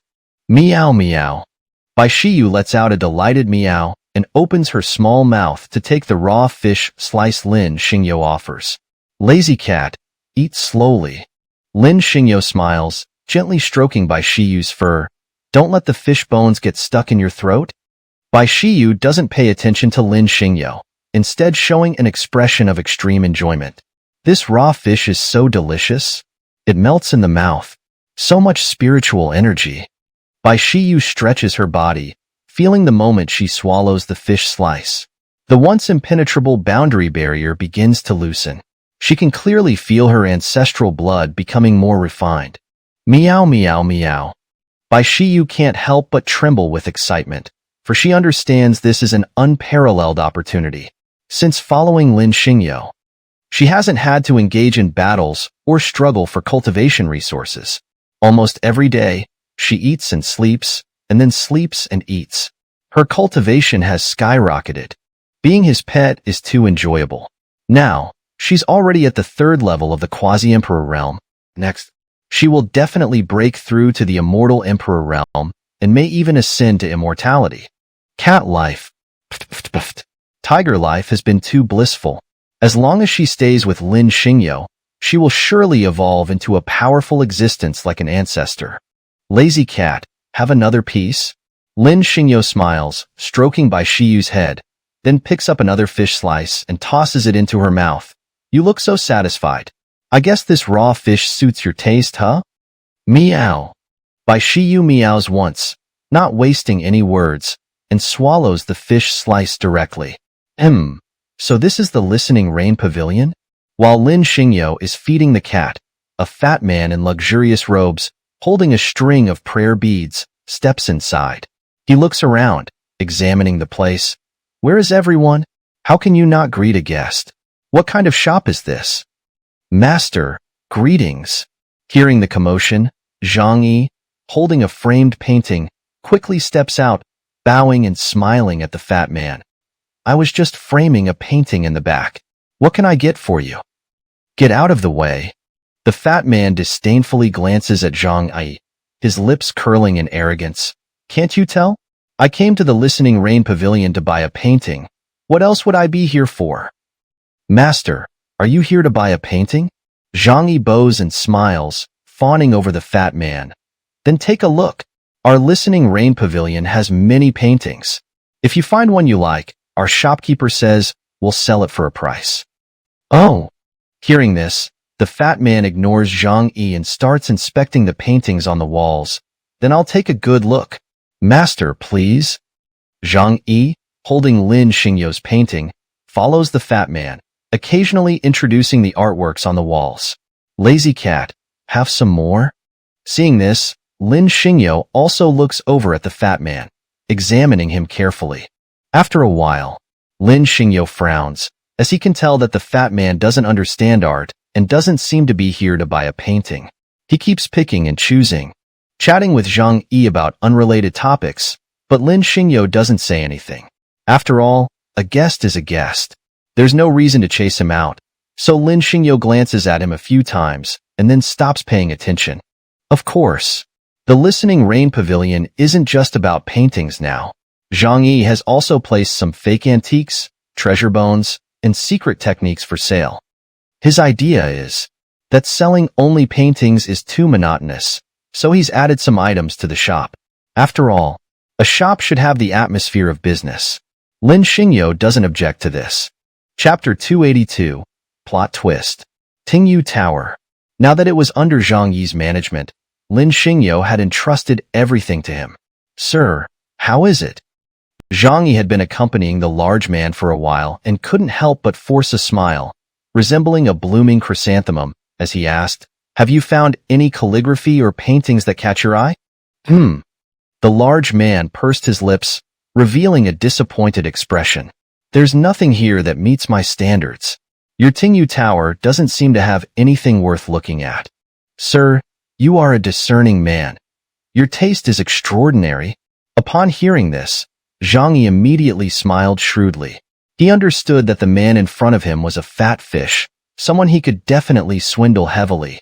Meow meow. Bai Shiyu lets out a delighted meow and opens her small mouth to take the raw fish slice Lin Xingyo offers. Lazy cat, eat slowly. Lin Xingyo smiles, gently stroking Bai Shiyu's fur. Don't let the fish bones get stuck in your throat. Bai Shiyu doesn't pay attention to Lin Xingyo, instead showing an expression of extreme enjoyment. This raw fish is so delicious. It melts in the mouth. So much spiritual energy. Bai Shiyu stretches her body, feeling the moment she swallows the fish slice. The once impenetrable boundary barrier begins to loosen. She can clearly feel her ancestral blood becoming more refined. Meow meow meow. Bai Shiyu can't help but tremble with excitement, for she understands this is an unparalleled opportunity. Since following Lin Xingyo, she hasn't had to engage in battles or struggle for cultivation resources. Almost every day, she eats and sleeps, and then sleeps and eats. Her cultivation has skyrocketed. Being his pet is too enjoyable. Now, she's already at the 3rd level of the quasi-emperor realm. Next, she will definitely break through to the immortal emperor realm and may even ascend to immortality. Cat life. Tiger life has been too blissful. As long as she stays with Lin Xingyo, she will surely evolve into a powerful existence like an ancestor. Lazy cat, have another piece? Lin Xingyo smiles, stroking Bai Shiyu's head, then picks up another fish slice and tosses it into her mouth. You look so satisfied. I guess this raw fish suits your taste, huh? Meow. Bai Shiyu meows once, not wasting any words, and swallows the fish slice directly. So this is the Listening Rain Pavilion? While Lin Xingyo is feeding the cat, a fat man in luxurious robes, holding a string of prayer beads, steps inside. He looks around, examining the place. Where is everyone? How can you not greet a guest? What kind of shop is this? Master, greetings. Hearing the commotion, Zhang Yi, holding a framed painting, quickly steps out, bowing and smiling at the fat man. I was just framing a painting in the back. What can I get for you? Get out of the way. The fat man disdainfully glances at Zhang Yi, his lips curling in arrogance. Can't you tell? I came to the Listening Rain Pavilion to buy a painting. What else would I be here for? Master, are you here to buy a painting? Zhang Yi bows and smiles, fawning over the fat man. Then take a look. Our Listening Rain Pavilion has many paintings. If you find one you like, our shopkeeper says we'll sell it for a price. Oh. Hearing this, the fat man ignores Zhang Yi and starts inspecting the paintings on the walls. Then I'll take a good look. Master, please. Zhang Yi, holding Lin Xingyo's painting, follows the fat man, occasionally introducing the artworks on the walls. Lazy cat, have some more? Seeing this, Lin Xingyo also looks over at the fat man, examining him carefully. After a while, Lin Xingyo frowns, as he can tell that the fat man doesn't understand art and doesn't seem to be here to buy a painting. He keeps picking and choosing, chatting with Zhang Yi about unrelated topics, but Lin Xingyo doesn't say anything. After all, a guest is a guest. There's no reason to chase him out, so Lin Xingyo glances at him a few times and then stops paying attention. Of course, the Listening Rain Pavilion isn't just about paintings now. Zhang Yi has also placed some fake antiques, treasure bones, and secret techniques for sale. His idea is that selling only paintings is too monotonous, so he's added some items to the shop. After all, a shop should have the atmosphere of business. Lin Xingyo doesn't object to this. Chapter 282, Plot Twist. Tingyu Tower. Now that it was under Zhang Yi's management, Lin Xingyo had entrusted everything to him. Sir, how is it? Zhang Yi had been accompanying the large man for a while and couldn't help but force a smile, resembling a blooming chrysanthemum, as he asked, Have you found any calligraphy or paintings that catch your eye? The large man pursed his lips, revealing a disappointed expression. There's nothing here that meets my standards. Your Tingyu Tower doesn't seem to have anything worth looking at. Sir, you are a discerning man. Your taste is extraordinary. Upon hearing this, Zhang Yi immediately smiled shrewdly. He understood that the man in front of him was a fat fish, someone he could definitely swindle heavily.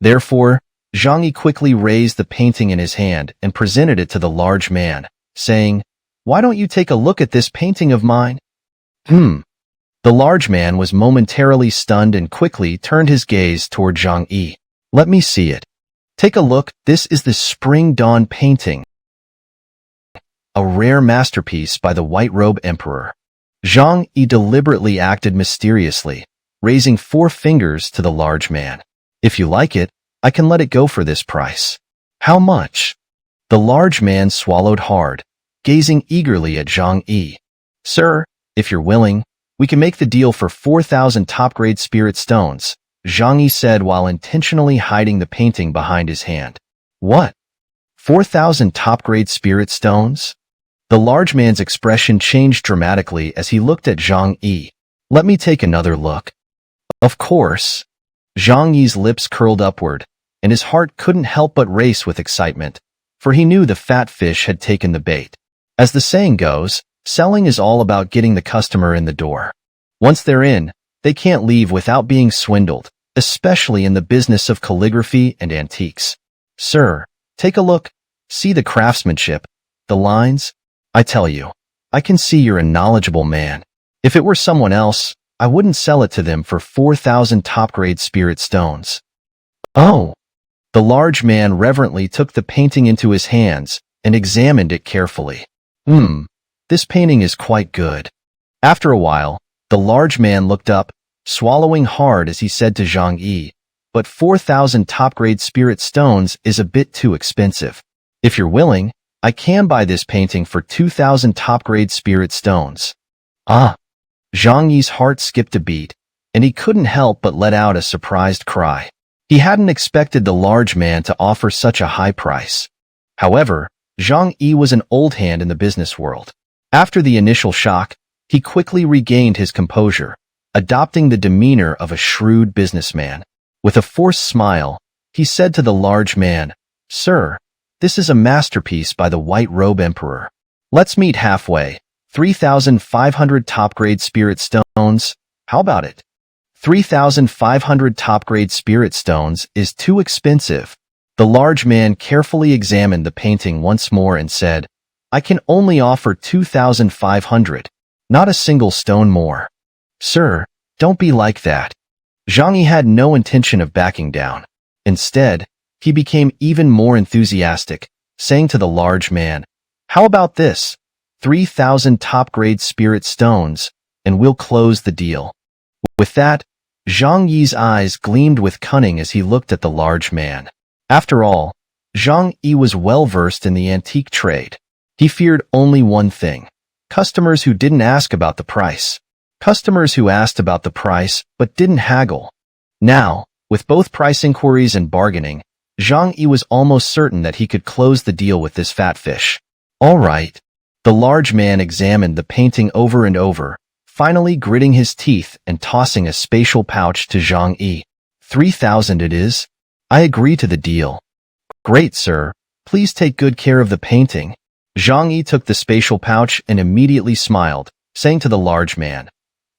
Therefore, Zhang Yi quickly raised the painting in his hand and presented it to the large man, saying, Why don't you take a look at this painting of mine? The large man was momentarily stunned and quickly turned his gaze toward Zhang Yi. Let me see it. Take a look, this is the Spring Dawn painting, a rare masterpiece by the White Robe Emperor. Zhang Yi deliberately acted mysteriously, raising 4 fingers to the large man. If you like it, I can let it go for this price. How much? The large man swallowed hard, gazing eagerly at Zhang Yi. Sir, if you're willing, we can make the deal for 4,000 top-grade spirit stones, Zhang Yi said while intentionally hiding the painting behind his hand. What? 4,000 top-grade spirit stones? The large man's expression changed dramatically as he looked at Zhang Yi. Let me take another look. Of course. Zhang Yi's lips curled upward, and his heart couldn't help but race with excitement, for he knew the fat fish had taken the bait. As the saying goes, Selling is all about getting the customer in the door. Once they're in, they can't leave without being swindled, especially in the business of calligraphy and antiques. Sir, take a look. See the craftsmanship, the lines? I tell you, I can see you're a knowledgeable man. If it were someone else, I wouldn't sell it to them for 4,000 top-grade spirit stones. Oh! The large man reverently took the painting into his hands and examined it carefully. This painting is quite good. After a while, the large man looked up, swallowing hard as he said to Zhang Yi, but 4,000 top-grade spirit stones is a bit too expensive. If you're willing, I can buy this painting for 2,000 top-grade spirit stones. Ah! Zhang Yi's heart skipped a beat, and he couldn't help but let out a surprised cry. He hadn't expected the large man to offer such a high price. However, Zhang Yi was an old hand in the business world. After the initial shock, he quickly regained his composure, adopting the demeanor of a shrewd businessman. With a forced smile, he said to the large man, "Sir, this is a masterpiece by the White Robe Emperor. Let's meet halfway. 3,500 top-grade spirit stones. How about it?" 3,500 top-grade spirit stones is too expensive. The large man carefully examined the painting once more and said, "I can only offer 2,500, not a single stone more." "Sir, don't be like that." Zhang Yi had no intention of backing down. Instead, he became even more enthusiastic, saying to the large man, "How about this? 3,000 top-grade spirit stones, and we'll close the deal." With that, Zhang Yi's eyes gleamed with cunning as he looked at the large man. After all, Zhang Yi was well-versed in the antique trade. He feared only one thing: customers who didn't ask about the price. Customers who asked about the price but didn't haggle. Now, with both price inquiries and bargaining, Zhang Yi was almost certain that he could close the deal with this fat fish. All right. The large man examined the painting over and over, finally gritting his teeth and tossing a spatial pouch to Zhang Yi. 3,000 it is. I agree to the deal. Great, sir. Please take good care of the painting. Zhang Yi took the spatial pouch and immediately smiled, saying to the large man,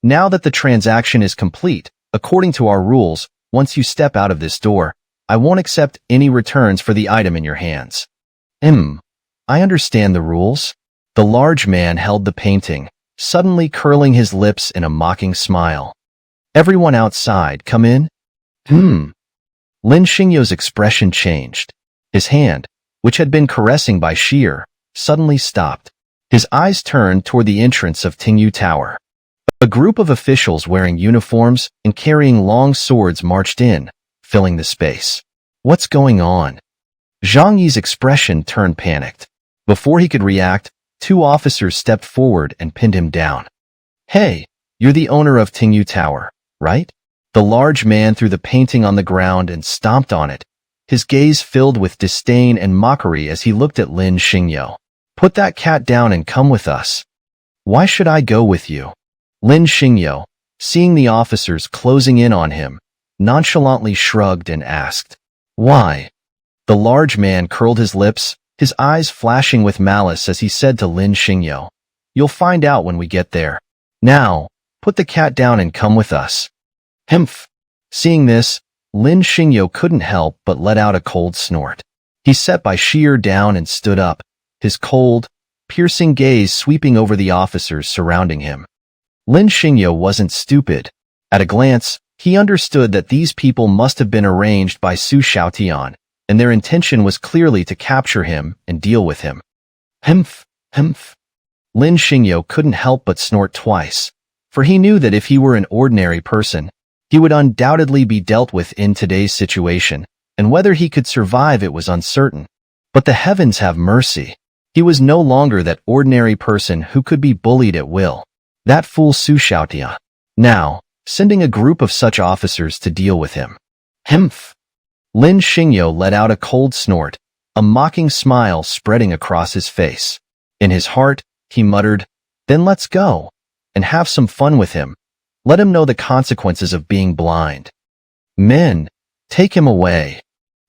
"Now that the transaction is complete, according to our rules, once you step out of this door, I won't accept any returns for the item in your hands." I understand the rules. The large man held the painting, suddenly curling his lips in a mocking smile. "Everyone outside, come in." Lin Xingyo's expression changed. His hand, which had been caressing Bai Shi'er, suddenly stopped. His eyes turned toward the entrance of Tingyu Tower. A group of officials wearing uniforms and carrying long swords marched in, filling the space. What's going on? Zhang Yi's expression turned panicked. Before he could react, two officers stepped forward and pinned him down. "Hey, you're the owner of Tingyu Tower, right?" The large man threw the painting on the ground and stomped on it, his gaze filled with disdain and mockery as he looked at Lin Xingyo. "Put that cat down and come with us." "Why should I go with you?" Lin Xingyo, seeing the officers closing in on him, nonchalantly shrugged and asked, "Why?" The large man curled his lips, his eyes flashing with malice as he said to Lin Xingyo, "You'll find out when we get there. Now, put the cat down and come with us." Humph! Seeing this, Lin Xingyo couldn't help but let out a cold snort. He set Bai Shi'er down and stood up, his cold, piercing gaze sweeping over the officers surrounding him. Lin Xingyo wasn't stupid. At a glance, he understood that these people must have been arranged by Su Xiaotian, and their intention was clearly to capture him and deal with him. Humph! Humph! Lin Xingyo couldn't help but snort twice, for he knew that if he were an ordinary person, he would undoubtedly be dealt with in today's situation, and whether he could survive it was uncertain. But the heavens have mercy. He was no longer that ordinary person who could be bullied at will. That fool Su Xiaotian. Now, sending a group of such officers to deal with him. Humph! Lin Xingyo let out a cold snort, a mocking smile spreading across his face. In his heart, he muttered, "Then let's go, and have some fun with him. Let him know the consequences of being blind." "Men, take him away."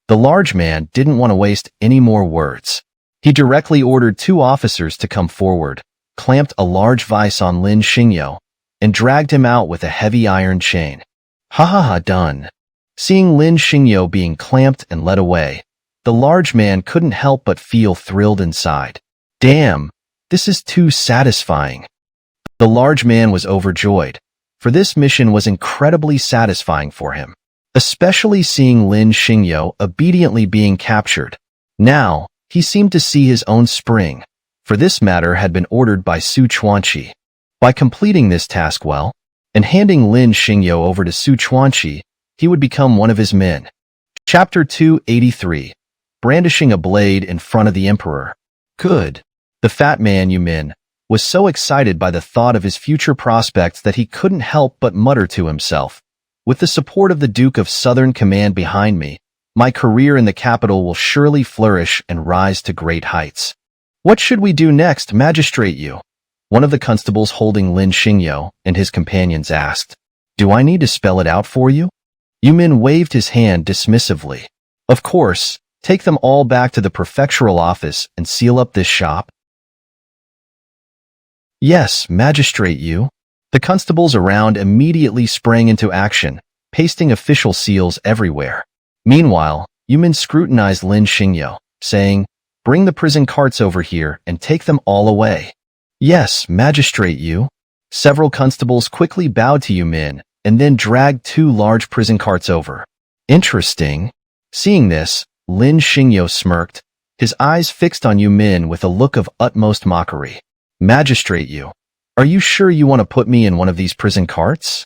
The large man didn't want to waste any more words. He directly ordered two officers to come forward, clamped a large vice on Lin Xingyo and dragged him out with a heavy iron chain. Ha ha ha, done. Seeing Lin Xingyo being clamped and led away, the large man couldn't help but feel thrilled inside. Damn, this is too satisfying. The large man was overjoyed, for this mission was incredibly satisfying for him, especially seeing Lin Xingyo obediently being captured. Now, he seemed to see his own spring, for this matter had been ordered by Su Chuanqi. By completing this task well, and handing Lin Xingyo over to Su Chuanqi, he would become one of his men. Chapter 283. Brandishing a blade in front of the emperor. Good. The fat man Yumin was so excited by the thought of his future prospects that he couldn't help but mutter to himself, with the support of the Duke of Southern Command behind me, my career in the capital will surely flourish and rise to great heights. What should we do next, Magistrate Yu? One of the constables holding Lin Xingyo and his companions asked. Do I need to spell it out for you? Yumin waved his hand dismissively. Of course, take them all back to the prefectural office and seal up this shop. Yes, Magistrate Yu. The constables around immediately sprang into action, pasting official seals everywhere. Meanwhile, Yumin scrutinized Lin Xingyo, saying, Bring the prison carts over here and take them all away. Yes, Magistrate Yu. Several constables quickly bowed to Yumin and then dragged 2 large prison carts over. Interesting. Seeing this, Lin Xingyo smirked, his eyes fixed on Yumin with a look of utmost mockery. Magistrate Yu, are you sure you want to put me in one of these prison carts?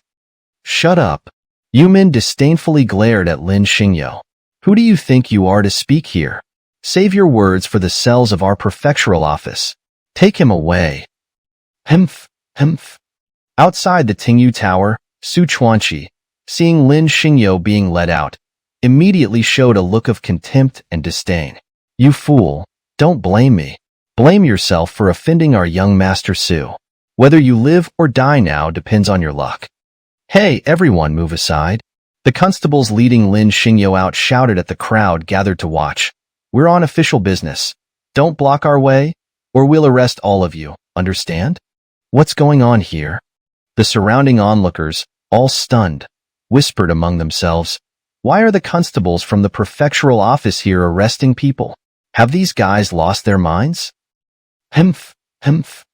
Shut up. Yumin disdainfully glared at Lin Xingyo. Who do you think you are to speak here? Save your words for the cells of our prefectural office. Take him away. Humph, humph. Outside the Tingyu Tower, Su Chuanqi, seeing Lin Xingyo being led out, immediately showed a look of contempt and disdain. You fool, don't blame me. Blame yourself for offending our young master Su. Whether you live or die now depends on your luck. Hey, everyone, move aside. The constables leading Lin Xingyo out shouted at the crowd gathered to watch. We're on official business. Don't block our way, or we'll arrest all of you, understand? What's going on here? The surrounding onlookers, all stunned, whispered among themselves. Why are the constables from the prefectural office here arresting people? Have these guys lost their minds? Humph, humph.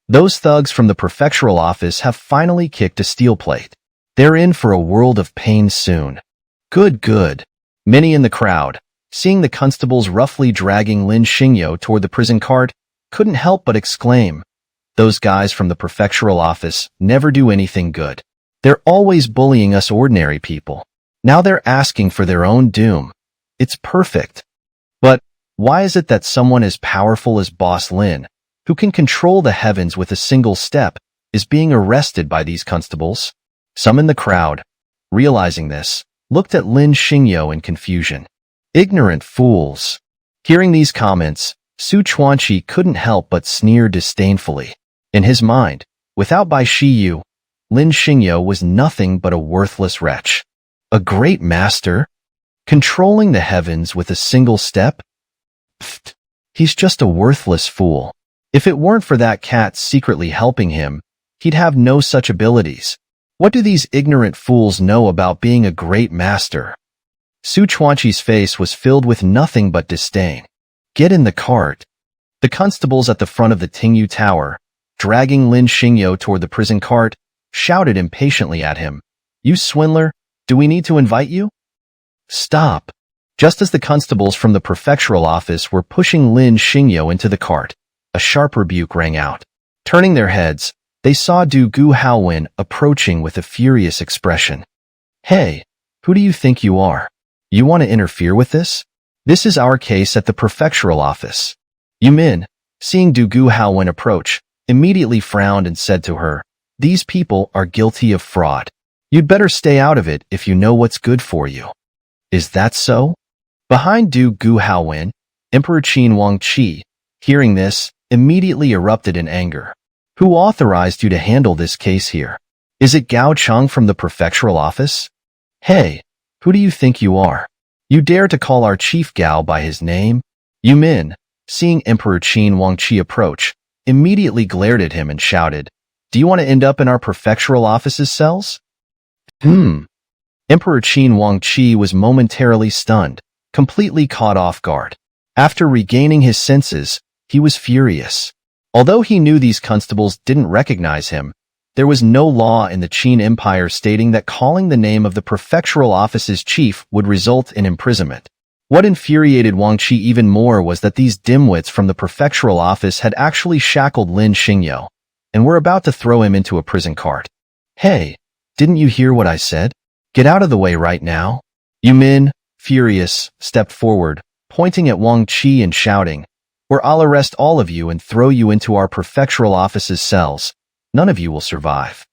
Those thugs from the prefectural office have finally kicked a steel plate. They're in for a world of pain soon. Good, good. Many in the crowd, seeing the constables roughly dragging Lin Xingyo toward the prison cart, couldn't help but exclaim, Those guys from the prefectural office never do anything good. They're always bullying us ordinary people. Now they're asking for their own doom. It's perfect. But why is it that someone as powerful as Boss Lin, who can control the heavens with a single step, is being arrested by these constables? Some in the crowd, realizing this, looked at Lin Xingyo in confusion. Ignorant fools. Hearing these comments, Su Chuanqi couldn't help but sneer disdainfully. In his mind, without Bai Shiyu, Lin Xingyo was nothing but a worthless wretch. A great master? Controlling the heavens with a single step? Pfft, he's just a worthless fool. If it weren't for that cat secretly helping him, he'd have no such abilities. What do these ignorant fools know about being a great master? Su Chuanqi's face was filled with nothing but disdain. Get in the cart. The constables at the front of the Tingyu Tower, dragging Lin Xingyo toward the prison cart, shouted impatiently at him. You swindler, do we need to invite you? Stop. Just as the constables from the prefectural office were pushing Lin Xingyo into the cart, a sharp rebuke rang out. Turning their heads, they saw Du Gu Haowen approaching with a furious expression. Hey, who do you think you are? You want to interfere with this? This is our case at the prefectural office. Yumin, seeing Du Gu Haowen approach, immediately frowned and said to her, These people are guilty of fraud. You'd better stay out of it if you know what's good for you. Is that so? Behind Du Gu Haowen, Emperor Qin Wangqi, hearing this, immediately erupted in anger. Who authorized you to handle this case here? Is it Gao Cheng from the prefectural office? Hey, who do you think you are? You dare to call our chief Gao by his name? Yumin, seeing Emperor Qin Wangqi approach, immediately glared at him and shouted, "Do you want to end up in our prefectural office's cells?" Emperor Qin Huangqi was momentarily stunned, completely caught off guard. After regaining his senses, he was furious. Although he knew these constables didn't recognize him, there was no law in the Qin Empire stating that calling the name of the prefectural office's chief would result in imprisonment. What infuriated Wang Qi even more was that these dimwits from the prefectural office had actually shackled Lin Xingyo and were about to throw him into a prison cart. "Hey, didn't you hear what I said? Get out of the way right now." Yu Min, furious, stepped forward, pointing at Wang Qi and shouting, "Or I'll arrest all of you and throw you into our prefectural office's cells. None of you will survive."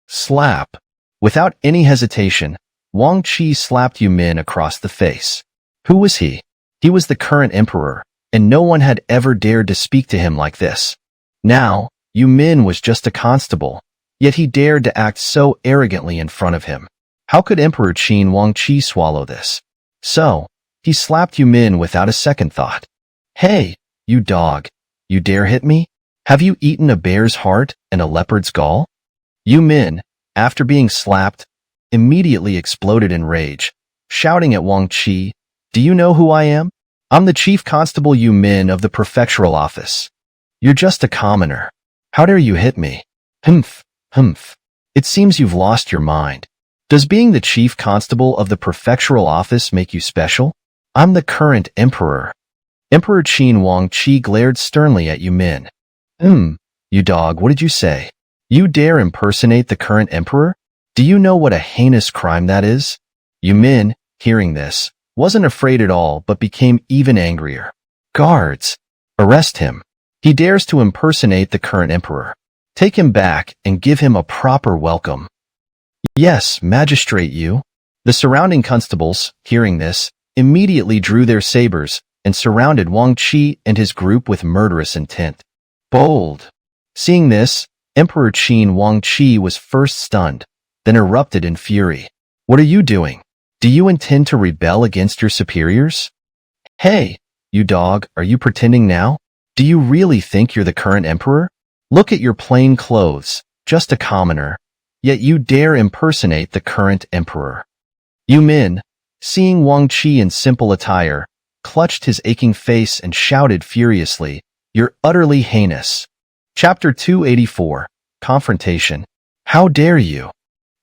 Slap. Without any hesitation, Wang Qi slapped Yu Min across the face. Who was he? He was the current emperor, and no one had ever dared to speak to him like this. Now, Yu Min was just a constable, yet he dared to act so arrogantly in front of him. How could Emperor Qin Huangqi swallow this? So, he slapped Yu Min without a second thought. "Hey, you dog, you dare hit me? Have you eaten a bear's heart and a leopard's gall?" Yu Min, after being slapped, immediately exploded in rage, shouting at Wang Qi, "Do you know who I am? I'm the Chief Constable Yu Min of the prefectural office. You're just a commoner. How dare you hit me? Humph, humph. It seems you've lost your mind. Does being the Chief Constable of the prefectural office make you special? I'm the current emperor." Emperor Qin Huangqi glared sternly at Yu Min. You dog, what did you say? You dare impersonate the current emperor? Do you know what a heinous crime that is?" Yu Min, hearing this, wasn't afraid at all but became even angrier. "Guards, arrest him. He dares to impersonate the current emperor. Take him back and give him a proper welcome." "Yes, magistrate Yu." The surrounding constables, hearing this, immediately drew their sabers and surrounded Wang Qi and his group with murderous intent. Bold. Seeing this, Emperor Qin Huangqi was first stunned, then erupted in fury. "What are you doing? Do you intend to rebel against your superiors? Hey, you dog, are you pretending now? Do you really think you're the current emperor? Look at your plain clothes, just a commoner, yet you dare impersonate the current emperor." Yu Min, seeing Wang Qi in simple attire, clutched his aching face and shouted furiously, "You're utterly heinous." Chapter 284, Confrontation. How dare you?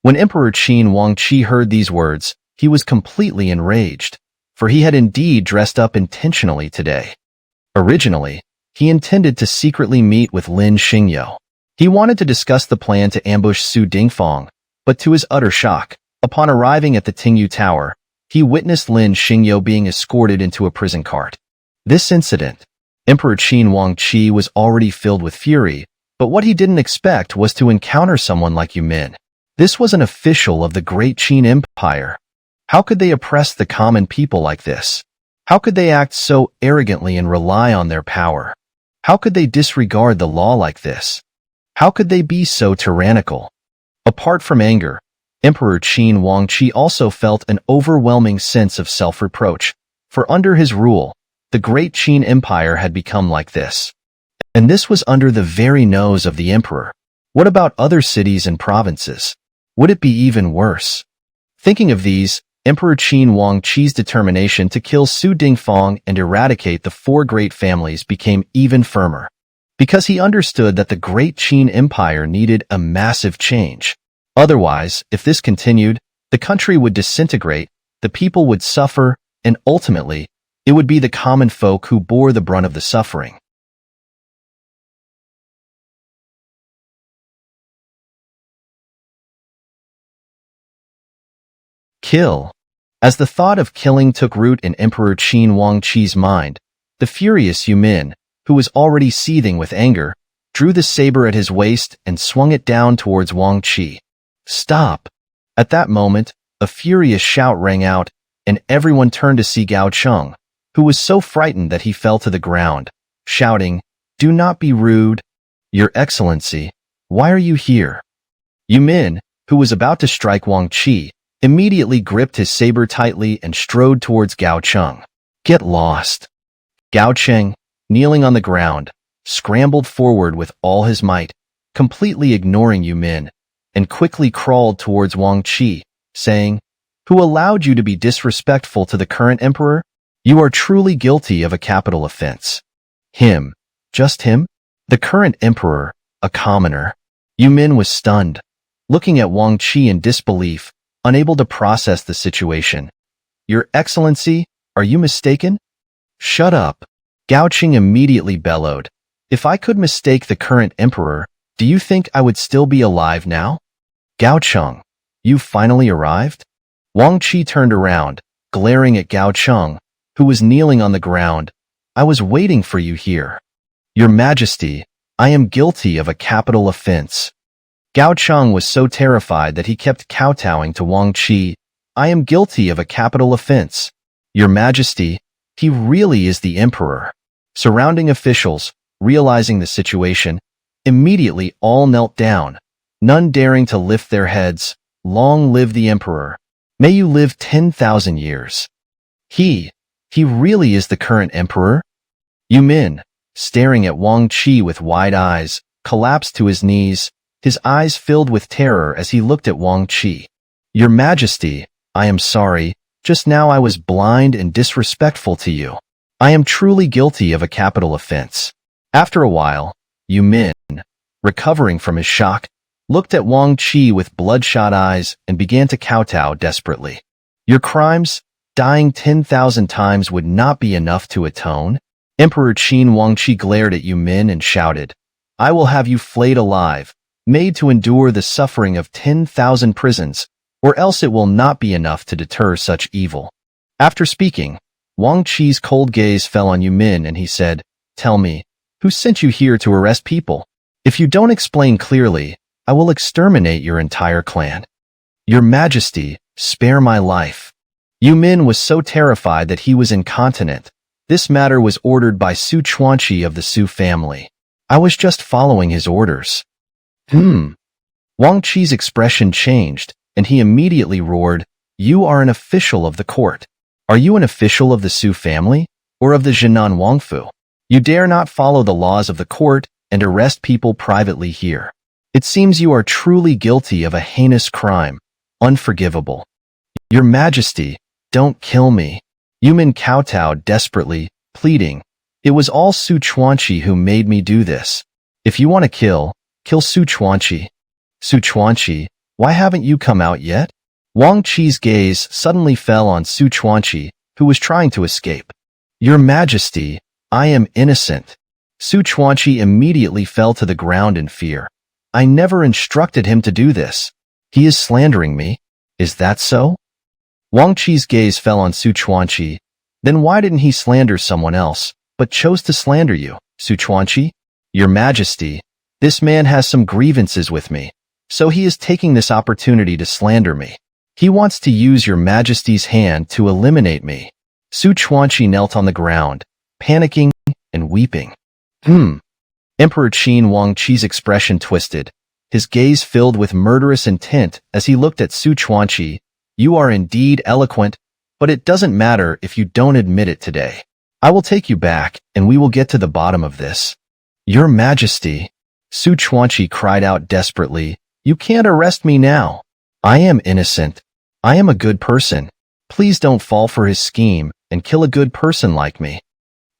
When Emperor Qin Huangqi heard these words, he was completely enraged, for he had indeed dressed up intentionally today. Originally, he intended to secretly meet with Lin Xingyo. He wanted to discuss the plan to ambush Su Dingfang, but to his utter shock, upon arriving at the Tingyu Tower, he witnessed Lin Xingyo being escorted into a prison cart. This incident, Emperor Qin Huangqi was already filled with fury, but what he didn't expect was to encounter someone like Yu Min. This was an official of the great Qin Empire. How could they oppress the common people like this? How could they act so arrogantly and rely on their power? How could they disregard the law like this? How could they be so tyrannical? Apart from anger, Emperor Qin Huangqi also felt an overwhelming sense of self-reproach, for under his rule, the great Qin Empire had become like this. And this was under the very nose of the emperor. What about other cities and provinces? Would it be even worse? Thinking of these, Emperor Qin Huangqi's determination to kill Su Dingfang and eradicate the four great families became even firmer, because he understood that the great Qin Empire needed a massive change. Otherwise, if this continued, the country would disintegrate, the people would suffer, and ultimately, it would be the common folk who bore the brunt of the suffering. Kill. As the thought of killing took root in Emperor Qin Huangqi's mind, the furious Yu Min, who was already seething with anger, drew the saber at his waist and swung it down towards Wang Qi. "Stop!" At that moment, a furious shout rang out, and everyone turned to see Gao Cheng, who was so frightened that he fell to the ground, shouting, "Do not be rude. Your Excellency, why are you here?" Yu Min, who was about to strike Wang Qi, immediately gripped his saber tightly and strode towards Gao Cheng. "Get lost." Gao Cheng, kneeling on the ground, scrambled forward with all his might, completely ignoring Yu Min, and quickly crawled towards Wang Qi, saying, "Who allowed you to be disrespectful to the current emperor? You are truly guilty of a capital offense." Him? Just him? The current emperor, a commoner? Yu Min was stunned, looking at Wang Qi in disbelief, unable to process the situation. "Your Excellency, are you mistaken?" "Shut up," Gao Qing immediately bellowed. "If I could mistake the current emperor, do you think I would still be alive now?" "Gao Cheng, you finally arrived?" Wang Qi turned around, glaring at Gao Cheng, who was kneeling on the ground. "I was waiting for you here." "Your Majesty, I am guilty of a capital offense." Gao Cheng was so terrified that he kept kowtowing to Wang Qi. "I am guilty of a capital offense. Your Majesty, he really is the emperor." Surrounding officials, realizing the situation, immediately all knelt down, none daring to lift their heads. "Long live the emperor. May you live 10,000 years. He really is the current emperor?" Yu Min, staring at Wang Qi with wide eyes, collapsed to his knees, his eyes filled with terror as he looked at Wang Qi. "Your Majesty, I am sorry. Just now I was blind and disrespectful to you. I am truly guilty of a capital offense." After a while, Yu Min, recovering from his shock, looked at Wang Qi with bloodshot eyes and began to kowtow desperately. "Your crimes, dying 10,000 times would not be enough to atone?" Emperor Qin Wang Qi glared at Yu Min and shouted, "I will have you flayed alive, made to endure the suffering of 10,000 prisons, or else it will not be enough to deter such evil." After speaking, Wang Qi's cold gaze fell on Yu Min and he said, "Tell me, who sent you here to arrest people? If you don't explain clearly, I will exterminate your entire clan." "Your Majesty, spare my life." Yu Min was so terrified that he was incontinent. This matter was ordered by Su Chuanqi of the Su family. "I was just following his orders." Wang Qi's expression changed, and he immediately roared, "You are an official of the court. Are you an official of the Su family, or of the Jinan Wangfu? You dare not follow the laws of the court and arrest people privately here. It seems you are truly guilty of a heinous crime, unforgivable." "Your Majesty, don't kill me." Yu Min kowtowed desperately, pleading, "It was all Su Chuanqi who made me do this. If you want to kill Su Chuanqi." "Su Chuanqi, why haven't you come out yet?" Wang Qi's gaze suddenly fell on Su Chuanqi, who was trying to escape. "Your Majesty, I am innocent." Su Chuanqi immediately fell to the ground in fear. "I never instructed him to do this. He is slandering me. Is that so?" Wang Qi's gaze fell on Su Chuanqi. "Then why didn't he slander someone else, but chose to slander you, Su Chuanqi?" "Your Majesty, this man has some grievances with me, so he is taking this opportunity to slander me. He wants to use your Majesty's hand to eliminate me." Su Chuanqi knelt on the ground, panicking and weeping. Emperor Qin Wang Qi's expression twisted, his gaze filled with murderous intent as he looked at Su Chuanqi. "You are indeed eloquent, but it doesn't matter if you don't admit it today. I will take you back, and we will get to the bottom of this." "Your Majesty," Su Chuanqi cried out desperately, "you can't arrest me now. I am innocent. I am a good person. Please don't fall for his scheme and kill a good person like me."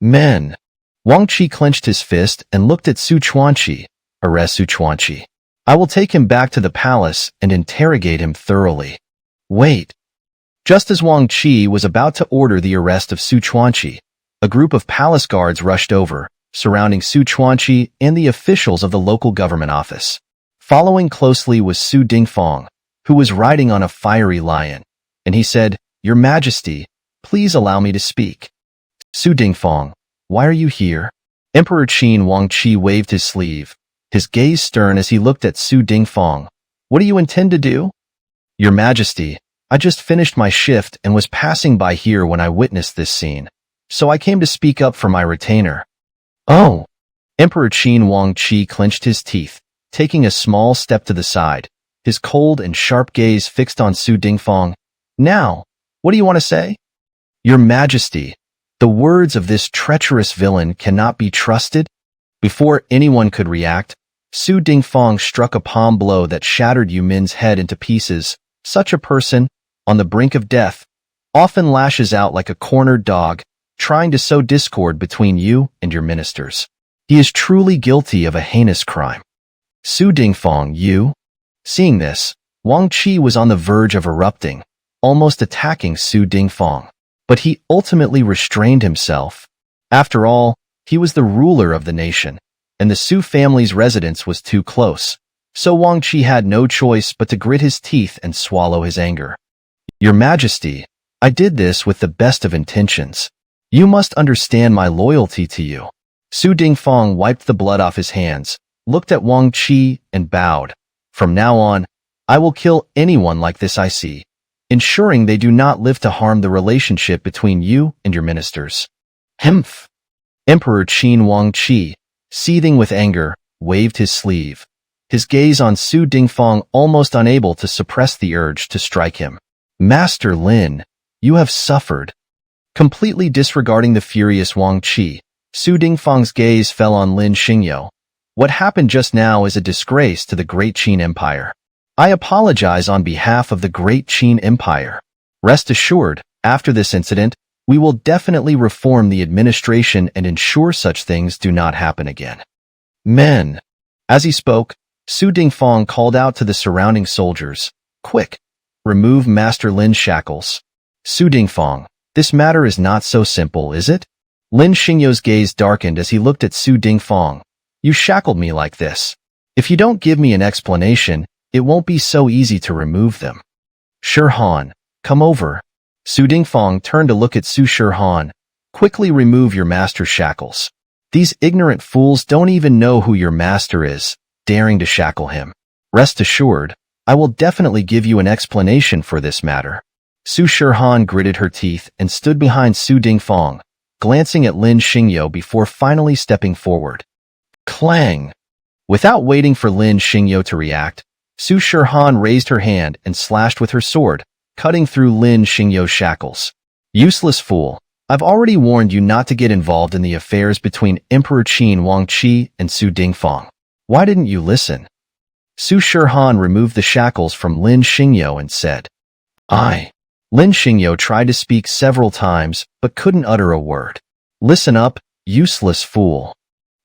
"Men." Wang Qi clenched his fist and looked at Su Chuanqi. "Arrest Su Chuanqi. I will take him back to the palace and interrogate him thoroughly." "Wait." Just as Wang Qi was about to order the arrest of Su Chuanqi, a group of palace guards rushed over, surrounding Su Chuanqi and the officials of the local government office. Following closely was Su Dingfang, who was riding on a fiery lion, and he said, "Your Majesty, please allow me to speak." "Su Dingfang, why are you here?" Emperor Qin Wang Qi waved his sleeve, his gaze stern as he looked at Su Dingfang. "What do you intend to do?" "Your Majesty, I just finished my shift and was passing by here when I witnessed this scene, so I came to speak up for my retainer." "Oh." Emperor Qin Wang Qi clenched his teeth, taking a small step to the side, his cold and sharp gaze fixed on Su Dingfang. "Now, what do you want to say?" "Your Majesty, the words of this treacherous villain cannot be trusted." Before anyone could react, Su Dingfang struck a palm blow that shattered Yu Min's head into pieces. Such a person, on the brink of death, often lashes out like a cornered dog, trying to sow discord between you and your ministers. He is truly guilty of a heinous crime. Su Dingfang, you? Seeing this, Wang Qi was on the verge of erupting, almost attacking Su Dingfang. But he ultimately restrained himself. After all, he was the ruler of the nation, and the Su family's residence was too close. So Wang Qi had no choice but to grit his teeth and swallow his anger. Your Majesty, I did this with the best of intentions. You must understand my loyalty to you. Su Dingfang wiped the blood off his hands, looked at Wang Qi, and bowed. From now on, I will kill anyone like this I see, ensuring they do not live to harm the relationship between you and your ministers. Humph! Emperor Qin Wang Qi, seething with anger, waved his sleeve, his gaze on Su Dingfang almost unable to suppress the urge to strike him. Master Lin, you have suffered. Completely disregarding the furious Wang Qi, Su Dingfang's gaze fell on Lin Xingyo. What happened just now is a disgrace to the Great Qin Empire. I apologize on behalf of the Great Qin Empire. Rest assured, after this incident, we will definitely reform the administration and ensure such things do not happen again. Men. As he spoke, Su Dingfang called out to the surrounding soldiers, Quick! Remove Master Lin's shackles. Su Dingfang, this matter is not so simple, is it? Lin Xingyo's gaze darkened as he looked at Su Dingfang. You shackled me like this. If you don't give me an explanation, it won't be so easy to remove them. Shirhan, come over. Su Dingfang turned to look at Su Shirhan. Quickly remove your master's shackles. These ignorant fools don't even know who your master is, daring to shackle him. Rest assured, I will definitely give you an explanation for this matter. Su Shirhan gritted her teeth and stood behind Su Dingfang, glancing at Lin Xingyo before finally stepping forward. Clang! Without waiting for Lin Xingyo to react, Su Shirhan raised her hand and slashed with her sword, cutting through Lin Xingyo's shackles. Useless fool, I've already warned you not to get involved in the affairs between Emperor Qin Wang Qi and Su Dingfang. Why didn't you listen? Su Shirhan removed the shackles from Lin Xingyo and said, Lin Xingyo tried to speak several times, but couldn't utter a word. Listen up, useless fool.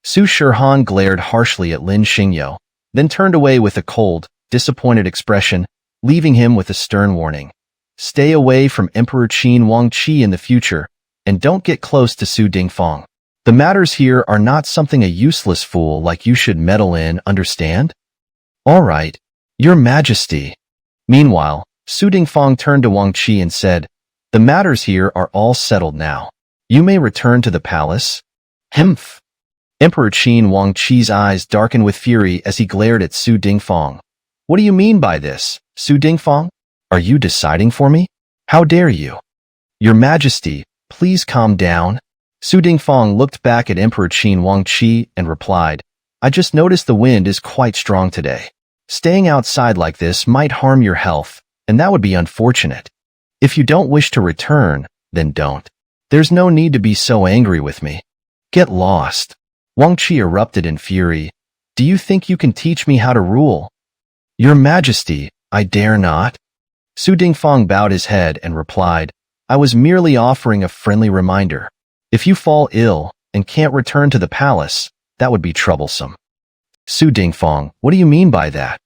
Su Shirhan glared harshly at Lin Xingyo, then turned away with a cold, disappointed expression, leaving him with a stern warning. Stay away from Emperor Qin Wang Qi in the future, and don't get close to Su Dingfang. The matters here are not something a useless fool like you should meddle in, understand? All right, Your Majesty. Meanwhile, Su Dingfang turned to Wang Qi and said, The matters here are all settled now. You may return to the palace. Humph. Emperor Qin Wang Qi's eyes darkened with fury as he glared at Su Dingfang. What do you mean by this, Su Dingfang? Are you deciding for me? How dare you? Your Majesty, please calm down. Su Dingfang looked back at Emperor Qin Wang Qi and replied, I just noticed the wind is quite strong today. Staying outside like this might harm your health, and that would be unfortunate. If you don't wish to return, then don't. There's no need to be so angry with me. Get lost. Wang Qi erupted in fury. Do you think you can teach me how to rule? Your Majesty, I dare not. Su Dingfang bowed his head and replied, I was merely offering a friendly reminder. If you fall ill and can't return to the palace, that would be troublesome. Su Dingfang, what do you mean by that?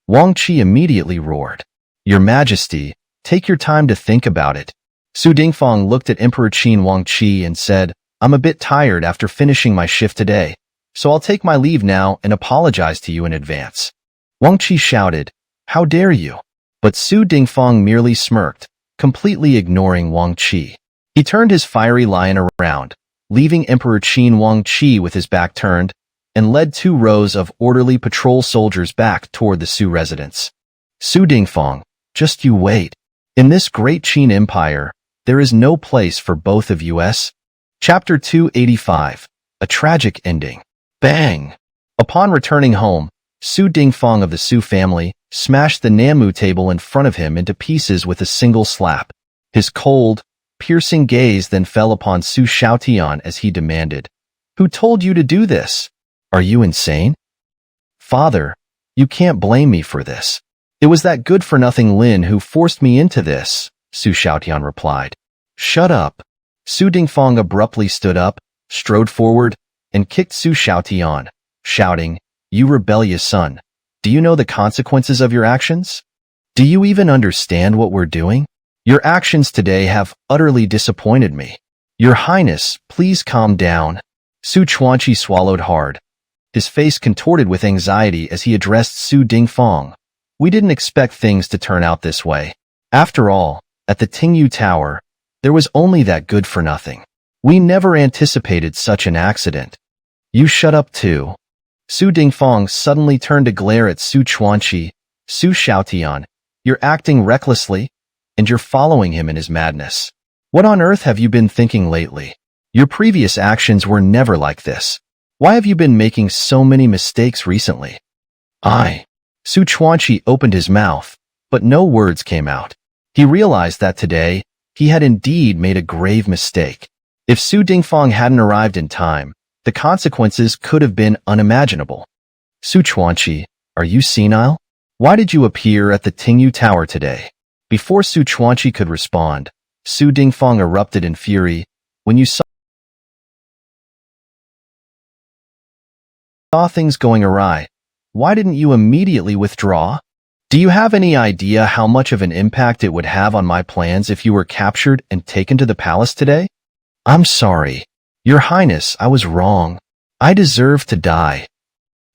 Wang Qi immediately roared. Your Majesty, take your time to think about it. Su Dingfang looked at Emperor Qin Wang Qi and said, I'm a bit tired after finishing my shift today, so I'll take my leave now and apologize to you in advance. Wang Qi shouted, How dare you? But Su Dingfang merely smirked, completely ignoring Wang Qi. He turned his fiery lion around, leaving Emperor Qin Wang Qi with his back turned, and led 2 rows of orderly patrol soldiers back toward the Su residence. Su Dingfang, just you wait. In this great Qin Empire, there is no place for both of us. Chapter 285, A Tragic Ending. Bang! Upon returning home, Su Dingfang of the Su family smashed the Namu table in front of him into pieces with a single slap. His cold, piercing gaze then fell upon Su Xiaotian as he demanded, Who told you to do this? Are you insane? Father, you can't blame me for this. It was that good-for-nothing Lin who forced me into this, Su Xiaotian replied. Shut up. Su Dingfang abruptly stood up, strode forward, and kicked Su Xiaotian, shouting, You rebellious son. Do you know the consequences of your actions? Do you even understand what we're doing? Your actions today have utterly disappointed me. Your Highness, please calm down. Su Chuanqi swallowed hard, his face contorted with anxiety as he addressed Su Dingfang. We didn't expect things to turn out this way. After all, at the Tingyu Tower, there was only that good-for-nothing. We never anticipated such an accident. You shut up too. Su Dingfang suddenly turned to glare at Su Chuanqi. Su Xiaotian, you're acting recklessly, and you're following him in his madness. What on earth have you been thinking lately? Your previous actions were never like this. Why have you been making so many mistakes recently? Su Chuanqi opened his mouth, but no words came out. He realized that today, he had indeed made a grave mistake. If Su Dingfang hadn't arrived in time, the consequences could have been unimaginable. Su Chuanqi, are you senile? Why did you appear at the Tingyu Tower today? Before Su Chuanqi could respond, Su Dingfang erupted in fury. When you saw things going awry, why didn't you immediately withdraw? Do you have any idea how much of an impact it would have on my plans if you were captured and taken to the palace today? I'm sorry. Your Highness, I was wrong. I deserve to die.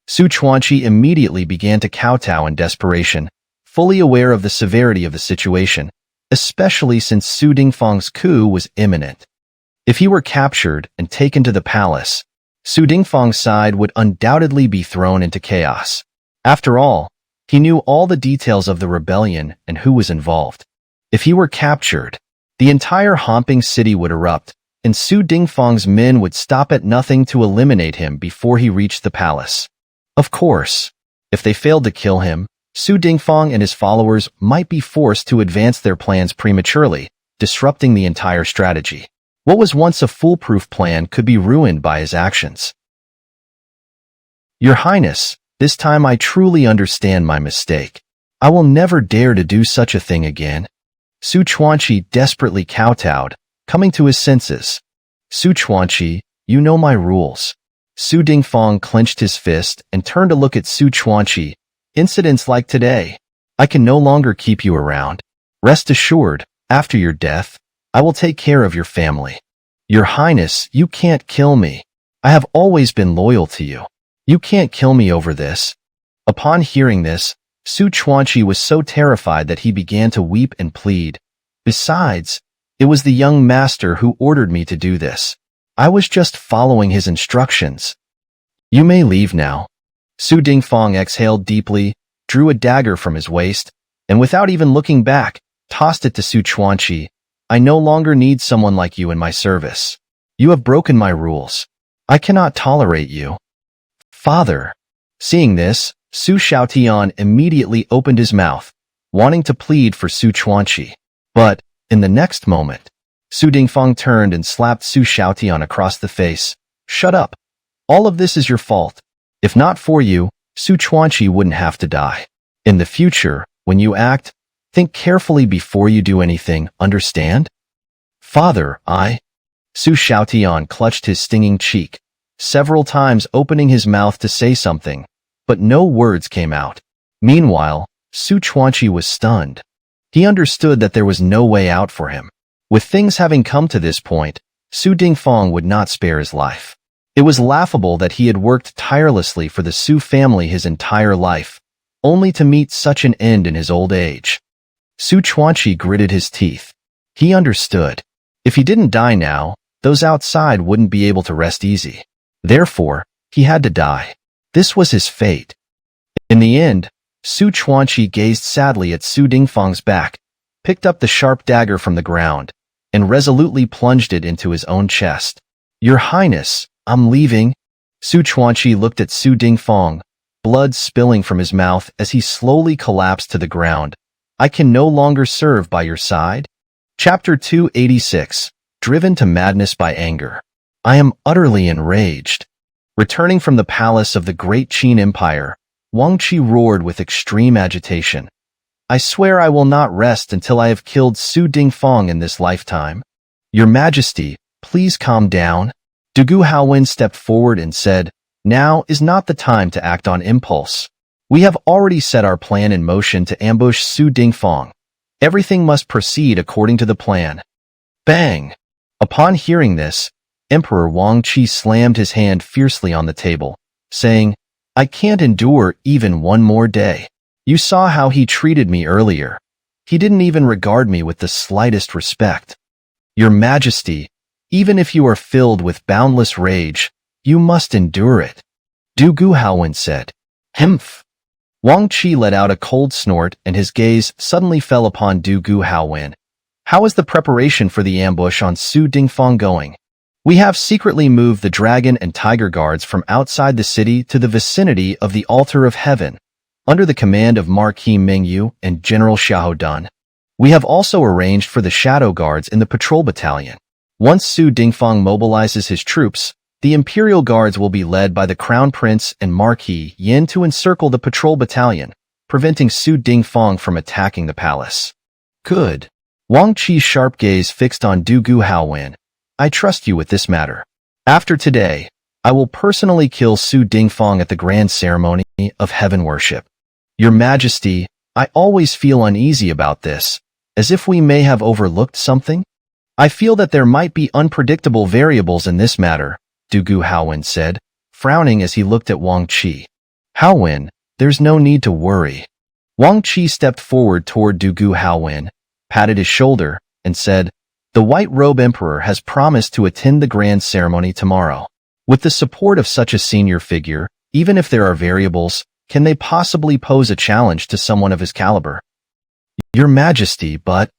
Su Chuanqi immediately began to kowtow in desperation, fully aware of the severity of the situation, especially since Su Dingfang's coup was imminent. If he were captured and taken to the palace, Su Dingfang's side would undoubtedly be thrown into chaos. After all, he knew all the details of the rebellion and who was involved. If he were captured, the entire Homping city would erupt, and Su Dingfang's men would stop at nothing to eliminate him before he reached the palace. Of course, if they failed to kill him, Su Dingfang and his followers might be forced to advance their plans prematurely, disrupting the entire strategy. What was once a foolproof plan could be ruined by his actions. Your Highness, this time I truly understand my mistake. I will never dare to do such a thing again. Su Chuanqi desperately kowtowed, coming to his senses. Su Chuanqi, you know my rules. Su Dingfang clenched his fist and turned to look at Su Chuanqi. Incidents like today, I can no longer keep you around. Rest assured, after your death, I will take care of your family. Your Highness, you can't kill me. I have always been loyal to you. You can't kill me over this. Upon hearing this, Su Chuanqi was so terrified that he began to weep and plead. Besides, it was the young master who ordered me to do this. I was just following his instructions. You may leave now. Su Dingfang exhaled deeply, drew a dagger from his waist, and without even looking back, tossed it to Su Chuanqi. I no longer need someone like you in my service. You have broken my rules. I cannot tolerate you. Father. Seeing this, Su Xiaotian immediately opened his mouth, wanting to plead for Su Chuanqi. But, in the next moment, Su Dingfang turned and slapped Su Xiaotian across the face. Shut up. All of this is your fault. If not for you, Su Chuanqi wouldn't have to die. In the future, when you act, think carefully before you do anything, understand? Father, Su Xiaotian clutched his stinging cheek, several times opening his mouth to say something, but no words came out. Meanwhile, Su Chuanqi was stunned. He understood that there was no way out for him. With things having come to this point, Su Dingfang would not spare his life. It was laughable that he had worked tirelessly for the Su family his entire life, only to meet such an end in his old age. Su Chuanqi gritted his teeth. He understood. If he didn't die now, those outside wouldn't be able to rest easy. Therefore, he had to die. This was his fate. In the end, Su Chuanqi gazed sadly at Su Dingfang's back, picked up the sharp dagger from the ground, and resolutely plunged it into his own chest. Your Highness, I'm leaving. Su Chuanqi looked at Su Dingfang, blood spilling from his mouth as he slowly collapsed to the ground. I can no longer serve by your side. Chapter 286, Driven to Madness by Anger. I am utterly enraged. Returning from the palace of the great Qin Empire, Wang Qi roared with extreme agitation. I swear I will not rest until I have killed Su Dingfang in this lifetime. Your Majesty, please calm down. Dugu Haowen stepped forward and said, now is not the time to act on impulse. We have already set our plan in motion to ambush Su Dingfang. Everything must proceed according to the plan. Bang! Upon hearing this, Emperor Wang Qi slammed his hand fiercely on the table, saying, I can't endure even one more day. You saw how he treated me earlier. He didn't even regard me with the slightest respect. Your Majesty, even if you are filled with boundless rage, you must endure it. Du Guhaowen said. Humph. Wang Qi let out a cold snort and his gaze suddenly fell upon Du Guhaowen. How is the preparation for the ambush on Su Dingfang going? We have secretly moved the dragon and tiger guards from outside the city to the vicinity of the altar of heaven, under the command of Marquis Mingyu and General Xiahou Dun. We have also arranged for the shadow guards in the patrol battalion. Once Su Dingfang mobilizes his troops, the Imperial Guards will be led by the Crown Prince and Marquis Yin to encircle the patrol battalion, preventing Su Dingfang from attacking the palace. Good. Wang Qi's sharp gaze fixed on Du Guhaowen. I trust you with this matter. After today, I will personally kill Su Dingfang at the grand ceremony of heaven worship. Your Majesty, I always feel uneasy about this, as if we may have overlooked something. I feel that there might be unpredictable variables in this matter, Du Guhaowen said, frowning as he looked at Wang Qi. Haowen, there's no need to worry. Wang Qi stepped forward toward Du Guhaowen, patted his shoulder, and said, the White Robe Emperor has promised to attend the grand ceremony tomorrow. With the support of such a senior figure, even if there are variables, can they possibly pose a challenge to someone of his caliber? Your Majesty, but...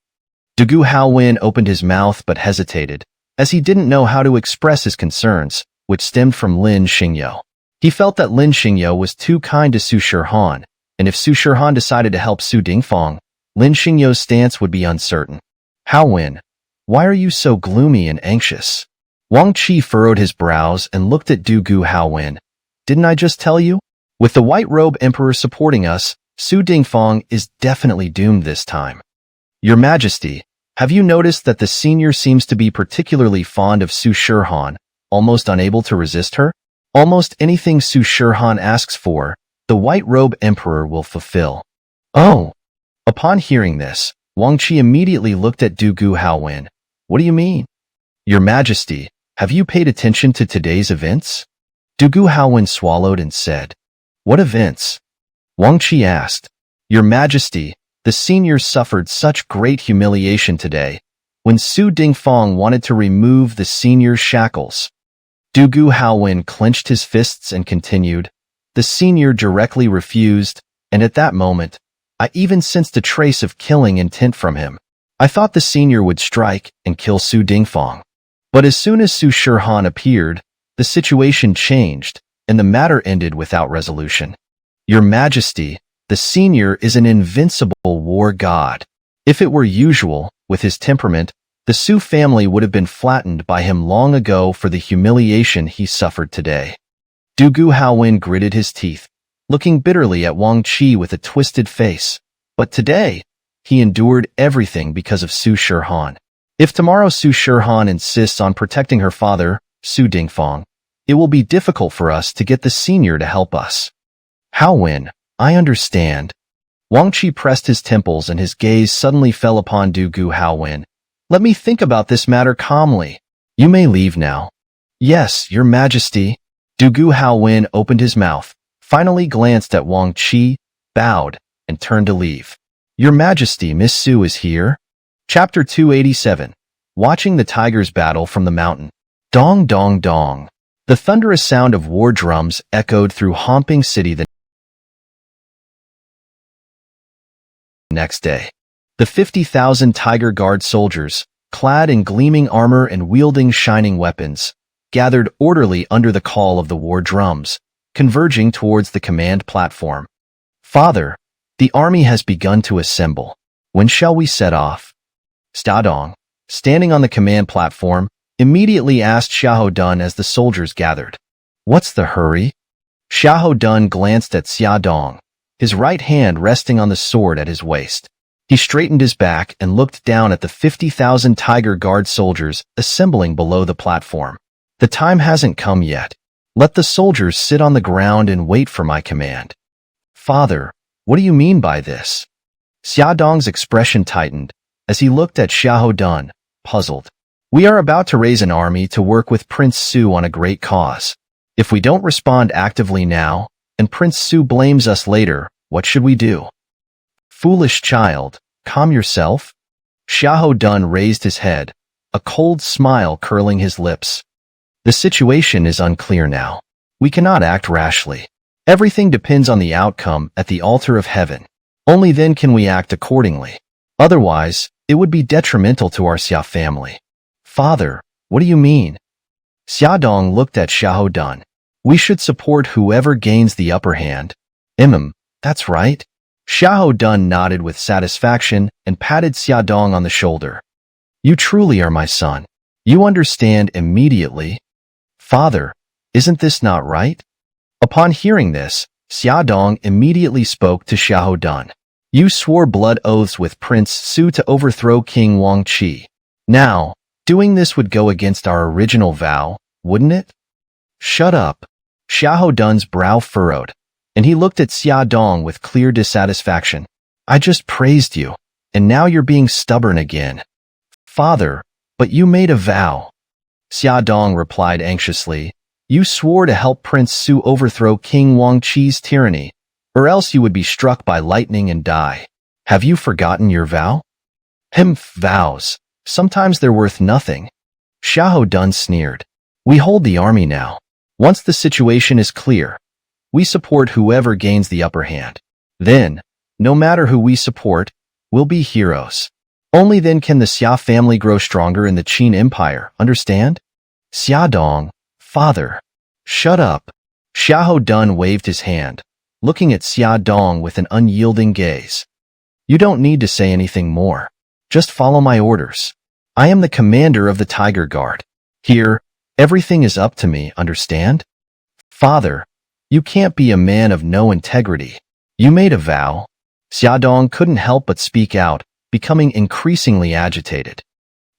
Du Guhaowen opened his mouth but hesitated, as he didn't know how to express his concerns, which stemmed from Lin Xingyo. He felt that Lin Xingyo was too kind to Su Shihan, and if Su Shihan decided to help Su Dingfang, Lin Xingyo's stance would be uncertain. Haowen, why are you so gloomy and anxious? Wang Qi furrowed his brows and looked at Du Guhaowen. Didn't I just tell you? With the White Robe Emperor supporting us, Su Dingfang is definitely doomed this time. Your Majesty, have you noticed that the senior seems to be particularly fond of Su Shihan, almost unable to resist her? Almost anything Su Shihan asks for, the White Robe Emperor will fulfill. Oh! Upon hearing this, Wang Qi immediately looked at Du Guhaowen. What do you mean? Your Majesty, have you paid attention to today's events? Du Guhaowen swallowed and said, What events? Wang Qi asked. Your Majesty, the seniors suffered such great humiliation today, when Su Dingfang wanted to remove the senior's shackles. Du Guhaowen clenched his fists and continued, The senior directly refused, and at that moment, I even sensed a trace of killing intent from him. I thought the senior would strike and kill Su Dingfang. But as soon as Su Shihan appeared, the situation changed, and the matter ended without resolution. Your Majesty, the senior is an invincible war god. If it were usual, with his temperament, the Su family would have been flattened by him long ago for the humiliation he suffered today. Du Guhaowen gritted his teeth, looking bitterly at Wang Qi with a twisted face. But today, he endured everything because of Su Shihan. If tomorrow Su Shihan insists on protecting her father, Su Dingfang, it will be difficult for us to get the senior to help us. Haowen, I understand. Wang Qi pressed his temples and his gaze suddenly fell upon Du Guhaowen. Let me think about this matter calmly. You may leave now. Yes, Your Majesty. Du Guhaowen opened his mouth, finally glanced at Wang Qi, bowed, and turned to leave. Your Majesty, Miss Su is here. Chapter 287. Watching the tigers battle from the mountain. Dong dong dong. The thunderous sound of war drums echoed through Homping City the next day. The 50,000 Tiger Guard soldiers, clad in gleaming armor and wielding shining weapons, gathered orderly under the call of the war drums, converging towards the command platform. Father, the army has begun to assemble. When shall we set off? Stadong, standing on the command platform, immediately asked Xiahou Dun as the soldiers gathered. What's the hurry? Xiahou Dun glanced at Xia Dong, his right hand resting on the sword at his waist. He straightened his back and looked down at the 50,000 Tiger Guard soldiers assembling below the platform. The time hasn't come yet. Let the soldiers sit on the ground and wait for my command. Father, what do you mean by this? Xia Dong's expression tightened as he looked at Xiahou Dun, puzzled. We are about to raise an army to work with Prince Su on a great cause. If we don't respond actively now, and Prince Su blames us later, what should we do? Foolish child, calm yourself. Xiahou Dun raised his head, a cold smile curling his lips. The situation is unclear now. We cannot act rashly. Everything depends on the outcome at the altar of heaven. Only then can we act accordingly. Otherwise, it would be detrimental to our Xia family. Father, what do you mean? Xia Dong looked at Xiahou Dun. We should support whoever gains the upper hand. That's right. Xiahou Dun nodded with satisfaction and patted Xia Dong on the shoulder. You truly are my son. You understand immediately. Father, isn't this not right? Upon hearing this, Xia Dong immediately spoke to Xiahou Dun. You swore blood oaths with Prince Su to overthrow King Wang Qi. Now, doing this would go against our original vow, wouldn't it? Shut up. Xiahou Dun's brow furrowed, and he looked at Xia Dong with clear dissatisfaction. I just praised you, and now you're being stubborn again. Father, but you made a vow. Xia Dong replied anxiously. You swore to help Prince Su overthrow King Wang Qi's tyranny, or else you would be struck by lightning and die. Have you forgotten your vow? Vows. Sometimes they're worth nothing. Xiahou Dun sneered. We hold the army now. Once the situation is clear, we support whoever gains the upper hand. Then, no matter who we support, we'll be heroes. Only then can the Xia family grow stronger in the Qin Empire, understand? Xia Dong, father. Shut up. Xiahou Dun waved his hand, looking at Xia Dong with an unyielding gaze. You don't need to say anything more. Just follow my orders. I am the commander of the Tiger Guard. Here, everything is up to me, understand? Father, you can't be a man of no integrity. You made a vow. Xia Dong couldn't help but speak out, becoming increasingly agitated.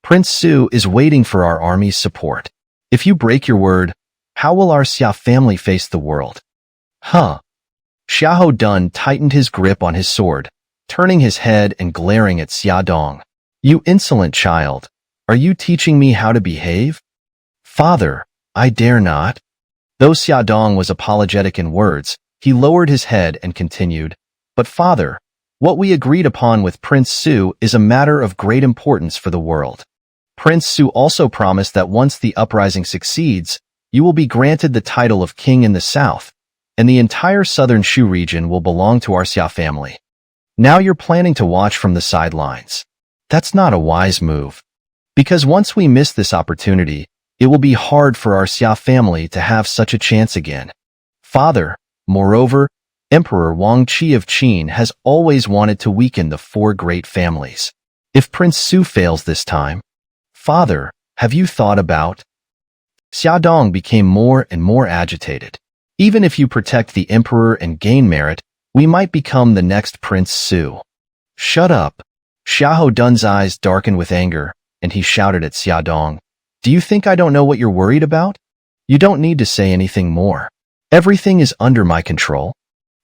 Prince Su is waiting for our army's support. If you break your word, how will our Xia family face the world? Xiahou Dun tightened his grip on his sword, turning his head and glaring at Xia Dong. You insolent child, are you teaching me how to behave? Father, I dare not. Though Xia Dong was apologetic in words, he lowered his head and continued, But father, what we agreed upon with Prince Su is a matter of great importance for the world. Prince Su also promised that once the uprising succeeds, you will be granted the title of king in the south, and the entire southern Shu region will belong to our Xia family. Now you're planning to watch from the sidelines. That's not a wise move. Because once we miss this opportunity, it will be hard for our Xia family to have such a chance again. Father, moreover, Emperor Wang Qi of Qin has always wanted to weaken the four great families. If Prince Su fails this time, Father, have you thought about? Xia Dong became more and more agitated. Even if you protect the emperor and gain merit, we might become the next Prince Su. Shut up. Xiahou Dun's eyes darkened with anger, and he shouted at Xia Dong. Do you think I don't know what you're worried about? You don't need to say anything more. Everything is under my control.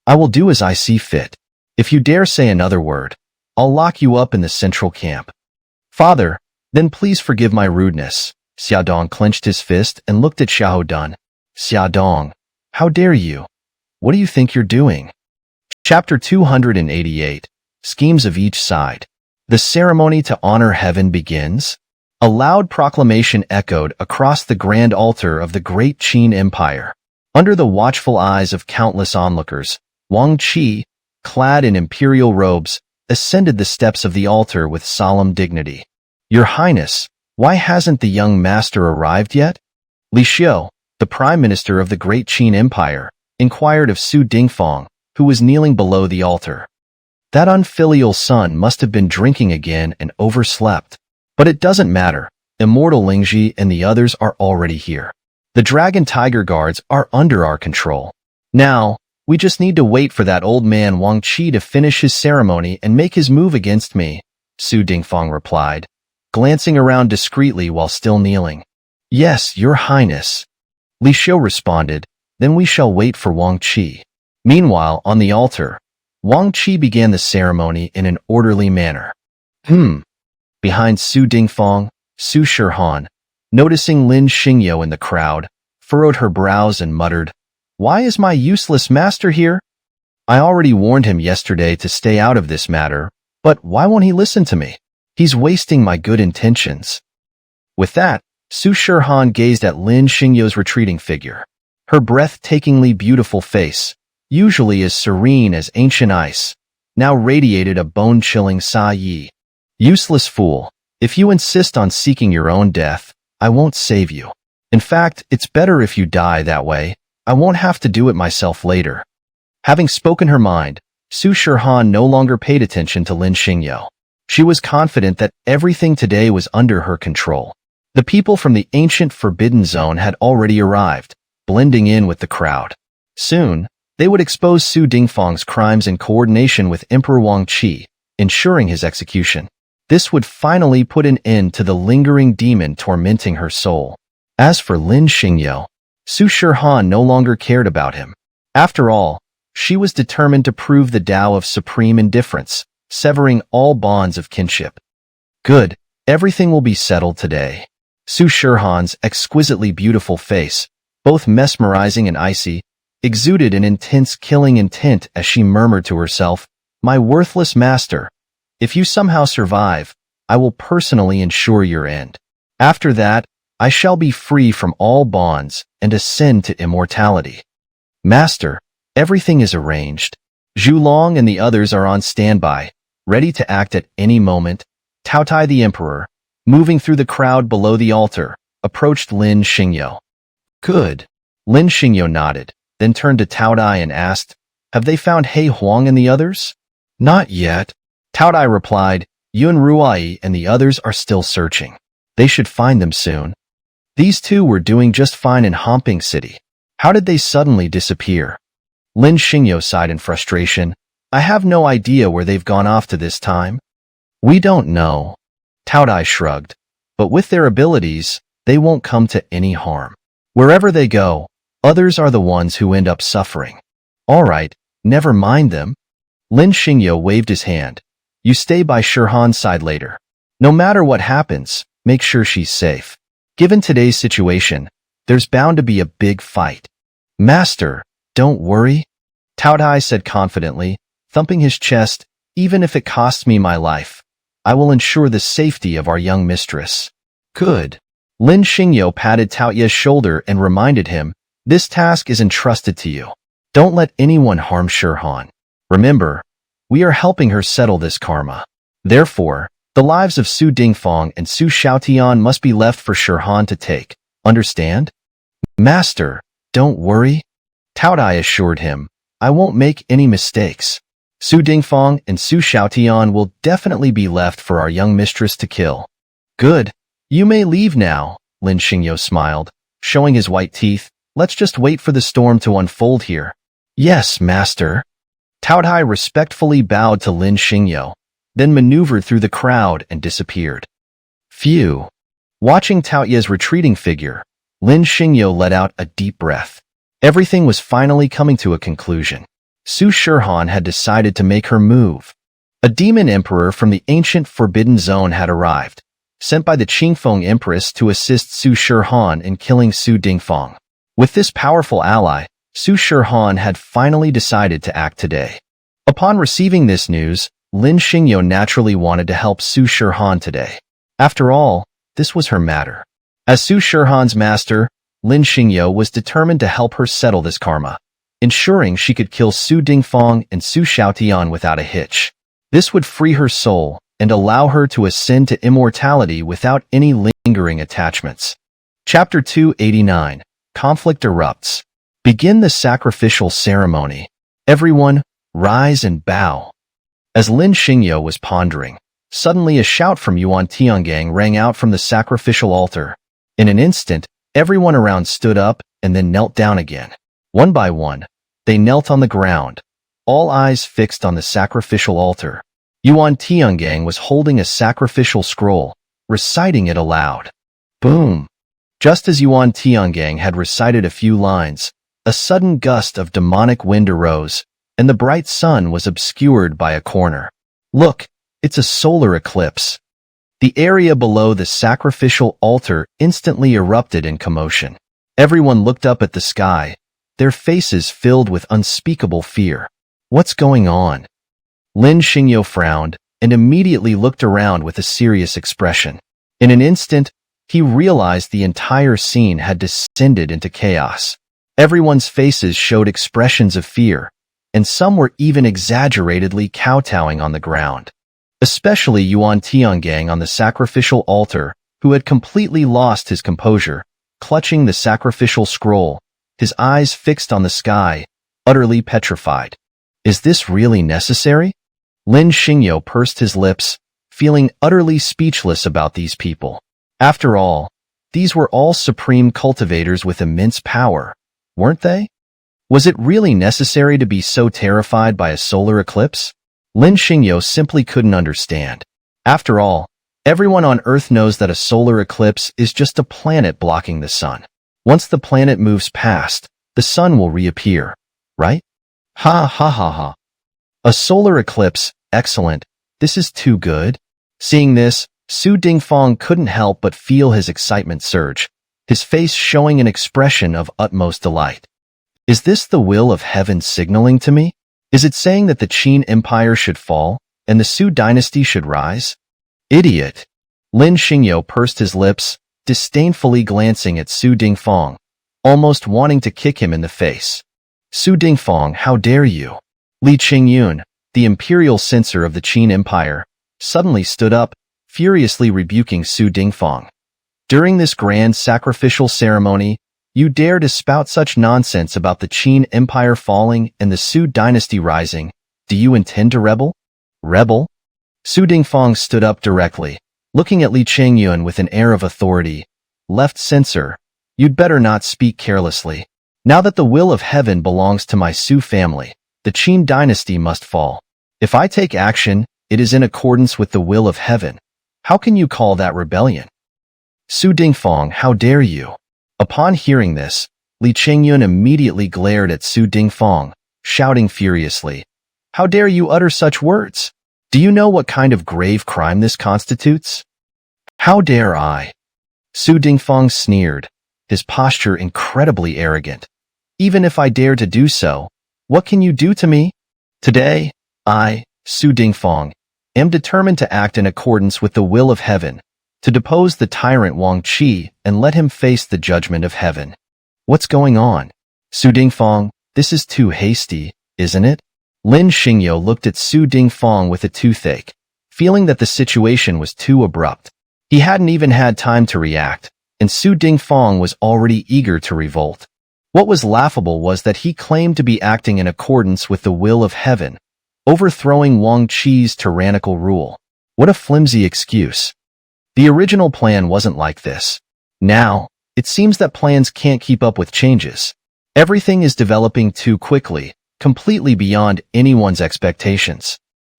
I will do as I see fit. If you dare say another word, I'll lock you up in the central camp. Father, then please forgive my rudeness. Xia Dong clenched his fist and looked at Xiahou Dun. Xia Dong, how dare you? What do you think you're doing? Chapter 288, Schemes of Each Side. The ceremony to honor heaven begins. A loud proclamation echoed across the grand altar of the great Qin Empire. Under the watchful eyes of countless onlookers, Wang Qi, clad in imperial robes, ascended the steps of the altar with solemn dignity. Your Highness, why hasn't the young master arrived yet? Li Xiu, the prime minister of the great Qin Empire, inquired of Su Dingfang, who was kneeling below the altar. That unfilial son must have been drinking again and overslept. But it doesn't matter. Immortal Lingji and the others are already here. The dragon tiger guards are under our control. Now, we just need to wait for that old man Wang Qi to finish his ceremony and make his move against me, Su Dingfang replied, glancing around discreetly while still kneeling. Yes, your highness. Li Xiu responded, then we shall wait for Wang Qi. Meanwhile, on the altar, Wang Qi began the ceremony in an orderly manner. Behind Su Dingfang, Su Shihan, noticing Lin Xingyo in the crowd, furrowed her brows and muttered, Why is my useless master here? I already warned him yesterday to stay out of this matter, but why won't he listen to me? He's wasting my good intentions. With that, Su Shihan gazed at Lin Xingyo's retreating figure. Her breathtakingly beautiful face, usually as serene as ancient ice, now radiated a bone-chilling Sa-yi. Useless fool, if you insist on seeking your own death, I won't save you. In fact, it's better if you die that way. I won't have to do it myself later. Having spoken her mind, Su Shihan no longer paid attention to Lin Xingyo. She was confident that everything today was under her control. The people from the ancient Forbidden Zone had already arrived, blending in with the crowd. Soon, they would expose Su Dingfang's crimes in coordination with Emperor Wang Qi, ensuring his execution. This would finally put an end to the lingering demon tormenting her soul. As for Lin Xingyo, Su Shihan no longer cared about him. After all, she was determined to prove the Tao of supreme indifference, severing all bonds of kinship. Good, everything will be settled today. Su Shihan's exquisitely beautiful face, both mesmerizing and icy, exuded an intense killing intent as she murmured to herself, My worthless master, if you somehow survive, I will personally ensure your end. After that, I shall be free from all bonds and ascend to immortality. Master, everything is arranged. Zhu Long and the others are on standby, ready to act at any moment. Tao Tai the Emperor, moving through the crowd below the altar, approached Lin Xingyo. Good. Lin Xingyo nodded, then turned to Tao Tai and asked, Have they found He Huang and the others? Not yet. Tao Tai replied, Yun Ruai and the others are still searching. They should find them soon. These two were doing just fine in Homping City. How did they suddenly disappear? Lin Xingyo sighed in frustration. I have no idea where they've gone off to this time. We don't know. Tao Tai shrugged. But with their abilities, they won't come to any harm. Wherever they go, others are the ones who end up suffering. All right, never mind them. Lin Xingyo waved his hand. You stay by Shihan's side later. No matter what happens, make sure she's safe. Given today's situation, there's bound to be a big fight. Master, don't worry. Tao Tai said confidently, thumping his chest, even if it costs me my life. I will ensure the safety of our young mistress. Good. Lin Xingyo patted Tao Ye's shoulder and reminded him, this task is entrusted to you. Don't let anyone harm Shihan. Remember, we are helping her settle this karma. Therefore, the lives of Su Dingfang and Su Xiaotian must be left for Shihan to take. Understand? Master, don't worry. Tao Tai assured him, I won't make any mistakes. Su Dingfang and Su Xiaotian will definitely be left for our young mistress to kill. Good. You may leave now, Lin Xingyo smiled, showing his white teeth. Let's just wait for the storm to unfold here. Yes, master. Tao Tai respectfully bowed to Lin Xingyo, then maneuvered through the crowd and disappeared. Phew. Watching Tao Ye's retreating figure, Lin Xingyo let out a deep breath. Everything was finally coming to a conclusion. Su Shihan had decided to make her move. A demon emperor from the ancient Forbidden Zone had arrived, sent by the Qingfeng Empress to assist Su Shihan in killing Su Dingfang. With this powerful ally, Su Shihan had finally decided to act today. Upon receiving this news, Lin Xingyo naturally wanted to help Su Shihan today. After all, this was her matter. As Su Shihan's master, Lin Xingyo was determined to help her settle this karma, ensuring she could kill Su Dingfang and Su Xiaotian without a hitch. This would free her soul and allow her to ascend to immortality without any lingering attachments. Chapter 289. Conflict erupts. Begin the sacrificial ceremony. Everyone, rise and bow. As Lin Xingyo was pondering, suddenly a shout from Yuan Tiangang rang out from the sacrificial altar. In an instant, Everyone around stood up and then knelt down again. One by one, they knelt on the ground, all eyes fixed on the sacrificial altar. Yuan Tiangang was holding a sacrificial scroll, reciting it aloud. Boom! Just as Yuan Tiangang had recited a few lines, a sudden gust of demonic wind arose, and the bright sun was obscured by a corner. Look, it's a solar eclipse. The area below the sacrificial altar instantly erupted in commotion. Everyone looked up at the sky, their faces filled with unspeakable fear. What's going on? Lin Xingyo frowned and immediately looked around with a serious expression. In an instant, he realized the entire scene had descended into chaos. Everyone's faces showed expressions of fear, and some were even exaggeratedly kowtowing on the ground. Especially Yuan Tiangang on the sacrificial altar, who had completely lost his composure, clutching the sacrificial scroll, his eyes fixed on the sky, utterly petrified. Is this really necessary? Lin Xingyo pursed his lips, feeling utterly speechless about these people. After all, these were all supreme cultivators with immense power, weren't they? Was it really necessary to be so terrified by a solar eclipse? Lin Xingyo simply couldn't understand. After all, everyone on Earth knows that a solar eclipse is just a planet blocking the sun. Once the planet moves past, the sun will reappear, right? Ha ha ha ha. A solar eclipse, excellent. This is too good. Seeing this, Su Dingfang couldn't help but feel his excitement surge, his face showing an expression of utmost delight. Is this the will of heaven signaling to me? Is it saying that the Qin Empire should fall, and the Su dynasty should rise? Idiot! Lin Xingyo pursed his lips, disdainfully glancing at Su Dingfang, almost wanting to kick him in the face. Su Dingfang, how dare you? Li Qingyun, the imperial censor of the Qin Empire, suddenly stood up, furiously rebuking Su Dingfang. During this grand sacrificial ceremony, you dare to spout such nonsense about the Qin Empire falling and the Su dynasty rising. Do you intend to rebel? Rebel? Su Dingfang stood up directly, looking at Li Qingyun with an air of authority. Left censor, you'd better not speak carelessly. Now that the will of heaven belongs to my Su family, the Qin dynasty must fall. If I take action, it is in accordance with the will of heaven. How can you call that rebellion? Su Dingfang, how dare you? Upon hearing this, Li Qingyun immediately glared at Su Dingfang, shouting furiously, How dare you utter such words? Do you know what kind of grave crime this constitutes? How dare I? Su Dingfang sneered, his posture incredibly arrogant. Even if I dare to do so, what can you do to me? Today, I, Su Dingfang, am determined to act in accordance with the will of heaven, to depose the tyrant Wang Qi and let him face the judgment of heaven. What's going on? Su Dingfang, this is too hasty, isn't it? Lin Xingyo looked at Su Dingfang with a toothache, feeling that the situation was too abrupt. He hadn't even had time to react, and Su Dingfang was already eager to revolt. What was laughable was that he claimed to be acting in accordance with the will of heaven, overthrowing Wang Qi's tyrannical rule. What a flimsy excuse. The original plan wasn't like this. Now, it seems that plans can't keep up with changes. Everything is developing too quickly, completely beyond anyone's expectations.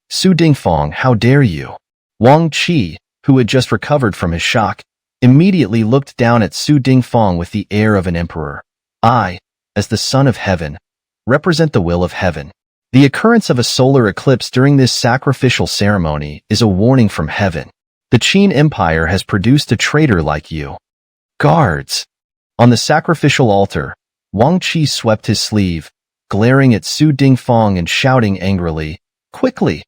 Su Dingfang, how dare you? Wang Qi, who had just recovered from his shock, immediately looked down at Su Dingfang with the air of an emperor. I, as the son of heaven, represent the will of heaven. The occurrence of a solar eclipse during this sacrificial ceremony is a warning from heaven. The Qin Empire has produced a traitor like you. Guards! On the sacrificial altar, Wang Qi swept his sleeve, glaring at Su Dingfang and shouting angrily, Quickly!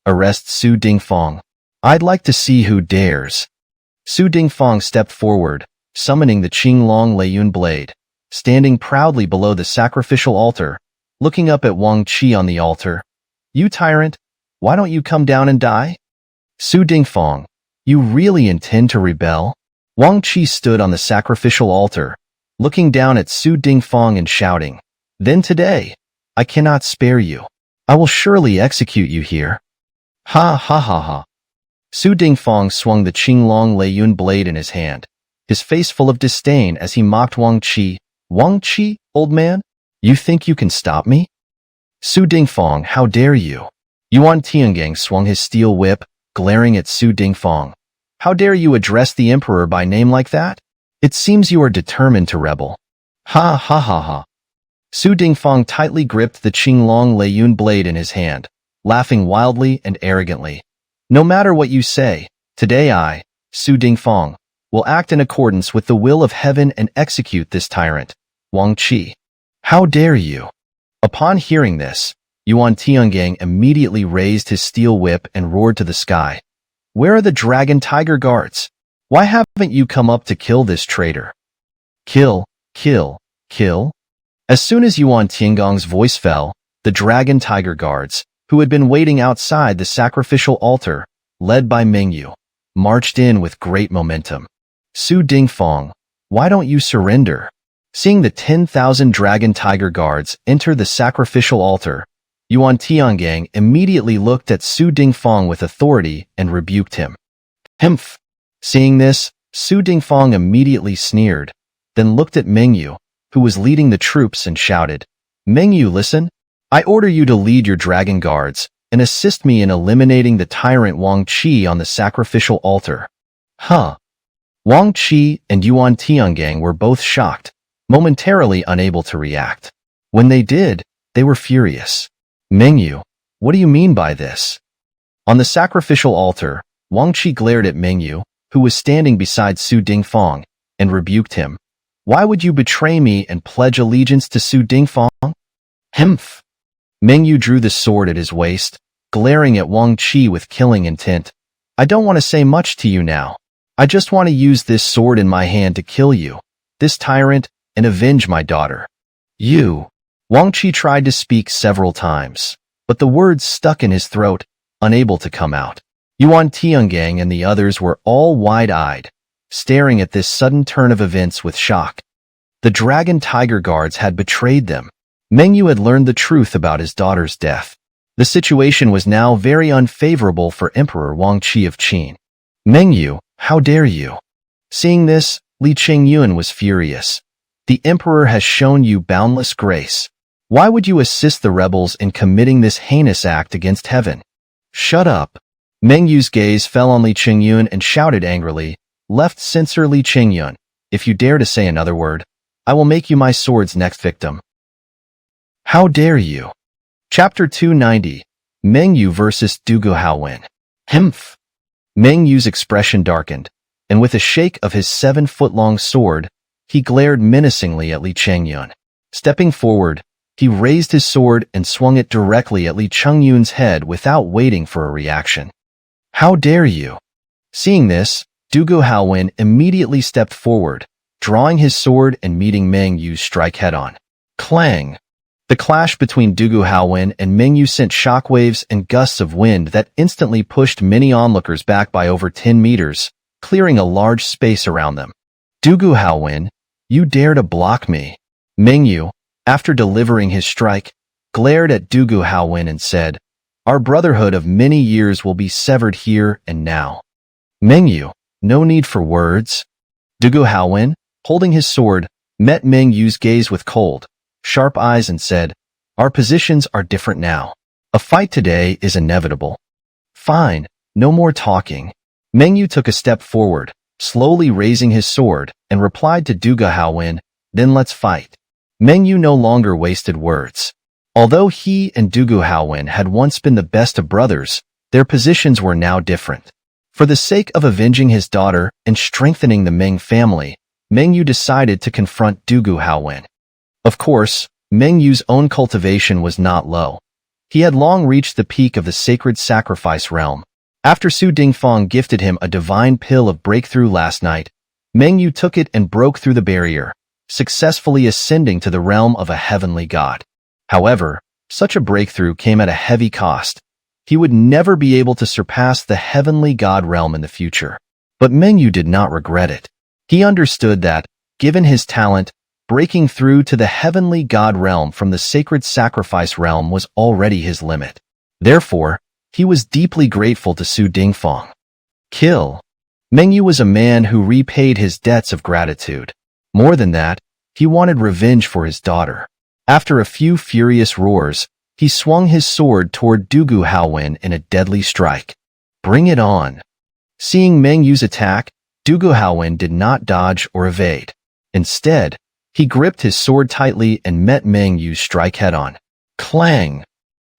Arrest Su Dingfang. I'd like to see who dares. Su Dingfang stepped forward, summoning the Qinglong Leiyun blade, standing proudly below the sacrificial altar, looking up at Wang Qi on the altar. You tyrant, why don't you come down and die? Su Dingfang, you really intend to rebel? Wang Qi stood on the sacrificial altar, looking down at Su Dingfang and shouting, Then today, I cannot spare you. I will surely execute you here. Ha ha ha ha. Su Dingfang swung the Qinglong Leiyun blade in his hand, his face full of disdain as he mocked Wang Qi. Wang Qi, old man? You think you can stop me? Su Dingfang, how dare you? Yuan Tiangang swung his steel whip, glaring at Su Dingfang. How dare you address the emperor by name like that? It seems you are determined to rebel. Ha ha ha ha. Su Dingfang tightly gripped the Qinglong Leiyun blade in his hand, laughing wildly and arrogantly. No matter what you say, today I, Su Dingfang, will act in accordance with the will of heaven and execute this tyrant, Wang Qi. How dare you? Upon hearing this, Yuan Tiangang immediately raised his steel whip and roared to the sky. Where are the dragon tiger guards? Why haven't you come up to kill this traitor? Kill, kill, kill. As soon as Yuan Tiangong's voice fell, the dragon tiger guards, who had been waiting outside the sacrificial altar, led by Mengyu, marched in with great momentum. Su Dingfang, why don't you surrender? Seeing the 10,000 dragon tiger guards enter the sacrificial altar, Yuan Tiangang immediately looked at Su Dingfang with authority and rebuked him. Humph! Seeing this, Su Dingfang immediately sneered, then looked at Mengyu, who was leading the troops, and shouted, Mengyu, listen! I order you to lead your dragon guards and assist me in eliminating the tyrant Wang Qi on the sacrificial altar. Huh! Wang Qi and Yuan Tiangang were both shocked, momentarily unable to react. When they did, they were furious. Mengyu, what do you mean by this? On the sacrificial altar, Wang Qi glared at Mengyu, who was standing beside Su Dingfang, and rebuked him. Why would you betray me and pledge allegiance to Su Dingfang? Humph! Mengyu drew the sword at his waist, glaring at Wang Qi with killing intent. I don't want to say much to you now. I just want to use this sword in my hand to kill you, this tyrant, and avenge my daughter. You. Wang Qi tried to speak several times, but the words stuck in his throat, unable to come out. Yuan Tiangang and the others were all wide-eyed, staring at this sudden turn of events with shock. The dragon tiger guards had betrayed them. Mengyu had learned the truth about his daughter's death. The situation was now very unfavorable for Emperor Wang Qi of Qin. Mengyu, how dare you? Seeing this, Li Qingyun was furious. The emperor has shown you boundless grace. Why would you assist the rebels in committing this heinous act against heaven? Shut up. Mengyu's gaze fell on Li Qingyun and shouted angrily, Left censor Li Qingyun, if you dare to say another word, I will make you my sword's next victim. How dare you? Chapter 290, Mengyu vs. Dugu Haowen. Humph! Mengyu's expression darkened, and with a shake of his 7-foot-long sword, he glared menacingly at Li Qingyun. Stepping forward, he raised his sword and swung it directly at Li Qingyun's head without waiting for a reaction. How dare you? Seeing this, Dugu Haowen immediately stepped forward, drawing his sword and meeting Mengyu's strike head-on. Clang! The clash between Dugu Haowen and Mengyu sent shockwaves and gusts of wind that instantly pushed many onlookers back by over 10 meters, clearing a large space around them. Dugu Haowen, you dare to block me? Mengyu, after delivering his strike, glared at Dugu Haowen and said, Our brotherhood of many years will be severed here and now. Mengyu, no need for words. Dugu Haowen, holding his sword, met Mengyu's gaze with cold, sharp eyes and said, Our positions are different now. A fight today is inevitable. Fine, no more talking. Mengyu took a step forward, slowly raising his sword, and replied to Dugu Haowen, Then let's fight. Mengyu no longer wasted words. Although he and Dugu Haowen had once been the best of brothers, their positions were now different. For the sake of avenging his daughter and strengthening the Meng family, Mengyu decided to confront Dugu Haowen. Of course, Mengyu's own cultivation was not low. He had long reached the peak of the sacred sacrifice realm. After Su Dingfang gifted him a divine pill of breakthrough last night, Mengyu took it and broke through the barrier, successfully ascending to the realm of a heavenly god. However, such a breakthrough came at a heavy cost. He would never be able to surpass the heavenly god realm in the future. But Mengyu did not regret it. He understood that, given his talent, breaking through to the heavenly god realm from the sacred sacrifice realm was already his limit. Therefore, he was deeply grateful to Su Dingfang. Kill. Mengyu was a man who repaid his debts of gratitude. More than that, he wanted revenge for his daughter. After a few furious roars, he swung his sword toward Dugu Haowen in a deadly strike. Bring it on. Seeing Mengyu's attack, Dugu Haowen did not dodge or evade. Instead, he gripped his sword tightly and met Mengyu's strike head-on. Clang!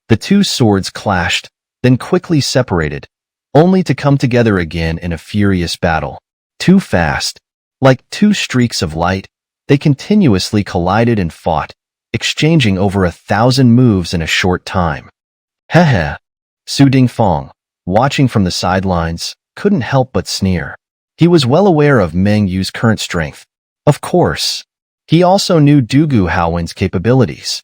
The two swords clashed, then quickly separated, only to come together again in a furious battle. Too fast. Like two streaks of light, they continuously collided and fought, exchanging over 1,000 moves in a short time. Heh. Su Dingfang, watching from the sidelines, couldn't help but sneer. He was well aware of Mengyu's current strength. Of course, he also knew Dugu Haowen's capabilities.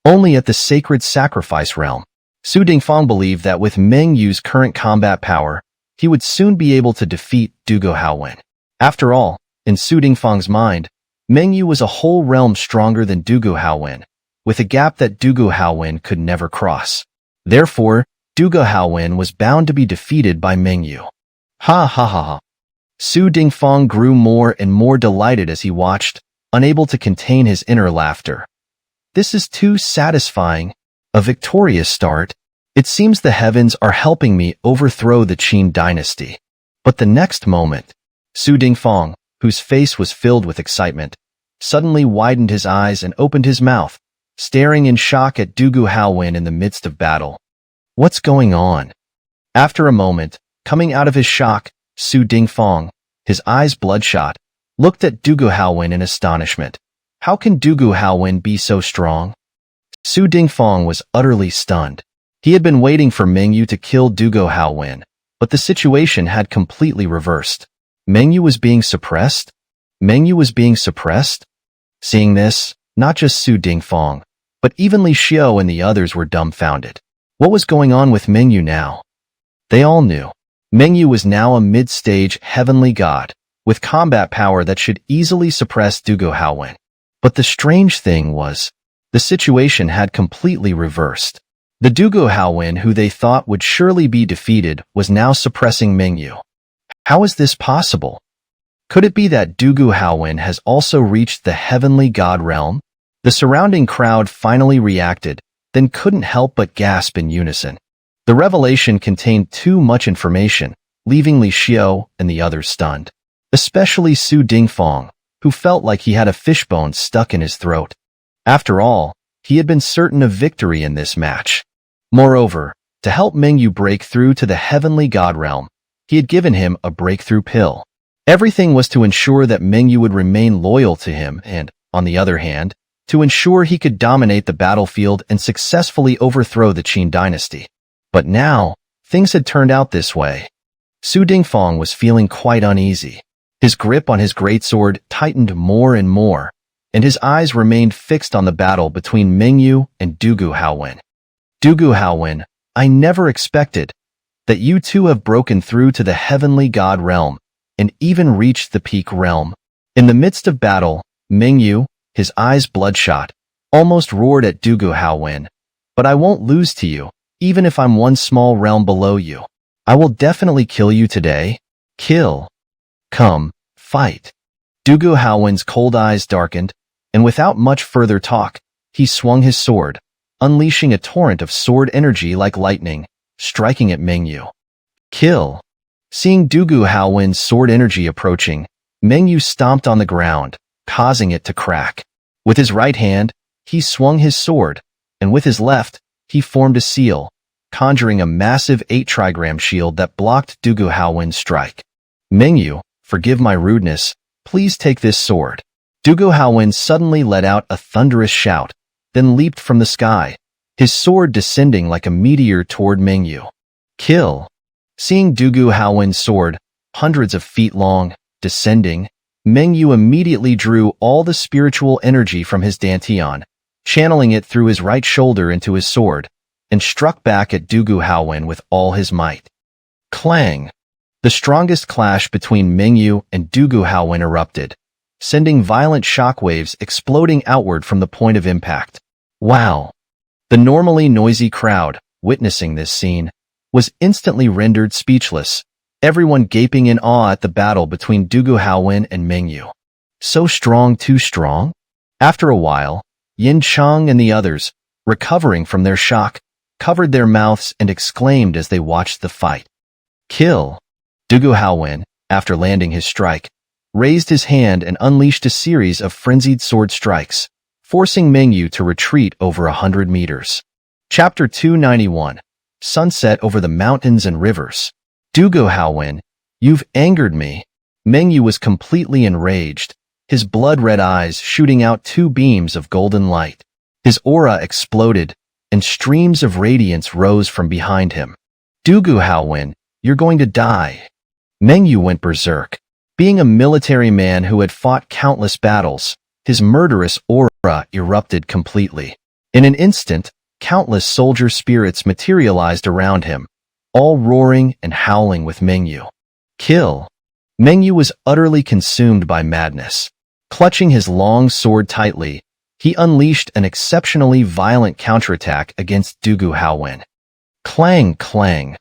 Only at the sacred sacrifice realm, Su Dingfang believed that with Mengyu's current combat power, he would soon be able to defeat Dugu Haowen. After all, in Su Dingfang's mind, Mengyu was a whole realm stronger than Dugu Haowen, with a gap that Dugu Haowen could never cross. Therefore, Dugu Haowen was bound to be defeated by Mengyu. Ha ha ha ha. Su Dingfang grew more and more delighted as he watched, unable to contain his inner laughter. This is too satisfying. A victorious start. It seems the heavens are helping me overthrow the Qin dynasty. But the next moment, Su Dingfang, whose face was filled with excitement, suddenly widened his eyes and opened his mouth, staring in shock at Dugu Haowen in the midst of battle. What's going on? After a moment, coming out of his shock, Su Dingfang, his eyes bloodshot, looked at Dugu Haowen in astonishment. How can Dugu Haowen be so strong? Su Dingfang was utterly stunned. He had been waiting for Mengyu to kill Dugu Haowen, but the situation had completely reversed. Mengyu was being suppressed? Mengyu was being suppressed? Seeing this, not just Su Dingfang, but even Li Xiao and the others were dumbfounded. What was going on with Mengyu now? They all knew. Mengyu was now a mid-stage heavenly god, with combat power that should easily suppress Dugu Haowen. But the strange thing was, the situation had completely reversed. The Dugu Haowen who they thought would surely be defeated was now suppressing Mengyu. How is this possible? Could it be that Dugu Haowen has also reached the heavenly god realm? The surrounding crowd finally reacted, then couldn't help but gasp in unison. The revelation contained too much information, leaving Li Xiao and the others stunned. Especially Su Dingfang, who felt like he had a fishbone stuck in his throat. After all, he had been certain of victory in this match. Moreover, to help Mengyu break through to the heavenly god realm, he had given him a breakthrough pill. Everything was to ensure that Mengyu would remain loyal to him and, on the other hand, to ensure he could dominate the battlefield and successfully overthrow the Qin dynasty. But now, things had turned out this way. Su Dingfang was feeling quite uneasy. His grip on his greatsword tightened more and more, and his eyes remained fixed on the battle between Mengyu and Dugu Haowen. Dugu Haowen, I never expected that you two have broken through to the heavenly god realm and even reached the peak realm. In the midst of battle, Mengyu, his eyes bloodshot, almost roared at Dugu Haowen. But I won't lose to you, even if I'm one small realm below you. I will definitely kill you today. Kill. Come, fight. Dugu Haowen's cold eyes darkened, and without much further talk, he swung his sword, unleashing a torrent of sword energy like lightning, striking at Mengyu. Kill. Seeing Dugu Haowen's sword energy approaching, Mengyu stomped on the ground, causing it to crack. With his right hand, he swung his sword, and with his left, he formed a seal, conjuring a massive 8-trigram shield that blocked Dugu Haowen's strike. Mengyu, forgive my rudeness, please take this sword. Dugu Haowen suddenly let out a thunderous shout, then leaped from the sky, his sword descending like a meteor toward Mengyu. Kill. Seeing Dugu Haowen's sword, hundreds of feet long, descending, Mengyu immediately drew all the spiritual energy from his dantian, channeling it through his right shoulder into his sword, and struck back at Dugu Haowen with all his might. Clang! The strongest clash between Mengyu and Dugu Haowen erupted, sending violent shockwaves exploding outward from the point of impact. Wow! The normally noisy crowd, witnessing this scene, was instantly rendered speechless, everyone gaping in awe at the battle between Dugu Haowen and Mengyu. So strong, too strong? After a while, Yin Chang and the others, recovering from their shock, covered their mouths and exclaimed as they watched the fight. Kill! Dugu Haowen, after landing his strike, raised his hand and unleashed a series of frenzied sword strikes, forcing Mengyu to retreat over 100 meters. Chapter 291. Sunset over the mountains and rivers. Dugu Haowen, you've angered me. Mengyu was completely enraged, his blood-red eyes shooting out two beams of golden light. His aura exploded, and streams of radiance rose from behind him. Dugu Haowen, you're going to die. Mengyu went berserk. Being a military man who had fought countless battles, his murderous aura erupted completely. In an instant, countless soldier spirits materialized around him, all roaring and howling with Mengyu. Kill! Mengyu was utterly consumed by madness. Clutching his long sword tightly, he unleashed an exceptionally violent counterattack against Dugu Haowen. Clang, clang.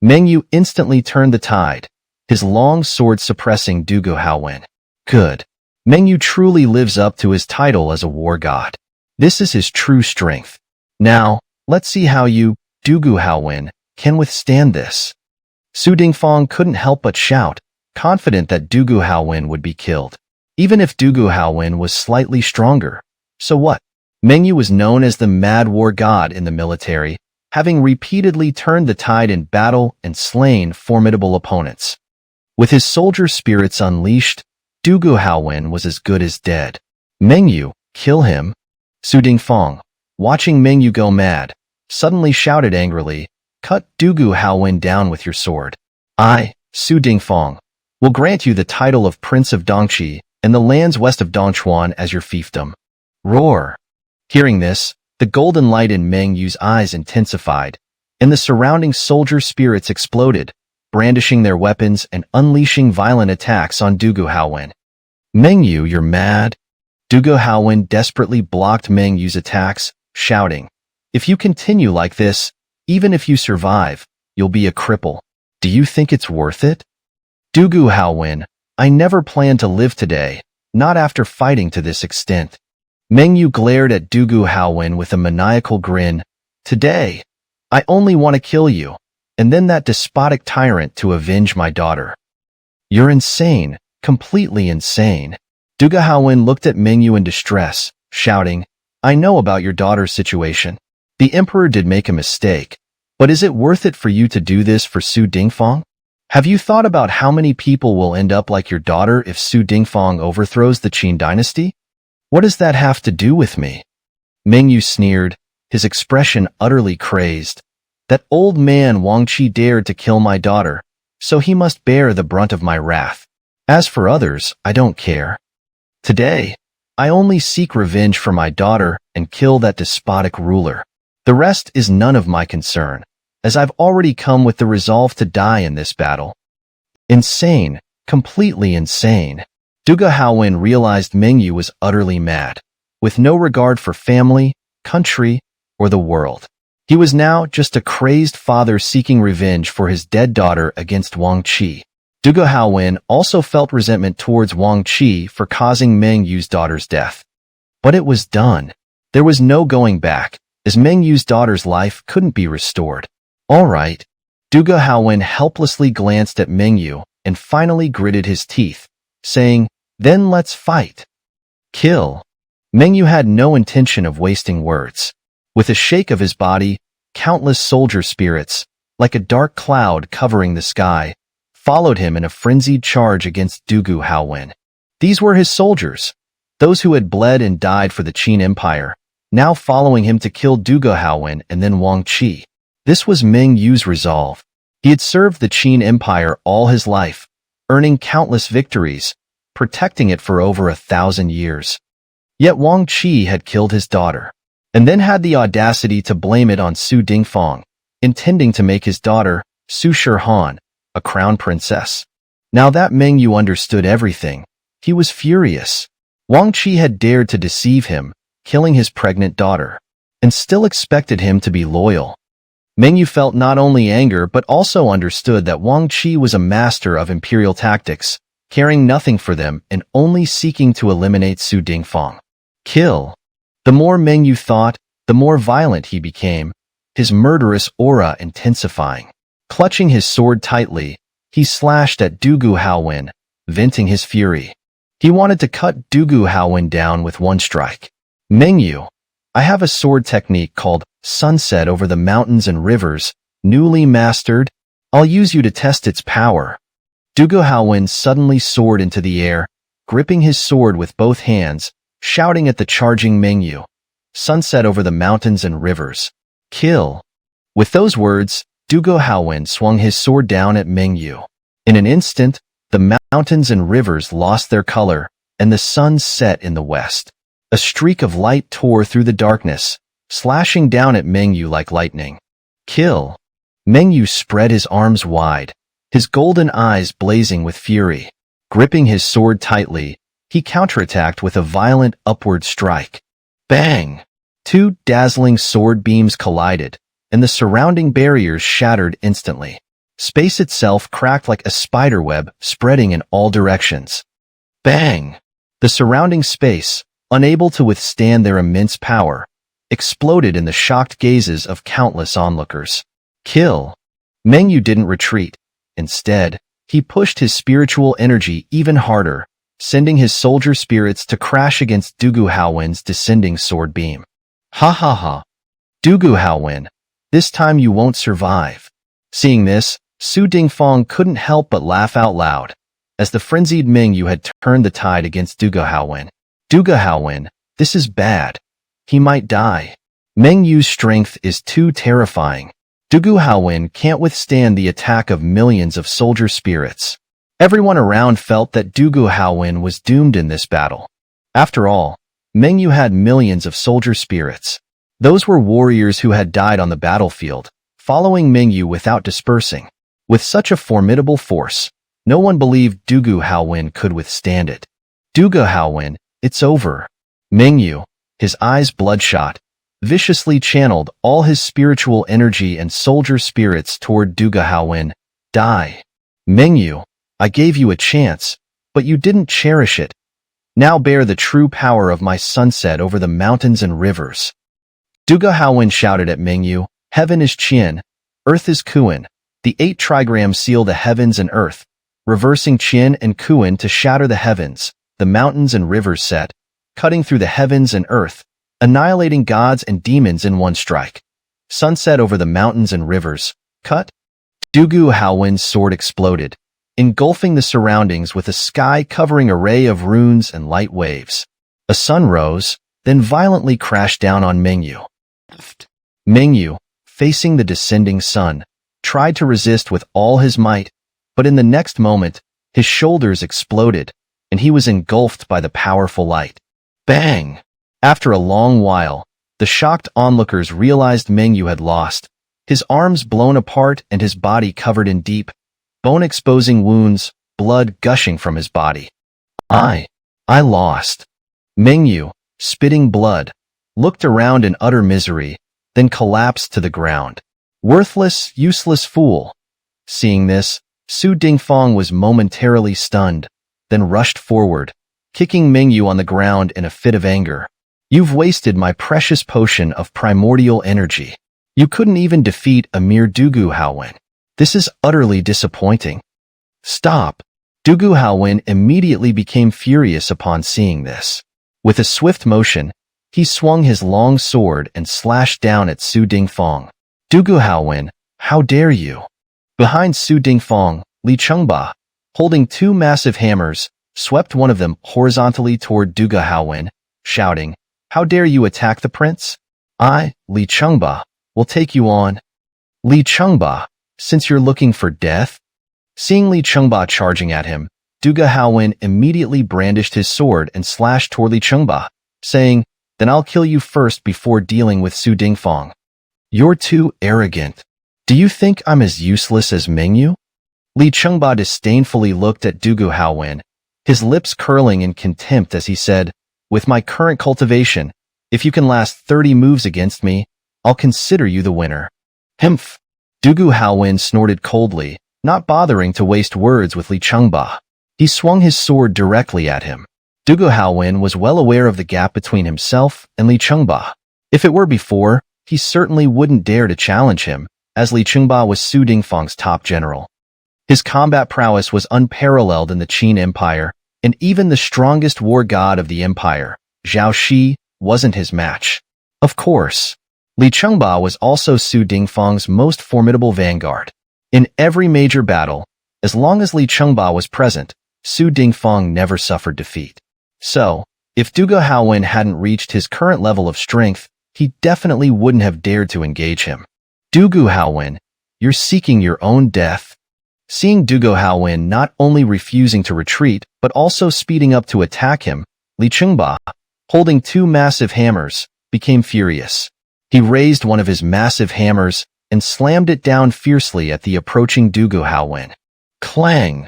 Mengyu instantly turned the tide, his long sword suppressing Dugu Haowen. Good. Mengyu truly lives up to his title as a war god. This is his true strength. Now, let's see how you, Dugu Haowen, can withstand this. Su Dingfang couldn't help but shout, confident that Dugu Haowen would be killed. Even if Dugu Haowen was slightly stronger, so what? Mengyu was known as the Mad War God in the military, having repeatedly turned the tide in battle and slain formidable opponents. With his soldier spirits unleashed, Dugu Haowen was as good as dead. Mengyu, kill him. Su Dingfang, watching Mengyu go mad, suddenly shouted angrily, cut Dugu Haowen down with your sword. I, Su Dingfang, will grant you the title of Prince of Dongqi and the lands west of Dongchuan as your fiefdom. Roar! Hearing this, the golden light in Mengyu's eyes intensified, and the surrounding soldier spirits exploded, brandishing their weapons and unleashing violent attacks on Dugu Haowen. Mengyu, you're mad? Dugu Haowen desperately blocked Mengyu's attacks, shouting, if you continue like this, even if you survive, you'll be a cripple. Do you think it's worth it? Dugu Haowen, I never planned to live today, not after fighting to this extent. Mengyu glared at Dugu Haowen with a maniacal grin. Today, I only want to kill you, and then that despotic tyrant to avenge my daughter. You're insane, completely insane. Dugu Haowen looked at Mengyu in distress, shouting, I know about your daughter's situation. The emperor did make a mistake, but is it worth it for you to do this for Su Dingfang? Have you thought about how many people will end up like your daughter if Su Dingfang overthrows the Qin dynasty? What does that have to do with me? Mengyu sneered, his expression utterly crazed. That old man Wang Qi dared to kill my daughter, so he must bear the brunt of my wrath. As for others, I don't care. Today, I only seek revenge for my daughter and kill that despotic ruler. The rest is none of my concern, as I've already come with the resolve to die in this battle. Insane, completely insane. Dugu Haowen realized Mengyu was utterly mad, with no regard for family, country, or the world. He was now just a crazed father seeking revenge for his dead daughter against Wang Qi. Dugu Haowen also felt resentment towards Wang Qi for causing Mengyu's daughter's death. But it was done. There was no going back, as Mengyu's daughter's life couldn't be restored. All right. Dugu Haowen helplessly glanced at Mengyu and finally gritted his teeth, saying, then let's fight. Kill. Mengyu had no intention of wasting words. With a shake of his body, countless soldier spirits, like a dark cloud covering the sky, followed him in a frenzied charge against Dugu Haowen. These were his soldiers, those who had bled and died for the Qin Empire, now following him to kill Dugu Haowen and then Wang Qi. This was Mengyu's resolve. He had served the Qin Empire all his life, earning countless victories, protecting it for over 1,000 years. Yet Wang Qi had killed his daughter, and then had the audacity to blame it on Su Dingfang, intending to make his daughter, Su Shihan, a crown princess. Now that Mengyu understood everything, he was furious. Wang Qi had dared to deceive him, killing his pregnant daughter, and still expected him to be loyal. Mengyu felt not only anger but also understood that Wang Qi was a master of imperial tactics, caring nothing for them and only seeking to eliminate Su Dingfang. Kill. The more Mengyu thought, the more violent he became, his murderous aura intensifying. Clutching his sword tightly, he slashed at Dugu Haowen, venting his fury. He wanted to cut Dugu Haowen down with one strike. Mengyu, I have a sword technique called Sunset over the Mountains and Rivers, newly mastered. I'll use you to test its power. Dugu Haowen suddenly soared into the air, gripping his sword with both hands, shouting at the charging Mengyu. Sunset over the mountains and rivers. Kill. With those words, Dugu Haowen swung his sword down at Mengyu. In an instant, the mountains and rivers lost their color, and the sun set in the west. A streak of light tore through the darkness, slashing down at Mengyu like lightning. Kill. Mengyu spread his arms wide, his golden eyes blazing with fury. Gripping his sword tightly, he counterattacked with a violent upward strike. Bang! Two dazzling sword beams collided, and the surrounding barriers shattered instantly. Space itself cracked like a spiderweb, spreading in all directions. Bang! The surrounding space, unable to withstand their immense power, exploded in the shocked gazes of countless onlookers. Kill. Mengyu didn't retreat. Instead, he pushed his spiritual energy even harder, sending his soldier spirits to crash against Dugu Haowen's descending sword beam. Ha ha ha. Dugu Haowen, this time you won't survive. Seeing this, Su Dingfang couldn't help but laugh out loud, as the frenzied Mengyu had turned the tide against Dugu Haowen. Dugu Haowen, this is bad. He might die. Mengyu's strength is too terrifying. Dugu Haowen can't withstand the attack of millions of soldier spirits. Everyone around felt that Dugu Haowen was doomed in this battle. After all, Mengyu had millions of soldier spirits. Those were warriors who had died on the battlefield, following Mengyu without dispersing. With such a formidable force, no one believed Dugu Haowen could withstand it. Dugu Haowen, it's over. Mengyu, his eyes bloodshot, viciously channeled all his spiritual energy and soldier spirits toward Dugu Haowen. Die. Mengyu, I gave you a chance, but you didn't cherish it. Now bear the true power of my sunset over the mountains and rivers. Dugu Haowen shouted at Mengyu, Heaven is Qian, Earth is Kuan. The 8 trigrams seal the heavens and earth, reversing Qian and Kuan to shatter the heavens, the mountains and rivers set, cutting through the heavens and earth, annihilating gods and demons in one strike. Sunset over the mountains and rivers. Cut. Dugu Haowen's sword exploded, engulfing the surroundings with a sky-covering array of runes and light waves. A sun rose, then violently crashed down on Mengyu. Mengyu, facing the descending sun, tried to resist with all his might, but in the next moment, his shoulders exploded, and he was engulfed by the powerful light. Bang! After a long while, the shocked onlookers realized Mengyu had lost, his arms blown apart and his body covered in deep, bone-exposing wounds, blood gushing from his body. I lost. Mengyu, spitting blood, looked around in utter misery, then collapsed to the ground. Worthless, useless fool. Seeing this, Su Dingfang was momentarily stunned, then rushed forward, kicking Mengyu on the ground in a fit of anger. You've wasted my precious potion of primordial energy. You couldn't even defeat a mere Dugu Haowen. This is utterly disappointing. Stop. Dugu Haowen immediately became furious upon seeing this. With a swift motion, he swung his long sword and slashed down at Su Dingfang. Dugu Haowen, how dare you? Behind Su Dingfang, Li Chengba, holding 2 massive hammers, swept one of them horizontally toward Dugu Haowen, shouting, How dare you attack the prince? I, Li Chengba, will take you on. Li Chengba, since you're looking for death? Seeing Li Chengba charging at him, Dugu Haowen immediately brandished his sword and slashed toward Li Chengba, saying, Then I'll kill you first before dealing with Su Dingfang. You're too arrogant. Do you think I'm as useless as Mengyu? Li Chengba disdainfully looked at Dugu Haowen, his lips curling in contempt as he said, With my current cultivation, if you can last 30 moves against me, I'll consider you the winner. Hmph. Dugu Haowen snorted coldly, not bothering to waste words with Li Chengba. He swung his sword directly at him. Dugu Haowen was well aware of the gap between himself and Li Chengba. If it were before, he certainly wouldn't dare to challenge him, as Li Chengba was Su Dingfang's top general. His combat prowess was unparalleled in the Qin Empire, and even the strongest war god of the empire, Zhao Shi, wasn't his match. Of course, Li Chengba was also Su Dingfang's most formidable vanguard. In every major battle, as long as Li Chengba was present, Su Dingfang never suffered defeat. So, if Dugu Haowen hadn't reached his current level of strength, he definitely wouldn't have dared to engage him. Dugu Haowen, you're seeking your own death. Seeing Dugu Haowen not only refusing to retreat, but also speeding up to attack him, Li Chengba, holding two massive hammers, became furious. He raised one of his massive hammers and slammed it down fiercely at the approaching Dugu Haowen. Clang!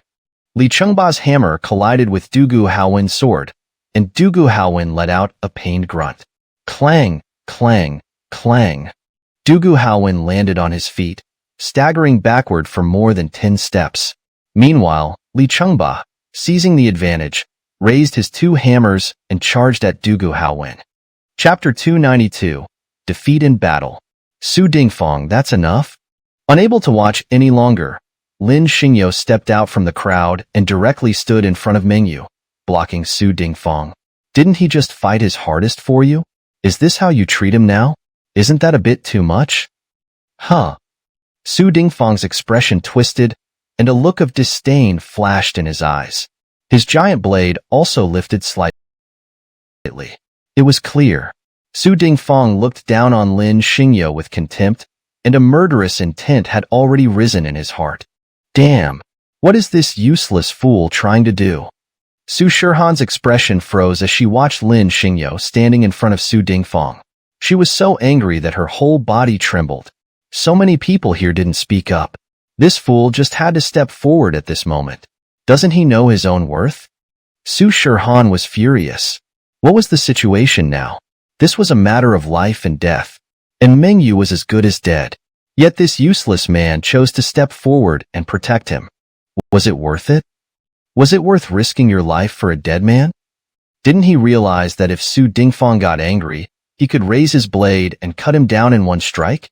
Li Chengba's hammer collided with Dugu Haowen's sword, and Dugu Haowen let out a pained grunt. Clang, clang, clang. Dugu Haowen landed on his feet, staggering backward for more than 10 steps. Meanwhile, Li Chengba, seizing the advantage, raised his two hammers and charged at Dugu Haowen. Chapter 292. Defeat in Battle. Su Dingfang, that's enough? Unable to watch any longer, Lin Xingyo stepped out from the crowd and directly stood in front of Mengyu, blocking Su Dingfang. Didn't he just fight his hardest for you? Is this how you treat him now? Isn't that a bit too much? Huh. Su Dingfang's expression twisted, and a look of disdain flashed in his eyes. His giant blade also lifted slightly. It was clear. Su Dingfang looked down on Lin Xingyo with contempt, and a murderous intent had already risen in his heart. Damn, what is this useless fool trying to do? Su Shihan's expression froze as she watched Lin Xingyo standing in front of Su Dingfang. She was so angry that her whole body trembled. So many people here didn't speak up. This fool just had to step forward at this moment. Doesn't he know his own worth? Su Shihan was furious. What was the situation now? This was a matter of life and death, and Mengyu was as good as dead. Yet this useless man chose to step forward and protect him. Was it worth it? Was it worth risking your life for a dead man? Didn't he realize that if Su Dingfang got angry, he could raise his blade and cut him down in one strike?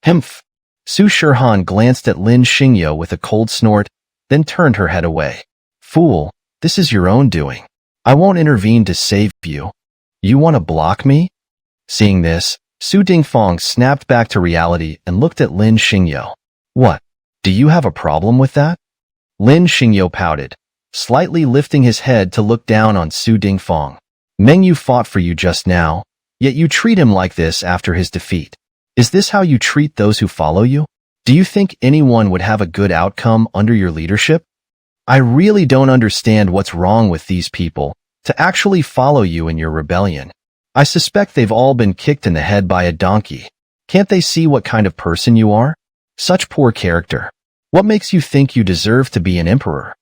Hmph! Su Shihan glanced at Lin Xingyo with a cold snort, then turned her head away. Fool, this is your own doing. I won't intervene to save you. You want to block me? Seeing this, Su Dingfang snapped back to reality and looked at Lin Xingyo. What? Do you have a problem with that? Lin Xingyo pouted, slightly lifting his head to look down on Su Dingfang. Mengyu fought for you just now, yet you treat him like this after his defeat. Is this how you treat those who follow you? Do you think anyone would have a good outcome under your leadership? I really don't understand what's wrong with these people to actually follow you in your rebellion. I suspect they've all been kicked in the head by a donkey. Can't they see what kind of person you are? Such poor character. What makes you think you deserve to be an emperor?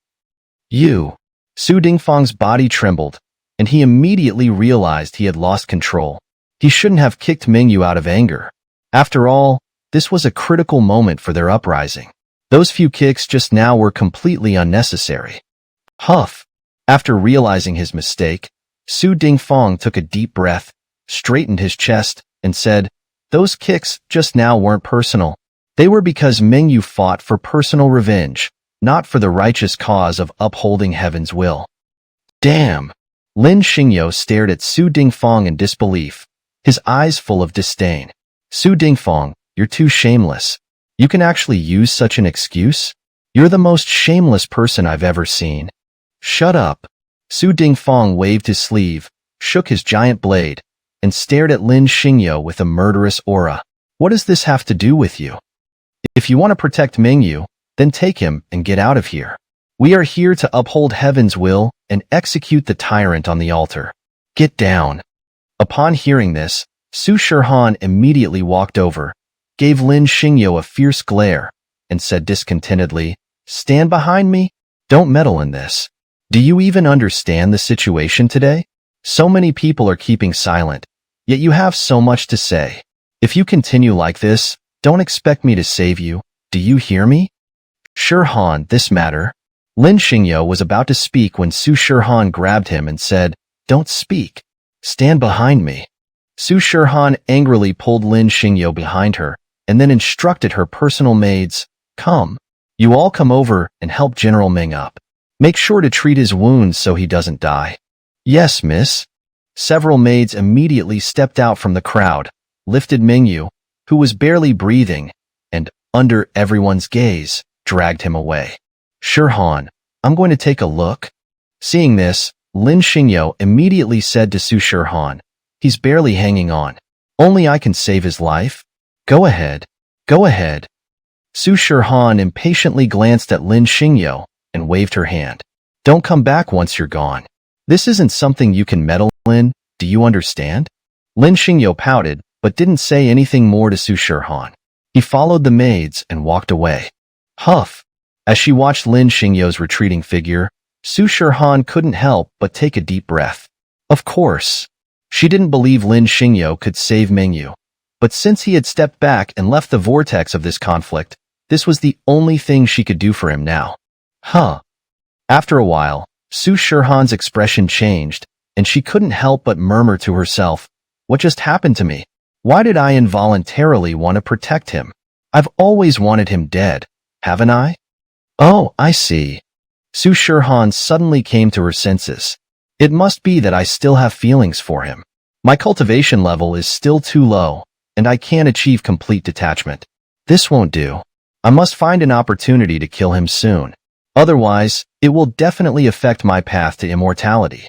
You. Su Dingfang's body trembled, and he immediately realized he had lost control. He shouldn't have kicked Mengyu out of anger. After all, this was a critical moment for their uprising. Those few kicks just now were completely unnecessary. Huff. After realizing his mistake, Su Dingfang took a deep breath, straightened his chest, and said, those kicks just now weren't personal. They were because Mengyu fought for personal revenge, not for the righteous cause of upholding heaven's will. Damn! Lin Xingyo stared at Su Dingfang in disbelief, his eyes full of disdain. Su Dingfang, you're too shameless. You can actually use such an excuse? You're the most shameless person I've ever seen. Shut up. Su Dingfang waved his sleeve, shook his giant blade, and stared at Lin Xingyo with a murderous aura. What does this have to do with you? If you want to protect Mengyu, then take him and get out of here. We are here to uphold heaven's will and execute the tyrant on the altar. Get down. Upon hearing this, Su Shihan immediately walked over, gave Lin Xingyo a fierce glare, and said discontentedly, stand behind me? Don't meddle in this. Do you even understand the situation today? So many people are keeping silent, yet you have so much to say. If you continue like this, Don't expect me to save you. Do you hear me? Shirhan, this matter. Lin Xingyo was about to speak when Su Shirhan grabbed him and said, Don't speak. Stand behind me. Su Shirhan angrily pulled Lin Xingyo behind her and then instructed her personal maids, Come. You all come over and help General Ming up. Make sure to treat his wounds so he doesn't die. Yes, miss. Several maids immediately stepped out from the crowd, lifted Mingyu, who was barely breathing, and, under everyone's gaze, dragged him away. Shirhan, I'm going to take a look. Seeing this, Lin Xingyo immediately said to Su Shirhan, He's barely hanging on. Only I can save his life. Go ahead. Go ahead. Su Shirhan impatiently glanced at Lin Xingyo and waved her hand. Don't come back once you're gone. This isn't something you can meddle in, do you understand? Lin Xingyo pouted, but didn't say anything more to Su Shirhan. He followed the maids and walked away. Huff. As she watched Lin Xingyo's retreating figure, Su Shirhan couldn't help but take a deep breath. Of course. She didn't believe Lin Xingyo could save Mingyu. But since he had stepped back and left the vortex of this conflict, this was the only thing she could do for him now. Huh. After a while, Su Shirhan's expression changed, and she couldn't help but murmur to herself, What just happened to me? Why did I involuntarily want to protect him? I've always wanted him dead, haven't I? Oh, I see. Su Shirhan suddenly came to her senses. It must be that I still have feelings for him. My cultivation level is still too low, and I can't achieve complete detachment. This won't do. I must find an opportunity to kill him soon. Otherwise, it will definitely affect my path to immortality.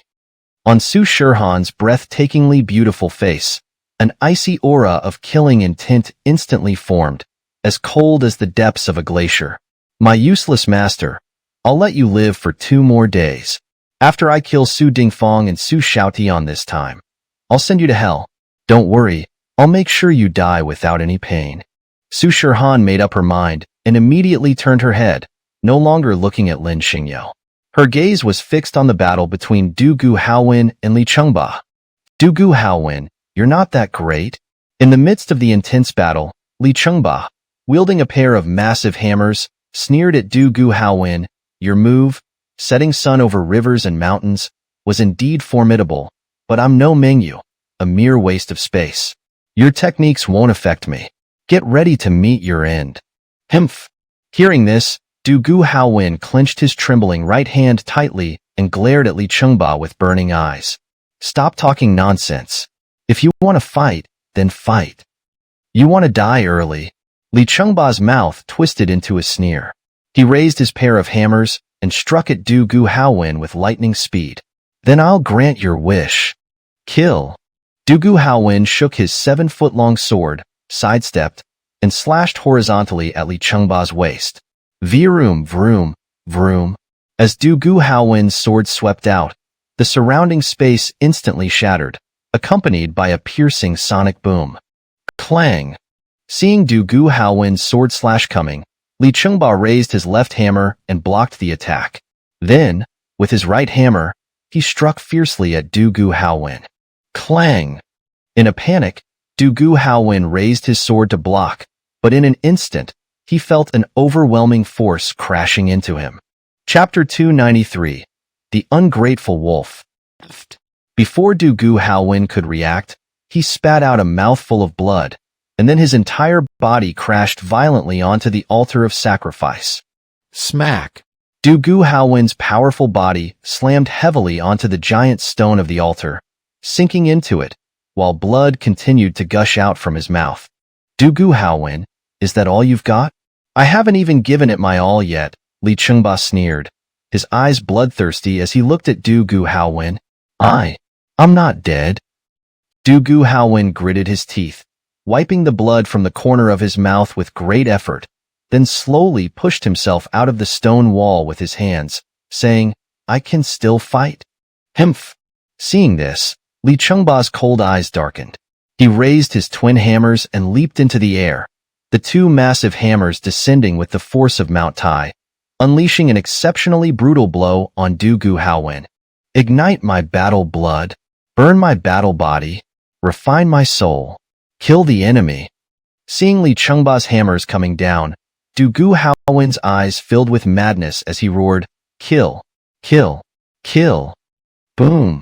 On Su Shirhan's breathtakingly beautiful face, an icy aura of killing intent instantly formed, as cold as the depths of a glacier. My useless master, I'll let you live for 2 more days. After I kill Su Dingfang and Su Xiaotian this time, I'll send you to hell. Don't worry, I'll make sure you die without any pain. Su Shirhan made up her mind and immediately turned her head, no longer looking at Lin Xingyo. Her gaze was fixed on the battle between Du Gu Haowin and Li Chengba. Du Gu Haowin, you're not that great. In the midst of the intense battle, Li Chengba, wielding a pair of massive hammers, sneered at Du Gu Haowin. Your move, setting sun over rivers and mountains, was indeed formidable, but I'm no Mingyu, a mere waste of space. Your techniques won't affect me. Get ready to meet your end. Humph. Hearing this, Du Gu Haowin clenched his trembling right hand tightly and glared at Li Chengba with burning eyes. Stop talking nonsense. If you want to fight, then fight. You want to die early. Li Chengba's mouth twisted into a sneer. He raised his pair of hammers and struck at Du Gu Haowin with lightning speed. Then I'll grant your wish. Kill. Du Gu Haowin shook his 7-foot-long sword, sidestepped, and slashed horizontally at Li Chengba's waist. Vroom, vroom, vroom. As Du Gu Haowin's sword swept out, the surrounding space instantly shattered, accompanied by a piercing sonic boom. Clang. Seeing Du Gu Haowin's sword slash coming, Li Chengba raised his left hammer and blocked the attack. Then, with his right hammer, he struck fiercely at Du Gu Haowin. Clang! In a panic, Du Gu Haowin raised his sword to block, but in an instant, he felt an overwhelming force crashing into him. Chapter 293. The Ungrateful Wolf. Before Du Gu Haowin could react, he spat out a mouthful of blood, and then his entire body crashed violently onto the altar of sacrifice. Smack! Du Gu Haowin's powerful body slammed heavily onto the giant stone of the altar, sinking into it, while blood continued to gush out from his mouth. Du Gu Haowin, is that all you've got? I haven't even given it my all yet, Li Chengba sneered, his eyes bloodthirsty as he looked at Du Gu Haowin. I'm not dead. Du Gu Haowin gritted his teeth, wiping the blood from the corner of his mouth with great effort, then slowly pushed himself out of the stone wall with his hands, saying, I can still fight. Humph. Seeing this, Li Chengba's cold eyes darkened. He raised his twin hammers and leaped into the air, the 2 massive hammers descending with the force of Mount Tai, unleashing an exceptionally brutal blow on Du Gu Haowin. Ignite my battle blood, burn my battle body, refine my soul, kill the enemy. Seeing Li Chengba's hammers coming down, Du Gu Haowen's eyes filled with madness as he roared, "Kill! Kill! Kill!" Boom!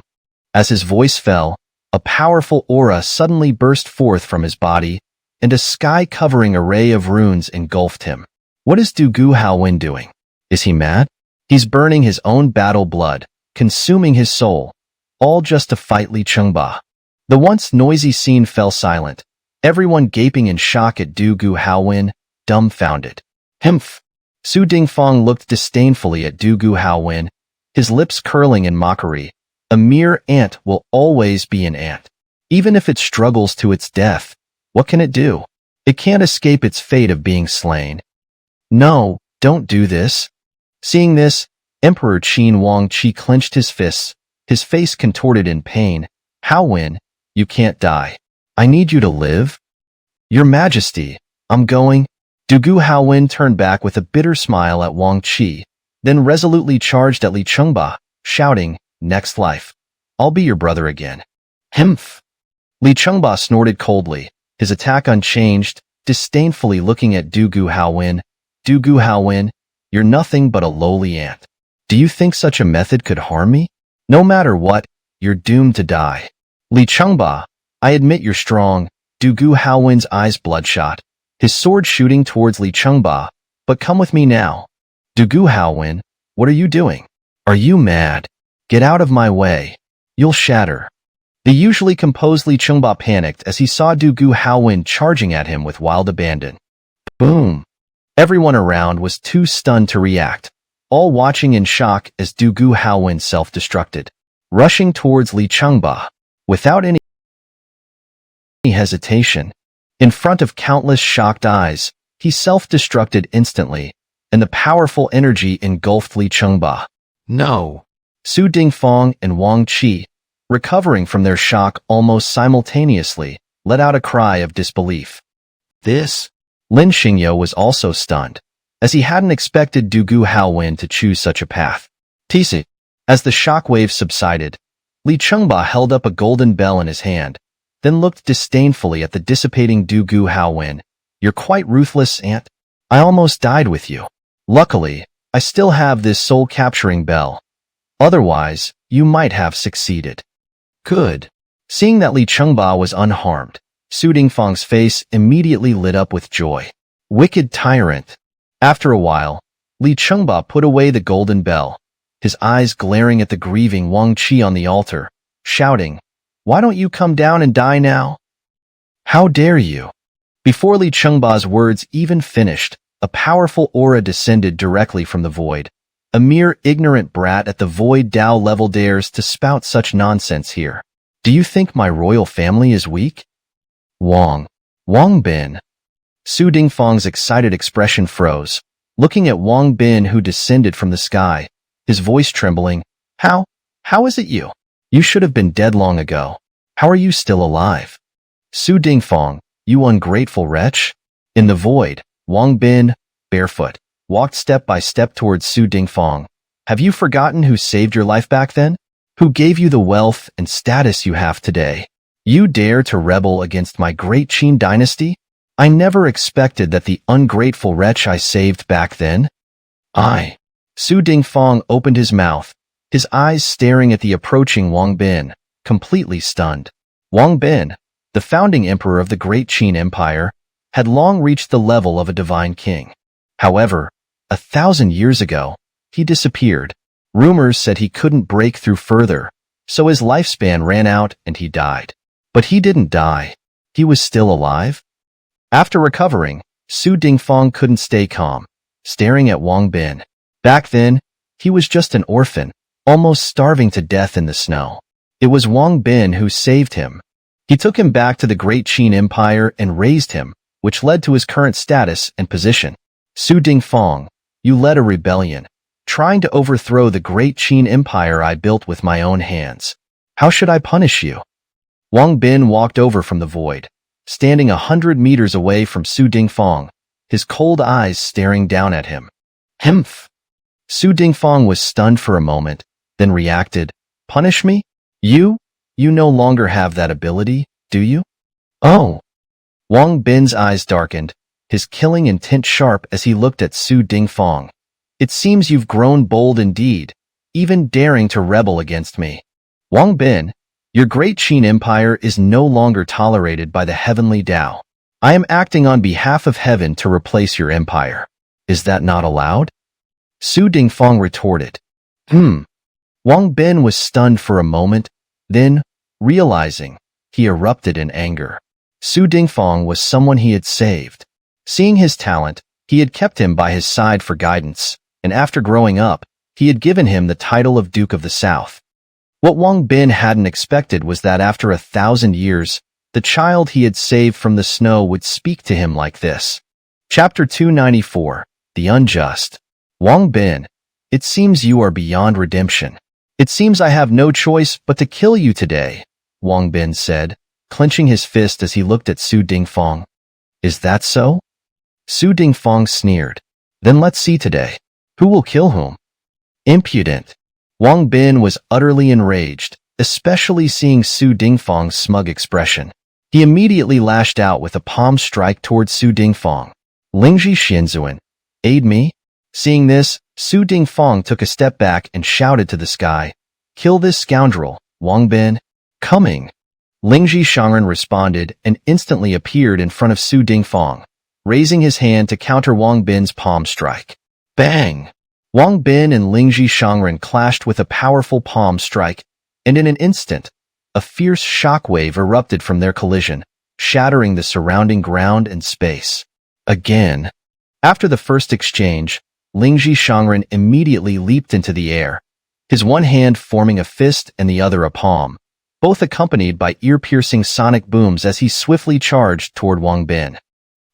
As his voice fell, a powerful aura suddenly burst forth from his body, and a sky-covering array of runes engulfed him. What is Du Gu Haowen doing? Is he mad? He's burning his own battle blood, consuming his soul, all just to fight Li Chengba. The once noisy scene fell silent, everyone gaping in shock at Du Gu Haowen, dumbfounded. Humph! Su Dingfang looked disdainfully at Du Gu Haowen, his lips curling in mockery. A mere ant will always be an ant. Even if it struggles to its death, what can it do? It can't escape its fate of being slain. No, don't do this. Seeing this, Emperor Qin Wang Qi clenched his fists, his face contorted in pain. Haowen, you can't die. I need you to live. Your Majesty, I'm going. Du Gu Haowen turned back with a bitter smile at Wang Qi, then resolutely charged at Li Chengba, shouting, "Next life. I'll be your brother again." Humph! Li Chengba snorted coldly, his attack unchanged, disdainfully looking at Du Gu Haowen. Du Gu Haowen, you're nothing but a lowly ant. Do you think such a method could harm me? No matter what, you're doomed to die. Li Chengba, I admit you're strong. Du Gu Haowen's eyes bloodshot, his sword shooting towards Li Chengba, but come with me now. Du Gu Haowen, what are you doing? Are you mad? Get out of my way. You'll shatter. The usually composed Li Chengba panicked as he saw Du Gu Haowen charging at him with wild abandon. Boom! Everyone around was too stunned to react, all watching in shock as Du Gu Haowen self-destructed, rushing towards Li Chengba, without any hesitation. In front of countless shocked eyes, he self-destructed instantly, and the powerful energy engulfed Li Chengba. No! Su Dingfang and Wang Qi, recovering from their shock almost simultaneously, let out a cry of disbelief. This? Lin Xingyo was also stunned, as he hadn't expected Du Gu Haowen to choose such a path. Tisi. As the shockwave subsided, Li Chengba held up a golden bell in his hand, then looked disdainfully at the dissipating Du Gu Haowen. You're quite ruthless, ant. I almost died with you. Luckily, I still have this soul-capturing bell. Otherwise, you might have succeeded. Good. Seeing that Li Chengba was unharmed, Su Dingfang's face immediately lit up with joy. Wicked tyrant. After a while, Li Chengba put away the golden bell, his eyes glaring at the grieving Wang Qi on the altar, shouting, "Why don't you come down and die now? How dare you?" Before Li Chengba's words even finished, a powerful aura descended directly from the void. A mere ignorant brat at the void Dao level dares to spout such nonsense here. Do you think my royal family is weak? Wang Bin. Su Dingfang's excited expression froze, looking at Wang Bin who descended from the sky, his voice trembling. How is it you? You should have been dead long ago. How are you still alive? Su Dingfang, you ungrateful wretch. In the void, Wang Bin, barefoot, walked step by step towards Su Dingfang. Have you forgotten who saved your life back then? Who gave you the wealth and status you have today? You dare to rebel against my great Qin dynasty? I never expected that the ungrateful wretch I saved back then. Su Dingfang opened his mouth, his eyes staring at the approaching Wang Bin, completely stunned. Wang Bin, the founding emperor of the great Qin Empire, had long reached the level of a divine king. However, 1,000 years ago, he disappeared. Rumors said he couldn't break through further, so his lifespan ran out and he died. But he didn't die. He was still alive. After recovering, Su Dingfang couldn't stay calm, staring at Wang Bin. Back then, he was just an orphan, almost starving to death in the snow. It was Wang Bin who saved him. He took him back to the great Qin Empire and raised him, which led to his current status and position. Su Dingfang, you led a rebellion, trying to overthrow the great Qin Empire I built with my own hands. How should I punish you? Wang Bin walked over from the void, standing 100 meters away from Su Dingfang, his cold eyes staring down at him. Humph! Su Dingfang was stunned for a moment, then reacted, Punish me? You no longer have that ability, do you? Oh! Wang Bin's eyes darkened, his killing intent sharp as he looked at Su Dingfang. It seems you've grown bold indeed, even daring to rebel against me. Wang Bin, your great Qin Empire is no longer tolerated by the heavenly Tao. I am acting on behalf of heaven to replace your empire. Is that not allowed? Su Dingfang retorted. Wang Bin was stunned for a moment, then, realizing, he erupted in anger. Su Dingfang was someone he had saved. Seeing his talent, he had kept him by his side for guidance, and after growing up, he had given him the title of Duke of the South. What Wang Bin hadn't expected was that after 1,000 years, the child he had saved from the snow would speak to him like this. Chapter 294, The Unjust. Wang Bin, it seems you are beyond redemption. It seems I have no choice but to kill you today, Wang Bin said, clenching his fist as he looked at Su Dingfang. Is that so? Su Dingfang sneered. Then let's see today. Who will kill whom? Impudent. Wang Bin was utterly enraged, especially seeing Su Dingfang's smug expression. He immediately lashed out with a palm strike towards Su Dingfang. Lingji Xianzuan, aid me? Seeing this, Su Dingfang took a step back and shouted to the sky, kill this scoundrel, Wang Bin. Coming. Lingji Shangren responded and instantly appeared in front of Su Dingfang, raising his hand to counter Wang Bin's palm strike. Bang! Wang Bin and Lingji Shangren clashed with a powerful palm strike, and in an instant, a fierce shockwave erupted from their collision, shattering the surrounding ground and space. Again. After the first exchange, Lingji Shangren immediately leaped into the air, his one hand forming a fist and the other a palm, both accompanied by ear-piercing sonic booms as he swiftly charged toward Wang Bin.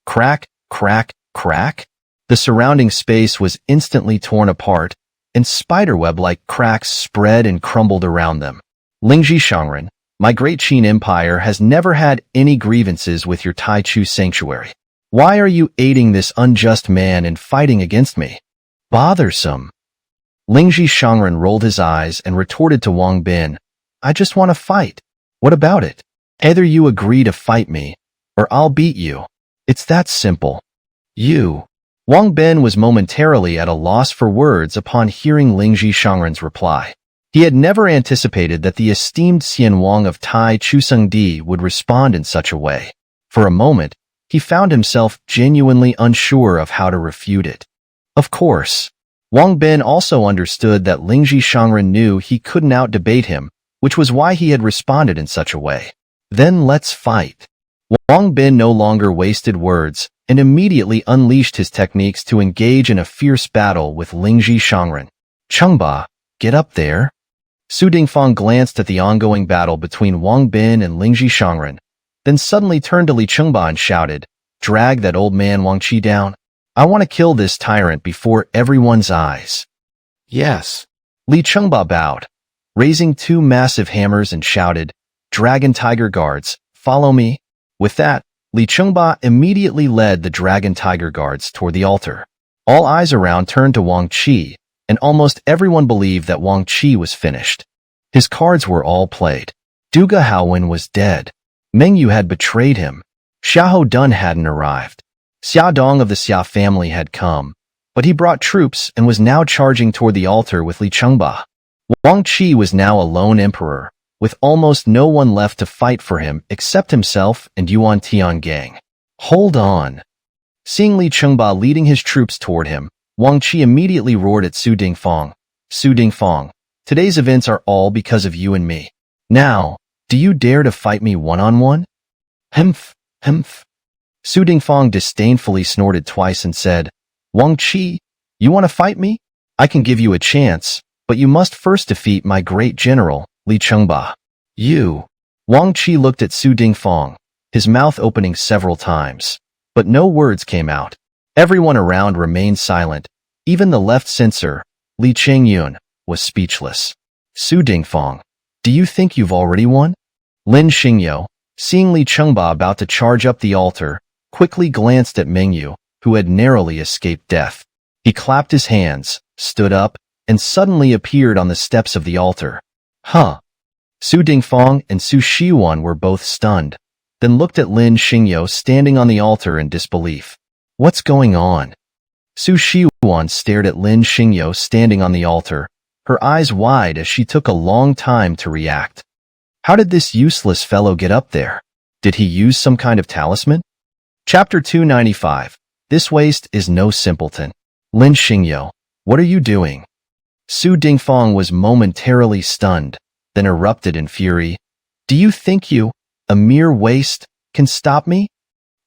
Crack, crack, crack. The surrounding space was instantly torn apart, and spiderweb-like cracks spread and crumbled around them. Lingji Shangren, my great Qin Empire has never had any grievances with your Taichu sanctuary. Why are you aiding this unjust man in fighting against me? Bothersome. Lingji Shangren rolled his eyes and retorted to Wang Bin, I just want to fight. What about it? Either you agree to fight me, or I'll beat you. It's that simple. You. Wang Bin was momentarily at a loss for words upon hearing Lingji Shangren's reply. He had never anticipated that the esteemed Xian Wang of Tai Chusengdi would respond in such a way. For a moment, he found himself genuinely unsure of how to refute it. Of course, Wang Bin also understood that Lingji Shangren knew he couldn't out-debate him, which was why he had responded in such a way. Then let's fight. Wang Bin no longer wasted words and immediately unleashed his techniques to engage in a fierce battle with Lingji Shangren. Chengba, get up there. Su Dingfang glanced at the ongoing battle between Wang Bin and Lingji Shangren, then suddenly turned to Li Chengba and shouted, drag that old man Wang Qi down. I want to kill this tyrant before everyone's eyes. Yes. Li Chengba bowed, raising two massive hammers and shouted, Dragon Tiger Guards, follow me. With that, Li Chengba immediately led the Dragon Tiger Guards toward the altar. All eyes around turned to Wang Qi, and almost everyone believed that Wang Qi was finished. His cards were all played. Duga Haowen was dead. Meng Yu had betrayed him. Xiahou Dun hadn't arrived. Xia Dong of the Xia family had come, but he brought troops and was now charging toward the altar with Li Chengba. Wang Qi was now a lone emperor, with almost no one left to fight for him except himself and Yuan Tiangang. Hold on. Seeing Li Chengba leading his troops toward him, Wang Qi immediately roared at Su Dingfang. Su Dingfang, today's events are all because of you and me. Now, do you dare to fight me one-on-one? Hemph, hemph. Su Dingfang disdainfully snorted twice and said, Wang Qi, you want to fight me? I can give you a chance, but you must first defeat my great general, Li Chengba. You. Wang Qi looked at Su Dingfang, his mouth opening several times, but no words came out. Everyone around remained silent. Even the left censor, Li Chengyun, was speechless. Su Dingfang, do you think you've already won? Lin Xingyo, seeing Li Chengba about to charge up the altar, quickly glanced at Meng Yu, who had narrowly escaped death. He clapped his hands, stood up, and suddenly appeared on the steps of the altar. Huh. Su Dingfang and Su Shiyuan were both stunned. then looked at Lin Xingyo standing on the altar in disbelief. What's going on? Su Xiuan stared at Lin Xingyo standing on the altar, her eyes wide as she took a long time to react. How did this useless fellow get up there? Did he use some kind of talisman? Chapter 295. This waste is no simpleton. Lin Xingyo, what are you doing? Su Dingfang was momentarily stunned, then erupted in fury. Do you think you, a mere waste, can stop me?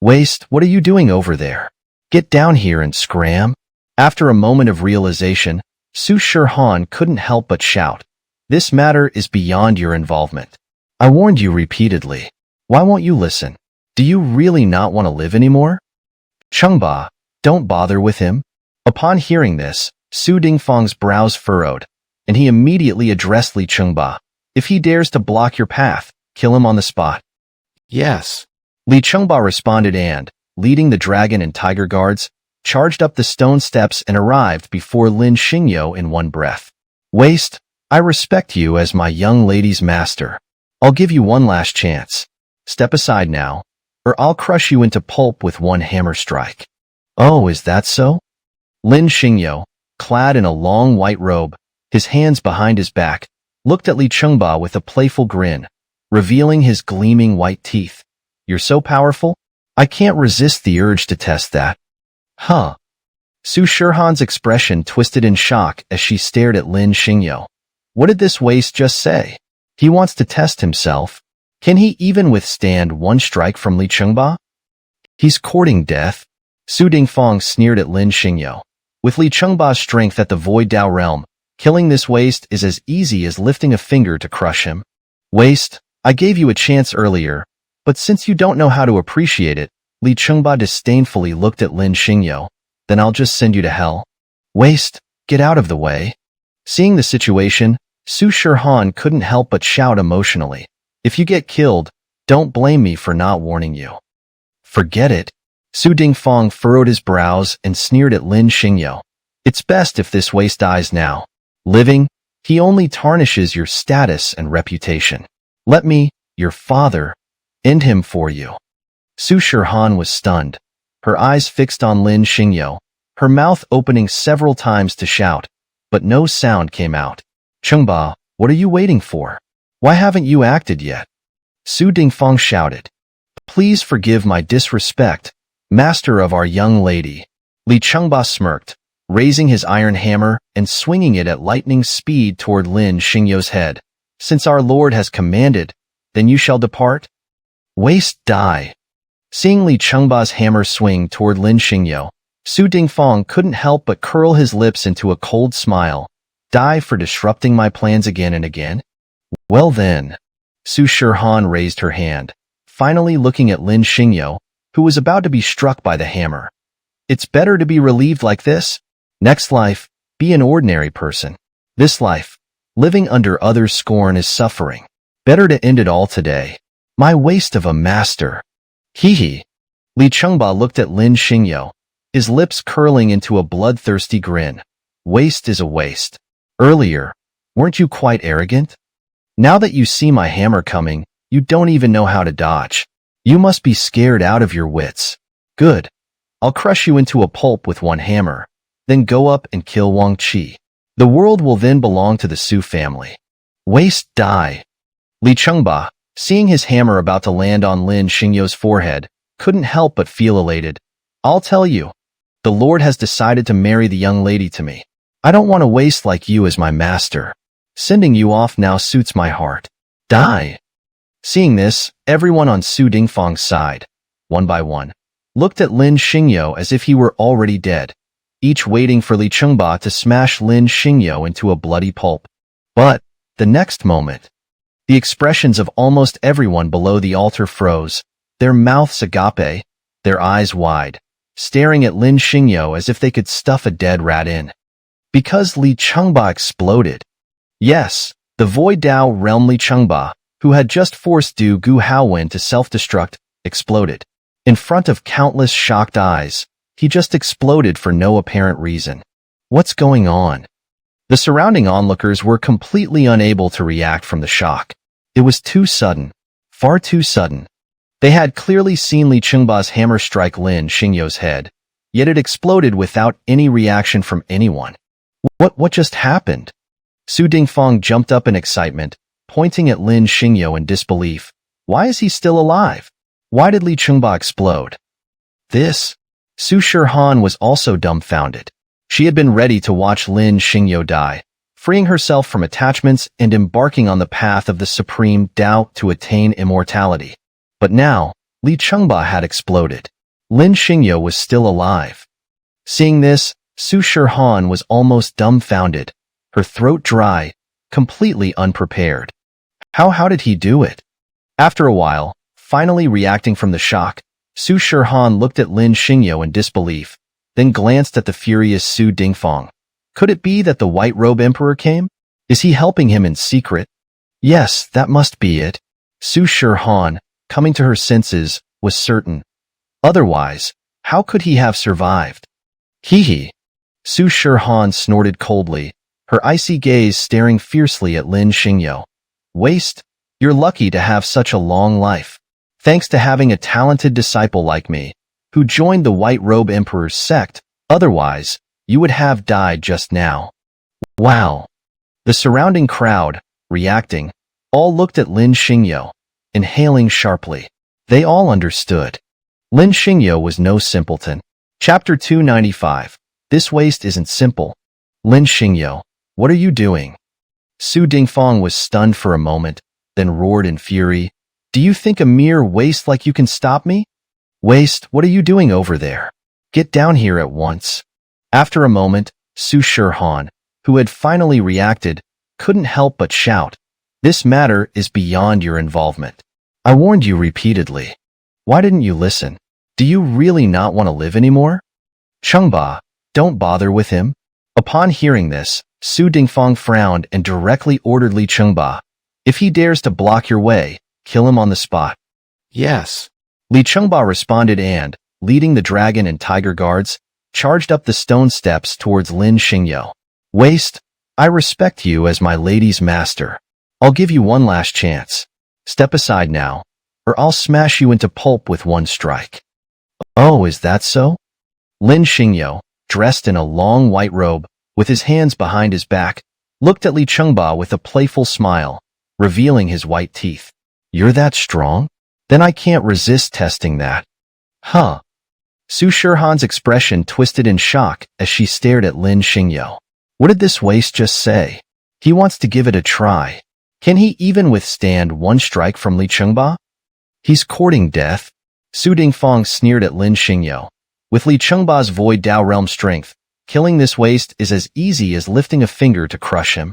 Waste, what are you doing over there? Get down here and scram. After a moment of realization, Su Shihan couldn't help but shout. This matter is beyond your involvement. I warned you repeatedly. Why won't you listen? Do you really not want to live anymore? Chengba, don't bother with him. Upon hearing this, Su Dingfang's brows furrowed, and he immediately addressed Li Chengba. If he dares to block your path, kill him on the spot. Yes. Li Chengba responded and, leading the dragon and tiger guards, charged up the stone steps and arrived before Lin Xingyo in one breath. Waste, I respect you as my young lady's master. I'll give you one last chance. Step aside now, or I'll crush you into pulp with one hammer strike. Oh, is that so? Lin Xingyo, clad in a long white robe, his hands behind his back, looked at Li Chengba with a playful grin, revealing his gleaming white teeth. You're so powerful? I can't resist the urge to test that. Huh. Su Shihan's expression twisted in shock as she stared at Lin Xingyo. What did this waste just say? He wants to test himself. Can he even withstand one strike from Li Chengba? He's courting death. Su Dingfang sneered at Lin Xingyo. With Li Chengba's strength at the Void Dao realm, killing this waste is as easy as lifting a finger to crush him. Waste, I gave you a chance earlier, but since you don't know how to appreciate it, Li Chengba disdainfully looked at Lin Xingyo. Then I'll just send you to hell. Waste, get out of the way. Seeing the situation, Su Shihan couldn't help but shout emotionally. If you get killed, don't blame me for not warning you. Forget it. Su Dingfang furrowed his brows and sneered at Lin Xingyo. It's best if this waste dies now. Living, he only tarnishes your status and reputation. Let me, your father, end him for you. Su Shihan was stunned, her eyes fixed on Lin Xingyo, her mouth opening several times to shout, but no sound came out. Chengba, what are you waiting for? Why haven't you acted yet? Su Dingfang shouted. Please forgive my disrespect, master of our young lady. Li Chengba smirked, raising his iron hammer and swinging it at lightning speed toward Lin Xingyo's head. Since our lord has commanded, then you shall depart. Waste die. Seeing Li Chengba's hammer swing toward Lin Xingyo, Su Dingfang couldn't help but curl his lips into a cold smile. Die for disrupting my plans again and again? Well then. Su Shihan raised her hand, finally looking at Lin Xingyo, who was about to be struck by the hammer. It's better to be relieved like this. Next life, be an ordinary person. This life, living under others' scorn is suffering. Better to end it all today. My waste of a master. Hee hee. Li Chengba looked at Lin Xingyo, his lips curling into a bloodthirsty grin. Waste is a waste. Earlier, weren't you quite arrogant? Now that you see my hammer coming, you don't even know how to dodge. You must be scared out of your wits. Good. I'll crush you into a pulp with one hammer, then go up and kill Wang Qi. The world will then belong to the Su family. Waste die. Li Chengba, seeing his hammer about to land on Lin Xingyo's forehead, couldn't help but feel elated. I'll tell you, the Lord has decided to marry the young lady to me. I don't want a waste like you as my master. Sending you off now suits my heart. Die. Seeing this, everyone on Su Dingfang's side, one by one, looked at Lin Xingyo as if he were already dead, each waiting for Li Chengba to smash Lin Xingyo into a bloody pulp. But, the next moment, the expressions of almost everyone below the altar froze, their mouths agape, their eyes wide, staring at Lin Xingyo as if they could stuff a dead rat in. Because Li Chengba exploded. Yes, the Void Dao realm Li Chengba, who had just forced Du Gu Haowen to self-destruct, exploded. In front of countless shocked eyes, he just exploded for no apparent reason. What's going on? The surrounding onlookers were completely unable to react from the shock. It was too sudden, far too sudden. They had clearly seen Li Chengba's hammer strike Lin Xingyo's head, yet it exploded without any reaction from anyone. What just happened? Su Dingfang jumped up in excitement, pointing at Lin Xingyo in disbelief. Why is he still alive? Why did Li Chengba explode? This? Su Shihan was also dumbfounded. She had been ready to watch Lin Xingyo die, freeing herself from attachments and embarking on the path of the supreme Tao to attain immortality. But now, Li Chengba had exploded. Lin Xingyo was still alive. Seeing this, Su Shihan was almost dumbfounded, her throat dry, completely unprepared. How did he do it? After a while, finally reacting from the shock, Su Shihan looked at Lin Xingyo in disbelief, then glanced at the furious Su Dingfang. Could it be that the White Robe Emperor came? Is he helping him in secret? Yes, that must be it. Su Shihan, coming to her senses, was certain. Otherwise, how could he have survived? Hee. Su Shihan snorted coldly, her icy gaze staring fiercely at Lin Xingyo. Waste, you're lucky to have such a long life. Thanks to having a talented disciple like me, who joined the White Robe Emperor's sect, otherwise, you would have died just now. Wow. The surrounding crowd, reacting, all looked at Lin Xingyo, inhaling sharply. They all understood. Lin Xingyo was no simpleton. Chapter 295. This waste isn't simple. Lin Xingyo, what are you doing? Su Dingfang was stunned for a moment, then roared in fury. Do you think a mere waste like you can stop me? Waste, what are you doing over there? Get down here at once. After a moment, Su Shihan, who had finally reacted, couldn't help but shout. This matter is beyond your involvement. I warned you repeatedly. Why didn't you listen? Do you really not want to live anymore? Chengba, don't bother with him. Upon hearing this, Su Dingfang frowned and directly ordered Li Chengba. If he dares to block your way, kill him on the spot. Yes. Li Chengba responded and, leading the dragon and tiger guards, charged up the stone steps towards Lin Xingyo. Waste, I respect you as my lady's master. I'll give you one last chance. Step aside now, or I'll smash you into pulp with one strike. Oh, is that so? Lin Xingyo, dressed in a long white robe, with his hands behind his back, looked at Li Chengba with a playful smile, revealing his white teeth. You're that strong? Then I can't resist testing that. Huh. Su Shihan's expression twisted in shock as she stared at Lin Xingyo. What did this waste just say? He wants to give it a try. Can he even withstand one strike from Li Chengba? He's courting death. Su Dingfang sneered at Lin Xingyo. With Li Chengba's void Dao realm strength, killing this waste is as easy as lifting a finger to crush him.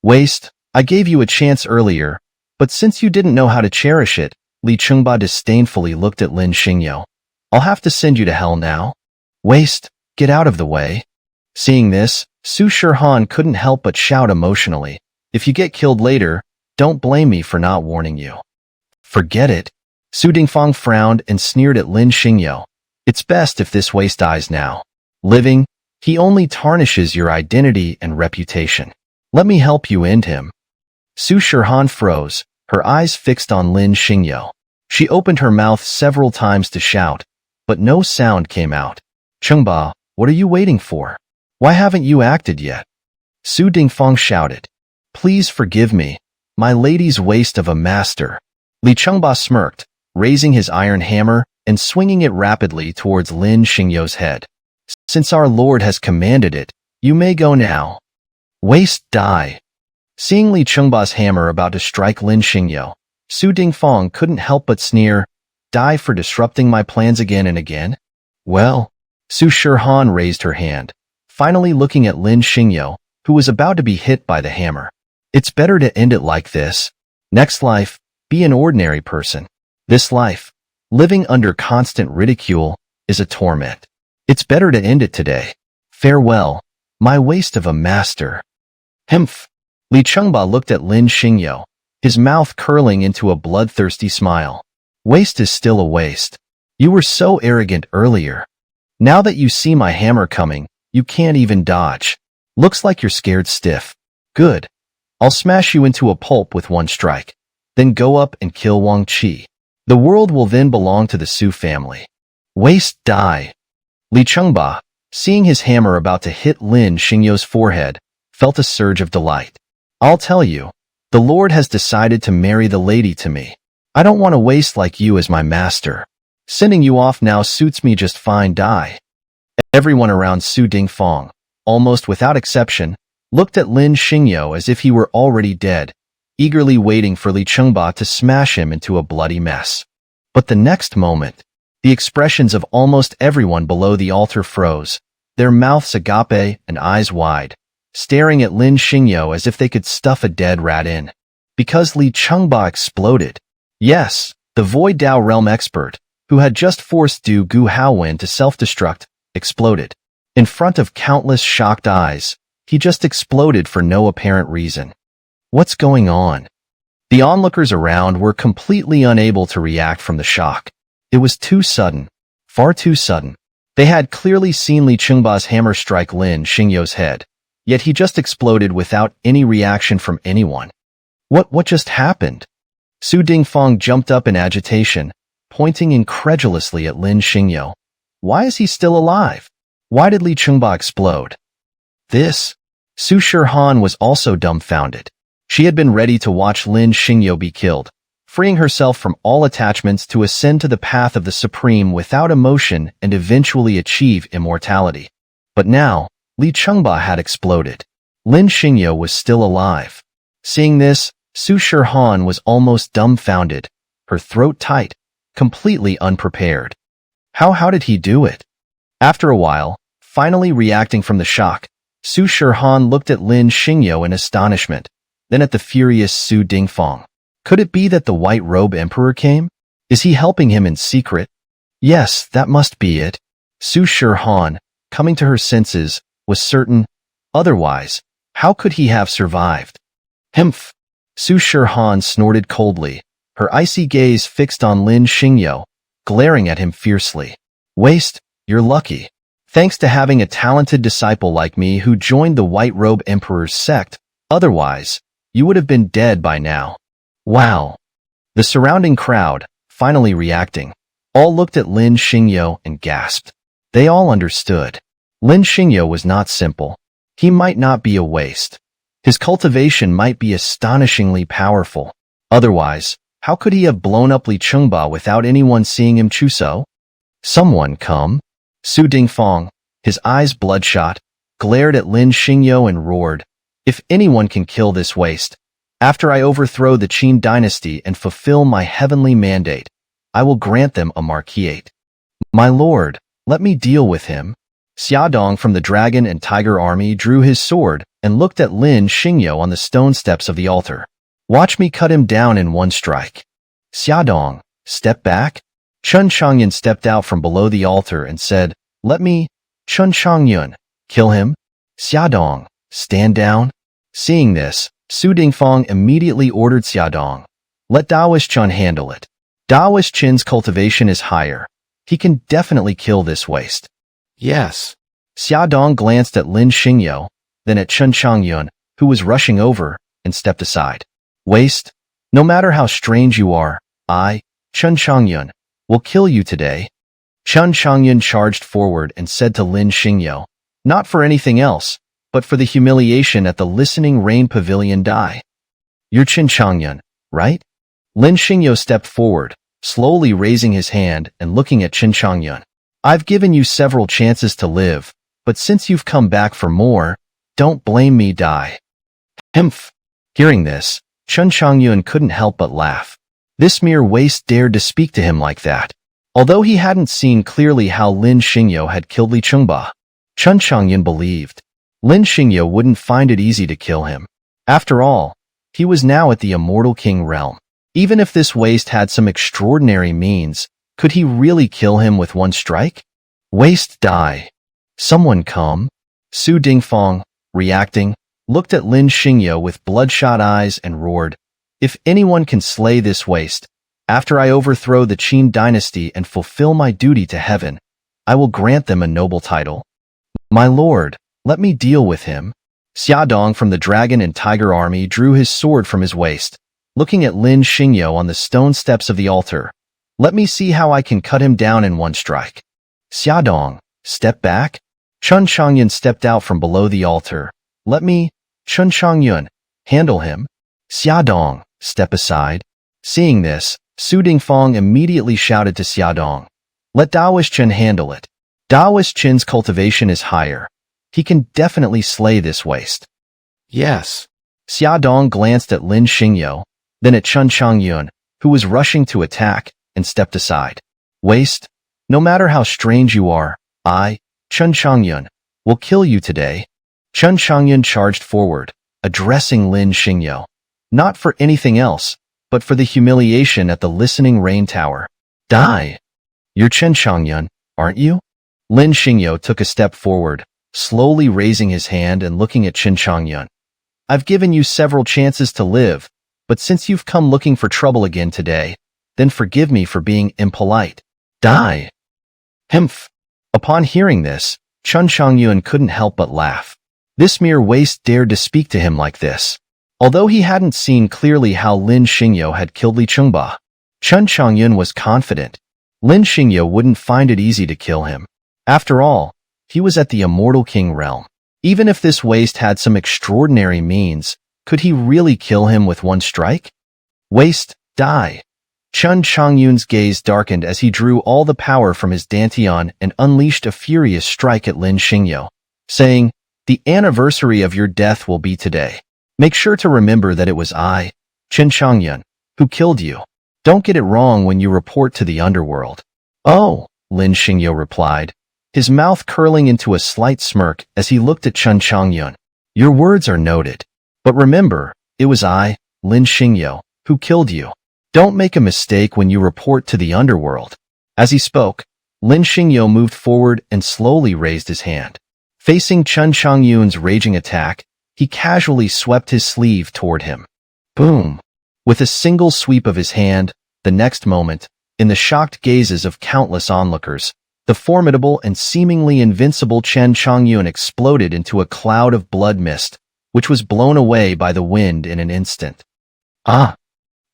Waste, I gave you a chance earlier, but since you didn't know how to cherish it, Li Chengba disdainfully looked at Lin Xingyo. I'll have to send you to hell now. Waste, get out of the way. Seeing this, Su Shihan couldn't help but shout emotionally. If you get killed later, don't blame me for not warning you. Forget it. Su Dingfang frowned and sneered at Lin Xingyo. It's best if this waste dies now. Living, he only tarnishes your identity and reputation. Let me help you end him. Su Shihan froze, her eyes fixed on Lin Xingyo. She opened her mouth several times to shout, but no sound came out. Chengba, what are you waiting for? Why haven't you acted yet? Su Dingfang shouted. Please forgive me, my lady's waste of a master. Li Chengba smirked, raising his iron hammer and swinging it rapidly towards Lin Xingyo's head. Since our lord has commanded it, you may go now. Waste, die. Seeing Li Chengba's hammer about to strike Lin Xingyo, Su Dingfang couldn't help but sneer. Die for disrupting my plans again and again? Well, Su Shihan raised her hand, finally looking at Lin Xingyo, who was about to be hit by the hammer. It's better to end it like this. Next life, be an ordinary person. This life, living under constant ridicule, is a torment. It's better to end it today. Farewell, my waste of a master. Humph. Li Chengba looked at Lin Xingyo, his mouth curling into a bloodthirsty smile. Waste is still a waste. You were so arrogant earlier. Now that you see my hammer coming, you can't even dodge. Looks like you're scared stiff. Good. I'll smash you into a pulp with one strike. Then go up and kill Wang Qi. The world will then belong to the Su family. Waste die. Li Chengba, seeing his hammer about to hit Lin Xingyo's forehead, felt a surge of delight. I'll tell you, the Lord has decided to marry the lady to me. I don't want a waste like you as my master. Sending you off now suits me just fine. Die. Everyone around Su Dingfang, almost without exception, looked at Lin Xingyo as if he were already dead, eagerly waiting for Li Chengba to smash him into a bloody mess. But the next moment, the expressions of almost everyone below the altar froze, their mouths agape and eyes wide, staring at Lin Xingyo as if they could stuff a dead rat in. Because Li Chengba exploded. Yes, the Void Dao Realm expert, who had just forced Du Gu Haowen to self-destruct, exploded. In front of countless shocked eyes, he just exploded for no apparent reason. What's going on? The onlookers around were completely unable to react from the shock. It was too sudden, far too sudden. They had clearly seen Li Chengba's hammer strike Lin Xingyo's head, yet he just exploded without any reaction from anyone. What just happened? Su Dingfang jumped up in agitation, pointing incredulously at Lin Xingyo. Why is he still alive? Why did Li Chengba explode? This? Su Shihan was also dumbfounded. She had been ready to watch Lin Xingyo be killed, freeing herself from all attachments to ascend to the path of the Supreme without emotion and eventually achieve immortality. But now, Li Chengba had exploded. Lin Xingyo was still alive. Seeing this, Su Shihan was almost dumbfounded, her throat tight, completely unprepared. How did he do it? After a while, finally reacting from the shock, Su Shihan looked at Lin Xingyo in astonishment, then at the furious Su Dingfang. Could it be that the White Robe Emperor came? Is he helping him in secret? Yes, that must be it. Su Shihan, coming to her senses, was certain. Otherwise, how could he have survived? Humph! Su Shihan snorted coldly, her icy gaze fixed on Lin Xingyo, glaring at him fiercely. Waste, you're lucky. Thanks to having a talented disciple like me who joined the White Robe Emperor's sect, otherwise, you would have been dead by now. Wow. The surrounding crowd, finally reacting, all looked at Lin Xingyo and gasped. They all understood. Lin Xingyo was not simple. He might not be a waste. His cultivation might be astonishingly powerful. Otherwise, how could he have blown up Li Chengba without anyone seeing him Chuso? Someone come. Su Dingfang, his eyes bloodshot, glared at Lin Xingyo and roared, if anyone can kill this waste, after I overthrow the Qin dynasty and fulfill my heavenly mandate, I will grant them a marquisate. My lord, let me deal with him. Xiaodong from the dragon and tiger army drew his sword and looked at Lin Xingyo on the stone steps of the altar. Watch me cut him down in one strike. Xiaodong, step back. Chun Changyun stepped out from below the altar and said, let me, Chun Changyun, kill him. Xiaodong, stand down. Seeing this, Su Dingfang immediately ordered Xiaodong, let Daoist Chun handle it. Daoist Chin's cultivation is higher. He can definitely kill this waste. Yes. Xiaodong glanced at Lin Xingyo, then at Chun Changyun, who was rushing over, and stepped aside. Waste, no matter how strange you are, I, Chun Changyun, will kill you today. Chun Changyun charged forward and said to Lin Xingyo, not for anything else, but for the humiliation at the Listening Rain Pavilion die. You're Chun Changyun, right? Lin Xingyo stepped forward, slowly raising his hand and looking at Chun Changyun. I've given you several chances to live, but since you've come back for more, don't blame me. Die. Humph. Hearing this, Chun Changyun couldn't help but laugh. This mere waste dared to speak to him like that. Although he hadn't seen clearly how Lin Xingyo had killed Li Chengba, Chun Changyun believed Lin Xingyo wouldn't find it easy to kill him. After all, he was now at the Immortal King realm. Even if this waste had some extraordinary means, could he really kill him with one strike? Waste die. Someone come. Su Dingfang, reacting, looked at Lin Xingyo with bloodshot eyes and roared, if anyone can slay this waste, after I overthrow the Qin dynasty and fulfill my duty to heaven, I will grant them a noble title. My lord, let me deal with him. Xiaodong from the dragon and tiger army drew his sword from his waist, looking at Lin Xingyo on the stone steps of the altar, Let me see how I can cut him down in one strike. Xiaodong, step back. Chun Changyun stepped out from below the altar. Let me, Chun Changyun, handle him. Xiaodong, step aside. Seeing this, Su Dingfang immediately shouted to Xiaodong, let Daoist Chen handle it. Daoist Chen's cultivation is higher. He can definitely slay this waste. Yes. Xiaodong glanced at Lin Xingyo, then at Chun Changyun, who was rushing to attack, and stepped aside. Waste, no matter how strange you are, I, Chun Changyun, will kill you today. Chun Changyun charged forward, addressing Lin Xingyo. Not for anything else, but for the humiliation at the listening rain tower. Die! You're Chun Changyun, aren't you? Lin Xingyo took a step forward, slowly raising his hand and looking at Chun Changyun. I've given you several chances to live, but since you've come looking for trouble again today, then forgive me for being impolite. Die! Humph! Upon hearing this, Chun Changyun couldn't help but laugh. This mere waste dared to speak to him like this. Although he hadn't seen clearly how Lin Xingyo had killed Li Chungba, Chun Changyun was confident Lin Xingyo wouldn't find it easy to kill him. After all, he was at the Immortal King realm. Even if this waste had some extraordinary means, could he really kill him with one strike? Waste, die. Chun Changyun's gaze darkened as he drew all the power from his dantian and unleashed a furious strike at Lin Xingyo, saying, the anniversary of your death will be today. Make sure to remember that it was I, Chun Changyun, who killed you. Don't get it wrong when you report to the underworld. Oh, Lin Xingyo replied, his mouth curling into a slight smirk as he looked at Chun Changyun. Your words are noted. But remember, it was I, Lin Xingyo, who killed you. Don't make a mistake when you report to the underworld. As he spoke, Lin Xingyo moved forward and slowly raised his hand. Facing Chun Changyun's raging attack, he casually swept his sleeve toward him. Boom! With a single sweep of his hand, the next moment, in the shocked gazes of countless onlookers, the formidable and seemingly invincible Chun Changyun exploded into a cloud of blood mist, which was blown away by the wind in an instant. Ah!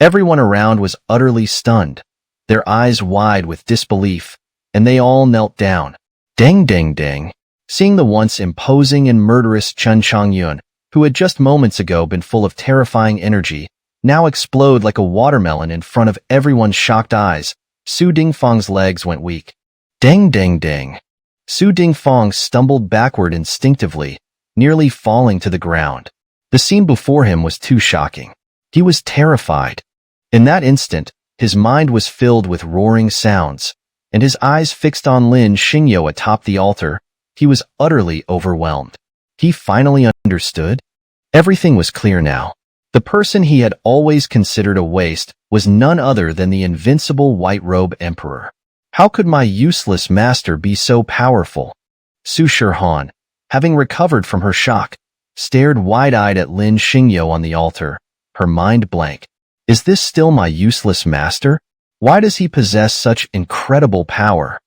Everyone around was utterly stunned, their eyes wide with disbelief, and they all knelt down. Ding ding ding! Seeing the once imposing and murderous Chun Changyun, who had just moments ago been full of terrifying energy, now explode like a watermelon in front of everyone's shocked eyes, Su Dingfang's legs went weak. Ding ding ding! Su Dingfang stumbled backward instinctively, nearly falling to the ground. The scene before him was too shocking. He was terrified. In that instant, his mind was filled with roaring sounds, and his eyes fixed on Lin Xingyo atop the altar. He was utterly overwhelmed. He finally understood. Everything was clear now. The person he had always considered a waste was none other than the invincible White Robe Emperor. How could my useless master be so powerful? Su Shihan, having recovered from her shock, stared wide-eyed at Lin Xingyo on the altar, her mind blank. Is this still my useless master? Why does he possess such incredible power?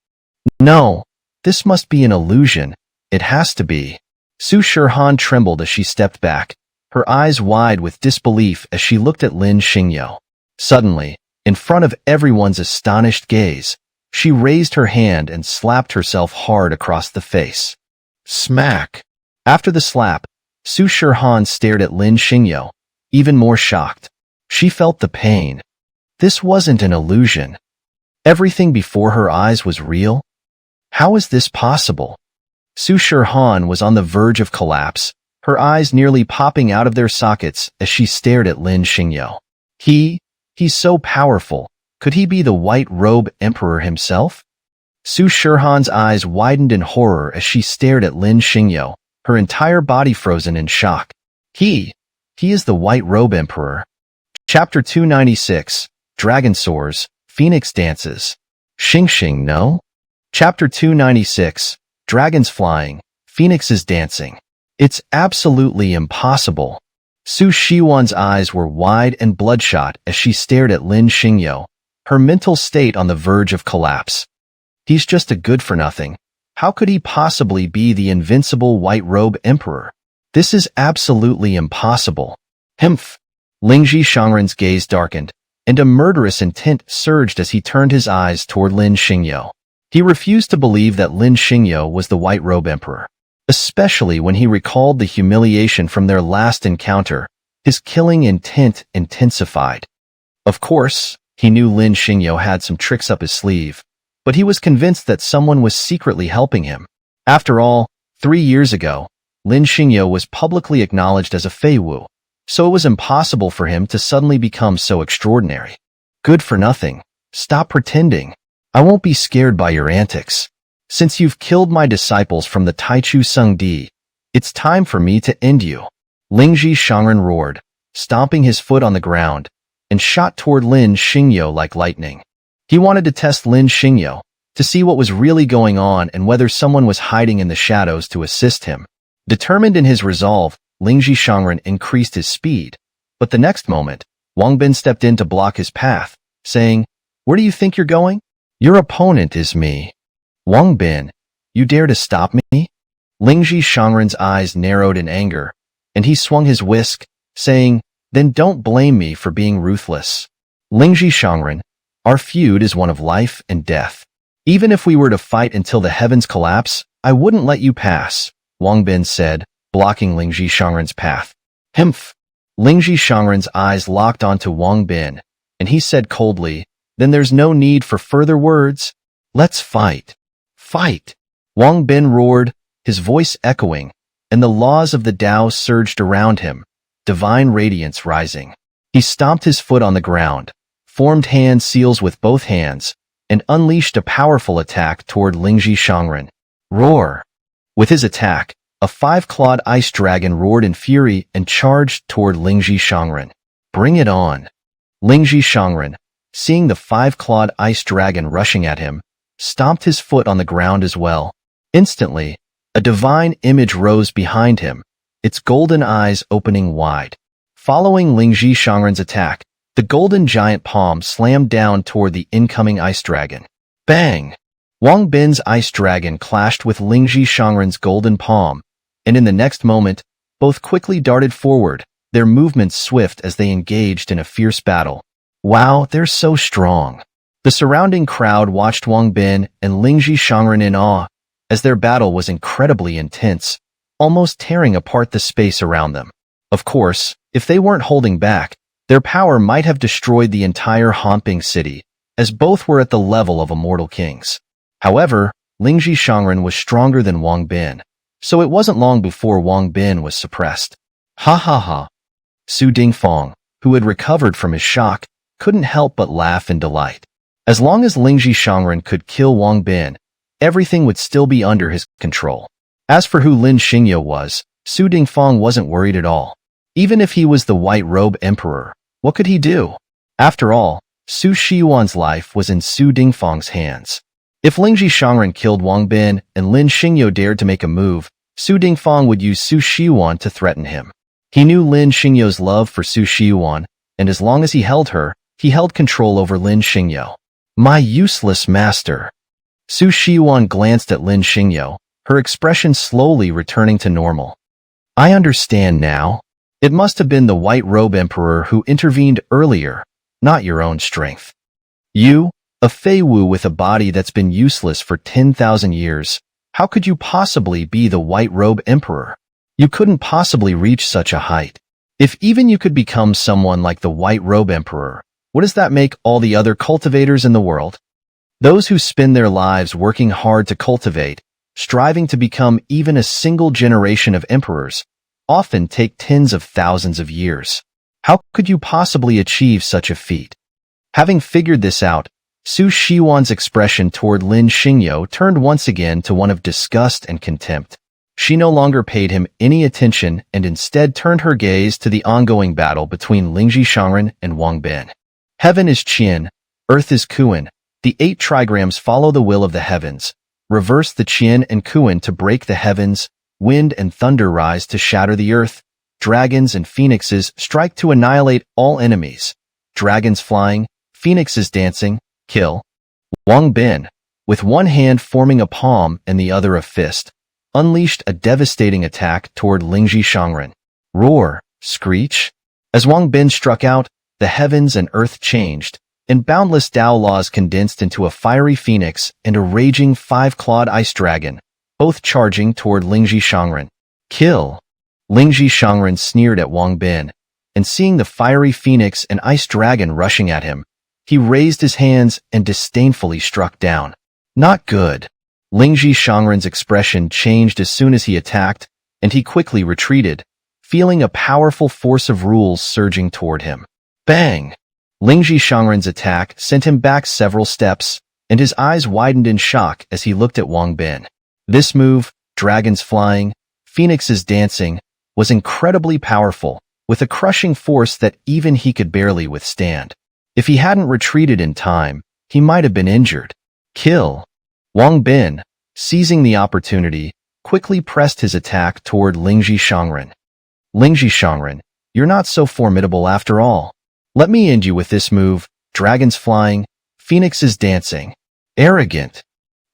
No, this must be an illusion. It has to be. Su Shihan trembled as she stepped back, her eyes wide with disbelief as she looked at Lin Xingyo. Suddenly, in front of everyone's astonished gaze, she raised her hand and slapped herself hard across the face. Smack! After the slap, Su Shihan stared at Lin Xingyo, even more shocked. She felt the pain. This wasn't an illusion. Everything before her eyes was real. How is this possible? Su Shihan was on the verge of collapse, her eyes nearly popping out of their sockets as she stared at Lin Xingyo. He's so powerful. Could he be the White Robe Emperor himself? Su Shihan's eyes widened in horror as she stared at Lin Xingyo, her entire body frozen in shock. He is the White Robe Emperor. Chapter 296, Dragon Soars, Phoenix Dances. Xing no? Chapter 296, Dragons Flying, Phoenixes Dancing. It's absolutely impossible. Su Shiwan's eyes were wide and bloodshot as she stared at Lin Xingyo, her mental state on the verge of collapse. He's just a good-for-nothing. How could he possibly be the invincible White Robe Emperor? This is absolutely impossible. Humph! Lingji Shangren's gaze darkened, and a murderous intent surged as he turned his eyes toward Lin Xingyo. He refused to believe that Lin Xingyo was the White Robe Emperor, especially when he recalled the humiliation from their last encounter. His killing intent intensified. Of course, he knew Lin Xingyo had some tricks up his sleeve, but he was convinced that someone was secretly helping him. After all, 3 years ago, Lin Xingyo was publicly acknowledged as a Fei Wu, so it was impossible for him to suddenly become so extraordinary. Good for nothing. Stop pretending. I won't be scared by your antics. Since you've killed my disciples from the Taichu Sung Di, it's time for me to end you. Lingji Shangren roared, stomping his foot on the ground, and shot toward Lin Xingyo like lightning. He wanted to test Lin Xingyo, to see what was really going on and whether someone was hiding in the shadows to assist him. Determined in his resolve, Lingji Shangren increased his speed, but the next moment, Wang Bin stepped in to block his path, saying, "Where do you think you're going? Your opponent is me." Wang Bin, you dare to stop me? Lingji Shangren's eyes narrowed in anger, and he swung his whisk, saying, "Then don't blame me for being ruthless. Lingji Shangren, our feud is one of life and death. Even if we were to fight until the heavens collapse, I wouldn't let you pass," Wang Bin said, blocking Lingji Shangren's path. "Humph." Lingji Shangren's eyes locked onto Wang Bin, and he said coldly, "Then there's no need for further words. Let's fight." "Fight!" Wang Bin roared, his voice echoing, and the laws of the Tao surged around him, divine radiance rising. He stomped his foot on the ground, formed hand seals with both hands, and unleashed a powerful attack toward Lingji Shangren. Roar! With his attack, a 5-clawed ice dragon roared in fury and charged toward Lingji Shangren. "Bring it on!" Lingji Shangren, seeing the 5-clawed ice dragon rushing at him, stomped his foot on the ground as well. Instantly, a divine image rose behind him, its golden eyes opening wide. Following Lingji Shangren's attack, the golden giant palm slammed down toward the incoming ice dragon. Bang! Wang Bin's ice dragon clashed with Lingji Shangren's golden palm, and in the next moment, both quickly darted forward, their movements swift as they engaged in a fierce battle. Wow, they're so strong. The surrounding crowd watched Wang Bin and Lingji Shangren in awe, as their battle was incredibly intense, almost tearing apart the space around them. Of course, if they weren't holding back, their power might have destroyed the entire Hanping city, as both were at the level of immortal kings. However, Lingji Shangren was stronger than Wang Bin, so it wasn't long before Wang Bin was suppressed. Ha ha ha. Su Dingfang, who had recovered from his shock, couldn't help but laugh in delight. As long as Lingji Shangren could kill Wang Bin, everything would still be under his control. As for who Lin Xingyo was, Su Dingfang wasn't worried at all. Even if he was the White Robe Emperor, what could he do? After all, Su Shiyuan's life was in Su Dingfang's hands. If Lingji Shangren killed Wang Bin and Lin Xingyo dared to make a move, Su Dingfang would use Su Shiyuan to threaten him. He knew Lin Xingyo's love for Su Shiyuan, and as long as he held her, he held control over Lin Xingyo. My useless master. Su Shiyuan glanced at Lin Xingyo, her expression slowly returning to normal. I understand now. It must have been the White Robe Emperor who intervened earlier, not your own strength. You, a Fei Wu with a body that's been useless for 10,000 years, how could you possibly be the White Robe Emperor? You couldn't possibly reach such a height. If even you could become someone like the White Robe Emperor, what does that make all the other cultivators in the world? Those who spend their lives working hard to cultivate, striving to become even a single generation of emperors, often take tens of thousands of years. How could you possibly achieve such a feat? Having figured this out, Su Shiyuan's expression toward Lin Xingyo turned once again to one of disgust and contempt. She no longer paid him any attention and instead turned her gaze to the ongoing battle between Lingji Shangren and Wang Bin. Heaven is Qian, earth is Kuan. The 8 trigrams follow the will of the heavens. Reverse the Qian and Kuan to break the heavens. Wind and thunder rise to shatter the earth. Dragons and phoenixes strike to annihilate all enemies. Dragons flying, phoenixes dancing, kill. Wang Bin, with one hand forming a palm and the other a fist, unleashed a devastating attack toward Lingji Shangren. Roar, screech. As Wang Bin struck out, the heavens and earth changed, and boundless Tao laws condensed into a fiery phoenix and a raging five-clawed ice dragon, both charging toward Lingji Shangren. Kill! Lingji Shangren sneered at Wang Bin, and seeing the fiery phoenix and ice dragon rushing at him, he raised his hands and disdainfully struck down. Not good. Lingji Shangren's expression changed as soon as he attacked, and he quickly retreated, feeling a powerful force of rules surging toward him. Bang! Lingji Shangren's attack sent him back several steps, and his eyes widened in shock as he looked at Wang Bin. This move, dragons flying, phoenixes dancing, was incredibly powerful, with a crushing force that even he could barely withstand. If he hadn't retreated in time, he might have been injured. Kill! Wang Bin, seizing the opportunity, quickly pressed his attack toward Lingji Shangren. Lingji Shangren, you're not so formidable after all. Let me end you with this move, dragons flying, phoenixes dancing. Arrogant!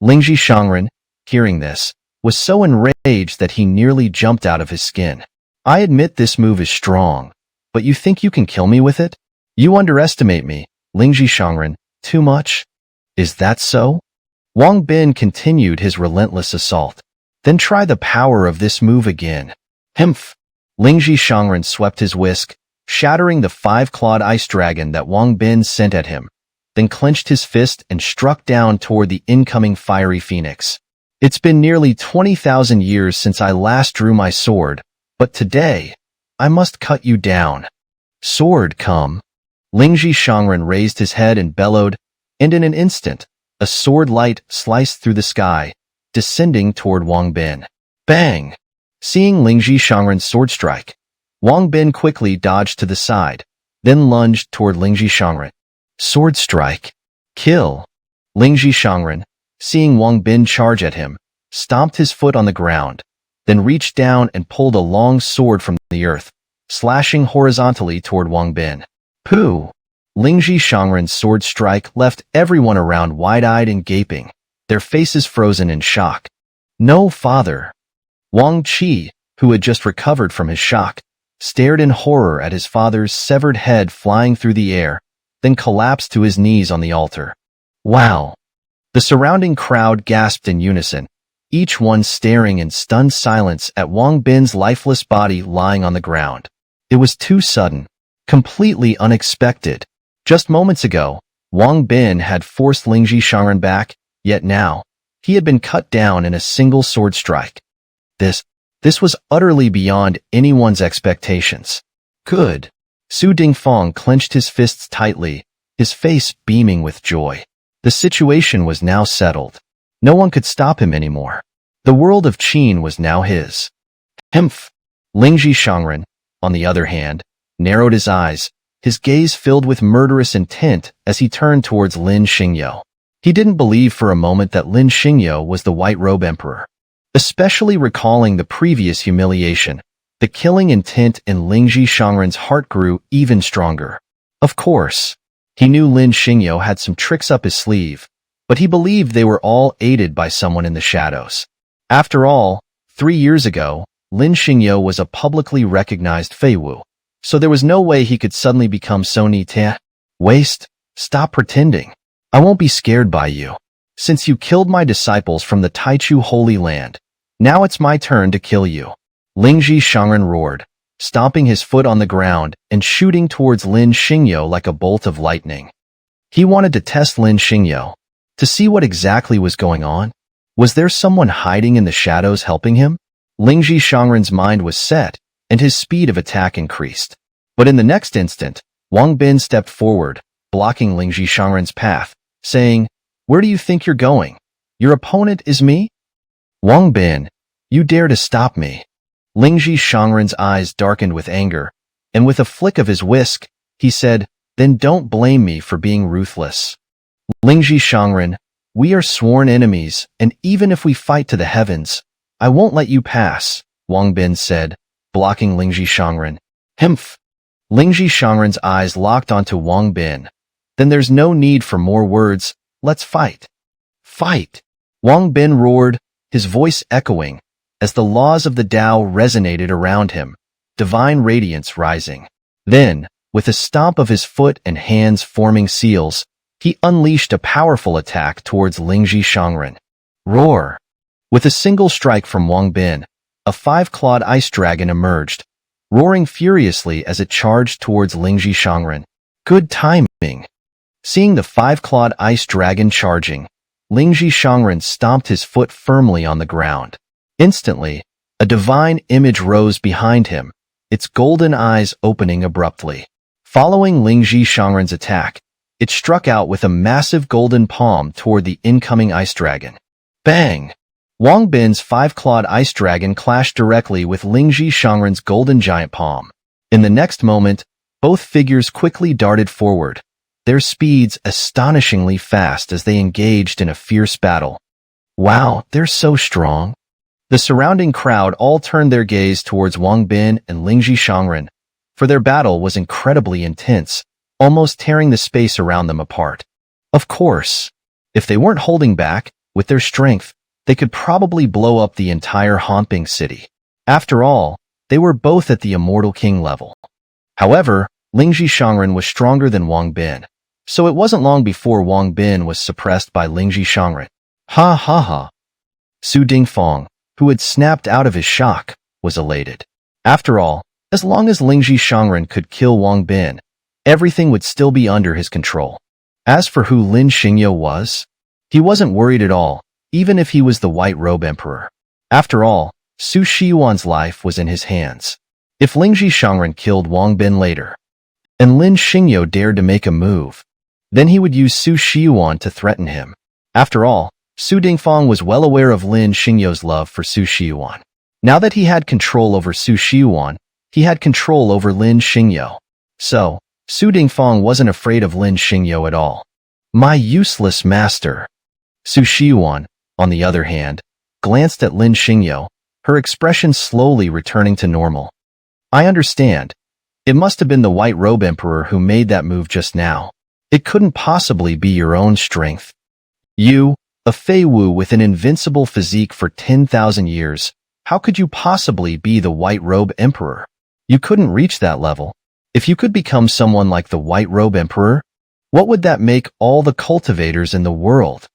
Lingji Shangren, hearing this, was so enraged that he nearly jumped out of his skin. I admit this move is strong, but you think you can kill me with it? You underestimate me, Lingji Shangren, too much? Is that so? Wang Bin continued his relentless assault. Then try the power of this move again. Humph! Lingji Shangren swept his whisk, shattering the five-clawed ice dragon that Wang Bin sent at him, then clenched his fist and struck down toward the incoming fiery phoenix. It's been nearly 20,000 years since I last drew my sword, but today, I must cut you down. Sword, come. Lingji Shangren raised his head and bellowed, and in an instant, a sword light sliced through the sky, descending toward Wang Bin. Bang! Seeing Lingji Shangren's sword strike, Wang Bin quickly dodged to the side, then lunged toward Lingji Shangren. Sword strike. Kill! Lingji Shangren, seeing Wang Bin charge at him, stomped his foot on the ground, then reached down and pulled a long sword from the earth, slashing horizontally toward Wang Bin. Pooh! Lingji Shangren's sword strike left everyone around wide-eyed and gaping, their faces frozen in shock. No, father! Wang Qi, who had just recovered from his shock, stared in horror at his father's severed head flying through the air, then collapsed to his knees on the altar. Wow! The surrounding crowd gasped in unison, each one staring in stunned silence at Wang Bin's lifeless body lying on the ground. It was too sudden, completely unexpected. Just moments ago, Wang Bin had forced Lingji Shangren back, yet now, he had been cut down in a single sword strike. This was utterly beyond anyone's expectations. Good. Su Dingfang clenched his fists tightly, his face beaming with joy. The situation was now settled. No one could stop him anymore. The world of Qin was now his. Humph! Lingji Shangren, on the other hand, narrowed his eyes, his gaze filled with murderous intent as he turned towards Lin Xingyo. He didn't believe for a moment that Lin Xingyo was the White Robe Emperor. Especially recalling the previous humiliation, the killing intent in Lingji Shangren's heart grew even stronger. Of course, he knew Lin Xingyo had some tricks up his sleeve, but he believed they were all aided by someone in the shadows. After all, 3 years ago, Lin Xingyo was a publicly recognized Feiwu, so there was no way he could suddenly become so nite. Waste, stop pretending. I won't be scared by you. Since you killed my disciples from the Taichu Holy Land, now it's my turn to kill you. Lingji Shangren roared, stomping his foot on the ground and shooting towards Lin Xingyo like a bolt of lightning. He wanted to test Lin Xingyo, to see what exactly was going on. Was there someone hiding in the shadows helping him? Lingji Shangren's mind was set, and his speed of attack increased. But in the next instant, Wang Bin stepped forward, blocking Lingji Shangren's path, saying, "Where do you think you're going? Your opponent is me? Wang Bin, you dare to stop me." Lingji Shangren's eyes darkened with anger, and with a flick of his whisk, he said, "Then don't blame me for being ruthless. Lingji Shangren, we are sworn enemies, and even if we fight to the heavens, I won't let you pass," Wang Bin said, blocking Lingji Shangren. Humph! Lingji Shangren's eyes locked onto Wang Bin. Then there's no need for more words. Let's fight. Fight! Wang Bin roared, his voice echoing, as the laws of the Tao resonated around him, divine radiance rising. Then, With a stomp of his foot and hands forming seals, he unleashed a powerful attack towards Lingji Shangren. Roar! With a single strike from Wang Bin, a five-clawed ice dragon emerged, roaring furiously as it charged towards Lingji Shangren. Good timing! Seeing the five-clawed ice dragon charging, Lingji Shangren stomped his foot firmly on the ground. Instantly, a divine image rose behind him, its golden eyes opening abruptly. Following Lingji Shangren's attack, it struck out with a massive golden palm toward the incoming ice dragon. Bang! Wang Bin's five-clawed ice dragon clashed directly with Lingji Shangren's golden giant palm. In the next moment, both figures quickly darted forward, their speeds astonishingly fast as they engaged in a fierce battle. Wow, they're so strong. The surrounding crowd all turned their gaze towards Wang Bin and Lingji Shangren, for their battle was incredibly intense, almost tearing the space around them apart. Of course, if they weren't holding back, with their strength, they could probably blow up the entire Homping city. After all, they were both at the Immortal King level. However, Lingji Shangren was stronger than Wang Bin, so it wasn't long before Wang Bin was suppressed by Lingji Shangren. Ha ha ha. Su Dingfang, who had snapped out of his shock, was elated. After all, as long as Lingji Shangren could kill Wang Bin, everything would still be under his control. As for who Lin Xingyo was, he wasn't worried at all, even if he was the White Robe Emperor. After all, Su Shiyuan's life was in his hands. If Lingji Shangren killed Wang Bin later, and Lin Xingyo dared to make a move, then he would use Su Shiyuan to threaten him. After all, Su Dingfang was well aware of Lin Xingyo's love for Su Shiyuan. Now that he had control over Su Shiyuan, he had control over Lin Xingyo. So, Su Dingfang wasn't afraid of Lin Xingyo at all. My useless master. Su Shiyuan, on the other hand, glanced at Lin Xingyo, her expression slowly returning to normal. I understand. It must have been the White Robe Emperor who made that move just now. It couldn't possibly be your own strength. You, a Fei Wu with an invincible physique for 10,000 years, how could you possibly be the White Robe Emperor? You couldn't reach that level. If you could become someone like the White Robe Emperor, what would that make all the cultivators in the world?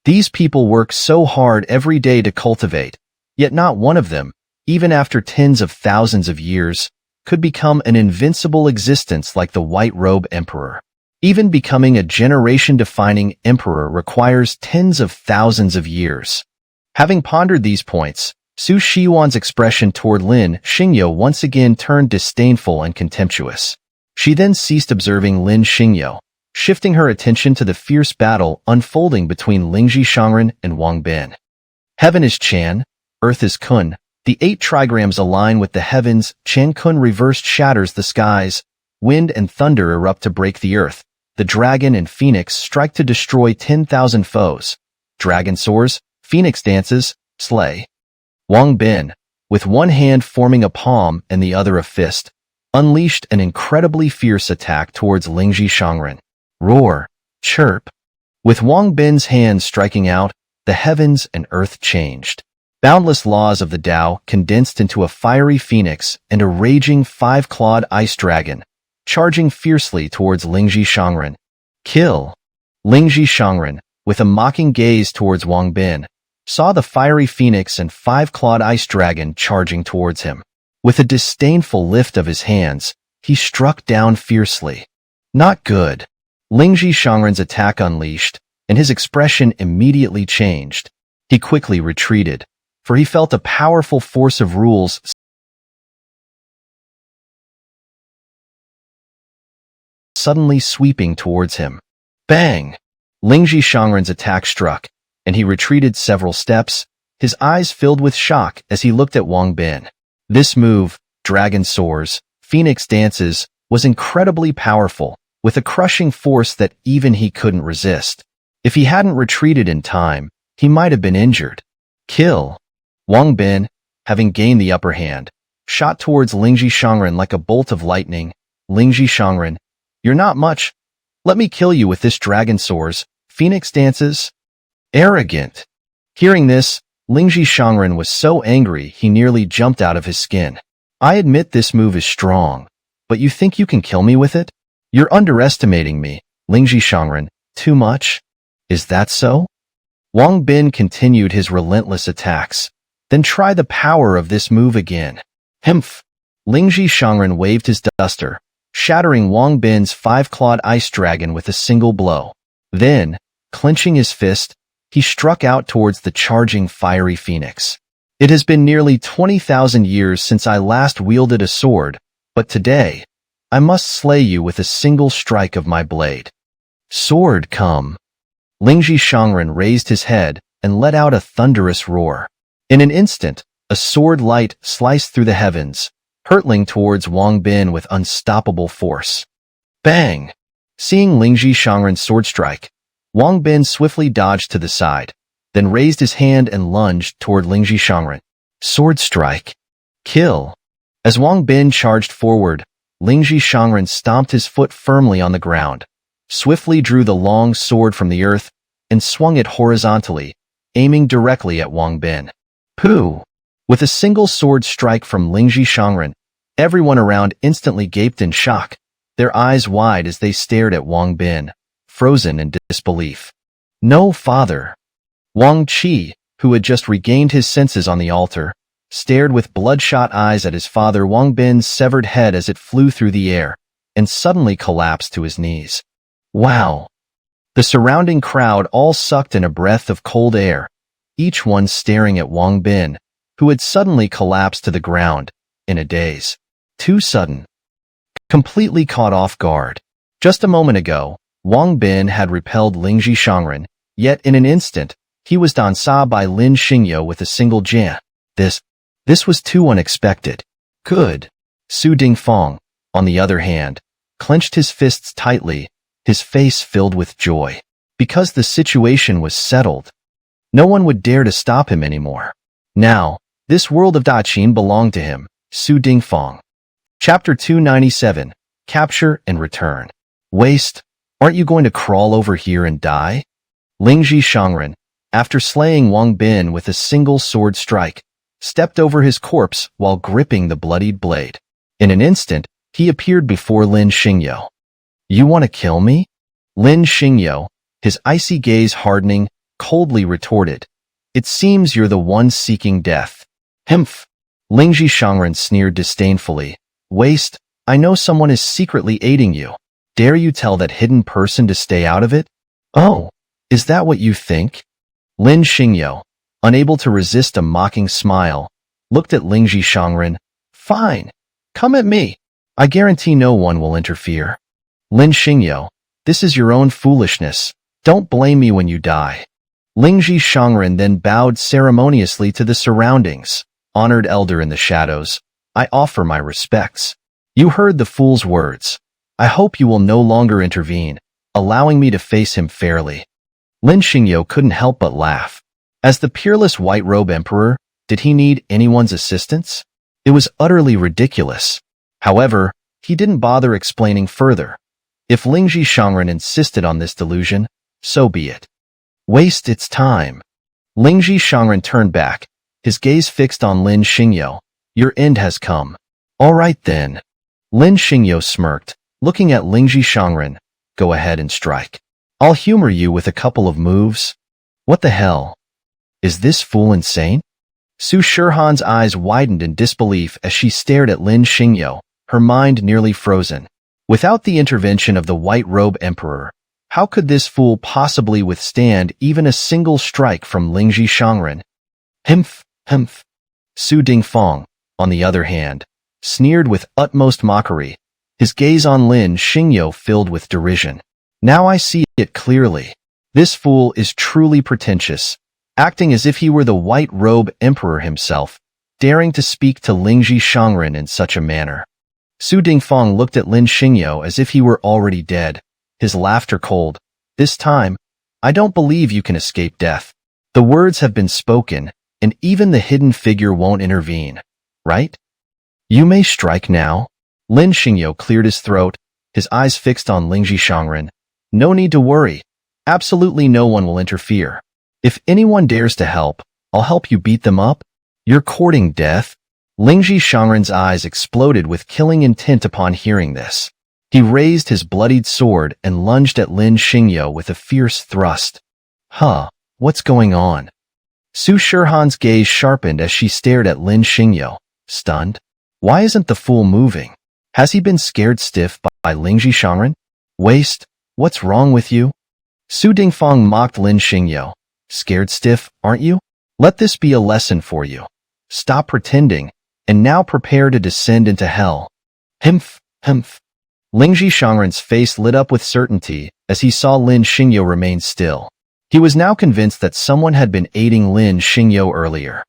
These people work so hard every day to cultivate, yet not one of them, even after tens of thousands of years, could become an invincible existence like the White Robe Emperor. Even becoming a generation-defining emperor requires tens of thousands of years. Having pondered these points, Su Shiyuan's expression toward Lin Xingyo once again turned disdainful and contemptuous. She then ceased observing Lin Xingyo, shifting her attention to the fierce battle unfolding between Lingji Shangren and Wang Bin. Heaven is Chan, earth is Kun. The 8 trigrams align with the heavens. Chan Kun reversed shatters the skies. Wind and thunder erupt to break the earth. The dragon and phoenix strike to destroy 10,000 foes. Dragon soars, phoenix dances, slay. Wang Bin, with one hand forming a palm and the other a fist, unleashed an incredibly fierce attack towards Lingji Shangren. Roar, chirp. With Wang Bin's hands striking out, the heavens and earth changed. Boundless laws of the Tao condensed into a fiery phoenix and a raging five-clawed ice dragon, charging fiercely towards Lingji Shangren. Kill! Lingji Shangren, with a mocking gaze towards Wang Bin, saw the fiery phoenix and five-clawed ice dragon charging towards him. With a disdainful lift of his hands, he struck down fiercely. Not good. Lingji Shangren's attack unleashed, and his expression immediately changed. He quickly retreated, for he felt a powerful force of rules suddenly sweeping towards him. Bang! Lingji Shangren's attack struck, and he retreated several steps, his eyes filled with shock as he looked at Wang Bin. This move, Dragon Soars, Phoenix Dances, was incredibly powerful, with a crushing force that even he couldn't resist. If he hadn't retreated in time, he might have been injured. Kill! Wang Bin, having gained the upper hand, shot towards Lingji Shangren like a bolt of lightning. Lingji Shangren, you're not much. Let me kill you with this Dragon Soars, Phoenix Dances. Arrogant. Hearing this, Lingji Shangren was so angry he nearly jumped out of his skin. I admit this move is strong, but you think you can kill me with it? You're underestimating me, Lingji Shangren. Too much? Is that so? Wang Bin continued his relentless attacks. Then try the power of this move again. Hmph! Lingji Shangren waved his duster, shattering Wang Bin's five-clawed ice dragon with a single blow. Then, clenching his fist, he struck out towards the charging fiery phoenix. It has been nearly 20,000 years since I last wielded a sword, but today, I must slay you with a single strike of my blade. Sword, come. Lingji Shangren raised his head and let out a thunderous roar. In an instant, a sword light sliced through the heavens, hurtling towards Wang Bin with unstoppable force. Bang! Seeing Lingji Shangren's sword strike, Wang Bin swiftly dodged to the side, then raised his hand and lunged toward Lingji Shangren. Sword strike. Kill. As Wang Bin charged forward, Lingji Shangren stomped his foot firmly on the ground, swiftly drew the long sword from the earth, and swung it horizontally, aiming directly at Wang Bin. Pooh! With a single sword strike from Lingji Shangren, everyone around instantly gaped in shock, their eyes wide as they stared at Wang Bin, frozen in disbelief. No, father. Wang Qi, who had just regained his senses on the altar, stared with bloodshot eyes at his father Wang Bin's severed head as it flew through the air, and suddenly collapsed to his knees. Wow! The surrounding crowd all sucked in a breath of cold air, each one staring at Wang Bin, who had suddenly collapsed to the ground, in a daze. Too sudden. Completely caught off guard. Just a moment ago, Wang Bin had repelled Lingji Shangren, yet in an instant, he was dansa by Lin Xingyo with a single jab. This was too unexpected. Good. Su Dingfang, on the other hand, clenched his fists tightly, his face filled with joy. Because the situation was settled. No one would dare to stop him anymore. Now, this world of Daqin belonged to him, Su Dingfang. Chapter 297, Capture and Return. Waste, aren't you going to crawl over here and die? Lingji Shangren, after slaying Wang Bin with a single sword strike, stepped over his corpse while gripping the bloodied blade. In an instant, he appeared before Lin Xingyo. You want to kill me? Lin Xingyo, his icy gaze hardening, coldly retorted. It seems you're the one seeking death. Hmph! Lingji Shangren sneered disdainfully. Waste, I know someone is secretly aiding you. Dare you tell that hidden person to stay out of it? Oh, is that what you think? Lin Xingyo, unable to resist a mocking smile, looked at Lingji Shangren. Fine, come at me. I guarantee no one will interfere. Lin Xingyo, this is your own foolishness. Don't blame me when you die. Lingji Shangren then bowed ceremoniously to the surroundings. Honored elder in the shadows, I offer my respects. You heard the fool's words. I hope you will no longer intervene, allowing me to face him fairly. Lin Xingyo couldn't help but laugh. As the peerless White Robe Emperor, did he need anyone's assistance? It was utterly ridiculous. However, he didn't bother explaining further. If Lingji Shangren insisted on this delusion, so be it. Waste its time. Lingji Shangren turned back, his gaze fixed on Lin Xingyo. Your end has come. All right then. Lin Xingyo smirked, looking at Lingji Shangren. Go ahead and strike. I'll humor you with a couple of moves. What the hell? Is this fool insane? Su Shihan's eyes widened in disbelief as she stared at Lin Xingyo, her mind nearly frozen. Without the intervention of the White Robe Emperor, how could this fool possibly withstand even a single strike from Lingji Shangren? Hmph, hmph. Su Dingfang, on the other hand, sneered with utmost mockery, his gaze on Lin Xingyo filled with derision. Now I see it clearly. This fool is truly pretentious, acting as if he were the White Robe Emperor himself, daring to speak to Lingji Shangren in such a manner. Su Dingfang looked at Lin Xingyo as if he were already dead, his laughter cold. This time, I don't believe you can escape death. The words have been spoken, and even the hidden figure won't intervene, right? You may strike now. Lin Xingyo cleared his throat, his eyes fixed on Lingji Shangren. No need to worry. Absolutely no one will interfere. If anyone dares to help, I'll help you beat them up. You're courting death? Lingji Shangren's eyes exploded with killing intent upon hearing this. He raised his bloodied sword and lunged at Lin Xingyo with a fierce thrust. Huh, what's going on? Su Shihan's gaze sharpened as she stared at Lin Xingyo, stunned. Why isn't the fool moving? Has he been scared stiff by Lingji Shangren? Waste, what's wrong with you? Su Dingfang mocked Lin Xingyo. Scared stiff, aren't you? Let this be a lesson for you. Stop pretending, and now prepare to descend into hell. Himph, himph. Lingji Shangren's face lit up with certainty as he saw Lin Xingyo remain still. He was now convinced that someone had been aiding Lin Xingyo earlier.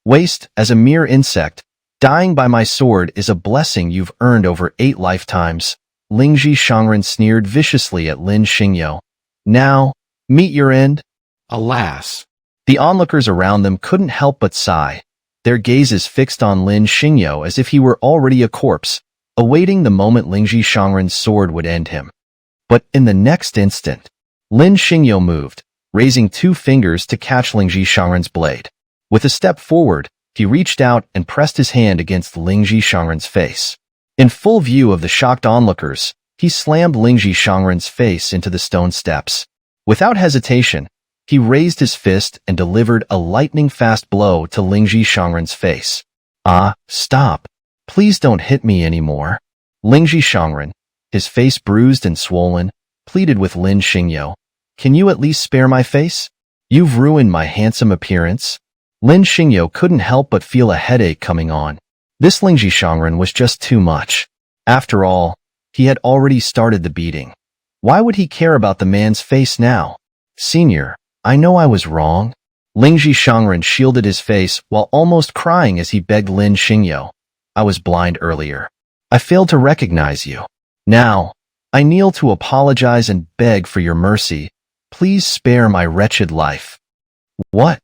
Waste, as a mere insect, dying by my sword is a blessing you've earned over 8 lifetimes. Lingji Shangren sneered viciously at Lin Xingyo. Now, meet your end? Alas. The onlookers around them couldn't help but sigh, their gazes fixed on Lin Xingyo as if he were already a corpse, awaiting the moment Lingji Shangren's sword would end him. But in the next instant, Lin Xingyo moved, raising 2 fingers to catch Lingji Shangren's blade. With a step forward, he reached out and pressed his hand against Lingji Shangren's face. In full view of the shocked onlookers, he slammed Lingji Shangren's face into the stone steps. Without hesitation, he raised his fist and delivered a lightning-fast blow to Lingji Shangren's face. Ah, stop. Please don't hit me anymore. Lingji Shangren, his face bruised and swollen, pleaded with Lin Xingyo. Can you at least spare my face? You've ruined my handsome appearance. Lin Xingyo couldn't help but feel a headache coming on. This Lingji Shangren was just too much. After all, he had already started the beating. Why would he care about the man's face now? Senior, I know I was wrong. Lingji Shangren shielded his face while almost crying as he begged Lin Xingyo. I was blind earlier. I failed to recognize you. Now, I kneel to apologize and beg for your mercy. Please spare my wretched life. What?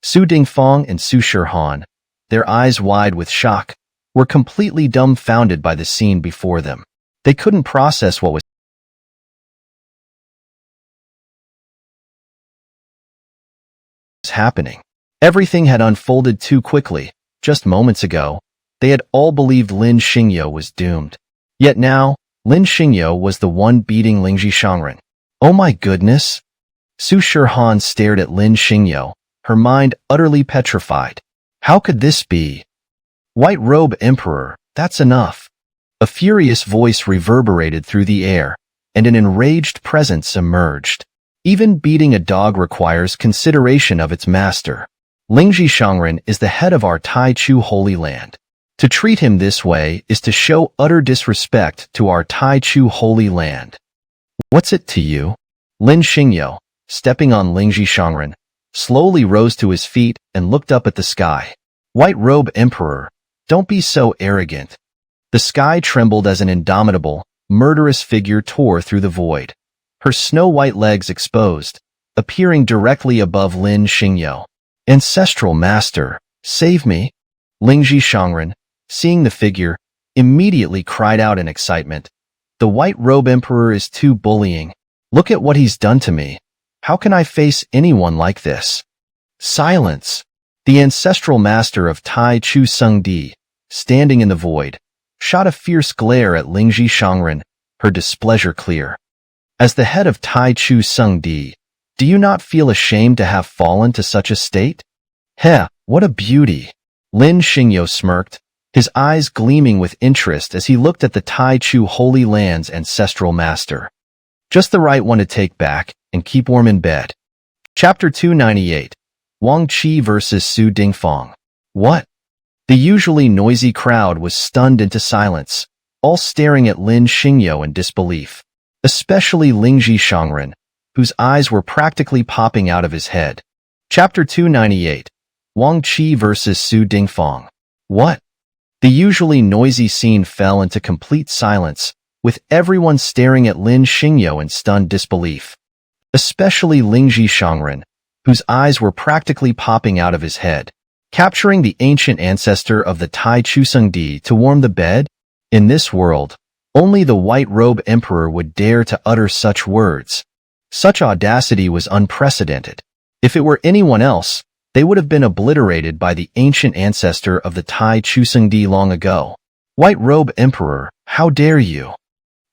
Su Dingfang and Su Shihan, their eyes wide with shock, were completely dumbfounded by the scene before them. They couldn't process what was happening. Everything had unfolded too quickly. Just moments ago, they had all believed Lin Xingyo was doomed. Yet now, Lin Xingyo was the one beating Lingji Shangren. Oh my goodness! Su Shihan stared at Lin Xingyo, her mind utterly petrified. How could this be? White Robe Emperor, that's enough. A furious voice reverberated through the air, and an enraged presence emerged. Even beating a dog requires consideration of its master. Lingji Shangren is the head of our Tai Chu Holy Land. To treat him this way is to show utter disrespect to our Tai Chu Holy Land. What's it to you? Lin Xingyo, stepping on Lingji Shangren, slowly rose to his feet and looked up at the sky. White Robe Emperor, don't be so arrogant. The sky trembled as an indomitable, murderous figure tore through the void, her snow-white legs exposed, appearing directly above Lin Xingyo. Ancestral Master, save me! Lingji Shangren, seeing the figure, immediately cried out in excitement. The White Robe Emperor is too bullying. Look at what he's done to me. How can I face anyone like this? Silence! The ancestral master of Tai Chu Sung Di, standing in the void, shot a fierce glare at Lingji Shangren, her displeasure clear. As the head of Tai Chu Sung Di, do you not feel ashamed to have fallen to such a state? Heh, what a beauty! Lin Xingyo smirked, his eyes gleaming with interest as he looked at the Tai Chu Holy Land's ancestral master. Just the right one to take back and keep warm in bed. Chapter 298. Wang Qi vs. Su Dingfang. What? The usually noisy crowd was stunned into silence, all staring at Lin Xingyo in disbelief, especially Lingji Shangren, whose eyes were practically popping out of his head. Chapter 298. Wang Qi vs. Su Dingfang. What? The usually noisy scene fell into complete silence, with everyone staring at Lin Xingyo in stunned disbelief, especially Lingji Shangren, whose eyes were practically popping out of his head. Capturing the ancient ancestor of the Tai Chu Sung Di to warm the bed? In this world, only the White Robe Emperor would dare to utter such words. Such audacity was unprecedented. If it were anyone else, they would have been obliterated by the ancient ancestor of the Tai Chusungdi long ago. White Robe Emperor, how dare you?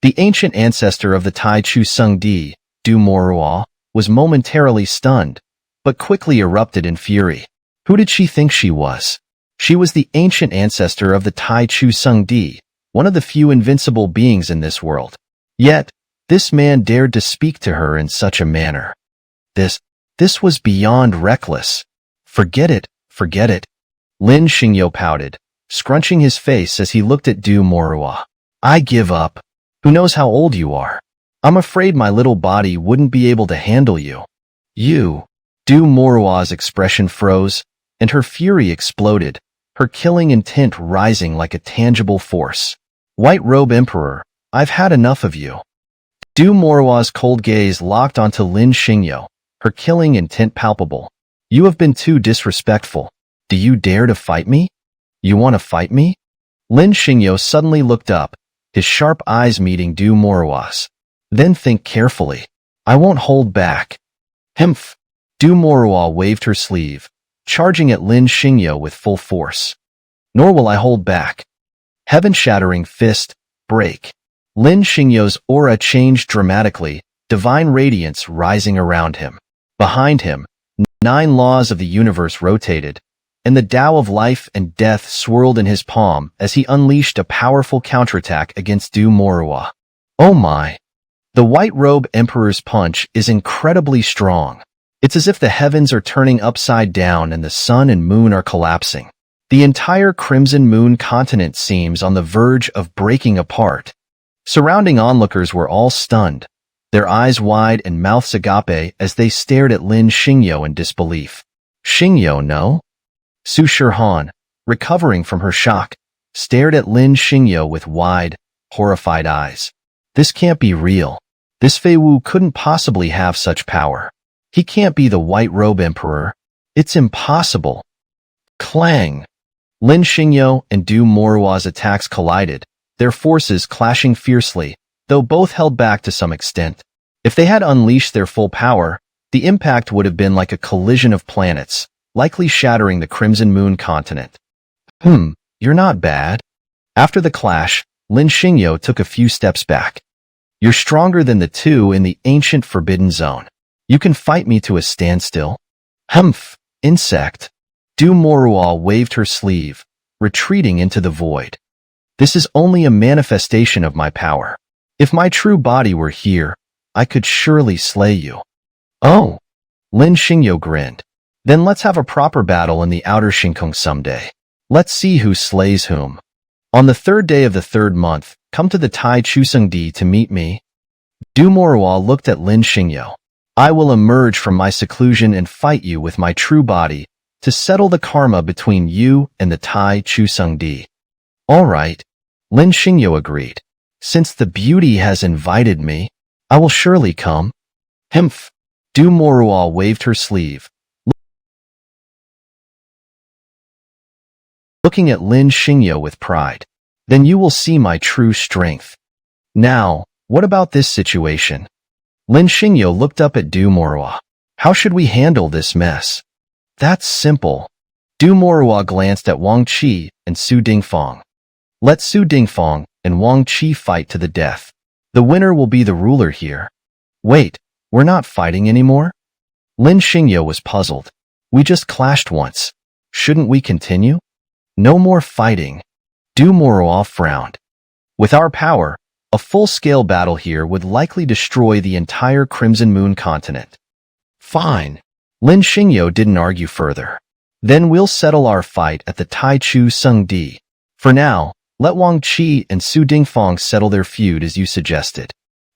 The ancient ancestor of the Tai Chusungdi, Du Moruo, was momentarily stunned, but quickly erupted in fury. Who did she think she was? She was the ancient ancestor of the Tai Chusungdi, one of the few invincible beings in this world. Yet, this man dared to speak to her in such a manner. This was beyond reckless. Forget it, forget it. Lin Xingyo pouted, scrunching his face as he looked at Du Moruo. I give up. Who knows how old you are? I'm afraid my little body wouldn't be able to handle you. You. Du Moruo's expression froze, and her fury exploded, her killing intent rising like a tangible force. White Robe Emperor, I've had enough of you. Du Moruo's cold gaze locked onto Lin Xingyo, her killing intent palpable. You have been too disrespectful. Do you dare to fight me? You want to fight me? Lin Xingyo suddenly looked up, his sharp eyes meeting Du Moruo's. Then think carefully. I won't hold back. Humph. Du Moruo waved her sleeve, charging at Lin Xingyo with full force. Nor will I hold back. Heaven-shattering fist, break. Lin Xingyo's aura changed dramatically, divine radiance rising around him. Behind him, 9 laws of the universe rotated, and the Tao of life and death swirled in his palm as he unleashed a powerful counterattack against Du Moruo. Oh my! The White Robe Emperor's punch is incredibly strong. It's as if the heavens are turning upside down and the sun and moon are collapsing. The entire Crimson Moon continent seems on the verge of breaking apart. Surrounding onlookers were all stunned, their eyes wide and mouths agape as they stared at Lin Xingyo in disbelief. Xingyo, no? Su Shihan, recovering from her shock, stared at Lin Xingyo with wide, horrified eyes. This can't be real. This Fei Wu couldn't possibly have such power. He can't be the White Robe Emperor. It's impossible. Clang! Lin Xingyo and Du Moruo's attacks collided, their forces clashing fiercely, though both held back to some extent. If they had unleashed their full power, the impact would have been like a collision of planets, likely shattering the Crimson Moon continent. You're not bad. After the clash, Lin Xingyo took a few steps back. You're stronger than the two in the ancient Forbidden Zone. You can fight me to a standstill. Humph, insect. Du Moruo waved her sleeve, retreating into the void. This is only a manifestation of my power. If my true body were here, I could surely slay you. Oh! Lin Xingyo grinned. Then let's have a proper battle in the outer Shinkong someday. Let's see who slays whom. On the 3rd day of the 3rd month, come to the Tai Chusungdi to meet me. Du Moruo looked at Lin Xingyo. I will emerge from my seclusion and fight you with my true body to settle the karma between you and the Tai Chusungdi. All right, Lin Xingyo agreed. Since the beauty has invited me, I will surely come. Humph. Du Moruo waved her sleeve, looking at Lin Xingyo with pride. Then you will see my true strength. Now, what about this situation? Lin Xingyo looked up at Du Moruo. How should we handle this mess? That's simple. Du Moruo glanced at Wang Qi and Su Dingfang. Let Su Dingfang and Wang Qi fight to the death. The winner will be the ruler here. Wait, we're not fighting anymore? Lin Xingyo was puzzled. We just clashed once. Shouldn't we continue? No more fighting. Du Moruo frowned. With our power, a full-scale battle here would likely destroy the entire Crimson Moon continent. Fine. Lin Xingyo didn't argue further. Then we'll settle our fight at the Tai Chusungdi. For now, let Wang Qi and Su Dingfang settle their feud as you suggested.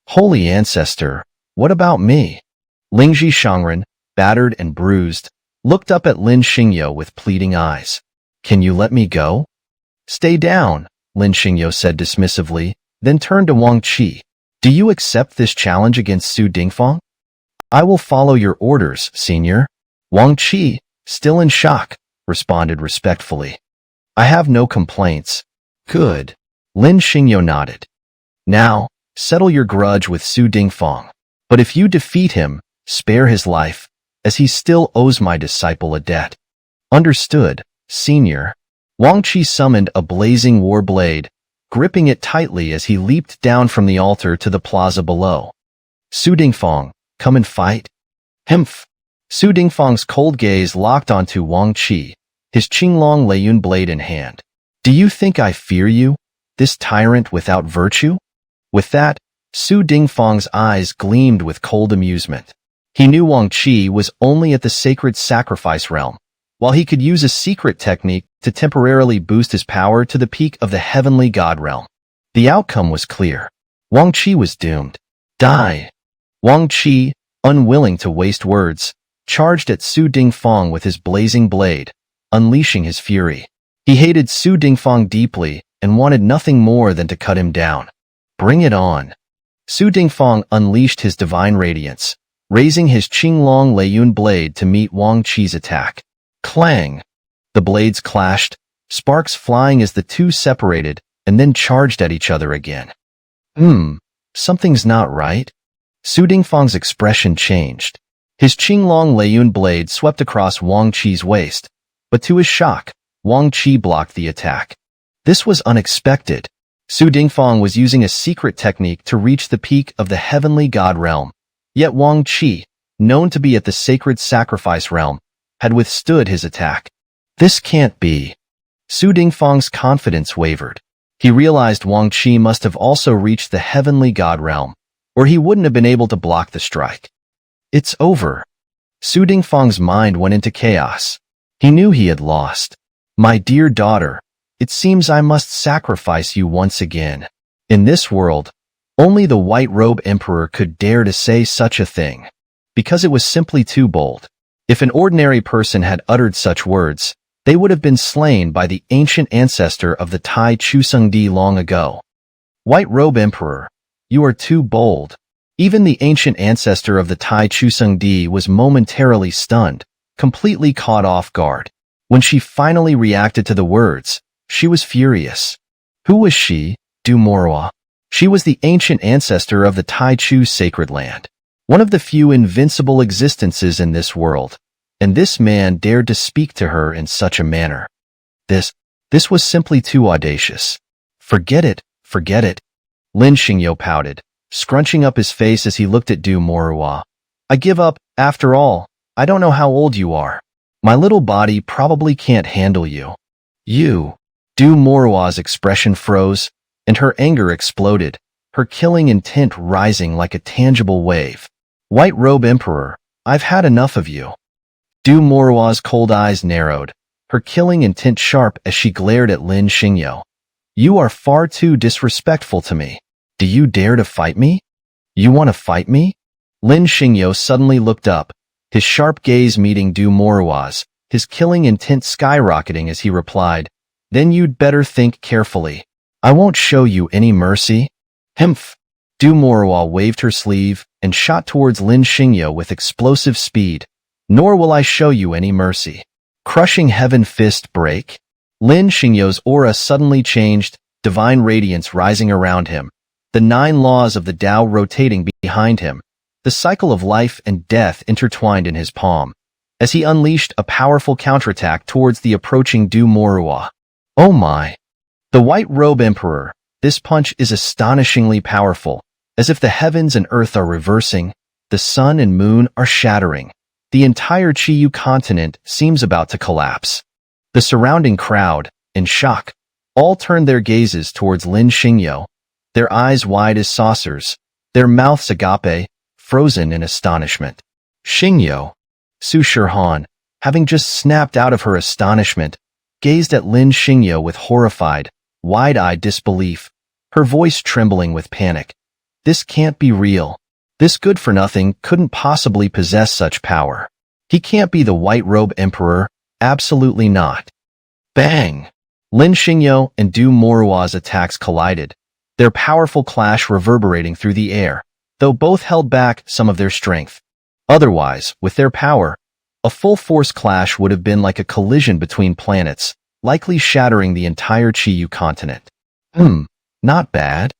Holy Ancestor, what about me? Lingji Shangren, battered and bruised, looked up at Lin Xingyo with pleading eyes. Can you let me go? Stay down, Lin Xingyo said dismissively, then turned to Wang Qi. Do you accept this challenge against Su Dingfang? I will follow your orders, senior. Wang Qi, still in shock, responded respectfully. I have no complaints. Good. Lin Xingyo nodded. Now, settle your grudge with Su Dingfang. But if you defeat him, spare his life, as he still owes my disciple a debt. Understood, senior. Wang Qi summoned a blazing war blade, gripping it tightly as he leaped down from the altar to the plaza below. Su Dingfang, come and fight? Humph. Su Dingfang's cold gaze locked onto Wang Qi, his Qinglong Leiyun blade in hand. Do you think I fear you, this tyrant without virtue? With that, Su Dingfang's eyes gleamed with cold amusement. He knew Wang Qi was only at the sacred sacrifice realm, while he could use a secret technique to temporarily boost his power to the peak of the heavenly god realm. The outcome was clear. Wang Qi was doomed. Die! Wang Qi, unwilling to waste words, charged at Su Dingfang with his blazing blade, unleashing his fury. He hated Su Dingfang deeply and wanted nothing more than to cut him down. Bring it on. Su Dingfang unleashed his divine radiance, raising his Qinglong Leiyun blade to meet Wang Qi's attack. Clang! The blades clashed, sparks flying as the two separated and then charged at each other again. Something's not right. Su Dingfang's expression changed. His Qinglong Leiyun blade swept across Wang Qi's waist, but to his shock, Wang Qi blocked the attack. This was unexpected. Su Dingfang was using a secret technique to reach the peak of the heavenly god realm, yet Wang Qi, known to be at the sacred sacrifice realm, had withstood his attack. This can't be. Su Dingfang's confidence wavered. He realized Wang Qi must have also reached the heavenly god realm, or he wouldn't have been able to block the strike. It's over. Su Dingfang's mind went into chaos. He knew he had lost. My dear daughter, it seems I must sacrifice you once again. In this world, only the White Robe Emperor could dare to say such a thing, because it was simply too bold. If an ordinary person had uttered such words, they would have been slain by the ancient ancestor of the Tai Chusungdi long ago. White Robe Emperor, you are too bold. Even the ancient ancestor of the Tai Chusungdi was momentarily stunned, completely caught off guard. When she finally reacted to the words, she was furious. Who was she, Du Morua? She was the ancient ancestor of the Tai Chu sacred land, one of the few invincible existences in this world, and this man dared to speak to her in such a manner. This was simply too audacious. Forget it, forget it. Lin Xingyo pouted, scrunching up his face as he looked at Du Morua. I give up, after all, I don't know how old you are. My little body probably can't handle you. You. Du Morua's expression froze, and her anger exploded, her killing intent rising like a tangible wave. White Robe Emperor, I've had enough of you. Du Morua's cold eyes narrowed, her killing intent sharp as she glared at Lin Xingyo. You are far too disrespectful to me. Do you dare to fight me? You want to fight me? Lin Xingyo suddenly looked up, his sharp gaze meeting Du Morua's, his killing intent skyrocketing as he replied, Then you'd better think carefully. I won't show you any mercy. Humph. Du Morua waved her sleeve and shot towards Lin Xingyo with explosive speed. Nor will I show you any mercy. Crushing heaven fist break. Lin Xingyo's aura suddenly changed, divine radiance rising around him, the 9 laws of the Tao rotating behind him, the cycle of life and death intertwined in his palm, as he unleashed a powerful counterattack towards the approaching Du Morua. Oh my! The White Robe Emperor, this punch is astonishingly powerful, as if the heavens and earth are reversing, the sun and moon are shattering. The entire Chiyu continent seems about to collapse. The surrounding crowd, in shock, all turned their gazes towards Lin Xingyo, their eyes wide as saucers, their mouths agape, frozen in astonishment. Xingyo, Su Shihan, having just snapped out of her astonishment, gazed at Lin Xingyo with horrified, wide-eyed disbelief, her voice trembling with panic. This can't be real. This good-for-nothing couldn't possibly possess such power. He can't be the White Robe Emperor, absolutely not. Bang! Lin Xingyo and Du Morua's attacks collided, their powerful clash reverberating through the air, though both held back some of their strength. Otherwise, with their power, a full-force clash would have been like a collision between planets, likely shattering the entire Chiyu continent. Not bad.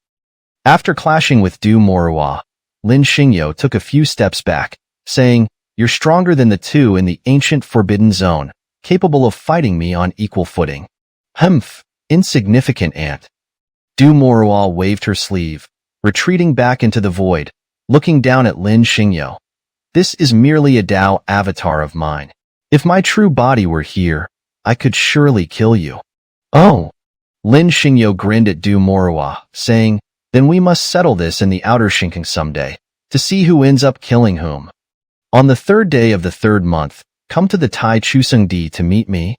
After clashing with Du Morua, Lin Xingyo took a few steps back, saying, You're stronger than the two in the ancient forbidden zone, capable of fighting me on equal footing. Humph, insignificant ant. Du Morua waved her sleeve, retreating back into the void, looking down at Lin Xingyo. This is merely a Dao avatar of mine. If my true body were here, I could surely kill you. Oh. Lin Xingyo grinned at Du Morua, saying, then we must settle this in the outer Shinking someday, to see who ends up killing whom. On the third day of the third month, come to the Tai Chusung Di to meet me.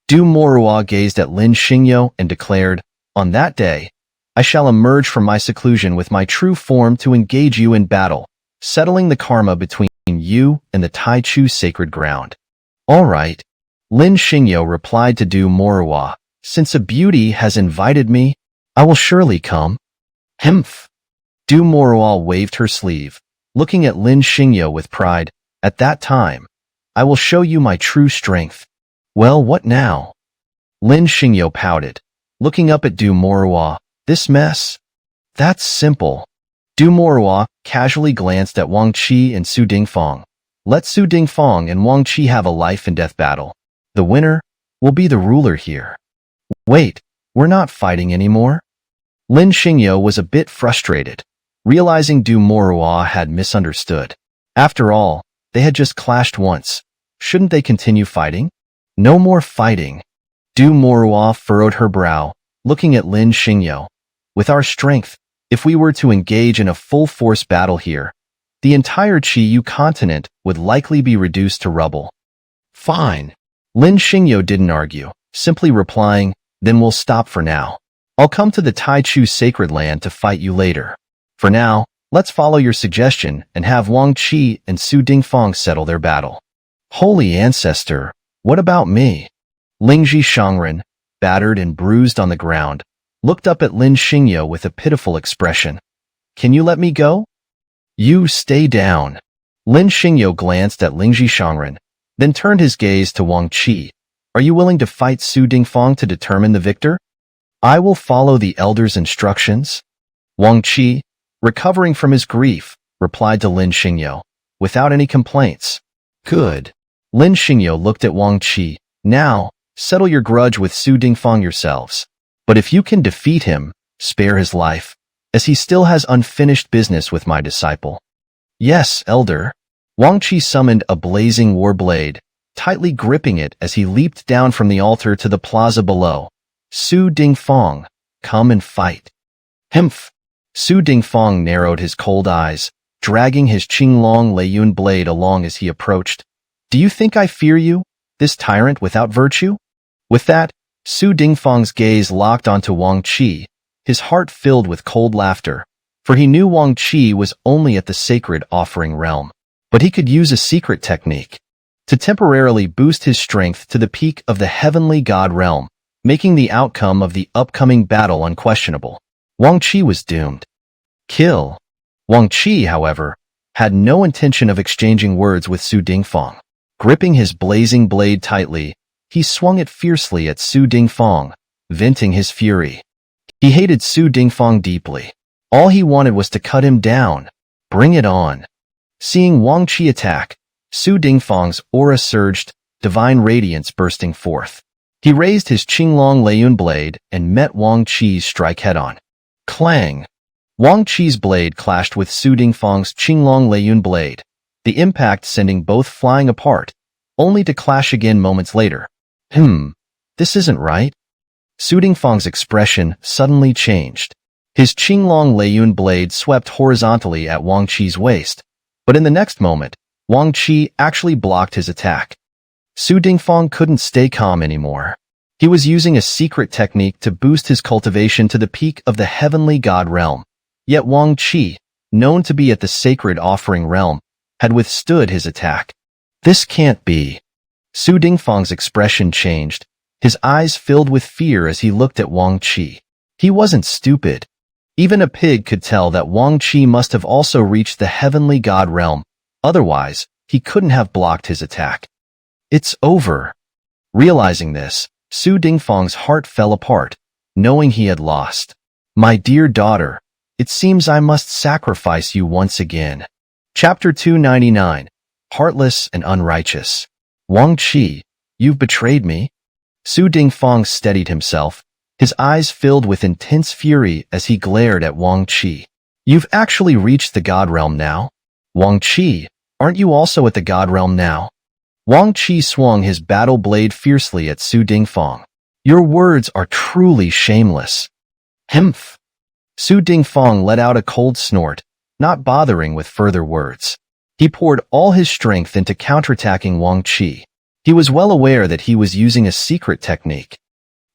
Du Morua gazed at Lin Xingyo and declared, on that day, I shall emerge from my seclusion with my true form to engage you in battle, settling the karma between you and the Tai Chu sacred ground. All right. Lin Xingyo replied to Du Morua, since a beauty has invited me, I will surely come. Humph. Du Morua waved her sleeve, looking at Lin Xingyo with pride. At that time, I will show you my true strength. Well, what now? Lin Xingyo pouted, looking up at Du Morua. This mess? That's simple. Du Morua casually glanced at Wang Qi and Su Dingfang. Let Su Dingfang and Wang Qi have a life and death battle. The winner will be the ruler here. Wait, we're not fighting anymore? Lin Xingyo was a bit frustrated, realizing Du Morua had misunderstood. After all, they had just clashed once. Shouldn't they continue fighting? No more fighting. Du Morua furrowed her brow, looking at Lin Xingyo. With our strength, if we were to engage in a full-force battle here, the entire Qiyu continent would likely be reduced to rubble. Fine. Lin Xingyo didn't argue, simply replying, then we'll stop for now. I'll come to the Tai Chu sacred land to fight you later. For now, let's follow your suggestion and have Wang Qi and Su Dingfang settle their battle. Holy ancestor, what about me? Lingji Shangren, battered and bruised on the ground, looked up at Lin Xingyo with a pitiful expression. Can you let me go? You stay down. Lin Xingyo glanced at Lingji Shangren, then turned his gaze to Wang Qi. Are you willing to fight Su Dingfang to determine the victor? I will follow the elder's instructions. Wang Qi, recovering from his grief, replied to Lin Xingyo, without any complaints. Good. Lin Xingyo looked at Wang Qi. Now, settle your grudge with Su Dingfang yourselves. But if you can defeat him, spare his life, as he still has unfinished business with my disciple. Yes, elder. Wang Qi summoned a blazing war blade, tightly gripping it as he leaped down from the altar to the plaza below. Su Dingfang, come and fight. Humph. Su Dingfang narrowed his cold eyes, dragging his Qinglong Leiyun blade along as he approached. Do you think I fear you, this tyrant without virtue? With that, Su Dingfang's gaze locked onto Wang Qi, his heart filled with cold laughter, for he knew Wang Qi was only at the sacred offering realm. But he could use a secret technique to temporarily boost his strength to the peak of the heavenly god realm, making the outcome of the upcoming battle unquestionable. Wang Qi was doomed. Kill. Wang Qi, however, had no intention of exchanging words with Su Dingfang. Gripping his blazing blade tightly, he swung it fiercely at Su Dingfang, venting his fury. He hated Su Dingfang deeply. All he wanted was to cut him down. Bring it on. Seeing Wang Qi attack, Su Dingfang's aura surged, divine radiance bursting forth. He raised his Qinglong Leiyun blade and met Wang Qi's strike head-on. Clang! Wang Qi's blade clashed with Su Dingfang's Qinglong Leiyun blade, the impact sending both flying apart, only to clash again moments later. This isn't right. Su Dingfang's expression suddenly changed. His Qinglong Leiyun blade swept horizontally at Wang Qi's waist, but in the next moment, Wang Qi actually blocked his attack. Su Dingfang couldn't stay calm anymore. He was using a secret technique to boost his cultivation to the peak of the heavenly god realm. Yet Wang Qi, known to be at the sacred offering realm, had withstood his attack. This can't be. Su Dingfang's expression changed, his eyes filled with fear as he looked at Wang Qi. He wasn't stupid. Even a pig could tell that Wang Qi must have also reached the heavenly god realm. Otherwise, he couldn't have blocked his attack. It's over. Realizing this, Su Dingfang's heart fell apart, knowing he had lost. My dear daughter, it seems I must sacrifice you once again. Chapter 299. heartless and unrighteous. Wang Qi, you've betrayed me? Su Dingfang steadied himself, his eyes filled with intense fury as he glared at Wang Qi. You've actually reached the God Realm now? Wang Qi, aren't you also at the God Realm now? Wang Qi swung his battle blade fiercely at Su Dingfang. Your words are truly shameless. Humph. Su Dingfang let out a cold snort, not bothering with further words. He poured all his strength into counterattacking Wang Qi. He was well aware that he was using a secret technique.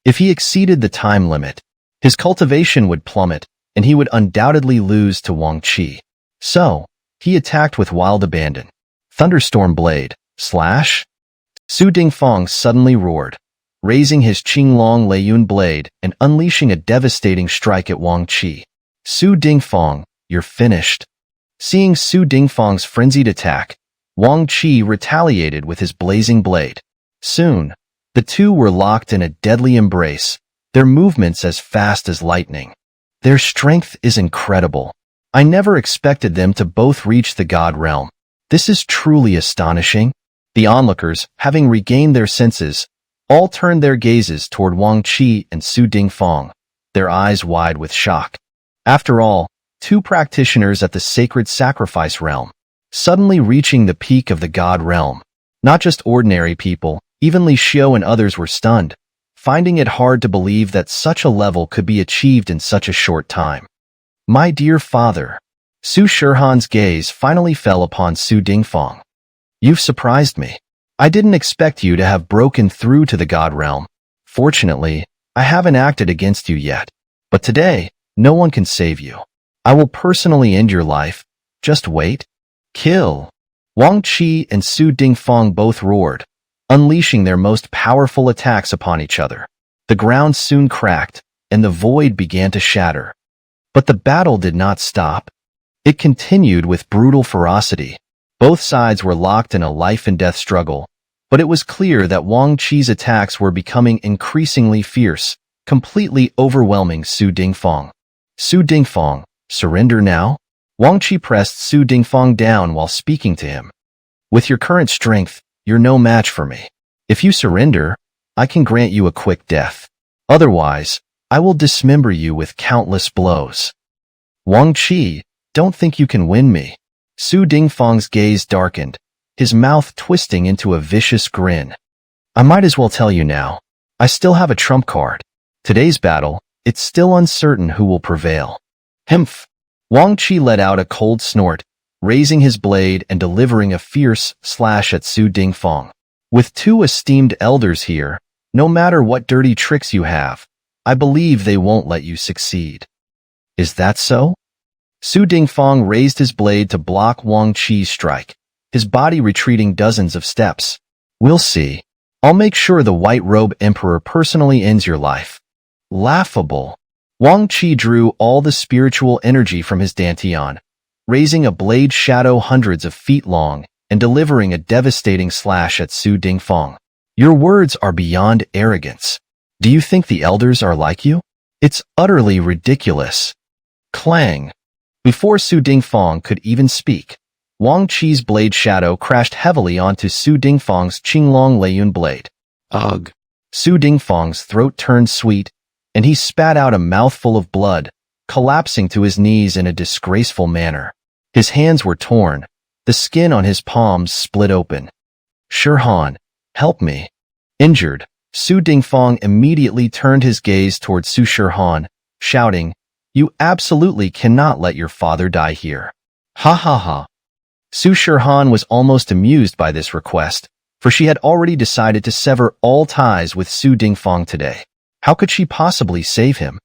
If he exceeded the time limit, his cultivation would plummet, and he would undoubtedly lose to Wang Qi. So, he attacked with wild abandon. Thunderstorm Blade, slash! Su Dingfang suddenly roared, raising his Qinglong Leiyun blade and unleashing a devastating strike at Wang Qi. Su Dingfang, you're finished. Seeing Su Dingfang's frenzied attack, Wang Qi retaliated with his blazing blade. Soon, the two were locked in a deadly embrace, their movements as fast as lightning. Their strength is incredible. I never expected them to both reach the God Realm. This is truly astonishing. The onlookers, having regained their senses, all turned their gazes toward Wang Qi and Su Dingfang, their eyes wide with shock. After all, two practitioners at the sacred sacrifice realm, suddenly reaching the peak of the God Realm. Not just ordinary people, even Li Xiu and others were stunned, finding it hard to believe that such a level could be achieved in such a short time. My dear father, Su Shihan's gaze finally fell upon Su Dingfang. You've surprised me. I didn't expect you to have broken through to the God Realm. Fortunately, I haven't acted against you yet. But today, no one can save you. I will personally end your life. Just wait. Kill. Wang Qi and Su Dingfang both roared, unleashing their most powerful attacks upon each other. The ground soon cracked, and the void began to shatter. But the battle did not stop. It continued with brutal ferocity. Both sides were locked in a life-and-death struggle, but it was clear that Wang Qi's attacks were becoming increasingly fierce, completely overwhelming Su Dingfang. Su Dingfang, surrender now? Wang Qi pressed Su Dingfang down while speaking to him. With your current strength, you're no match for me. If you surrender, I can grant you a quick death. Otherwise, I will dismember you with countless blows. Wang Qi, don't think you can win me. Su Dingfang's gaze darkened, his mouth twisting into a vicious grin. I might as well tell you now. I still have a trump card. Today's battle, it's still uncertain who will prevail. Humph! Wang Qi let out a cold snort, raising his blade and delivering a fierce slash at Su Dingfang. With two esteemed elders here, no matter what dirty tricks you have, I believe they won't let you succeed. Is that so? Su Dingfang raised his blade to block Wang Qi's strike, his body retreating dozens of steps. We'll see. I'll make sure the White Robe Emperor personally ends your life. Laughable. Wang Qi drew all the spiritual energy from his dantian, raising a blade shadow hundreds of feet long and delivering a devastating slash at Su Dingfang. Your words are beyond arrogance. Do you think the elders are like you? It's utterly ridiculous. Clang. Before Su Dingfang could even speak, Wang Qi's blade shadow crashed heavily onto Su Dingfang's Qinglong Leiyun blade. Ugh. Su Dingfang's throat turned sweet, and he spat out a mouthful of blood, collapsing to his knees in a disgraceful manner. His hands were torn, the skin on his palms split open. Shihan, help me. Injured, Su Dingfang immediately turned his gaze toward Su Shihan, shouting, You absolutely cannot let your father die here. Ha ha ha. Su Shihan was almost amused by this request, for she had already decided to sever all ties with Su Dingfang today. How could she possibly save him?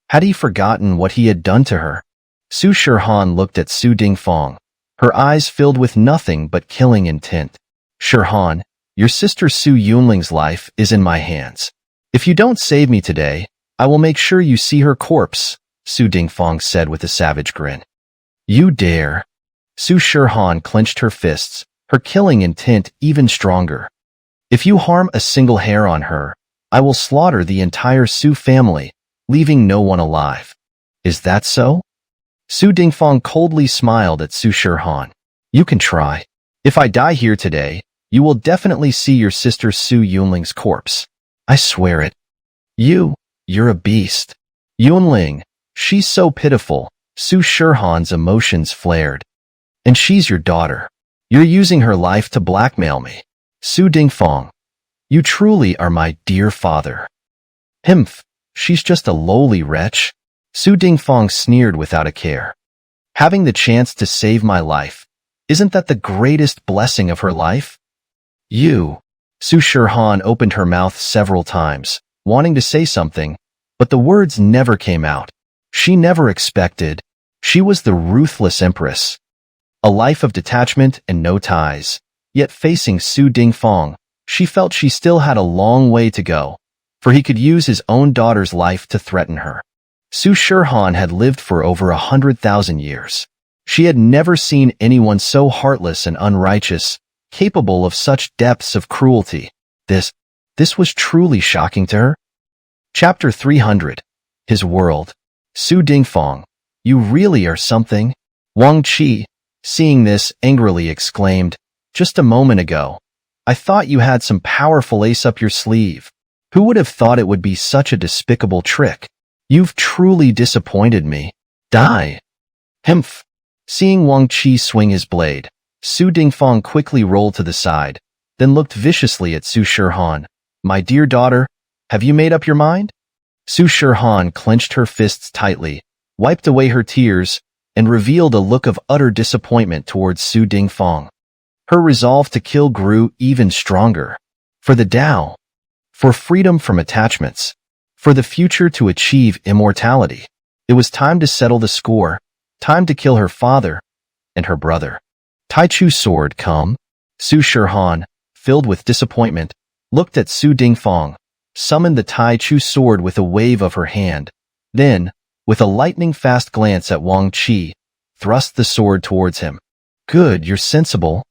Had he forgotten what he had done to her? Su Shihan looked at Su Dingfang, her eyes filled with nothing but killing intent. Shihan, your sister Su Yunling's life is in my hands. If you don't save me today, I will make sure you see her corpse, Su Dingfang said with a savage grin. You dare. Su Shihan clenched her fists, her killing intent even stronger. If you harm a single hair on her, I will slaughter the entire Su family, leaving no one alive. Is that so? Su Dingfang coldly smiled at Su Shihan. You can try. If I die here today, you will definitely see your sister Su Yunling's corpse. I swear it. You're a beast. Yunling, she's so pitiful. Su Shihan's emotions flared. And she's your daughter. You're using her life to blackmail me. Su Dingfang, you truly are my dear father. Himph, she's just a lowly wretch. Su Dingfang sneered without a care. Having the chance to save my life, isn't that the greatest blessing of her life? Su Shihan opened her mouth several times, wanting to say something, but the words never came out. She never expected. She was the ruthless empress. A life of detachment and no ties. Yet facing Su Dingfang, she felt she still had a long way to go, for he could use his own daughter's life to threaten her. Su Shihan had lived for over 100,000 years. She had never seen anyone so heartless and unrighteous, capable of such depths of cruelty. This was truly shocking to her. Chapter 300. His World. Su Dingfang, you really are something. Wang Qi, seeing this, angrily exclaimed, just a moment ago, I thought you had some powerful ace up your sleeve. Who would have thought it would be such a despicable trick? You've truly disappointed me. Die. Himph. Seeing Wang Qi swing his blade, Su Dingfang quickly rolled to the side, then looked viciously at Su Shihan. My dear daughter, have you made up your mind? Su Shihan clenched her fists tightly, wiped away her tears, and revealed a look of utter disappointment towards Su Dingfang. Her resolve to kill grew even stronger. For the Tao, for freedom from attachments, for the future to achieve immortality. It was time to settle the score, time to kill her father and her brother. Taichu sword come. Su Shihan, filled with disappointment, looked at Su Dingfang, summoned the Taichu sword with a wave of her hand, then, with a lightning-fast glance at Wang Qi, thrust the sword towards him. Good, you're sensible.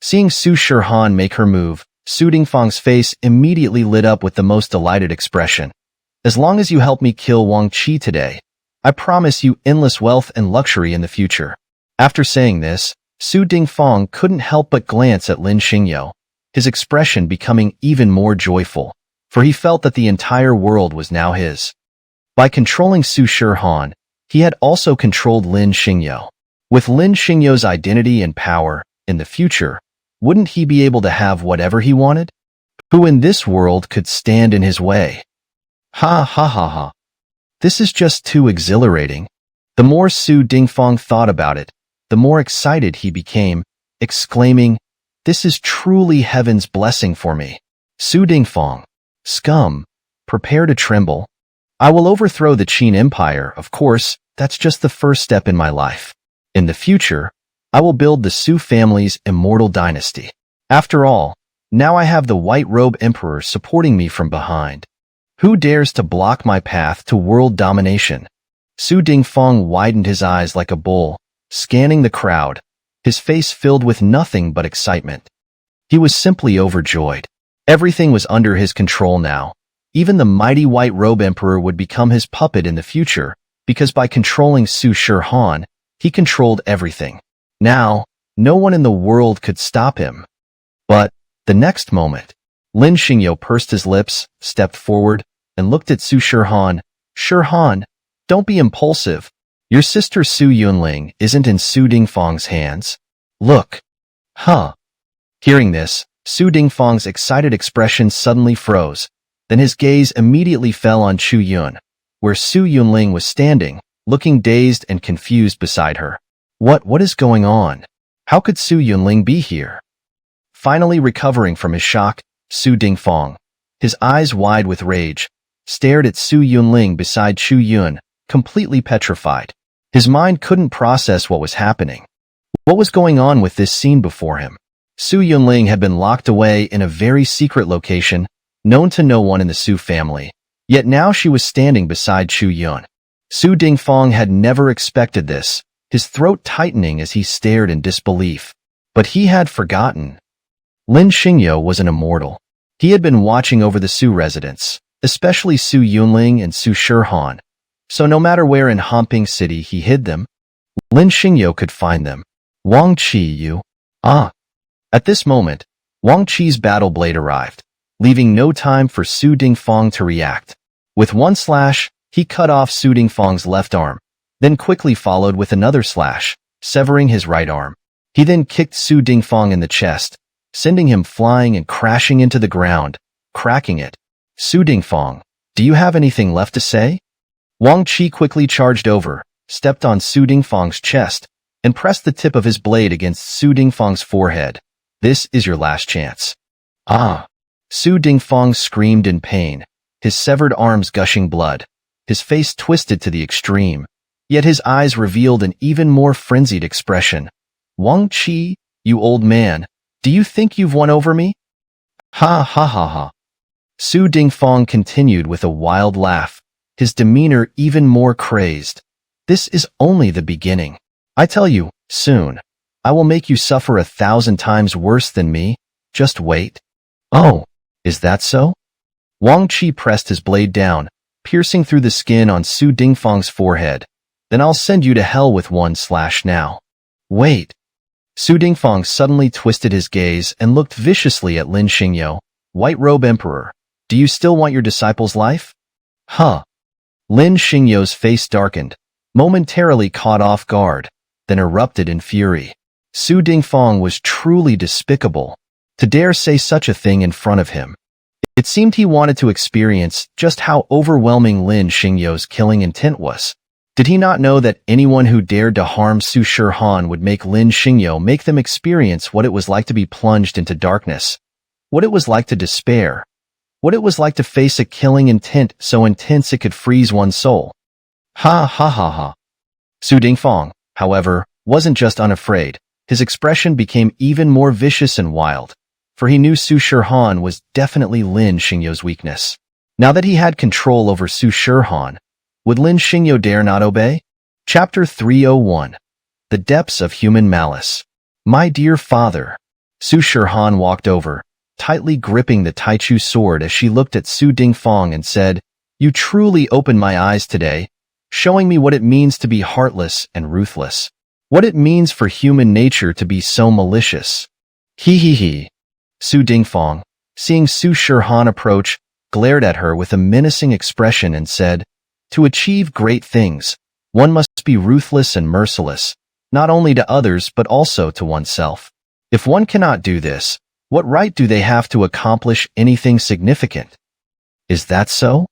Seeing Su Shihan make her move, Su Dingfang's face immediately lit up with the most delighted expression. As long as you help me kill Wang Qi today, I promise you endless wealth and luxury in the future. After saying this, Su Dingfang couldn't help but glance at Lin Xingyo, his expression becoming even more joyful, for he felt that the entire world was now his. By controlling Su Shihan, he had also controlled Lin Xingyo. With Lin Xingyo's identity and power, in the future, wouldn't he be able to have whatever he wanted? Who in this world could stand in his way? Ha ha ha ha. This is just too exhilarating. The more Su Dingfang thought about it, the more excited he became, exclaiming, this is truly heaven's blessing for me. Su Dingfang, scum, prepare to tremble. I will overthrow the Qin Empire, of course, that's just the first step in my life. In the future, I will build the Su family's immortal dynasty. After all, now I have the White Robe Emperor supporting me from behind. Who dares to block my path to world domination? Su Dingfang widened his eyes like a bull, scanning the crowd, his face filled with nothing but excitement. He was simply overjoyed. Everything was under his control now. Even the mighty White Robe Emperor would become his puppet in the future, because by controlling Su Shihan, he controlled everything. Now, no one in the world could stop him. But, the next moment, Lin Xingyo pursed his lips, stepped forward, and looked at Su Shihan. Shihan, don't be impulsive. Your sister Su Yunling isn't in Su Dingfang's hands. Look. Huh. Hearing this, Su Dingfang's excited expression suddenly froze. Then his gaze immediately fell on Chu Yun, where Su Yunling was standing, looking dazed and confused beside her. What is going on? How could Su Yunling be here? Finally recovering from his shock, Su Dingfang, his eyes wide with rage, stared at Su Yunling beside Chu Yun, completely petrified. His mind couldn't process what was happening. What was going on with this scene before him? Su Yunling had been locked away in a very secret location, known to no one in the Su family, yet now she was standing beside Chu Yun. Su Dingfang had never expected this, his throat tightening as he stared in disbelief. But he had forgotten. Lin Xingyo was an immortal. He had been watching over the Su residents, especially Su Yunling and Su Shihan. So no matter where in Hamping City he hid them, Lin Xingyo could find them. Wang Qi, you. Ah. At this moment, Wang Qi's battle blade arrived, leaving no time for Su Dingfang to react. With one slash, he cut off Su Dingfang's left arm, then quickly followed with another slash, severing his right arm. He then kicked Su Dingfang in the chest, sending him flying and crashing into the ground, cracking it. Su Dingfang, do you have anything left to say? Wang Qi quickly charged over, stepped on Su Dingfang's chest, and pressed the tip of his blade against Su Dingfang's forehead. This is your last chance. Ah! Su Dingfang screamed in pain, his severed arms gushing blood, his face twisted to the extreme, yet his eyes revealed an even more frenzied expression. Wang Qi, you old man, do you think you've won over me? Ha ha ha ha. Su Dingfang continued with a wild laugh, his demeanor even more crazed. This is only the beginning. I tell you, soon, I will make you suffer 1,000 times worse than me. Just wait. Oh, is that so? Wang Qi pressed his blade down, piercing through the skin on Su Dingfang's forehead. Then I'll send you to hell with one slash now. Wait. Su Dingfang suddenly twisted his gaze and looked viciously at Lin Xingyo, White Robe Emperor. Do you still want your disciple's life? Huh. Lin Xingyo's face darkened, momentarily caught off guard, then erupted in fury. Su Dingfang was truly despicable. To dare say such a thing in front of him. It seemed he wanted to experience just how overwhelming Lin Xingyo's killing intent was. Did he not know that anyone who dared to harm Su Shihan would make Lin Xingyo make them experience what it was like to be plunged into darkness, what it was like to despair, what it was like to face a killing intent so intense it could freeze one's soul? Ha ha ha ha. Su Dingfang, however, wasn't just unafraid. His expression became even more vicious and wild, for he knew Su Shihan was definitely Lin Xingyo's weakness. Now that he had control over Su Shihan, would Lin Xingyo dare not obey? Chapter 301. The Depths of Human Malice. My dear father. Su Shihan walked over, tightly gripping the Taichu sword as she looked at Su Dingfang and said, You truly opened my eyes today, showing me what it means to be heartless and ruthless. What it means for human nature to be so malicious. He he he. Su Dingfang, seeing Su Shihan approach, glared at her with a menacing expression and said, To achieve great things, one must be ruthless and merciless, not only to others but also to oneself. If one cannot do this, what right do they have to accomplish anything significant? Is that so?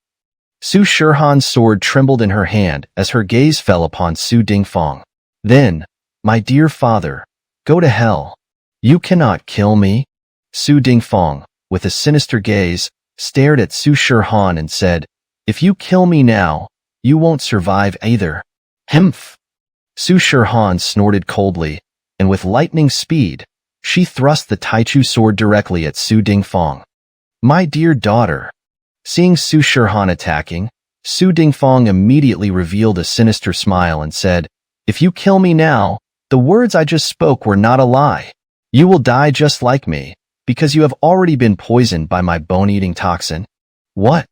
Su Shihan's sword trembled in her hand as her gaze fell upon Su Dingfang. Then, my dear father, go to hell. You cannot kill me. Su Dingfang, with a sinister gaze, stared at Su Shihan and said, If you kill me now, you won't survive either. Hmph. Su Shihan snorted coldly, and with lightning speed, she thrust the Taichu sword directly at Su Dingfang. My dear daughter. Seeing Su Shihan attacking, Su Dingfang immediately revealed a sinister smile and said, If you kill me now, the words I just spoke were not a lie. You will die just like me, because you have already been poisoned by my bone-eating toxin. What?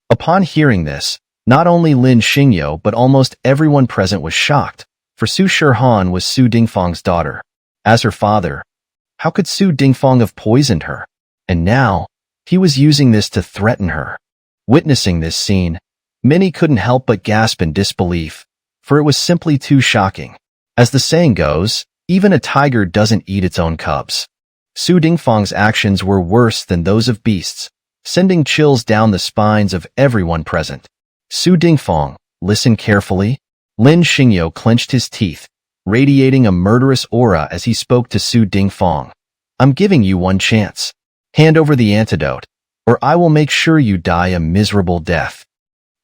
Upon hearing this, not only Lin Xingyo but almost everyone present was shocked, for Su Shihan was Su Dingfang's daughter. As her father, how could Su Dingfang have poisoned her? And now, he was using this to threaten her. Witnessing this scene, many couldn't help but gasp in disbelief, for it was simply too shocking. As the saying goes, even a tiger doesn't eat its own cubs. Su Dingfang's actions were worse than those of beasts, sending chills down the spines of everyone present. Su Dingfang, listen carefully. Lin Xingyo clenched his teeth, radiating a murderous aura as he spoke to Su Dingfang. I'm giving you one chance. Hand over the antidote, or I will make sure you die a miserable death.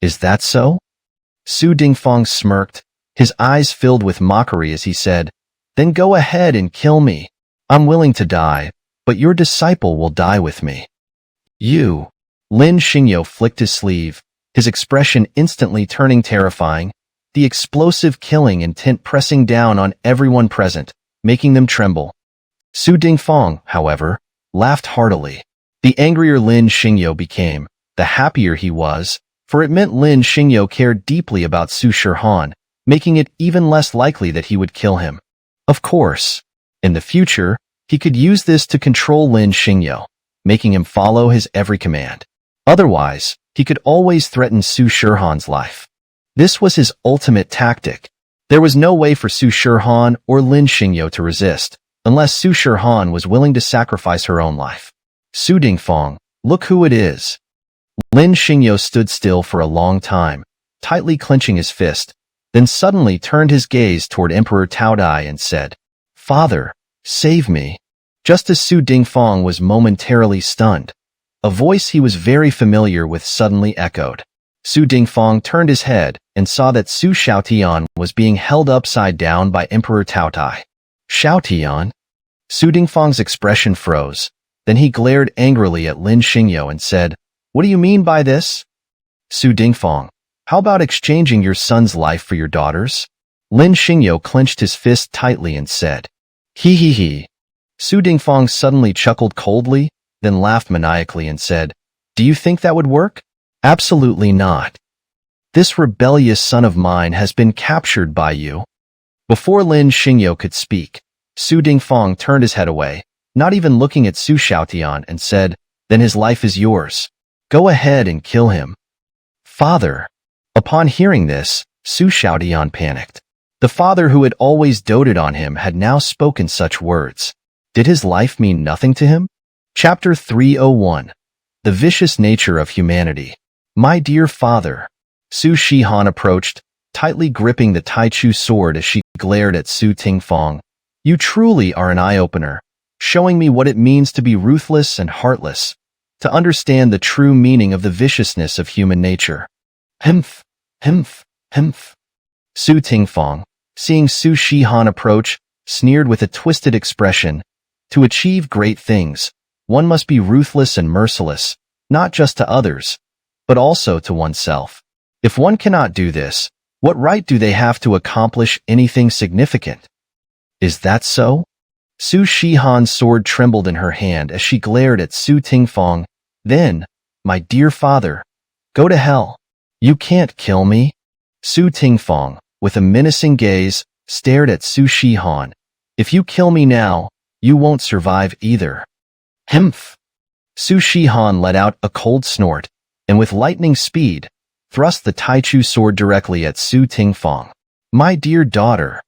Is that so? Su Dingfang smirked, his eyes filled with mockery as he said, Then go ahead and kill me. I'm willing to die, but your disciple will die with me. You. Lin Xingyo flicked his sleeve, his expression instantly turning terrifying, the explosive killing intent pressing down on everyone present, making them tremble. Su Dingfang, however, laughed heartily. The angrier Lin Xingyo became, the happier he was, for it meant Lin Xingyo cared deeply about Su Shihan, making it even less likely that he would kill him. Of course, in the future, he could use this to control Lin Xingyu, making him follow his every command. Otherwise, he could always threaten Su Shihan's life. This was his ultimate tactic. There was no way for Su Shihan or Lin Xingyu to resist, unless Su Shihan was willing to sacrifice her own life. Su Dingfang, look who it is. Lin Xingyu stood still for a long time, tightly clenching his fist, then suddenly turned his gaze toward Emperor Taodai and said, "Father, save me." Just as Su Dingfang was momentarily stunned, a voice he was very familiar with suddenly echoed. Su Dingfang turned his head and saw that Su Xiaotian was being held upside down by Emperor Taodai. Xiaotian? Su Dingfang's expression froze. Then he glared angrily at Lin Xingyu and said, "What do you mean by this?" Su Dingfang, how about exchanging your son's life for your daughter's? Lin Xingyu clenched his fist tightly and said, "He he he." Su Dingfang suddenly chuckled coldly, then laughed maniacally and said, "Do you think that would work?" "Absolutely not. This rebellious son of mine has been captured by you." Before Lin Xingyu could speak, Su Dingfang turned his head away, not even looking at Su Xiaotian, and said, "Then his life is yours. Go ahead and kill him." "Father." Upon hearing this, Su Xiaotian panicked. The father who had always doted on him had now spoken such words. Did his life mean nothing to him? Chapter 301. The Vicious Nature of Humanity. My dear father. Su Shihan approached, tightly gripping the Taichu sword as she glared at Su Dingfang. You truly are an eye-opener, showing me what it means to be ruthless and heartless, to understand the true meaning of the viciousness of human nature. Himph, himph, himph. Su Dingfang, seeing Su Shihan approach, sneered with a twisted expression. To achieve great things, one must be ruthless and merciless, not just to others, but also to oneself. If one cannot do this, what right do they have to accomplish anything significant? Is that so? Su Shihan's sword trembled in her hand as she glared at Su Dingfang. Then, my dear father, go to hell. You can't kill me. Su Dingfang, with a menacing gaze, stared at Su Shihan. If you kill me now, you won't survive either. Himph. Su Shihan let out a cold snort, and with lightning speed, thrust the Taichu sword directly at Su Dingfang. My dear daughter.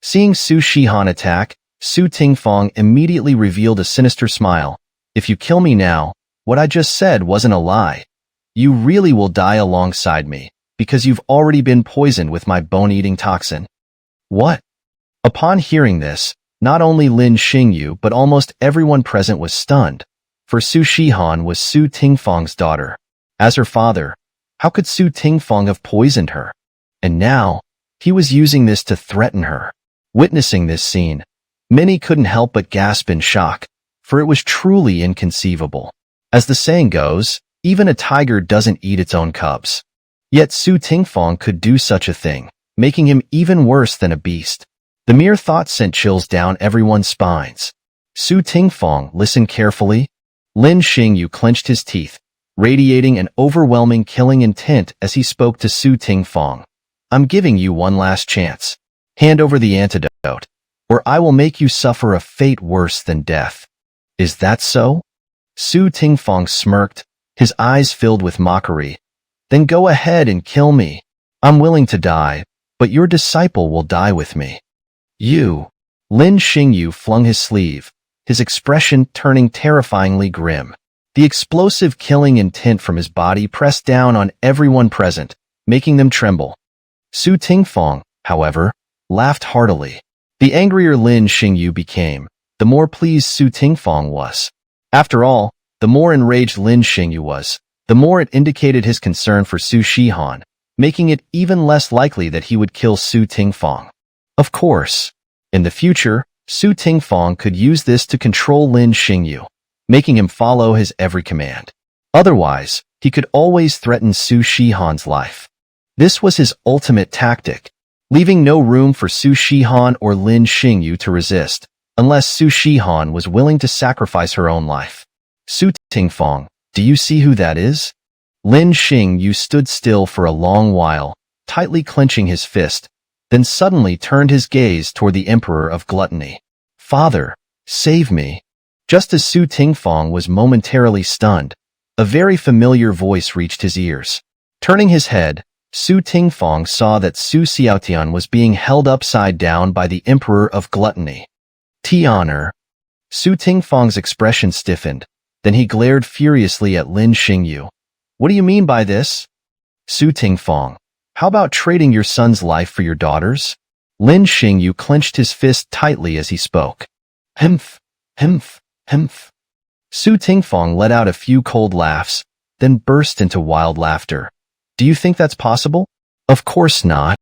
Seeing Su Shihan attack, Su Dingfang immediately revealed a sinister smile. If you kill me now, what I just said wasn't a lie. You really will die alongside me, because you've already been poisoned with my bone-eating toxin. What? Upon hearing this, not only Lin Xingyu but almost everyone present was stunned, for Su Shihan was Su Dingfang's daughter. As her father, how could Su Dingfang have poisoned her? And now, he was using this to threaten her. Witnessing this scene, many couldn't help but gasp in shock, for it was truly inconceivable. As the saying goes, even a tiger doesn't eat its own cubs. Yet Su Dingfang could do such a thing, making him even worse than a beast. The mere thought sent chills down everyone's spines. Su Dingfang listened carefully. Lin Xingyu clenched his teeth, radiating an overwhelming killing intent as he spoke to Su Dingfang. I'm giving you one last chance. Hand over the antidote, or I will make you suffer a fate worse than death. Is that so? Su Dingfang smirked, his eyes filled with mockery. Then go ahead and kill me. I'm willing to die, but your disciple will die with me. You. Lin Xingyu flung his sleeve, his expression turning terrifyingly grim. The explosive killing intent from his body pressed down on everyone present, making them tremble. Su Dingfang, however, laughed heartily. The angrier Lin Xingyu became, the more pleased Su Dingfang was. After all, the more enraged Lin Xingyu was, the more it indicated his concern for Su Shihan, making it even less likely that he would kill Su Dingfang. Of course, in the future, Su Dingfang could use this to control Lin Xingyu, making him follow his every command. Otherwise, he could always threaten Su Shihan's life. This was his ultimate tactic, leaving no room for Su Shihan or Lin Xingyu to resist, unless Su Shihan was willing to sacrifice her own life. Su Dingfang, do you see who that is? Lin Xingyu stood still for a long while, tightly clenching his fist, then suddenly turned his gaze toward the Emperor of Gluttony. Father, Save me. Just as Su Tingfang was momentarily stunned, a very familiar voice reached his ears. Turning his head, Su Tingfang saw that Su Xiaotian was being held upside down by the Emperor of Gluttony. Honor. Su Tingfang's expression stiffened, then he glared furiously at Lin Xingyu. What do you mean by this? Su Tingfang, how about trading your son's life for your daughter's? Lin Xingyu clenched his fist tightly as he spoke. Himph, himph, himph. Su Tingfang let out a few cold laughs, then burst into wild laughter. Do you think that's possible? Of course not.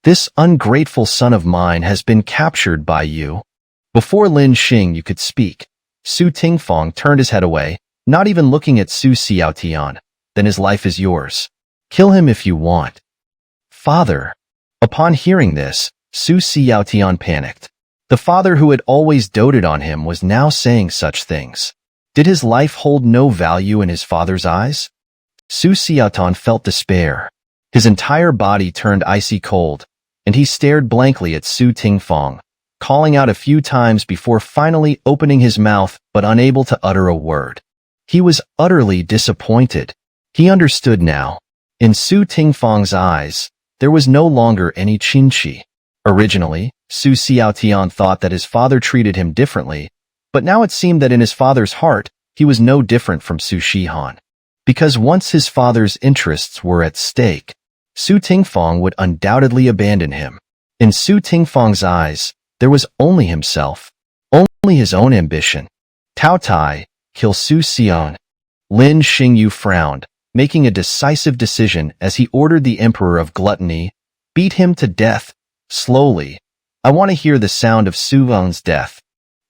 This ungrateful son of mine has been captured by you. Before Lin Xingyu could speak, Su Tingfang turned his head away, not even looking at Su Xiaotian. Then his life is yours. Kill him if you want. Father. Upon hearing this, Su Xiaotian panicked. The father who had always doted on him was now saying such things. Did his life hold no value in his father's eyes? Su Xiaotian felt despair. His entire body turned icy cold, and he stared blankly at Su Tingfang, calling out a few times before finally opening his mouth but unable to utter a word. He was utterly disappointed. He understood now. In Su Tingfang's eyes, there was no longer any qinqi. Originally, Su Xiaotian thought that his father treated him differently, but now it seemed that in his father's heart, he was no different from Su Shihan. Because once his father's interests were at stake, Su Tingfang would undoubtedly abandon him. In Su Tingfang's eyes, there was only himself, only his own ambition. Tao Tai, kill Su Xian. Lin Xingyu frowned, making a decisive decision as he ordered the Emperor of Gluttony, beat him to death, slowly. I want to hear the sound of Su Yuan's death.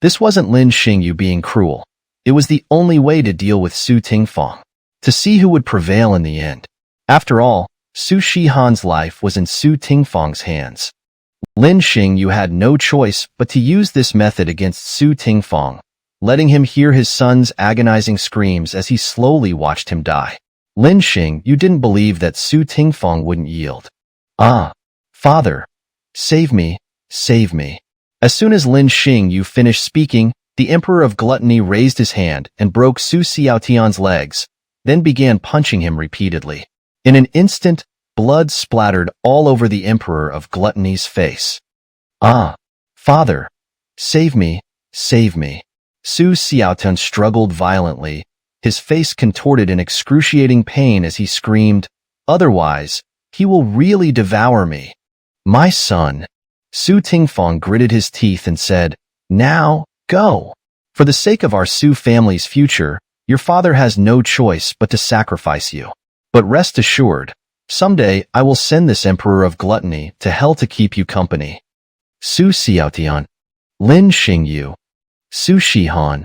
This wasn't Lin Xingyu being cruel. It was the only way to deal with Su Tingfang, to see who would prevail in the end. After all, Su Shihan's life was in Su Tingfang's hands. Lin Xingyu had no choice but to use this method against Su Tingfang, letting him hear his son's agonizing screams as he slowly watched him die. Lin Xingyu didn't believe that Su Tingfang wouldn't yield. Ah, father, save me, save me. As soon as Lin Xingyu finished speaking, the Emperor of Gluttony raised his hand and broke Su Xiaotian's legs, then began punching him repeatedly. In an instant, blood splattered all over the Emperor of Gluttony's face. Ah, father, save me, save me. Su Xiaotian struggled violently, his face contorted in excruciating pain as he screamed, otherwise, he will really devour me. My son. Su Tingfang gritted his teeth and said, now, go. For the sake of our Su family's future, your father has no choice but to sacrifice you. But rest assured, someday I will send this Emperor of Gluttony to hell to keep you company. Su Xiaotian. Lin Xingyu. Su Shihan.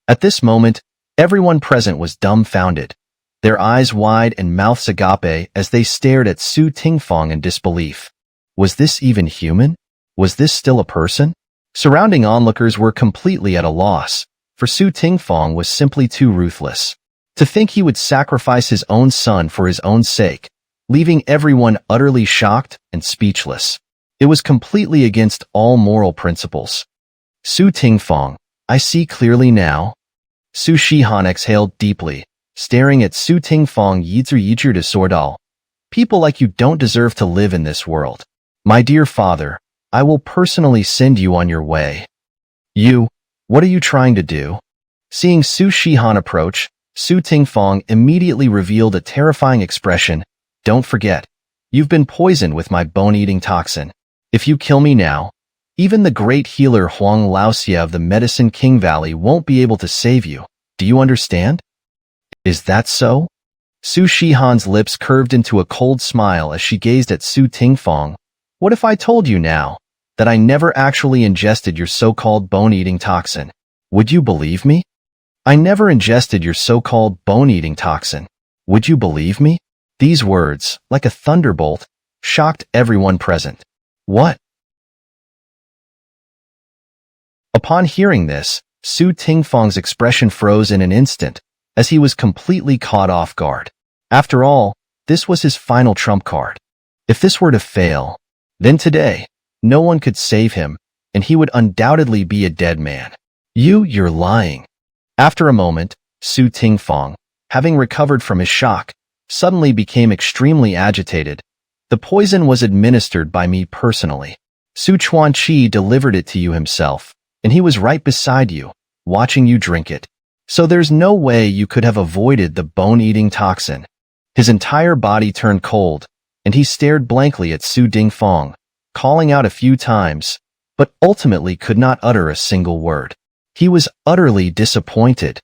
At this moment, everyone present was dumbfounded, their eyes wide and mouths agape as they stared at Su Tingfang in disbelief. Was this even human? Was this still a person? Surrounding onlookers were completely at a loss, for Su Tingfang was simply too ruthless. To think he would sacrifice his own son for his own sake, leaving everyone utterly shocked and speechless. It was completely against all moral principles. Su Tingfang, I see clearly now. Su Shihan exhaled deeply, staring at Su Tingfang yizhi de Sordal. People like you don't deserve to live in this world. My dear father, I will personally send you on your way. You, what are you trying to do? Seeing Su Shihan approach, Su Tingfang immediately revealed a terrifying expression. Don't forget, you've been poisoned with my bone-eating toxin. If you kill me now, even the great healer Huang Laoxia of the Medicine King Valley won't be able to save you. Do you understand? Is that so? Su Shihan's lips curved into a cold smile as she gazed at Su Tingfang. What if I told you now that I never actually ingested your so-called bone-eating toxin? Would you believe me? I never ingested your so-called bone-eating toxin. Would you believe me? These words, like a thunderbolt, shocked everyone present. What? Upon hearing this, Su Tingfang's expression froze in an instant, as he was completely caught off guard. After all, this was his final trump card. If this were to fail, then today, no one could save him, and he would undoubtedly be a dead man. You're lying. After a moment, Su Tingfang, having recovered from his shock, suddenly became extremely agitated. The poison was administered by me personally. Su Chuanqi delivered it to you himself, and he was right beside you, watching you drink it. So there's no way you could have avoided the bone-eating toxin. His entire body turned cold, and he stared blankly at Su Dingfang, calling out a few times, but ultimately could not utter a single word. He was utterly disappointed.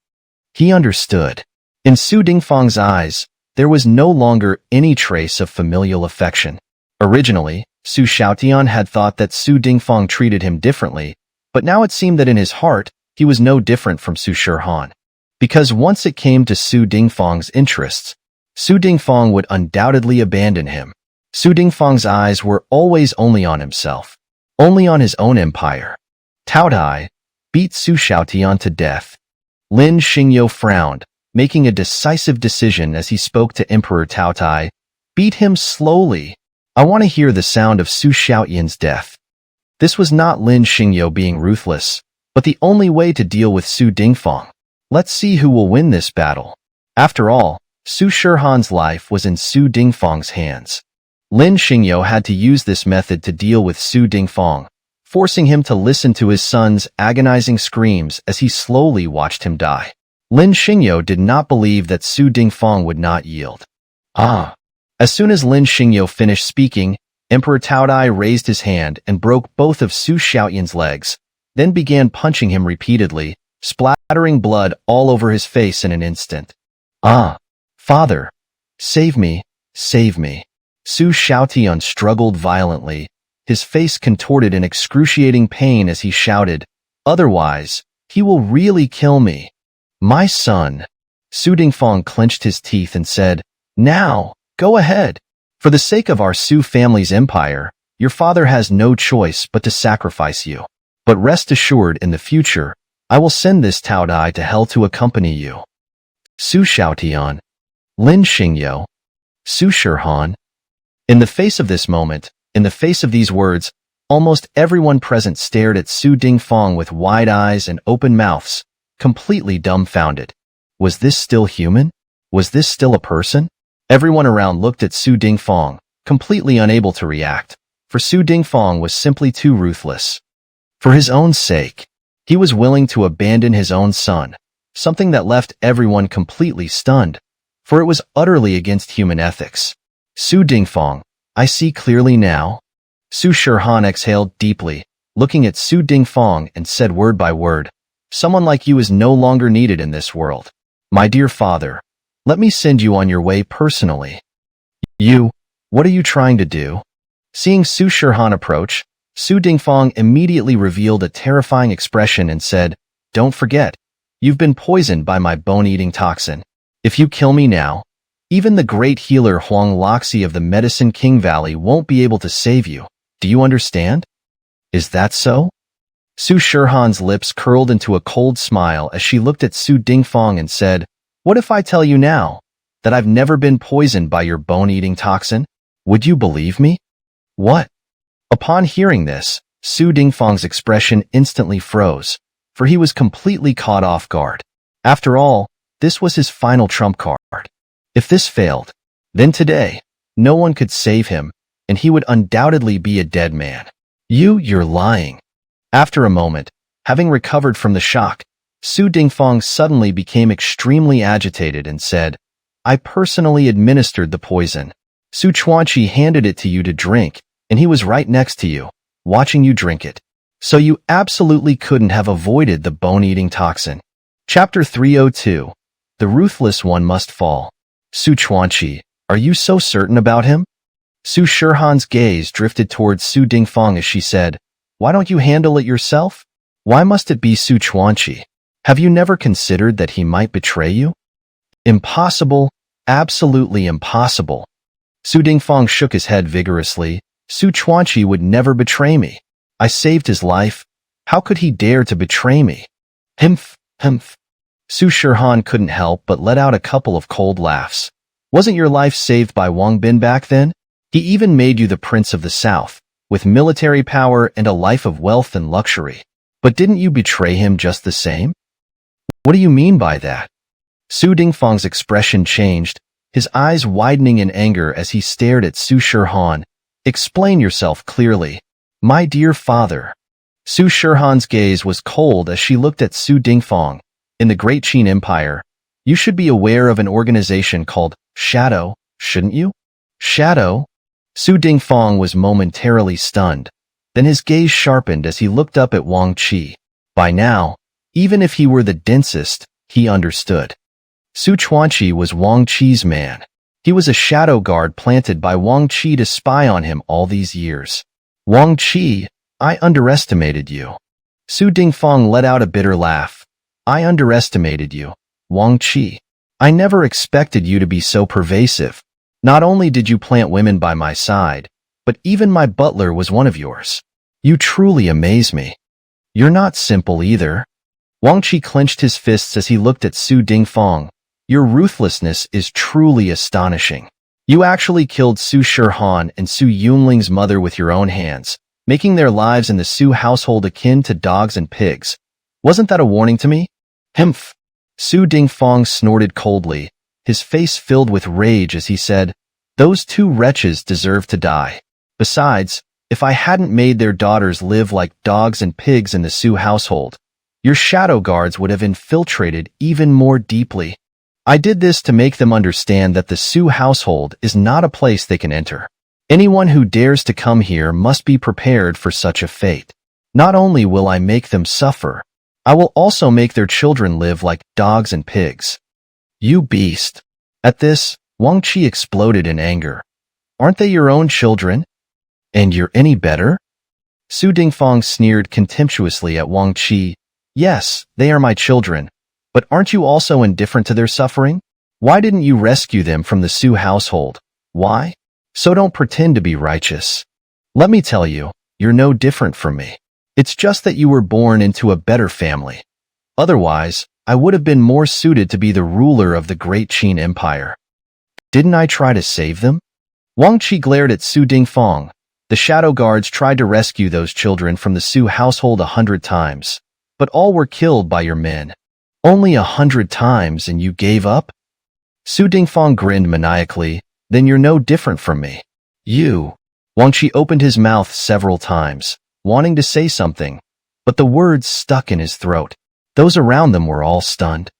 He understood. In Su Dingfang's eyes, there was no longer any trace of familial affection. Originally, Su Xiaotian had thought that Su Dingfang treated him differently, but now it seemed that in his heart, he was no different from Su Shihan. Because once it came to Su Dingfang's interests, Su Dingfang would undoubtedly abandon him. Su Dingfang's eyes were always only on himself, only on his own empire. Tao Dai beat Su Xiaotian to death. Lin Xingyo frowned, making a decisive decision as he spoke to Emperor Tao Tai. Beat him slowly. I want to hear the sound of Su Xiaotian's death. This was not Lin Xingyo being ruthless, but the only way to deal with Su Dingfang. Let's see who will win this battle. After all, Su Shihan's life was in Su Dingfang's hands. Lin Xingyo had to use this method to deal with Su Dingfang, forcing him to listen to his son's agonizing screams as he slowly watched him die. Lin Xingyo did not believe that Su Dingfang would not yield. As soon as Lin Xingyo finished speaking, Emperor Tao Dai raised his hand and broke both of Su Xiaotian's legs, then began punching him repeatedly, splattering blood all over his face in an instant. Father, save me, save me. Su Xiaotian struggled violently, his face contorted in excruciating pain as he shouted, otherwise, he will really kill me. My son. Su Dingfang clenched his teeth and said, now, go ahead. For the sake of our Su family's empire, your father has no choice but to sacrifice you. But rest assured in the future, I will send this Tao Dai to hell to accompany you. Su Xiaotian, Lin Xingyo, Su Shihan. In the face of this moment, in the face of these words, almost everyone present stared at Su Dingfang with wide eyes and open mouths, completely dumbfounded. Was this still human? Was this still a person? Everyone around looked at Su Dingfang, completely unable to react, for Su Dingfang was simply too ruthless. For his own sake, he was willing to abandon his own son, something that left everyone completely stunned, for it was utterly against human ethics. Su Dingfang, I see clearly now. Su Shihan exhaled deeply, looking at Su Dingfang and said word by word, someone like you is no longer needed in this world. My dear father, let me send you on your way personally. What are you trying to do? Seeing Su Shihan approach, Su Dingfang immediately revealed a terrifying expression and said, don't forget, you've been poisoned by my bone-eating toxin. If you kill me now, even the great healer Huang Loxi of the Medicine King Valley won't be able to save you. Do you understand? Is that so? Su Shihan's lips curled into a cold smile as she looked at Su Dingfang and said, what if I tell you now that I've never been poisoned by your bone-eating toxin? Would you believe me? What? Upon hearing this, Su Dingfang's expression instantly froze, for he was completely caught off guard. After all, this was his final trump card. If this failed, then today, no one could save him, and he would undoubtedly be a dead man. You're lying. After a moment, having recovered from the shock, Su Dingfang suddenly became extremely agitated and said, I personally administered the poison. Su Chuanqi handed it to you to drink, and he was right next to you, watching you drink it. So you absolutely couldn't have avoided the bone-eating toxin. Chapter 302. The Ruthless One Must Fall. Su Chuanqi, are you so certain about him? Su Shihan's gaze drifted towards Su Dingfang as she said, why don't you handle it yourself? Why must it be Su Chuanqi? Have you never considered that he might betray you? Impossible, absolutely impossible. Su Dingfang shook his head vigorously. Su Chuanqi would never betray me. I saved his life. How could he dare to betray me? Humph. Su Shihan couldn't help but let out a couple of cold laughs. Wasn't your life saved by Wang Bin back then? He even made you the Prince of the South, with military power and a life of wealth and luxury. But didn't you betray him just the same? What do you mean by that? Su Dingfang's expression changed, his eyes widening in anger as he stared at Su Shirhan. Explain yourself clearly. My dear father. Su Shirhan's gaze was cold as she looked at Su Dingfang. In the Great Qin Empire, you should be aware of an organization called Shadow, shouldn't you? Shadow? Su Dingfang was momentarily stunned. Then his gaze sharpened as he looked up at Wang Qi. By now, even if he were the densest, he understood. Su Chuanqi was Wang Qi's man. He was a shadow guard planted by Wang Qi to spy on him all these years. Wang Qi, I underestimated you. Su Dingfang let out a bitter laugh. I underestimated you, Wang Qi. I never expected you to be so pervasive. Not only did you plant women by my side, but even my butler was one of yours. You truly amaze me. You're not simple either. Wang Qi clenched his fists as he looked at Su Dingfang. Your ruthlessness is truly astonishing. You actually killed Su Shirhan and Su Yunling's mother with your own hands, making their lives in the Su household akin to dogs and pigs. Wasn't that a warning to me? Humph. Su Dingfang snorted coldly, his face filled with rage as he said, those two wretches deserve to die. Besides, if I hadn't made their daughters live like dogs and pigs in the Su household, your shadow guards would have infiltrated even more deeply. I did this to make them understand that the Su household is not a place they can enter. Anyone who dares to come here must be prepared for such a fate. Not only will I make them suffer, I will also make their children live like dogs and pigs. You beast. At this, Wang Qi exploded in anger. Aren't they your own children? And you're any better? Su Dingfang sneered contemptuously at Wang Qi. Yes, they are my children. But aren't you also indifferent to their suffering? Why didn't you rescue them from the Su household? Why? So don't pretend to be righteous. Let me tell you, you're no different from me. It's just that you were born into a better family. Otherwise, I would have been more suited to be the ruler of the Great Qin Empire. Didn't I try to save them? Wang Qi glared at Su Dingfang. The shadow guards tried to rescue those children from the Su household 100 times, but all were killed by your men. Only 100 times and you gave up? Su Dingfang grinned maniacally. Then you're no different from me. You. Wang Qi opened his mouth several times, wanting to say something, but the words stuck in his throat. Those around them were all stunned.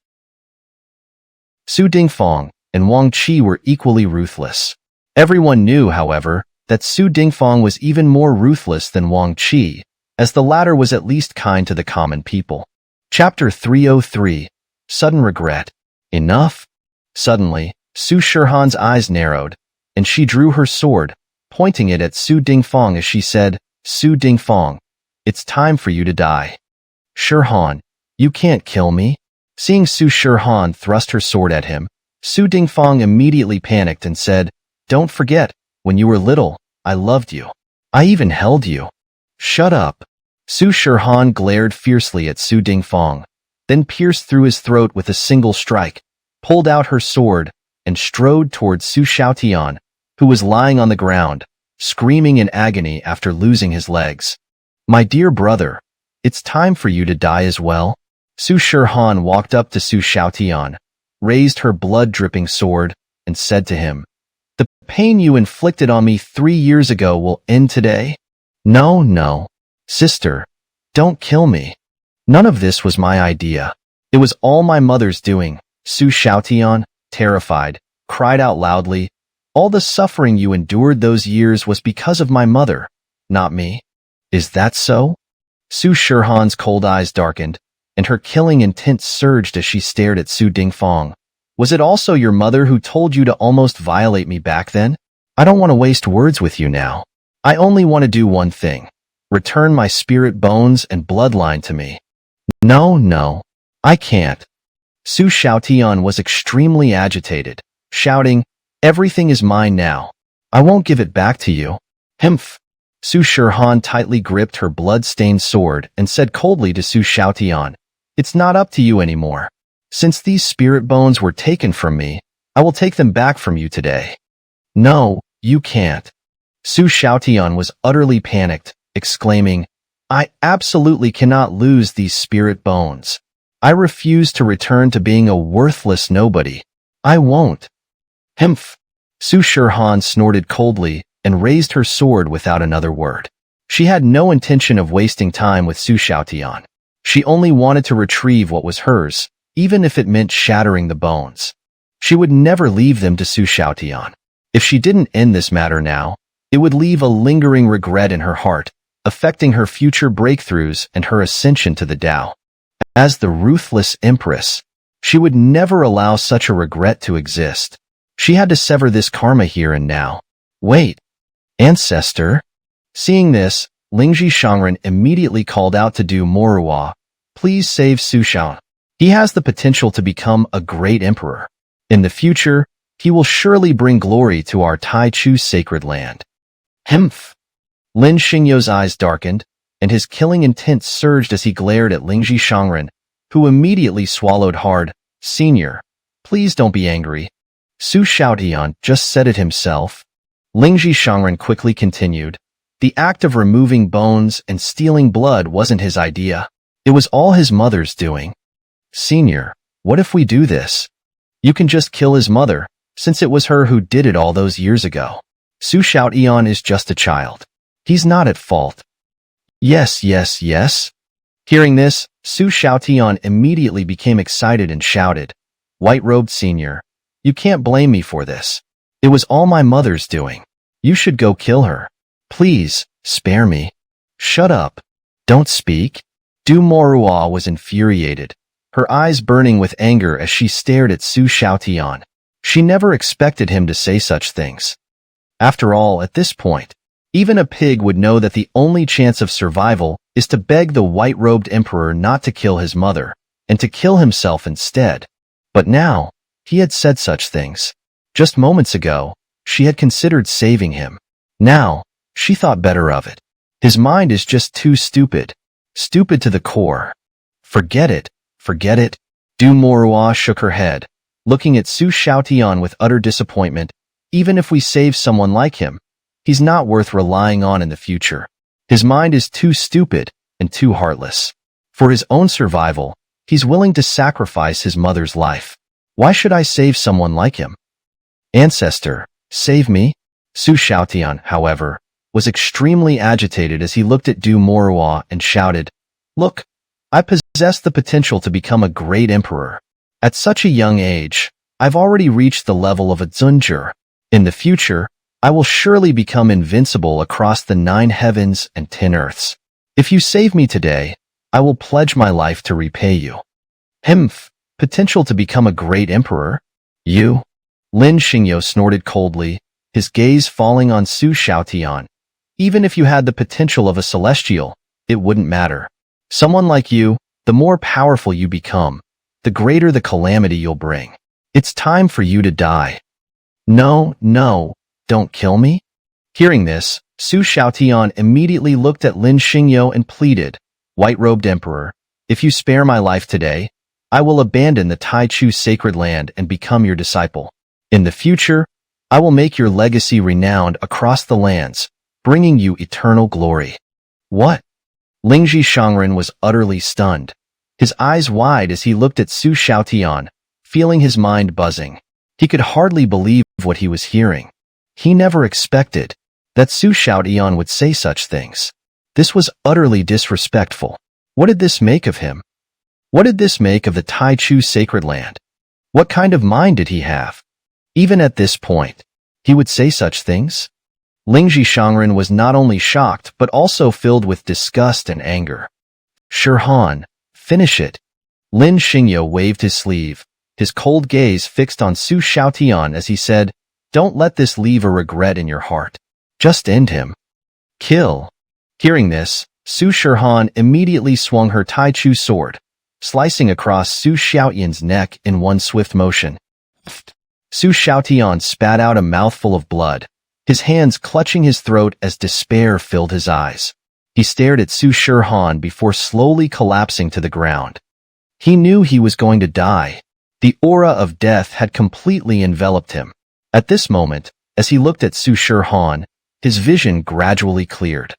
Su Dingfang and Wang Qi were equally ruthless. Everyone knew, however, that Su Dingfang was even more ruthless than Wang Qi, as the latter was at least kind to the common people. Chapter 303. Sudden Regret. Enough? Suddenly, Su Shirhan's eyes narrowed, and she drew her sword, pointing it at Su Dingfang as she said, Su Dingfang, it's time for you to die. Shirhan, you can't kill me. Seeing Su Shirhan thrust her sword at him, Su Dingfang immediately panicked and said, don't forget, when you were little, I loved you. I even held you. Shut up. Su Shirhan glared fiercely at Su Dingfang, then pierced through his throat with a single strike, pulled out her sword, and strode towards Su Xiaotian, who was lying on the ground, screaming in agony after losing his legs. My dear brother, it's time for you to die as well. Su Shirhan walked up to Su Xiaotian, raised her blood-dripping sword, and said to him, the pain you inflicted on me 3 years ago will end today? No. Sister, don't kill me. None of this was my idea. It was all my mother's doing. Su Xiaotian, terrified, cried out loudly, all the suffering you endured those years was because of my mother, not me. Is that so? Su Shirhan's cold eyes darkened, and her killing intent surged as she stared at Su Dingfang. Was it also your mother who told you to almost violate me back then? I don't want to waste words with you now. I only want to do one thing. Return my spirit bones and bloodline to me. No, I can't. Su Xiaotian was extremely agitated, shouting, everything is mine now. I won't give it back to you. Humph. Su Shirhan tightly gripped her blood-stained sword and said coldly to Su Xiaotian, it's not up to you anymore. Since these spirit bones were taken from me, I will take them back from you today. No, you can't. Su Xiaotian was utterly panicked, exclaiming, I absolutely cannot lose these spirit bones. I refuse to return to being a worthless nobody. I won't. Humph. Su Shirhan snorted coldly and raised her sword without another word. She had no intention of wasting time with Su Xiaotian. She only wanted to retrieve what was hers, even if it meant shattering the bones. She would never leave them to Su Xiaotian. If she didn't end this matter now, it would leave a lingering regret in her heart, affecting her future breakthroughs and her ascension to the Tao. As the ruthless empress, she would never allow such a regret to exist. She had to sever this karma here and now. Wait, ancestor? Seeing this, Lingji Shangren immediately called out to Du Moruo, please save Su Xiao. He has the potential to become a great emperor. In the future, he will surely bring glory to our Tai Chu sacred land. Humph! Lin Xingyo's eyes darkened, and his killing intent surged as he glared at Lingji Shangren, who immediately swallowed hard. Senior, please don't be angry. Su Xiaotian just said it himself. Lingji Shangren quickly continued. The act of removing bones and stealing blood wasn't his idea. It was all his mother's doing. Senior, what if we do this? You can just kill his mother, since it was her who did it all those years ago. Su Xiaotian is just a child. He's not at fault. Yes, yes, yes. Hearing this, Su Xiaotian immediately became excited and shouted, White-robed senior, you can't blame me for this. It was all my mother's doing. You should go kill her. Please, spare me. Shut up. Don't speak. Du Moruo was infuriated, her eyes burning with anger as she stared at Su Xiaotian. She never expected him to say such things. After all, at this point, even a pig would know that the only chance of survival is to beg the white-robed emperor not to kill his mother, and to kill himself instead. But now, he had said such things. Just moments ago, she had considered saving him. Now, she thought better of it. His mind is just too stupid. Stupid to the core. Forget it. Forget it. Du Moruo shook her head, looking at Su Xiaotian with utter disappointment. Even if we save someone like him, he's not worth relying on in the future. His mind is too stupid and too heartless. For his own survival, he's willing to sacrifice his mother's life. Why should I save someone like him? Ancestor, save me? Su Xiaotian, however, was extremely agitated as he looked at Du Moruo and shouted, Look, I possess the potential to become a great emperor. At such a young age, I've already reached the level of a Zunjur. In the future, I will surely become invincible across the 9 heavens and 10 earths. If you save me today, I will pledge my life to repay you. Humph, potential to become a great emperor? You? Lin Xingyo snorted coldly, his gaze falling on Su Xiaotian. Even if you had the potential of a celestial, it wouldn't matter. Someone like you, the more powerful you become, the greater the calamity you'll bring. It's time for you to die. No, no, don't kill me? Hearing this, Su Xiaotian immediately looked at Lin Xingyo and pleaded, White-robed emperor, if you spare my life today, I will abandon the Tai Chu sacred land and become your disciple. In the future, I will make your legacy renowned across the lands, bringing you eternal glory. What? Lingji Shangren was utterly stunned, his eyes wide as he looked at Su Xiaotian, feeling his mind buzzing. He could hardly believe what he was hearing. He never expected that Su Xiaotian would say such things. This was utterly disrespectful. What did this make of him? What did this make of the Tai Chu sacred land? What kind of mind did he have? Even at this point, he would say such things? Lingji Shangren was not only shocked but also filled with disgust and anger. Shirhan, finish it. Lin Xingyo waved his sleeve, his cold gaze fixed on Su Xiaotian as he said, Don't let this leave a regret in your heart. Just end him. Kill. Hearing this, Su Shirhan immediately swung her Tai Chu sword, slicing across Su Xiaotian's neck in one swift motion. Su Xiaotian spat out a mouthful of blood, his hands clutching his throat as despair filled his eyes. He stared at Su Shirhan before slowly collapsing to the ground. He knew he was going to die. The aura of death had completely enveloped him. At this moment, as he looked at Su Shirhan, his vision gradually cleared.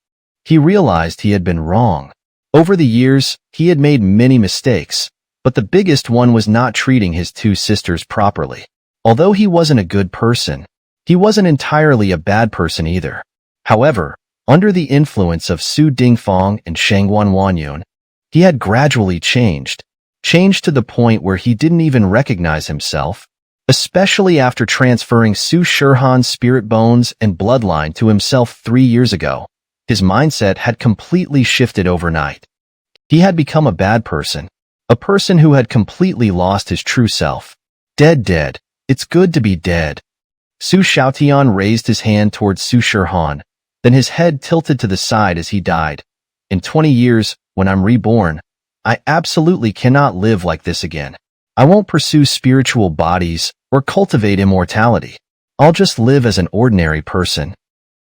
He realized he had been wrong. Over the years, he had made many mistakes, but the biggest one was not treating his two sisters properly. Although he wasn't a good person, he wasn't entirely a bad person either. However, under the influence of Su Dingfang and Shangguan Wanyun, he had gradually changed to the point where he didn't even recognize himself, especially after transferring Su Shihan's spirit bones and bloodline to himself 3 years ago. His mindset had completely shifted overnight. He had become a bad person, a person who had completely lost his true self. Dead. It's good to be dead. Su Xiaotian raised his hand towards Su Shihan, then his head tilted to the side as he died. In 20 years, when I'm reborn, I absolutely cannot live like this again. I won't pursue spiritual bodies or cultivate immortality. I'll just live as an ordinary person.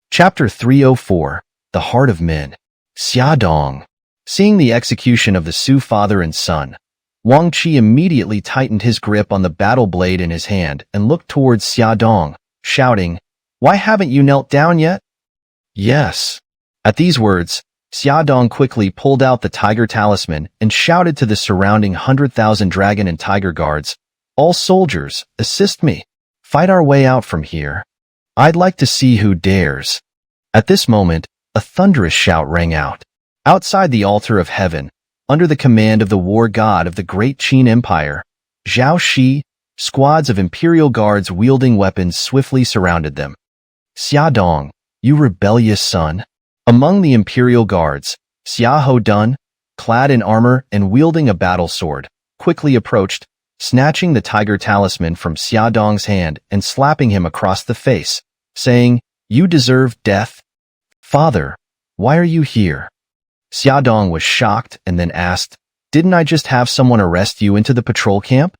Chapter 304, The Heart of Men. Xiadong. Seeing the execution of the Su father and son, Wang Qi immediately tightened his grip on the battle blade in his hand and looked towards Xiadong, shouting, "Why haven't you knelt down yet?" "Yes." At these words, Xiadong quickly pulled out the tiger talisman and shouted to the surrounding 100,000 dragon and tiger guards, "All soldiers, assist me. Fight our way out from here. I'd like to see who dares." At this moment, a thunderous shout rang out. Outside the altar of heaven, under the command of the war god of the great Qin Empire, Zhao Shi, squads of imperial guards wielding weapons swiftly surrounded them. "Xiadong, you rebellious son." Among the imperial guards, Xiahou Dun, clad in armor and wielding a battle sword, quickly approached, snatching the tiger talisman from Xiadong's hand and slapping him across the face, saying, "You deserve death." "Father, why are you here?" Xiadong was shocked and then asked, "Didn't I just have someone arrest you into the patrol camp?"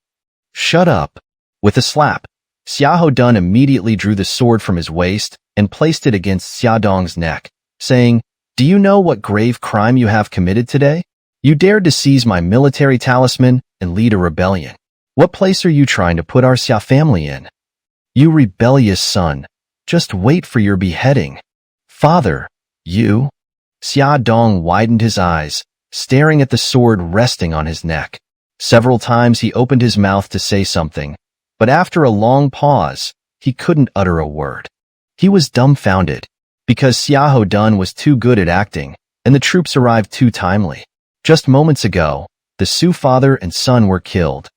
"Shut up." With a slap, Xiahou Dun immediately drew the sword from his waist and placed it against Xiadong's neck, saying, "Do you know what grave crime you have committed today? You dared to seize my military talisman and lead a rebellion. What place are you trying to put our Xia family in? You rebellious son, just wait for your beheading." "Father, you?" Xiadong widened his eyes, staring at the sword resting on his neck. Several times he opened his mouth to say something, but after a long pause, he couldn't utter a word. He was dumbfounded, because Xiahou Dun was too good at acting, and the troops arrived too timely. Just moments ago, the Su father and son were killed.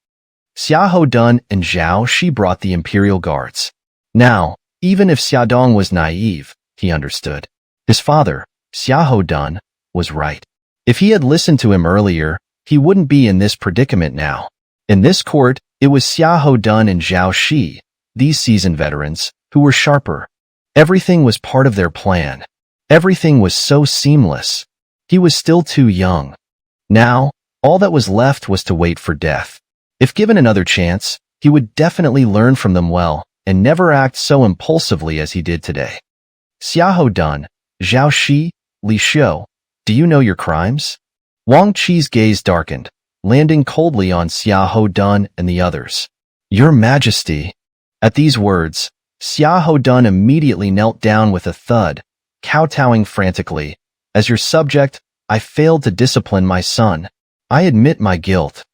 Xiahou Dun and Zhao Shi brought the imperial guards. Now, even if Xiadong was naive, he understood. His father, Xiahou Dun, was right. If he had listened to him earlier, he wouldn't be in this predicament now. In this court, it was Xiahou Dun and Zhao Shi, these seasoned veterans, who were sharper. Everything was part of their plan. Everything was so seamless. He was still too young. Now, all that was left was to wait for death. If given another chance, he would definitely learn from them well and never act so impulsively as he did today. "Xiahou Dun, Zhao Shi, Li Xiu, do you know your crimes?" Wang Qi's gaze darkened, landing coldly on Xiahou Dun and the others. "Your Majesty." At these words, Xiahou Dun immediately knelt down with a thud, kowtowing frantically. "As your subject, I failed to discipline my son. I admit my guilt."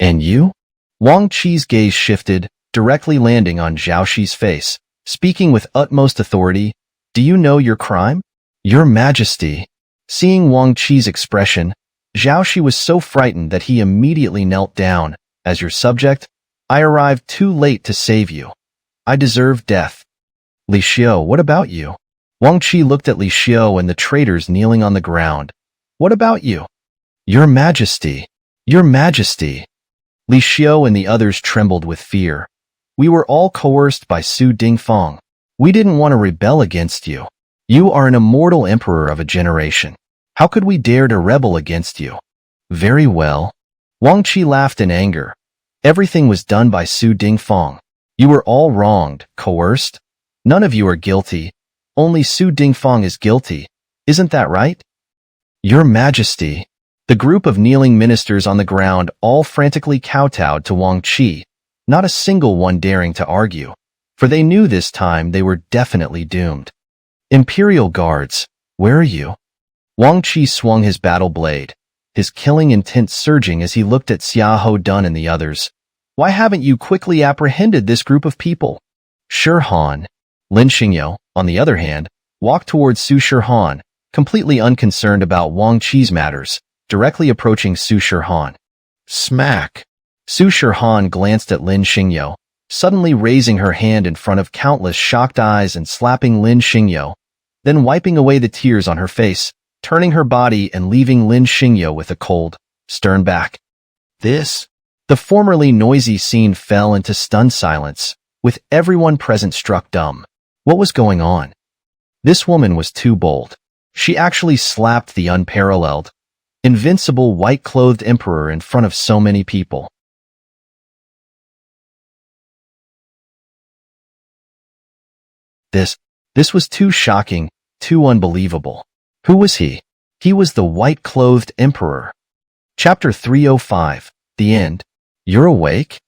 "And you?" Wang Qi's gaze shifted, directly landing on Zhao Shi's face, speaking with utmost authority. "Do you know your crime?" "Your Majesty." Seeing Wang Qi's expression, Zhao Shi was so frightened that he immediately knelt down. "As your subject, I arrived too late to save you. I deserve death." "Li Xiu, what about you?" Wang Qi looked at Li Xiu and the traitors kneeling on the ground. "What about you?" "Your Majesty, Your Majesty." Li Xiu and the others trembled with fear. "We were all coerced by Su Dingfang. We didn't want to rebel against you. You are an immortal emperor of a generation. How could we dare to rebel against you?" "Very well." Wang Qi laughed in anger. "Everything was done by Su Dingfang. You were all wronged, coerced. None of you are guilty. Only Su Dingfang is guilty. Isn't that right?" "Your Majesty." The group of kneeling ministers on the ground all frantically kowtowed to Wang Qi, not a single one daring to argue, for they knew this time they were definitely doomed. "Imperial guards, where are you?" Wang Qi swung his battle blade, his killing intent surging as he looked at Xiahou Dun and the others. Why haven't you quickly apprehended this group of people? Shi Han. Lin Xingyo, on the other hand, walked towards Su Shihan, completely unconcerned about Wang Qi's matters, directly approaching Su Shihan. Smack! Su Shihan glanced at Lin Xingyo, suddenly raising her hand in front of countless shocked eyes and slapping Lin Xingyo, then wiping away the tears on her face, turning her body and leaving Lin Xingyo with a cold, stern back. The formerly noisy scene fell into stunned silence, with everyone present struck dumb. What was going on? This woman was too bold. She actually slapped the unparalleled, invincible white-clothed emperor in front of so many people. This was too shocking, too unbelievable. Who was he? He was the white-clothed emperor. Chapter 305, The End. You're awake?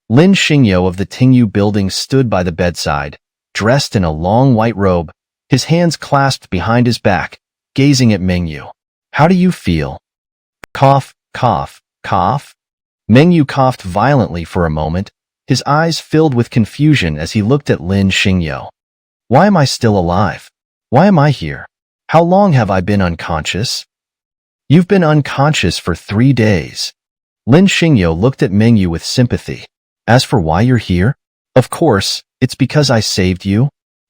Lin Xingyo of the Tingyu building stood by the bedside, dressed in a long white robe, his hands clasped behind his back, gazing at Mengyu. How do you feel? Cough, cough, cough. Mengyu coughed violently for a moment, his eyes filled with confusion as he looked at Lin Xingyo. Why am I still alive? Why am I here? How long have I been unconscious? You've been unconscious for 3 days. Lin Xingyo looked at Mengyu with sympathy. As for why you're here, of course, it's because I saved you.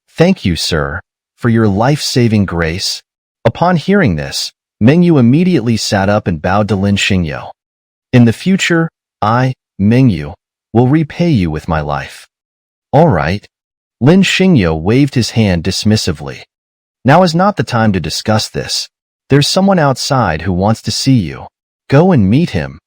Thank you, sir, for your life-saving grace. Upon hearing this, Mengyu immediately sat up and bowed to Lin Xingyo. In the future, I, Mengyu, will repay you with my life. All right. Lin Xingyo waved his hand dismissively. Now is not the time to discuss this. There's someone outside who wants to see you. Go and meet him.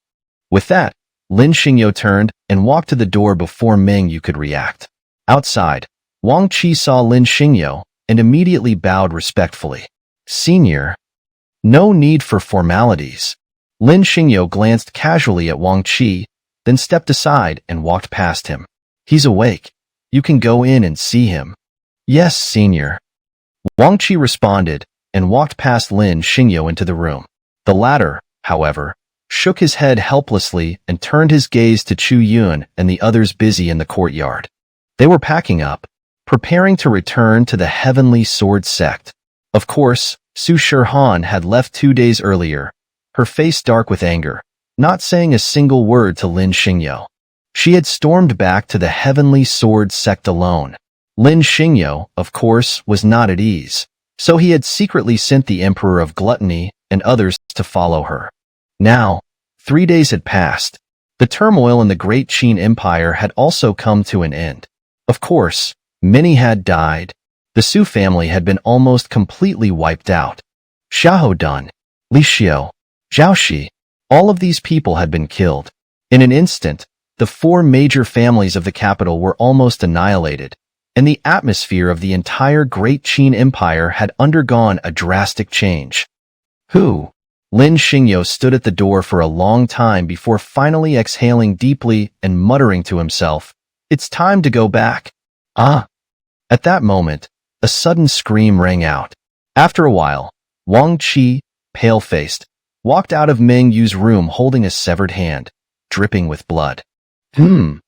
With that, Lin Xingyo turned and walked to the door before Mengyu could react. Outside, Wang Qi saw Lin Xingyo and immediately bowed respectfully. Senior. No need for formalities. Lin Xingyo glanced casually at Wang Qi, then stepped aside and walked past him. He's awake. You can go in and see him. Yes, senior. Wang Qi responded and walked past Lin Xingyo into the room. The latter, however, shook his head helplessly and turned his gaze to Chu Yun and the others busy in the courtyard. They were packing up, preparing to return to the Heavenly Sword sect. Of course, Su Shihan had left 2 days earlier, her face dark with anger, not saying a single word to Lin Xingyo. She had stormed back to the Heavenly Sword sect alone. Lin Xingyo, of course, was not at ease, so he had secretly sent the Emperor of Gluttony and others to follow her. Now, 3 days had passed. The turmoil in the Great Qin Empire had also come to an end. Of course, many had died. The Su family had been almost completely wiped out. Xiahou Dun, Li Xiao, Zhao Shi, all of these people had been killed. In an instant, the 4 major families of the capital were almost annihilated, and the atmosphere of the entire Great Qin Empire had undergone a drastic change. Who? Lin Xingyo stood at the door for a long time before finally exhaling deeply and muttering to himself, "It's time to go back." Ah! At that moment, a sudden scream rang out. After a while, Wang Qi, pale-faced, walked out of Mengyu's room holding a severed hand, dripping with blood. Lin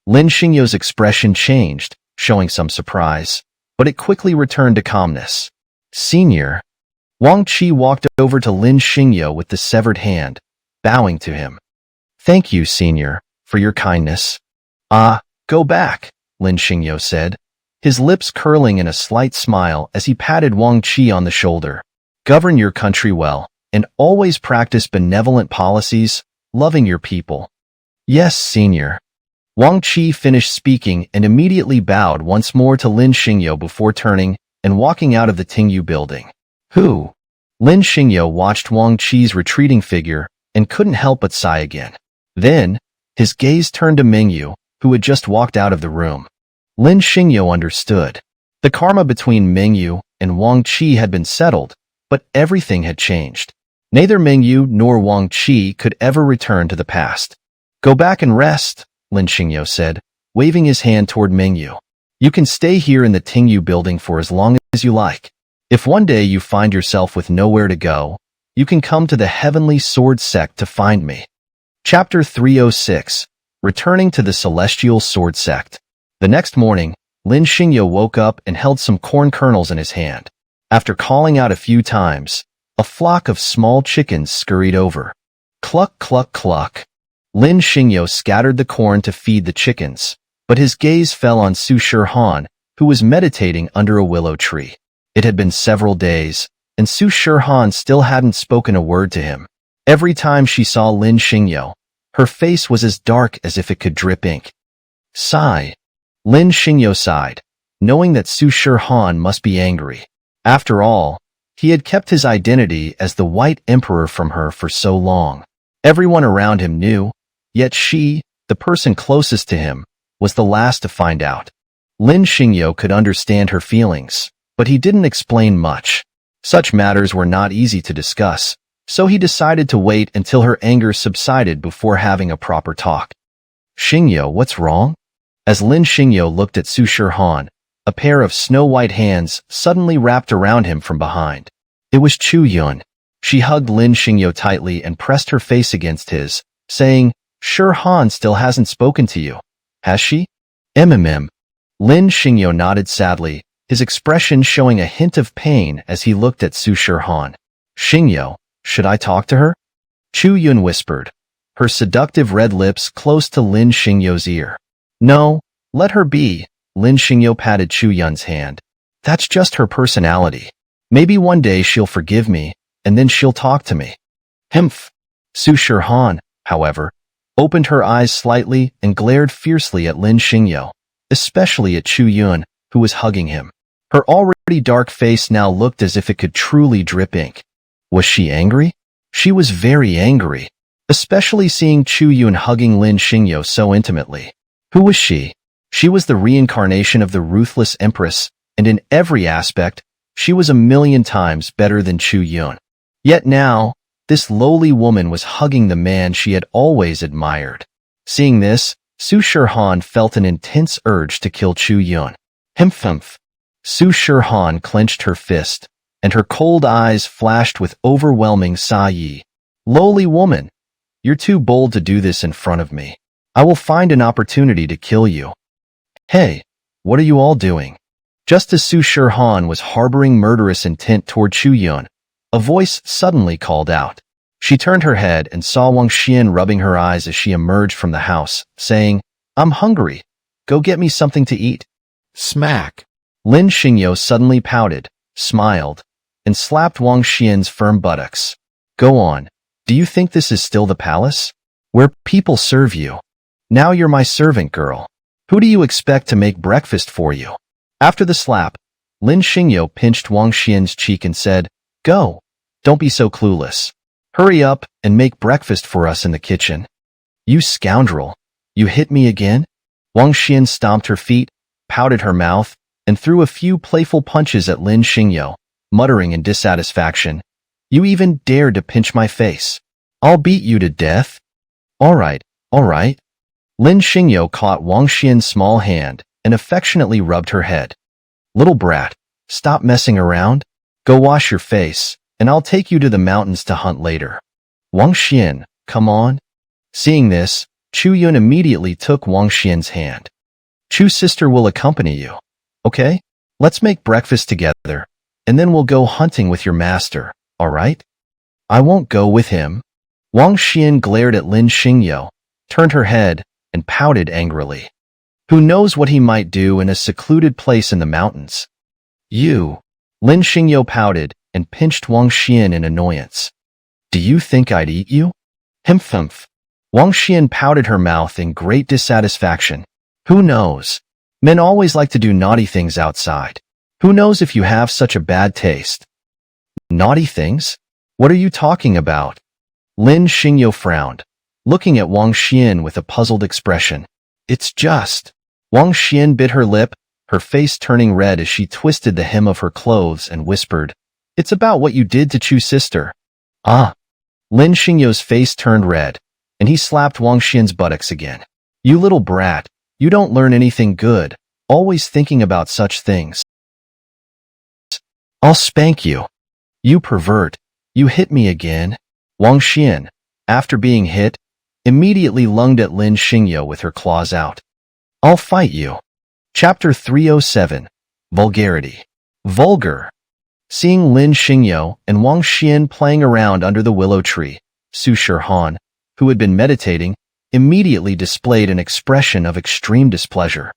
Xingyo's expression changed, showing some surprise, but it quickly returned to calmness. Senior. Wang Qi walked over to Lin Xingyo with the severed hand, bowing to him. Thank you, Senior, for your kindness. Go back, Lin Xingyo said, his lips curling in a slight smile as he patted Wang Qi on the shoulder. Govern your country well, and always practice benevolent policies, loving your people. Yes, Senior. Wang Qi finished speaking and immediately bowed once more to Lin Xingyo before turning and walking out of the Tingyu building. Who? Lin Xingyo watched Wang Qi's retreating figure and couldn't help but sigh again. Then, his gaze turned to Mengyu, who had just walked out of the room. Lin Xingyo understood. The karma between Mengyu and Wang Qi had been settled, but everything had changed. Neither Mengyu nor Wang Qi could ever return to the past. Go back and rest, Lin Xingyo said, waving his hand toward Mengyu. You can stay here in the Tingyu building for as long as you like. If one day you find yourself with nowhere to go, you can come to the Heavenly Sword Sect to find me. Chapter 306. Returning to the Celestial Sword Sect. The next morning, Lin Xingyo woke up and held some corn kernels in his hand. After calling out a few times, a flock of small chickens scurried over. Cluck, cluck, cluck. Lin Xingyo scattered the corn to feed the chickens, but his gaze fell on Su Shirhan, who was meditating under a willow tree. It had been several days, and Su Shirhan still hadn't spoken a word to him. Every time she saw Lin Xingyo, her face was as dark as if it could drip ink. Sigh. Lin Xingyo sighed, knowing that Su Shirhan must be angry. After all, he had kept his identity as the White Emperor from her for so long. Everyone around him knew, yet she, the person closest to him, was the last to find out. Lin Xingyo could understand her feelings, but he didn't explain much. Such matters were not easy to discuss, so he decided to wait until her anger subsided before having a proper talk. Xingyo, what's wrong? As Lin Xingyo looked at Su Shirhan, a pair of snow-white hands suddenly wrapped around him from behind. It was Chu Yun. She hugged Lin Xingyo tightly and pressed her face against his, saying, Shirhan still hasn't spoken to you, has she? Lin Xingyo nodded sadly, his expression showing a hint of pain as he looked at Su Shirhan. Xingyo, should I talk to her? Chu Yun whispered, her seductive red lips close to Lin Xingyo's ear. No, let her be. Lin Xingyo patted Chu Yun's hand. That's just her personality. Maybe one day she'll forgive me, and then she'll talk to me. Humph. Su Shirhan, however, opened her eyes slightly and glared fiercely at Lin Xingyo, especially at Chu Yun, who was hugging him. Her already dark face now looked as if it could truly drip ink. Was she angry? She was very angry, especially seeing Chu Yun hugging Lin Xingyo so intimately. Who was she? She was the reincarnation of the ruthless empress, and in every aspect, she was 1,000,000 times better than Chu Yun. Yet now, this lowly woman was hugging the man she had always admired. Seeing this, Su Shirhan felt an intense urge to kill Chu Yun. Humph. Su Shirhan clenched her fist, and her cold eyes flashed with overwhelming sayi. Lowly woman, you're too bold to do this in front of me. I will find an opportunity to kill you. Hey, what are you all doing? Just as Su Shirhan was harboring murderous intent toward Chu Yun, a voice suddenly called out. She turned her head and saw Wang Xian rubbing her eyes as she emerged from the house, saying, I'm hungry. Go get me something to eat. Smack. Lin Xingyo suddenly pouted, smiled, and slapped Wang Xian's firm buttocks. Go on. Do you think this is still the palace? Where people serve you? Now you're my servant girl. Who do you expect to make breakfast for you? After the slap, Lin Xingyo pinched Wang Xian's cheek and said, Go. Don't be so clueless. Hurry up and make breakfast for us in the kitchen. You scoundrel. You hit me again? Wang Xian stomped her feet, pouted her mouth, and threw a few playful punches at Lin Xingyo, muttering in dissatisfaction. You even dared to pinch my face. I'll beat you to death. All right. Lin Xingyo caught Wang Xian's small hand and affectionately rubbed her head. Little brat, stop messing around. Go wash your face, and I'll take you to the mountains to hunt later. Wang Xian, come on. Seeing this, Chu Yun immediately took Wang Xian's hand. Chu's sister will accompany you. Okay? Let's make breakfast together, and then we'll go hunting with your master, all right? I won't go with him. Wang Xian glared at Lin Xingyo, turned her head, and pouted angrily. Who knows what he might do in a secluded place in the mountains? You. Lin Xingyo pouted and pinched Wang Xian in annoyance. Do you think I'd eat you? Humph. Wang Xian pouted her mouth in great dissatisfaction. Who knows? Men always like to do naughty things outside. Who knows if you have such a bad taste? Naughty things? What are you talking about? Lin Xingyo frowned, looking at Wang Xian with a puzzled expression. It's just. Wang Xian bit her lip, her face turning red as she twisted the hem of her clothes and whispered, It's about what you did to Chu's sister. Ah. Lin Xingyo's face turned red, and he slapped Wang Xian's buttocks again. You little brat, you don't learn anything good, always thinking about such things. I'll spank you. You pervert. You hit me again. Wang Xian, after being hit, immediately lunged at Lin Xingyo with her claws out. I'll fight you. Chapter 307. Vulgarity. Vulgar. Seeing Lin Xingyo and Wang Xian playing around under the willow tree, Su Shihan, who had been meditating, immediately displayed an expression of extreme displeasure.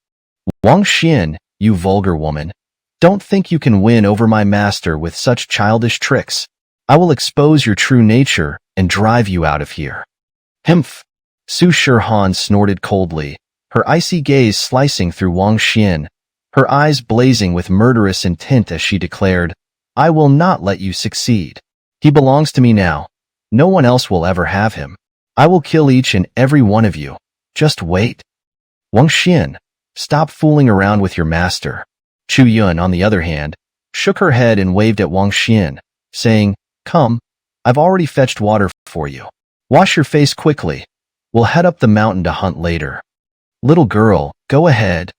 Wang Xian, you vulgar woman, don't think you can win over my master with such childish tricks. I will expose your true nature and drive you out of here. Humph! Su Shihan snorted coldly, her icy gaze slicing through Wang Xian, her eyes blazing with murderous intent as she declared, I will not let you succeed. He belongs to me now. No one else will ever have him. I will kill each and every one of you. Just wait. Wang Xian, stop fooling around with your master. Chu Yun, on the other hand, shook her head and waved at Wang Xian, saying, Come, I've already fetched water for you. Wash your face quickly. We'll head up the mountain to hunt later. Little girl, go ahead.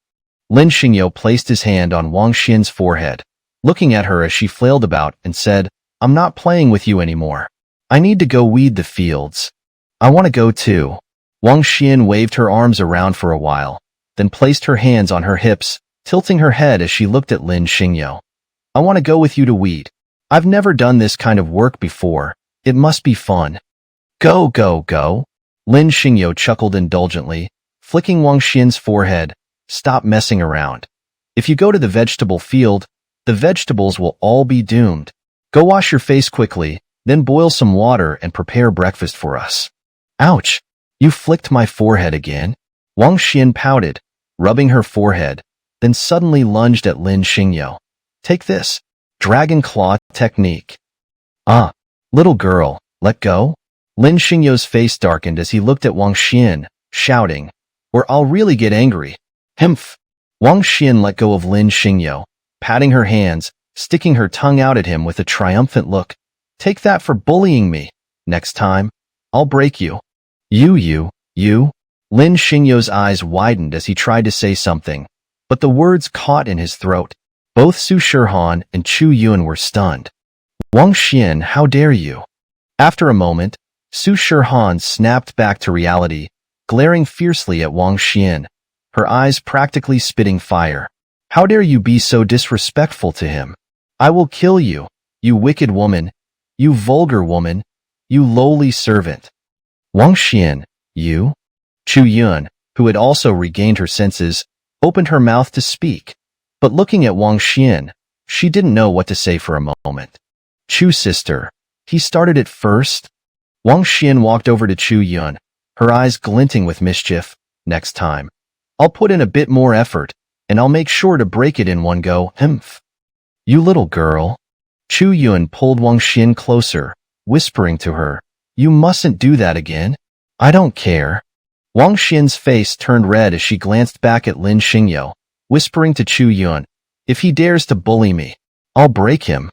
Lin Xingyo placed his hand on Wang Xian's forehead, looking at her as she flailed about, and said, I'm not playing with you anymore. I need to go weed the fields. I want to go too. Wang Xian waved her arms around for a while, then placed her hands on her hips, tilting her head as she looked at Lin Xingyo. I want to go with you to weed. I've never done this kind of work before. It must be fun. Go, go, go. Lin Xingyo chuckled indulgently, flicking Wang Xian's forehead. Stop messing around. If you go to the vegetable field, the vegetables will all be doomed. Go wash your face quickly, then boil some water and prepare breakfast for us. Ouch! You flicked my forehead again. Wang Xian pouted, rubbing her forehead, then suddenly lunged at Lin Xingyo. Take this. Dragon Claw Technique. Ah, little girl, let go? Lin Xingyo's face darkened as he looked at Wang Xian, shouting, or I'll really get angry. Humph! Wang Xian let go of Lin Xingyo, patting her hands, sticking her tongue out at him with a triumphant look. Take that for bullying me. Next time, I'll break you. You. Lin Xingyo's eyes widened as he tried to say something, but the words caught in his throat. Both Su Shihan and Chu Yun were stunned. Wang Xian, how dare you? After a moment, Su Shihan snapped back to reality, glaring fiercely at Wang Xian, her eyes practically spitting fire. How dare you be so disrespectful to him? I will kill you, you wicked woman, you vulgar woman, you lowly servant. Wang Xian, you? Chu Yun, who had also regained her senses, opened her mouth to speak, but looking at Wang Xian, she didn't know what to say for a moment. Chu sister, he started it first? Wang Xian walked over to Chu Yun, her eyes glinting with mischief. Next time, I'll put in a bit more effort, and I'll make sure to break it in one go. Humph. You little girl. Chu Yun pulled Wang Xian closer, whispering to her, You mustn't do that again. I don't care. Wang Xian's face turned red as she glanced back at Lin Xingyo, whispering to Chu Yun, If he dares to bully me, I'll break him.